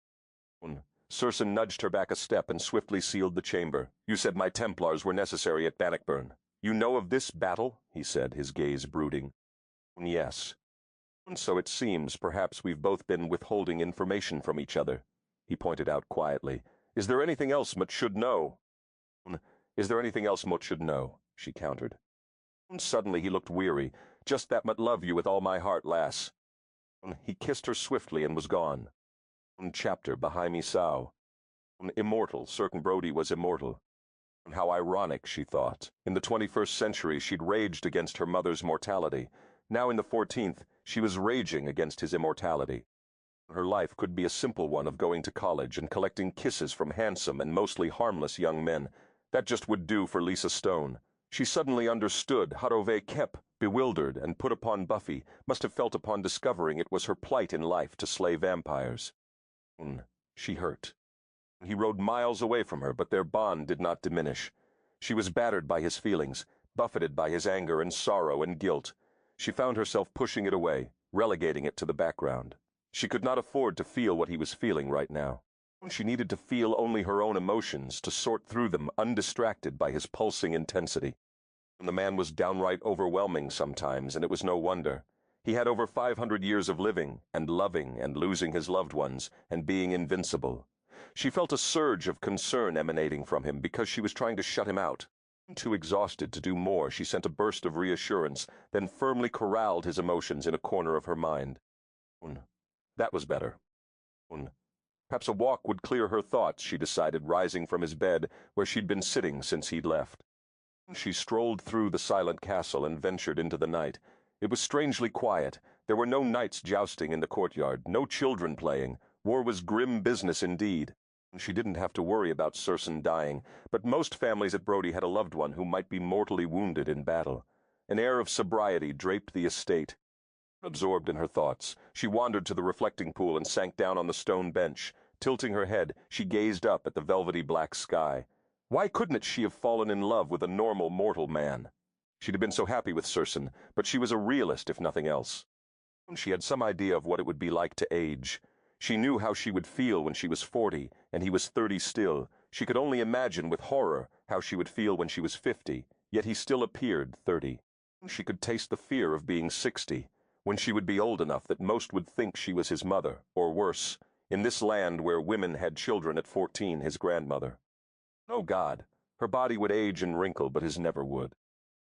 Circenn nudged her back a step and swiftly sealed the chamber. You said my Templars were necessary at Bannockburn. You know of this battle? He said, his gaze brooding. Yes. So it seems perhaps we've both been withholding information from each other, he pointed out quietly. Is there anything else Mot should know? Is there anything else Mot should know? She countered. Suddenly he looked weary. Just that Mot love you with all my heart, lass. He kissed her swiftly and was gone. Chapter Behind me sow. Immortal, Circenn Brodie was immortal. How ironic, she thought. In the 21st century she'd raged against her mother's mortality. Now in the 14th, she was raging against his immortality. Her life could be a simple one of going to college and collecting kisses from handsome and mostly harmless young men. That just would do for Lisa Stone. She suddenly understood Harove Kep, bewildered and put upon Buffy, must have felt upon discovering it was her plight in life to slay vampires. She hurt. He rode miles away from her, but their bond did not diminish. She was battered by his feelings, buffeted by his anger and sorrow and guilt. She found herself pushing it away, relegating it to the background. She could not afford to feel what he was feeling right now. She needed to feel only her own emotions, to sort through them undistracted by his pulsing intensity. The man was downright overwhelming sometimes, and it was no wonder. He had over 500 years of living, and loving, and losing his loved ones, and being invincible. She felt a surge of concern emanating from him because she was trying to shut him out. Too exhausted to do more, she sent a burst of reassurance, then firmly corralled his emotions in a corner of her mind. That was better. Perhaps a walk would clear her thoughts, she decided, rising from his bed, where she'd been sitting since he'd left. She strolled through the silent castle and ventured into the night. It was strangely quiet. There were no knights jousting in the courtyard, no children playing. War was grim business indeed. She didn't have to worry about Circenn dying, but most families at Brodie had a loved one who might be mortally wounded in battle. An air of sobriety draped the estate. Absorbed in her thoughts, she wandered to the reflecting pool and sank down on the stone bench. Tilting her head, she gazed up at the velvety black sky. Why couldn't she have fallen in love with a normal mortal man? She'd have been so happy with Circenn, but she was a realist if nothing else. She had some idea of what it would be like to age. She knew how she would feel when she was 40, and he was 30 still. She could only imagine with horror how she would feel when she was 50, yet he still appeared 30. She could taste the fear of being 60, when she would be old enough that most would think she was his mother, or worse, in this land where women had children at 14, his grandmother. Oh God, her body would age and wrinkle, but his never would.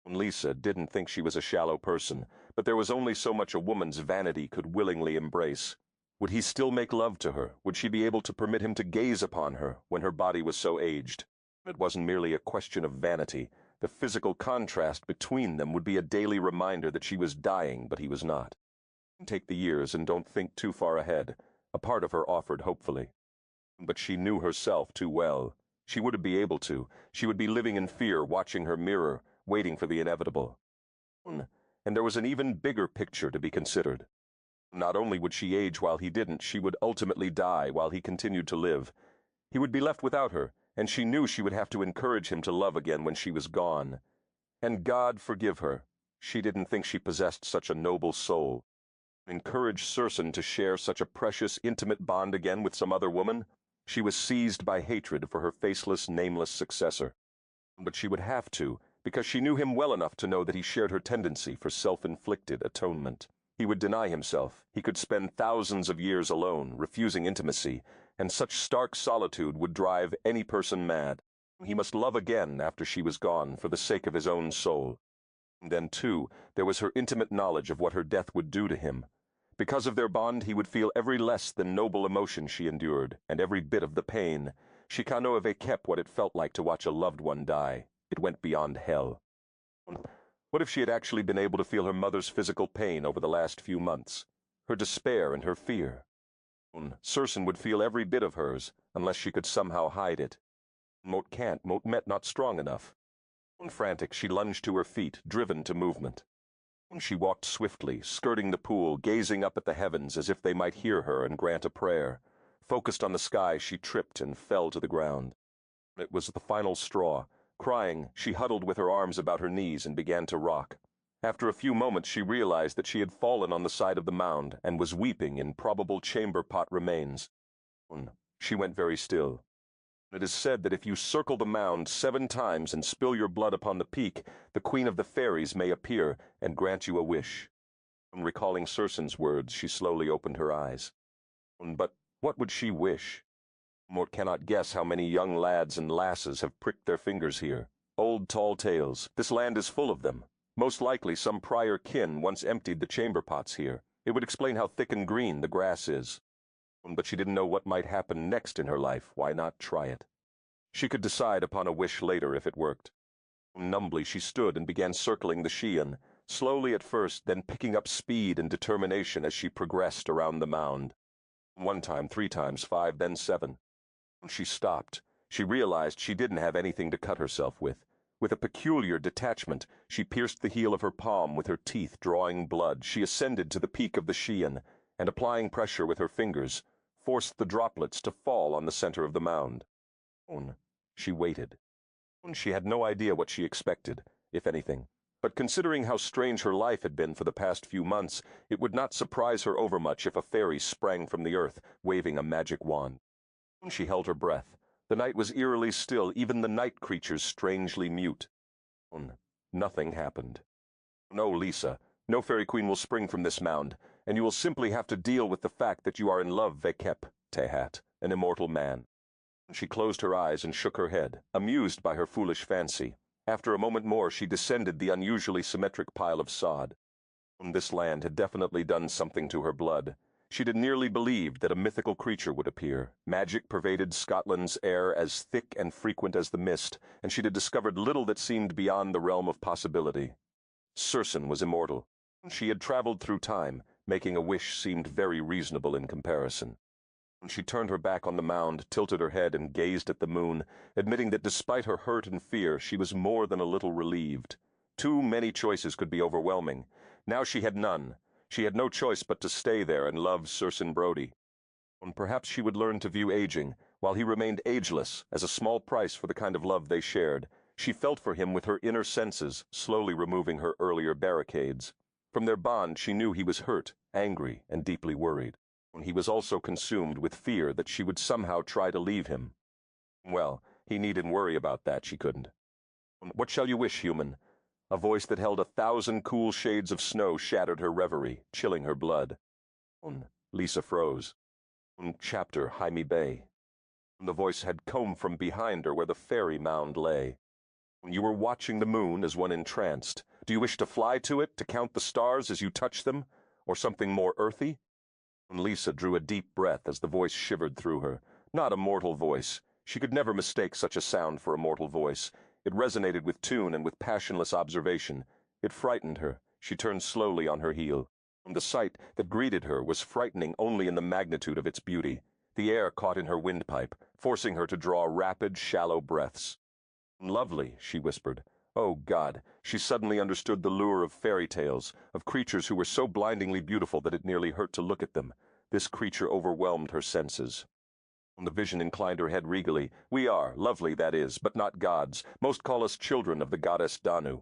Lisa didn't think she was a shallow person, but there was only so much a woman's vanity could willingly embrace. Would he still make love to her? Would she be able to permit him to gaze upon her when her body was so aged? It wasn't merely a question of vanity. The physical contrast between them would be a daily reminder that she was dying, but he was not. Take the years and don't think too far ahead, a part of her offered hopefully. But she knew herself too well. She wouldn't be able to. She would be living in fear, watching her mirror, waiting for the inevitable. And there was an even bigger picture to be considered. Not only would she age while he didn't, she would ultimately die while he continued to live. He would be left without her, and she knew she would have to encourage him to love again when she was gone. And God forgive her. She didn't think she possessed such a noble soul. Encourage Circenn to share such a precious, intimate bond again with some other woman? She was seized by hatred for her faceless, nameless successor. But she would have to, because she knew him well enough to know that he shared her tendency for self-inflicted atonement. He would deny himself. He could spend thousands of years alone, refusing intimacy, and such stark solitude would drive any person mad. He must love again after she was gone for the sake of his own soul. Then, too, there was her intimate knowledge of what her death would do to him. Because of their bond, he would feel every less than noble emotion she endured, and every bit of the pain. She n'avait kept what it felt like to watch a loved one die. It went beyond hell. What if she had actually been able to feel her mother's physical pain over the last few months? Her despair and her fear. Circenn would feel every bit of hers, unless she could somehow hide it. Moat can't, Moat met not strong enough. Frantic, she lunged to her feet, driven to movement. She walked swiftly, skirting the pool, gazing up at the heavens as if they might hear her and grant a prayer. Focused on the sky, she tripped and fell to the ground. It was the final straw. Crying, she huddled with her arms about her knees and began to rock. After a few moments, she realized that she had fallen on the side of the mound and was weeping in probable chamber pot remains. She went very still. It is said that if you circle the mound 7 times and spill your blood upon the peak, the Queen of the Fairies may appear and grant you a wish. Recalling Circenn's words, she slowly opened her eyes. But what would she wish? Mort cannot guess how many young lads and lasses have pricked their fingers here. Old tall tales. This land is full of them. Most likely some prior kin once emptied the chamber pots here. It would explain how thick and green the grass is. But she didn't know what might happen next in her life. Why not try it? She could decide upon a wish later if it worked. Numbly she stood and began circling the Sheehan, slowly at first, then picking up speed and determination as she progressed around the mound. 1 time, 3 times, 5, then 7. She stopped. She realized she didn't have anything to cut herself with. With a peculiar detachment, she pierced the heel of her palm with her teeth, drawing blood. She ascended to the peak of the Sheehan, and applying pressure with her fingers, forced the droplets to fall on the center of the mound. She waited. She had no idea what she expected, if anything, but considering how strange her life had been for the past few months, it would not surprise her overmuch if a fairy sprang from the earth, waving a magic wand. She held her breath. The night was eerily still, even the night creatures strangely mute. Nothing happened. No, Lisa, no fairy queen will spring from this mound, and you will simply have to deal with the fact that you are in love avec Tehat, an immortal man. She closed her eyes and shook her head, amused by her foolish fancy. After a moment more, she descended the unusually symmetric pile of sod. This land had definitely done something to her blood. She'd nearly believed that a mythical creature would appear. Magic pervaded Scotland's air as thick and frequent as the mist, and she'd discovered little that seemed beyond the realm of possibility. Circenn was immortal. She had traveled through time, making a wish seemed very reasonable in comparison. She turned her back on the mound, tilted her head, and gazed at the moon, admitting that despite her hurt and fear, she was more than a little relieved. Too many choices could be overwhelming. Now she had none. She had no choice but to stay there and love Circenn Brodie. And perhaps she would learn to view aging, while he remained ageless, as a small price for the kind of love they shared. She felt for him with her inner senses, slowly removing her earlier barricades. From their bond, she knew he was hurt, angry, and deeply worried. He was also consumed with fear that she would somehow try to leave him. Well, he needn't worry about that, she couldn't. What shall you wish, human? A voice that held 1,000 cool shades of snow shattered her reverie, chilling her blood. Lisa froze. Chapter Jaime Bay. The voice had come from behind her where the fairy mound lay. You were watching the moon as one entranced. Do you wish to fly to it, to count the stars as you touch them? Or something more earthy? Lisa drew a deep breath as the voice shivered through her. Not a mortal voice. She could never mistake such a sound for a mortal voice. It resonated with tune and with passionless observation. It frightened her. She turned slowly on her heel. The sight that greeted her was frightening only in the magnitude of its beauty. The air caught in her windpipe, forcing her to draw rapid, shallow breaths. Lovely, she whispered. Oh, God, she suddenly understood the lure of fairy tales, of creatures who were so blindingly beautiful that it nearly hurt to look at them. This creature overwhelmed her senses. The vision inclined her head regally. We are, lovely that is, but not gods. Most call us children of the goddess Danu.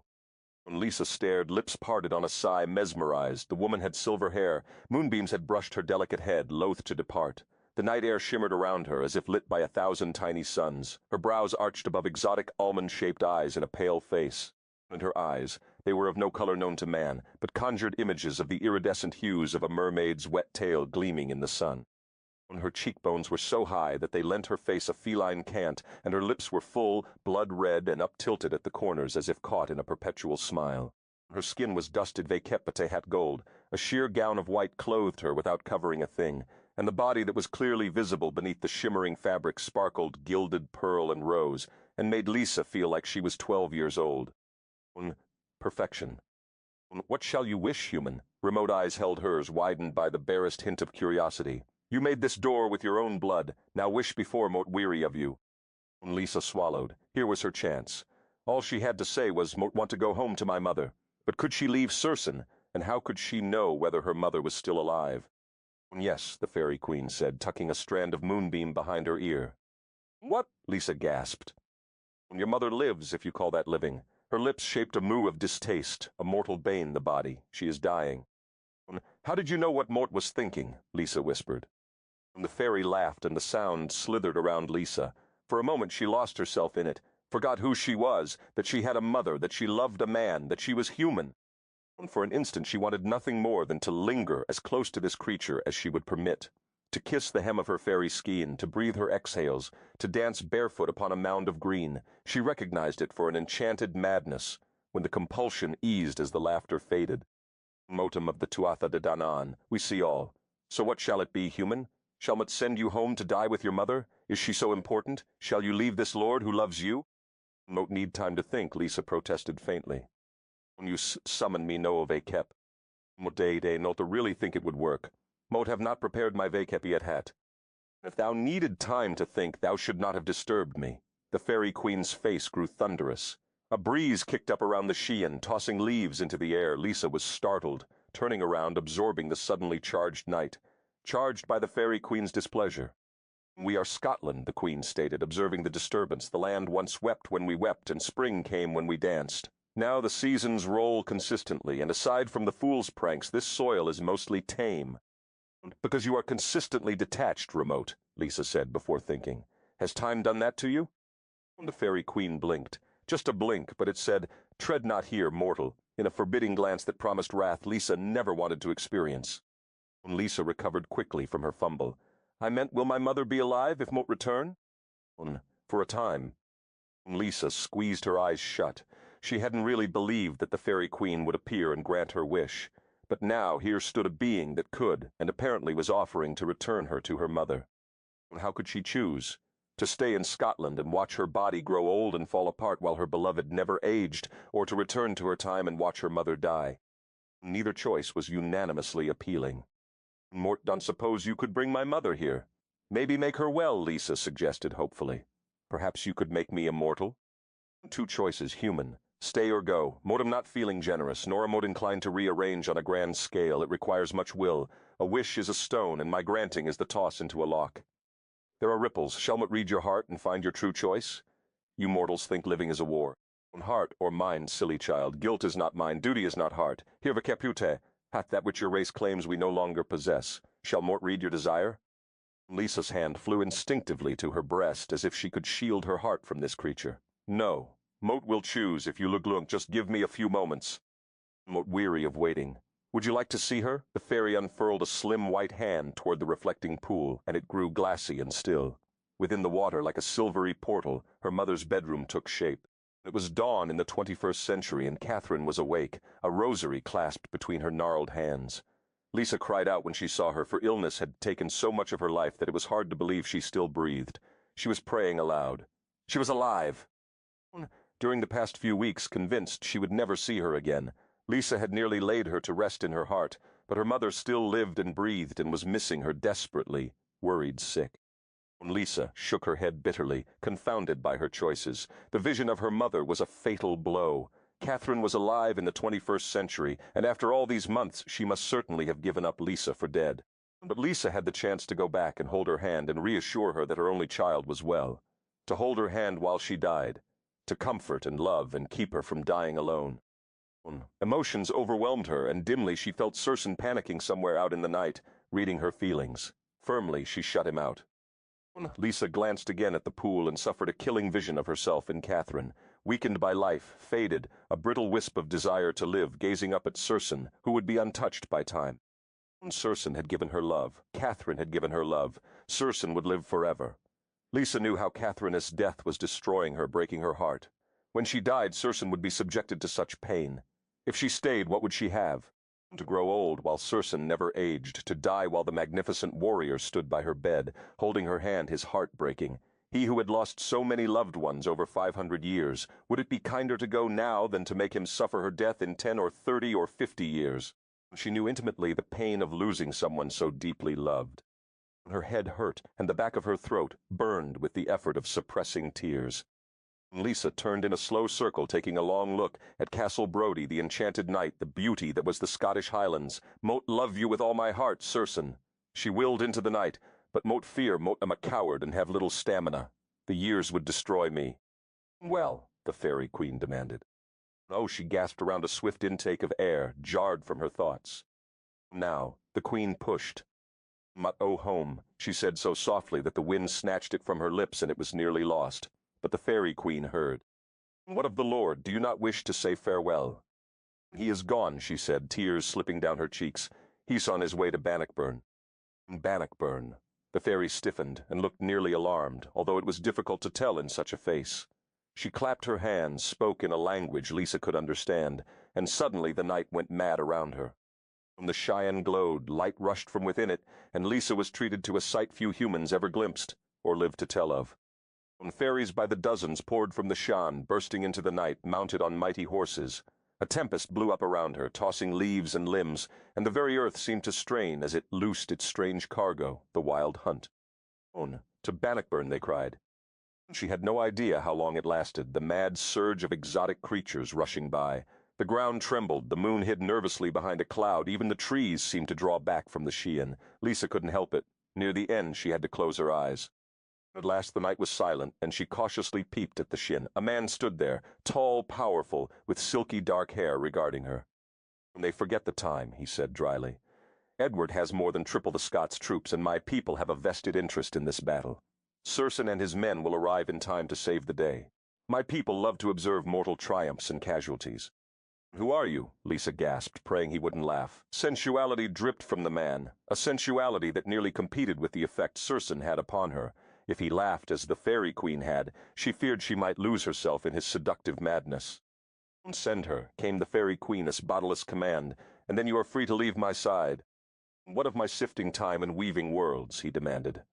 Lisa stared, lips parted on a sigh, mesmerized. The woman had silver hair. Moonbeams had brushed her delicate head, loath to depart. The night air shimmered around her as if lit by 1,000 tiny suns. Her brows arched above exotic almond-shaped eyes in a pale face. And her eyes, they were of no color known to man, but conjured images of the iridescent hues of a mermaid's wet tail gleaming in the sun. Her cheekbones were so high that they lent her face a feline cant, and her lips were full, blood-red, and up-tilted at the corners as if caught in a perpetual smile. Her skin was dusted vekepate gold. A sheer gown of white clothed her without covering a thing, and the body that was clearly visible beneath the shimmering fabric sparkled gilded pearl and rose, and made Lisa feel like she was 12 years old. Perfection. What shall you wish, human? Remote eyes held hers, widened by the barest hint of curiosity. You made this door with your own blood. Now wish before mote weary of you. Lisa swallowed. Here was her chance. All she had to say was, mote want to go home to my mother. But could she leave Circenn, and how could she know whether her mother was still alive? Yes, the fairy queen said, tucking a strand of moonbeam behind her ear. What? Lisa gasped. Your mother lives, if you call that living. Her lips shaped a moue of distaste, a mortal bane the body. She is dying. How did you know what Mort was thinking? Lisa whispered. The fairy laughed, and the sound slithered around Lisa. For a moment she lost herself in it, forgot who she was, that she had a mother, that she loved a man, that she was human. For an instant she wanted nothing more than to linger as close to this creature as she would permit, to kiss the hem of her fairy skein, to breathe her exhales, to dance barefoot upon a mound of green. She recognized it for an enchanted madness, when the compulsion eased as the laughter faded. Motem of the Tuatha de Danann, we see all. So what shall it be, human? Shall it send you home to die with your mother? Is she so important? Shall you leave this lord who loves you? Mote need time to think, Lisa protested faintly. You summon me no vekep. Mote de not to really think it would work. Mote have not prepared my vekep yet hat. If thou needed time to think, thou should not have disturbed me. The fairy queen's face grew thunderous. A breeze kicked up around the Sheehan, tossing leaves into the air. Lisa was startled, turning around, absorbing the suddenly charged night, charged by the fairy queen's displeasure. We are Scotland, the queen stated, observing the disturbance. The land once wept when we wept, and spring came when we danced. Now the seasons roll consistently, and aside from the fool's pranks, this soil is mostly tame. Because you are consistently detached, Remote, Lisa said before thinking. Has time done that to you? The fairy queen blinked. Just a blink, but it said, tread not here, mortal, in a forbidding glance that promised wrath Lisa never wanted to experience. Lisa recovered quickly from her fumble. I meant, will my mother be alive if Mote return? For a time. Lisa squeezed her eyes shut. She hadn't really believed that the fairy queen would appear and grant her wish. But now here stood a being that could, and apparently was offering to return her to her mother. How could she choose? To stay in Scotland and watch her body grow old and fall apart while her beloved never aged, or to return to her time and watch her mother die? Neither choice was unanimously appealing. Mort don't suppose you could bring my mother here. Maybe make her well, Lisa suggested hopefully. Perhaps you could make me immortal? Two choices, human. Stay or go. Mort am not feeling generous, nor am I inclined to rearrange on a grand scale. It requires much will. A wish is a stone, and my granting is the toss into a loch. There are ripples. Shall Mort read your heart and find your true choice? You mortals think living is a war. Heart or mind, silly child. Guilt is not mine. Duty is not heart. Here vekepute. Hath that which your race claims we no longer possess. Shall Mort read your desire? Lisa's hand flew instinctively to her breast as if she could shield her heart from this creature. No. Mote will choose if you look. Just give me a few moments. Mote weary of waiting. Would you like to see her? The fairy unfurled a slim white hand toward the reflecting pool, and it grew glassy and still. Within the water, like a silvery portal, her mother's bedroom took shape. It was dawn in the 21st century, and Catherine was awake, a rosary clasped between her gnarled hands. Lisa cried out when she saw her, for illness had taken so much of her life that it was hard to believe she still breathed. She was praying aloud. She was alive! During the past few weeks, convinced she would never see her again, Lisa had nearly laid her to rest in her heart, but her mother still lived and breathed and was missing her desperately, worried sick. Lisa shook her head bitterly, confounded by her choices. The vision of her mother was a fatal blow. Catherine was alive in the 21st century, and after all these months she must certainly have given up Lisa for dead. But Lisa had the chance to go back and hold her hand and reassure her that her only child was well. To hold her hand while she died. To comfort and love and keep her from dying alone. Emotions overwhelmed her, and dimly she felt Circenn panicking somewhere out in the night, reading her feelings. Firmly she shut him out. Lisa glanced again at the pool and suffered a killing vision of herself in Catherine, weakened by life, faded, a brittle wisp of desire to live, gazing up at Circenn, who would be untouched by time. Circenn had given her love. Catherine had given her love. Circenn would live forever. Lisa knew how Catherine's death was destroying her, breaking her heart. When she died, Circenn would be subjected to such pain. If she stayed, what would she have? To grow old while Circenn never aged, to die while the magnificent warrior stood by her bed, holding her hand, his heart breaking. He who had lost so many loved ones over 500 years, would it be kinder to go now than to make him suffer her death in 10 or 30 or 50 years? She knew intimately the pain of losing someone so deeply loved. Her head hurt, and the back of her throat burned with the effort of suppressing tears. Lisa turned in a slow circle, taking a long look at Castle Brodie, the enchanted knight, the beauty that was the Scottish Highlands. "Mote love you with all my heart, Circenn." She willed into the night, but mote fear mote am a coward and have little stamina. The years would destroy me. "Well," the fairy queen demanded. Oh, she gasped around a swift intake of air, jarred from her thoughts. Now, the queen pushed. "Mut oh home," she said so softly that the wind snatched it from her lips and it was nearly lost. But the fairy queen heard. "What of the Lord? Do you not wish to say farewell?" "He is gone," she said, tears slipping down her cheeks. "He's on his way to Bannockburn." Bannockburn. The fairy stiffened and looked nearly alarmed, although it was difficult to tell in such a face. She clapped her hands, spoke in a language Lisa could understand, and suddenly the night went mad around her. From the Cheyenne glowed, light rushed from within it, and Lisa was treated to a sight few humans ever glimpsed, or lived to tell of. When fairies by the dozens poured from the Shan, bursting into the night, mounted on mighty horses. A tempest blew up around her, tossing leaves and limbs, and the very earth seemed to strain as it loosed its strange cargo, the wild hunt. "To Bannockburn," they cried. She had no idea how long it lasted, the mad surge of exotic creatures rushing by. The ground trembled, the moon hid nervously behind a cloud, even the trees seemed to draw back from the Sheehan. Lisa couldn't help it. Near the end she had to close her eyes. At last the night was silent, and she cautiously peeped at the Shin. A man stood there, tall, powerful, with silky dark hair, regarding her. "They forget the time," he said dryly. "Edward has more than triple the Scots troops, and my people have a vested interest in this battle. Circenn and his men will arrive in time to save the day. My people love to observe mortal triumphs and casualties." "Who are you?" Lisa gasped, praying he wouldn't laugh. Sensuality dripped from the man, a sensuality that nearly competed with the effect Circenn had upon her. If he laughed as the fairy queen had, she feared she might lose herself in his seductive madness. "Send her," came the fairy queen's bodiless command, "and then you are free to leave my side." "What of my sifting time and weaving worlds?" he demanded.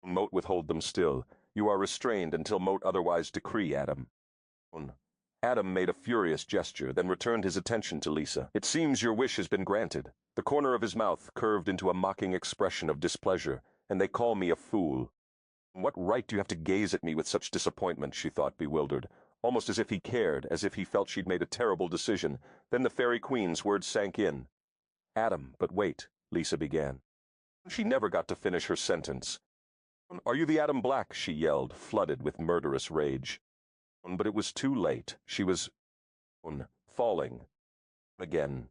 "Mote withhold them still. You are restrained until mote otherwise decree, Adam." Adam made a furious gesture, then returned his attention to Lisa. "It seems your wish has been granted." The corner of his mouth curved into a mocking expression of displeasure. "And they call me a fool." "What right do you have to gaze at me with such disappointment?" she thought, bewildered, almost as if he cared, as if he felt she'd made a terrible decision. Then the fairy queen's words sank in. "Adam, but wait," Lisa began. She never got to finish her sentence. "Are you the Adam Black?" she yelled, flooded with murderous rage. But it was too late. She was falling again.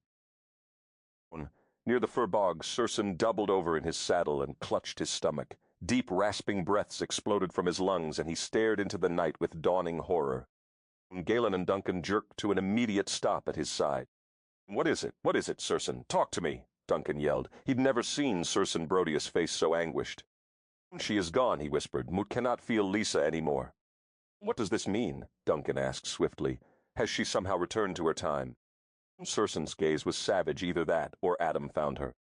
Near the fir bog, Circenn doubled over in his saddle and clutched his stomach. Deep, rasping breaths exploded from his lungs, and he stared into the night with dawning horror. Galen and Duncan jerked to an immediate stop at his side. "What is it? What is it, Circenn? Talk to me!" Duncan yelled. He'd never seen Circenn Brodie's face so anguished. "She is gone," he whispered. "Moot cannot feel Lisa any more." "What does this mean?" Duncan asked swiftly. "Has she somehow returned to her time?" Circenn's gaze was savage, either that, or Adam found her.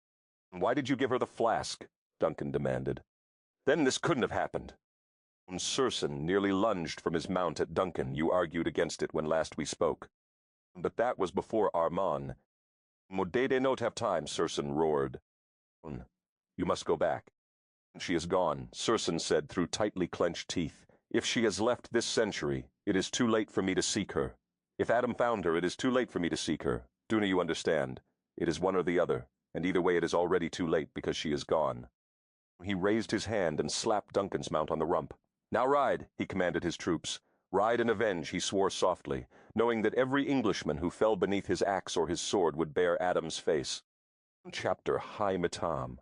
"Why did you give her the flask?" Duncan demanded. "Then this couldn't have happened." Circenn nearly lunged from his mount at Duncan. "You argued against it when last we spoke." "But that was before Armand." "Modede not have time," Circenn roared. "You must go back." "She is gone," Circenn said through tightly clenched teeth. "If she has left this century, it is too late for me to seek her. If Adam found her, it is too late for me to seek her. Do you understand? It is one or the other, and either way it is already too late because she is gone." He raised his hand and slapped Duncan's mount on the rump. "Now ride," he commanded his troops. "Ride and avenge," he swore softly, knowing that every Englishman who fell beneath his axe or his sword would bear Adam's face. Chapter High Matam.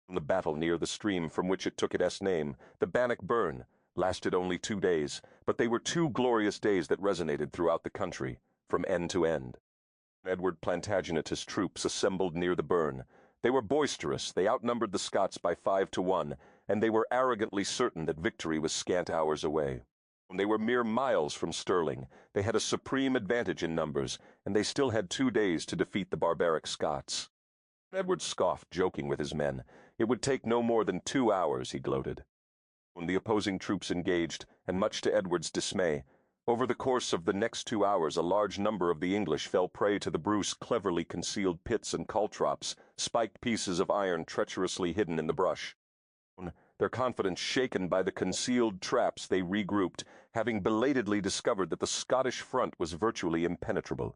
The battle near the stream from which it took its name, the Bannockburn, lasted only 2 days, but they were 2 glorious days that resonated throughout the country, from end to end. Edward Plantagenet's troops assembled near the burn. They were boisterous, they outnumbered the Scots by 5 to 1, and they were arrogantly certain that victory was scant hours away. They were mere miles from Stirling. They had a supreme advantage in numbers, and they still had 2 days to defeat the barbaric Scots. Edward scoffed, joking with his men. It would take no more than 2 hours, he gloated. When the opposing troops engaged, and much to Edward's dismay, over the course of the next 2 hours a large number of the English fell prey to the Bruce cleverly concealed pits and caltrops, spiked pieces of iron treacherously hidden in the brush. Their confidence shaken by the concealed traps, they regrouped, having belatedly discovered that the Scottish front was virtually impenetrable.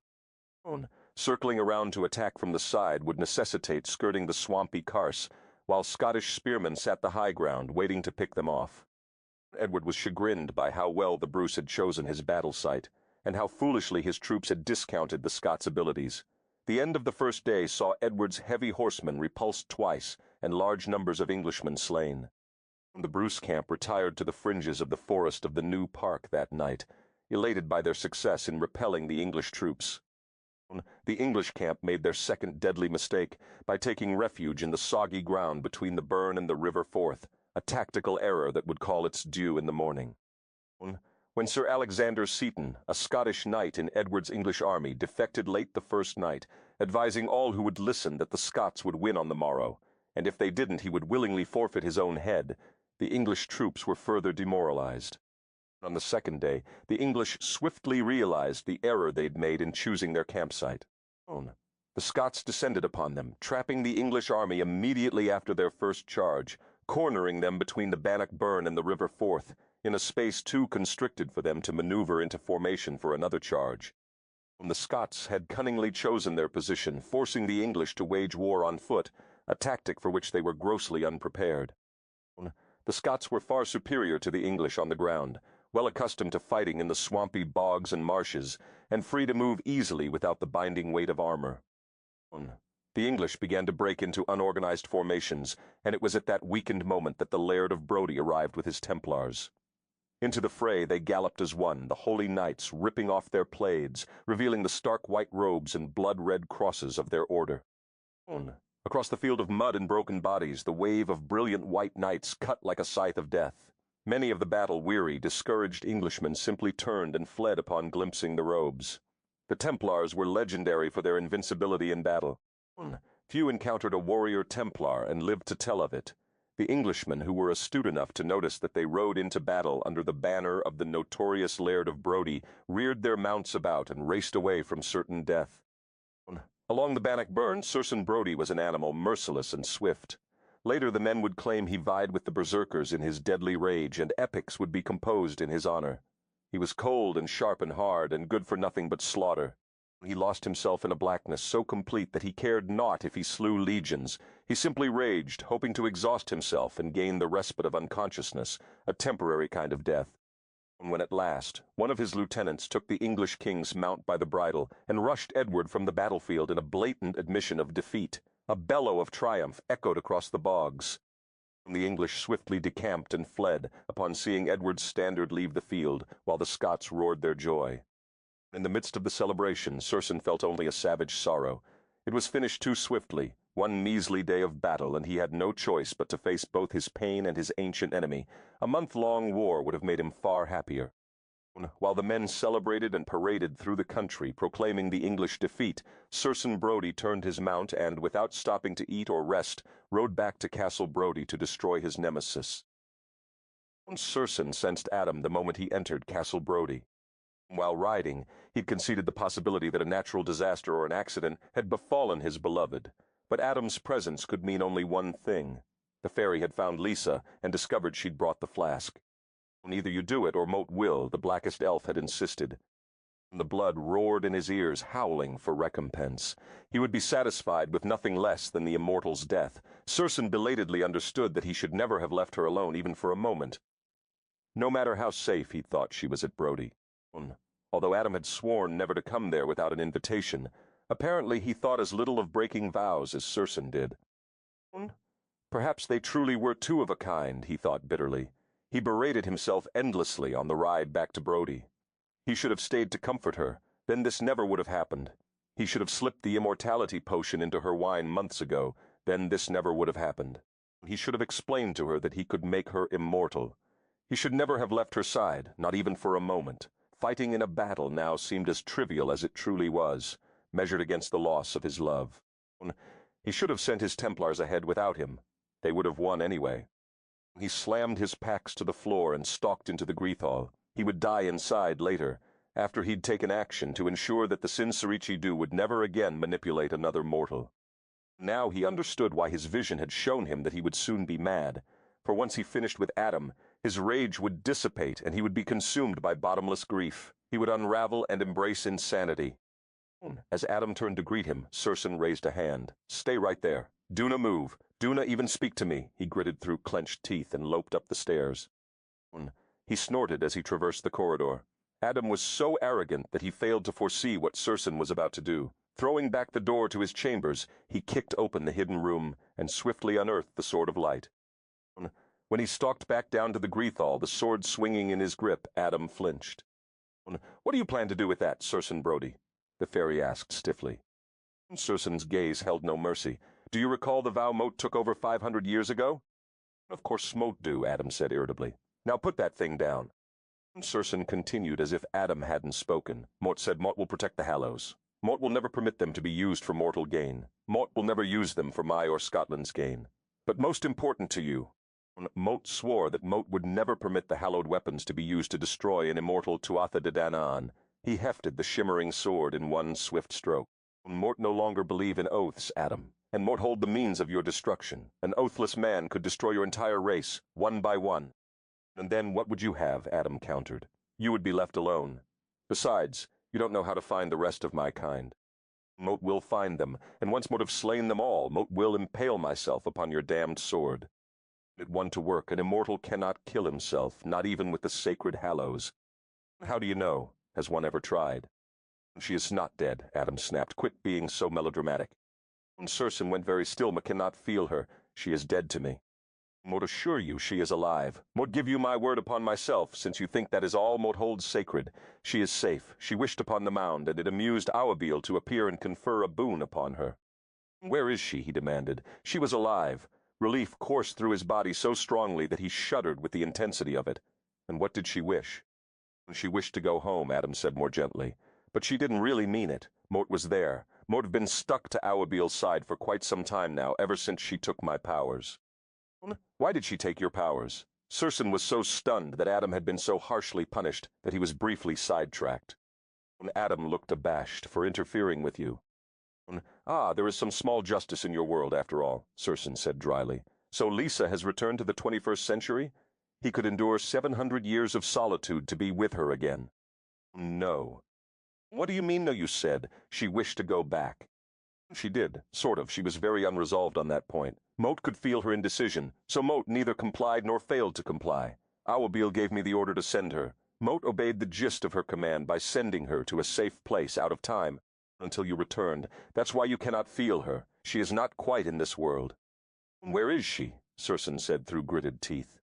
Circling around to attack from the side would necessitate skirting the swampy carse, while Scottish spearmen sat the high ground, waiting to pick them off. Edward was chagrined by how well the Bruce had chosen his battle site, and how foolishly his troops had discounted the Scots' abilities. The end of the first day saw Edward's heavy horsemen repulsed twice, and large numbers of Englishmen slain. The Bruce camp retired to the fringes of the forest of the New Park that night, elated by their success in repelling the English troops. The English camp made their second deadly mistake by taking refuge in the soggy ground between the burn and the River Forth, a tactical error that would call its due in the morning. When Sir Alexander Seton, a Scottish knight in Edward's English army, defected late the first night, advising all who would listen that the Scots would win on the morrow, and if they didn't he would willingly forfeit his own head, the English troops were further demoralized. On the second day, the English swiftly realized the error they'd made in choosing their campsite. The Scots descended upon them, trapping the English army immediately after their first charge, cornering them between the Bannock Burn and the River Forth, in a space too constricted for them to maneuver into formation for another charge. The Scots had cunningly chosen their position, forcing the English to wage war on foot, a tactic for which they were grossly unprepared. The Scots were far superior to the English on the ground, well accustomed to fighting in the swampy bogs and marshes, and free to move easily without the binding weight of armor. The English began to break into unorganized formations, and it was at that weakened moment that the Laird of Brodie arrived with his Templars. Into the fray they galloped as one, the holy knights ripping off their plaids, revealing the stark white robes and blood-red crosses of their order. Across the field of mud and broken bodies, the wave of brilliant white knights cut like a scythe of death. Many of the battle-weary, discouraged Englishmen simply turned and fled upon glimpsing the robes. The Templars were legendary for their invincibility in battle. Few encountered a warrior Templar and lived to tell of it. The Englishmen who were astute enough to notice that they rode into battle under the banner of the notorious Laird of Brodie reared their mounts about and raced away from certain death. Along the Bannock Burn, Circenn Brodie was an animal merciless and swift. Later the men would claim he vied with the berserkers in his deadly rage, and epics would be composed in his honor. He was cold and sharp and hard, and good for nothing but slaughter. He lost himself in a blackness so complete that he cared not if he slew legions. He simply raged, hoping to exhaust himself and gain the respite of unconsciousness, a temporary kind of death. When at last one of his lieutenants took the English king's mount by the bridle and rushed Edward from the battlefield in a blatant admission of defeat, a bellow of triumph echoed across the bogs. The English swiftly decamped and fled upon seeing Edward's standard leave the field, while the Scots roared their joy. In the midst of the celebration, Circenn felt only a savage sorrow. It was finished too swiftly, one measly day of battle, and he had no choice but to face both his pain and his ancient enemy. A month-long war would have made him far happier. While the men celebrated and paraded through the country, proclaiming the English defeat, Circenn Brodie turned his mount and, without stopping to eat or rest, rode back to Castle Brodie to destroy his nemesis. Circenn sensed Adam the moment he entered Castle Brodie. While riding, he'd conceded the possibility that a natural disaster or an accident had befallen his beloved, but Adam's presence could mean only one thing. The fairy had found Lisa and discovered she'd brought the flask. Either you do it or Moat will, the blackest elf had insisted. The blood roared in his ears, howling for recompense. He would be satisfied with nothing less than the immortal's death. Circenn belatedly understood that he should never have left her alone even for a moment. No matter how safe he thought she was at Brodie. Although Adam had sworn never to come there without an invitation, apparently he thought as little of breaking vows as Circenn did. Perhaps they truly were two of a kind, he thought bitterly. He berated himself endlessly on the ride back to Brodie. He should have stayed to comfort her, then this never would have happened. He should have slipped the immortality potion into her wine months ago, then this never would have happened. He should have explained to her that he could make her immortal. He should never have left her side, not even for a moment. Fighting in a battle now seemed as trivial as it truly was, measured against the loss of his love. He should have sent his Templars ahead without him. They would have won anyway. He slammed his packs to the floor and stalked into the Greath Hall. He would die inside later, after he'd taken action to ensure that the Sinserichi would never again manipulate another mortal. Now he understood why his vision had shown him that he would soon be mad, for once he finished with Adam, his rage would dissipate and he would be consumed by bottomless grief. He would unravel and embrace insanity. As Adam turned to greet him, Circenn raised a hand. "Stay right there. Do not move. Do not even speak to me," he gritted through clenched teeth and loped up the stairs. He snorted as he traversed the corridor. Adam was so arrogant that he failed to foresee what Circenn was about to do. Throwing back the door to his chambers, he kicked open the hidden room and swiftly unearthed the Sword of Light. When he stalked back down to the Greath Hall, the sword swinging in his grip, Adam flinched. "What do you plan to do with that, Circenn Brodie?" the fairy asked stiffly. Circenn's gaze held no mercy. "Do you recall the vow Moat took over 500 years ago?" "Of course Moat do," Adam said irritably. "Now put that thing down." Circenn continued as if Adam hadn't spoken. "Moat said Moat will protect the Hallows. Moat will never permit them to be used for mortal gain. Moat will never use them for my or Scotland's gain. But most important to you, Moat swore that Moat would never permit the hallowed weapons to be used to destroy an immortal Tuatha De Danann." He hefted the shimmering sword in one swift stroke. "Moat no longer believe in oaths, Adam, and Moat hold the means of your destruction. An oathless man could destroy your entire race, one by one." "And then what would you have?" Adam countered. "You would be left alone. Besides, you don't know how to find the rest of my kind. Moat will find them, and once Moat have slain them all, Moat will impale myself upon your damned sword. It one to work, an immortal cannot kill himself, not even with the sacred hallows." "How do you know? Has one ever tried?" "She is not dead," Adam snapped. "Quit being so melodramatic." Circenn went very still, but cannot feel her. "She is dead to me." "Moat assure you she is alive. Moat give you my word upon myself, since you think that is all Moat holds sacred. She is safe. She wished upon the mound, and it amused Audiobook to appear and confer a boon upon her." "Where is she?" he demanded. "She was alive." Relief coursed through his body so strongly that he shuddered with the intensity of it. "And what did she wish?" "She wished to go home," Adam said more gently. "But she didn't really mean it. Moat was there. Moat had been stuck to Awabil's side for quite some time now, ever since she took my powers." "Why did she take your powers?" Circenn was so stunned that Adam had been so harshly punished that he was briefly sidetracked. Adam looked abashed for interfering with you. "Ah, there is some small justice in your world, after all," Circenn said dryly. "So Lisa has returned to the 21st century? He could endure 700 years of solitude to be with her again." "No." "What do you mean, no, you said? She wished to go back." "She did, sort of. She was very unresolved on that point. Moat could feel her indecision, so Moat neither complied nor failed to comply. Awabil gave me the order to send her. Moat obeyed the gist of her command by sending her to a safe place out of time, until you returned. That's why you cannot feel her. She is not quite in this world." "Where is she?" Circenn said through gritted teeth.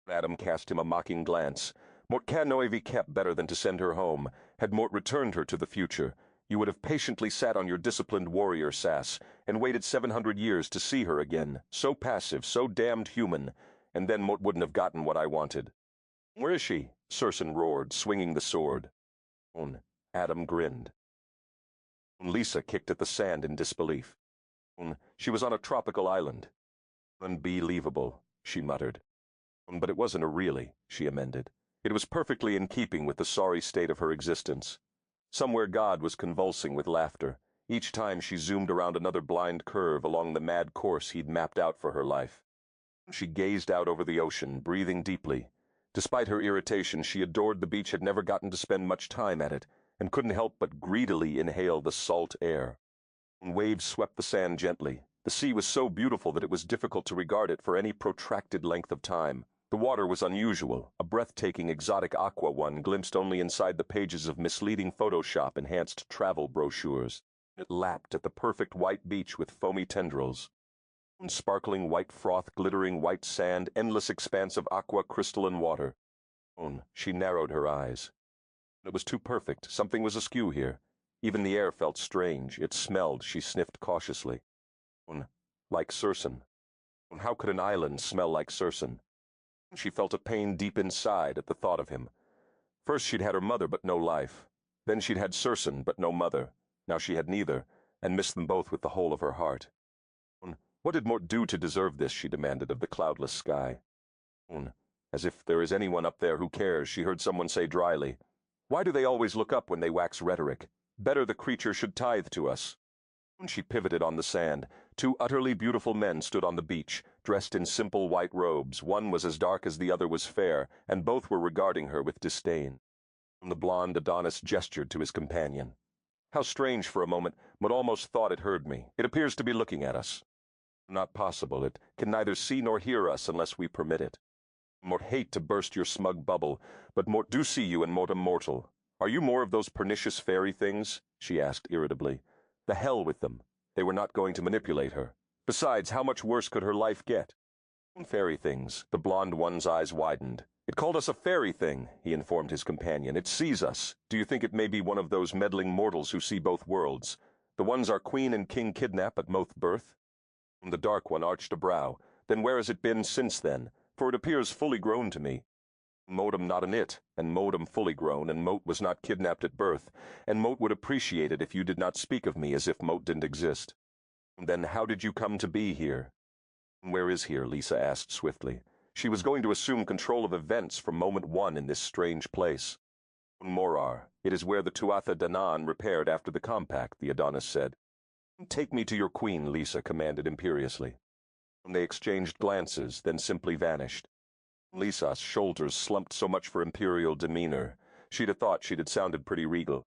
Adam cast him a mocking glance. "Moat cannot be kept better than to send her home. Had Moat returned her to the future, you would have patiently sat on your disciplined warrior sass, and waited 700 years to see her again, so passive, so damned human, and then Moat wouldn't have gotten what I wanted." "Where is she?" Circenn roared, swinging the sword. Adam grinned. Lisa kicked at the sand in disbelief. "She was on a tropical island." "Unbelievable," she muttered. "But it wasn't a really," she amended. "It was perfectly in keeping with the sorry state of her existence." Somewhere God was convulsing with laughter, each time she zoomed around another blind curve along the mad course he'd mapped out for her life. She gazed out over the ocean, breathing deeply. Despite her irritation, she adored the beach, had never gotten to spend much time at it, and couldn't help but greedily inhale the salt air. Waves swept the sand gently. The sea was so beautiful that it was difficult to regard it for any protracted length of time. The water was unusual, a breathtaking exotic aqua one glimpsed only inside the pages of misleading Photoshop-enhanced travel brochures. It lapped at the perfect white beach with foamy tendrils. Sparkling white froth, glittering white sand, endless expanse of aqua crystalline water. She narrowed her eyes. It was too perfect. Something was askew here. Even the air felt strange. It smelled, she sniffed cautiously. Like Circenn. How could an island smell like Circenn? She felt a pain deep inside at the thought of him. First she'd had her mother but no life. Then she'd had Circenn but no mother. Now she had neither, and missed them both with the whole of her heart. What did Mort do to deserve this, she demanded of the cloudless sky. As if there is anyone up there who cares, she heard someone say dryly. Why do they always look up when they wax rhetoric? Better the creature should tithe to us. She pivoted on the sand. Two utterly beautiful men stood on the beach, dressed in simple white robes. One was as dark as the other was fair, and both were regarding her with disdain. The blonde Adonis gestured to his companion. How strange for a moment, but almost thought it heard me. It appears to be looking at us. Not possible. It can neither see nor hear us unless we permit it. Mort, hate to burst your smug bubble, but Mort do see you and Mort immortal. Are you more of those pernicious fairy things? She asked irritably. The hell with them. They were not going to manipulate her. Besides, how much worse could her life get? Fairy things. The blonde one's eyes widened. It called us a fairy thing, he informed his companion. It sees us. Do you think it may be one of those meddling mortals who see both worlds? The ones our queen and king kidnap at Moth birth? The dark one arched a brow. Then where has it been since then? For it appears fully grown to me. Motem not an it, and Motem fully grown, and Mote was not kidnapped at birth, and Mote would appreciate it if you did not speak of me as if Mote didn't exist. Then how did you come to be here? Where is here? Lisa asked swiftly. She was going to assume control of events from moment one in this strange place. Morar. It is where the Tuatha Danann repaired after the compact, the Adonis said. Take me to your queen, Lisa commanded imperiously. They exchanged glances, then simply vanished. Lisa's shoulders slumped so much for imperial demeanor. She'd have thought she'd sounded pretty regal.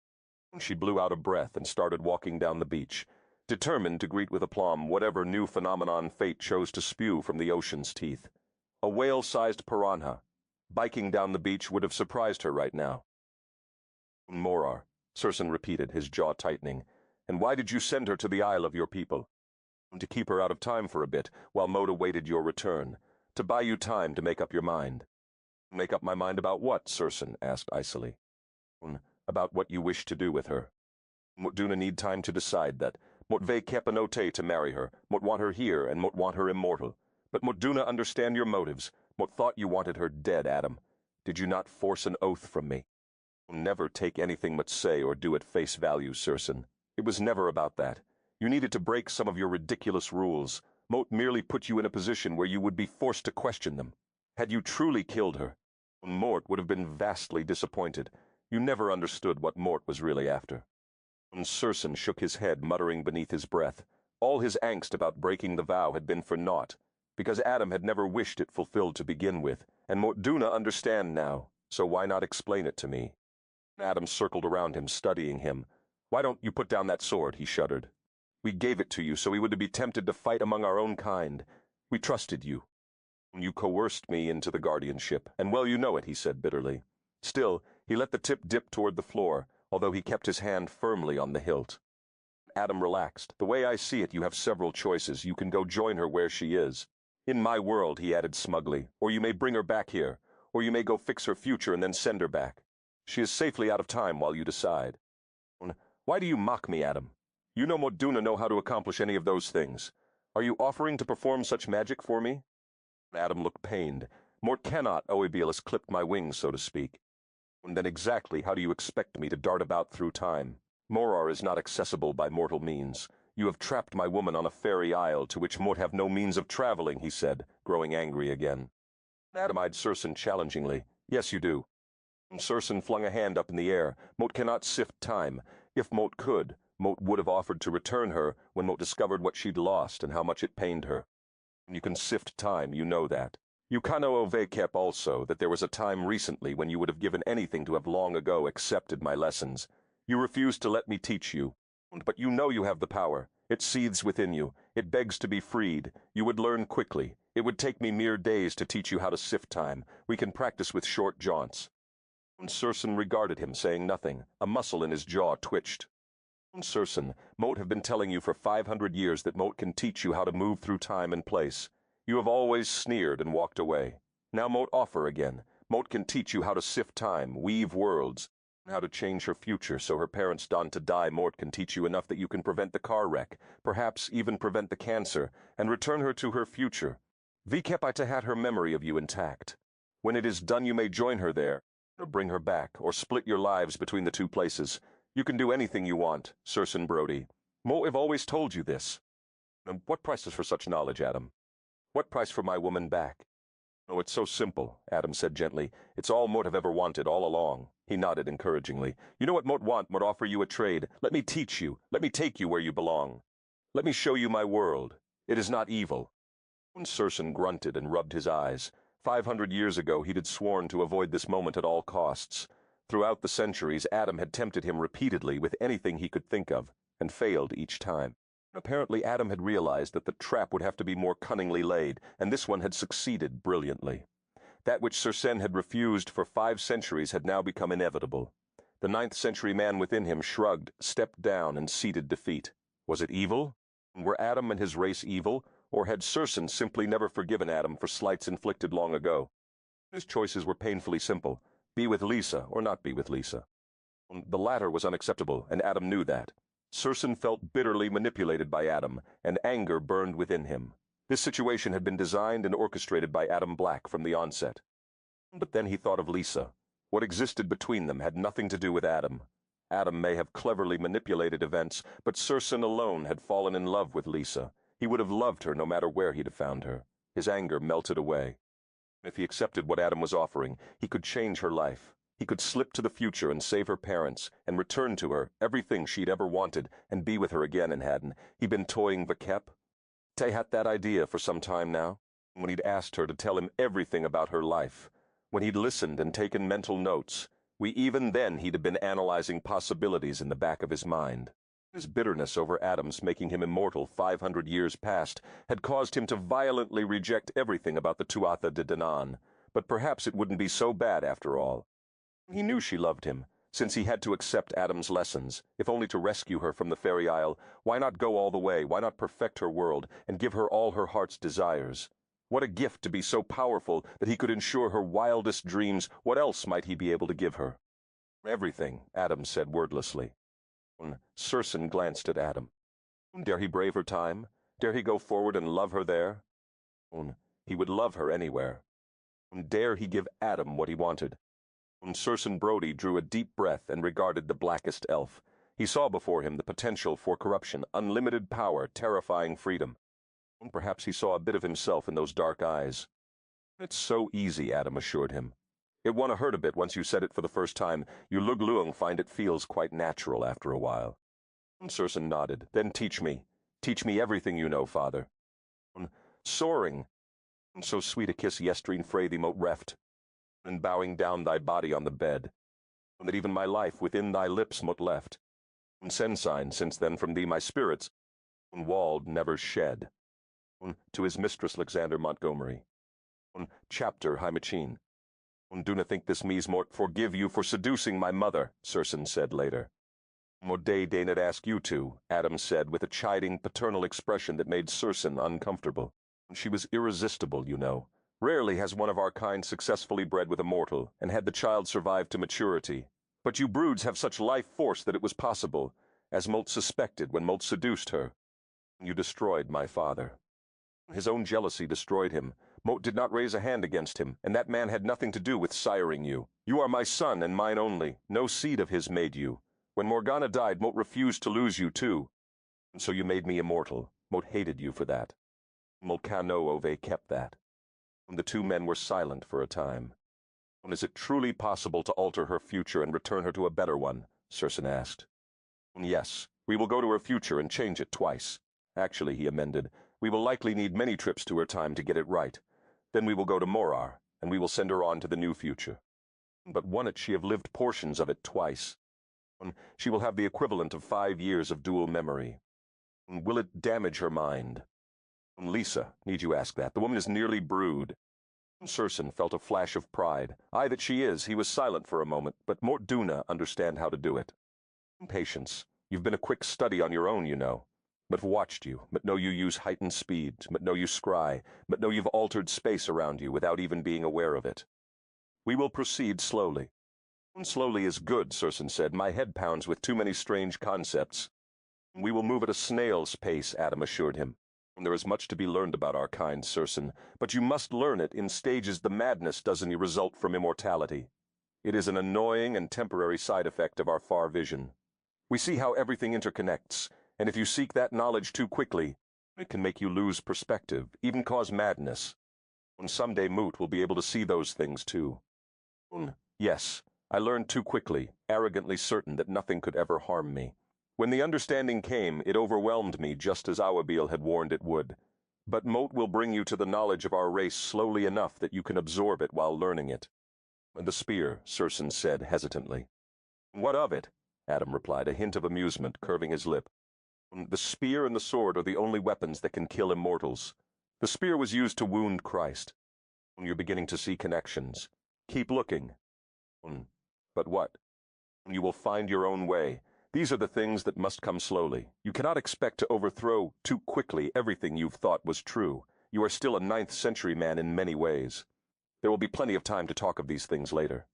She blew out a breath and started walking down the beach, determined to greet with aplomb whatever new phenomenon fate chose to spew from the ocean's teeth. A whale-sized piranha. Biking down the beach would have surprised her right now. Morar, Circenn repeated, his jaw tightening. And why did you send her to the isle of your people? To keep her out of time for a bit, while Mote awaited your return. To buy you time to make up your mind. Make up my mind about what? Circenn asked icily. About what you wish to do with her. Mot duna need time to decide that. Mot ve kepanote to marry her. Mot want her here, and Mot want her immortal. But Mot duna understand your motives. Mot thought you wanted her dead, Adam. Did you not force an oath from me? Never take anything Mot say or do at face value, Circenn. It was never about that. You needed to break some of your ridiculous rules. Mot merely put you in a position where you would be forced to question them. Had you truly killed her, Mort would have been vastly disappointed. You never understood what Mort was really after. Circenn shook his head, muttering beneath his breath. All his angst about breaking the vow had been for naught, because Adam had never wished it fulfilled to begin with, and Mort duna understand now, so why not explain it to me? Adam circled around him, studying him. Why don't you put down that sword? He shuddered. We gave it to you so we would be tempted to fight among our own kind. We trusted you. You coerced me into the guardianship, and well you know it, he said bitterly. Still, he let the tip dip toward the floor, although he kept his hand firmly on the hilt. Adam relaxed. The way I see it, you have several choices. You can go join her where she is. In my world, he added smugly, or you may bring her back here, or you may go fix her future and then send her back. She is safely out of time while you decide. Why do you mock me, Adam? You no Mot duna know how to accomplish any of those things. Are you offering to perform such magic for me? Adam looked pained. Mort cannot, Oebielus clipped my wings, so to speak. And then exactly how do you expect me to dart about through time? Morar is not accessible by mortal means. You have trapped my woman on a fairy isle to which Mort have no means of traveling, he said, growing angry again. Adam eyed Circenn challengingly. Yes, you do. Circenn flung a hand up in the air. Mot cannot sift time. If Mot could, Mot would have offered to return her when Mot discovered what she'd lost and how much it pained her. You can sift time, you know that. You kano ovekep also that there was a time recently when you would have given anything to have long ago accepted my lessons. You refused to let me teach you. But you know you have the power. It seethes within you. It begs to be freed. You would learn quickly. It would take me mere days to teach you how to sift time. We can practice with short jaunts. Circenn regarded him, saying nothing. A muscle in his jaw twitched. Circenn, Mot have been telling you for 500 years that Mot can teach you how to move through time and place. You have always sneered and walked away. Now Mot offer again. Mot can teach you how to sift time, weave worlds, how to change her future so her parents done to die. Mort can teach you enough that you can prevent the car wreck, perhaps even prevent the cancer, and return her to her future. Vikepai to had her memory of you intact. When it is done, you may join her there, or bring her back, or split your lives between the two places. You can do anything you want, Circenn Brodie. Mo have always told you this. And what price is for such knowledge, Adam? What price for my woman back? Oh, it's so simple, Adam said gently. It's all Mot have ever wanted all along. He nodded encouragingly. You know what Mot want? Mot offer you a trade. Let me teach you. Let me take you where you belong. Let me show you my world. It is not evil. Circenn grunted and rubbed his eyes. 500 years ago he'd sworn to avoid this moment at all costs. Throughout the centuries, Adam had tempted him repeatedly with anything he could think of, and failed each time. Apparently Adam had realized that the trap would have to be more cunningly laid, and this one had succeeded brilliantly. That which Circenn had refused for 5 centuries had now become inevitable. The 9th century man within him shrugged, stepped down, and ceded defeat. Was it evil? Were Adam and his race evil, or had Circenn simply never forgiven Adam for slights inflicted long ago? His choices were painfully simple: be with Lisa or not be with Lisa. The latter was unacceptable, and Adam knew that. Circenn felt bitterly manipulated by Adam, and anger burned within him. This situation had been designed and orchestrated by Adam Black from the onset. But then he thought of Lisa. What existed between them had nothing to do with Adam. Adam may have cleverly manipulated events, but Circenn alone had fallen in love with Lisa. He would have loved her no matter where he'd have found her. His anger melted away. If he accepted what Adam was offering, he could change her life. He could slip to the future and save her parents, and return to her everything she'd ever wanted, and be with her again in Haddon. He'd been toying Vakep. Tay had that idea for some time now, when he'd asked her to tell him everything about her life. When he'd listened and taken mental notes, even then he'd have been analyzing possibilities in the back of his mind. His bitterness over Adam's making him immortal 500 years past had caused him to violently reject everything about the Tuatha de Danann, but perhaps it wouldn't be so bad after all. He knew she loved him, since he had to accept Adam's lessons, if only to rescue her from the Fairy Isle. Why not go all the way? Why not perfect her world, and give her all her heart's desires? What a gift to be so powerful that he could ensure her wildest dreams. What else might he be able to give her? Everything, Adam said wordlessly. Circenn glanced at Adam. Dare he brave her time? Dare he go forward and love her there? He would love her anywhere. Dare he give Adam what he wanted? Circenn Brodie drew a deep breath and regarded the blackest elf. He saw before him the potential for corruption, unlimited power, terrifying freedom. Perhaps he saw a bit of himself in those dark eyes. It's so easy, Adam assured him. It wonna hurt a bit once you said it for the first time. You Lugluang find it feels quite natural after a while. Circenn nodded. Then teach me. Teach me everything you know, father. Soaring. So sweet a kiss yestreen fray thee mote reft, and bowing down thy body on the bed, and that even my life within thy lips mote left. Sensign, since then from thee my spirits, walled never shed. To his mistress Alexander Montgomery. Chapter Hymachine. Do not think this me's mort forgive you for seducing my mother, Circenn said later. Day dayn't ask you to, Adam said with a chiding paternal expression that made Circenn uncomfortable. She was irresistible, you know. Rarely has one of our kind successfully bred with a mortal, and had the child survived to maturity. But you broods have such life force that it was possible, as Molt suspected when Molt seduced her. You destroyed my father. His own jealousy destroyed him. Moat did not raise a hand against him, and that man had nothing to do with siring you. You are my son and mine only. No seed of his made you. When Morgana died, Moat refused to lose you too. And so you made me immortal. Moat hated you for that. Mulcano Ove kept that. And the two men were silent for a time. Is it truly possible to alter her future and return her to a better one? Circenn asked. Yes, we will go to her future and change it twice. Actually, he amended, we will likely need many trips to her time to get it right. Then we will go to Morar, and we will send her on to the new future. But won't she have lived portions of it twice? She will have the equivalent of 5 years of dual memory. Will it damage her mind? Lisa, need you ask that? The woman is nearly brood. Circenn felt a flash of pride. Aye, that she is. He was silent for a moment, but Mort Duna understand how to do it. Patience. You've been a quick study on your own, you know. But watched you, but know you use heightened speed, but know you scry, but know you've altered space around you without even being aware of it. We will proceed slowly. Slowly is good, Circenn said. My head pounds with too many strange concepts. We will move at a snail's pace, Adam assured him. There is much to be learned about our kind, Circenn, but you must learn it in stages. The madness doesn't result from immortality. It is an annoying and temporary side effect of our far vision. We see how everything interconnects, and if you seek that knowledge too quickly, it can make you lose perspective, even cause madness. And someday Moot will be able to see those things too. Yes, I learned too quickly, arrogantly certain that nothing could ever harm me. When the understanding came, it overwhelmed me just as Awabil had warned it would. But Moat will bring you to the knowledge of our race slowly enough that you can absorb it while learning it. The spear, Circenn said hesitantly. What of it? Adam replied, a hint of amusement curving his lip. The spear and the sword are the only weapons that can kill immortals. The spear was used to wound Christ. You're beginning to see connections. Keep looking. But what? You will find your own way. These are the things that must come slowly. You cannot expect to overthrow too quickly everything you've thought was true. You are still a 9th century man in many ways. There will be plenty of time to talk of these things later.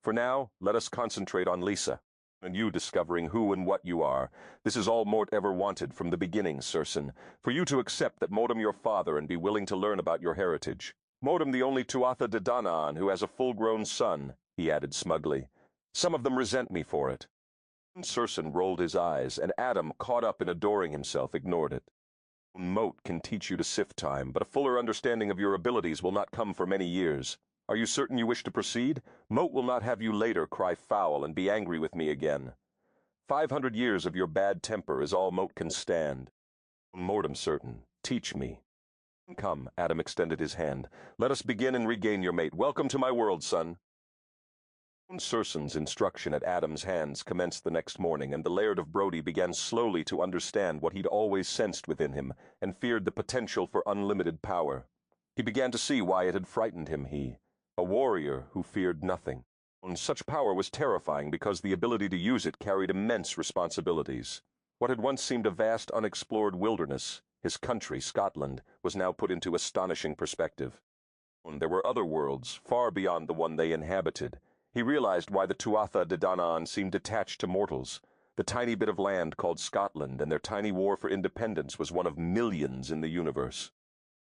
For now, let us concentrate on Lisa, and you discovering who and what you are. This is all Mort ever wanted from the beginning, Circenn, for you to accept that Mortem your father and be willing to learn about your heritage. Mortem the only Tuatha De Danann who has a full-grown son, he added smugly. Some of them resent me for it. Circenn rolled his eyes, and Adam, caught up in adoring himself, ignored it. Moat can teach you to sift time, but a fuller understanding of your abilities will not come for many years. Are you certain you wish to proceed? Moat will not have you later cry foul and be angry with me again. 500 years of your bad temper is all Moat can stand. Mortem certain. Teach me. Come, Adam extended his hand. Let us begin and regain your mate. Welcome to my world, son. Circenn's instruction at Adam's hands commenced the next morning, and the Laird of Brodie began slowly to understand what he'd always sensed within him, and feared the potential for unlimited power. He began to see why it had frightened him, a warrior who feared nothing. Such power was terrifying because the ability to use it carried immense responsibilities. What had once seemed a vast unexplored wilderness, his country, Scotland, was now put into astonishing perspective. There were other worlds, far beyond the one they inhabited. He realized why the Tuatha De Danann seemed attached to mortals. The tiny bit of land called Scotland and their tiny war for independence was one of millions in the universe.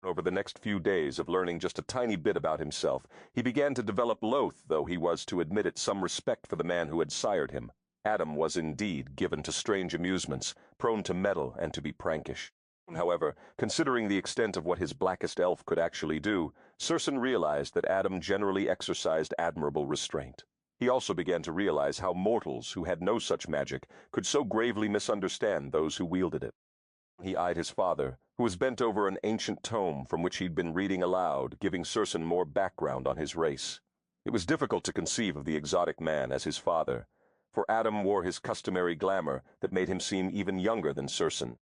Over the next few days of learning just a tiny bit about himself, he began to develop, loath though he was to admit it, some respect for the man who had sired him. Adam was indeed given to strange amusements, prone to meddle and to be prankish. However, considering the extent of what his blackest elf could actually do, Circenn realized that Adam generally exercised admirable restraint. He also began to realize how mortals who had no such magic could so gravely misunderstand those who wielded it. He eyed his father, who was bent over an ancient tome from which he'd been reading aloud, giving Circenn more background on his race. It was difficult to conceive of the exotic man as his father, for Adam wore his customary glamour that made him seem even younger than Circenn.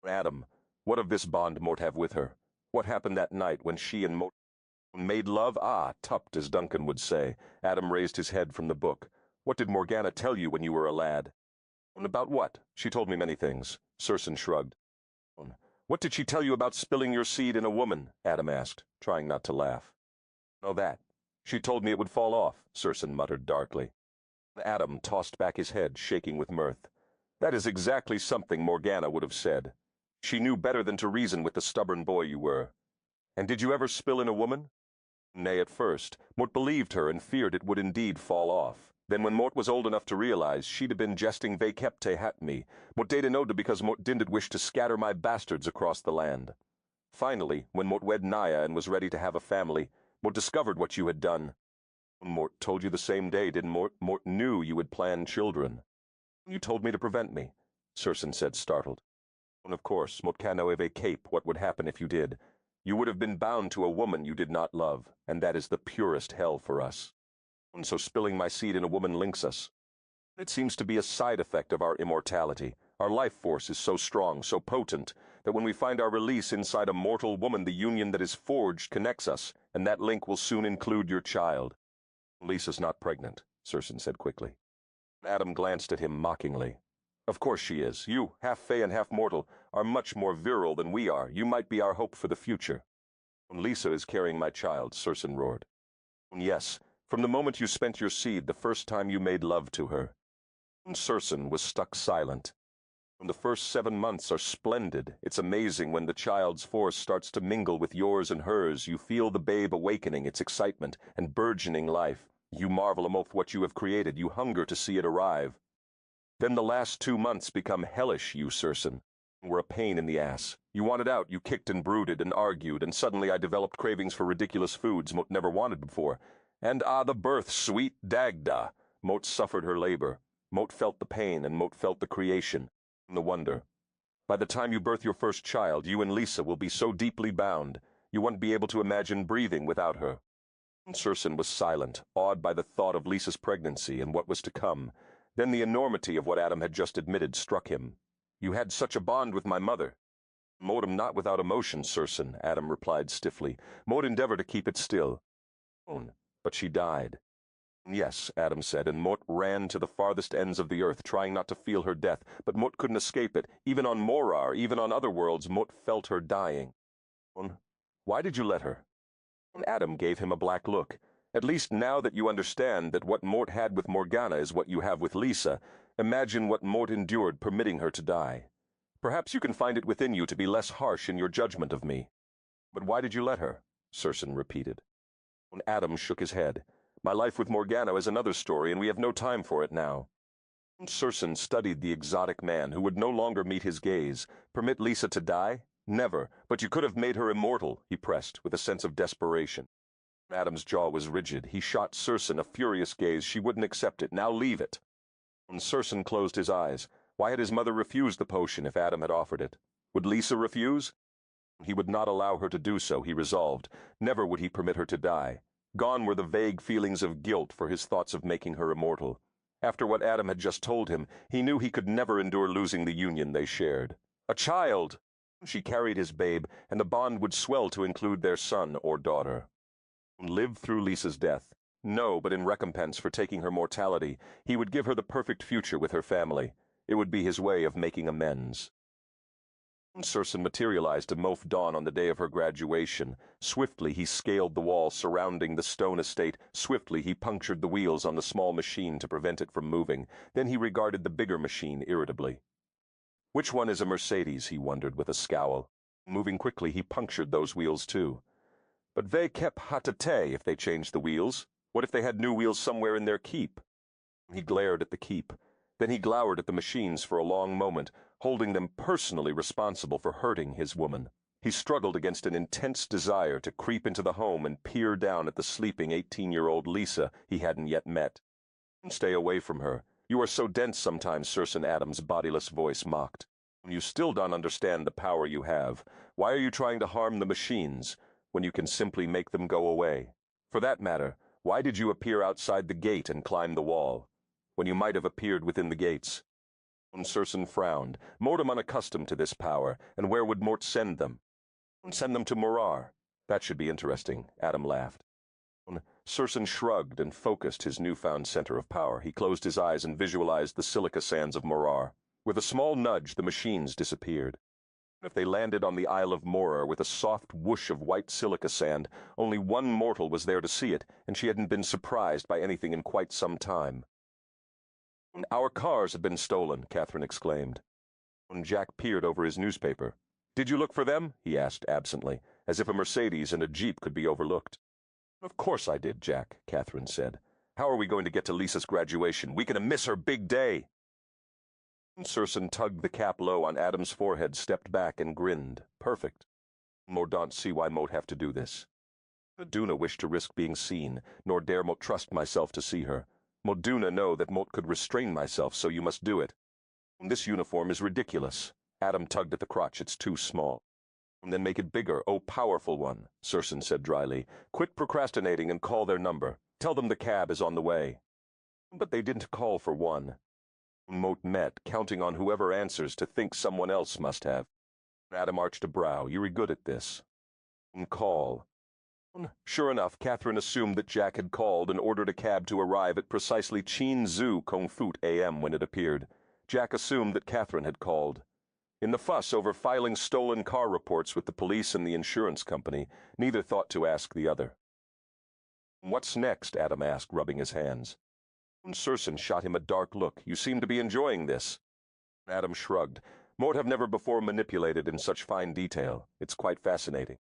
Adam, what of this bond Mort have with her? What happened that night when she and Mort made love? Tupped, as Duncan would say. Adam raised his head from the book. What did Morgana tell you when you were a lad? About what? She told me many things. Circenn shrugged. What did she tell you about spilling your seed in a woman? Adam asked, trying not to laugh. Oh, that. She told me it would fall off, Circenn muttered darkly. Adam tossed back his head, shaking with mirth. That is exactly something Morgana would have said. She knew better than to reason with the stubborn boy you were. And did you ever spill in a woman? Nay, at first. Mort believed her and feared it would indeed fall off. Then when Mort was old enough to realize she'd have been jesting vekepte hat me, Mort dade know because Mort didn't wish to scatter my bastards across the land. Finally, when Mort wed Naya and was ready to have a family, Mort discovered what you had done. Mort told you the same day, didn't Mort? Mort knew you had planned children. You told me to prevent me, Circenn said, startled. And of course, Mort cano eve cape what would happen if you did. You would have been bound to a woman you did not love, and that is the purest hell for us. And so spilling my seed in a woman links us. It seems to be a side effect of our immortality. Our life force is so strong, so potent, that when we find our release inside a mortal woman, the union that is forged connects us, and that link will soon include your child. Lisa's not pregnant, Circenn said quickly. Adam glanced at him mockingly. Of course she is. You, half fey and half mortal, are much more virile than we are. You might be our hope for the future. Lisa is carrying my child, Circenn roared. Yes, from the moment you spent your seed, the first time you made love to her. Circenn was stuck silent. The first 7 months are splendid. It's amazing when the child's force starts to mingle with yours and hers. You feel the babe awakening its excitement and burgeoning life. You marvel at what you have created. You hunger to see it arrive. Then the last 2 months become hellish, you Circenn. Were a pain in the ass. You wanted out, you kicked and brooded and argued, and suddenly I developed cravings for ridiculous foods Mot never wanted before. And the birth, sweet Dagda. Mot suffered her labor. Mot felt the pain, and Mot felt the creation, and the wonder. By the time you birth your first child, you and Lisa will be so deeply bound, you won't be able to imagine breathing without her. Circenn was silent, awed by the thought of Lisa's pregnancy and what was to come. Then the enormity of what Adam had just admitted struck him. You had such a bond with my mother. Mot am not without emotion, Circenn, Adam replied stiffly. Mot endeavor to keep it still. But she died. Yes, Adam said, and Mot ran to the farthest ends of the earth, trying not to feel her death, but Mot couldn't escape it. Even on Morar, even on other worlds, Mot felt her dying. Why did you let her? Adam gave him a black look. At least now that you understand that what Mot had with Morgana is what you have with Lisa, imagine what Mot endured permitting her to die. Perhaps you can find it within you to be less harsh in your judgment of me. But why did you let her? Circenn repeated. Adam shook his head. My life with Morgana is another story, and we have no time for it now. Circenn studied the exotic man who would no longer meet his gaze. Permit Lisa to die? Never, but you could have made her immortal, he pressed, with a sense of desperation. Adam's jaw was rigid. He shot Circenn a furious gaze. She wouldn't accept it. Now leave it. Circenn closed his eyes. Why had his mother refused the potion if Adam had offered it? Would Lisa refuse? He would not allow her to do so, he resolved. Never would he permit her to die. Gone were the vague feelings of guilt for his thoughts of making her immortal. After what Adam had just told him, he knew he could never endure losing the union they shared. A child! She carried his babe, and the bond would swell to include their son or daughter. Live through Lisa's death. No, but in recompense for taking her mortality, he would give her the perfect future with her family. It would be his way of making amends. Circenn materialized to Moaf Dawn on the day of her graduation. Swiftly he scaled the wall surrounding the stone estate. Swiftly he punctured the wheels on the small machine to prevent it from moving. Then he regarded the bigger machine irritably. Which one is a Mercedes, he wondered with a scowl. Moving quickly he punctured those wheels too. But they kept hatate if they changed the wheels. What if they had new wheels somewhere in their keep? He glared at the keep. Then he glowered at the machines for a long moment, holding them personally responsible for hurting his woman. He struggled against an intense desire to creep into the home and peer down at the sleeping 18-year-old Lisa he hadn't yet met. Stay away from her. You are so dense sometimes, Circenn, Adam's bodiless voice mocked. You still don't understand the power you have. Why are you trying to harm the machines when you can simply make them go away? For that matter, why did you appear outside the gate and climb the wall, when you might have appeared within the gates? Circenn frowned. Mot am unaccustomed to this power, and where would Mort send them? Send them to Morar. That should be interesting, Adam laughed. Circenn shrugged and focused his newfound center of power. He closed his eyes and visualized the silica sands of Morar. With a small nudge, the machines disappeared. If they landed on the Isle of Morar with a soft whoosh of white silica sand, only one mortal was there to see it, and she hadn't been surprised by anything in quite some time. Our cars have been stolen, Catherine exclaimed. Jack peered over his newspaper. Did you look for them? He asked absently, as if a Mercedes and a Jeep could be overlooked. Of course I did, Jack, Catherine said. How are we going to get to Lisa's graduation? We're going to miss her big day. Circenn tugged the cap low on Adam's forehead, stepped back, and grinned. Perfect. Mot don't see why Mot have to do this. Duna wished to risk being seen, nor dare Mot trust myself to see her. Mot Duna know that Mot could restrain myself, so you must do it. This uniform is ridiculous. Adam tugged at the crotch. It's too small. Then make it bigger, oh powerful one, Circenn said dryly. Quit procrastinating and call their number. Tell them the cab is on the way. But they didn't call for one. Mot met, counting on whoever answers to think someone else must have. Adam arched a brow. You're good at this. Call. Sure enough, Catherine assumed that Jack had called and ordered a cab to arrive at precisely Chin Zu Kung Fut a.m. when it appeared. Jack assumed that Catherine had called. In the fuss over filing stolen car reports with the police and the insurance company, neither thought to ask the other. What's next? Adam asked, rubbing his hands. Circenn shot him a dark look. You seem to be enjoying this. Adam shrugged. Moat have never before manipulated in such fine detail. It's quite fascinating.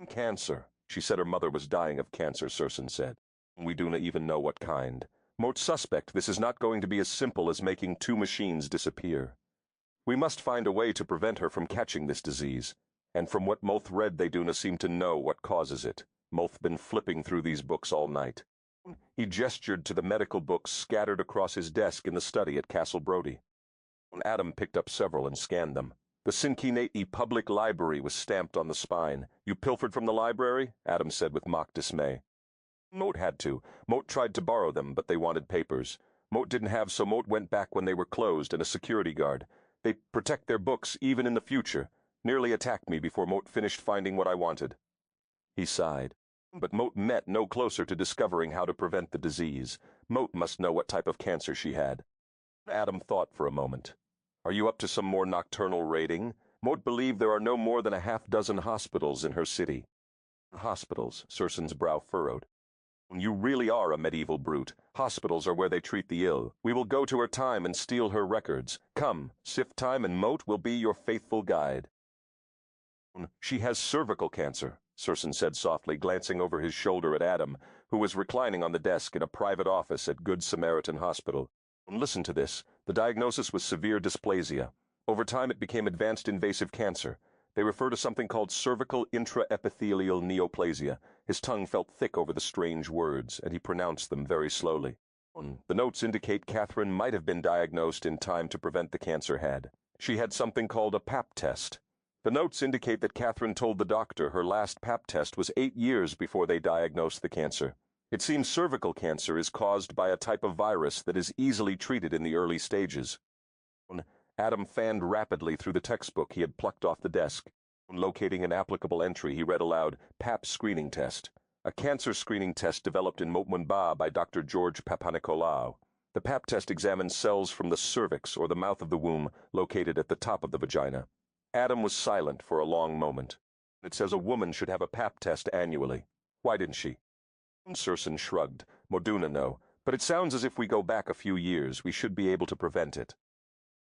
Cancer. She said her mother was dying of cancer, Circenn said. We do not even know what kind. Moat suspect this is not going to be as simple as making two machines disappear. We must find a way to prevent her from catching this disease. And from what Moth read, they do not seem to know what causes it. Moth been flipping through these books all night. He gestured to the medical books scattered across his desk in the study at Castle Brodie. Adam picked up several and scanned them. The Cincinnaati Public Library was stamped on the spine. You pilfered from the library? Adam said with mock dismay. Moat had to. Moat tried to borrow them, but they wanted papers. Moat didn't have, so Moat went back when they were closed and a security guard. They protect their books even in the future. Nearly attacked me before Moat finished finding what I wanted. He sighed. But Moat met no closer to discovering how to prevent the disease. Moat must know what type of cancer she had. Adam thought for a moment. Are you up to some more nocturnal raiding? Moat believed there are no more than a half-dozen hospitals in her city. Hospitals, Circenn's brow furrowed. You really are a medieval brute. Hospitals are where they treat the ill. We will go to her time and steal her records. Come, Sift Time and Moat will be your faithful guide. She has cervical cancer, Circenn said softly, glancing over his shoulder at Adam, who was reclining on the desk in a private office at Good Samaritan Hospital. Listen to this. The diagnosis was severe dysplasia. Over time it became advanced invasive cancer. They refer to something called cervical intraepithelial neoplasia. His tongue felt thick over the strange words, and he pronounced them very slowly. The notes indicate Catherine might have been diagnosed in time to prevent the cancer had. She had something called a pap test. The notes indicate that Catherine told the doctor her last pap test was 8 years before they diagnosed the cancer. It seems cervical cancer is caused by a type of virus that is easily treated in the early stages. Adam fanned rapidly through the textbook he had plucked off the desk. Locating an applicable entry, he read aloud, Pap Screening Test. A cancer screening test developed in Motmunba by Dr. George Papanicolaou. The pap test examines cells from the cervix or the mouth of the womb located at the top of the vagina. Adam was silent for a long moment. It says a woman should have a pap test annually. Why didn't she? Circenn shrugged. Moduna no, but it sounds as if we go back a few years, we should be able to prevent it.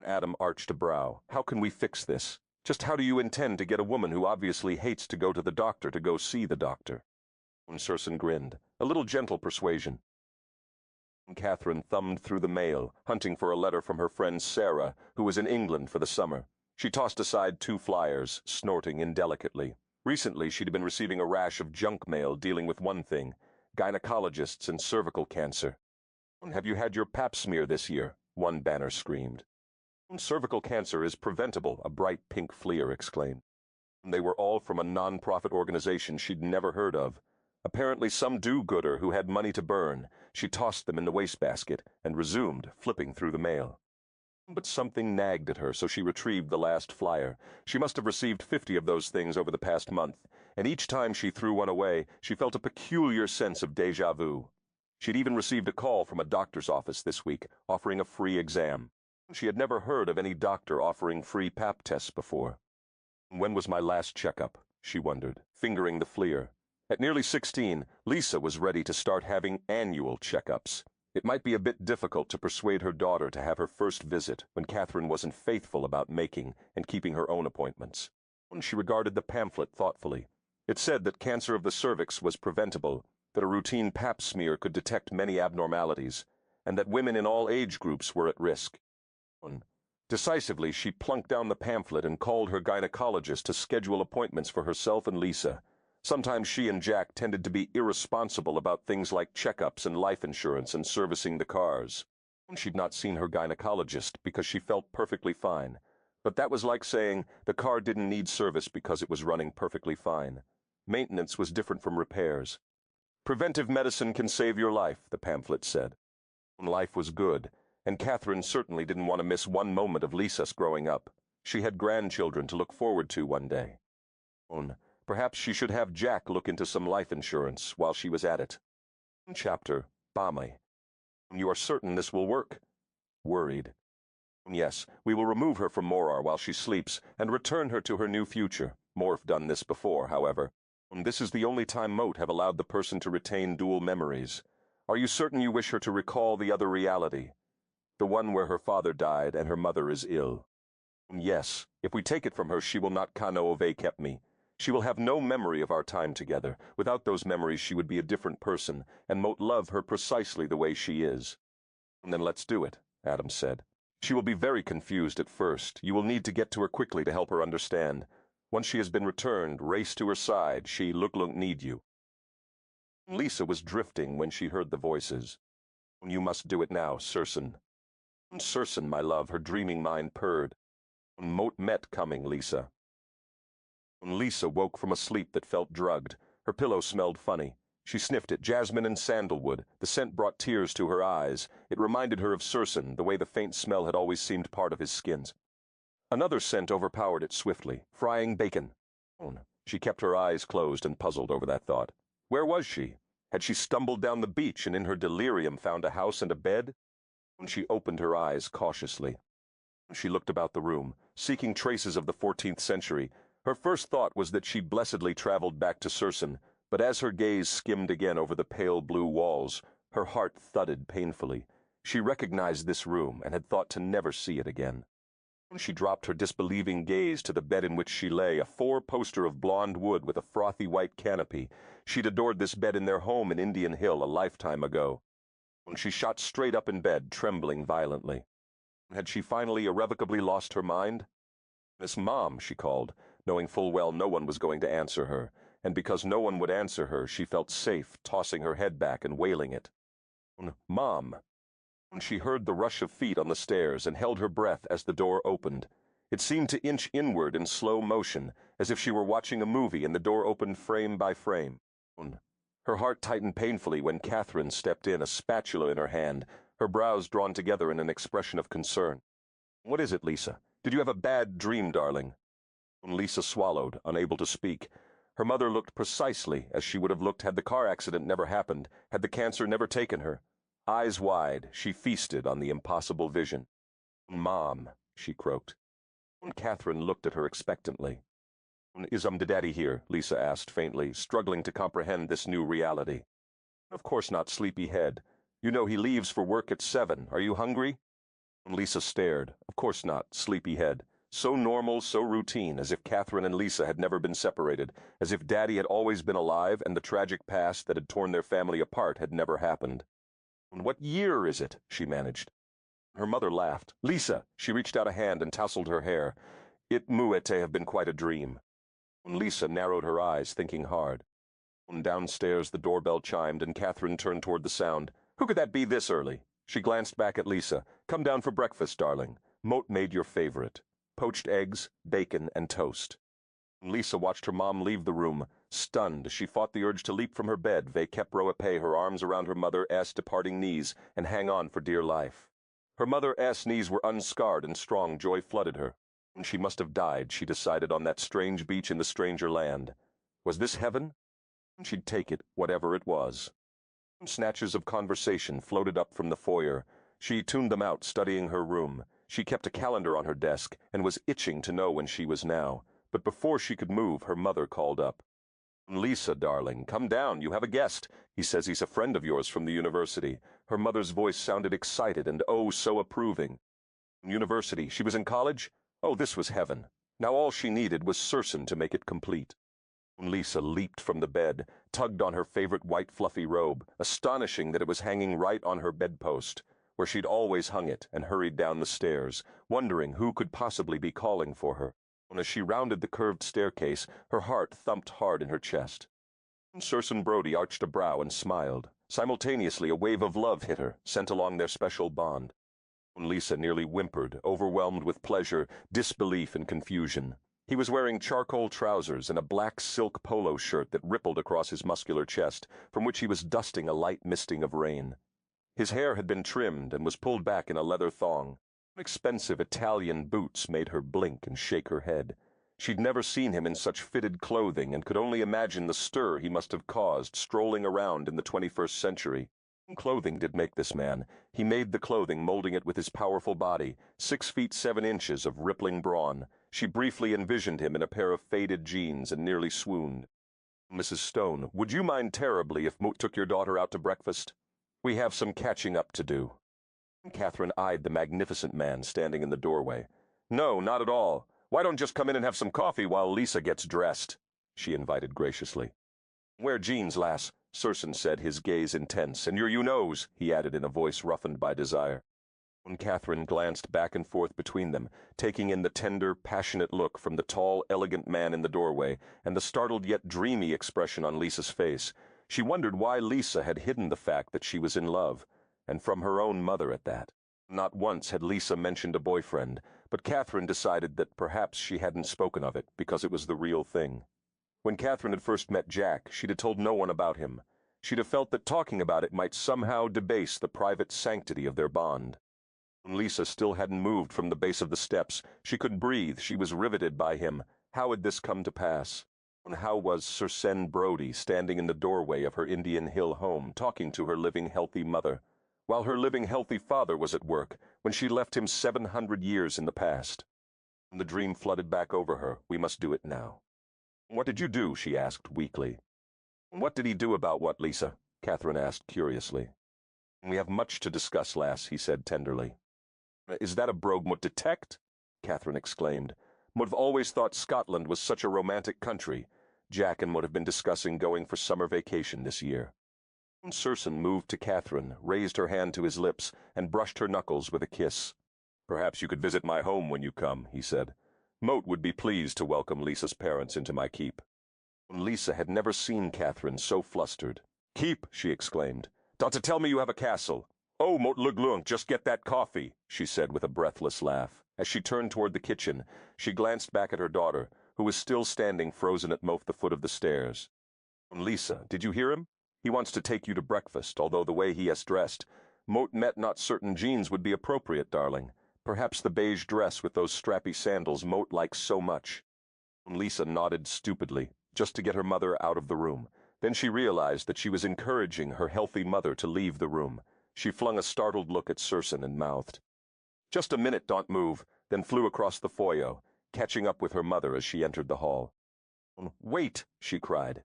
Adam arched a brow. How can we fix this? Just how do you intend to get a woman who obviously hates to go to the doctor to go see the doctor? Circenn grinned. A little gentle persuasion. Catherine thumbed through the mail, hunting for a letter from her friend Sarah, who was in England for the summer. She tossed aside 2 flyers, snorting indelicately. Recently she'd been receiving a rash of junk mail dealing with one thing, gynecologists and cervical cancer. Have you had your pap smear this year? One banner screamed. Cervical cancer is preventable, a bright pink fleer exclaimed. They were all from a non-profit organization she'd never heard of. Apparently some do-gooder who had money to burn. She tossed them in the wastebasket and resumed, flipping through the mail. But something nagged at her, so she retrieved the last flyer. She must have received 50 of those things over the past month, and each time she threw one away, she felt a peculiar sense of déjà vu. She'd even received a call from a doctor's office this week, offering a free exam. She had never heard of any doctor offering free pap tests before. When was my last checkup? She wondered, fingering the fleer. At nearly 16, Lisa was ready to start having annual checkups. It might be a bit difficult to persuade her daughter to have her first visit when Catherine wasn't faithful about making and keeping her own appointments. She regarded the pamphlet thoughtfully. It said that cancer of the cervix was preventable, that a routine pap smear could detect many abnormalities, and that women in all age groups were at risk. Decisively, she plunked down the pamphlet and called her gynecologist to schedule appointments for herself and Lisa. Sometimes she and Jack tended to be irresponsible about things like checkups and life insurance and servicing the cars. She'd not seen her gynecologist because she felt perfectly fine, but that was like saying the car didn't need service because it was running perfectly fine. Maintenance was different from repairs. Preventive medicine can save your life, the pamphlet said. Life was good, and Catherine certainly didn't want to miss one moment of Lisa's growing up. She had grandchildren to look forward to one day. Perhaps she should have Jack look into some life insurance while she was at it. Chapter, Bame. You are certain this will work? Worried. Yes, we will remove her from Morar while she sleeps and return her to her new future. Morph done this before, however. This is the only time Moat have allowed the person to retain dual memories. Are you certain you wish her to recall the other reality? The one where her father died and her mother is ill. Yes, if we take it from her, she will not kano ove kept me. She will have no memory of our time together. Without those memories, she would be a different person, and mote love her precisely the way she is. Then let's do it, Adam said. She will be very confused at first. You will need to get to her quickly to help her understand. Once she has been returned, race to her side. She look need you. Lisa was drifting when she heard the voices. You must do it now, Circenn. Circenn, my love, her dreaming mind purred. Mote met coming, Lisa. Lisa woke from a sleep that felt drugged. Her pillow smelled funny. She sniffed it, jasmine and sandalwood. The scent brought tears to her eyes. It reminded her of Circenn, the way the faint smell had always seemed part of his skins. Another scent overpowered it swiftly, frying bacon. She kept her eyes closed and puzzled over that thought. Where was she? Had she stumbled down the beach and in her delirium found a house and a bed? She opened her eyes cautiously. She looked about the room, seeking traces of the 14th century. Her first thought was that she blessedly traveled back to Circenn, but as her gaze skimmed again over the pale blue walls, her heart thudded painfully. She recognized this room and had thought to never see it again. She dropped her disbelieving gaze to the bed in which she lay, a four-poster of blonde wood with a frothy white canopy. She'd adored this bed in their home in Indian Hill a lifetime ago. She shot straight up in bed, trembling violently. Had she finally irrevocably lost her mind? Miss Mom, she called, knowing full well no one was going to answer her, and because no one would answer her, she felt safe, tossing her head back and wailing it. Mom. She heard the rush of feet on the stairs and held her breath as the door opened. It seemed to inch inward in slow motion, as if she were watching a movie and the door opened frame by frame. Her heart tightened painfully when Catherine stepped in, a spatula in her hand, her brows drawn together in an expression of concern. What is it, Lisa? Did you have a bad dream, darling? Lisa swallowed, unable to speak. Her mother looked precisely as she would have looked had the car accident never happened, had the cancer never taken her. Eyes wide, she feasted on the impossible vision. Mom, she croaked. Catherine looked at her expectantly. Is the daddy here? Lisa asked faintly, struggling to comprehend this new reality. Of course not, sleepyhead. You know he leaves for work at 7. Are you hungry? Lisa stared. Of course not, sleepyhead. So normal, so routine, as if Catherine and Lisa had never been separated, as if Daddy had always been alive and the tragic past that had torn their family apart had never happened. What year is it? She managed. Her mother laughed. Lisa! She reached out a hand and tousled her hair. It muete have been quite a dream. Lisa narrowed her eyes, thinking hard. Downstairs the doorbell chimed and Catherine turned toward the sound. Who could that be this early? She glanced back at Lisa. Come down for breakfast, darling. Mote made your favorite. Poached eggs, bacon, and toast. Lisa watched her mom leave the room. Stunned, she fought the urge to leap from her bed, ve kepro epee, her arms around her mother's departing knees, and hang on for dear life. Her mother's knees were unscarred and strong. Joy flooded her. She must have died, she decided, on that strange beach in the stranger land. Was this heaven? She'd take it, whatever it was. Snatches of conversation floated up from the foyer. She tuned them out, studying her room. She kept a calendar on her desk and was itching to know when she was now. But before she could move, her mother called up. Lisa, darling, come down. You have a guest. He says he's a friend of yours from the university. Her mother's voice sounded excited and oh so approving. University. She was in college? Oh, this was heaven. Now all she needed was Circenn to make it complete. Lisa leaped from the bed, tugged on her favorite white fluffy robe, astonishing that it was hanging right on her bedpost, where she'd always hung it, and hurried down the stairs, wondering who could possibly be calling for her. As she rounded the curved staircase, her heart thumped hard in her chest. Circenn Brodie arched a brow and smiled. Simultaneously, a wave of love hit her, sent along their special bond. Lisa nearly whimpered, overwhelmed with pleasure, disbelief, and confusion. He was wearing charcoal trousers and a black silk polo shirt that rippled across his muscular chest, from which he was dusting a light misting of rain. His hair had been trimmed and was pulled back in a leather thong. Expensive Italian boots made her blink and shake her head. She'd never seen him in such fitted clothing and could only imagine the stir he must have caused strolling around in the 21st century. Clothing did make this man. He made the clothing, molding it with his powerful body, 6 feet 7 inches of rippling brawn. She briefly envisioned him in a pair of faded jeans and nearly swooned. Mrs. Stone, would you mind terribly if Moot took your daughter out to breakfast? We have some catching up to do. Catherine eyed the magnificent man standing in the doorway. No, not at all. Why don't just come in and have some coffee while Lisa gets dressed? She invited graciously. Wear jeans, lass, Circenn said, his gaze intense, and your you-knows, he added in a voice roughened by desire. When Catherine glanced back and forth between them, taking in the tender, passionate look from the tall, elegant man in the doorway and the startled yet dreamy expression on Lisa's face, she wondered why Lisa had hidden the fact that she was in love, and from her own mother at that. Not once had Lisa mentioned a boyfriend, but Catherine decided that perhaps she hadn't spoken of it because it was the real thing. When Catherine had first met Jack, she'd have told no one about him. She'd have felt that talking about it might somehow debase the private sanctity of their bond. When Lisa still hadn't moved from the base of the steps, she could breathe, she was riveted by him. How had this come to pass? And how was Circenn Brodie standing in the doorway of her Indian Hill home, talking to her living healthy mother, while her living healthy father was at work, when she left him 700 years in the past? When the dream flooded back over her, we must do it now. What did you do? She asked weakly. What did he do about what, Lisa? Catherine asked curiously. We have much to discuss, lass, he said tenderly. Is that a brogue mut detect? Catherine exclaimed. Mut have always thought Scotland was such a romantic country. Jack and Mut have been discussing going for summer vacation this year. Circenn moved to Catherine, raised her hand to his lips, and brushed her knuckles with a kiss. Perhaps you could visit my home when you come, he said. Moat would be pleased to welcome Lisa's parents into my keep. Lisa had never seen Catherine so flustered. Keep, she exclaimed. Dot to tell me you have a castle. Oh, Moat Luglung, just get that coffee, she said with a breathless laugh. As she turned toward the kitchen, she glanced back at her daughter, who was still standing frozen at the foot of the stairs. Lisa, did you hear him? He wants to take you to breakfast, although the way he has dressed. Moat met not certain jeans would be appropriate, darling. Perhaps the beige dress with those strappy sandals Moat likes so much. Lisa nodded stupidly, just to get her mother out of the room. Then she realized that she was encouraging her healthy mother to leave the room. She flung a startled look at Circenn and mouthed, Just a minute, don't move, then flew across the foyer, catching up with her mother as she entered the hall. Wait, she cried.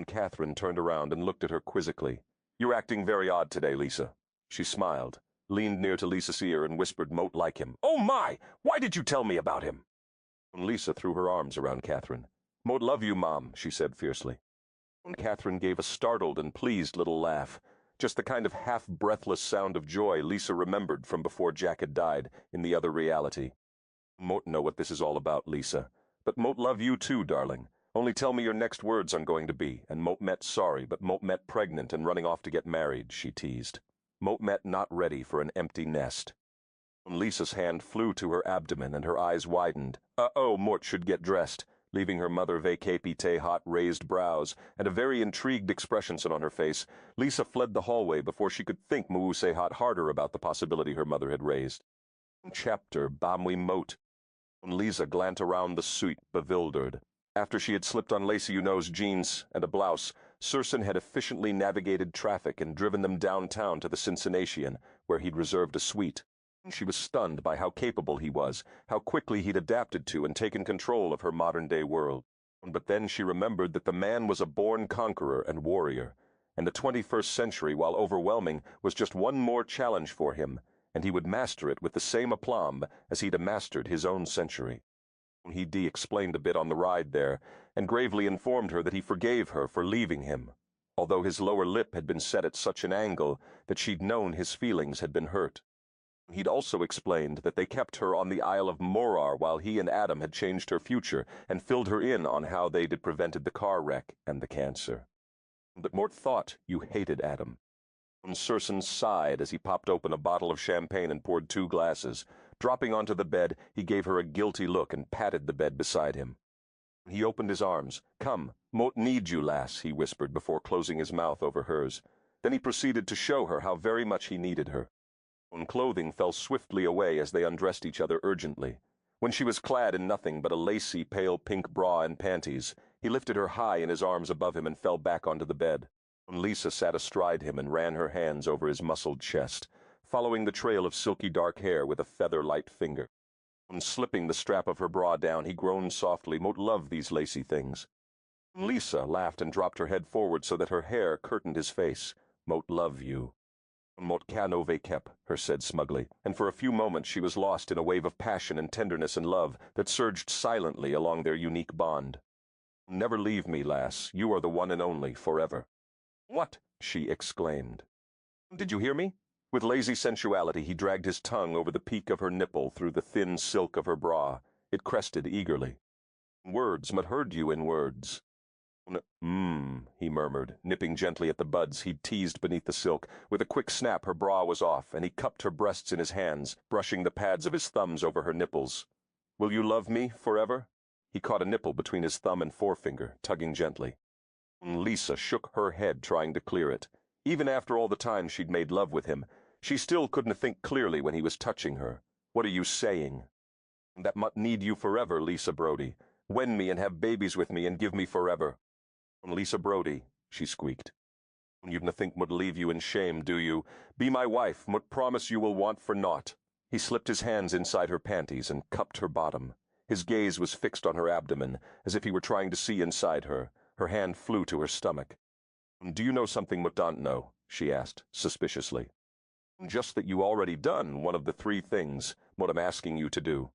Catherine turned around and looked at her quizzically. You're acting very odd today, Lisa. She smiled, leaned near to Lisa's ear and whispered Moat like him. Oh my! Why did you tell me about him? Lisa threw her arms around Catherine. Moat love you, Mom, she said fiercely. Catherine gave a startled and pleased little laugh, just the kind of half-breathless sound of joy Lisa remembered from before Jack had died in the other reality. Moat know what this is all about, Lisa. But Moat love you too, darling. Only tell me your next words on going to be, and Moat met sorry, but Moat met pregnant and running off to get married, she teased. Moat met not ready for an empty nest. Lisa's hand flew to her abdomen and her eyes widened. Moat should get dressed, leaving her mother vacapite hot raised brows and a very intrigued expression on her face. Lisa fled the hallway before she could think Muuse hot harder about the possibility her mother had raised. Chapter Bamwi Moat. Lisa glanced around the suite, bewildered. After she had slipped on lacy you-knows jeans and a blouse, Circenn had efficiently navigated traffic and driven them downtown to the Cincinnatian, where he'd reserved a suite. She was stunned by how capable he was, how quickly he'd adapted to and taken control of her modern-day world. But then she remembered that the man was a born conqueror and warrior, and the 21st century, while overwhelming, was just one more challenge for him, and he would master it with the same aplomb as he'd mastered his own century. He explained a bit on the ride there, and gravely informed her that he forgave her for leaving him, although his lower lip had been set at such an angle that she'd known his feelings had been hurt. He'd also explained that they kept her on the Isle of Morar while he and Adam had changed her future and filled her in on how they'd prevented the car wreck and the cancer. But Mort thought you hated Adam. Circenn sighed as he popped open a bottle of champagne and poured 2 glasses. Dropping onto the bed, he gave her a guilty look and patted the bed beside him. He opened his arms. Come, Mort needs you, lass, he whispered before closing his mouth over hers. Then he proceeded to show her how very much he needed her. Clothing fell swiftly away as they undressed each other urgently. When she was clad in nothing but a lacy pale pink bra and panties, he lifted her high in his arms above him and fell back onto the bed. Lisa sat astride him and ran her hands over his muscled chest, following the trail of silky dark hair with a feather-light finger. Slipping the strap of her bra down, he groaned softly. Moat loved these lacy things. Lisa laughed and dropped her head forward so that her hair curtained his face. Moat love you. Mot can ove kep, her said smugly, and for a few moments she was lost in a wave of passion and tenderness and love that surged silently along their unique bond. Never leave me, lass. You are the one and only, forever. What? She exclaimed. Did you hear me? With lazy sensuality he dragged his tongue over the peak of her nipple through the thin silk of her bra. It crested eagerly. Words, but heard you in words. He murmured, nipping gently at the buds he'd teased beneath the silk. With a quick snap her bra was off, and he cupped her breasts in his hands, brushing the pads of his thumbs over her nipples. Will you love me forever? He caught a nipple between his thumb and forefinger, tugging gently. Lisa shook her head, trying to clear it. Even after all the time she'd made love with him, she still couldn't think clearly when he was touching her. What are you saying? That mutt need you forever, Lisa Brodie. Wend me and have babies with me and give me forever. Lisa Brodie, she squeaked. You'd na think mut leave you in shame, do you? Be my wife, mut promise you will want for naught. He slipped his hands inside her panties and cupped her bottom. His gaze was fixed on her abdomen, as if he were trying to see inside her. Her hand flew to her stomach. Do you know something mut don't know? She asked, suspiciously. Just that you already done one of the 3 things, what I'm asking you to do.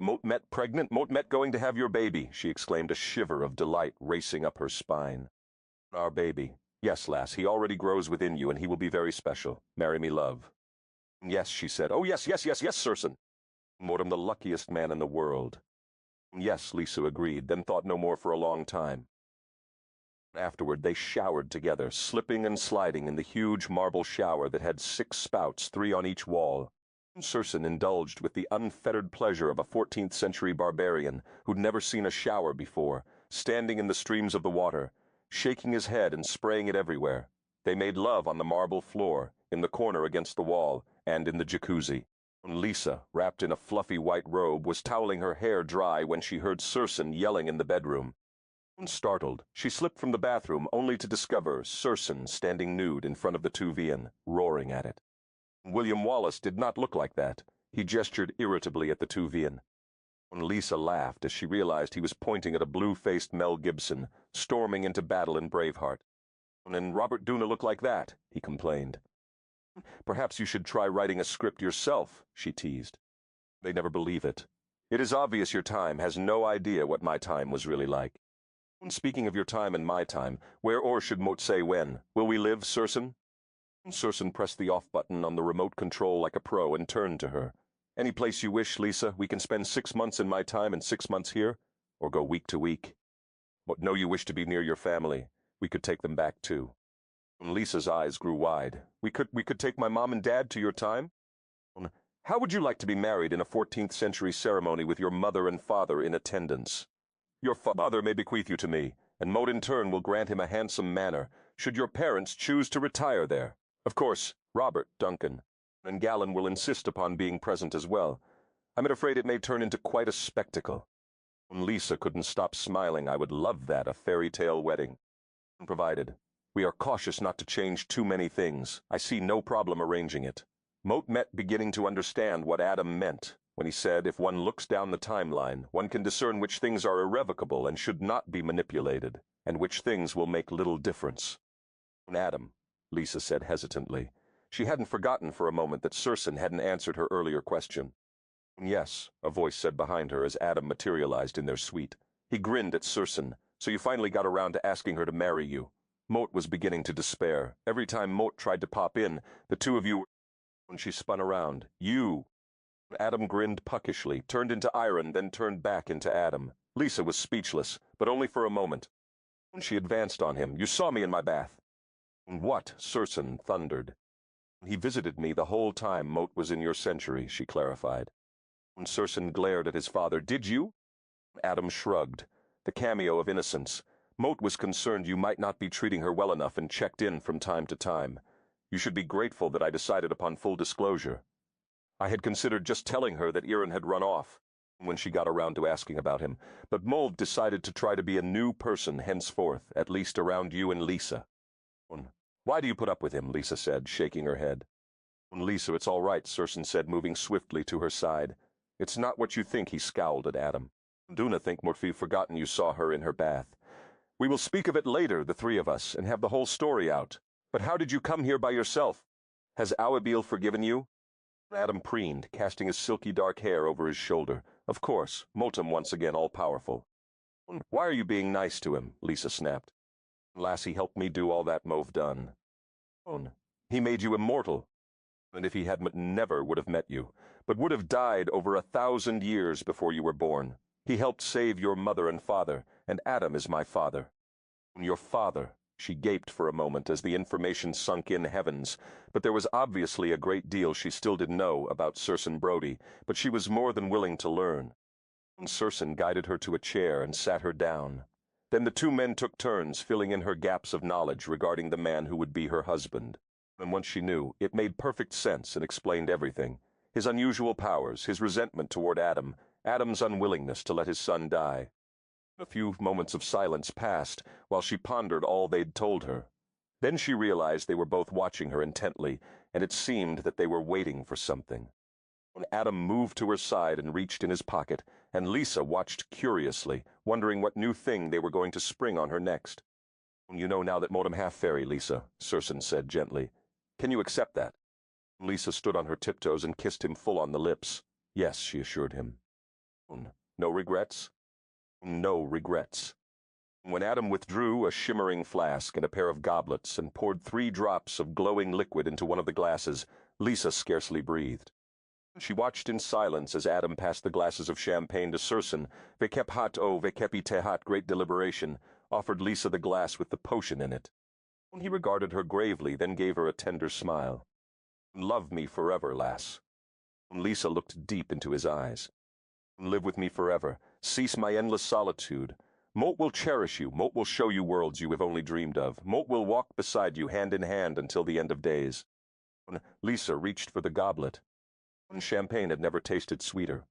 Mot met pregnant, mot met going to have your baby, she exclaimed, a shiver of delight racing up her spine. Our baby. Yes, lass, he already grows within you, and he will be very special. Marry me, love. Yes, she said. Oh, yes, Circenn. Mot am the luckiest man in the world. Yes, Lisa agreed, then thought no more for a long time. Afterward they showered together, slipping and sliding in the huge marble shower that had 6 spouts, 3 on each wall. Circenn indulged with the unfettered pleasure of a 14th-century barbarian who'd never seen a shower before, standing in the streams of the water, shaking his head and spraying it everywhere. They made love on the marble floor, in the corner against the wall, and in the jacuzzi. Lisa, wrapped in a fluffy white robe, was toweling her hair dry when she heard Circenn yelling in the bedroom. Startled, she slipped from the bathroom only to discover Circenn standing nude in front of the Tuvian, roaring at it. William Wallace did not look like that. He gestured irritably at the Tuvian. Lisa laughed as she realized he was pointing at a blue-faced Mel Gibson, storming into battle in Braveheart. And Robert Duna looked like that, he complained. Perhaps you should try writing a script yourself, she teased. They never believe it. It is obvious your time has no idea what my time was really like. Speaking of your time and my time, where or should Mot say when? Will we live, Circenn? Circenn pressed the off button on the remote control like a pro and turned to her. Any place you wish, Lisa. We can spend 6 months in my time and 6 months here, or go week to week. But know you wish to be near your family. We could take them back too. Lisa's eyes grew wide. We could take my mom and dad to your time? How would you like to be married in a 14th-century ceremony with your mother and father in attendance? Your father may bequeath you to me, and Mot in turn will grant him a handsome manor, should your parents choose to retire there. Of course, Robert, Duncan, and Galen will insist upon being present as well. I'm afraid it may turn into quite a spectacle. Lisa couldn't stop smiling. I would love that, a fairy tale wedding. Provided. We are cautious not to change too many things. I see no problem arranging it. Mot met beginning to understand what Adam meant when he said if one looks down the timeline, one can discern which things are irrevocable and should not be manipulated, and which things will make little difference. Adam, Lisa said hesitantly. She hadn't forgotten for a moment that Circenn hadn't answered her earlier question. Yes, a voice said behind her as Adam materialized in their suite. He grinned at Circenn. So you finally got around to asking her to marry you. Mot was beginning to despair. Every time Mot tried to pop in, the two of you were... When she spun around, you... Adam grinned puckishly, turned into iron, then turned back into Adam. Lisa was speechless, but only for a moment. When she advanced on him, you saw me in my bath. What? Circenn thundered. He visited me the whole time Mot was in your century, she clarified. When Circenn glared at his father, did you? Adam shrugged. The cameo of innocence. Mot was concerned you might not be treating her well enough and checked in from time to time. You should be grateful that I decided upon full disclosure. I had considered just telling her that Iran had run off when she got around to asking about him, but Mulv decided to try to be a new person henceforth, at least around you and Lisa. Why do you put up with him? Lisa said, shaking her head. Lisa, it's all right, Circenn said, moving swiftly to her side. It's not what you think, he scowled at Adam. Duna think Morphe've forgotten you saw her in her bath. We will speak of it later, the 3 of us, and have the whole story out. But how did you come here by yourself? Has Awabil forgiven you? Adam preened, casting his silky dark hair over his shoulder. Of course, Motum once again all-powerful. Why are you being nice to him? Lisa snapped. Lassie helped me do all that Mauve done. He made you immortal. And if he had never would have met you, but would have died over 1,000 years before you were born. He helped save your mother and father, and Adam is my father. Your father. She gaped for a moment as the information sunk in heavens, but there was obviously a great deal she still didn't know about Circenn Brodie, but she was more than willing to learn. Circenn guided her to a chair and sat her down. Then the two men took turns filling in her gaps of knowledge regarding the man who would be her husband. And once she knew, it made perfect sense and explained everything. His unusual powers, his resentment toward Adam, Adam's unwillingness to let his son die. A few moments of silence passed while she pondered all they'd told her. Then she realized they were both watching her intently, and it seemed that they were waiting for something. Adam moved to her side and reached in his pocket, and Lisa watched curiously, wondering what new thing they were going to spring on her next. You know now that Motum half-fairy, Lisa, Circenn said gently. Can you accept that? Lisa stood on her tiptoes and kissed him full on the lips. Yes, she assured him. No regrets? No regrets. When Adam withdrew a shimmering flask and a pair of goblets and poured 3 drops of glowing liquid into one of the glasses, Lisa scarcely breathed. She watched in silence as Adam passed the glasses of champagne to Circenn. Vekep hat o vekepi tehat, great deliberation, offered Lisa the glass with the potion in it. He regarded her gravely, then gave her a tender smile. Love me forever, lass. Lisa looked deep into his eyes. Live with me forever. Cease my endless solitude. Moat will cherish you. Moat will show you worlds you have only dreamed of. Moat will walk beside you hand in hand until the end of days. Lisa reached for the goblet. Champagne had never tasted sweeter.